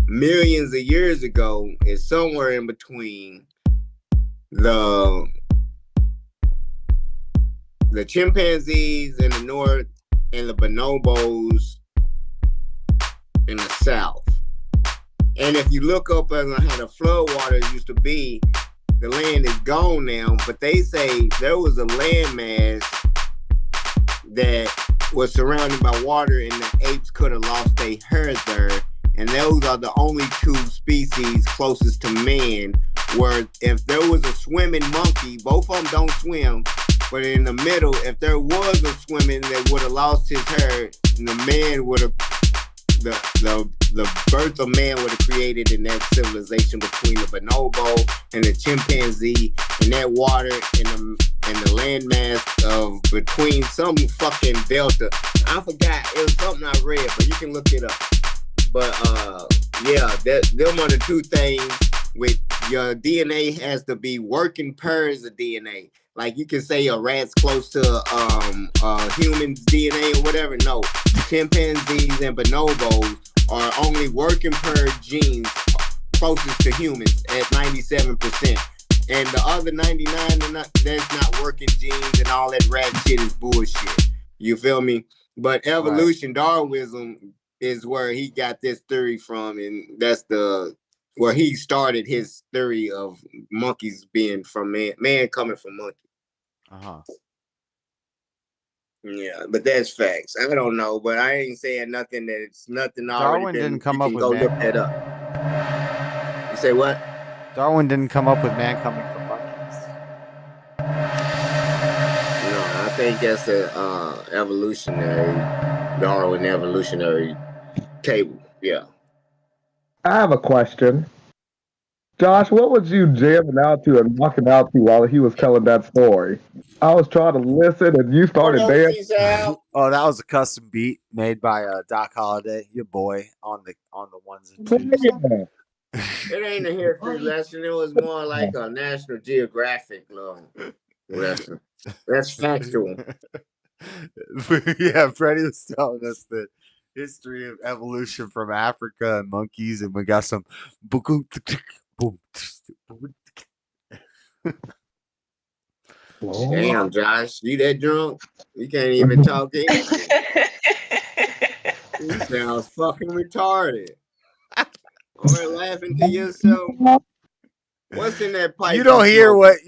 millions of years ago, is somewhere in between the chimpanzees in the north and the bonobos in the south. And if you look up on how the floodwaters used to be, the land is gone now, but they say there was a landmass that was surrounded by water, and the apes could have lost their herd there. And those are the only two species closest to man, where if there was a swimming monkey, both of them don't swim, but in the middle, if there was a swimming that would have lost his herd, the man would have, the birth of man would have created in that civilization between the bonobo and the chimpanzee, and that water and the landmass of between some fucking delta. I forgot, it was something I read, but you can look it up. But yeah, them are the two things. With your DNA has to be working pairs of DNA. Like you can say a rat's close to a human's DNA or whatever. No, chimpanzees and bonobos are only working pair genes closest to humans at 97%. And the other 99, that's not working genes, and all that rat shit is bullshit. You feel me? But evolution, Darwinism is where he got this theory from, and that's where he started his theory of monkeys being from man coming from monkey. Yeah, but that's facts. I don't know, but I ain't saying nothing that it's nothing already. Darwin didn't come up with go man. Look that up. You say what? Darwin didn't come up with man coming from monkeys. No, I think that's a Darwin evolutionary table. Yeah. I have a question. Josh, what was you jamming out to and walking out to while he was telling that story? I was trying to listen and you started dancing. Oh, that was a custom beat made by Doc Holliday, your boy, on the ones and twos. It ain't a history lesson. It was more like a National Geographic lesson. That's factual. Yeah, Freddie was telling us the history of evolution from Africa and monkeys, and we got some. Damn, Josh, you that drunk? You can't even talk English. You sound fucking retarded. Or laughing to yourself. What's in that pipe? You don't hear what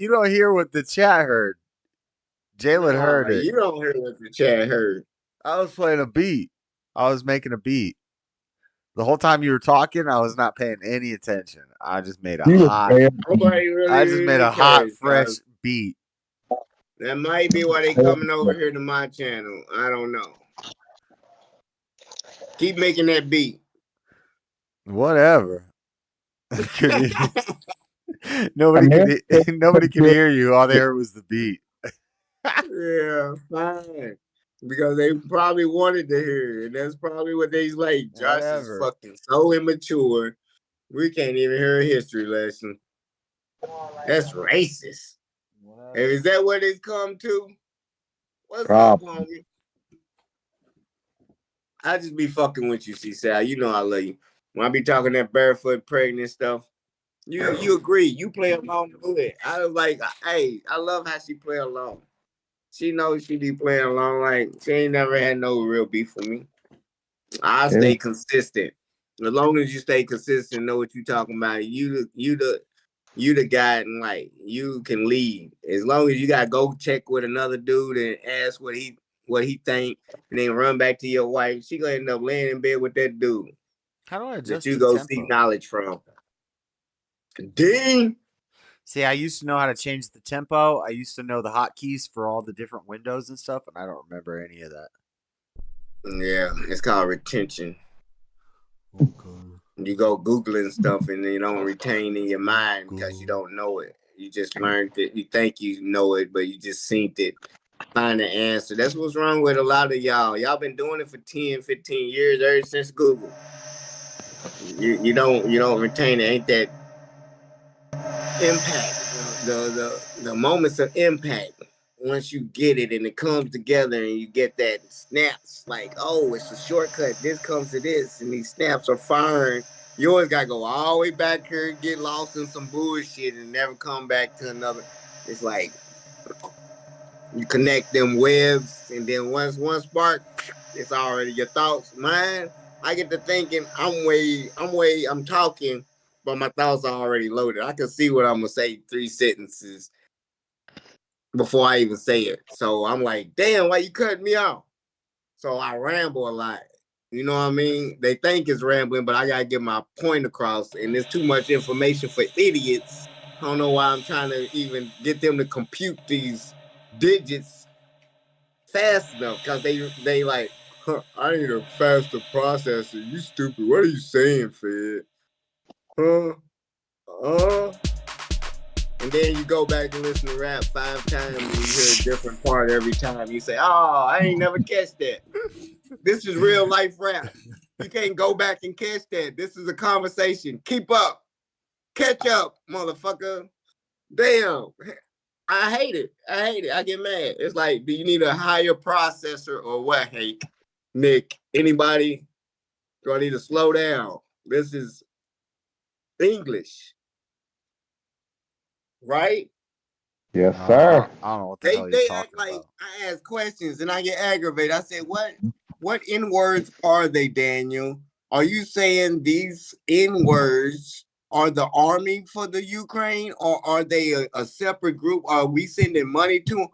the chat heard. Jalen heard it. You don't hear what the chat heard. I was playing a beat. I was making a beat. The whole time you were talking, I was not paying any attention. I just made a hot, fresh beat. That might be why they coming over here to my channel. I don't know. Keep making that beat. Whatever. Nobody could hear you. All they heard was the beat. Yeah, fine. Because they probably wanted to hear it. And that's probably what they like. Josh is fucking so immature. We can't even hear a history lesson. That's racist. And is that what it's come to? What's up, homie? I just be fucking with you, C-Sal. You know I love you. When I be talking that barefoot pregnant stuff, you agree. You play along with it. I was like, hey, I love how she play along. She knows she be playing along. Like, she ain't never had no real beef with me. I stay consistent. As long as you stay consistent, know what you talking about. You the guy, and like you can lead. As long as you gotta go check with another dude and ask what he think, and then run back to your wife, she gonna end up laying in bed with that dude. How do I adjust that you the go tempo? seek knowledge from? Ding. See, I used to know how to change the tempo. I used to know the hotkeys for all the different windows and stuff, and I don't remember any of that. Yeah, it's called retention. You go Googling stuff and you don't retain in your mind because you don't know it. You just learned it. You think you know it, but you just seen it. Find the answer. That's what's wrong with a lot of y'all. Y'all been doing it for 10, 15 years ever since Google. You don't retain it. Ain't that impact? The moments of impact. Once you get it and it comes together and you get that snaps, like, oh, it's a shortcut. This comes to this, and these snaps are firing. You always gotta go all the way back here, get lost in some bullshit, and never come back to another. It's like you connect them webs, and then once one spark, it's already your thoughts. Mine, I get to thinking, I'm talking, but my thoughts are already loaded. I can see what I'm gonna say 3 sentences before I even say it. So I'm like, damn, why you cutting me off? So I ramble a lot. You know what I mean? They think it's rambling, but I gotta get my point across, and there's too much information for idiots. I don't know why I'm trying to even get them to compute these digits fast enough, because they like, huh, I need a faster processor. You stupid. What are you saying, Fed? And then you go back and listen to rap 5 times and you hear a different part every time. You say, oh, I ain't never catch that. This is real life rap. You can't go back and catch that. This is a conversation. Keep up. Catch up, motherfucker. Damn. I hate it. I get mad. It's like, do you need a higher processor or what, Hank? Nick? Anybody? Do I need to slow down? This is English. Right? Yes, sir. I don't know what the hell you're They talking act like about. I ask questions and I get aggravated. I say, what N words are they, Daniel? Are you saying these N words are the army for the Ukraine, or are they a separate group? Are we sending money to them?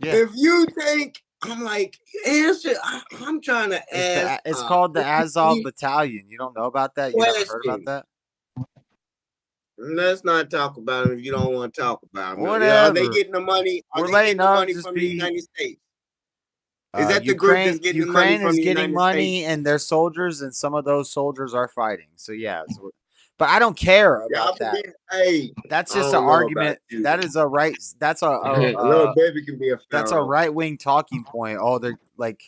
Yeah. If you think, I'm like, answer. I'm trying to ask. It's called the Azov Battalion. You don't know about that? You never heard about that? Let's not talk about them if you don't want to talk about them. Whatever. Are they getting the money? Are they getting the money from the United States? Is that the group that's getting the money Ukraine from is the getting United money, States? and their soldiers, and some of those soldiers are fighting. So yeah, but I don't care about that. Hey, that's I just an don't know about argument. you. That is a right. That's Little baby can be a that's a pharaoh. right wing talking point. Oh, they're like,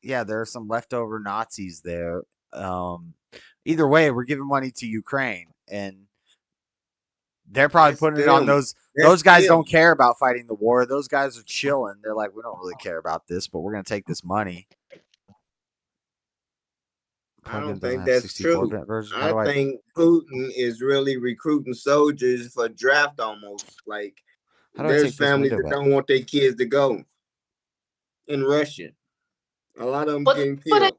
yeah, there are some leftover Nazis there. Either way, we're giving money to Ukraine, and they're probably putting it on those. Those guys don't care about fighting the war. Those guys are chilling. They're like, we don't really care about this, but we're gonna take this money. I don't think that's true. version. I think Putin is really recruiting soldiers for draft almost. Like, there's families that don't want their kids to go in Russia. A lot of them getting killed.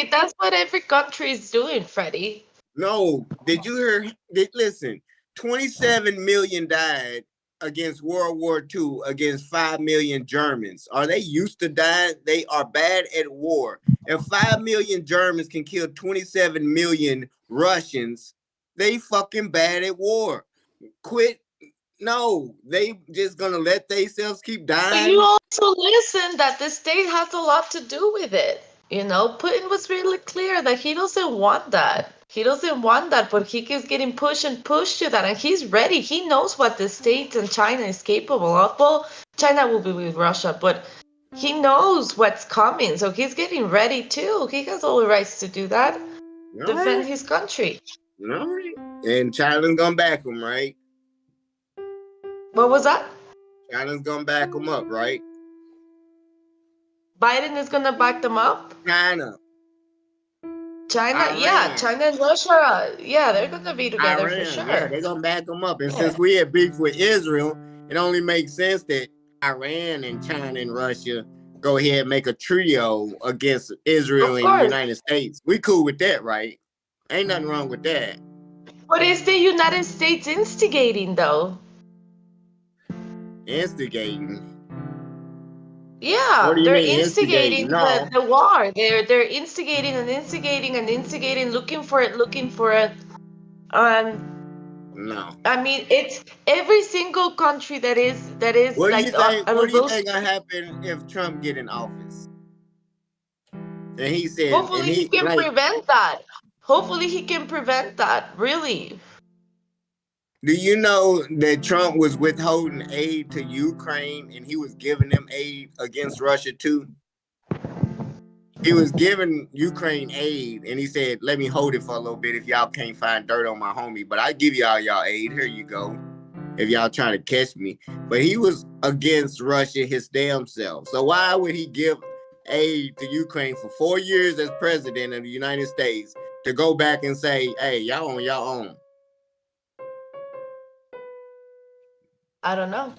That's what every country is doing, Freddie. No, did you hear? Listen, 27 million died against World War II against 5 million Germans. Are they used to dying? They are bad at war. If 5 million Germans can kill 27 million Russians, they fucking bad at war. Quit. No, they just gonna let themselves keep dying. But you also listen that the state has a lot to do with it. You know, Putin was really clear that he doesn't want that. He doesn't want that, but he keeps getting pushed and pushed to that, and he's ready. He knows what the States and China is capable of. Well, China will be with Russia, but he knows what's coming, so he's getting ready too. He has all the rights to do that. Defend his country. All right. And China's gonna back him, right? What was that? China's gonna back him up, right? Biden is gonna back them up? China, Iran. Yeah, China and Russia, yeah, they're gonna be together for sure. Yeah, they're gonna back them up. And since we had beef with Israel, it only makes sense that Iran and China and Russia go ahead and make a trio against Israel and the United States. We cool with that, right? Ain't nothing wrong with that. What is the United States instigating, though? Instigating? Yeah, what do you they're mean, instigating No. the war. They're instigating and instigating and instigating, looking for it. No. I mean, it's every single country that is What like do you think? What do you think gonna happen if Trump get in office? And he said, Hopefully he can prevent that. Hopefully he can prevent that. Really. Do you know that Trump was withholding aid to Ukraine and he was giving them aid against Russia too? He was giving Ukraine aid and he said, let me hold it for a little bit if y'all can't find dirt on my homie, but I give y'all aid. Here you go. If y'all trying to catch me. But he was against Russia his damn self. So why would he give aid to Ukraine for 4 years as president of the United States to go back and say, hey, y'all on your own? I don't know.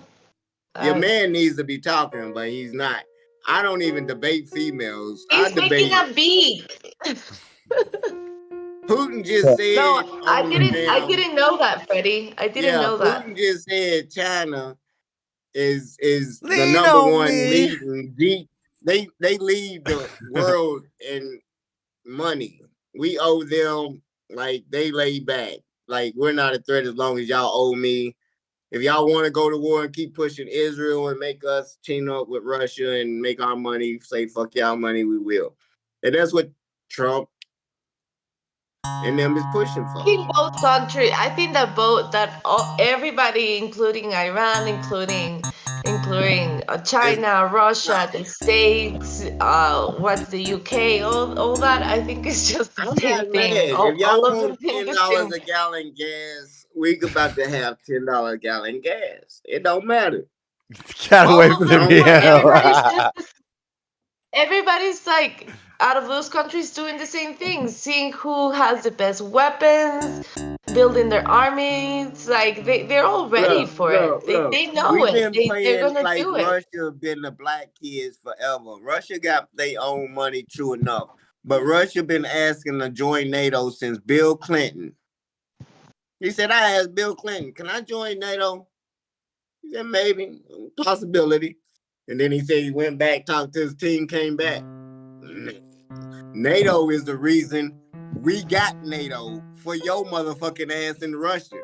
Your man needs to be talking, but he's not. I don't even debate females. He's making a beat. Putin just said. No, I didn't know that, Freddie. I didn't know that. Putin just said China is the number one leading. They lead the world in money. We owe them like they lay back. Like we're not a threat as long as y'all owe me. If y'all want to go to war and keep pushing Israel and make us team up with Russia and make our money, say fuck y'all money, we will. And that's what Trump and them is pushing for. I think both countries. I think that everybody, including Iran, including China, Russia, the States, what's the UK, all that. I think it's just the same thing. If y'all All of want them $10 a gallon gas, we about to have $10 a gallon gas. It don't matter. Gotta wait for the Everybody's like out of those countries doing the same thing, seeing who has the best weapons, building their armies. Like they're all ready for it. They know it. They're gonna like do it. Russia been the black kids forever. Russia got their own money, true enough. But Russia been asking to join NATO since Bill Clinton. He said, I asked Bill Clinton, can I join NATO? He said, maybe, possibility. And then he said he went back, talked to his team, came back. NATO is the reason we got NATO for your motherfucking ass in Russia.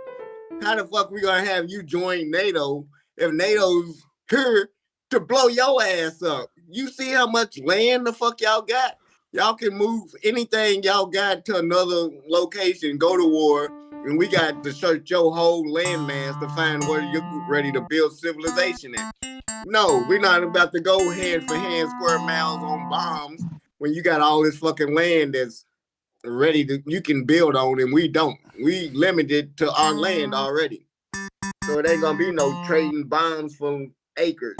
How the fuck we gonna have you join NATO if NATO's here to blow your ass up? You see how much land the fuck y'all got? Y'all can move anything y'all got to another location, go to war, and we got to search your whole landmass to find where you're ready to build civilization at. No, we're not about to go hand for hand, square miles on bombs when you got all this fucking land that's ready to you can build on, and we don't. We limited to our land already. So it ain't gonna be no trading bombs for acres.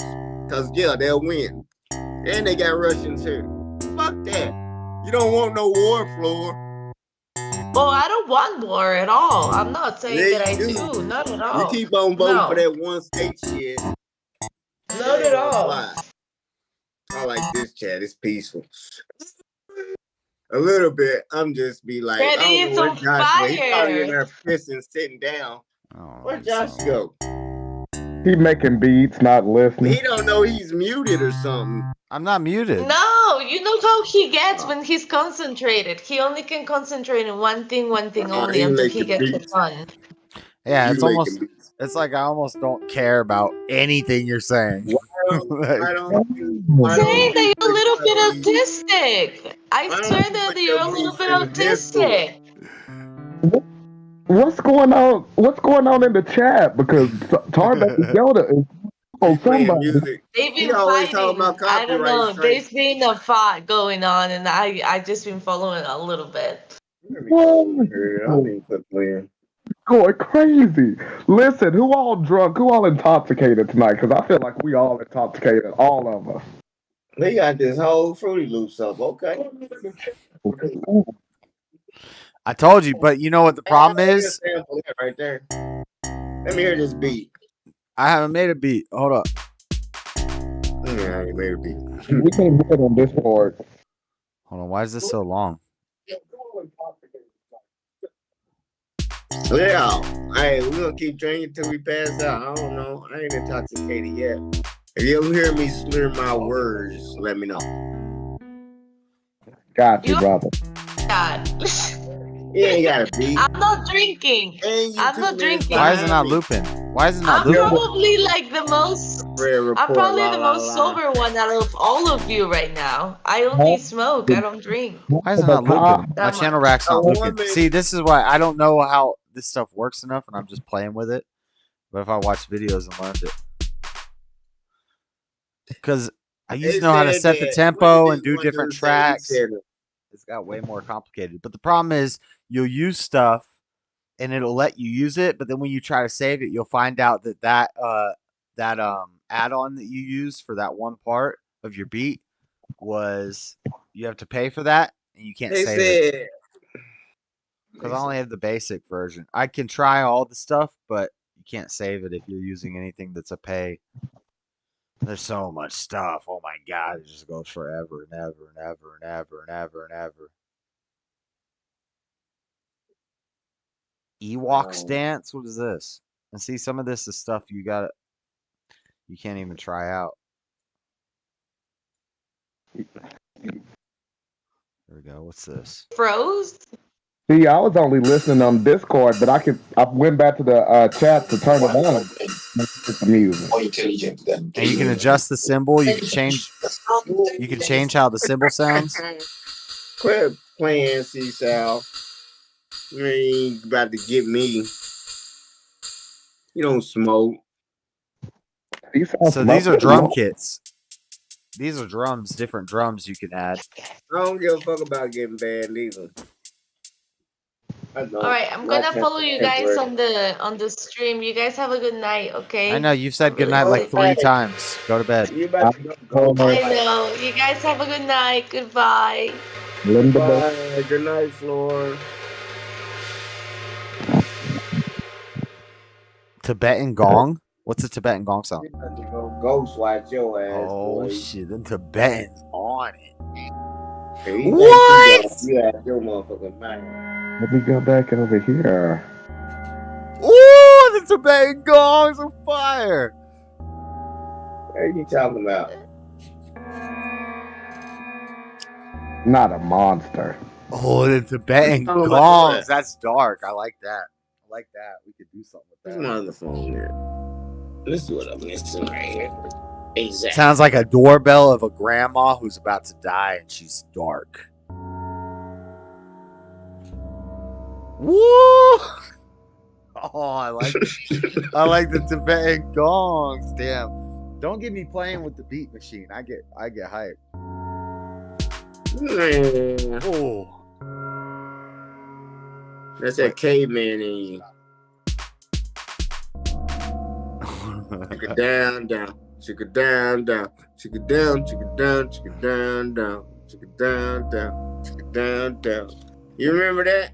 Cause yeah, they'll win. And they got Russians here. Fuck that. You don't want no war, Floor. Oh, I don't want war at all. I'm not saying that I do. Not at all. You keep on voting for that one state shit. Not at all. I like this chat. It's peaceful. A little bit. I'm just be like, Freddie, I don't know where it's Josh on went. He probably in fire. there pissing, sitting down. Where'd Josh go? He making beats, not listening. He don't know he's muted or something. I'm not muted. No, you know how he gets when he's concentrated. He only can concentrate on one thing only until he gets it done. Yeah, it's almost. It's like I almost don't care about anything you're saying. Why don't you? Saying that you're a little bit autistic. I swear that you're a little bit autistic. What's going on? What's going on in the chat? Because Tarback Yoda is on somebody. They've been fighting. I don't know. There's been a fight going on, and I just been following a little bit. Going crazy. Listen, who all drunk? Who all intoxicated tonight? Because I feel like we all intoxicated, all of us. They got this whole Fruity Loops up, okay? I told you, but you know what the problem is? Right there. Let me hear this beat. I haven't made a beat. Hold up. Yeah, you made a beat. We can do it on Discord. Hold on. Why is this so long? Yeah. Hey, we're gonna keep drinking till we pass out. I don't know. I ain't intoxicated yet. If you ever hear me slur my words, let me know. Got you, brother. God. You ain't got a beat. I'm not drinking. And you I'm 2 not minutes drinking. Why is it behind not me. looping? Why is it not I'm looping? probably like the most. Red I'm report, probably la the la most la. sober one out of all of you right now. I only smoke. I don't drink. Why is it not looping? My That channel much. rack's A not looping. woman. See, this is why I don't know how this stuff works enough, and I'm just playing with it. But if I watch videos and learned it, because I used They to know how to said set the that. What did tempo this and do one different dude say? He tracks. said, It's got way more complicated. But the problem is you'll use stuff and it'll let you use it, but then when you try to save it, you'll find out that add-on that you use for that one part of your beat was you have to pay for that and you can't they save it. said. Because I only have the basic version. I can try all the stuff, but you can't save it if you're using anything that's a pay. There's so much stuff. Oh my god, it just goes forever and ever and ever and ever and ever and ever. Ewoks dance? What is this? And see, some of this is stuff you can't even try out. There we go. What's this? Froze? See, I was only listening on Discord, but I went back to the chat to turn it on. It's the music. And you can adjust the symbol. You can change how the symbol sounds. Quit playing, C-Sal. You ain't about to get me. You don't smoke. So these are drum kits. These are drums, different drums you can add. I don't give a fuck about getting bad neither. I don't. All right, I'm gonna follow you guys on the stream. You guys have a good night, okay? I know you've said I'm really goodnight like 3 sleepy. times. Go to bed. You about to go. I know. You guys have a good night. Goodbye. Bye. Good night, Floor. Tibetan gong? What's a Tibetan gong sound? You about to go ghost watch your ass, Oh boy. shit, then Tibetan's on it. Hey, What? You had your motherfucking mind. Let me go back over here. Ooh, the Tibetan gongs on fire. What are you talking about? Not a monster. Oh, the Tibetan Oh, gongs. That's dark. I like that. I like that. We could do something with This that. motherfucker here. This is what I'm missing right here. Exactly. Sounds like a doorbell of a grandma who's about to die and she's dark. Woo! Oh, I like it. I like the Tibetan gongs. Damn. Don't get me playing with the beat machine. I get hyped. Man. Oh. That's that caveman in you. Chick it down, down. Chick it down, down. Chick it down, chick it down, chick it down, down. Chick it down, down. Chick it down, down. You remember that?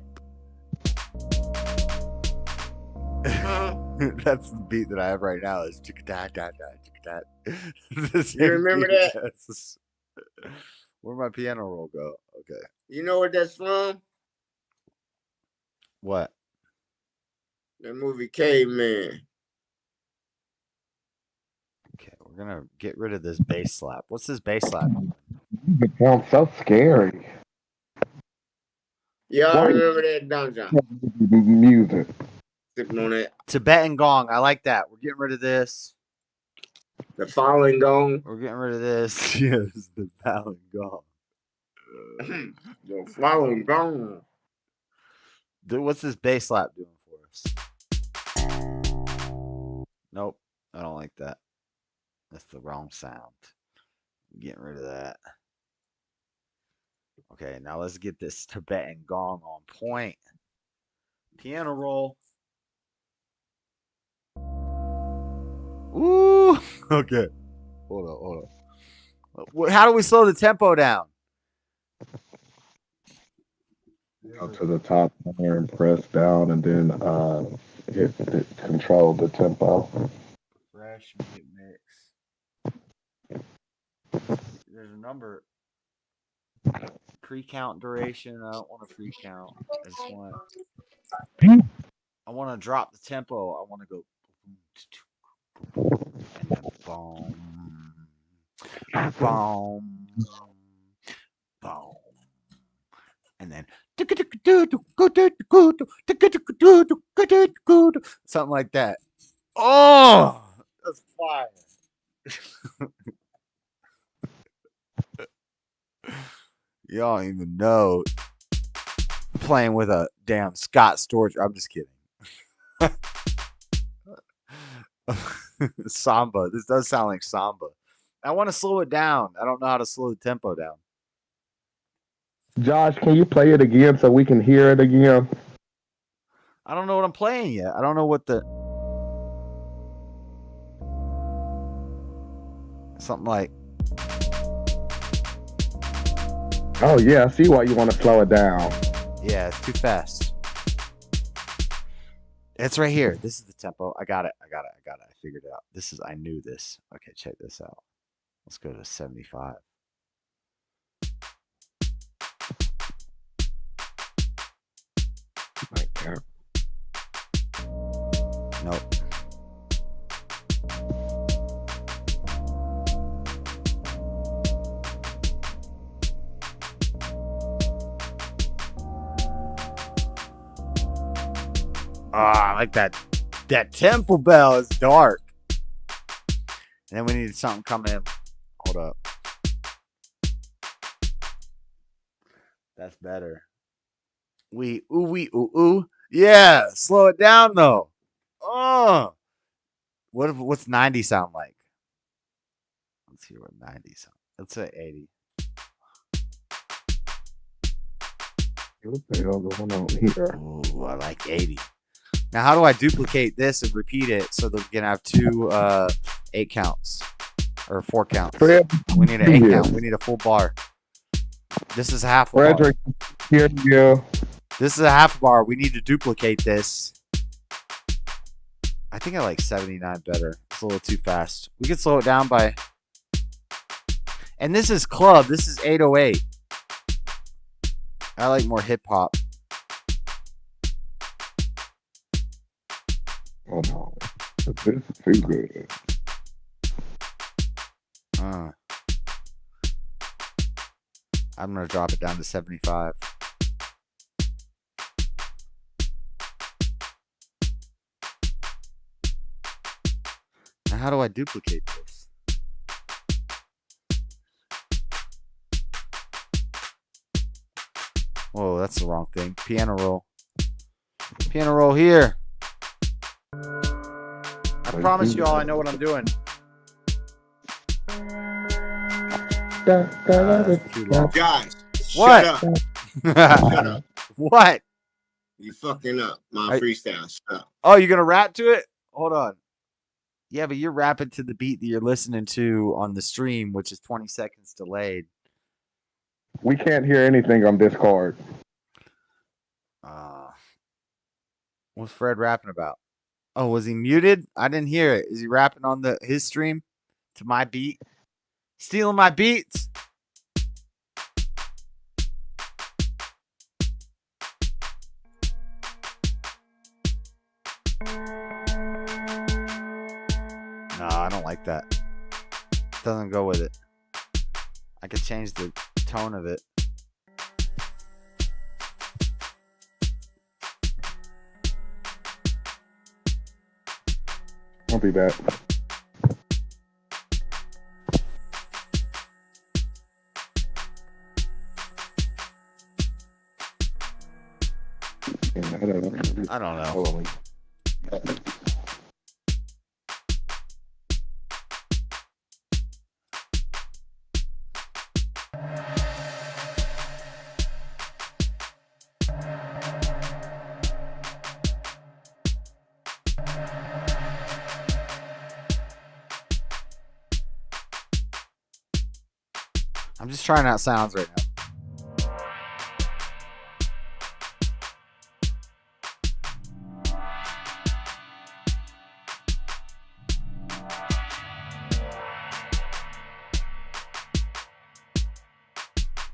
That's the beat that I have right now. Is chicka da da da chicka. You remember that? Where'd my piano roll go? Okay. You know what that's from? What? That movie Caveman. Okay, we're gonna get rid of this bass slap. What's this bass slap? It sounds so scary. Y'all remember that, don't y'all? Music. Sipping on that. Tibetan gong. I like that. We're getting rid of this. The falling gong. We're getting rid of this. Yes, the falling gong. The falling gong. Dude, what's this bass slap doing for us? Nope, I don't like that. That's the wrong sound. I'm getting rid of that. Okay, now let's get this Tibetan gong on point. Piano roll. Ooh, okay. Hold on. How do we slow the tempo down? Go to the top there and press down, and then hit control the tempo. Fresh mix. There's a number. Pre-count duration. I don't want a pre-count. I just want. I want to drop the tempo. I want to go. And then boom, boom, boom, and then Something like that. Oh, that's fire. Y'all don't even know. Playing with a damn Scott Storch. I'm just kidding. Samba. This does sound like samba. I want to slow it down. I don't know how to slow the tempo down. Josh, can you play it again so we can hear it again? I don't know what I'm playing yet. I don't know what the... Something like... Oh, yeah, I see why you want to slow it down. Yeah, it's too fast. It's right here. This is the tempo. I got it. I figured it out. I knew this. Okay, check this out. Let's go to 75. Like that. Nope. I like that. That temple bell is dark. And then we need something coming in. Hold up. That's better. Ooh. Yeah, slow it down though. Oh. What's 90 sound like? Let's hear what 90 sound. Let's say 80. What the hell going on here? Ooh, I like 80. Now, how do I duplicate this and repeat it so that we can have two 8 counts or 4 counts? We need an 8 count. We need a full bar. This is a half a bar. Here you go. This is a half bar. We need to duplicate this. I think I like 79 better. It's a little too fast. We can slow it down by... And this is club. This is 808. I like more hip hop. Oh no, this is too good. I'm gonna drop it down to 75. Now, how do I duplicate this? Whoa, that's the wrong thing. Piano roll. Piano roll here. I promise you all I know what I'm doing. Too long. Josh, What? shut up. Shut up. What? You fucking up my freestyle. Shut up. Oh, you're gonna rap to it? Hold on. Yeah, but you're rapping to the beat that you're listening to on the stream, which is 20 seconds delayed. We can't hear anything on Discord. What's Fred rapping about? Oh, was he muted? I didn't hear it. Is he rapping on his stream to my beat? Stealing my beats? No, I don't like that. Doesn't go with it. I could change the tone of it. I'll be back. I don't know. I'm just trying out sounds right now.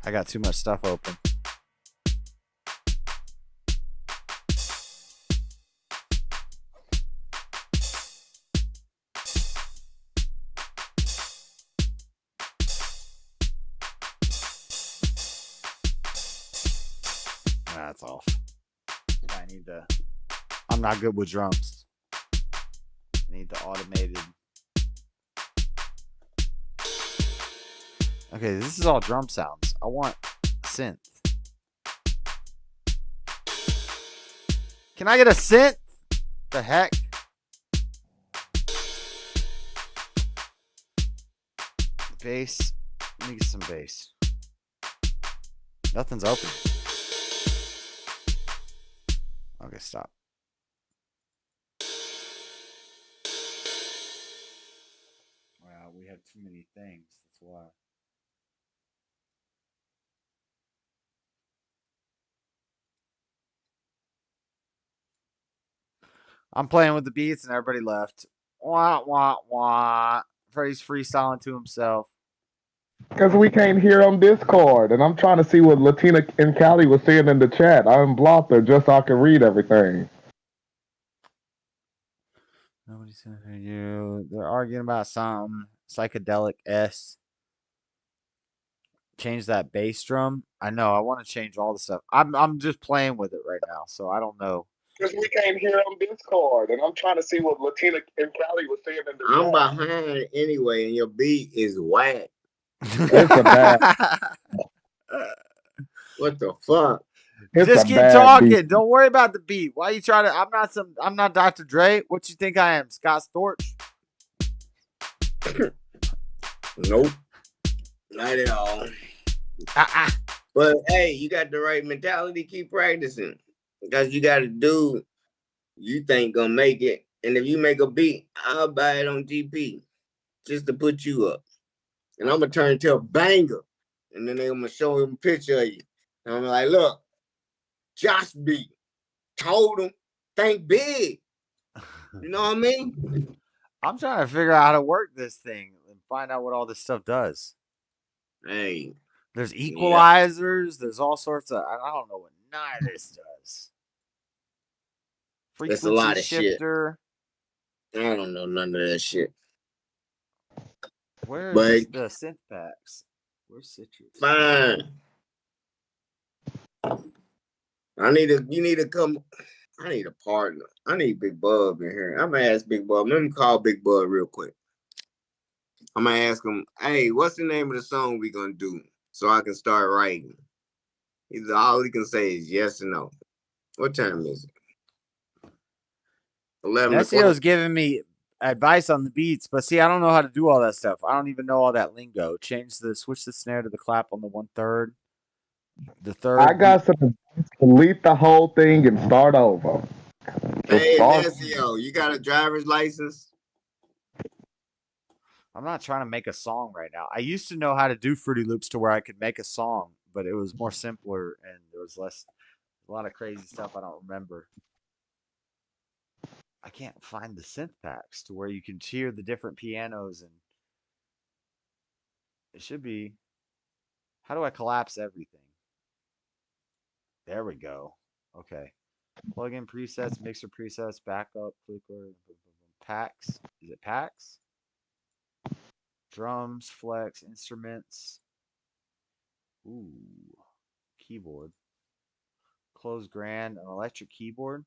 I got too much stuff open. That's off. I need to. I'm not good with drums. I need the automated. Okay, this is all drum sounds. I want synth. Can I get a synth? The heck? Bass. Let me get some bass. Nothing's open. Okay, stop. Wow, we have too many things. That's why. I'm playing with the beats and everybody left. Wah, wah, wah. Freddy's freestyling to himself. Because we can't hear on Discord, and I'm trying to see what Latina and Callie was saying in the chat. I unblocked her just so I can read everything. Nobody's gonna hear you. They're arguing about something. Psychedelic S. Change that bass drum. I know. I want to change all the stuff. I'm just playing with it right now, so I don't know. Because we can't hear on Discord, and I'm trying to see what Latina and Callie was saying in the chat. I'm behind anyway, and your beat is whack. It's a bad. What the fuck? Just keep talking. Beat. Don't worry about the beat. Why are you trying to? I'm not Dr. Dre. What you think I am, Scott Storch? Nope, not at all. But hey, you got the right mentality. Keep practicing, because you got a dude you think gonna make it, and if you make a beat, I'll buy it on GP just to put you up, and I'm gonna turn it to a banger, and then they're gonna show him a picture of you, and I'm like, look, Josh beat, told him, think big. You know what I mean? I'm trying to figure out how to work this thing and find out what all this stuff does. Hey, there's equalizers. Yeah. There's all sorts of. I don't know what none of this does. Frequency That's a lot of shifter. Shit. I don't know none of that shit. Where's the synth packs? Where's Citrus? Fine. You need to come. I need a partner. I need Big Bub in here. I'm gonna ask Big Bub. Let me call Big Bub real quick. I'm gonna ask him, hey, what's the name of the song we gonna do? So I can start writing. All he can say is yes or no. What time is it? 11 Nessio's giving me advice on the beats, but see, I don't know how to do all that stuff. I don't even know all that lingo. Switch the snare to the clap on the 1/3. The third. I got some. Delete the whole thing and start over. Hey, Nessio, you got a driver's license? I'm not trying to make a song right now. I used to know how to do Fruity Loops to where I could make a song, but it was more simpler and there was a lot of crazy stuff I don't remember. I can't find the synth packs to where you can hear the different pianos, and it should be. How do I collapse everything? There we go. Okay. Plug in presets, mixer presets, backup, clicker, packs. Is it packs? Drums, flex, instruments. Ooh. Keyboard. Close grand, an electric keyboard.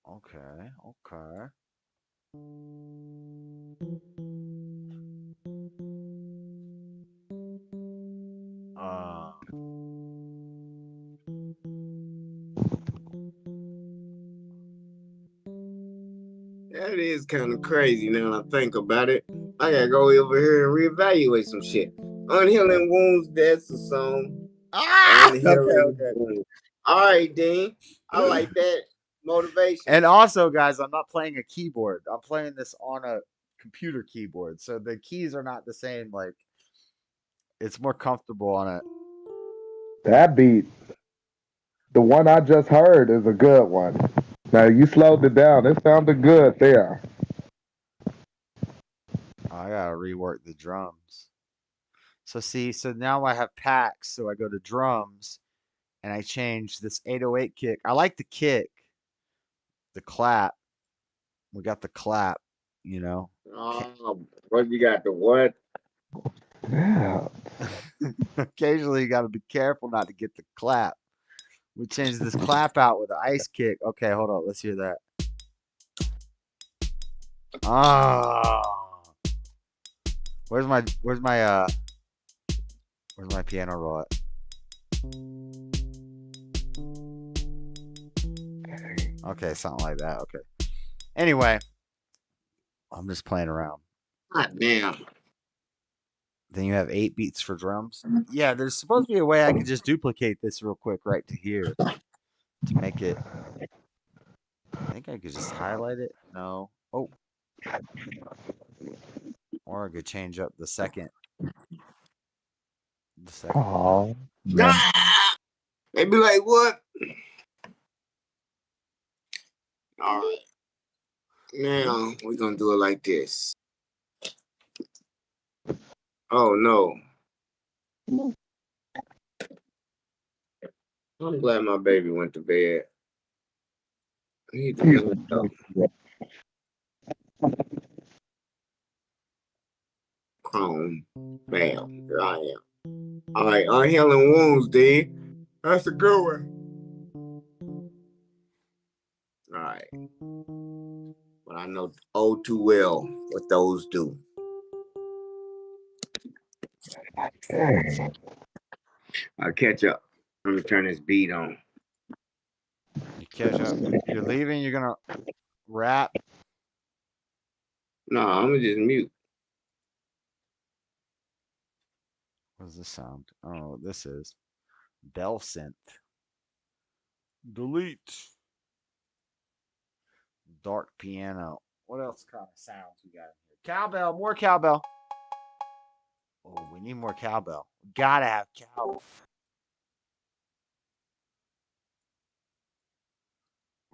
Okay, okay. That is kind of crazy now I think about it. I gotta go over here and reevaluate some shit. Unhealing Wounds, that's a song. Okay. Wounds. All right, Dean. I like that motivation. And also, guys, I'm not playing a keyboard. I'm playing this on a computer keyboard. So the keys are not the same. Like, it's more comfortable on it. That beat, the one I just heard, is a good one. Now, you slowed it down. It sounded good there. I gotta rework the drums. So now I have packs. So I go to drums and I change this 808 kick. I like the kick, the clap. We got the clap, you know. What you got? The what? Yeah. Occasionally, you got to be careful not to get the clap. We changed this clap out with an ice kick. Okay, hold on. Let's hear that. Ah. Where's my piano roll at? Okay, something like that. Okay. Anyway, I'm just playing around. God damn. Then you have 8 beats for drums. Yeah, there's supposed to be a way I could just duplicate this real quick right to here to make it. I think I could just highlight it. No. Oh. Or I could change up the second. Oh, man. Ah! They be like, what? All right. Now we're gonna do it like this. Oh no. I'm glad my baby went to bed. He did though. Chrome. Bam. Here I am. All right, unhealing wounds, D. That's a good one. All right. But I know oh too well what those do. I'll catch up. Let me turn this beat on. You catch up. You're leaving. You're gonna rap. No, I'm gonna just mute. What does this sound? I don't know what this is. Bell synth. Delete. Dark piano. What else kind of sounds we got in here? Cowbell. More cowbell. Oh, we need more cowbell. Gotta have cowbell.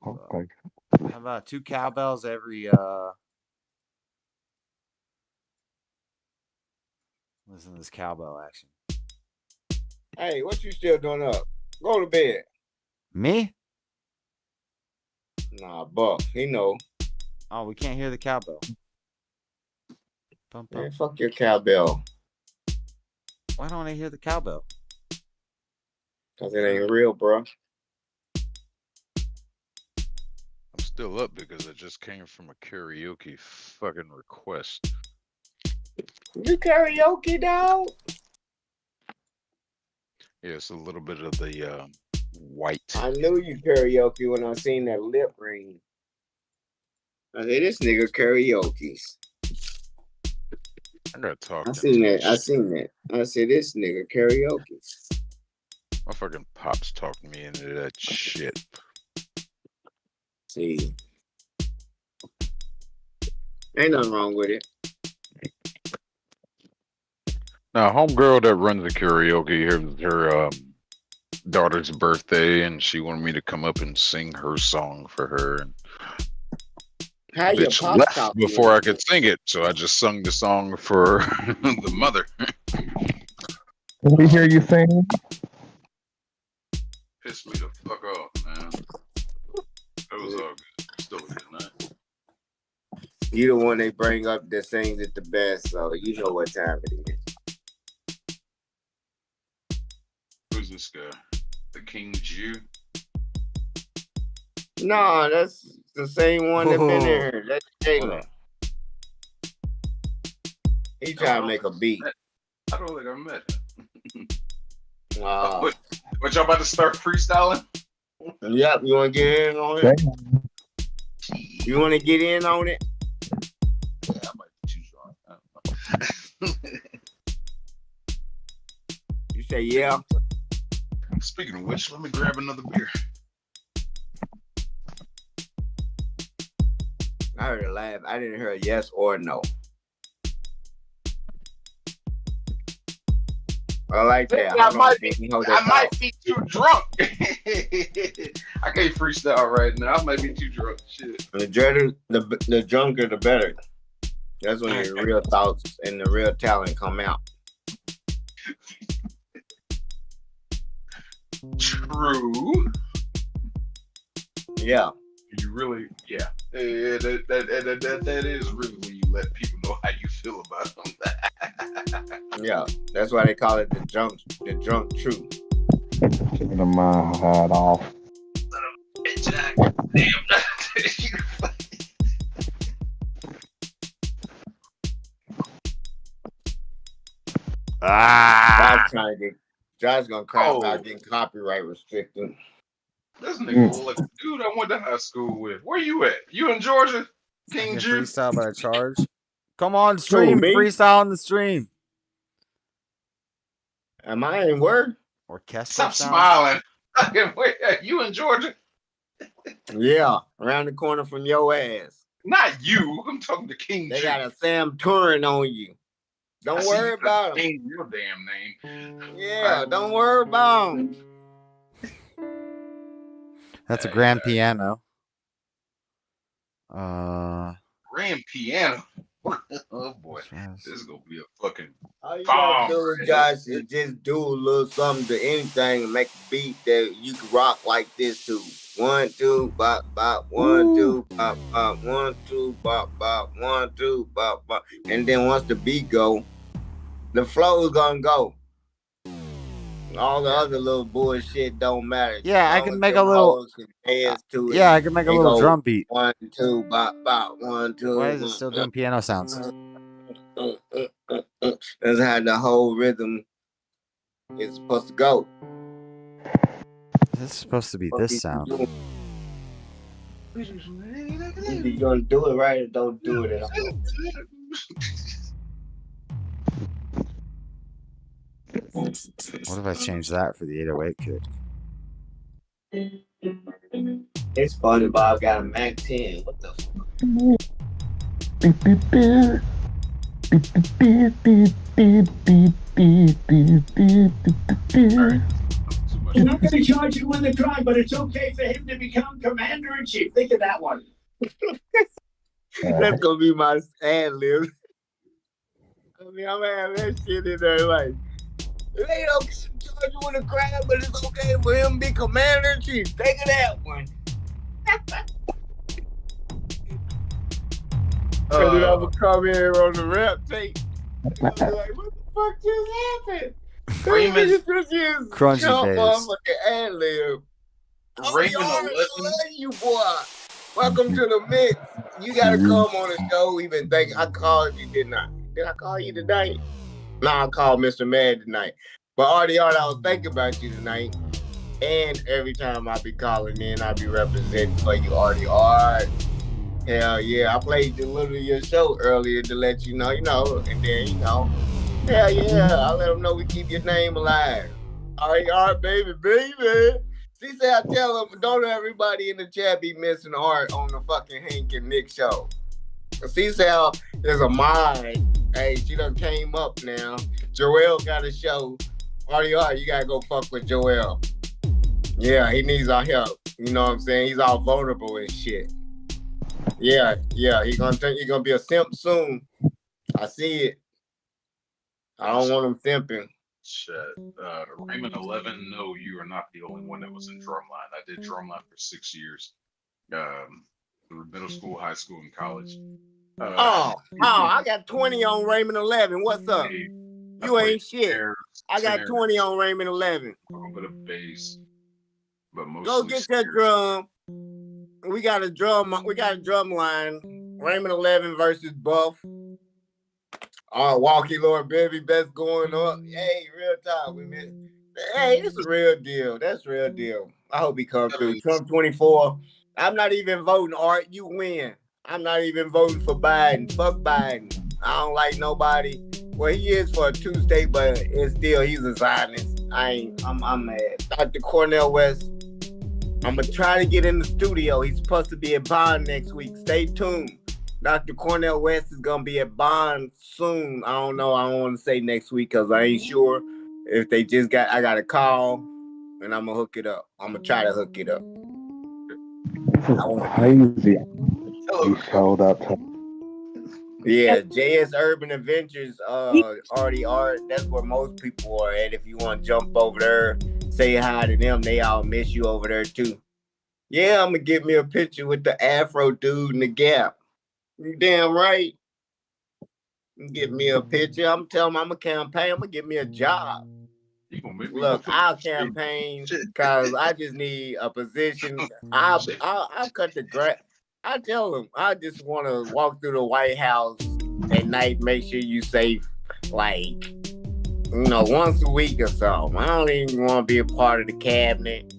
Okay. How about 2 cowbells every listen to this cowbell action. Hey, what you still doing up? Go to bed. Me? Nah, Buck. He know. Oh, we can't hear the cowbell. Bum, bum. Man, fuck your cowbell. Why don't I hear the cowbell? Cause it ain't real, bro. I'm still up because it just came from a karaoke fucking request. You karaoke, dog? Yeah, it's a little bit of the white. I knew you karaoke when I seen that lip ring. I said, this nigga karaoke's. I gotta talk. I seen that. I said, this nigga karaoke. My fucking pops talked me into that shit. See. Ain't nothing wrong with it. Now, homegirl that runs the karaoke, her daughter's birthday, and she wanted me to come up and sing her song for her. And How your bitch pop left talk before I could sing it, so I just sung the song for the mother. Can we hear you sing? Pissed me the fuck off, man. That was all good. Still a good night. You the one they bring up that sings it the best, so you know what time it is. Who's this guy? The King Jew? No, that's the same one that been there. That's Jalen. He trying to make a beat. I don't think I met him. What y'all about to start freestyling? Yep, you want to get in on it? You want to get in on it? Yeah, I might be too strong. I don't know. You say yeah? Speaking of which, let me grab another beer. I heard a laugh. I didn't hear a yes or no. I like that. I might be too drunk. I can't freestyle right now. I might be too drunk. Shit. The drunker, the better. That's when your real thoughts and the real talent come out. True. Yeah. You really, yeah. That is really when you let people know how you feel about them. Yeah, that's why they call it the drunk truth. Taking my hat off. Jack, damn. Josh's gonna cry about getting copyright restricted. This nigga look like the dude I went to high school with. Where you at? You in Georgia? King Jew? Freestyle by charge. Come on, stream. Freestyle on the stream. Am I in word? Orchestra Stop smiling. You in Georgia? Yeah, around the corner from your ass. Not you. I'm talking to King They Jew. got a Sam Turin on you. Don't worry about him. Ain't your damn name. Yeah, don't worry about him. That's a grand piano. Grand piano. Oh boy, this is gonna be a fucking All you bomb. gotta do, Josh, is just do a little something to anything and make a beat that you can rock like this too. 1, 2, bop, bop, 1, 2, bop, bop, 1, 2, bop, bop, 1, 2, bop, bop. And then once the beat go, the flow is gonna go. All the other little bullshit don't matter. Yeah, I can make a little. Yeah, I can make a little drum beat. 1, 2, bop, bop, 1, 2. Why is it still doing piano sounds? That's how the whole rhythm is supposed to go. This is supposed to be this sound. Either you're gonna do it right or don't do it at all. What if I change that for the 808 kick? It's funny, Bob got a Mac 10. What the fuck? You're not going to charge him when they try, but it's okay for him to become commander-in-chief. Think of that one. That's gonna be my ad lib. I mean, I'm gonna have that shit in there like, it ain't okay to charge you with a crime, but it's okay for him to be commander-in-chief. Think of that one. And then I'm gonna come here on the rap tape. And I'm gonna be like, what the fuck just happened? Crunchy days. Motherfucking ad lib. I love you, boy. Welcome to the mix. You gotta come on the show. We've been thinking. I called you, didn't I? Did I call you tonight? No, I called Mr. Mad tonight. But Artie, I was thinking about you tonight. And every time I be calling in, I be representing for you, Artie Art. Hell yeah, I played a little of your show earlier to let you know, and then, hell yeah, I let them know we keep your name alive. Artie Art, baby. See, say I tell them, don't everybody in the chat be missing Art on the fucking Hank and Nick show. See, say there's a mind. Hey, she done came up now. Joel got a show. Artie Art, you gotta go fuck with Joel. Yeah, he needs our help. You know what I'm saying? He's all vulnerable and shit. Yeah, he's gonna be a simp soon. I see it. I don't want him simping. Shit. Raymond 11, no, you are not the only one that was in drumline. I did drumline for 6 years. Through middle school, high school, and college. I got 20 on Raymond 11. What's up? You ain't shit. I got 20 on Raymond 11. A little bit of bass, but mostly go get that drum. We got a drum line. Raymond 11 versus Buff. Walkie Lord Baby Best going up. Hey, real talk. Hey, it's a real deal. That's real deal. I hope he comes through. Trump 24. I'm not even voting, Art. You win. I'm not even voting for Biden. Fuck Biden. I don't like nobody. Well, he is for a Tuesday, but it's still, he's a Zionist. I'm mad. Dr. Cornel West, I'm going to try to get in the studio. He's supposed to be at Bond next week. Stay tuned. Dr. Cornel West is going to be at Bond soon. I don't know. I don't want to say next week because I ain't sure if they just I got a call and I'm going to hook it up. I'm going to try to hook it up. Crazy. You showed up. Yeah, jsurbanadventures, Artie Art. That's where most people are at. If you want to jump over there, say hi to them. They all miss you over there too. Yeah, I'm gonna get me a picture with the Afro dude in the Gap. You damn right. Give me a picture. I'm telling them I'm a campaign. I'm gonna give me a job. Look, I'll campaign because I just need a position. I'll cut the grass. I tell them I just want to walk through the White House at night, make sure you safe, like once a week or so. I don't even want to be a part of the cabinet.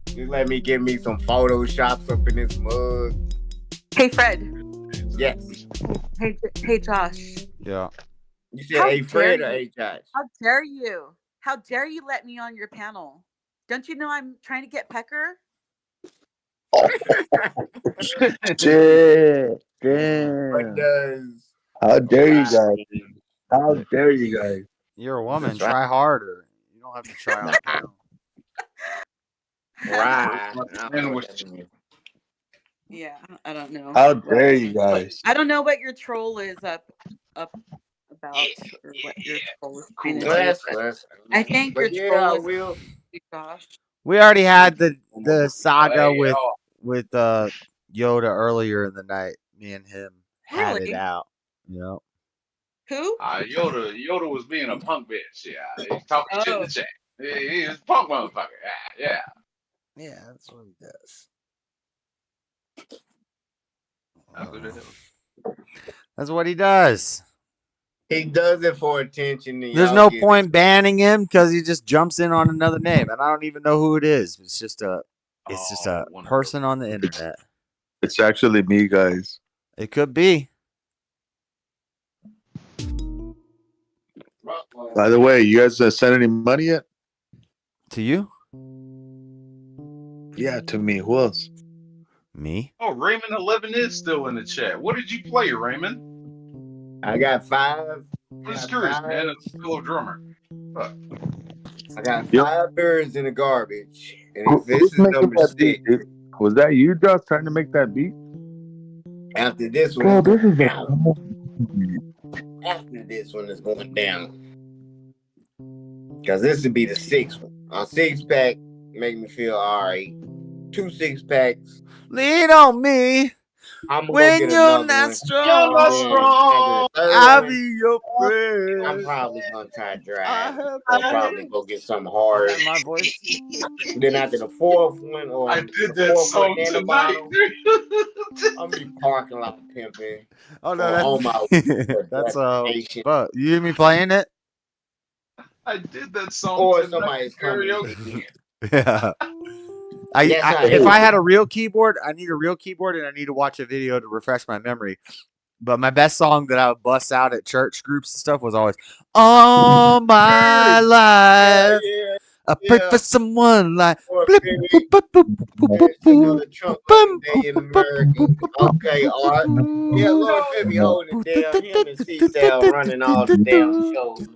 Just let me give me some photoshops up in this mug. Hey, Fred. Yes. Hey, Josh. Yeah. You said hey Fred or hey Josh? How dare you? How dare you let me on your panel? Don't you know I'm trying to get Pecker? Shit. Damn. What does? How dare you guys? How dare you guys? You're a woman. That's right. Try harder. You don't have to try on panel. Right. Yeah, I don't know. How dare you guys? I don't know what your troll is up about, or what your troll is trying to do. That's I think but your yeah, troll I is will. Josh. We already had the saga with Yoda earlier in the night. Me and him had it Really? out. Yep. Who? Yoda was being a punk bitch. Yeah, he's talking shit in the chat. He's a punk motherfucker. Yeah. Yeah, that's what he does. That's what he does. He does it for attention. And There's y'all no get point banning him because he just jumps in on another name, and I don't even know who it is. It's just a person on the internet. It's actually me, guys. It could be. By the way, you guys sent any money yet? To you? Yeah, to me. Who else? Me. Oh, Raymond 11 is still in the chat. What did you play, Raymond? I got 5. I'm just curious, man. It's a fellow drummer. Fuck. I got 5 birds in the garbage, and if this Who's is making number that 6, beat, dude? Was that you, Josh, trying to make that beat? after this one Bro, is this going is down. After this one is going down. Because this would be the 6th one. A 6-pack make me feel alright. 2 6-packs. Lean on me. I'm gonna When go get you're another not one. strong, After the 3rd I'll one, be your friend. I'm probably gonna try to drive. Or probably go get something hard. Is that my voice? Then after the 4th one, or I did the that 4th one song and the tonight. bottom, I'm be parking lot pimping. Oh no, on my that's destination. But you hear me playing it? I did that song Or tonight. somebody's coming. Yeah. If I had a real keyboard, I need a real keyboard, and I need to watch a video to refresh my memory. But my best song that I would bust out at church groups and stuff was always "All My Life." I pray for someone like. Another Trump day in America. Okay, Art. Yeah, Lord Baby holding it down. Him and C-Cell running all the damn shows.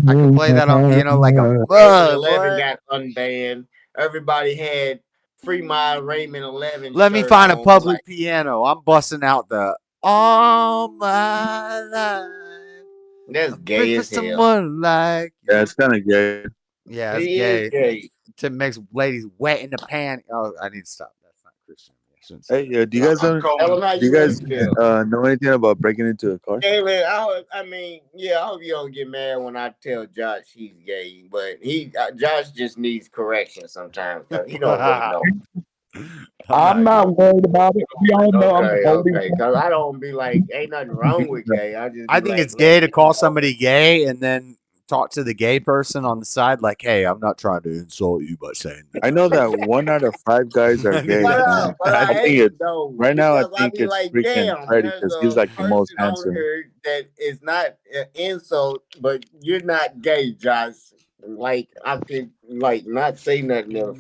I can play that on piano like a Raymond 11 got unbanned. Everybody had Free My Raymond 11. Let me shirt find a on, public piano. I'm busting out the "All My Life." That's Pray gay for as hell. someone like. Yeah, it's kind of gay. Yeah, it's He gay. is gay. To makes ladies wet in the pan. Oh, I need to stop. That's not Christian. Hey, do you guys know anything about breaking into a car? Jalen, I mean, yeah, I hope you don't get mad when I tell Josh he's gay, but Josh just needs correction sometimes because he don't really know. I'm not worried about it. We all know I'm holding. Okay, because I don't be like, ain't nothing wrong with gay. I just I be think like, it's gay to call somebody gay and then talk to the gay person on the side like, "Hey, I'm not trying to insult you by saying that." I know that 1 out of 5 guys are gay. But I think hate it's though, right now. I because I think be it's like, freaking damn, Freddy there's because a he's like the most person on handsome. here that is not an insult, but you're not gay, Josh. Like I could not say nothing if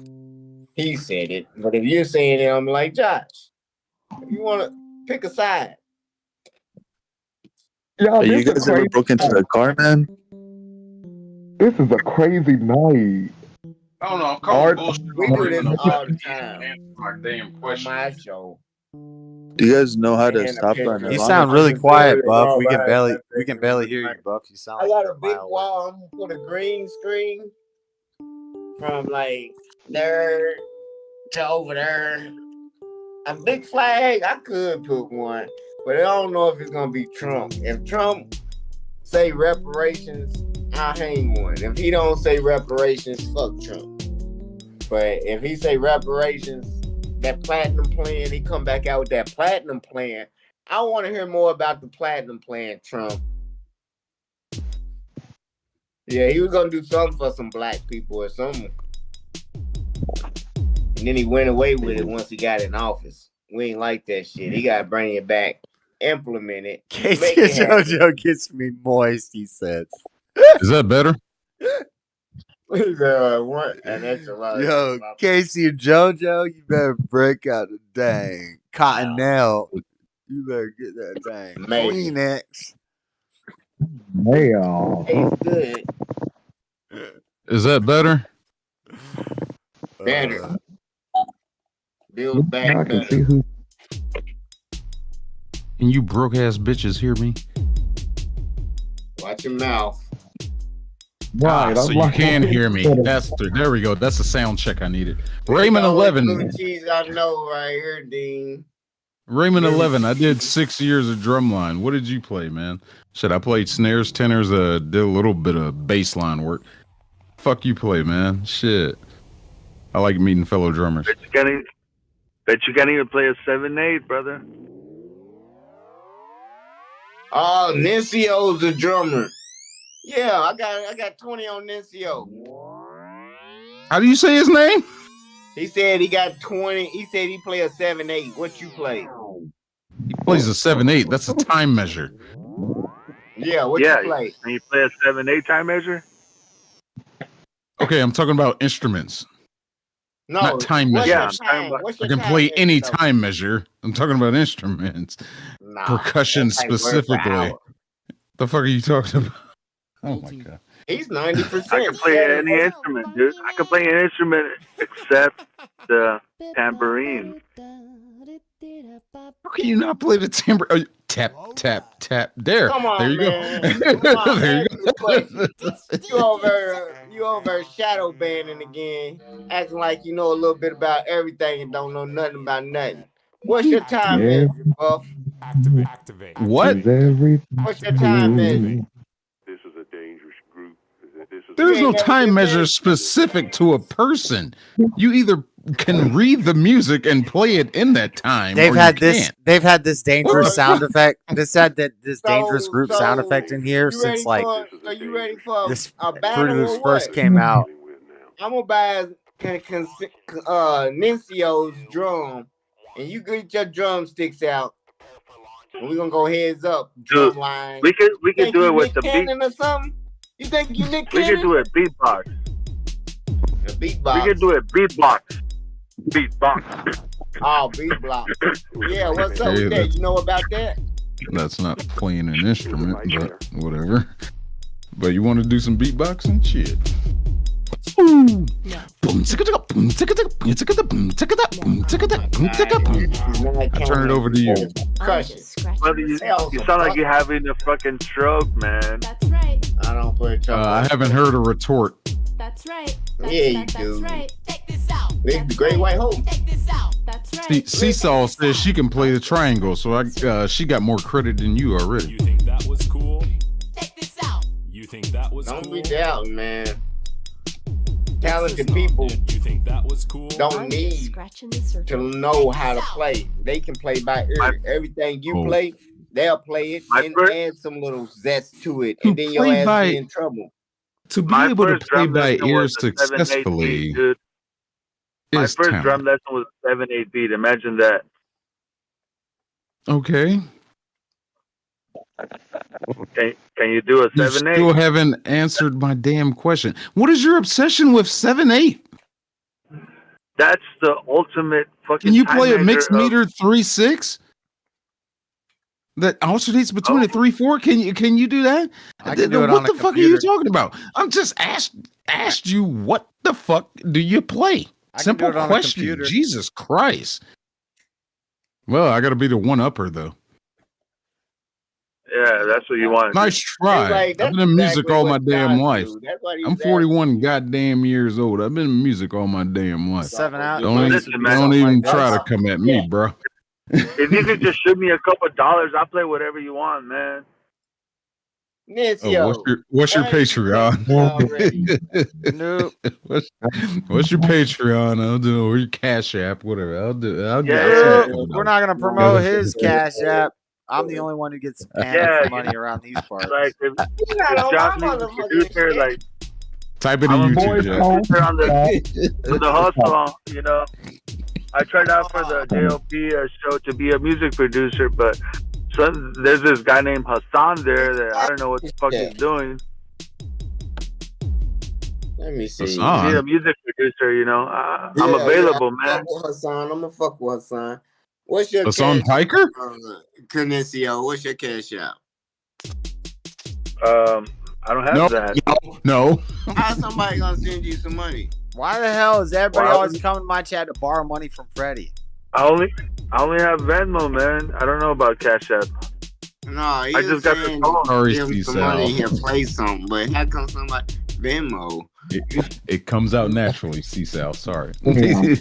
he said it, but if you're saying it, I'm like, Josh, if you want to pick a side. Yeah, Hey, you guys ever broke into a car, man? This is a crazy night. I don't know. I'm calling bullshit. We do this all the time My damn on question. my show. Do you guys know how to stop an You alarm? sound really quiet, Buff. We can barely hear you, Buff. You sound I like got you're a a big mile away. wall. I'm gonna put a green screen from like there to over there. A big flag. I could put one, but I don't know if it's gonna be Trump. If Trump say reparations, I'll hang one. If he don't say reparations, fuck Trump. But if he say reparations, that platinum plan, he come back out with that platinum plan. I want to hear more about the platinum plan, Trump. Yeah, he was gonna do something for some black people or something. And then he went away with it once he got in office. We ain't like that shit. He gotta bring it back, implement it. Casey JoJo gets me moist, he says. Is that better? An extra large. Yo, Casey and JoJo, you better break out the dang Cottonelle. You better get that dang Kleenex. Damn. Good. Is that better? Better. Build back I can better. see who. Can you broke ass bitches hear me? Watch your mouth. Right, so you can hear me. There we go. That's the sound check I needed. Raymond 11. Cheese I know right here, Dean. Raymond 11. I did 6 years of drumline. What did you play, man? Shit, I played snares, tenors, did a little bit of bass line work. Fuck you play, man. Shit. I like meeting fellow drummers. Bet you can't even play a 7/8, brother. Oh, Nincio's the drummer. Yeah, I got 20 on Nincio. How do you say his name? He said he got 20. He said he play a 7/8. What you play? He plays a 7/8. That's a time measure. Yeah, what you play? And you play a 7/8 time measure? Okay, I'm talking about instruments. No, not time measures. Yeah, I'm talking about, I can play any time measure. I'm talking about instruments. Percussion specifically. The fuck are you talking about? Oh my god. He's 90%. I can play any instrument, dude. I can play an instrument except the tambourine. How can you not play the timbre? Oh, tap, tap, tap. There. Come on, there you man. go. Come on, there you go. You over shadow banning again, acting like you know a little bit about everything and don't know nothing about nothing. What's your time measure, Buff? Activate. What? What's your time measure? This is a dangerous group. There's no time measure specific to a person. You either can read the music and play it in that time. They've or had you this. can't. They've had this dangerous sound effect. This dangerous group sound effect in here since like So you ready for this a battle Fruit or Loops what? first came out. I'm gonna buy Nincio's drum, and you get your drumsticks out, and we're gonna go heads up drum line. We could do it with the beat. Cannon or something? You think you Nick We Cannon? could do it beatbox. The beatbox. We could do it beatbox. Beatbox. Oh, beatbox. Yeah, what's up with that? You know about that? That's not playing an instrument, but whatever. But you want to do some beatboxing? Shit. Ooh. I turn it over to you. Crush it. Brother, you sound like you're having a fucking stroke, man. That's right. I don't play trouble. I haven't heard a retort. That's right. Yeah, you do. That's right. Check this out. The Great White Hope. Check this out. That's right. Seesaw says she can play the triangle, so she got more credit than you already. You think that was cool? Check this out. You think that was Don't cool? be doubting, man. Talented people You think that was cool? don't need to know how to play. They can play by ear. Everything you play, they'll play it and add some little zest to it, and then your play ass by- be in trouble. To be My able to first play drum by lesson ear was a 7/8 successfully beat, dude. My is first talent. drum lesson was 7/8 beat. Imagine that. Okay. Can you do a You 7/8? still haven't answered my damn question. What is your obsession with 7/8? That's the ultimate fucking. Can you time play a measure mixed of- meter 3/6 that alternates between a 3/4? Can you do that? I can do it what on the a fuck are you computer. talking about? I'm just asked you what the fuck do you play? I can Simple do it on a question. computer. Jesus Christ. Well, I got to be the one upper though. Yeah, that's what you want. Nice try. Right, I've that's been in music exactly all my what damn God life. do. That's what he I'm was 41 goddamn years old. I've been in music all my damn life. 7 hours. Don't Listen, man. even That's try to all- come at me, yeah. bro. If you could just shoot me a couple dollars, I'll play whatever you want, man. Oh, what's your Patreon? Nope. What's your Patreon? I'll do or your Cash App, whatever. I'll do. I'll get. Nope. We're not gonna promote his Cash App. I'm the only one who gets panicked for money around these parts. Like if Josh needs a producer, like Type it in I'm a YouTube. Jack. producer on the hustle, you know. I tried out for the JLP show to be a music producer, but there's this guy named Hassan there that I don't know what the fuck he's doing. Let me see. He's a music producer, you know. I'm available, man. Fuck with Hassan. I'm gonna fuck with Hassan. What's your Hassan cash Piker? Canicio, what's your cash out? I don't have that. No. How's somebody gonna send you some money? Why the hell is everybody always coming to my chat to borrow money from Freddie? I only have Venmo, man. I don't know about Cash App. No, he I was just got the saying phone. give him some money, he'll play something. But how come somebody Venmo? It comes out naturally, C-Sal. Sorry. Tonight.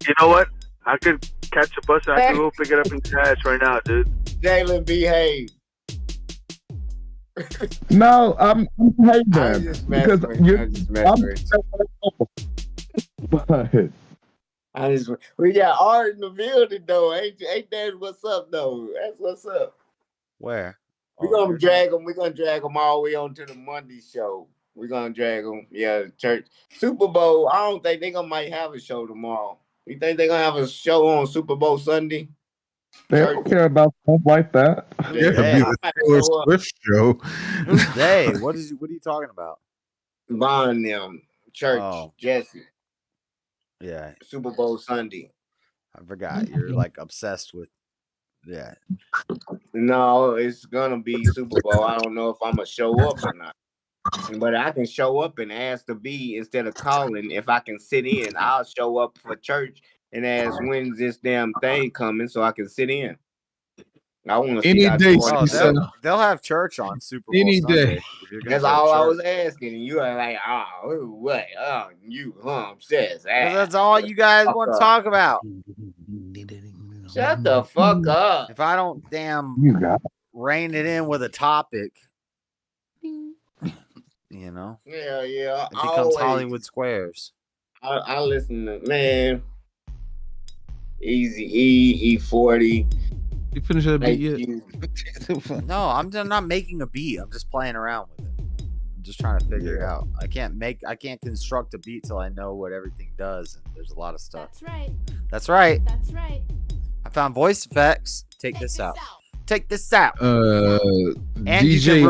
You know what? I could catch a bus and I could go pick it up in cash right now, dude. Jalen, behave. No, I'm hating that because we got Art in the building though. Ain't that what's up though? That's what's up. Where? We're gonna drag them. We're gonna drag them all the way on to the Monday show. We're gonna drag them. Yeah, the church Super Bowl. I don't think they're gonna might have a show tomorrow. You think they're gonna have a show on Super Bowl Sunday? They don't care about stuff like that. Yeah, it'd be the Taylor Swift show. Who's they? What are you talking about? Bond them. Church. Jesse. Yeah. Super Bowl Sunday. I forgot. You're like obsessed with No, it's gonna be Super Bowl. I don't know if I'm gonna show up or not. But I can show up and ask to be instead of calling. If I can sit in, I'll show up for church and ask when's this damn thing coming so I can sit in. I want to see Any day. They'll have church on Super Bowl Any Sunday. day. That's all I was asking. And you are like, oh, what? Oh, you obsessed. That's all you guys want to talk about. Shut the fuck up. If I don't rein it in with a topic, you know. Yeah. It becomes Hollywood Squares. I listen to man. Easy E, E40. You finish that beat yet? No, I'm not making a beat. I'm just playing around with it. I'm just trying to figure it out. I can't construct a beat till I know what everything does. And there's a lot of stuff. That's right. I found voice effects. Take this out. Take this out. And DJ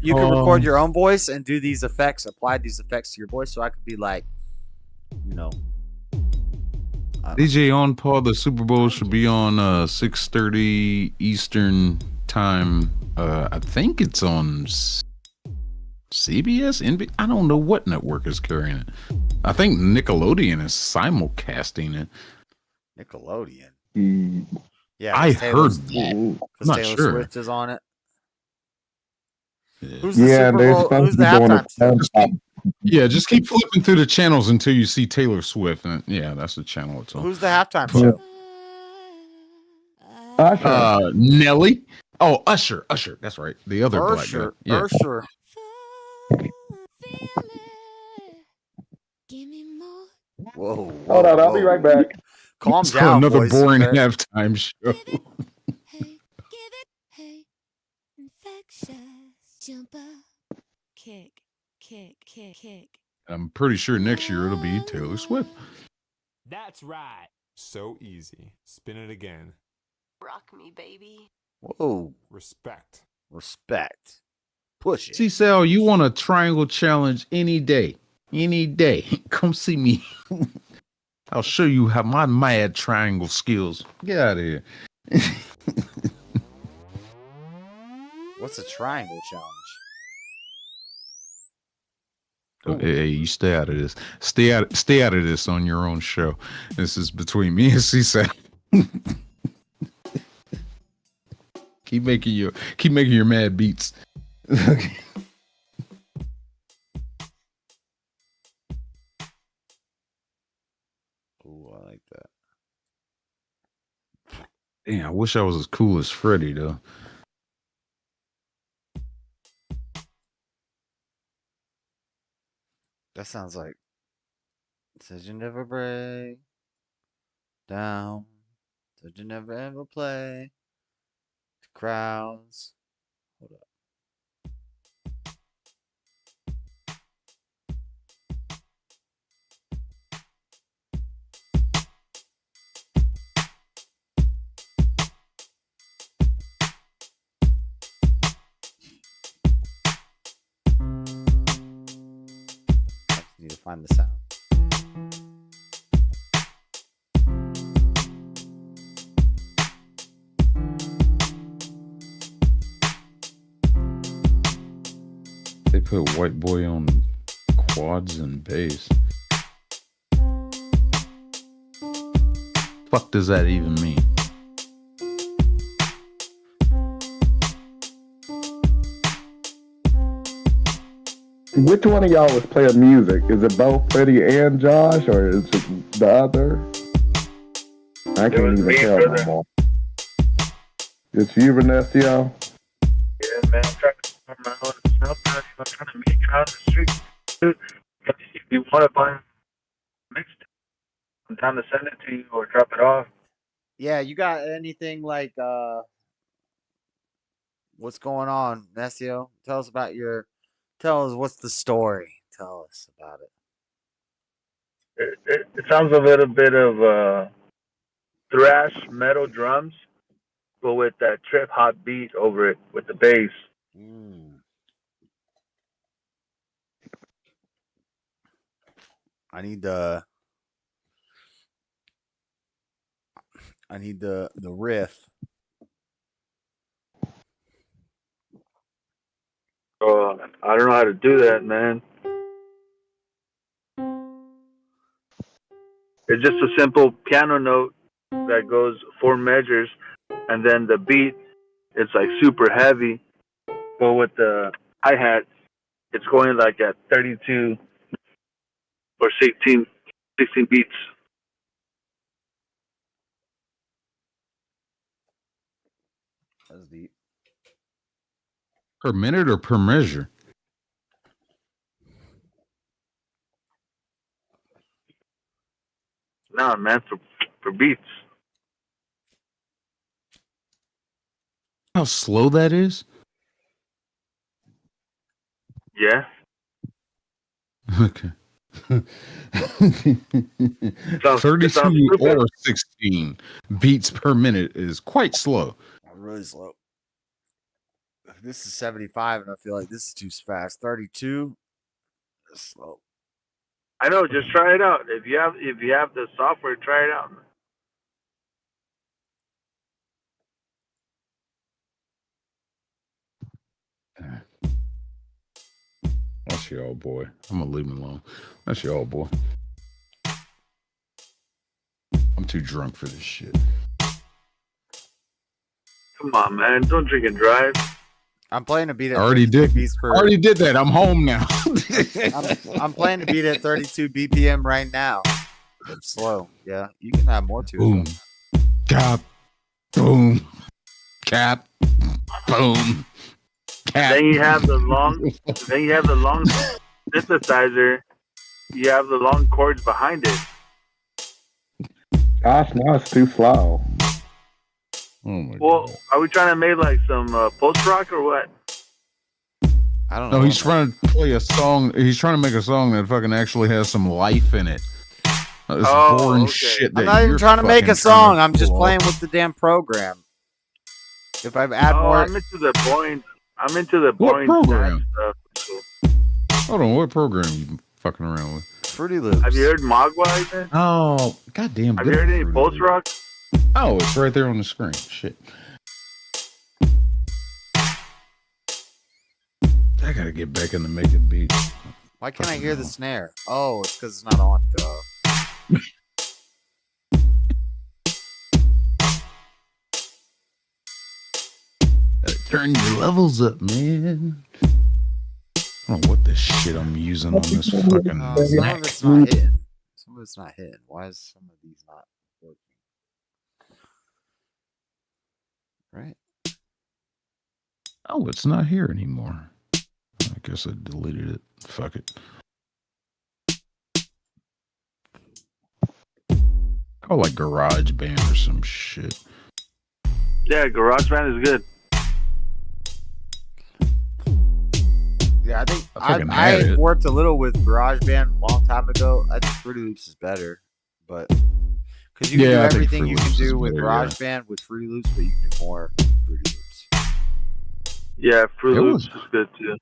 you can record on your own voice and do these effects, apply these effects to your voice. So I could be like, you know. DJ on Paul. The Super Bowl should be on 6:30 Eastern time. I think it's on CBS, NBC. I don't know what network is carrying it. I think Nickelodeon is simulcasting it. Nickelodeon. Yeah, I heard that. I'm not Taylor sure. Swift is on it. Yeah. Who's the Super Bowl? Who's the halftime? Yeah, just keep flipping through the channels until you see Taylor Swift, and yeah, that's the channel it's on. Who's the halftime show? Nelly. Oh, Usher. That's right. The other black guy. Yeah. Usher. Whoa. Hold on, I'll be right back. Calm So down. another voice boring effect. halftime show. I'm pretty sure next year it'll be Taylor Swift. That's right. So easy. Spin it again. Rock me, baby. Whoa. Respect. Push it. See, Sal, you want a triangle challenge any day. Any day. Come see me. I'll show you how my mad triangle skills. Get out of here. What's a triangle challenge? Hey, you stay out of this. Stay out of this on your own show. This is between me and C-Sal. keep making your mad beats. Okay. Ooh, I that. Damn, I wish I was as cool as Freddy though. That sounds like says you never break down. Said you never ever play to crowds. Hold up. I just need to find the sound. They put White Boy on quads and bass. Fuck does that even mean? Which one of y'all was playing music? Is it both Freddie and Josh, or is it the other? I can't even tell no more. It's you, Vanessa. Yeah, man, I'm trying to find my own stuff. I'm trying to make it out of the street. Dude, if you want to buy a mixtape, I'm down to send it to you or drop it off. Yeah, you got anything like what's going on, Nessio? Tell us about tell us what's the story. Tell us about it. It sounds a little bit of thrash metal drums, but with that trip hop beat over it with the bass. I need the riff. I don't know how to do that, man. It's just a simple piano note that goes 4 measures, and then the beat, it's like super heavy. But with the hi-hat, it's going like at 32 or 16 beats. That's deep. Per minute or per measure? Nah, man, for beats. How slow that is? Yeah. Okay. Sounds 32 stupid. or 16 beats per minute is quite slow. Really slow. This is 75, and I feel like this is too fast. 32, slow. I know. Just try it out. If you have the software, try it out. That's your old boy. I'm gonna leave him alone. That's your old boy. I'm too drunk for this shit. Come on, man. Don't drink and drive. I'm playing to beat it. I already did. Beats per, I already did that. I'm home now. I'm playing to beat it at 32 BPM right now. It's slow. Yeah, you can add more to Boom. it. Cap. Boom. Cap. Boom. Cap. Then you have the long. Then you have the long synthesizer. You have the long chords behind it. Gosh, now it's too slow. Oh my Well, are we trying to make like some post rock or what? I don't know. No, he's trying to play a song. He's trying to make a song that fucking actually has some life in it. This boring shit. I'm not even trying to make a song. I'm just playing with the damn program. If I add more, I'm into the boring. I'm into the boring program? stuff. Hold on, what program you fucking around with? Fruity Loops. Have you heard Mogwai? Even? Oh, goddamn! Have you heard any post rock? Oh, it's right there on the screen. Shit. I gotta get back into making beats. Why can't I hear the snare? Oh, it's because it's not on. Duh. Turn your levels up, man. I don't know what this shit I'm using on this fucking. Some of it's not hitting. Some of it's not hitting. Why is some of these not working. Right? Oh, it's not here anymore. I guess I deleted it. Fuck it. Oh, like GarageBand or some shit. Yeah, GarageBand is good. Yeah, I think fucking I had it. worked a little with GarageBand a long time ago. I think Fruity Loops is better, but because you can do Yeah, I think everything Fruity you can Loops is do with better, yeah. GarageBand with Fruity Loops, but you can do more with Fruity Loops. Yeah, Fruit It Loops was- is good too.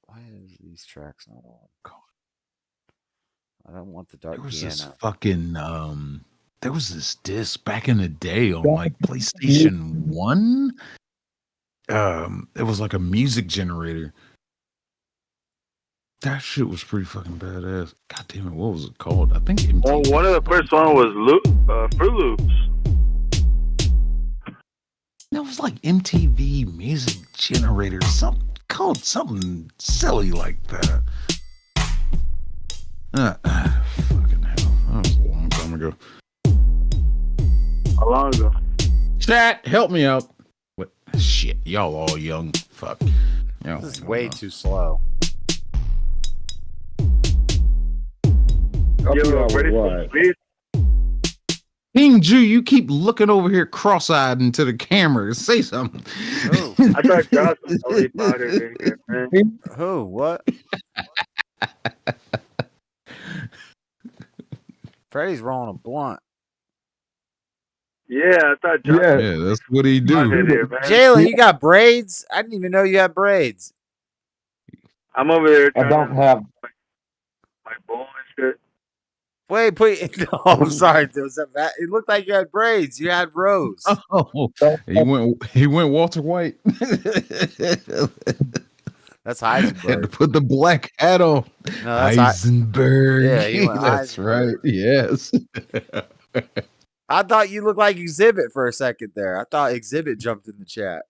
Why is these tracks not on? I don't want the dark There was this piano. fucking there was this disc back in the day on like PlayStation 1. It was like a music generator. That shit was pretty fucking badass. God damn it, what was it called? I think MTV. Well, one of the first one was Fruit Loops. It was like MTV music generator, something called something silly like that. Fucking hell. That was a long time ago. How long ago? Chat, help me out. What shit? Y'all all young. Fuck. Y'all This is ain't way gonna- too slow. Yo, ready for speed? King Jew, you keep looking over here cross-eyed into the camera. Say something. I thought Josh was already powdered in here, man. Who? What? Freddy's rolling a blunt. Yeah, I thought Josh Yeah, that's what he do. powdered here, man. Jalen, you got braids? I didn't even know you had braids. I'm over there I trying don't to have. my bowl and shit. Wait, no, I'm sorry. Was that bad? It looked like you had braids. You had rows. Oh, he went Walter White. That's Had to Heisenberg. put the black hat on. No, that's Heisenberg. Yeah, he went That's Heisenberg. right. Yes. I thought you looked like Exhibit for a second there. I thought Exhibit jumped in the chat.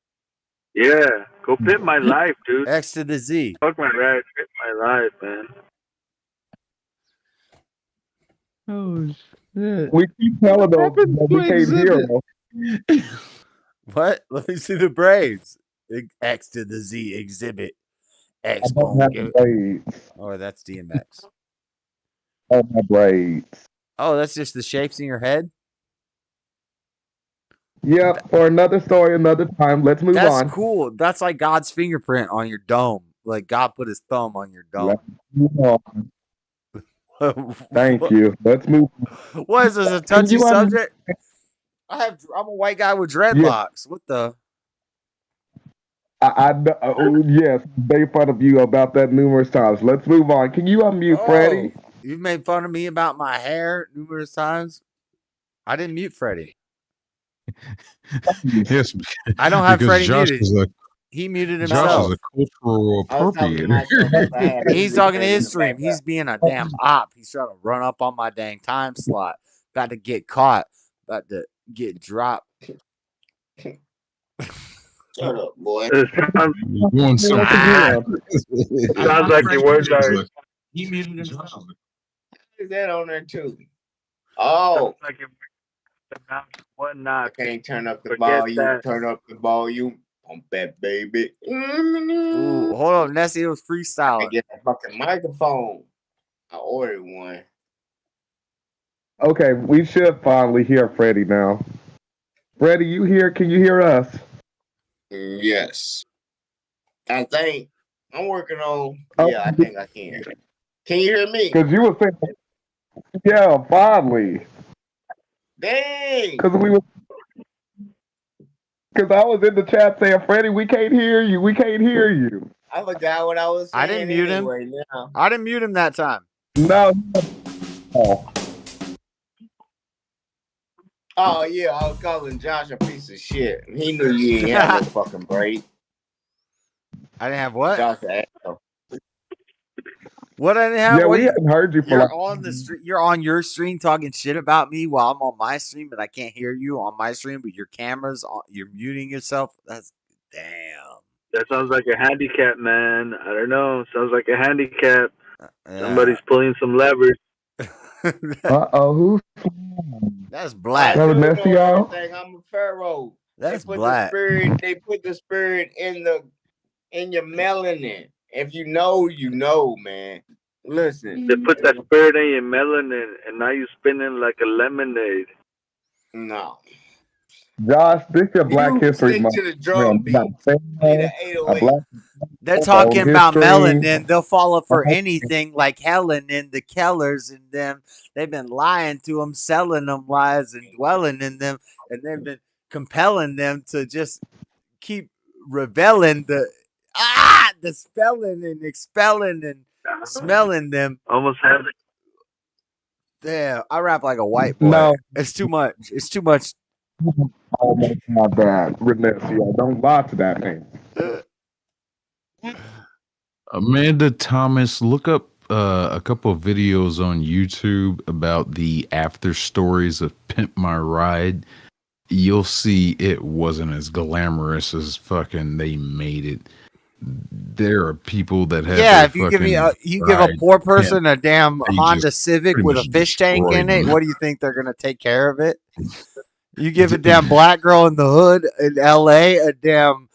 Yeah, go pit my life, dude. X to the Z. Fuck my ride, pit my life, man. Oh shit. We keep telling them that we can't hear them. What? Let me see the braids. X to the Z Exhibit. I X don't gonna have get. braids. Oh, that's DMX. I don't have braids. Oh, that's just the shapes in your head? Yep. For another story, another time. Let's move That's on. cool. That's like God's fingerprint on your dome. Like God put his thumb on your dome. Let's move on. Thank you. Let's move on. What is this, a Can touchy you subject? I'm a white guy with dreadlocks. What the? I know. Oh, yes, made fun of you about that numerous times. Let's move on. Can you unmute Freddie? You've made fun of me about my hair numerous times. I didn't mute Freddie. Yes, I don't have because Freddie Josh muted. is a He muted Josh himself. is a cultural appropriator. He's talking to his stream. He's being a damn op. He's trying to run up on my dang time slot. About to get caught. About to get dropped. Shut up, boy. It sounds, Doing some sounds like your words are. He muted himself. Is that on there too? Oh, Like your whatnot. I can't turn up the Forget volume. that. Turn up the volume. Pump that baby. Ooh, hold on. Nessie was I freestyling. get a fucking microphone. I ordered one. Okay, we should finally hear Freddie now. Freddie, you here? Can you hear us? Yes. I think I'm working on. Oh. Yeah, I think I can. Can you hear me? Because you were saying, yeah, finally. Dang. Because I was in the chat saying, Freddie, we can't hear you. We can't hear you. I forgot what I was saying. I didn't mute him. anyway now. I didn't mute him that time. No. Oh. Oh yeah, I was calling Josh a piece of shit. He knew you ain't have no fucking break. I didn't have what? Josh asshole. What I didn't have? Yeah, what we do you- hadn't heard you for You're like. on the stream. You're on your stream talking shit about me while I'm on my stream, but I can't hear you on my stream. But your camera's on. You're muting yourself. That's damn. That sounds like a handicap, man. I don't know. Sounds like a handicap. Yeah. Somebody's pulling some levers. Who's That's I black. do know Ernesto? everything. I'm a pharaoh. That's They put the black. spirit. They put the spirit in your melanin. If you know, you know, man. Listen. They put that spirit in your melanin, and now you spinning like a lemonade. No. Josh, this your Black You History stick Month. to the Man, drum you got beat. Play the family, a 808. Black They're on talking about history. melanin. They'll fall for anything like Helen and the Kellers and them. They've been lying to them, selling them lies and dwelling in them. And they've been compelling them to just keep reveling the spelling and expelling and smelling them. Almost have it. Damn, I rap like a white boy. No, It's too much. It's too much. almost not that. Renesio, don't lie to that man. Amanda Thomas, look up a couple of videos on YouTube about the after stories of Pimp My Ride. You'll see it wasn't as glamorous as fucking they made it. There are people that have Yeah, their if you give me fucking you give a ride poor pimped. person a damn They Honda just Civic pretty with a much fish tank in destroyed it, them. what do you think they're gonna take care of it? You give a damn black girl in the hood in LA a damn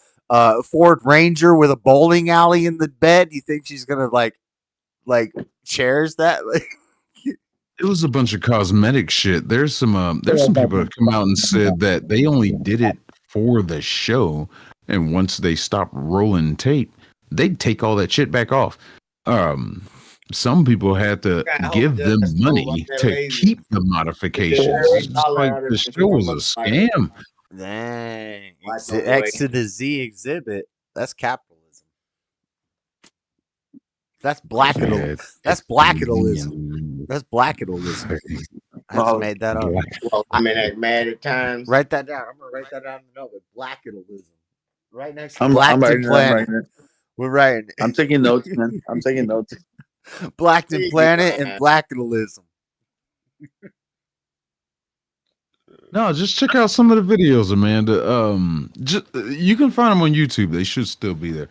Ford Ranger with a bowling alley in the bed. You think she's gonna like cherish that? It was a bunch of cosmetic shit. There's some people that come out and said that they only did it for the show, and once they stopped rolling tape, they'd take all that shit back off. Some people had to give them money to keep the modifications. It's just like the show was a scam. Dang. X to the Z exhibit. That's capitalism. That's That's blackitalism. That's blackitalism. I just made that up. Welcome in at mad at times. Write that down. I'm gonna write that down in the note. Blackitalism. Right next to I'm Blackton writing Planet. it. We're writing. I'm taking notes, man. I'm taking notes. Blackton Planet and blackitalism. No, just check out some of the videos, Amanda. You can find them on YouTube. They should still be there.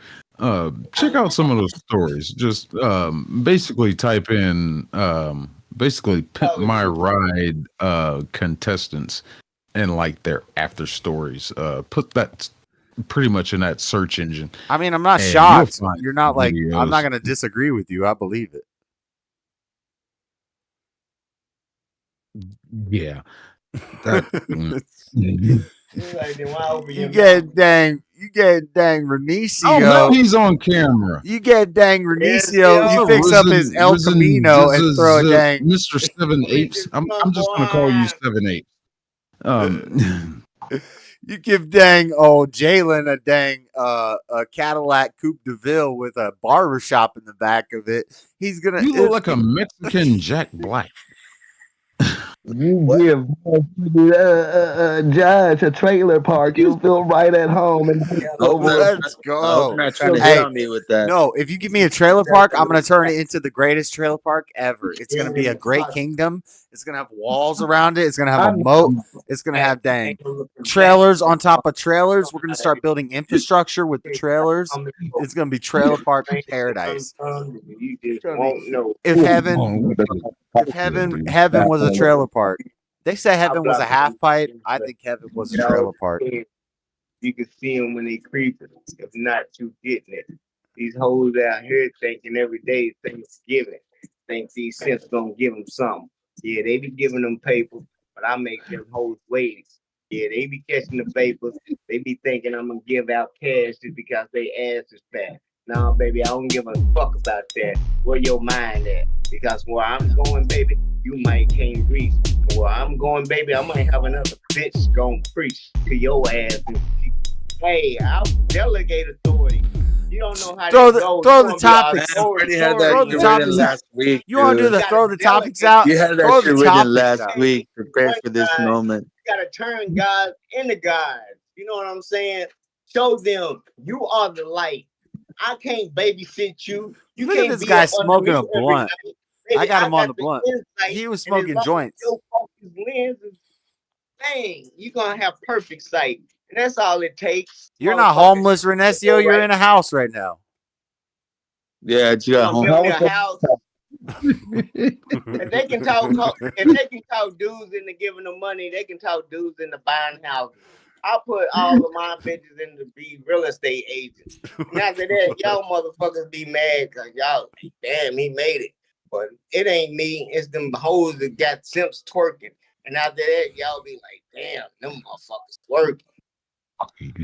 Check out some of those stories. Just basically type in basically Pimp My Ride contestants and like their after stories. Put that pretty much in that search engine. I mean, I'm not and shocked. you'll find You're not like I'm videos. not gonna disagree with you. I believe it. Yeah. That, You get dang Renicio. Oh no, he's on camera. You get dang Renicio. You fix up his El Camino and throw a dang Mr. 7 Apes. I'm just gonna call you 7 Apes. You give dang Jalen a dang a Cadillac Coupe de Ville with a barbershop in the back of it. He's gonna You look like a Mexican Jack Black. You give Josh a trailer park, you'll feel right at home. And let's go. Not trying to hit on me with that. No, if you give me a trailer park, I'm gonna turn it into the greatest trailer park ever. It's gonna be a great kingdom. It's gonna have walls around it. It's gonna have a moat. It's gonna have dang trailers on top of trailers. We're gonna start building infrastructure with the trailers. It's gonna be trailer park paradise. If heaven was a trailer park. They say heaven was a half pipe. I think heaven was a trailer park. You can see them when they creeping. If not, you getting it. These hoes out here thinking every day is Thanksgiving. Think these simps gonna give them something. Yeah, they be giving them papers, but I make them hoes wait. Yeah, they be catching the papers. They be thinking I'm gonna give out cash just because they ass is fat. Nah, baby, I don't give a fuck about that. Where your mind at? Because where I'm going, baby, you might can't reach. Where I'm going, baby, I might have another bitch gonna preach to your ass. Hey, I'll delegate authority. You don't know how throw to the topics. Last week. You want to do the throw the topics out? You had Throw that the shit written topics last out. week. Prepared for this moment. You gotta turn God into God. You know what I'm saying? Show them you are the light. I can't babysit you. You Look can't at this be guy up under smoking me a every blunt. night. Baby, I got him on the the blunt. insight, He was and as smoking long as joints. your focus lens is dang, you're gonna have perfect sight. And that's all it takes. You're not homeless, Renesio. You're in a house right now. Yeah, you got home. Build me a house. If they can talk dudes into giving them money, they can talk dudes into buying houses. I'll put all of my bitches in to be real estate agents. And after that, y'all motherfuckers be mad because y'all, damn, he made it. But it ain't me. It's them hoes that got simps twerking. And after that, y'all be like, damn, them motherfuckers twerking.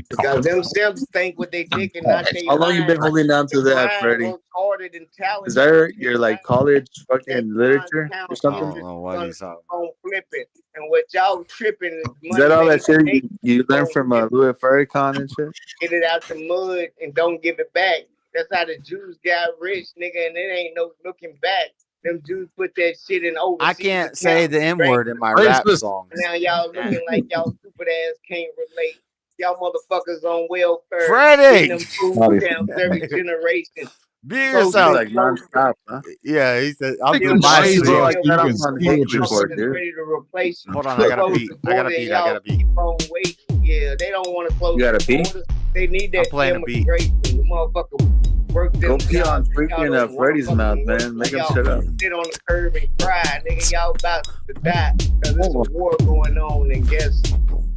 Because them simps think with they dick and not they How long you been mind. holding down to Their that, mind Freddie? works harder than talent. Is that your like college fucking literature or I something? don't know what he's talking on flipping. And what y'all tripping is Is that all that shit they you learned from Louis Farrakhan and shit? get it out the mud and don't give it back. That's how the Jews got rich, nigga, and it ain't no looking back. Them Jews put that shit in overseas. I can't say the N word in my rap songs. Now y'all looking like y'all stupid ass can't relate. Y'all motherfuckers on welfare. Freddie! Getting them food stamps every generation. Be yourself. Like nonstop, huh? Yeah, he said, I'll do Still my shades shit. like that I'm on hate report, dude. Ready to replace you. Hold on, I got a beat. I got a beat. I got a beat. Keep on waiting. Yeah, they don't want to close. You got a the beat? borders. They need that I'm playing a beat. immigration. The motherfucker work them. Go pee on jobs. freaking Y'all don't Freddie's wanna mouth, fucking man. work. Make him Y'all shut up. sit on the curb and cry, nigga. Y'all about to die because there's a war going on, and guess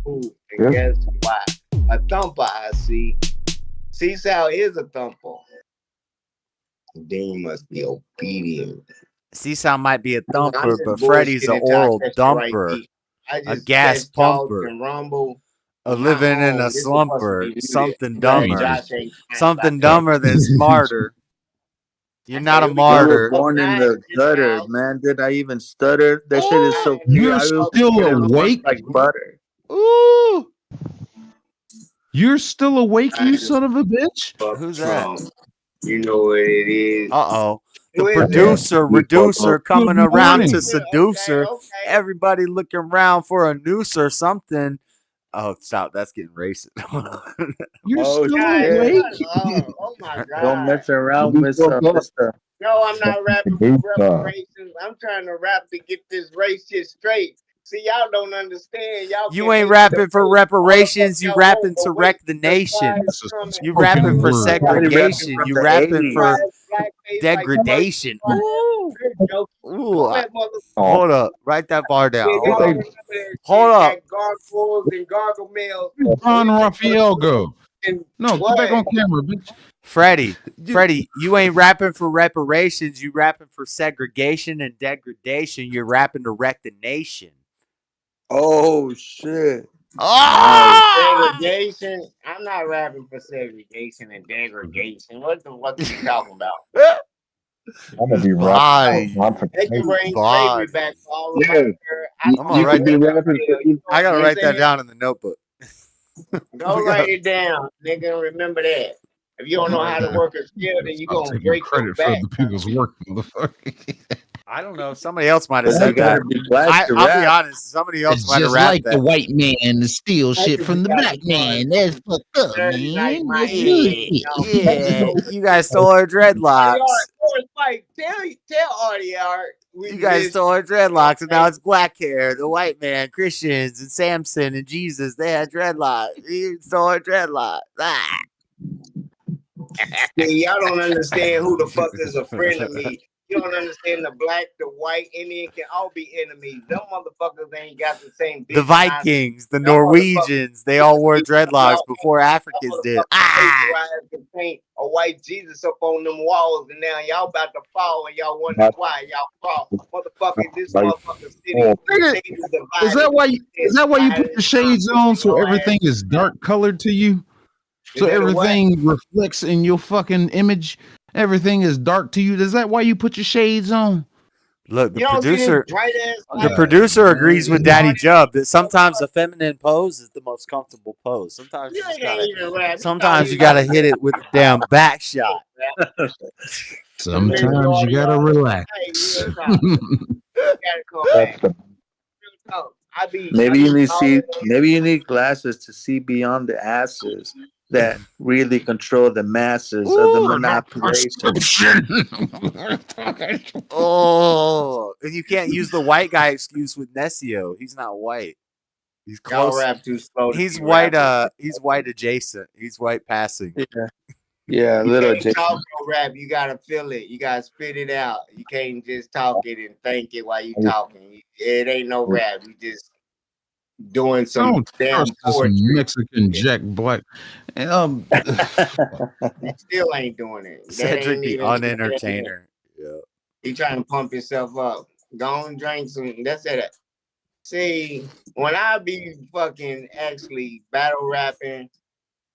who? And guess why? A thumper, I see. Seasal is a thumper. Dean must be obedient. Seaside might be a I'm thumper, just but Freddie's an bullshitting till I oral catch the right dumper, beat. I a just gas catch talk pumper, and rumble a on my living in own. a This supposed to slumper, be muted. something Glad dumber, Josh ain't something dumber than smarter. You're not a You were martyr. born in the gutter, man. Did I even stutter? That shit is so clear. You're I was still pronounced awake? like butter. Ooh. You're still awake, you son of a bitch? Who's that? You know what it is. Uh-oh. The Who is producer, reducer, coming Good around to morning. seducer. Everybody looking around for a noose or something. Oh, stop. That's getting racist. You're Oh, still shit. awake? Oh my God. Don't mess around with Mr. No, I'm not rapping for reparations. I'm trying to rap to get this race shit straight. See, y'all don't understand. Y'all You can ain't hate rapping the for race all the fuck reparations. You y'all rapping want, but to wait, wreck the the nation. prize coming. You rapping for word. segregation. From You the rapping 80s. for Blackface degradation. like Ooh. Ooh. Don't let motherfuckers Hold up. Write that bar down. y'all Hold up. remember that Hold shit, up. that gargoyles and gargamels. Ron Raphael go. And No, get back on camera, bitch. Freddie, you ain't rapping for reparations. You rapping for segregation and degradation. You're rapping to wreck the nation. Oh, shit. Ah! Segregation. I'm not rapping for segregation and degradation. What the fuck are you talking about? I'm gonna be Body. They can bring slavery Body. back for all of Yeah. America. I I'm don't gonna know write what that. y'all feel. You I gotta know what write I'm that saying? down in the notebook. Go write it down, nigga. Remember that. If you don't know how to work a skill, then you're Stop gonna taking break your credit for back. other people's work, motherfucker. I don't know. Somebody else might have But you said that. gotta be black to I'll be rap. honest. Somebody else It's might have just rapped like the that. white man to steal shit from the black man. That's fucked up, Dirty like man. my That's head. bullshit. Yeah. You guys stole our Artie dreadlocks. Art, Mike, tell Artie Art we You guys missed. stole our dreadlocks, and now it's black hair. The white man, Christians, and Samson and Jesus, they had dreadlocks. You stole our dreadlocks. Ah. See, y'all don't understand who the fuck is a friend of me. You don't understand the black, the white, Indian can all be enemies. Them motherfuckers ain't got the same The vision I do. Vikings, the Them motherfuckers, Norwegians, they all wore dreadlocks y'all before Africans did. Ah! plagiarize and paint a white Jesus up on them walls, and now y'all about to fall, and y'all wonder why y'all fall. Motherfucker, this motherfucker city, they Is divided. that why? Is that why you put your shades on so everything is dark colored to you? So Is that a what? everything reflects in your fucking image. Everything is dark to you. Is that why you put your shades on? Look, You don't see this bright ass the light? producer agrees with Daddy Jub that sometimes a feminine pose is the most comfortable pose. Sometimes you You just ain't gotta, even rap. sometimes you gotta hit it with a damn back shot. Sometimes you gotta relax. Hey, gotta come back. Maybe you need glasses to see beyond the asses that really control the masses of the manipulation. Oh, and you can't use the white guy excuse with Nesio. He's not white. He's Y'all close. rap too slow. He's white. He's white adjacent. He's white passing. Yeah. Yeah, You little can't J. talk no rap. You gotta feel it. You gotta spit it out. You can't just talk it and think it while you talking. It ain't no rap. You just doing I some don't damn trust this poetry. Mexican Jack Black. He still ain't doing it. That Cedric ain't the even. unentertainer. Yeah. He trying to pump himself up. Go and drink some. That's it. See, when I be fucking actually battle rapping,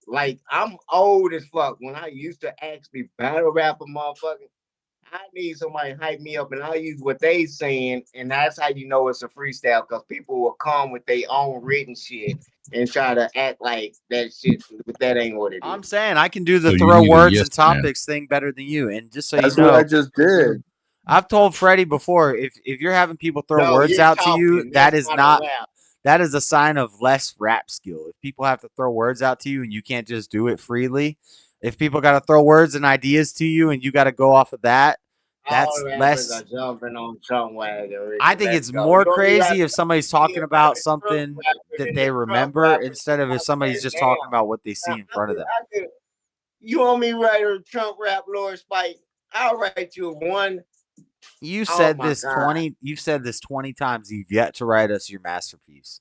like I'm old as fuck. When I used to actually battle rap a motherfucker, I need somebody to hype me up, and I use what they saying, and that's how you know it's a freestyle. Because people will come with their own written shit and try to act like that shit, but that ain't what it is. I'm saying I can do the So you throw need a words yes and man. topics thing better than you. And just so you That's what I know, just did. I've told Freddie before, if you're having people throw No, words you're out to you, talking. that That's is not not a rap. that is a sign of less rap skill. If people have to throw words out to you and you can't just do it freely, if people got to throw words and ideas to you and you got to go off of that, All that's rappers are less. jumping on Trump wagon, I Ricky. think Let's it's go. more You want me crazy rapping? if somebody's talking about something that they remember instead of if somebody's just talking about what they see in front of them. You want me write a Trump rap, Lord Spike? I'll write you one. You Oh said my this God. 20 times. You've yet to write us your masterpiece.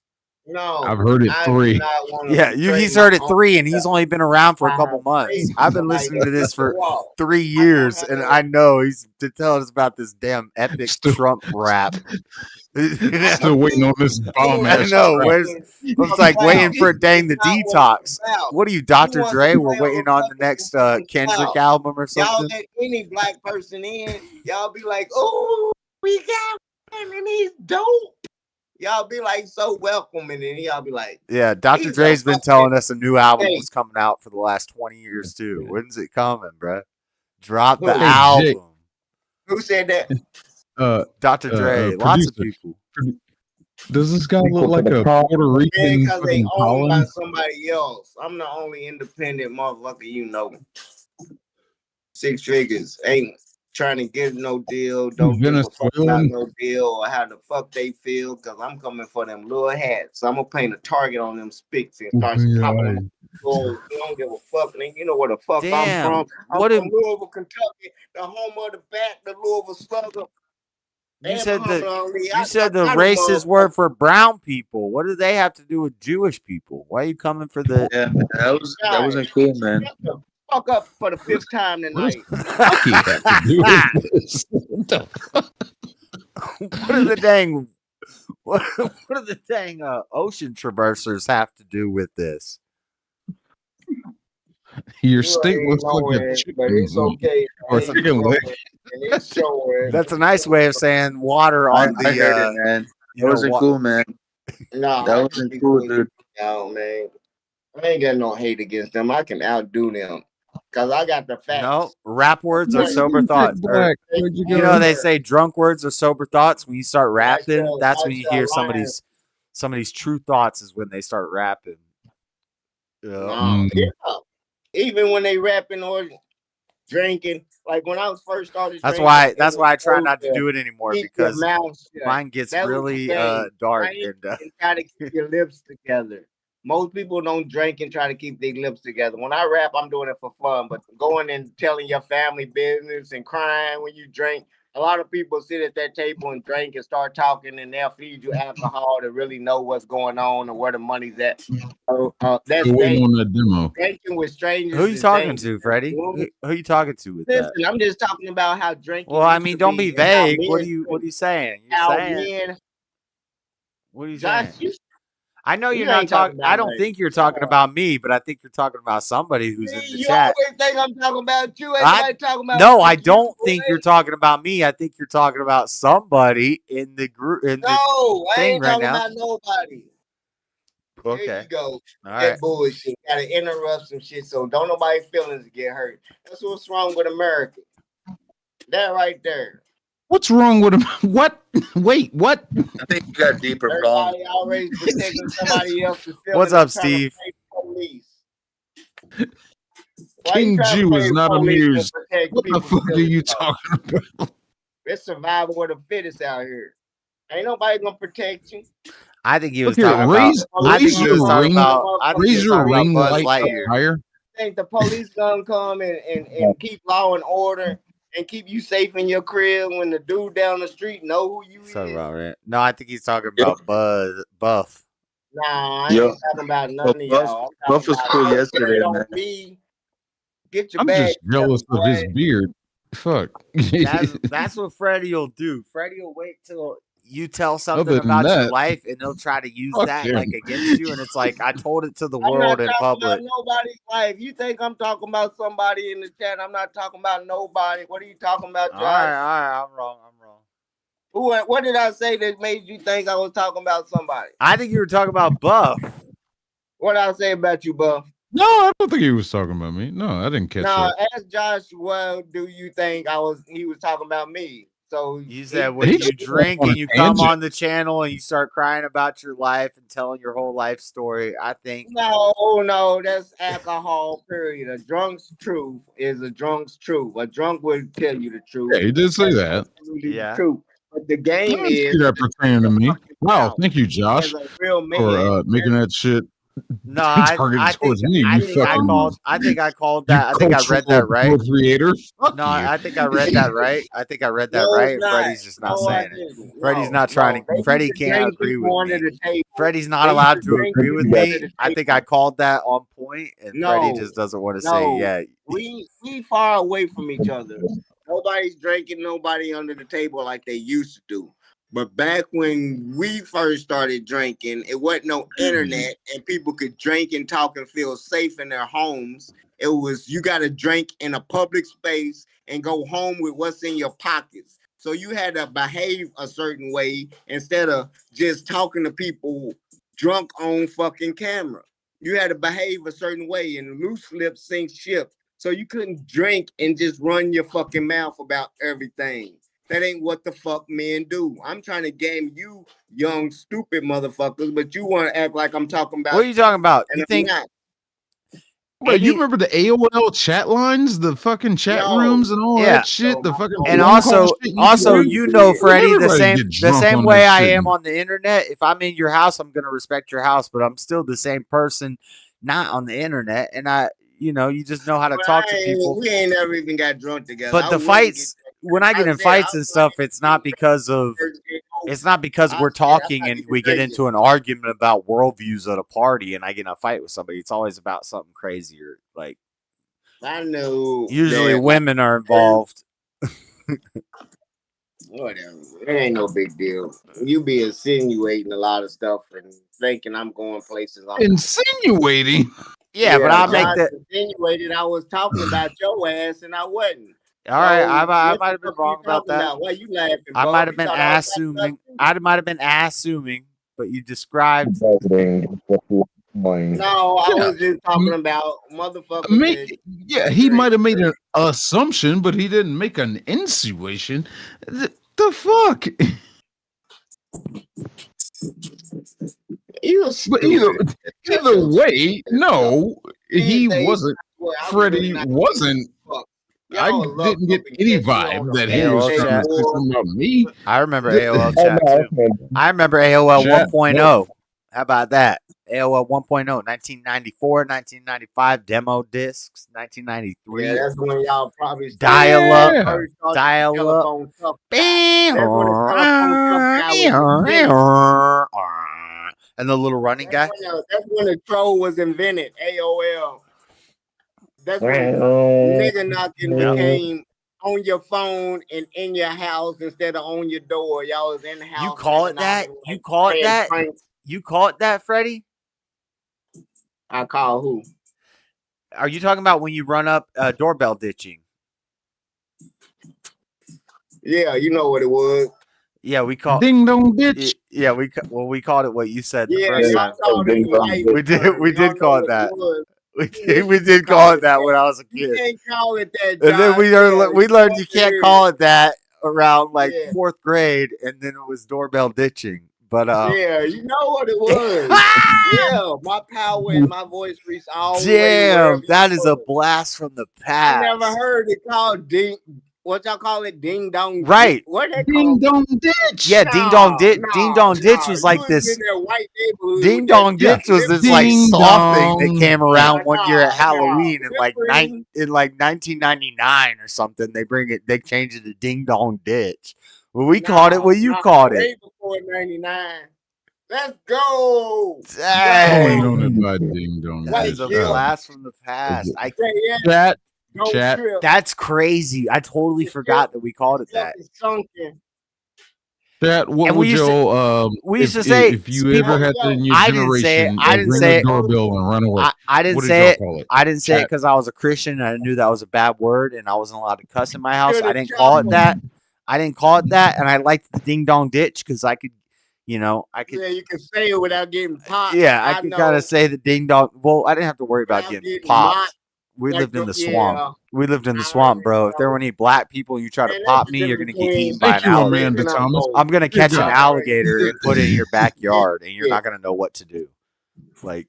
I've No, heard it I do 3. not want to Yeah, betray he's my heard it own 3, and he's self. only been around for a I couple have months. prayed I've for been somebody listening to to this keep the for wall. 3 I don't years, have and no. I know he's been telling us about this damn epic Trump rap. Still waiting on this bomb I ass know. crap. Where's I was like waiting for dang the Not what detox. it's about. What are you, You Dr. want to Dre? We're play waiting on on the fucking next Kendrick cloud. album or Y'all something. let any black person in, y'all be like, oh, we got him and he's dope. Y'all be like so welcoming, and y'all be like, Yeah, Dr. he's a Dre's been fucking telling us a new album hey. was coming out for the last 20 years too. When's it coming, bruh? Drop the Who? Hey Jake, album. Who said that? Dr. Dre, lots of producer, people. does this guy look Equal to like the a call. Puerto Man, Rican because they fucking owned by Colin? somebody else. I'm the only independent motherfucker you know. 6 figures. Ain't trying to get no deal. Don't give a fuck about Venezuelan? no deal or how the fuck they feel. Because I'm coming for them little hats. So I'm going to paint a target on them spicks and start popping them. You don't give a fuck, nigga. You know where the fuck I'm Damn. from. I'm What from if Louisville, Kentucky, the home of the bat, the Louisville Slugger. you And said Muhammad Ali. you said the I know racist motherfuckers. word for brown people? What do they have to do with Jewish people? Why are you coming for the Yeah, man, that Guys, wasn't cool, man. shut the fuck up for the 5th time What does tonight. Kentucky have to do with this? What the fuck? what are the dang what do the dang ocean traversers have to do with this? Your You state ain't looks like a nowhere, but chicken it's okay. or Hey, you chicken leg. going, and it's showing. That's a nice way of saying water I on I the heard it, man. you That know wasn't what cool, man. Nah, That I can wasn't be cool, cool dude. out, man. I ain't got no hate against them. I can outdo them. Cause I got the no, facts. rap words are sober Mexican Jack thoughts. Or Black, where'd you you know go? they say drunk words are sober thoughts. When you start rapping, that's I when you hear shall lie. somebody's true thoughts is when they start rapping. Yeah. No, yeah. Even when they rapping or drinking, like when I was first started drinking, That's it was why I try not to over. do it anymore Keep your because mouth shut. mine gets That was the really thing. dark Drink and and try to keep your lips together. Most people don't drink and try to keep their lips together. When I rap, I'm doing it for fun. But going and telling your family business and crying when you drink, a lot of people sit at that table and drink and start talking, and they'll feed you alcohol to really know what's going on and where the money's at. So that's Still waiting dangerous. on that demo. Drinking with strangers who you is talking dangerous. to, Freddie? Who you talking to with that? Listen, I'm just talking about how Well, drinking I used mean, to don't be be and how vague. men What are you saying? You're how saying men. what are you saying? Josh, I know you're you not ain't talking talking. I about don't nothing. think you're Shut talking up. about me, but I think you're talking about somebody who's in See, the you chat. always think I'm talking about you. Ain't I nobody talking about no, I but you, don't boy. think you're talking about me. I think you're talking about somebody in the group in the No, I thing ain't right talking now. about nobody. There Okay. you go. All That right. bullshit. Gotta interrupt some shit so don't nobody feelings get hurt. That's what's wrong with America. That right there. What's wrong with him? What? Wait, what? I think you got deeper problems. Everybody always protecting somebody else's What's feelings up, and trying to Steve? play police. Why you King trying to Jew play is not police and amused. protect What the people's fuck are feelings? you Though? talking about? It's survival of the fittest out here. Ain't nobody gonna protect you. I think he Look was here, talking about. Police I think raise he your was talking ring, about. I think he raise was your talking about ring Buzz light up Lightyear. higher. think the police gonna come and keep law and order and keep you safe in your crib when the dude down the street know who you So is? about right. No, I think he's talking about Buff. Nah, I Yo, ain't talking about but none of Buff, y'all. I'm Buff talking was about cool don't tread yesterday, on man. me. Get your I'm bag just together, jealous of his boy. beard. Fuck. That's what Freddie will do. Freddie will wait till you tell something Other than about your that, life, and he'll try to use fuck that him. like against you. And it's like I told it to the I'm not world in talking about public. nobody's life. You think I'm talking about somebody in the chat? I'm not talking about nobody. What are you talking about, All Josh? right, I'm wrong. What did I say that made you think I was talking about somebody? I think you were talking about Buff. What did I say about you, Buff? No, I don't think he was talking about me. No, I didn't catch No, that. ask Josh. Well, do you think he was talking about me? So You said he when He figured. you just went drink on and a you come tangent. on the channel and you start crying about your life and telling your whole life story. I think No, that's alcohol. Period. A drunk's truth is a drunk's truth. A drunk would tell you the truth. Yeah, he did say That's that. absolutely the yeah. truth. But the I game didn't see is that pertaining to me. Wow, out. thank you, As Josh, a real for man, making that shit No, I targeted I think towards me. I You think I fucking, called I think I called you that. I think I read cultural that right. appropriator. Fuck No, you. I think I read that right. I think I read that no, right. it's And not. Freddie's just not No, I saying it. didn't. Freddie's No, not trying no. to. They used Freddie to can't drink agree people with under me. the table. Freddie's not They used allowed to to drink agree people with under me. the I think I table. called that on point, and Freddie just No, doesn't want to say, no. yeah. We far away from each other. Nobody's drinking nobody under the table like they used to do. But back when we first started drinking, it wasn't no internet and people could drink and talk and feel safe in their homes. It was you got to drink in a public space and go home with what's in your pockets. So you had to behave a certain way instead of just talking to people drunk on fucking camera. You had to behave a certain way, and loose lips sink ships. So you couldn't drink and just run your fucking mouth about everything. That ain't what the fuck men do. I'm trying to game you, young, stupid motherfuckers, but you want to act like I'm talking about What are you talking about? and You I'm think not. Wait, you any? remember the AOL chat lines, the fucking chat No, rooms, and all Yeah, that shit, the fucking and phone call also, shit you used to do? you know, When Freddie, everybody get the drunk same on that way I shit. am on the internet. If I'm in your house, I'm gonna respect your house, but I'm still the same person, not on the internet. And you just know how to But talk to people. we ain't never even got drunk together. But I the wouldn't get fights, when I get in I fights was and stuff, it's not because of. It's not because I we're said I'm talking not and even we get drinking. into an argument about worldviews at a party, and I get in a fight with somebody. It's always about something crazier. Like I know usually that my women are involved. whatever. It ain't no big deal. You be insinuating a lot of stuff and thinking I'm going places. I'm not. Insinuating? Yeah, but I'll make Josh that. insinuated I was talking about your ass and I wasn't. All right, I What might the have been fuck are you wrong about talking that. about? Why you laughing, I Buff? might have You been thought I was talking about assuming. you? I might have been assuming, but you described. No, I Yeah. was just talking about motherfuckers that Yeah, he might have made an assumption, but he didn't make an insinuation. The fuck? You But stupid. either way, no, he These days, wasn't. I was really Freddie not wasn't. fuck. I Y'all love didn't get up and any catch me on vibe the that he was AOL trying to chat. say something about me. I remember AOL Oh chat no, too. I remember AOL Chat. 1.0. How about that? AOL 1.0, 1994, 1995 demo discs, Yeah, 1993 that's when y'all probably dial up, Yeah. first started the dial up. telephone stuff. That's when the telephone stuff guy was invented. And the little running guy. That's when the troll was invented. AOL. That's when nigga knocking became on your phone and in your house instead of on your door. Y'all was in the house. You call it that? You call it that? You call it that, Freddie? I call who? Are you talking about when you run up doorbell ditching? Yeah, you know what it was. Yeah, we call ding dong bitch. Yeah, we called it what you said the Yeah, first y'all time. called it the white We term. did Y'all know call it what that. it was. We did call it that when I was a You kid. can't call it that, And then Josh. we learned you can't call it that around like Yeah. 4th grade, and then it was doorbell ditching. But Yeah, you know what it was. Yeah, my power and my voice reached all the way to wherever damn, you that is a was. blast from the I never past. heard it called ding what y'all call it? Ding dong. Right. What they Ding call? dong ditch. Yeah, Ding Dong Ditch. Ding Dong Ditch Nah. was You like was this. in that white neighborhood Ding with that Dong Ditch was this like Ding saw thing that dong. came around one year at Nah. Halloween in like Whispering. in like 1999 or something. They changed it to Ding Dong Ditch. Well, we called it what you called it. Way before 99. Let's go. Dang. Known it by ding dong. That is a ditch. blast from the past. Chat. Don't Chat. trip. That's crazy. I totally forgot that we called it that. It's sunken. Chat. What And would we used to- your we used to say, if you people- ever had that in your I didn't say it. generation, I didn't ring say a it. doorbell and run away? I didn't What did say y'all it. call it? I didn't say it Chat. because I was a Christian and I knew that was a bad word and I wasn't allowed to cuss in my house. You're I the didn't call it chopper. that. I didn't call it that, and I liked the Ding Dong Ditch because I could, I could. Yeah, you can say it without getting popped. Yeah, I could know. kind of say the Ding Dong. Well, I didn't have to worry about Without getting getting popped. mocked, We like lived in the- the swamp. yeah. We lived in the swamp, bro. If there were any black people and you try to Man, pop that's me, the you're gonna get difference eaten by Thank an you, alligator. Amanda Thomas. I'm gonna catch an job. alligator and put it in your backyard, and you're not gonna know what to do. Like,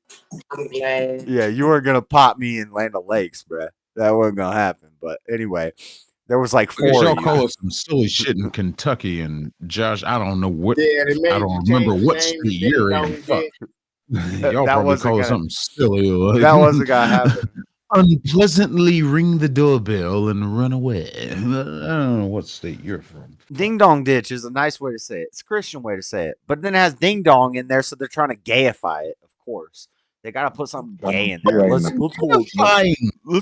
I'm glad. yeah, you were gonna pop me in Land O'Lakes, bruh. That wasn't gonna happen. But anyway, there was like I guess 4 y'all of you. call it some silly shit in Kentucky, and Josh, I don't know what. Yeah, they made I you don't remember change the what name state to you're Ding in. Dong Fuck. Ditch. Y'all That probably wasn't call it gonna- something silly. Like, That wasn't gonna happen. unpleasantly ring the doorbell and run away. I don't know what state you're from. Ding Dong Ditch is a nice way to say it. It's a Christian way to say it. But then it has Ding Dong in there, so they're trying to gayify it, of course. They gotta put something gay in there. Let's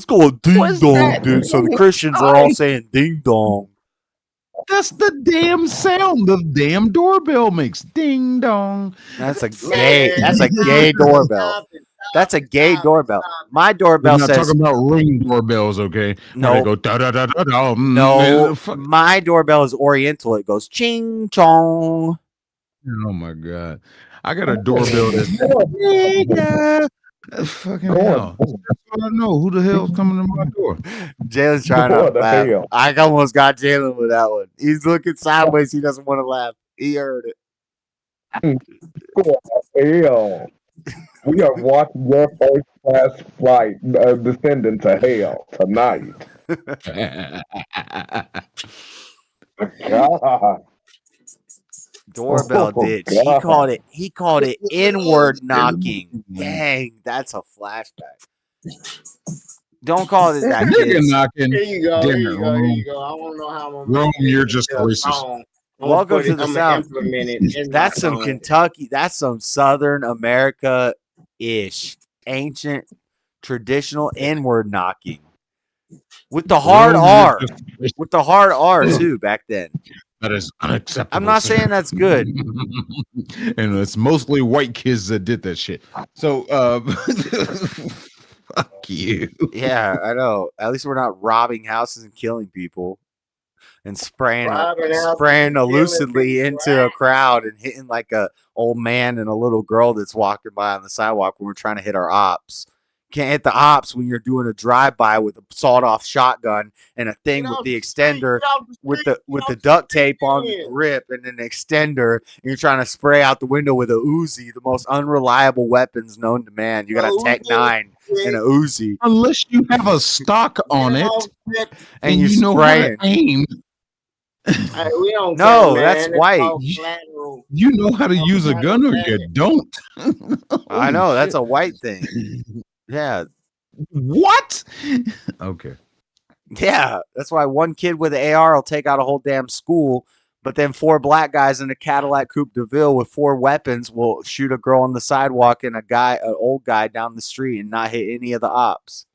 go with Ding What's Dong that? Ditch. So the Christians are all saying Ding Dong. That's the damn sound the damn doorbell makes. Ding dong. That's a gay doorbell. That's a gay doorbell. My We're doorbell not says talking about ring doorbells, okay? Where they no. go da da da da da. No, Fuck. my doorbell is Oriental. It goes ching chong. Oh my god! I got a doorbell that's fucking hell. That's what I know. Who the hell's coming to my door? Jalen's trying What not to the laugh. hell? I almost got Jalen with that one. He's looking sideways. He doesn't want to laugh. He heard it. Hell. We are watching your first class flight descend into hell tonight. God. Doorbell Oh, ditch. God. He called it inward knocking. Dang, that's a flashback. Don't call it that, Nigga kids. knocking. Here you go. Damn Here it, you go. Here Rome. you go. I don't know how I'm gonna Rome, make you're it just into a racist. song. Welcome to the I'm South. gonna implement it in my That's some song. Kentucky. That's some Southern America ish. Ancient, traditional inward knocking. With the hard Rome, R. you're just- With the hard R, too, back then. That is unacceptable. I'm not sir. saying that's good. And it's mostly white kids that did that shit. So, fuck you. Yeah, I know. At least we're not robbing houses and killing people and spraying Robbing houses and killing elusively people, into a crowd and hitting like a old man and a little girl that's walking by on the sidewalk when we're trying to hit our ops. Can't hit the ops when you're doing a drive-by with a sawed-off shotgun and a thing with the extender with the duct tape on the grip and an extender, and you're trying to spray out the window with a Uzi, the most unreliable weapons known to man. You got a Tech 9 and a Uzi, Unless you have a stock on it and you know how to spraying. aim. We don't No, care, that's man. It's white. called collateral. You know how to use a gun or you don't. I know that's a white thing. Yeah, What? Okay. yeah. That's why one kid with an AR will take out a whole damn school, but then 4 black guys in a Cadillac Coupe de Ville with 4 weapons will shoot a girl on the sidewalk and an old guy down the street and not hit any of the ops.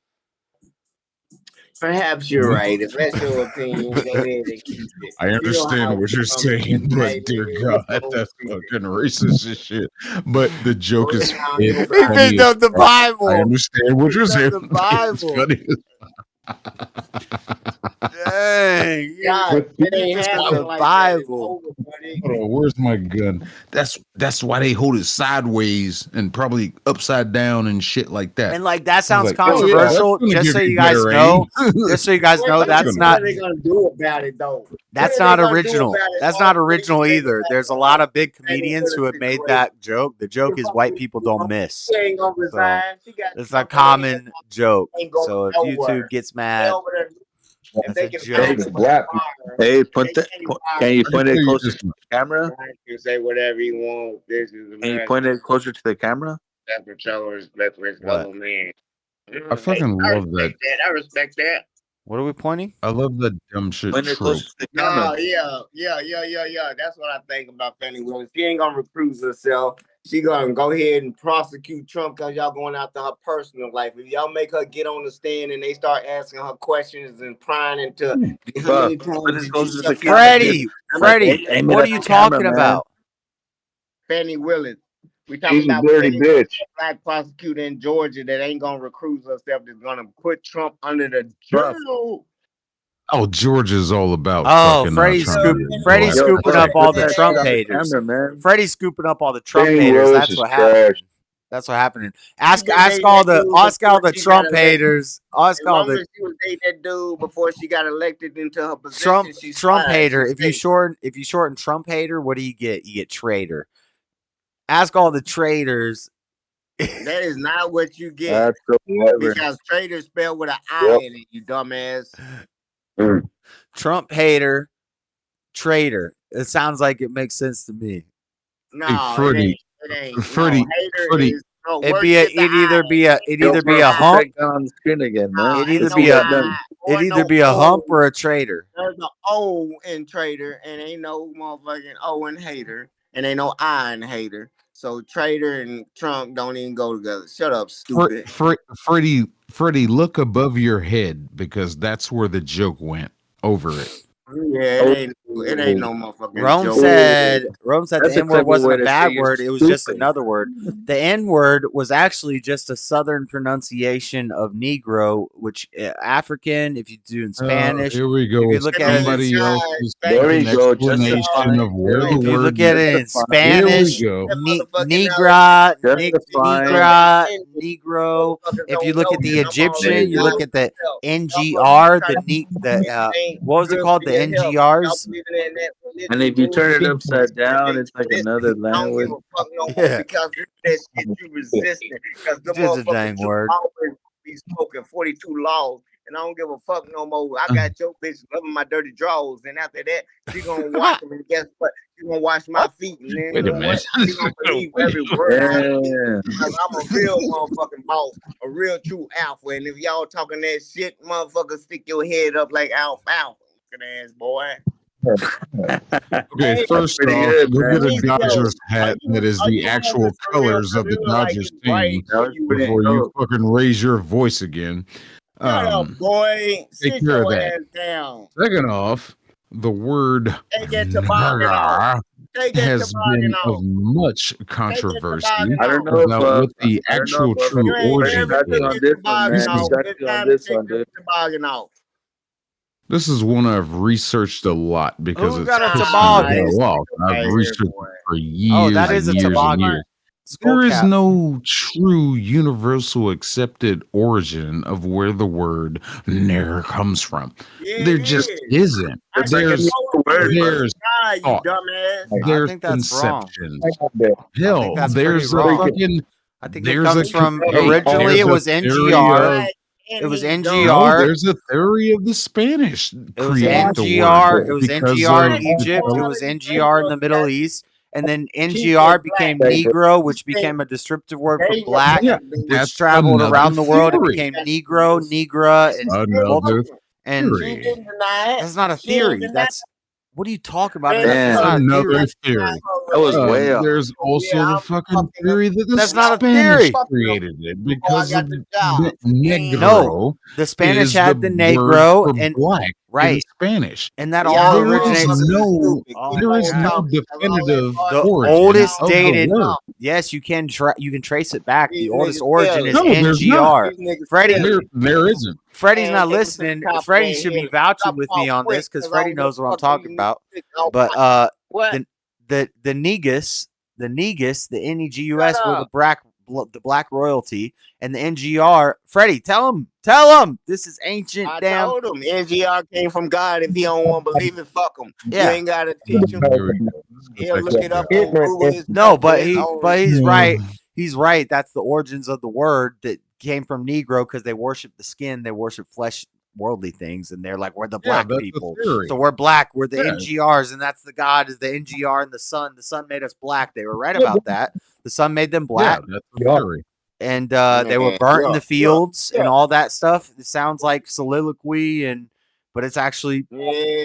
Perhaps you're right. If that's your opinion, go ahead and keep it. I You know understand how what you're some saying, but white dear men God, don't that's treat it. fucking racist as shit. But the joke is Well, it's he funny picked as up the fuck. Bible. I understand what you're Picked saying. up the It's Bible. funny as Dang, God, it ain't Just happening the like Bible. that. It's over, buddy. Hold on, where's my gun? That's why they hold it sideways and probably upside down and shit like that. And like that sounds Like, oh, yeah, controversial. that's gonna Just give so you you guys better know, aim. just so you guys know, What that's not are they gonna do about it though? that's What are not they gonna do original. about it, That's dog? not What do you original think either. about There's it, a lot dog? of big They ain't comedians gonna who have made situation. that joke. The joke is white people don't miss. She ain't gonna So resign. She got it's a something common joke. ain't going So if nowhere. YouTube gets They mad, over there If they can joke. find somebody to fire, Hey, if put they that. can't Can fire you Let me point tell it you closer this to the much. camera? Brian can say whatever he wants. This is Can you America. point it closer to the camera? That's what y'all respect for his What? fellow man. I Hey, fucking I love that. respect that. I respect that. What are we pointing? I love that dumb shit Point it trope. closer to the camera. No, yeah. That's what I think about Fannie Willis. She ain't gonna recruit herself. She gonna go ahead and prosecute Trump because y'all going after her personal life. If y'all make her get on the stand and they start asking her questions and prying into how Bro, many times put it did you closer to suck the your camera. Freddie, how Like, many Freddie, aim it what are at you the camera, talking man. about? Fannie Willis. We talking She's a about dirty Fannie bitch. Willis, a black prosecutor in Georgia that ain't gonna recruit herself, that's gonna put Trump under the jail. Oh, George is all about Oh, fucking Freddie's trying to get Freddie's black Yo, scooping bro, up president. all put the that shit Trump on the haters. camera, man. Freddie's scooping up all the Trump Fannie haters. Willis That's is what trash. happening. That's what happening. Ask She been ask dating all that the dude ask all before the she got Trump elected. haters. Ask As all long the as she was dating that dude before she got elected into her position, Trump she's Trump fine. hater. She's safe. If you shorten Trump hater, what do you get? You get traitor. Ask all the traitors. That is not what you get That's so clever. because traitor spelled with an I Yep. in it, you dumbass. Trump hater, traitor. It sounds like it makes sense to me. Hey, No, it Freddie, ain't. It ain't. No, Freddie, hater Freddie. is no. It'd Where be you a get the it'd either I? be a it'd Yo, either bro, be a put hump. that gun on the screen again, man. It'd Ain't either no be a Done. or it'd either no be a hump O. or a traitor. There's no O in traitor, and ain't no motherfucking O in hater, and ain't no I in hater. So traitor and Trump don't even go together. Shut up, stupid. Freddie, look above your head because that's where the joke went. Over it. Yeah, it ain't no motherfucking joke. Rome said the That's a N word clever wasn't way a to say bad you're word, it was just stupid. another word. The N word was actually just a southern pronunciation of Negro, which African, if you do in Spanish, Here we go if you with look at it in somebody else's There we fucking go. explanation of where the if you word look at it in Here we Spanish, go. Negra, Justifying. Negro. If you look at the There Egyptian, you you look go. at the NGR, what was it called? The NGRs. And if you turn it upside down, it's like another I don't give language. a fuck no more Yeah, because that shit you resisting. Because the just a motherfuckers dang should word. always be spoken 42 laws. And I don't give a fuck no more. I got your bitch loving my dirty drawers. And after that, she gonna wash them. And guess what? She gonna wash my feet. And then Wait you a know minute. what? She gonna believe every word I speak. Yeah. Because I'm a real motherfucking boss. A real true alpha. And if y'all talking that shit, motherfucker, stick your head up like alfalfa. Looking ass boy. Okay, first pretty off, good, go man. get a Dodgers hat that is Are the you actual moving for real? colors of the You look like Dodgers you team right where you pretty before at. you dope. fucking raise your voice again. Shut up, boy. Take Sit care of your that. ass down. Second off, the word Take that toboggan off. Take that has been toboggan of off. much Take that controversy toboggan I don't off. know if about what the I don't know actual if true You ain't origin never got you take is. on that this one, toboggan This man. off. is It's On time to this take one, that dude. toboggan off. this is one I've researched a lot because Who it's got a pissed me the toboggan? hell off. I've Right here, researched it boy. for Oh, that years is and a years and toboggan. years. Skull There is cap. no true universal accepted origin of where the word "nigger" comes from. Yeah, There it just is. isn't. I can breaking There's show it to you. there's Die, you thought. dumbass. I There's think that's wrong. conceptions. I think Hell, that's pretty there's a wrong. fucking I think that there's a comes from hey, originally there's it a was theory NGR. of It was no, NGR. there's a theory of the Spanish It was create the word NGR. It was because NGR in of Egypt. It the was NGR in the Middle East. And then Keep it NGR black. became Negro, which became a descriptive word for They were black, yeah, black, dude. which that's traveled another around the world. It theory. became Negro, Negra, and Another and She theory. didn't deny it. that's not a She didn't theory. deny That's what are you talking about? it. That's Damn, not a theory. Another theory. that was way off. There's also Yeah, the I'm fucking fucking theory that the That's not a Spanish theory. created it before I because got of the job. No, negro the Spanish is the had the word Negro for and black in right, Spanish. and that Y'all all There is originates. motherfuckers are no stupid. Oh Keep there my is on God. no talking. Cause all that definitive hard The origin oldest of the dated, word. yes, you can you can trace it back. The these oldest niggas origin silly. is No, there's not. NGR. These niggas Freddie, silly. There isn't. Freddie's Man, not take them to the listening. top of Freddie their should be head. vouching Drop with off me on quick, this because cause I Freddie don't give knows a what I'm fuck who talking you niggas about. pick off. But What? the Negus, the Shut NEGUS were up. the black royalty, and the NGR. Freddie, tell him this is ancient. I Damn, told him NGR came from God. If he don't want to believe it, fuck him. You yeah. ain't gotta teach him. Here we go. Let's go He'll back look to it up that. on Google No, for his own. he's right. He's right. That's the origins of the word that came from Negro because they worship the skin, they worship flesh, worldly things, and they're like, we're the Yeah, black that's people, a theory. so we're black, we're the Yeah. NGRs, and that's the God is the NGR and the sun made us black. They were right about that. The sun made them black. Yeah, that's a theory. And they were burnt in the fields and all that stuff. It sounds like soliloquy, but it's actually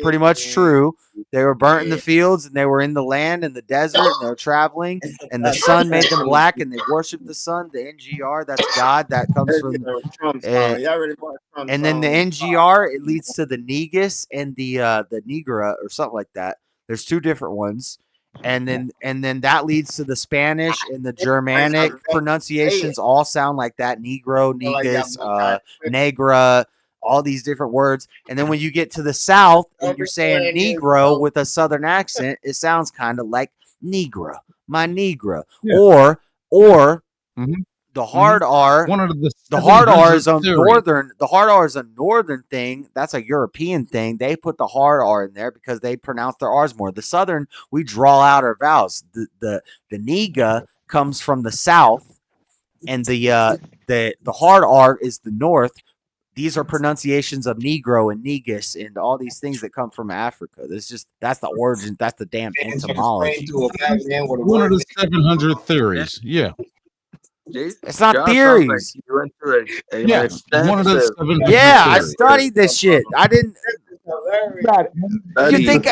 pretty much true. They were burnt in the fields, and they were in the land and the desert, and they were traveling, and the sun made them black, and they worshiped the sun. The NGR, that's God, that comes from. And then the NGR, it leads to the Negus and the Negra or something like that. There's two different ones. And then that leads to the Spanish and the Germanic pronunciations all sound like that. Negro, Negus, Negra, all these different words. And then when you get to the South and you're saying Negro with a Southern accent, it sounds kind of like Negra, my Negra. Yeah. Or the hard R. The hard R is a northern. The hard R is a northern thing. That's a European thing. They put the hard R in there because they pronounce their R's more. The southern, we draw out our vowels. The Niga comes from the south, and the hard R is the north. These are pronunciations of Negro and Negus and all these things that come from Africa. That's the origin. That's the damn etymology. One of the 700 theories. Yeah. It's not theories. Yeah, one of the 700 Yeah, I theories. studied this shit. I didn't. You think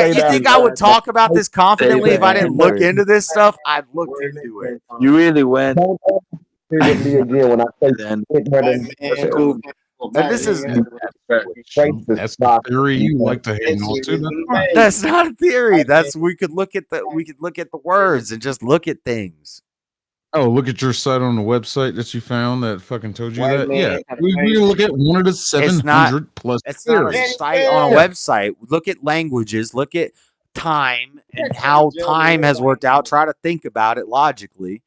I would talk about this confidently if I didn't look into this stuff? I've looked into it. You really went. With me again when I say And this is That's the theory you like to hang on to. That's fine. that's not a theory. We could look at the words and just look at things. Oh, look at your site on the website that you found that fucking told you that. Yeah, we can look at one of the 700 plus It's not a theories. site on a website. Look at languages. Look at time and how time has worked out. Try to think about it logically.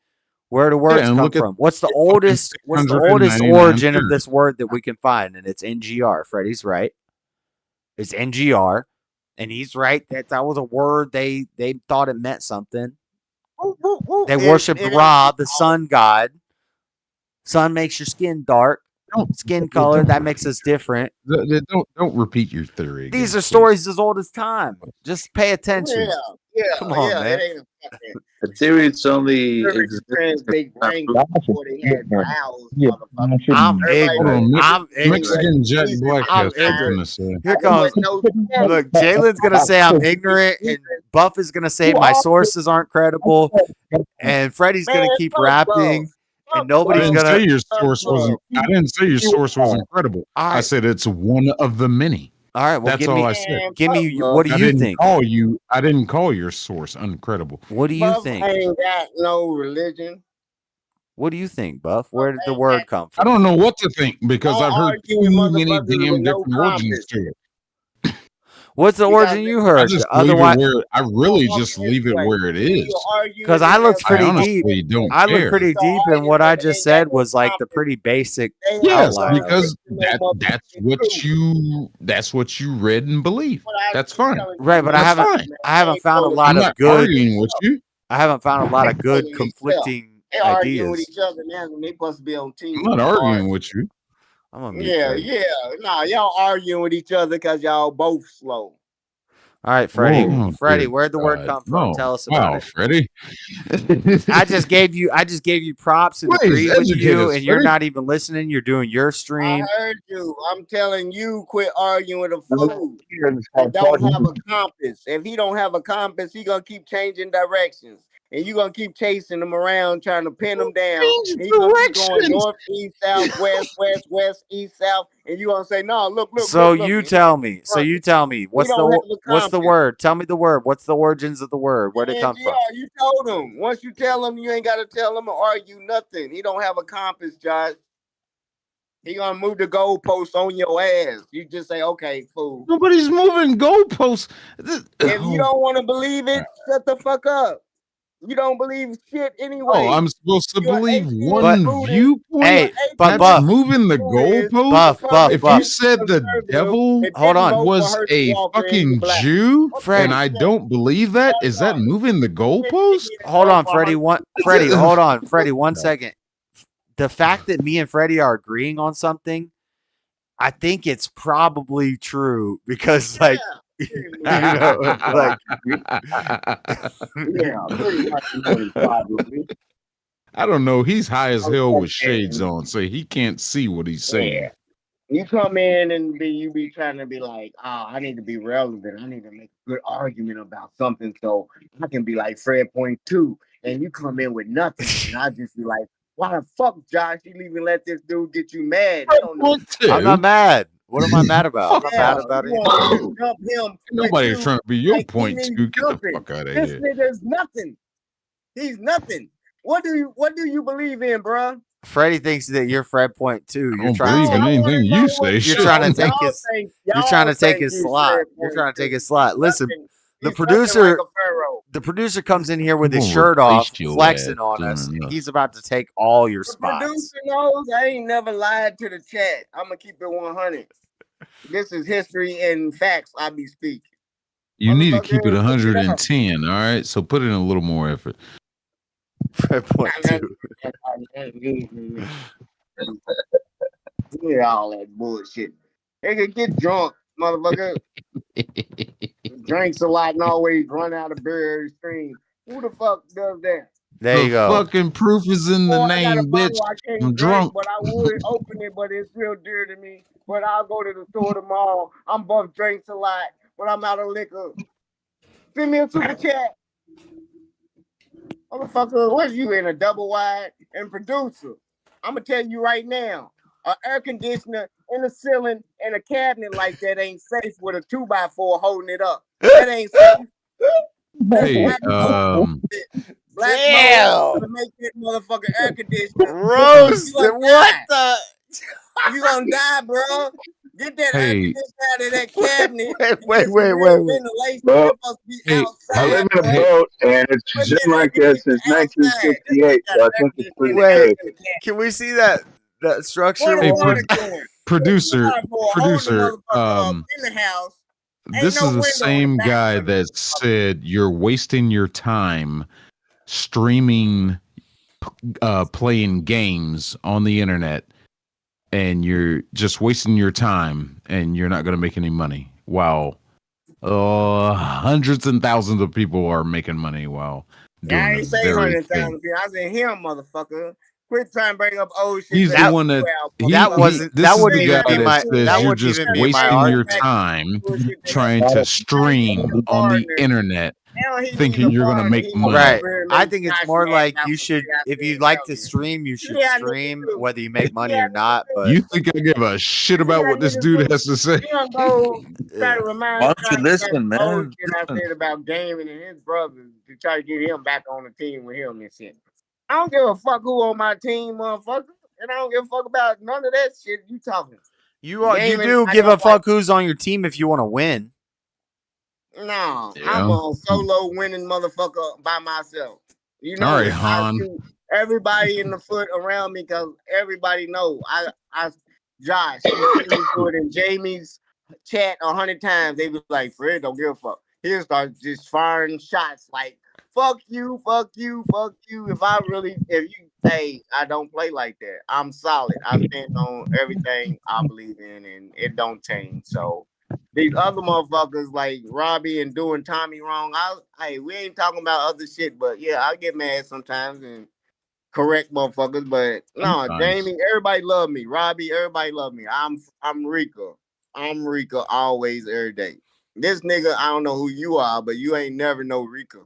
Where do words and come look at from? What's the oldest? What's the oldest 699 origin of theories. this word that we can find? And it's NGR. Freddie's right. It's NGR, and he's right. That was a word they thought it meant something. They worshipped Ra, the sun god. Sun makes your skin dark. Skin color that makes us different. Don't repeat your theory. These again, are stories as old as time. Just pay attention. Yeah, Come on, yeah, man. it ain't a fucking The theories only big brain before they had vowels, motherfucker. I'm Hold on, ignorant. I'm Mexican ignorant. Jack Black I'm has something to ignorant. say. Here comes. Look, Jalen's gonna say I'm ignorant, and Buff is gonna say my sources aren't credible, and Freddie's gonna keep rapping, and I nobody's didn't gonna. say your source wasn't. I didn't say your source was incredible. All I right. said it's one of the many. All right. Well, That's give all me. I said. Give me. What do I you didn't think? call you. I didn't call your source uncredible. What do you Buff think? ain't got no religion. What do you think, Buff? Where did the word come I from? don't know what to think because Don't I've heard argue with too many motherfuckers damn with no different origins compass. to it. What's the You gotta origin you I heard? just leave it Otherwise, where I really Fuck just this leave it way. where it When you is. argue because with I them, looked that's I pretty fine. deep. honestly don't I looked care. pretty So deep, all and you what I niggas just ain't got said no was like the compass. pretty basic They have Yes, no outline of it. because original that's motherfucking what truth. that's what you read and believe. What I That's was fine. telling Right, you, but I That's haven't. fine. I haven't ain't found a so lot I'm of not good. arguing with you. I haven't found a lot of good telling themselves. conflicting They arguing with ideas. each other now when they supposed to be on I'm team. not arguing with you. I'm gonna mute Yeah, Freddie. yeah. Nah, y'all arguing with each other because y'all both slow. All right, Freddie. Oh, Freddie, dear where'd the word God. come from? No. Tell us about Wow, it. Freddie. I just gave you props and Please agreed with educate you, us, and you're Freddie. not even listening. You're doing your I stream. heard you. I'm telling you, quit arguing with a fool that don't have a compass. If he don't have a compass, he gonna keep changing directions. And you gonna keep chasing him around, trying to pin him down. Change And he gonna keep going directions. north, east, south, west, west, west, east, south. And you gonna say, no, look. So And you he tell me. So running. you tell me. He What's don't have the a compass. word? Tell me the word. What's the origins of the word? Where'd it come from? NGR, you told him. Once you tell him, you ain't gotta tell him or argue nothing. He don't have a compass, Josh. He gonna move the goalposts on your ass. You just say, okay, fool. Nobody's moving goalposts. If you don't want to believe it, shut the fuck up. You don't believe shit anyway. Oh, I'm supposed to You're believe atheist one Buddhist. viewpoint? Hey, but That's Buff, moving the Buddhist, goalpost? Buff, If Buff. you said the conservative, devil they Hold didn't on. vote for was Herschel a Walker and fucking black. Jew Freddie. and I don't believe that, is that moving the goalpost? Hold on, Freddie. Freddie, hold on, Freddie. 1 No. second. The fact that me and Freddie are agreeing on something, I think it's probably true because, like, like, Yeah, pretty much money, probably. I don't know. He's high as hell with shades Okay. on, so he can't see what he's saying. Yeah. You come in and you be trying to be like, oh, I need to be relevant. I need to make a good argument about something so I can be like Fred Point 2. And you come in with nothing. And I just be like, why the fuck, Josh, you even let this dude get you mad? You don't know. I'm not mad. What am I mad about? I'm not mad about you anything. want to dump him. Nobody's trying to be your like point he two. needs Get the dumping. fuck out of This here. nigga's nothing. He's nothing. What do you believe in, bruh? Freddie thinks that you're Fred Point too. I don't believe in anything you say. You're trying to take his. You're trying to take his slot. You're trying to take his slot. Listen, the producer. The producer comes in here with his shirt off, flexing on us, and he's about to take all your The spots. producer knows I ain't never lied to the chat. I'm gonna keep it 100. This is history and facts I be speaking. You need to keep it 110. All right, so put in a little more effort. Fred Point 2. Yeah, all that bullshit. They can get drunk, motherfucker. Drinks a lot and always run out of beer every stream. Who the fuck does that? There you go. Fucking proof is in the I got a name, bitch. bottle I can't I'm drink, drunk. but I would open it, but it's real dear to me. But I'll go to the store tomorrow. I'm both drinks a lot, but I'm out of liquor. Send me a super chat. Motherfucker, what's you in a double wide and producer? I'm gonna tell you right now, an air conditioner in the ceiling and a cabinet like that ain't safe with a 2x4 holding it up. That ain't safe. Hey, Black Damn. mold to make this motherfucker air conditioner. Roasted. What the? You gonna die, bro. Get that air Hey. conditioner out of that cabinet. Wait. Ventilation Well, supposed to be hey, outside. I live in a bro. boat, and it's been like that since 1968, so I think it's pretty Wait. safe. Can we see that structure? Where the Hey, water going? producer, Hold the motherfucker up in the house. this no is the window same in the guy that said you're wasting your time streaming, playing games on the internet, and you're just wasting your time, and you're not going to make any money. Wow. Hundreds and thousands of people are making money while doing I ain't the say very 100,000 thing. people. I said him, motherfucker. Quit trying to bring up old shit. He's the one that that wouldn't even be my. That you're wouldn't just even be my wasting your argument. time trying to stream on the internet, thinking you're gonna make money. Right. I think it's more like you should, if you like to stream, you should stream whether you make money or not. But You think I give a shit about what this dude has to say? You don't go try to remind Why don't you Josh listen, that old man? shit I said about gaming and his brothers to try to get him back on the team with him and shit. I don't give a fuck who on my team, motherfucker. And I don't give a fuck about none of that shit you talking. you Gaming, do I give a don't fuck who's on your team if you want to win. No, Yeah. I'm a solo winning motherfucker by myself. You know, All right, I Han. shoot everybody in the foot around me because everybody know Josh, you see me do it in Jamie's chat 100 times. They be like, Fred, don't give a fuck. He'll start just firing shots like, fuck you, fuck you, fuck you. Hey, I don't play like that. I'm solid. I stand on everything I believe in and it don't change. So these other motherfuckers like Robbie and doing Tommy wrong. Hey, we ain't talking about other shit, but yeah, I get mad sometimes and correct motherfuckers. But no, Sometimes. Jamie, everybody love me. Robbie, everybody love me. I'm Rika. I'm Rika always, every day. This nigga, I don't know who you are, but you ain't never know Rika.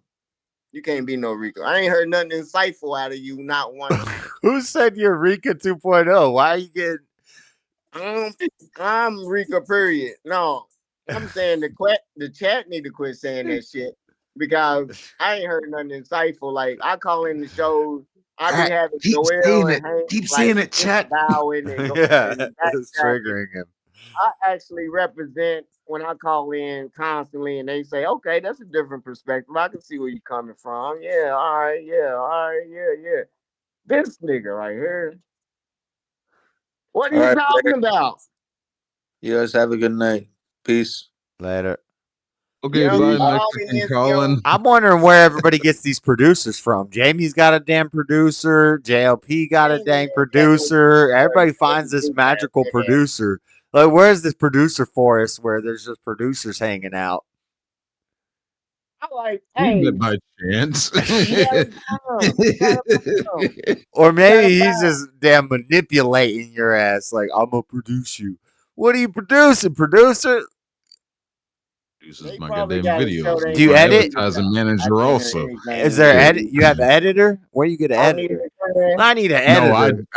You can't be no Rika. I ain't heard nothing insightful out of you, not one time. Who said you're Rika 2.0? Why are you getting? I'm Rika, period. No, I'm saying the chat need to quit saying that shit because I ain't heard nothing insightful. Like I call in the shows, I be having Keep Joel saying and it. Hank, Keep saying it, chat. bowing and Yeah, and it's triggering him. I actually represent when I call in constantly, and they say, "Okay, that's a different perspective. I can see where you're coming from. Yeah, all right, yeah. This nigga right here, what are All you right, talking about?" you guys have a good night. Peace. Later. Okay, Yo, bye, you Mexican audience, Colin. I'm wondering where everybody gets these producers from. Jamie's got a damn producer. JLP got a dang producer. Everybody finds this magical producer Like, where's this producer forest where there's just producers hanging out? I like, We hey, met by chance. Or maybe he's just damn manipulating your ass. Like, I'm gonna produce you. What are you producing, producer? Produces my probably goddamn got a show videos. they He's Do you my edit? advertising I manager can't hear also. anything Is you there say. edit? You have an editor? Where you get an I don't need editor? it. I need an No, I editor.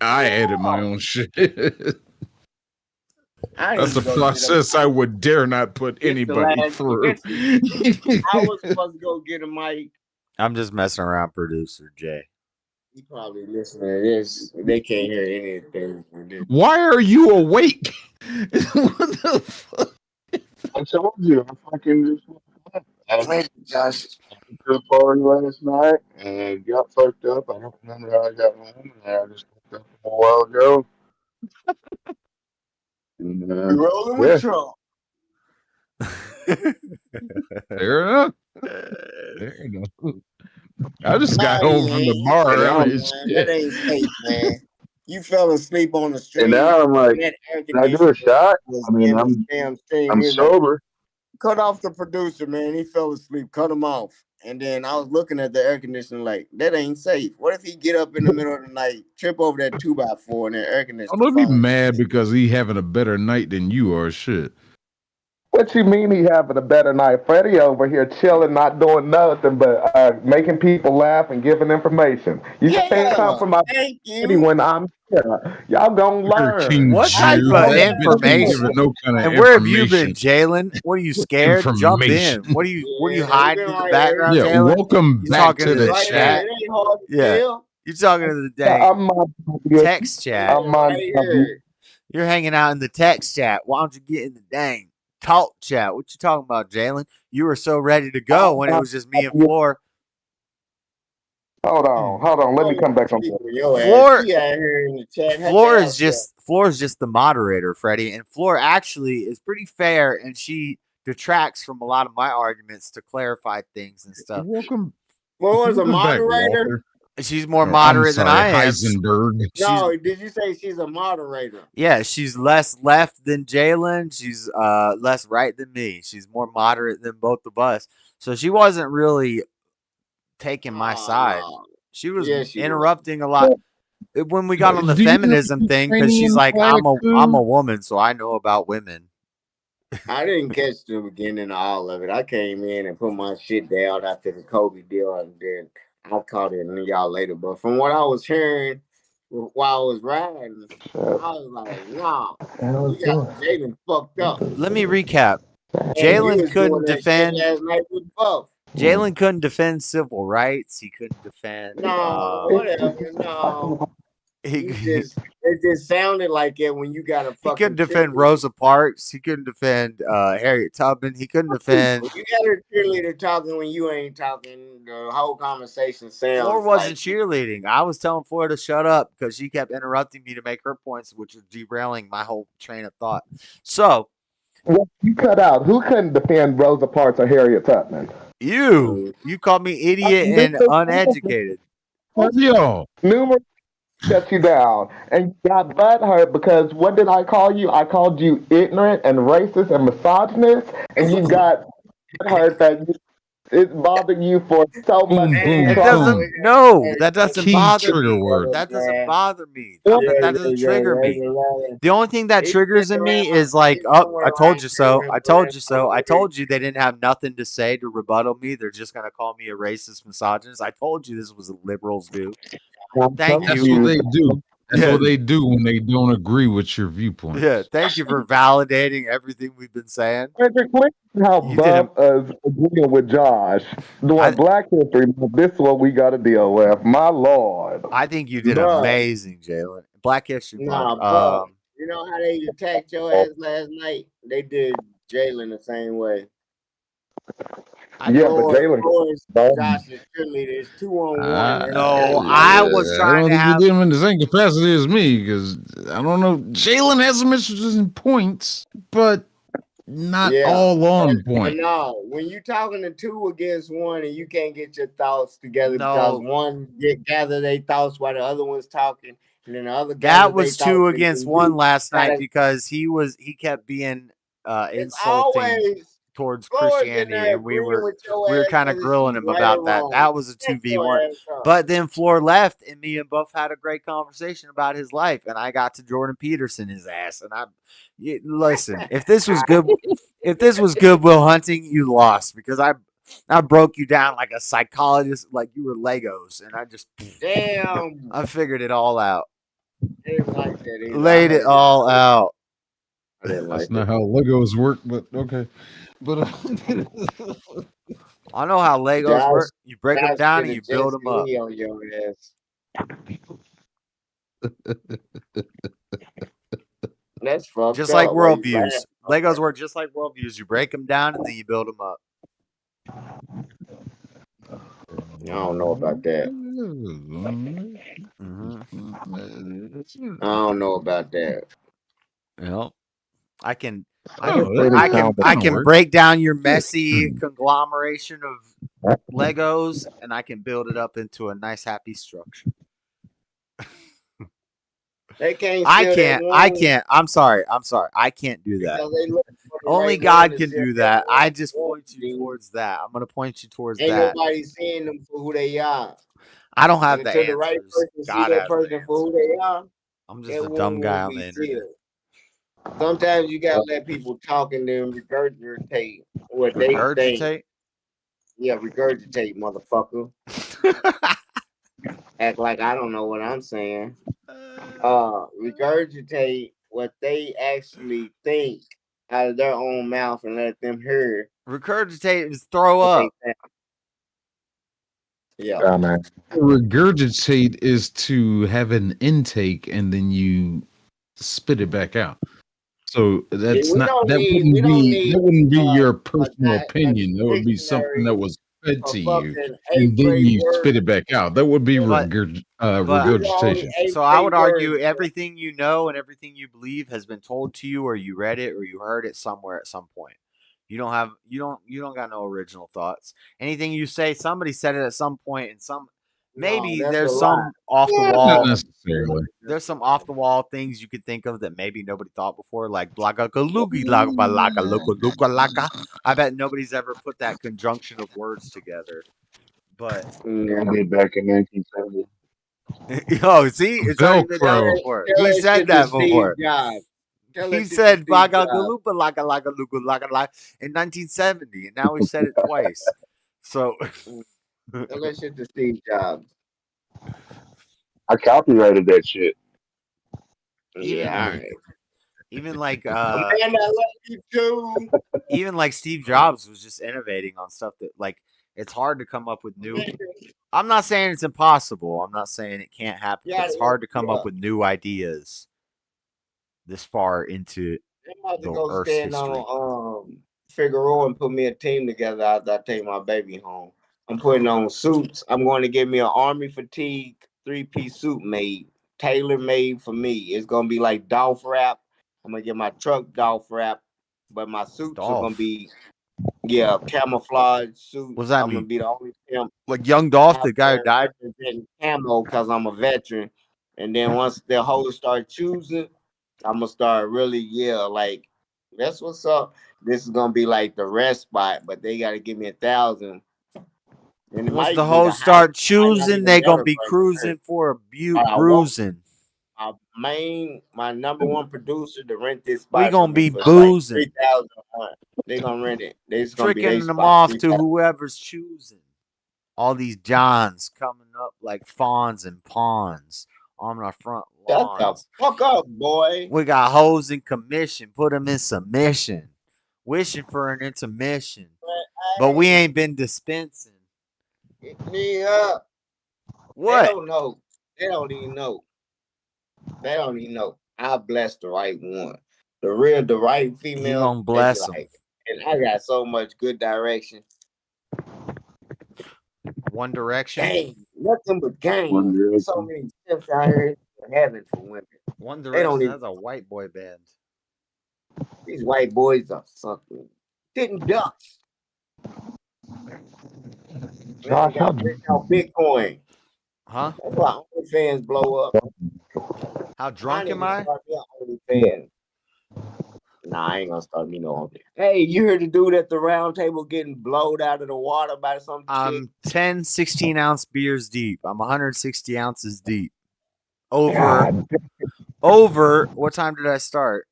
edit my own shit. I That's need a to go get a process I would dare not put It's the anybody last. through. I was supposed to go get a mic. I'm just messing around, producer Jay. He probably listening to this. They can't hear anything from this. Why are you awake? What the fuck? I told you, I fucking just I Wait, Josh. went to a party last night and got fucked up. I don't remember how I got home, and I just woke up a while ago. And, We rolling yeah. with Trump. Fair enough. Fair enough. I just got home from the bar Man, earlier. that ain't safe, man. You fell asleep on the street. And now I'm like, that air can I do a conditioner shot? was I mean, in the damn stream. I'm He was like, sober. cut off the producer, man. He fell asleep. Cut him off. And then I was looking at the air conditioner like, that ain't safe. What if he get up in the middle of the night, trip over that 2x4 and that air I'm conditioner gonna be falling? mad because he having a better night than you are. Shit. What you mean he having a better night? Freddie over here chilling, not doing nothing but making people laugh and giving information. You can't come from my Thank city you. when I'm here. Y'all gonna learn. King What type Jew. of That bitch ain't information? giving no kind of And where have you been, information. Jalen? What are you scared? Jump in. Information. What are you Yeah, hiding in the background, Yeah, Jalen? welcome You back talking to to the the Right chat. here. chat? It ain't hard to Yeah. tell. You talking to the dang I'm text chat? Right here. You're hanging out in the text chat. Why don't you get in the dang talk chat? What you talking about, Jalen? You were so ready to go when it was just me and Floor. Hold on. Let me come back on. Floor, She out here in the chat. Her Floor damn is just the moderator, Freddie, and Floor actually is pretty fair, and she detracts from a lot of my arguments to clarify things and stuff. Welcome. Floor's a welcome back, moderator. Walter. She's more I'm moderate than sorry, I am. Heisenberg. No, did you say she's a moderator? Yeah, she's less left than Jalen. She's less right than me. She's more moderate than both of us. So she wasn't really taking my side. No. She was Yeah, she was. interrupting a lot when we got on the Do you know feminism thing because she's Ukrainian like, I'm a haiku? woman, so I know about women. I didn't catch the beginning of all of it. I came in and put my shit down after the Kobe deal, and then I caught it and y'all later. But from what I was hearing while I was riding, I was like, nah, you got Jaden fucked up. Let me recap. And you Jalen was couldn't doing that shit defend. last night with Buff. Jalen couldn't defend civil rights. He couldn't defend. No, whatever. No. It just sounded like it when you got a He fucking couldn't defend cheerleader. Rosa Parks. He couldn't defend Harriet Tubman. He couldn't defend. You got a cheerleader talking when you ain't talking. The whole conversation sounds Floor wasn't like cheerleading. I was telling Floor to shut up because she kept interrupting me to make her points, which was derailing my whole train of thought. So What you cut out? Who couldn't defend Rosa Parks or Harriet Tubman? you called me idiot and uneducated. Yo, Numerous shut you down, and you got butthurt because what did I call you? I called you ignorant and racist and misogynist, and you got butthurt that it bothered you for so much. It doesn't. No, that doesn't Key bother trigger me. word. That doesn't bother me. Yeah, That doesn't trigger me. The only thing that triggers in me is like, oh, I told you so. I told you so. I told you they didn't have nothing to say to rebuttal me. They're just gonna call me a racist misogynist. I told you this was a liberal's view. Thank That's you. what they do. That's Yeah. what they do when they don't agree with your viewpoint. Yeah, thank you for validating everything we've been saying. How You did Buff is agreeing with Josh doing Black History Month. This is what we got to deal with. My lord. I think you did Bruh. amazing, Jalen. Black History Nah, Month. bro. You know how they attacked your ass last night? They did Jalen the same way. Yeah, but Jalen. Josh's cheerleader is 2-on-1. I was trying I don't to think have. you did him in the same capacity as me because I don't know. Jalen has some issues in points, but not Yeah. all on But point. no, when you talking to two against one and you can't get your thoughts together because No, one gather their thoughts while the other one's talking, and then the other that gathers their was thoughts, two and against then one you last night gotta. because he kept being It's insulting always towards Floyd's in Christianity, there and agreeing with your we were ass kind of whether grilling she's him right or about that. wrong. That was a Shut 2v1. your ass up. But then Floor left, and me and Buff had a great conversation about his life, and I got to Jordan Peterson his ass. And listen, if this was Goodwill Hunting, you lost because I broke you down like a psychologist, like you were Legos, and Damn. I figured it all out, I didn't like that either. I laid it heard that. all out. I didn't That's like not it. how Legos work, but okay. But I know how Legos Josh, work. You break them Josh down did and a you build Jesse them up. Lee on your ass. That's fucked Just like up. Why you laughing? worldviews. Legos work just like worldviews. You break them down and then you build them up. I don't know about that. I don't know about that. Yep. I can work. break down your messy conglomeration of Legos and I can build it up into a nice happy structure. They can't I steal that can't. one I'm sorry. I can't do that. because they look for the Only right one God to can steal do that that. I one. just point you towards that. I'm gonna point you towards Ain't that. nobody seeing them for who they are. I don't have And the until the right answers. person see God that has the person for who answers. they are, I'm just that a dumb one guy won't on the be internet. sealed. Sometimes you gotta let people talk and then regurgitate what they think. Regurgitate? Yeah, regurgitate, motherfucker. Act like I don't know what I'm saying. Regurgitate what they actually think out of their own mouth and let them hear Regurgitate is throw what they up. think. Yeah. Dumbass. Regurgitate is to have an intake and then you spit it back out. So that's We not don't that need wouldn't be your a personal opinion. That would be something that dictionary was fed for to you, fucking and eighth then grade you words. spit it back out. That would be But These are only regurgitation. eighth so I grade would words. argue everything you know and everything you believe has been told to you or you read it or you heard it somewhere at some point. You don't got no original thoughts. Anything you say, somebody said it at some point and No, maybe that's a there's lie. some off the Not wall necessarily. there's some off the wall things you could think of that maybe nobody thought before, like blaka galugi laka balaka luka luka laka. I bet nobody's ever put that conjunction of words together. But I did back in 1970. oh, see, it's already been done Velcro. before. Tell He that said shit to that Steve before. Jobs. Tell He that shit to said Steve "Baga Jobs. galupa laka laka luka laka laka" in 1970, and now we said it twice. So Tell that shit to Steve Jobs. I copyrighted that shit. even Yeah, all right. even like Amanda, I love you too. even like Steve Jobs was just innovating on stuff that like it's hard to come up with new. I'm not saying it's impossible. I'm not saying it can't happen, but Yeah, it's hard to come up with new ideas this far into I'm about to the go Earth's stand history. on Figueroa and put me a team together after I take my baby home. I'm putting on suits. I'm going to get me an army fatigue 3-piece suit made, tailor made for me. It's gonna be like Dolph wrap. I'm gonna get my truck Dolph wrap, but my suits are gonna Dolph. be camouflage suits. What does that I'm gonna mean? be the only pimp Like young Dolph, the out guy who there died? representing camo because I'm a veteran. And then once the hoes start choosing, I'm gonna start really like that's what's up. This is gonna be like the rest spot, but they gotta give me 1,000. And it Once the might be the hoes house. start Might not choosing, even they gonna never be bring the cruising church. for a I want bruising. my number one producer to rent this We spot for gonna me be for like boozing, 3,000 a month. They gonna rent it. They just gonna be their tricking them spot. off to 3,000. whoever's choosing. All these Johns coming up like fawns and pawns on our front Shut the lawns. fuck up, boy. We got hoes in commission, put them in submission, wishing for an intermission, but we ain't been dispensing. Hit me up. They What? don't know. They don't even know. They don't even know. I bless the right one. The right He female. gonna They be bless them. like, and I got so much good direction. One Direction. Game. Nothing but game. So many tips out here in heaven for women. One They don't Direction. even That's a white boy band. These white boys are something. Didn't ducks. Man, Josh, how got rich out Bitcoin. Huh? That's why OnlyFans blow up. How drunk am I? Start me on OnlyFans. Nah, I ain't gonna start me no OnlyFans. Hey, you heard the dude at the round table getting blowed out of the water by some chick? I'm 10 16-ounce beers deep. I'm 160 ounces deep. Over. What time did I start?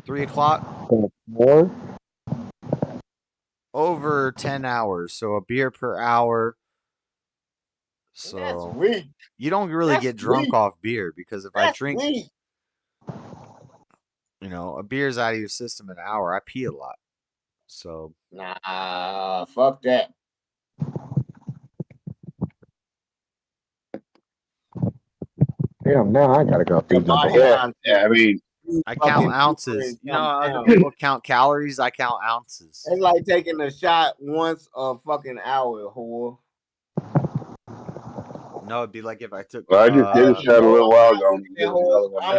3 o'clock? More? Over 10 hours. So a beer per hour. So That's weak. you don't really get drunk off beer because if I drink, weak. a beer's out of your system in an hour. I pee a lot. So nah, fuck that. Damn, now I gotta go feed my Yeah, I mean, I count ounces. You know how other people count calories? I count ounces. It's like taking a shot once a fucking hour, whore. No, it'd be like if I took. Well, I just did a shot a little while ago. It'd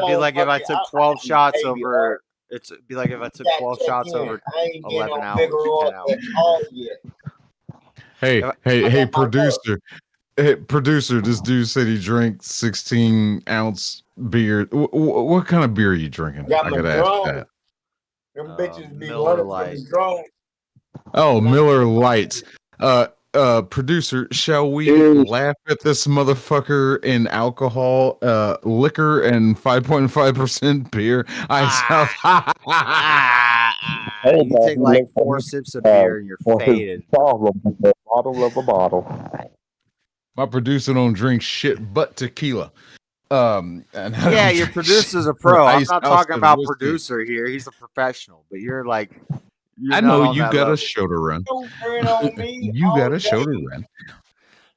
be like if I took 12 shots over. It'd be like if I took 12 shots over 11 hours, 10 hours. Hey, producer. Hey, producer, this dude said he drank 16-ounce beer. What kind of beer are you drinking? I gotta ask that. Them bitches be Miller running Lite. from the drone. Oh, Miller Lights. Producer, shall we laugh at this motherfucker in alcohol, liquor, and 5.5% beer? You take like 4 sips of beer and you're faded. Bottle of a bottle. My producer don't drink shit but tequila. And I Yeah, don't your drink producer's a shit pro. but I'm Iced not House talking and about whiskey. producer here. He's a professional, but you're like, I not know on you that got level. a show to run. On me You got a show to run.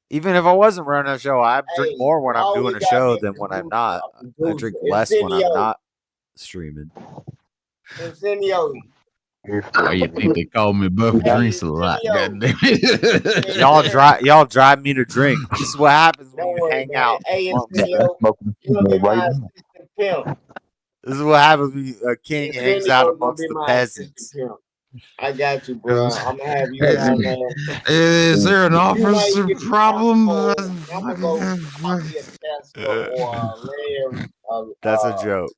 Even if I wasn't running a show, I drink more when I'm doing a show than when I'm not. I drink less when I'm not streaming. Incendio. Why you think they call me Buff Drinks a lot? Goddamn it. Y'all drive me to drink. This is what happens when you hang out. Hey, amongst- Incendio, you gonna be my assistant pimp. This is what happens when a king hangs out Incendio gonna amongst be the my peasants. assistant pimp. I got you, bro. I'm gonna have you down there. Is there an officer problem? I'm gonna go copy a Tesla or a Larry. That's a joke.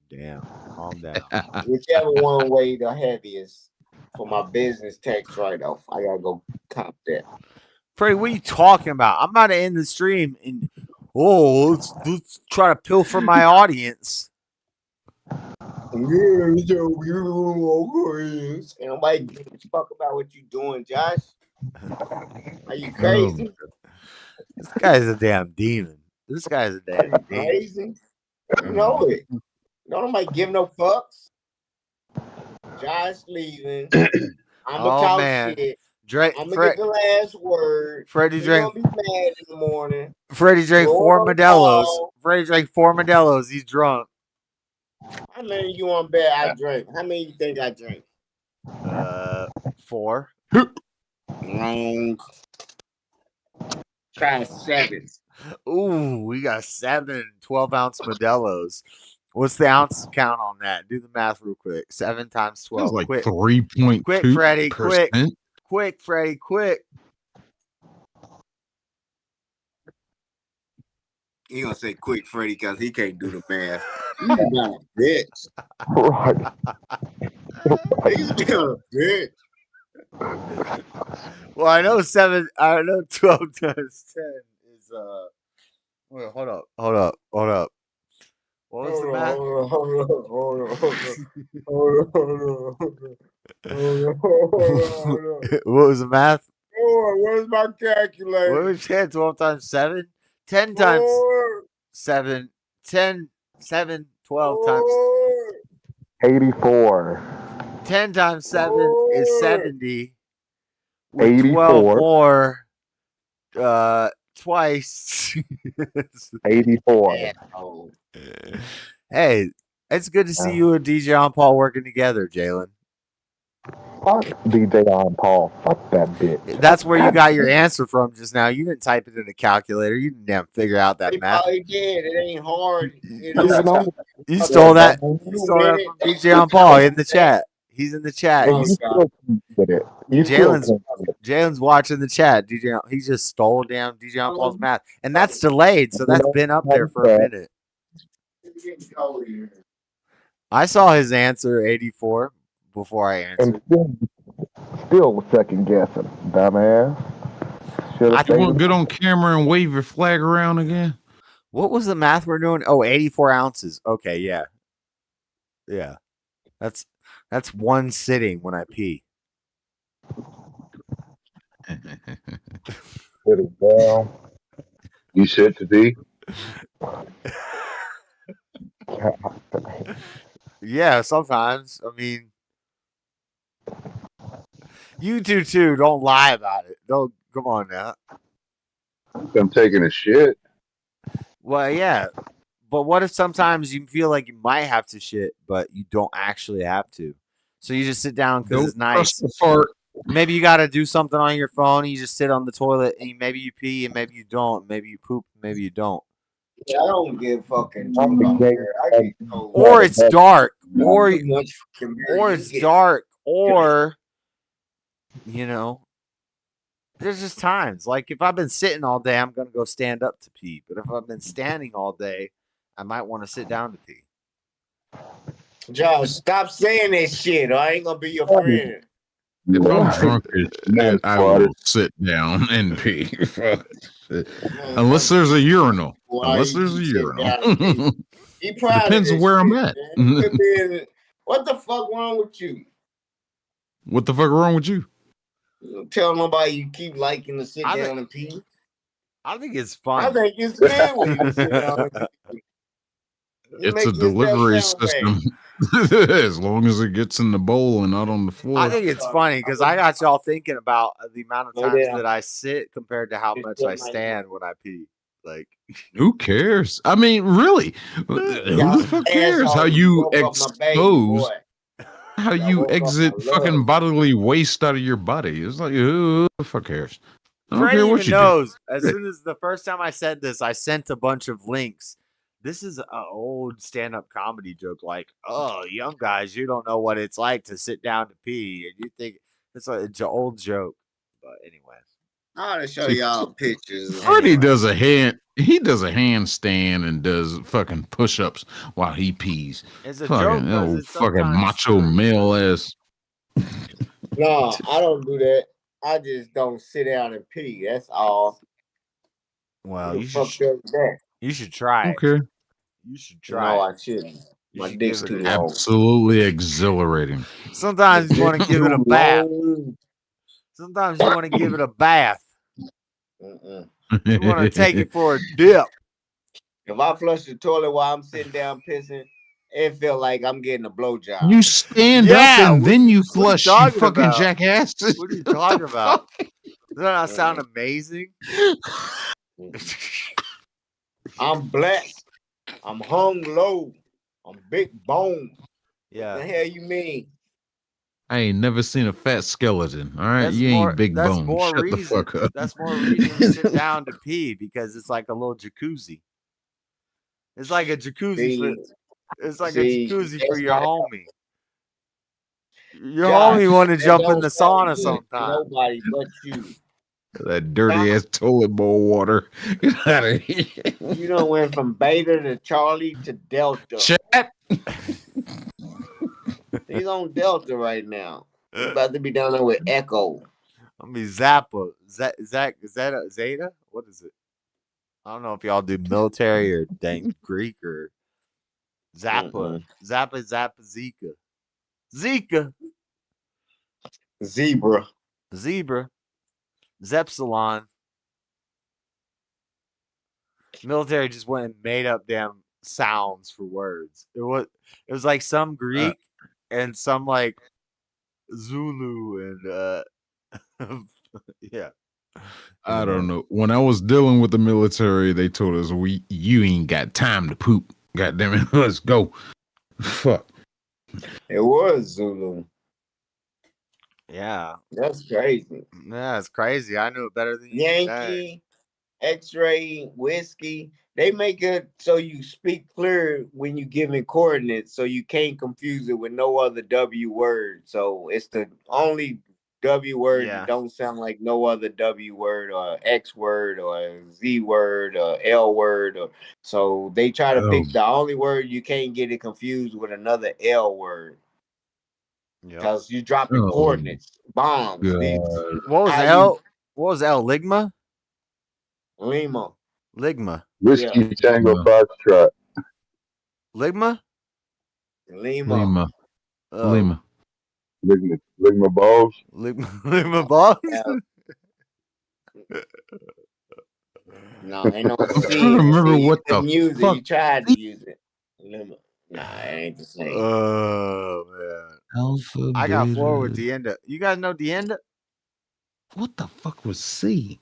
Damn, calm down. Whichever one way the heaviest for my business tax write-off. I gotta go cop that. Freddie, what are you talking about? I'm about to end the stream and let's try to pilfer my audience. Yeah, and nobody gives a fuck about what you doing, Josh. Are you crazy? This guy's a damn demon. This guy's a damn demon. Crazy? You know it. Don't nobody give no fucks. Josh leaving. I'm gonna talk shit. I'm gonna get the last word. Freddie drank. Gonna be mad in the morning. Freddie drank 4 Modelo's. Freddie drank 4 Modelo's. He's drunk. How many you want to bet I drink? How many you think I drink? 4. Wrong. Try 7. Ooh, we got 7 12-ounce Modelo's. What's the ounce count on that? Do the math real quick. 7 times 12. Like quick. 3.2%. Quick, Freddie. Quick. Quick, Freddie. Quick. He gonna say quick, Freddie, because he can't do the math. He's not a bitch. Right. He's not a bitch. Well, I know 12 times 10 is wait, hold up. What was the math? What was the math? Where's my calculator? What was 10? 12 times 7? 10 times 7. 10, 7, 12 times 84. 10 times 7 is 70. With 84. 12 more twice. 84. Hey, it's good to see you and DJ on Paul working together, Jalen. Fuck DJ on Paul. Fuck that bitch. That's where you got your answer from just now. You didn't type it in a calculator. You didn't figure out that He math. probably did. It ain't hard. You Yeah, stole that. dumbass. You stole that from DJ on Paul in the chat. He's in the chat. And you still can't get it. You still Jalen's can't get it. Jalen's watching the chat. DJ, he just stole damn DJ on Paul's math, and that's delayed, so that's been up there for a minute. I saw his answer 84 before I answered. And still second guessing, dumbass. Should have You stayed. want good on camera and wave your flag around again? What was the math we're doing? Oh, 84 ounces. Okay, yeah. Yeah. That's one sitting when I pee. Put it down. You sit to pee? Yeah, sometimes. I mean, you two too. Don't lie about it. Don't come on now. I'm taking a shit. Well, yeah, but what if sometimes you feel like you might have to shit, but you don't actually have to? So you just sit down because Don't it's nice. trust the fart. Maybe you got to do something on your phone. And you just sit on the toilet, and maybe you pee, and maybe you don't. Maybe you poop, maybe you don't. Yeah, I don't give fucking. Or it's dark, or or it's dark, or you know, there's just times like if I've been sitting all day, I'm gonna go stand up to pee. But if I've been standing all day, I might want to sit down to pee. Josh, stop saying that shit, or I ain't gonna be your friend. If I'm drunk as shit, I will sit down and pee. Unless there's a urinal. Unless there's a urinal. He proud Depends of on where I'm at. What the fuck wrong with you? What the fuck wrong with you? Tell nobody you keep liking to sit down and pee. I think it's fun. I think it's good when you sit down and pee. It's a delivery system. As long as it gets in the bowl and not on the floor. I think it's funny because I got y'all thinking about the amount of times that I sit compared to how much I stand when I pee. Like, who cares? I mean, really, who the fuck cares how you expose, how you exit fucking bodily waste out of your body? It's like, who the fuck cares? I don't Freddie care what even you knows. do. As soon as the first time I said this, I sent a bunch of links. This is an old stand-up comedy joke. Like, oh, young guys, you don't know what it's like to sit down to pee, and you think it's an old joke. But anyway, I ought to show y'all pictures. Freddie does a handstand and does fucking push-ups while he pees. It's a fucking joke. old fucking macho male ass. No, I don't do that. I just don't sit down and pee. That's all. Well, you should try it. Okay. You should try. No, I shouldn't. My dick's too long. Absolutely exhilarating. Sometimes you want to give it a bath. Sometimes you want to give it a bath. You want to take it for a dip. If I flush the toilet while I'm sitting down pissing, it feel like I'm getting a blowjob. You stand up and then you flush, you fucking jackass. What are you talking about? Does that not sound amazing? I'm blessed. I'm hung low. I'm big bone. Yeah. What the hell you mean? I ain't never seen a fat skeleton. All right, That's you more- ain't big that's bone. more Shut the reason- fuck up. That's more reason to sit down to pee because it's like a little jacuzzi. It's like a jacuzzi. It's like a jacuzzi for your homie. Your homie want to jump in the sauna sometime. Nobody but you. That dirty ass toilet bowl water. Get out of here. You done went from Beta to Charlie to Delta. Chat. He's on Delta right now. He's about to be down there with Echo. I mean Zappa. Is that a Zeta? What is it? I don't know if y'all do military or dang Greek or Zappa. Zappa, Zika. Zika. Zebra. Zepsilon. Military just went and made up damn sounds for words. It was like some Greek and some like Zulu and yeah. I don't know. When I was dealing with the military, they told us you ain't got time to poop. God damn it, let's go. Fuck. It was Zulu. Yeah. That's crazy. Yeah, it's crazy. I knew it better than you. Yankee, X-ray, whiskey. They make it so you speak clear when you giving coordinates, so you can't confuse it with no other W word. So it's the only W word that don't sound like no other W word or X word or Z word or L word. Or so they try to pick the only word you can't get it confused with another L word. Because you dropping coordinates, bombs. What was L? What was L? Ligma? Lima. Ligma. Whiskey Tango Foxtrot. Ligma? Lima. Oh. Lima. Ligma balls. Ligma balls? No, ain't no I'm C. trying to remember See, you what couldn't the use it. fuck. You tried to use it. Lima. Nah, it ain't the same. Oh man. Alpha, I got 4 with beta. Dienda. You guys know Dienda? What the fuck was C?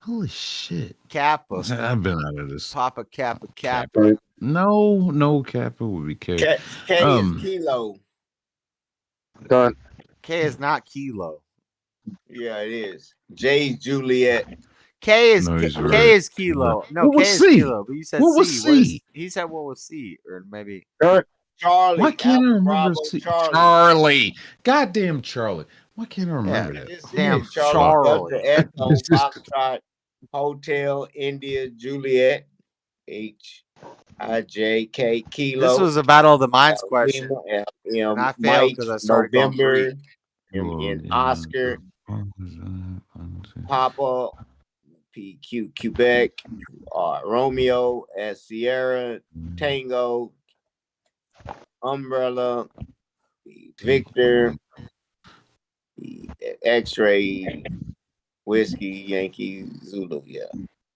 Holy shit. Kappa. I've been out of this. Papa Kappa. No, Kappa would be K. K is kilo. K is not kilo. Yeah, it is. J is Juliet. K is No, he's K right. is kilo. No, What K was is C? kilo. But you said What C. was C? He said what was C? Or maybe Charlie. Why can't I Alpha, remember Bravo, C? Charlie. Charlie. Goddamn Charlie. Why can't I remember that? This Damn is Charlie. Delta, Echo, This is- Foxtrot, Hotel, India, Juliet, H, I, J, K, Kilo. this was a battle of the minds question. Lima, And I failed Mike, because I started going November, Greek. and Oscar, Papa, PQ, Quebec, Romeo, S, Sierra, Tango, Umbrella, Victor, X-Ray, Whiskey, Yankee, Zulu. Yeah.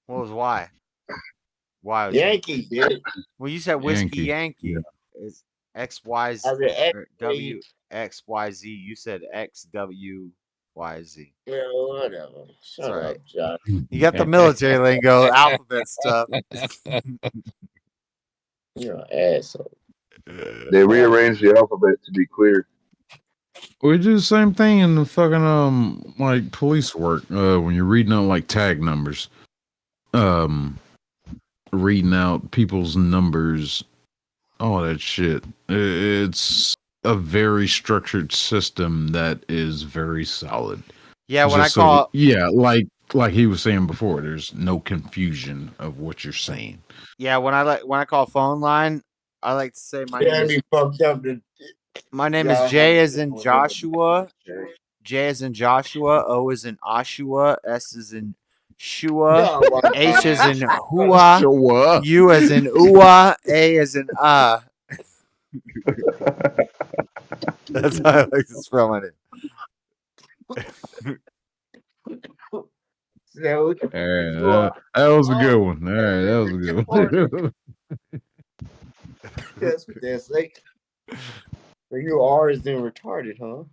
What was Y? Y was Yankee, dude. Well, you said whiskey Yankee. It's X Y Z I said X, or W X Y Z. You said X W Y Z. Yeah, whatever. Shut up, Josh. You got the military lingo, alphabet stuff. You're an asshole. They rearranged the alphabet to be clear. We do the same thing in the fucking like police work. When you're reading out like tag numbers, reading out people's numbers, all that shit. It's a very structured system that is very solid. Yeah, when Just I call like he was saying before, there's no confusion of what you're saying. Yeah, when I call phone line, I like to say my Yeah, name me is fucked up. my name is J as in Joshua, J as in Joshua, O as in Oshua, S as in Shua, H as in Hua, U as in Ua, A as in That's how I like to spell my name. That was a good one. All right, that was a good one. That's what they say. So you are as in retarded, huh?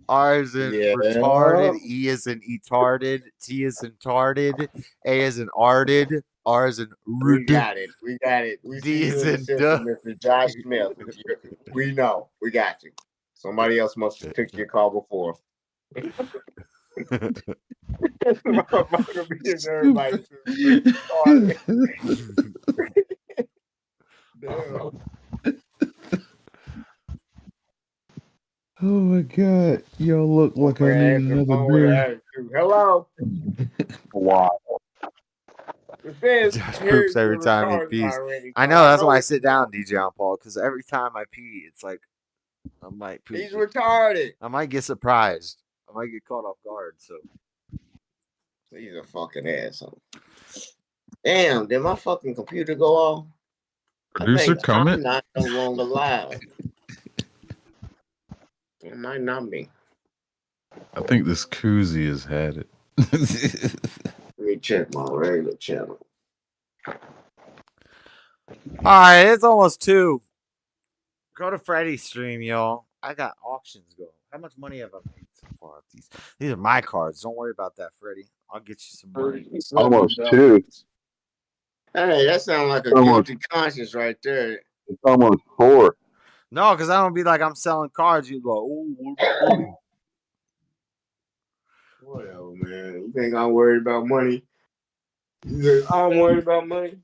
R is in retarded, E is in etarded, T is in tarded, A is in arded, R is in We got it. We got it. We D see you is in the in system, Mr. Josh Smith. We know. We got you. Somebody else must have took your call before. Oh my god, y'all look like I need another beer. Hello. Wow. Josh poops every time he pees. I know, that's why I sit down, DJ on Paul, because every time I pee, it's like I might poop. He's retarded. I might get surprised. I might get caught off guard. So he's a fucking asshole. Damn, did my fucking computer go off? Producer comment. I'm not no longer live. It might not be. I think this koozie has had it. Let me check my regular channel. Alright, it's almost 2. Go to Freddy's stream, y'all. I got auctions going. How much money have I made so far? These are my cards. Don't worry about that, Freddy. I'll get you some money. Almost 2. Hey, that sounds like a guilty conscience right there. It's almost 4. No, because I don't be like I'm selling cards. You go, oh, whatever, man. You think I'm worried about money? I'm worried about money.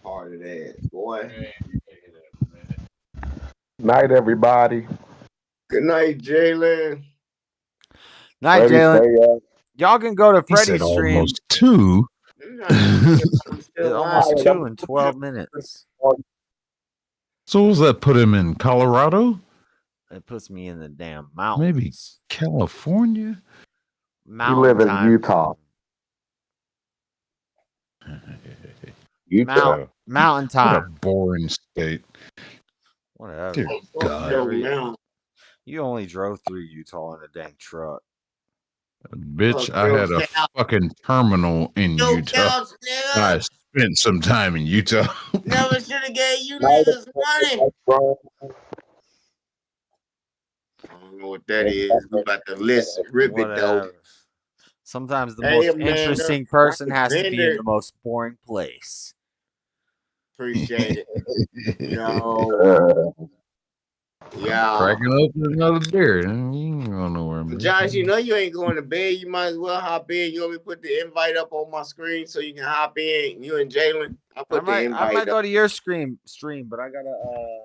Hard of that, boy. Night, everybody. Good night, Jalen. Night, Freddie, Jalen. stay up. Y'all can go to He said Freddy's stream. almost 2. It's Still almost live. 2 in 12 minutes. So what was that put him in Colorado? It puts me in the damn Maybe mountains. California? You Mountain live in time. Utah. Utah. Mountain What a time. boring state. Whatever. Dear God. You only drove through Utah in a dang truck. Bitch, I had a fucking terminal in Utah. I spent some time in Utah. Never should have gave you niggas money. I don't know what that is. We about to listen. Rip it though. Whatever. Sometimes the Hey, most Amanda, interesting person Dr. has to be in Bender. the most boring place. Appreciate it. Yo. Yeah. Cracking open another beer. You ain't going nowhere, man. Josh, you know you ain't going to bed. You might as well hop in. You want me to put the invite up on my screen so you can hop in? You and Jalen. I'll put the invite I might up. go to your stream, but I gotta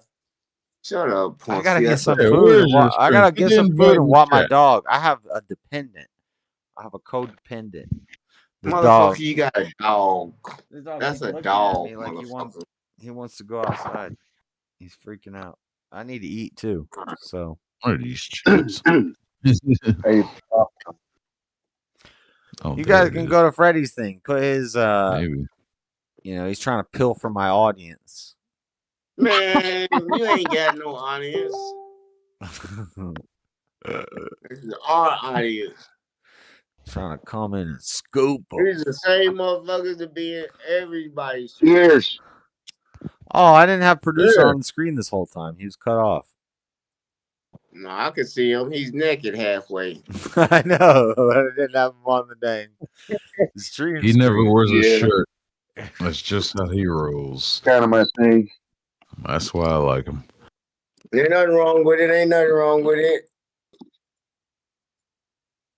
Shut up, I gotta get some Hey, food. where's And your I gotta stream? get Put some the food invite and in walk the my chat. dog. I have a dependent. I have a codependent. The Motherfucker, dog. you got a dog. The dog That's keeps a looking at dog, me like motherfucker. he wants to go outside. He's freaking out. I need to eat too. So What are these chips? Hey, Oh, you there guys it can is. go to Freddy's thing. Put his Maybe. you know, he's trying to pilfer my audience. Man, you ain't got no audience. This is our audience. Trying to come in and scoop them. These the same motherfuckers that be in everybody's. Cheers. Oh, I didn't have producer Yeah. on the screen this whole time. He was cut off. No, I can see him. He's naked halfway. I know. I didn't have him on the dang stream. He never screen. wears a Yeah. shirt. That's just how he rolls. Kind of my thing. That's why I like him. Ain't nothing wrong with it. Ain't nothing wrong with it.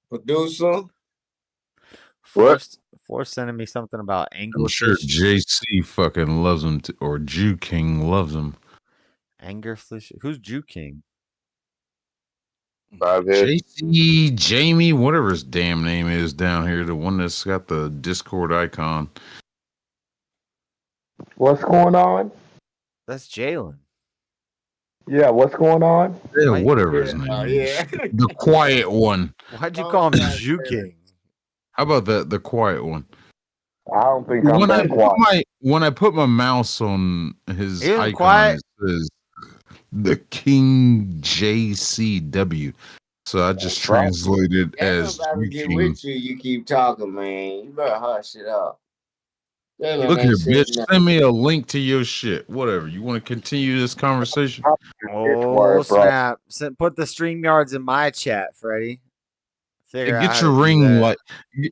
Producer. Force sending me something about I'm anglerfish. sure JC fucking loves him, or Jew King loves him. Anglerfish. Who's Jew King? JC, Jamie, whatever his damn name is down here, the one that's got the Discord icon. what's going on? That's Jalen. Yeah, what's going on? Yeah, whatever his name is. The quiet one. Why'd you call him Jew King? How about that? The quiet one. I don't think I'm that quiet. When I put my mouse on his He was icon, quiet. it says the King JCW. So I just translated as About to you get King. with you. You keep talking, man. You better hush it up. Look here, bitch. Send me a link to your shit. Whatever. You want to continue this conversation? Oh snap! Put the StreamYards in my chat, Freddie. Figure out Get how your to do ring that. light.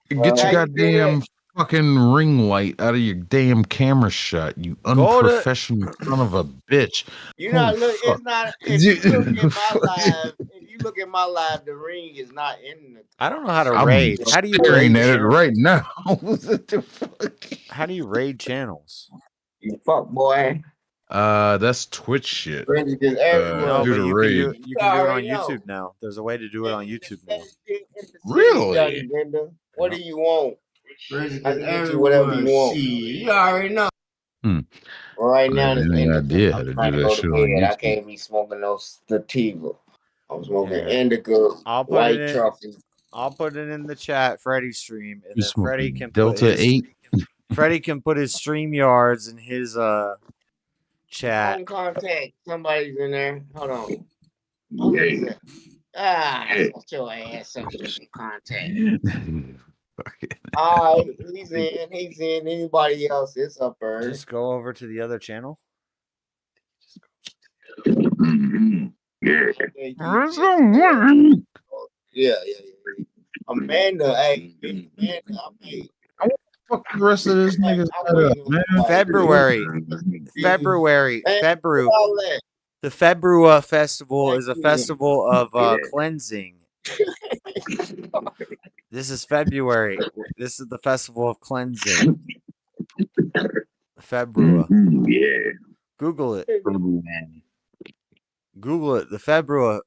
Get your goddamn fucking ring light out of your damn camera shot. You unprofessional son of a bitch. You not Holy look. fuck. It's not. If you look at my live, if you look at my live, the ring is not in the. I don't know how to I'm raid. How do you staring raid at it channels? right now. What the fuck? How do you raid channels? You fuck boy. That's Twitch shit. No, Do but the you raid. can do it on already know. YouTube now. There's a way to do it on YouTube now. Really? What do you want? I can get you whatever you want. You already know. Hmm. Right now, I this had any indica. idea how I'm to trying do to that go shit to on bed. I YouTube. can't be smoking no sativa. I'm smoking Yeah. indica, I'll put white it in. truffle. I'll put it in the chat, Freddie's stream, and You then Freddie smoking can Delta put his 8? Freddie can put his StreamYards in his chat. Phone contact. Somebody's in there. Hold on. Who is it? Get your ass up in contact. All right, he's in. He's in. Anybody else? It's up there. Just go over to the other channel. Yeah. Amanda, hey, Amanda, I mean, Fuck the rest of this nigga's setup, man. February. The February Festival is a festival of cleansing. This is February. This is the festival of cleansing. Februa. Yeah. Google it. Google it. The Februa.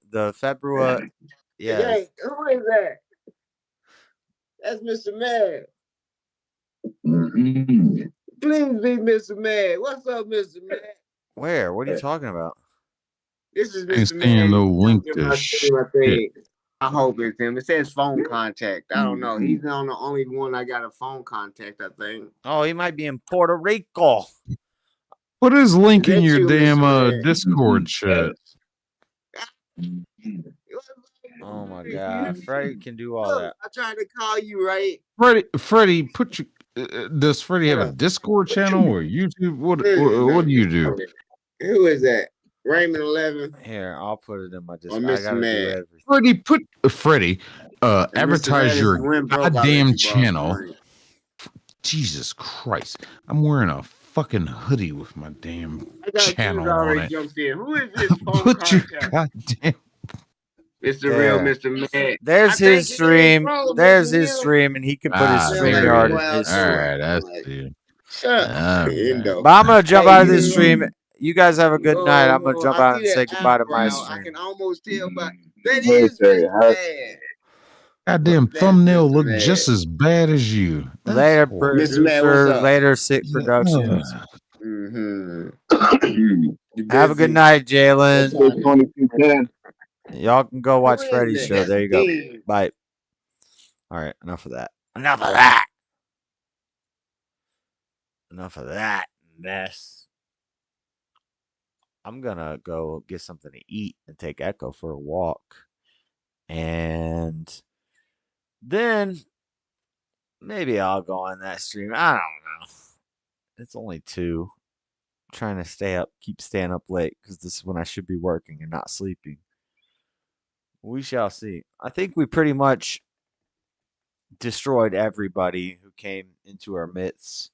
Yes. Hey, who is that? That's Mr. Mad. Please be Mr. Mad. What's up, Mr. Mad? Where? What are you talking about? This is Ain't Mr. seeing Mad. no link In to my stream, I shit. think. I hope it's him. It says phone contact. I don't know. He's not the only one I got a phone contact, I think. Oh, he might be in Puerto Rico. Put his link in Is that your you, damn Mr. Mad? Discord chat. Oh my God, Freddie can do all Look, that. I tried to call you, right? Freddie, put your. Does Freddie have a Discord channel or YouTube? What do you do? Who is that? Raymond 11 Here, I'll put it in my or Discord. I Mr. gotta do Mad? everything. Freddie, put Freddie. And Mr. Mad Advertise is your went broke. I let goddamn you borrow some channel. money. Jesus Christ! I'm wearing a fucking hoodie with my damn I got channel you on already it. jumped in. Who is this phone Put your contact? goddamn. It's the real There. Mr. Mad. There's I his think it is, stream. bro. There's Maybe his him. stream, and he can put his Sound like StreamYard you in out his there. All stream. right, that's Like, it. shut up, Indo. But I'm gonna jump Hey, out of this stream. You guys have a good night. I'm gonna jump I out see and that say goodbye to my eyebrow. I stream. can almost tell by that Hey, is Terry, Mr. Mad. Goddamn That's thumbnail Mr. look Mad. just as bad as you. That's Later, horrible. Mr. Mad, what's producer. up? Later, Sick Productions. Mm-hmm. You Have a good busy? night, What Jalen. time is 2210. Y'all can go watch Who is Freddy's it? show. That's There you go. Dean. Bye. All right, enough of that. Enough of that. Enough of that mess. I'm gonna go get something to eat and take Echo for a walk. And then maybe I'll go on that stream. I don't know. It's only 2. I'm trying to keep staying up late because this is when I should be working and not sleeping. We shall see. I think we pretty much destroyed everybody who came into our midst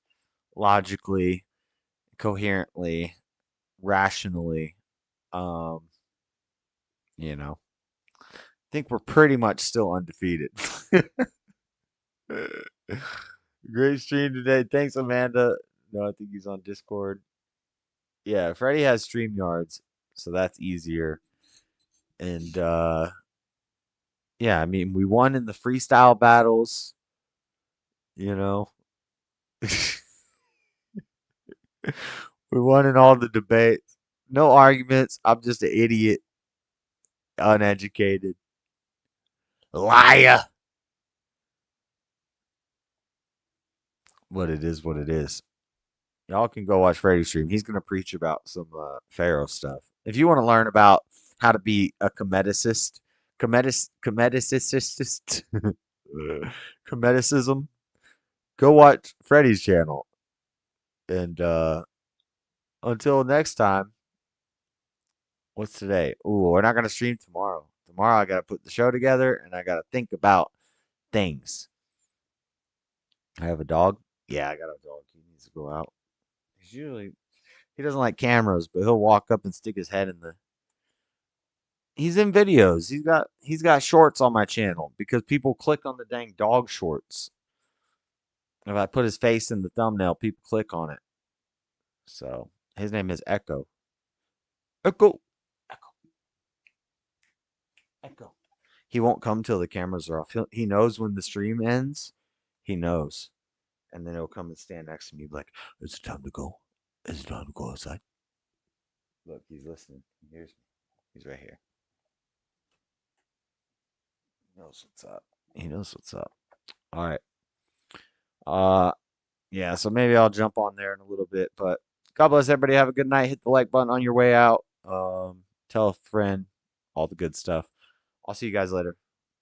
logically, coherently, rationally. You know, I think we're pretty much still undefeated. Great stream today. Thanks, Amanda. No, I think he's on Discord. Yeah, Freddie has StreamYards, so that's easier. And yeah, I mean, we won in the freestyle battles, you know. We won in all the debates. No arguments. I'm just an idiot, uneducated liar. But it is what it is. Y'all can go watch Freddy's stream. He's gonna preach about some Pharaoh stuff. If you want to learn about how to be a comedicist, comedicism, go watch Freddy's channel. And until next time, what's today? Ooh, we're not gonna stream tomorrow. Tomorrow I gotta put the show together and I gotta think about things. I have a dog. Yeah, I got a dog. He needs to go out. He doesn't like cameras, but he'll walk up and stick his head in the. He's in videos. He's got shorts on my channel because people click on the dang dog shorts. If I put his face in the thumbnail, people click on it. So his name is Echo. Echo. Echo. He won't come till the cameras are off. He knows when the stream ends. He knows. And then he'll come and stand next to me like, is it time to go? Is it time to go outside? Look, he's listening. He hears me. He's right here. He knows what's up. He knows what's up. All right. Yeah, so maybe I'll jump on there in a little bit, but God bless everybody. Have a good night. Hit the like button on your way out. Tell a friend, all the good stuff. I'll see you guys later.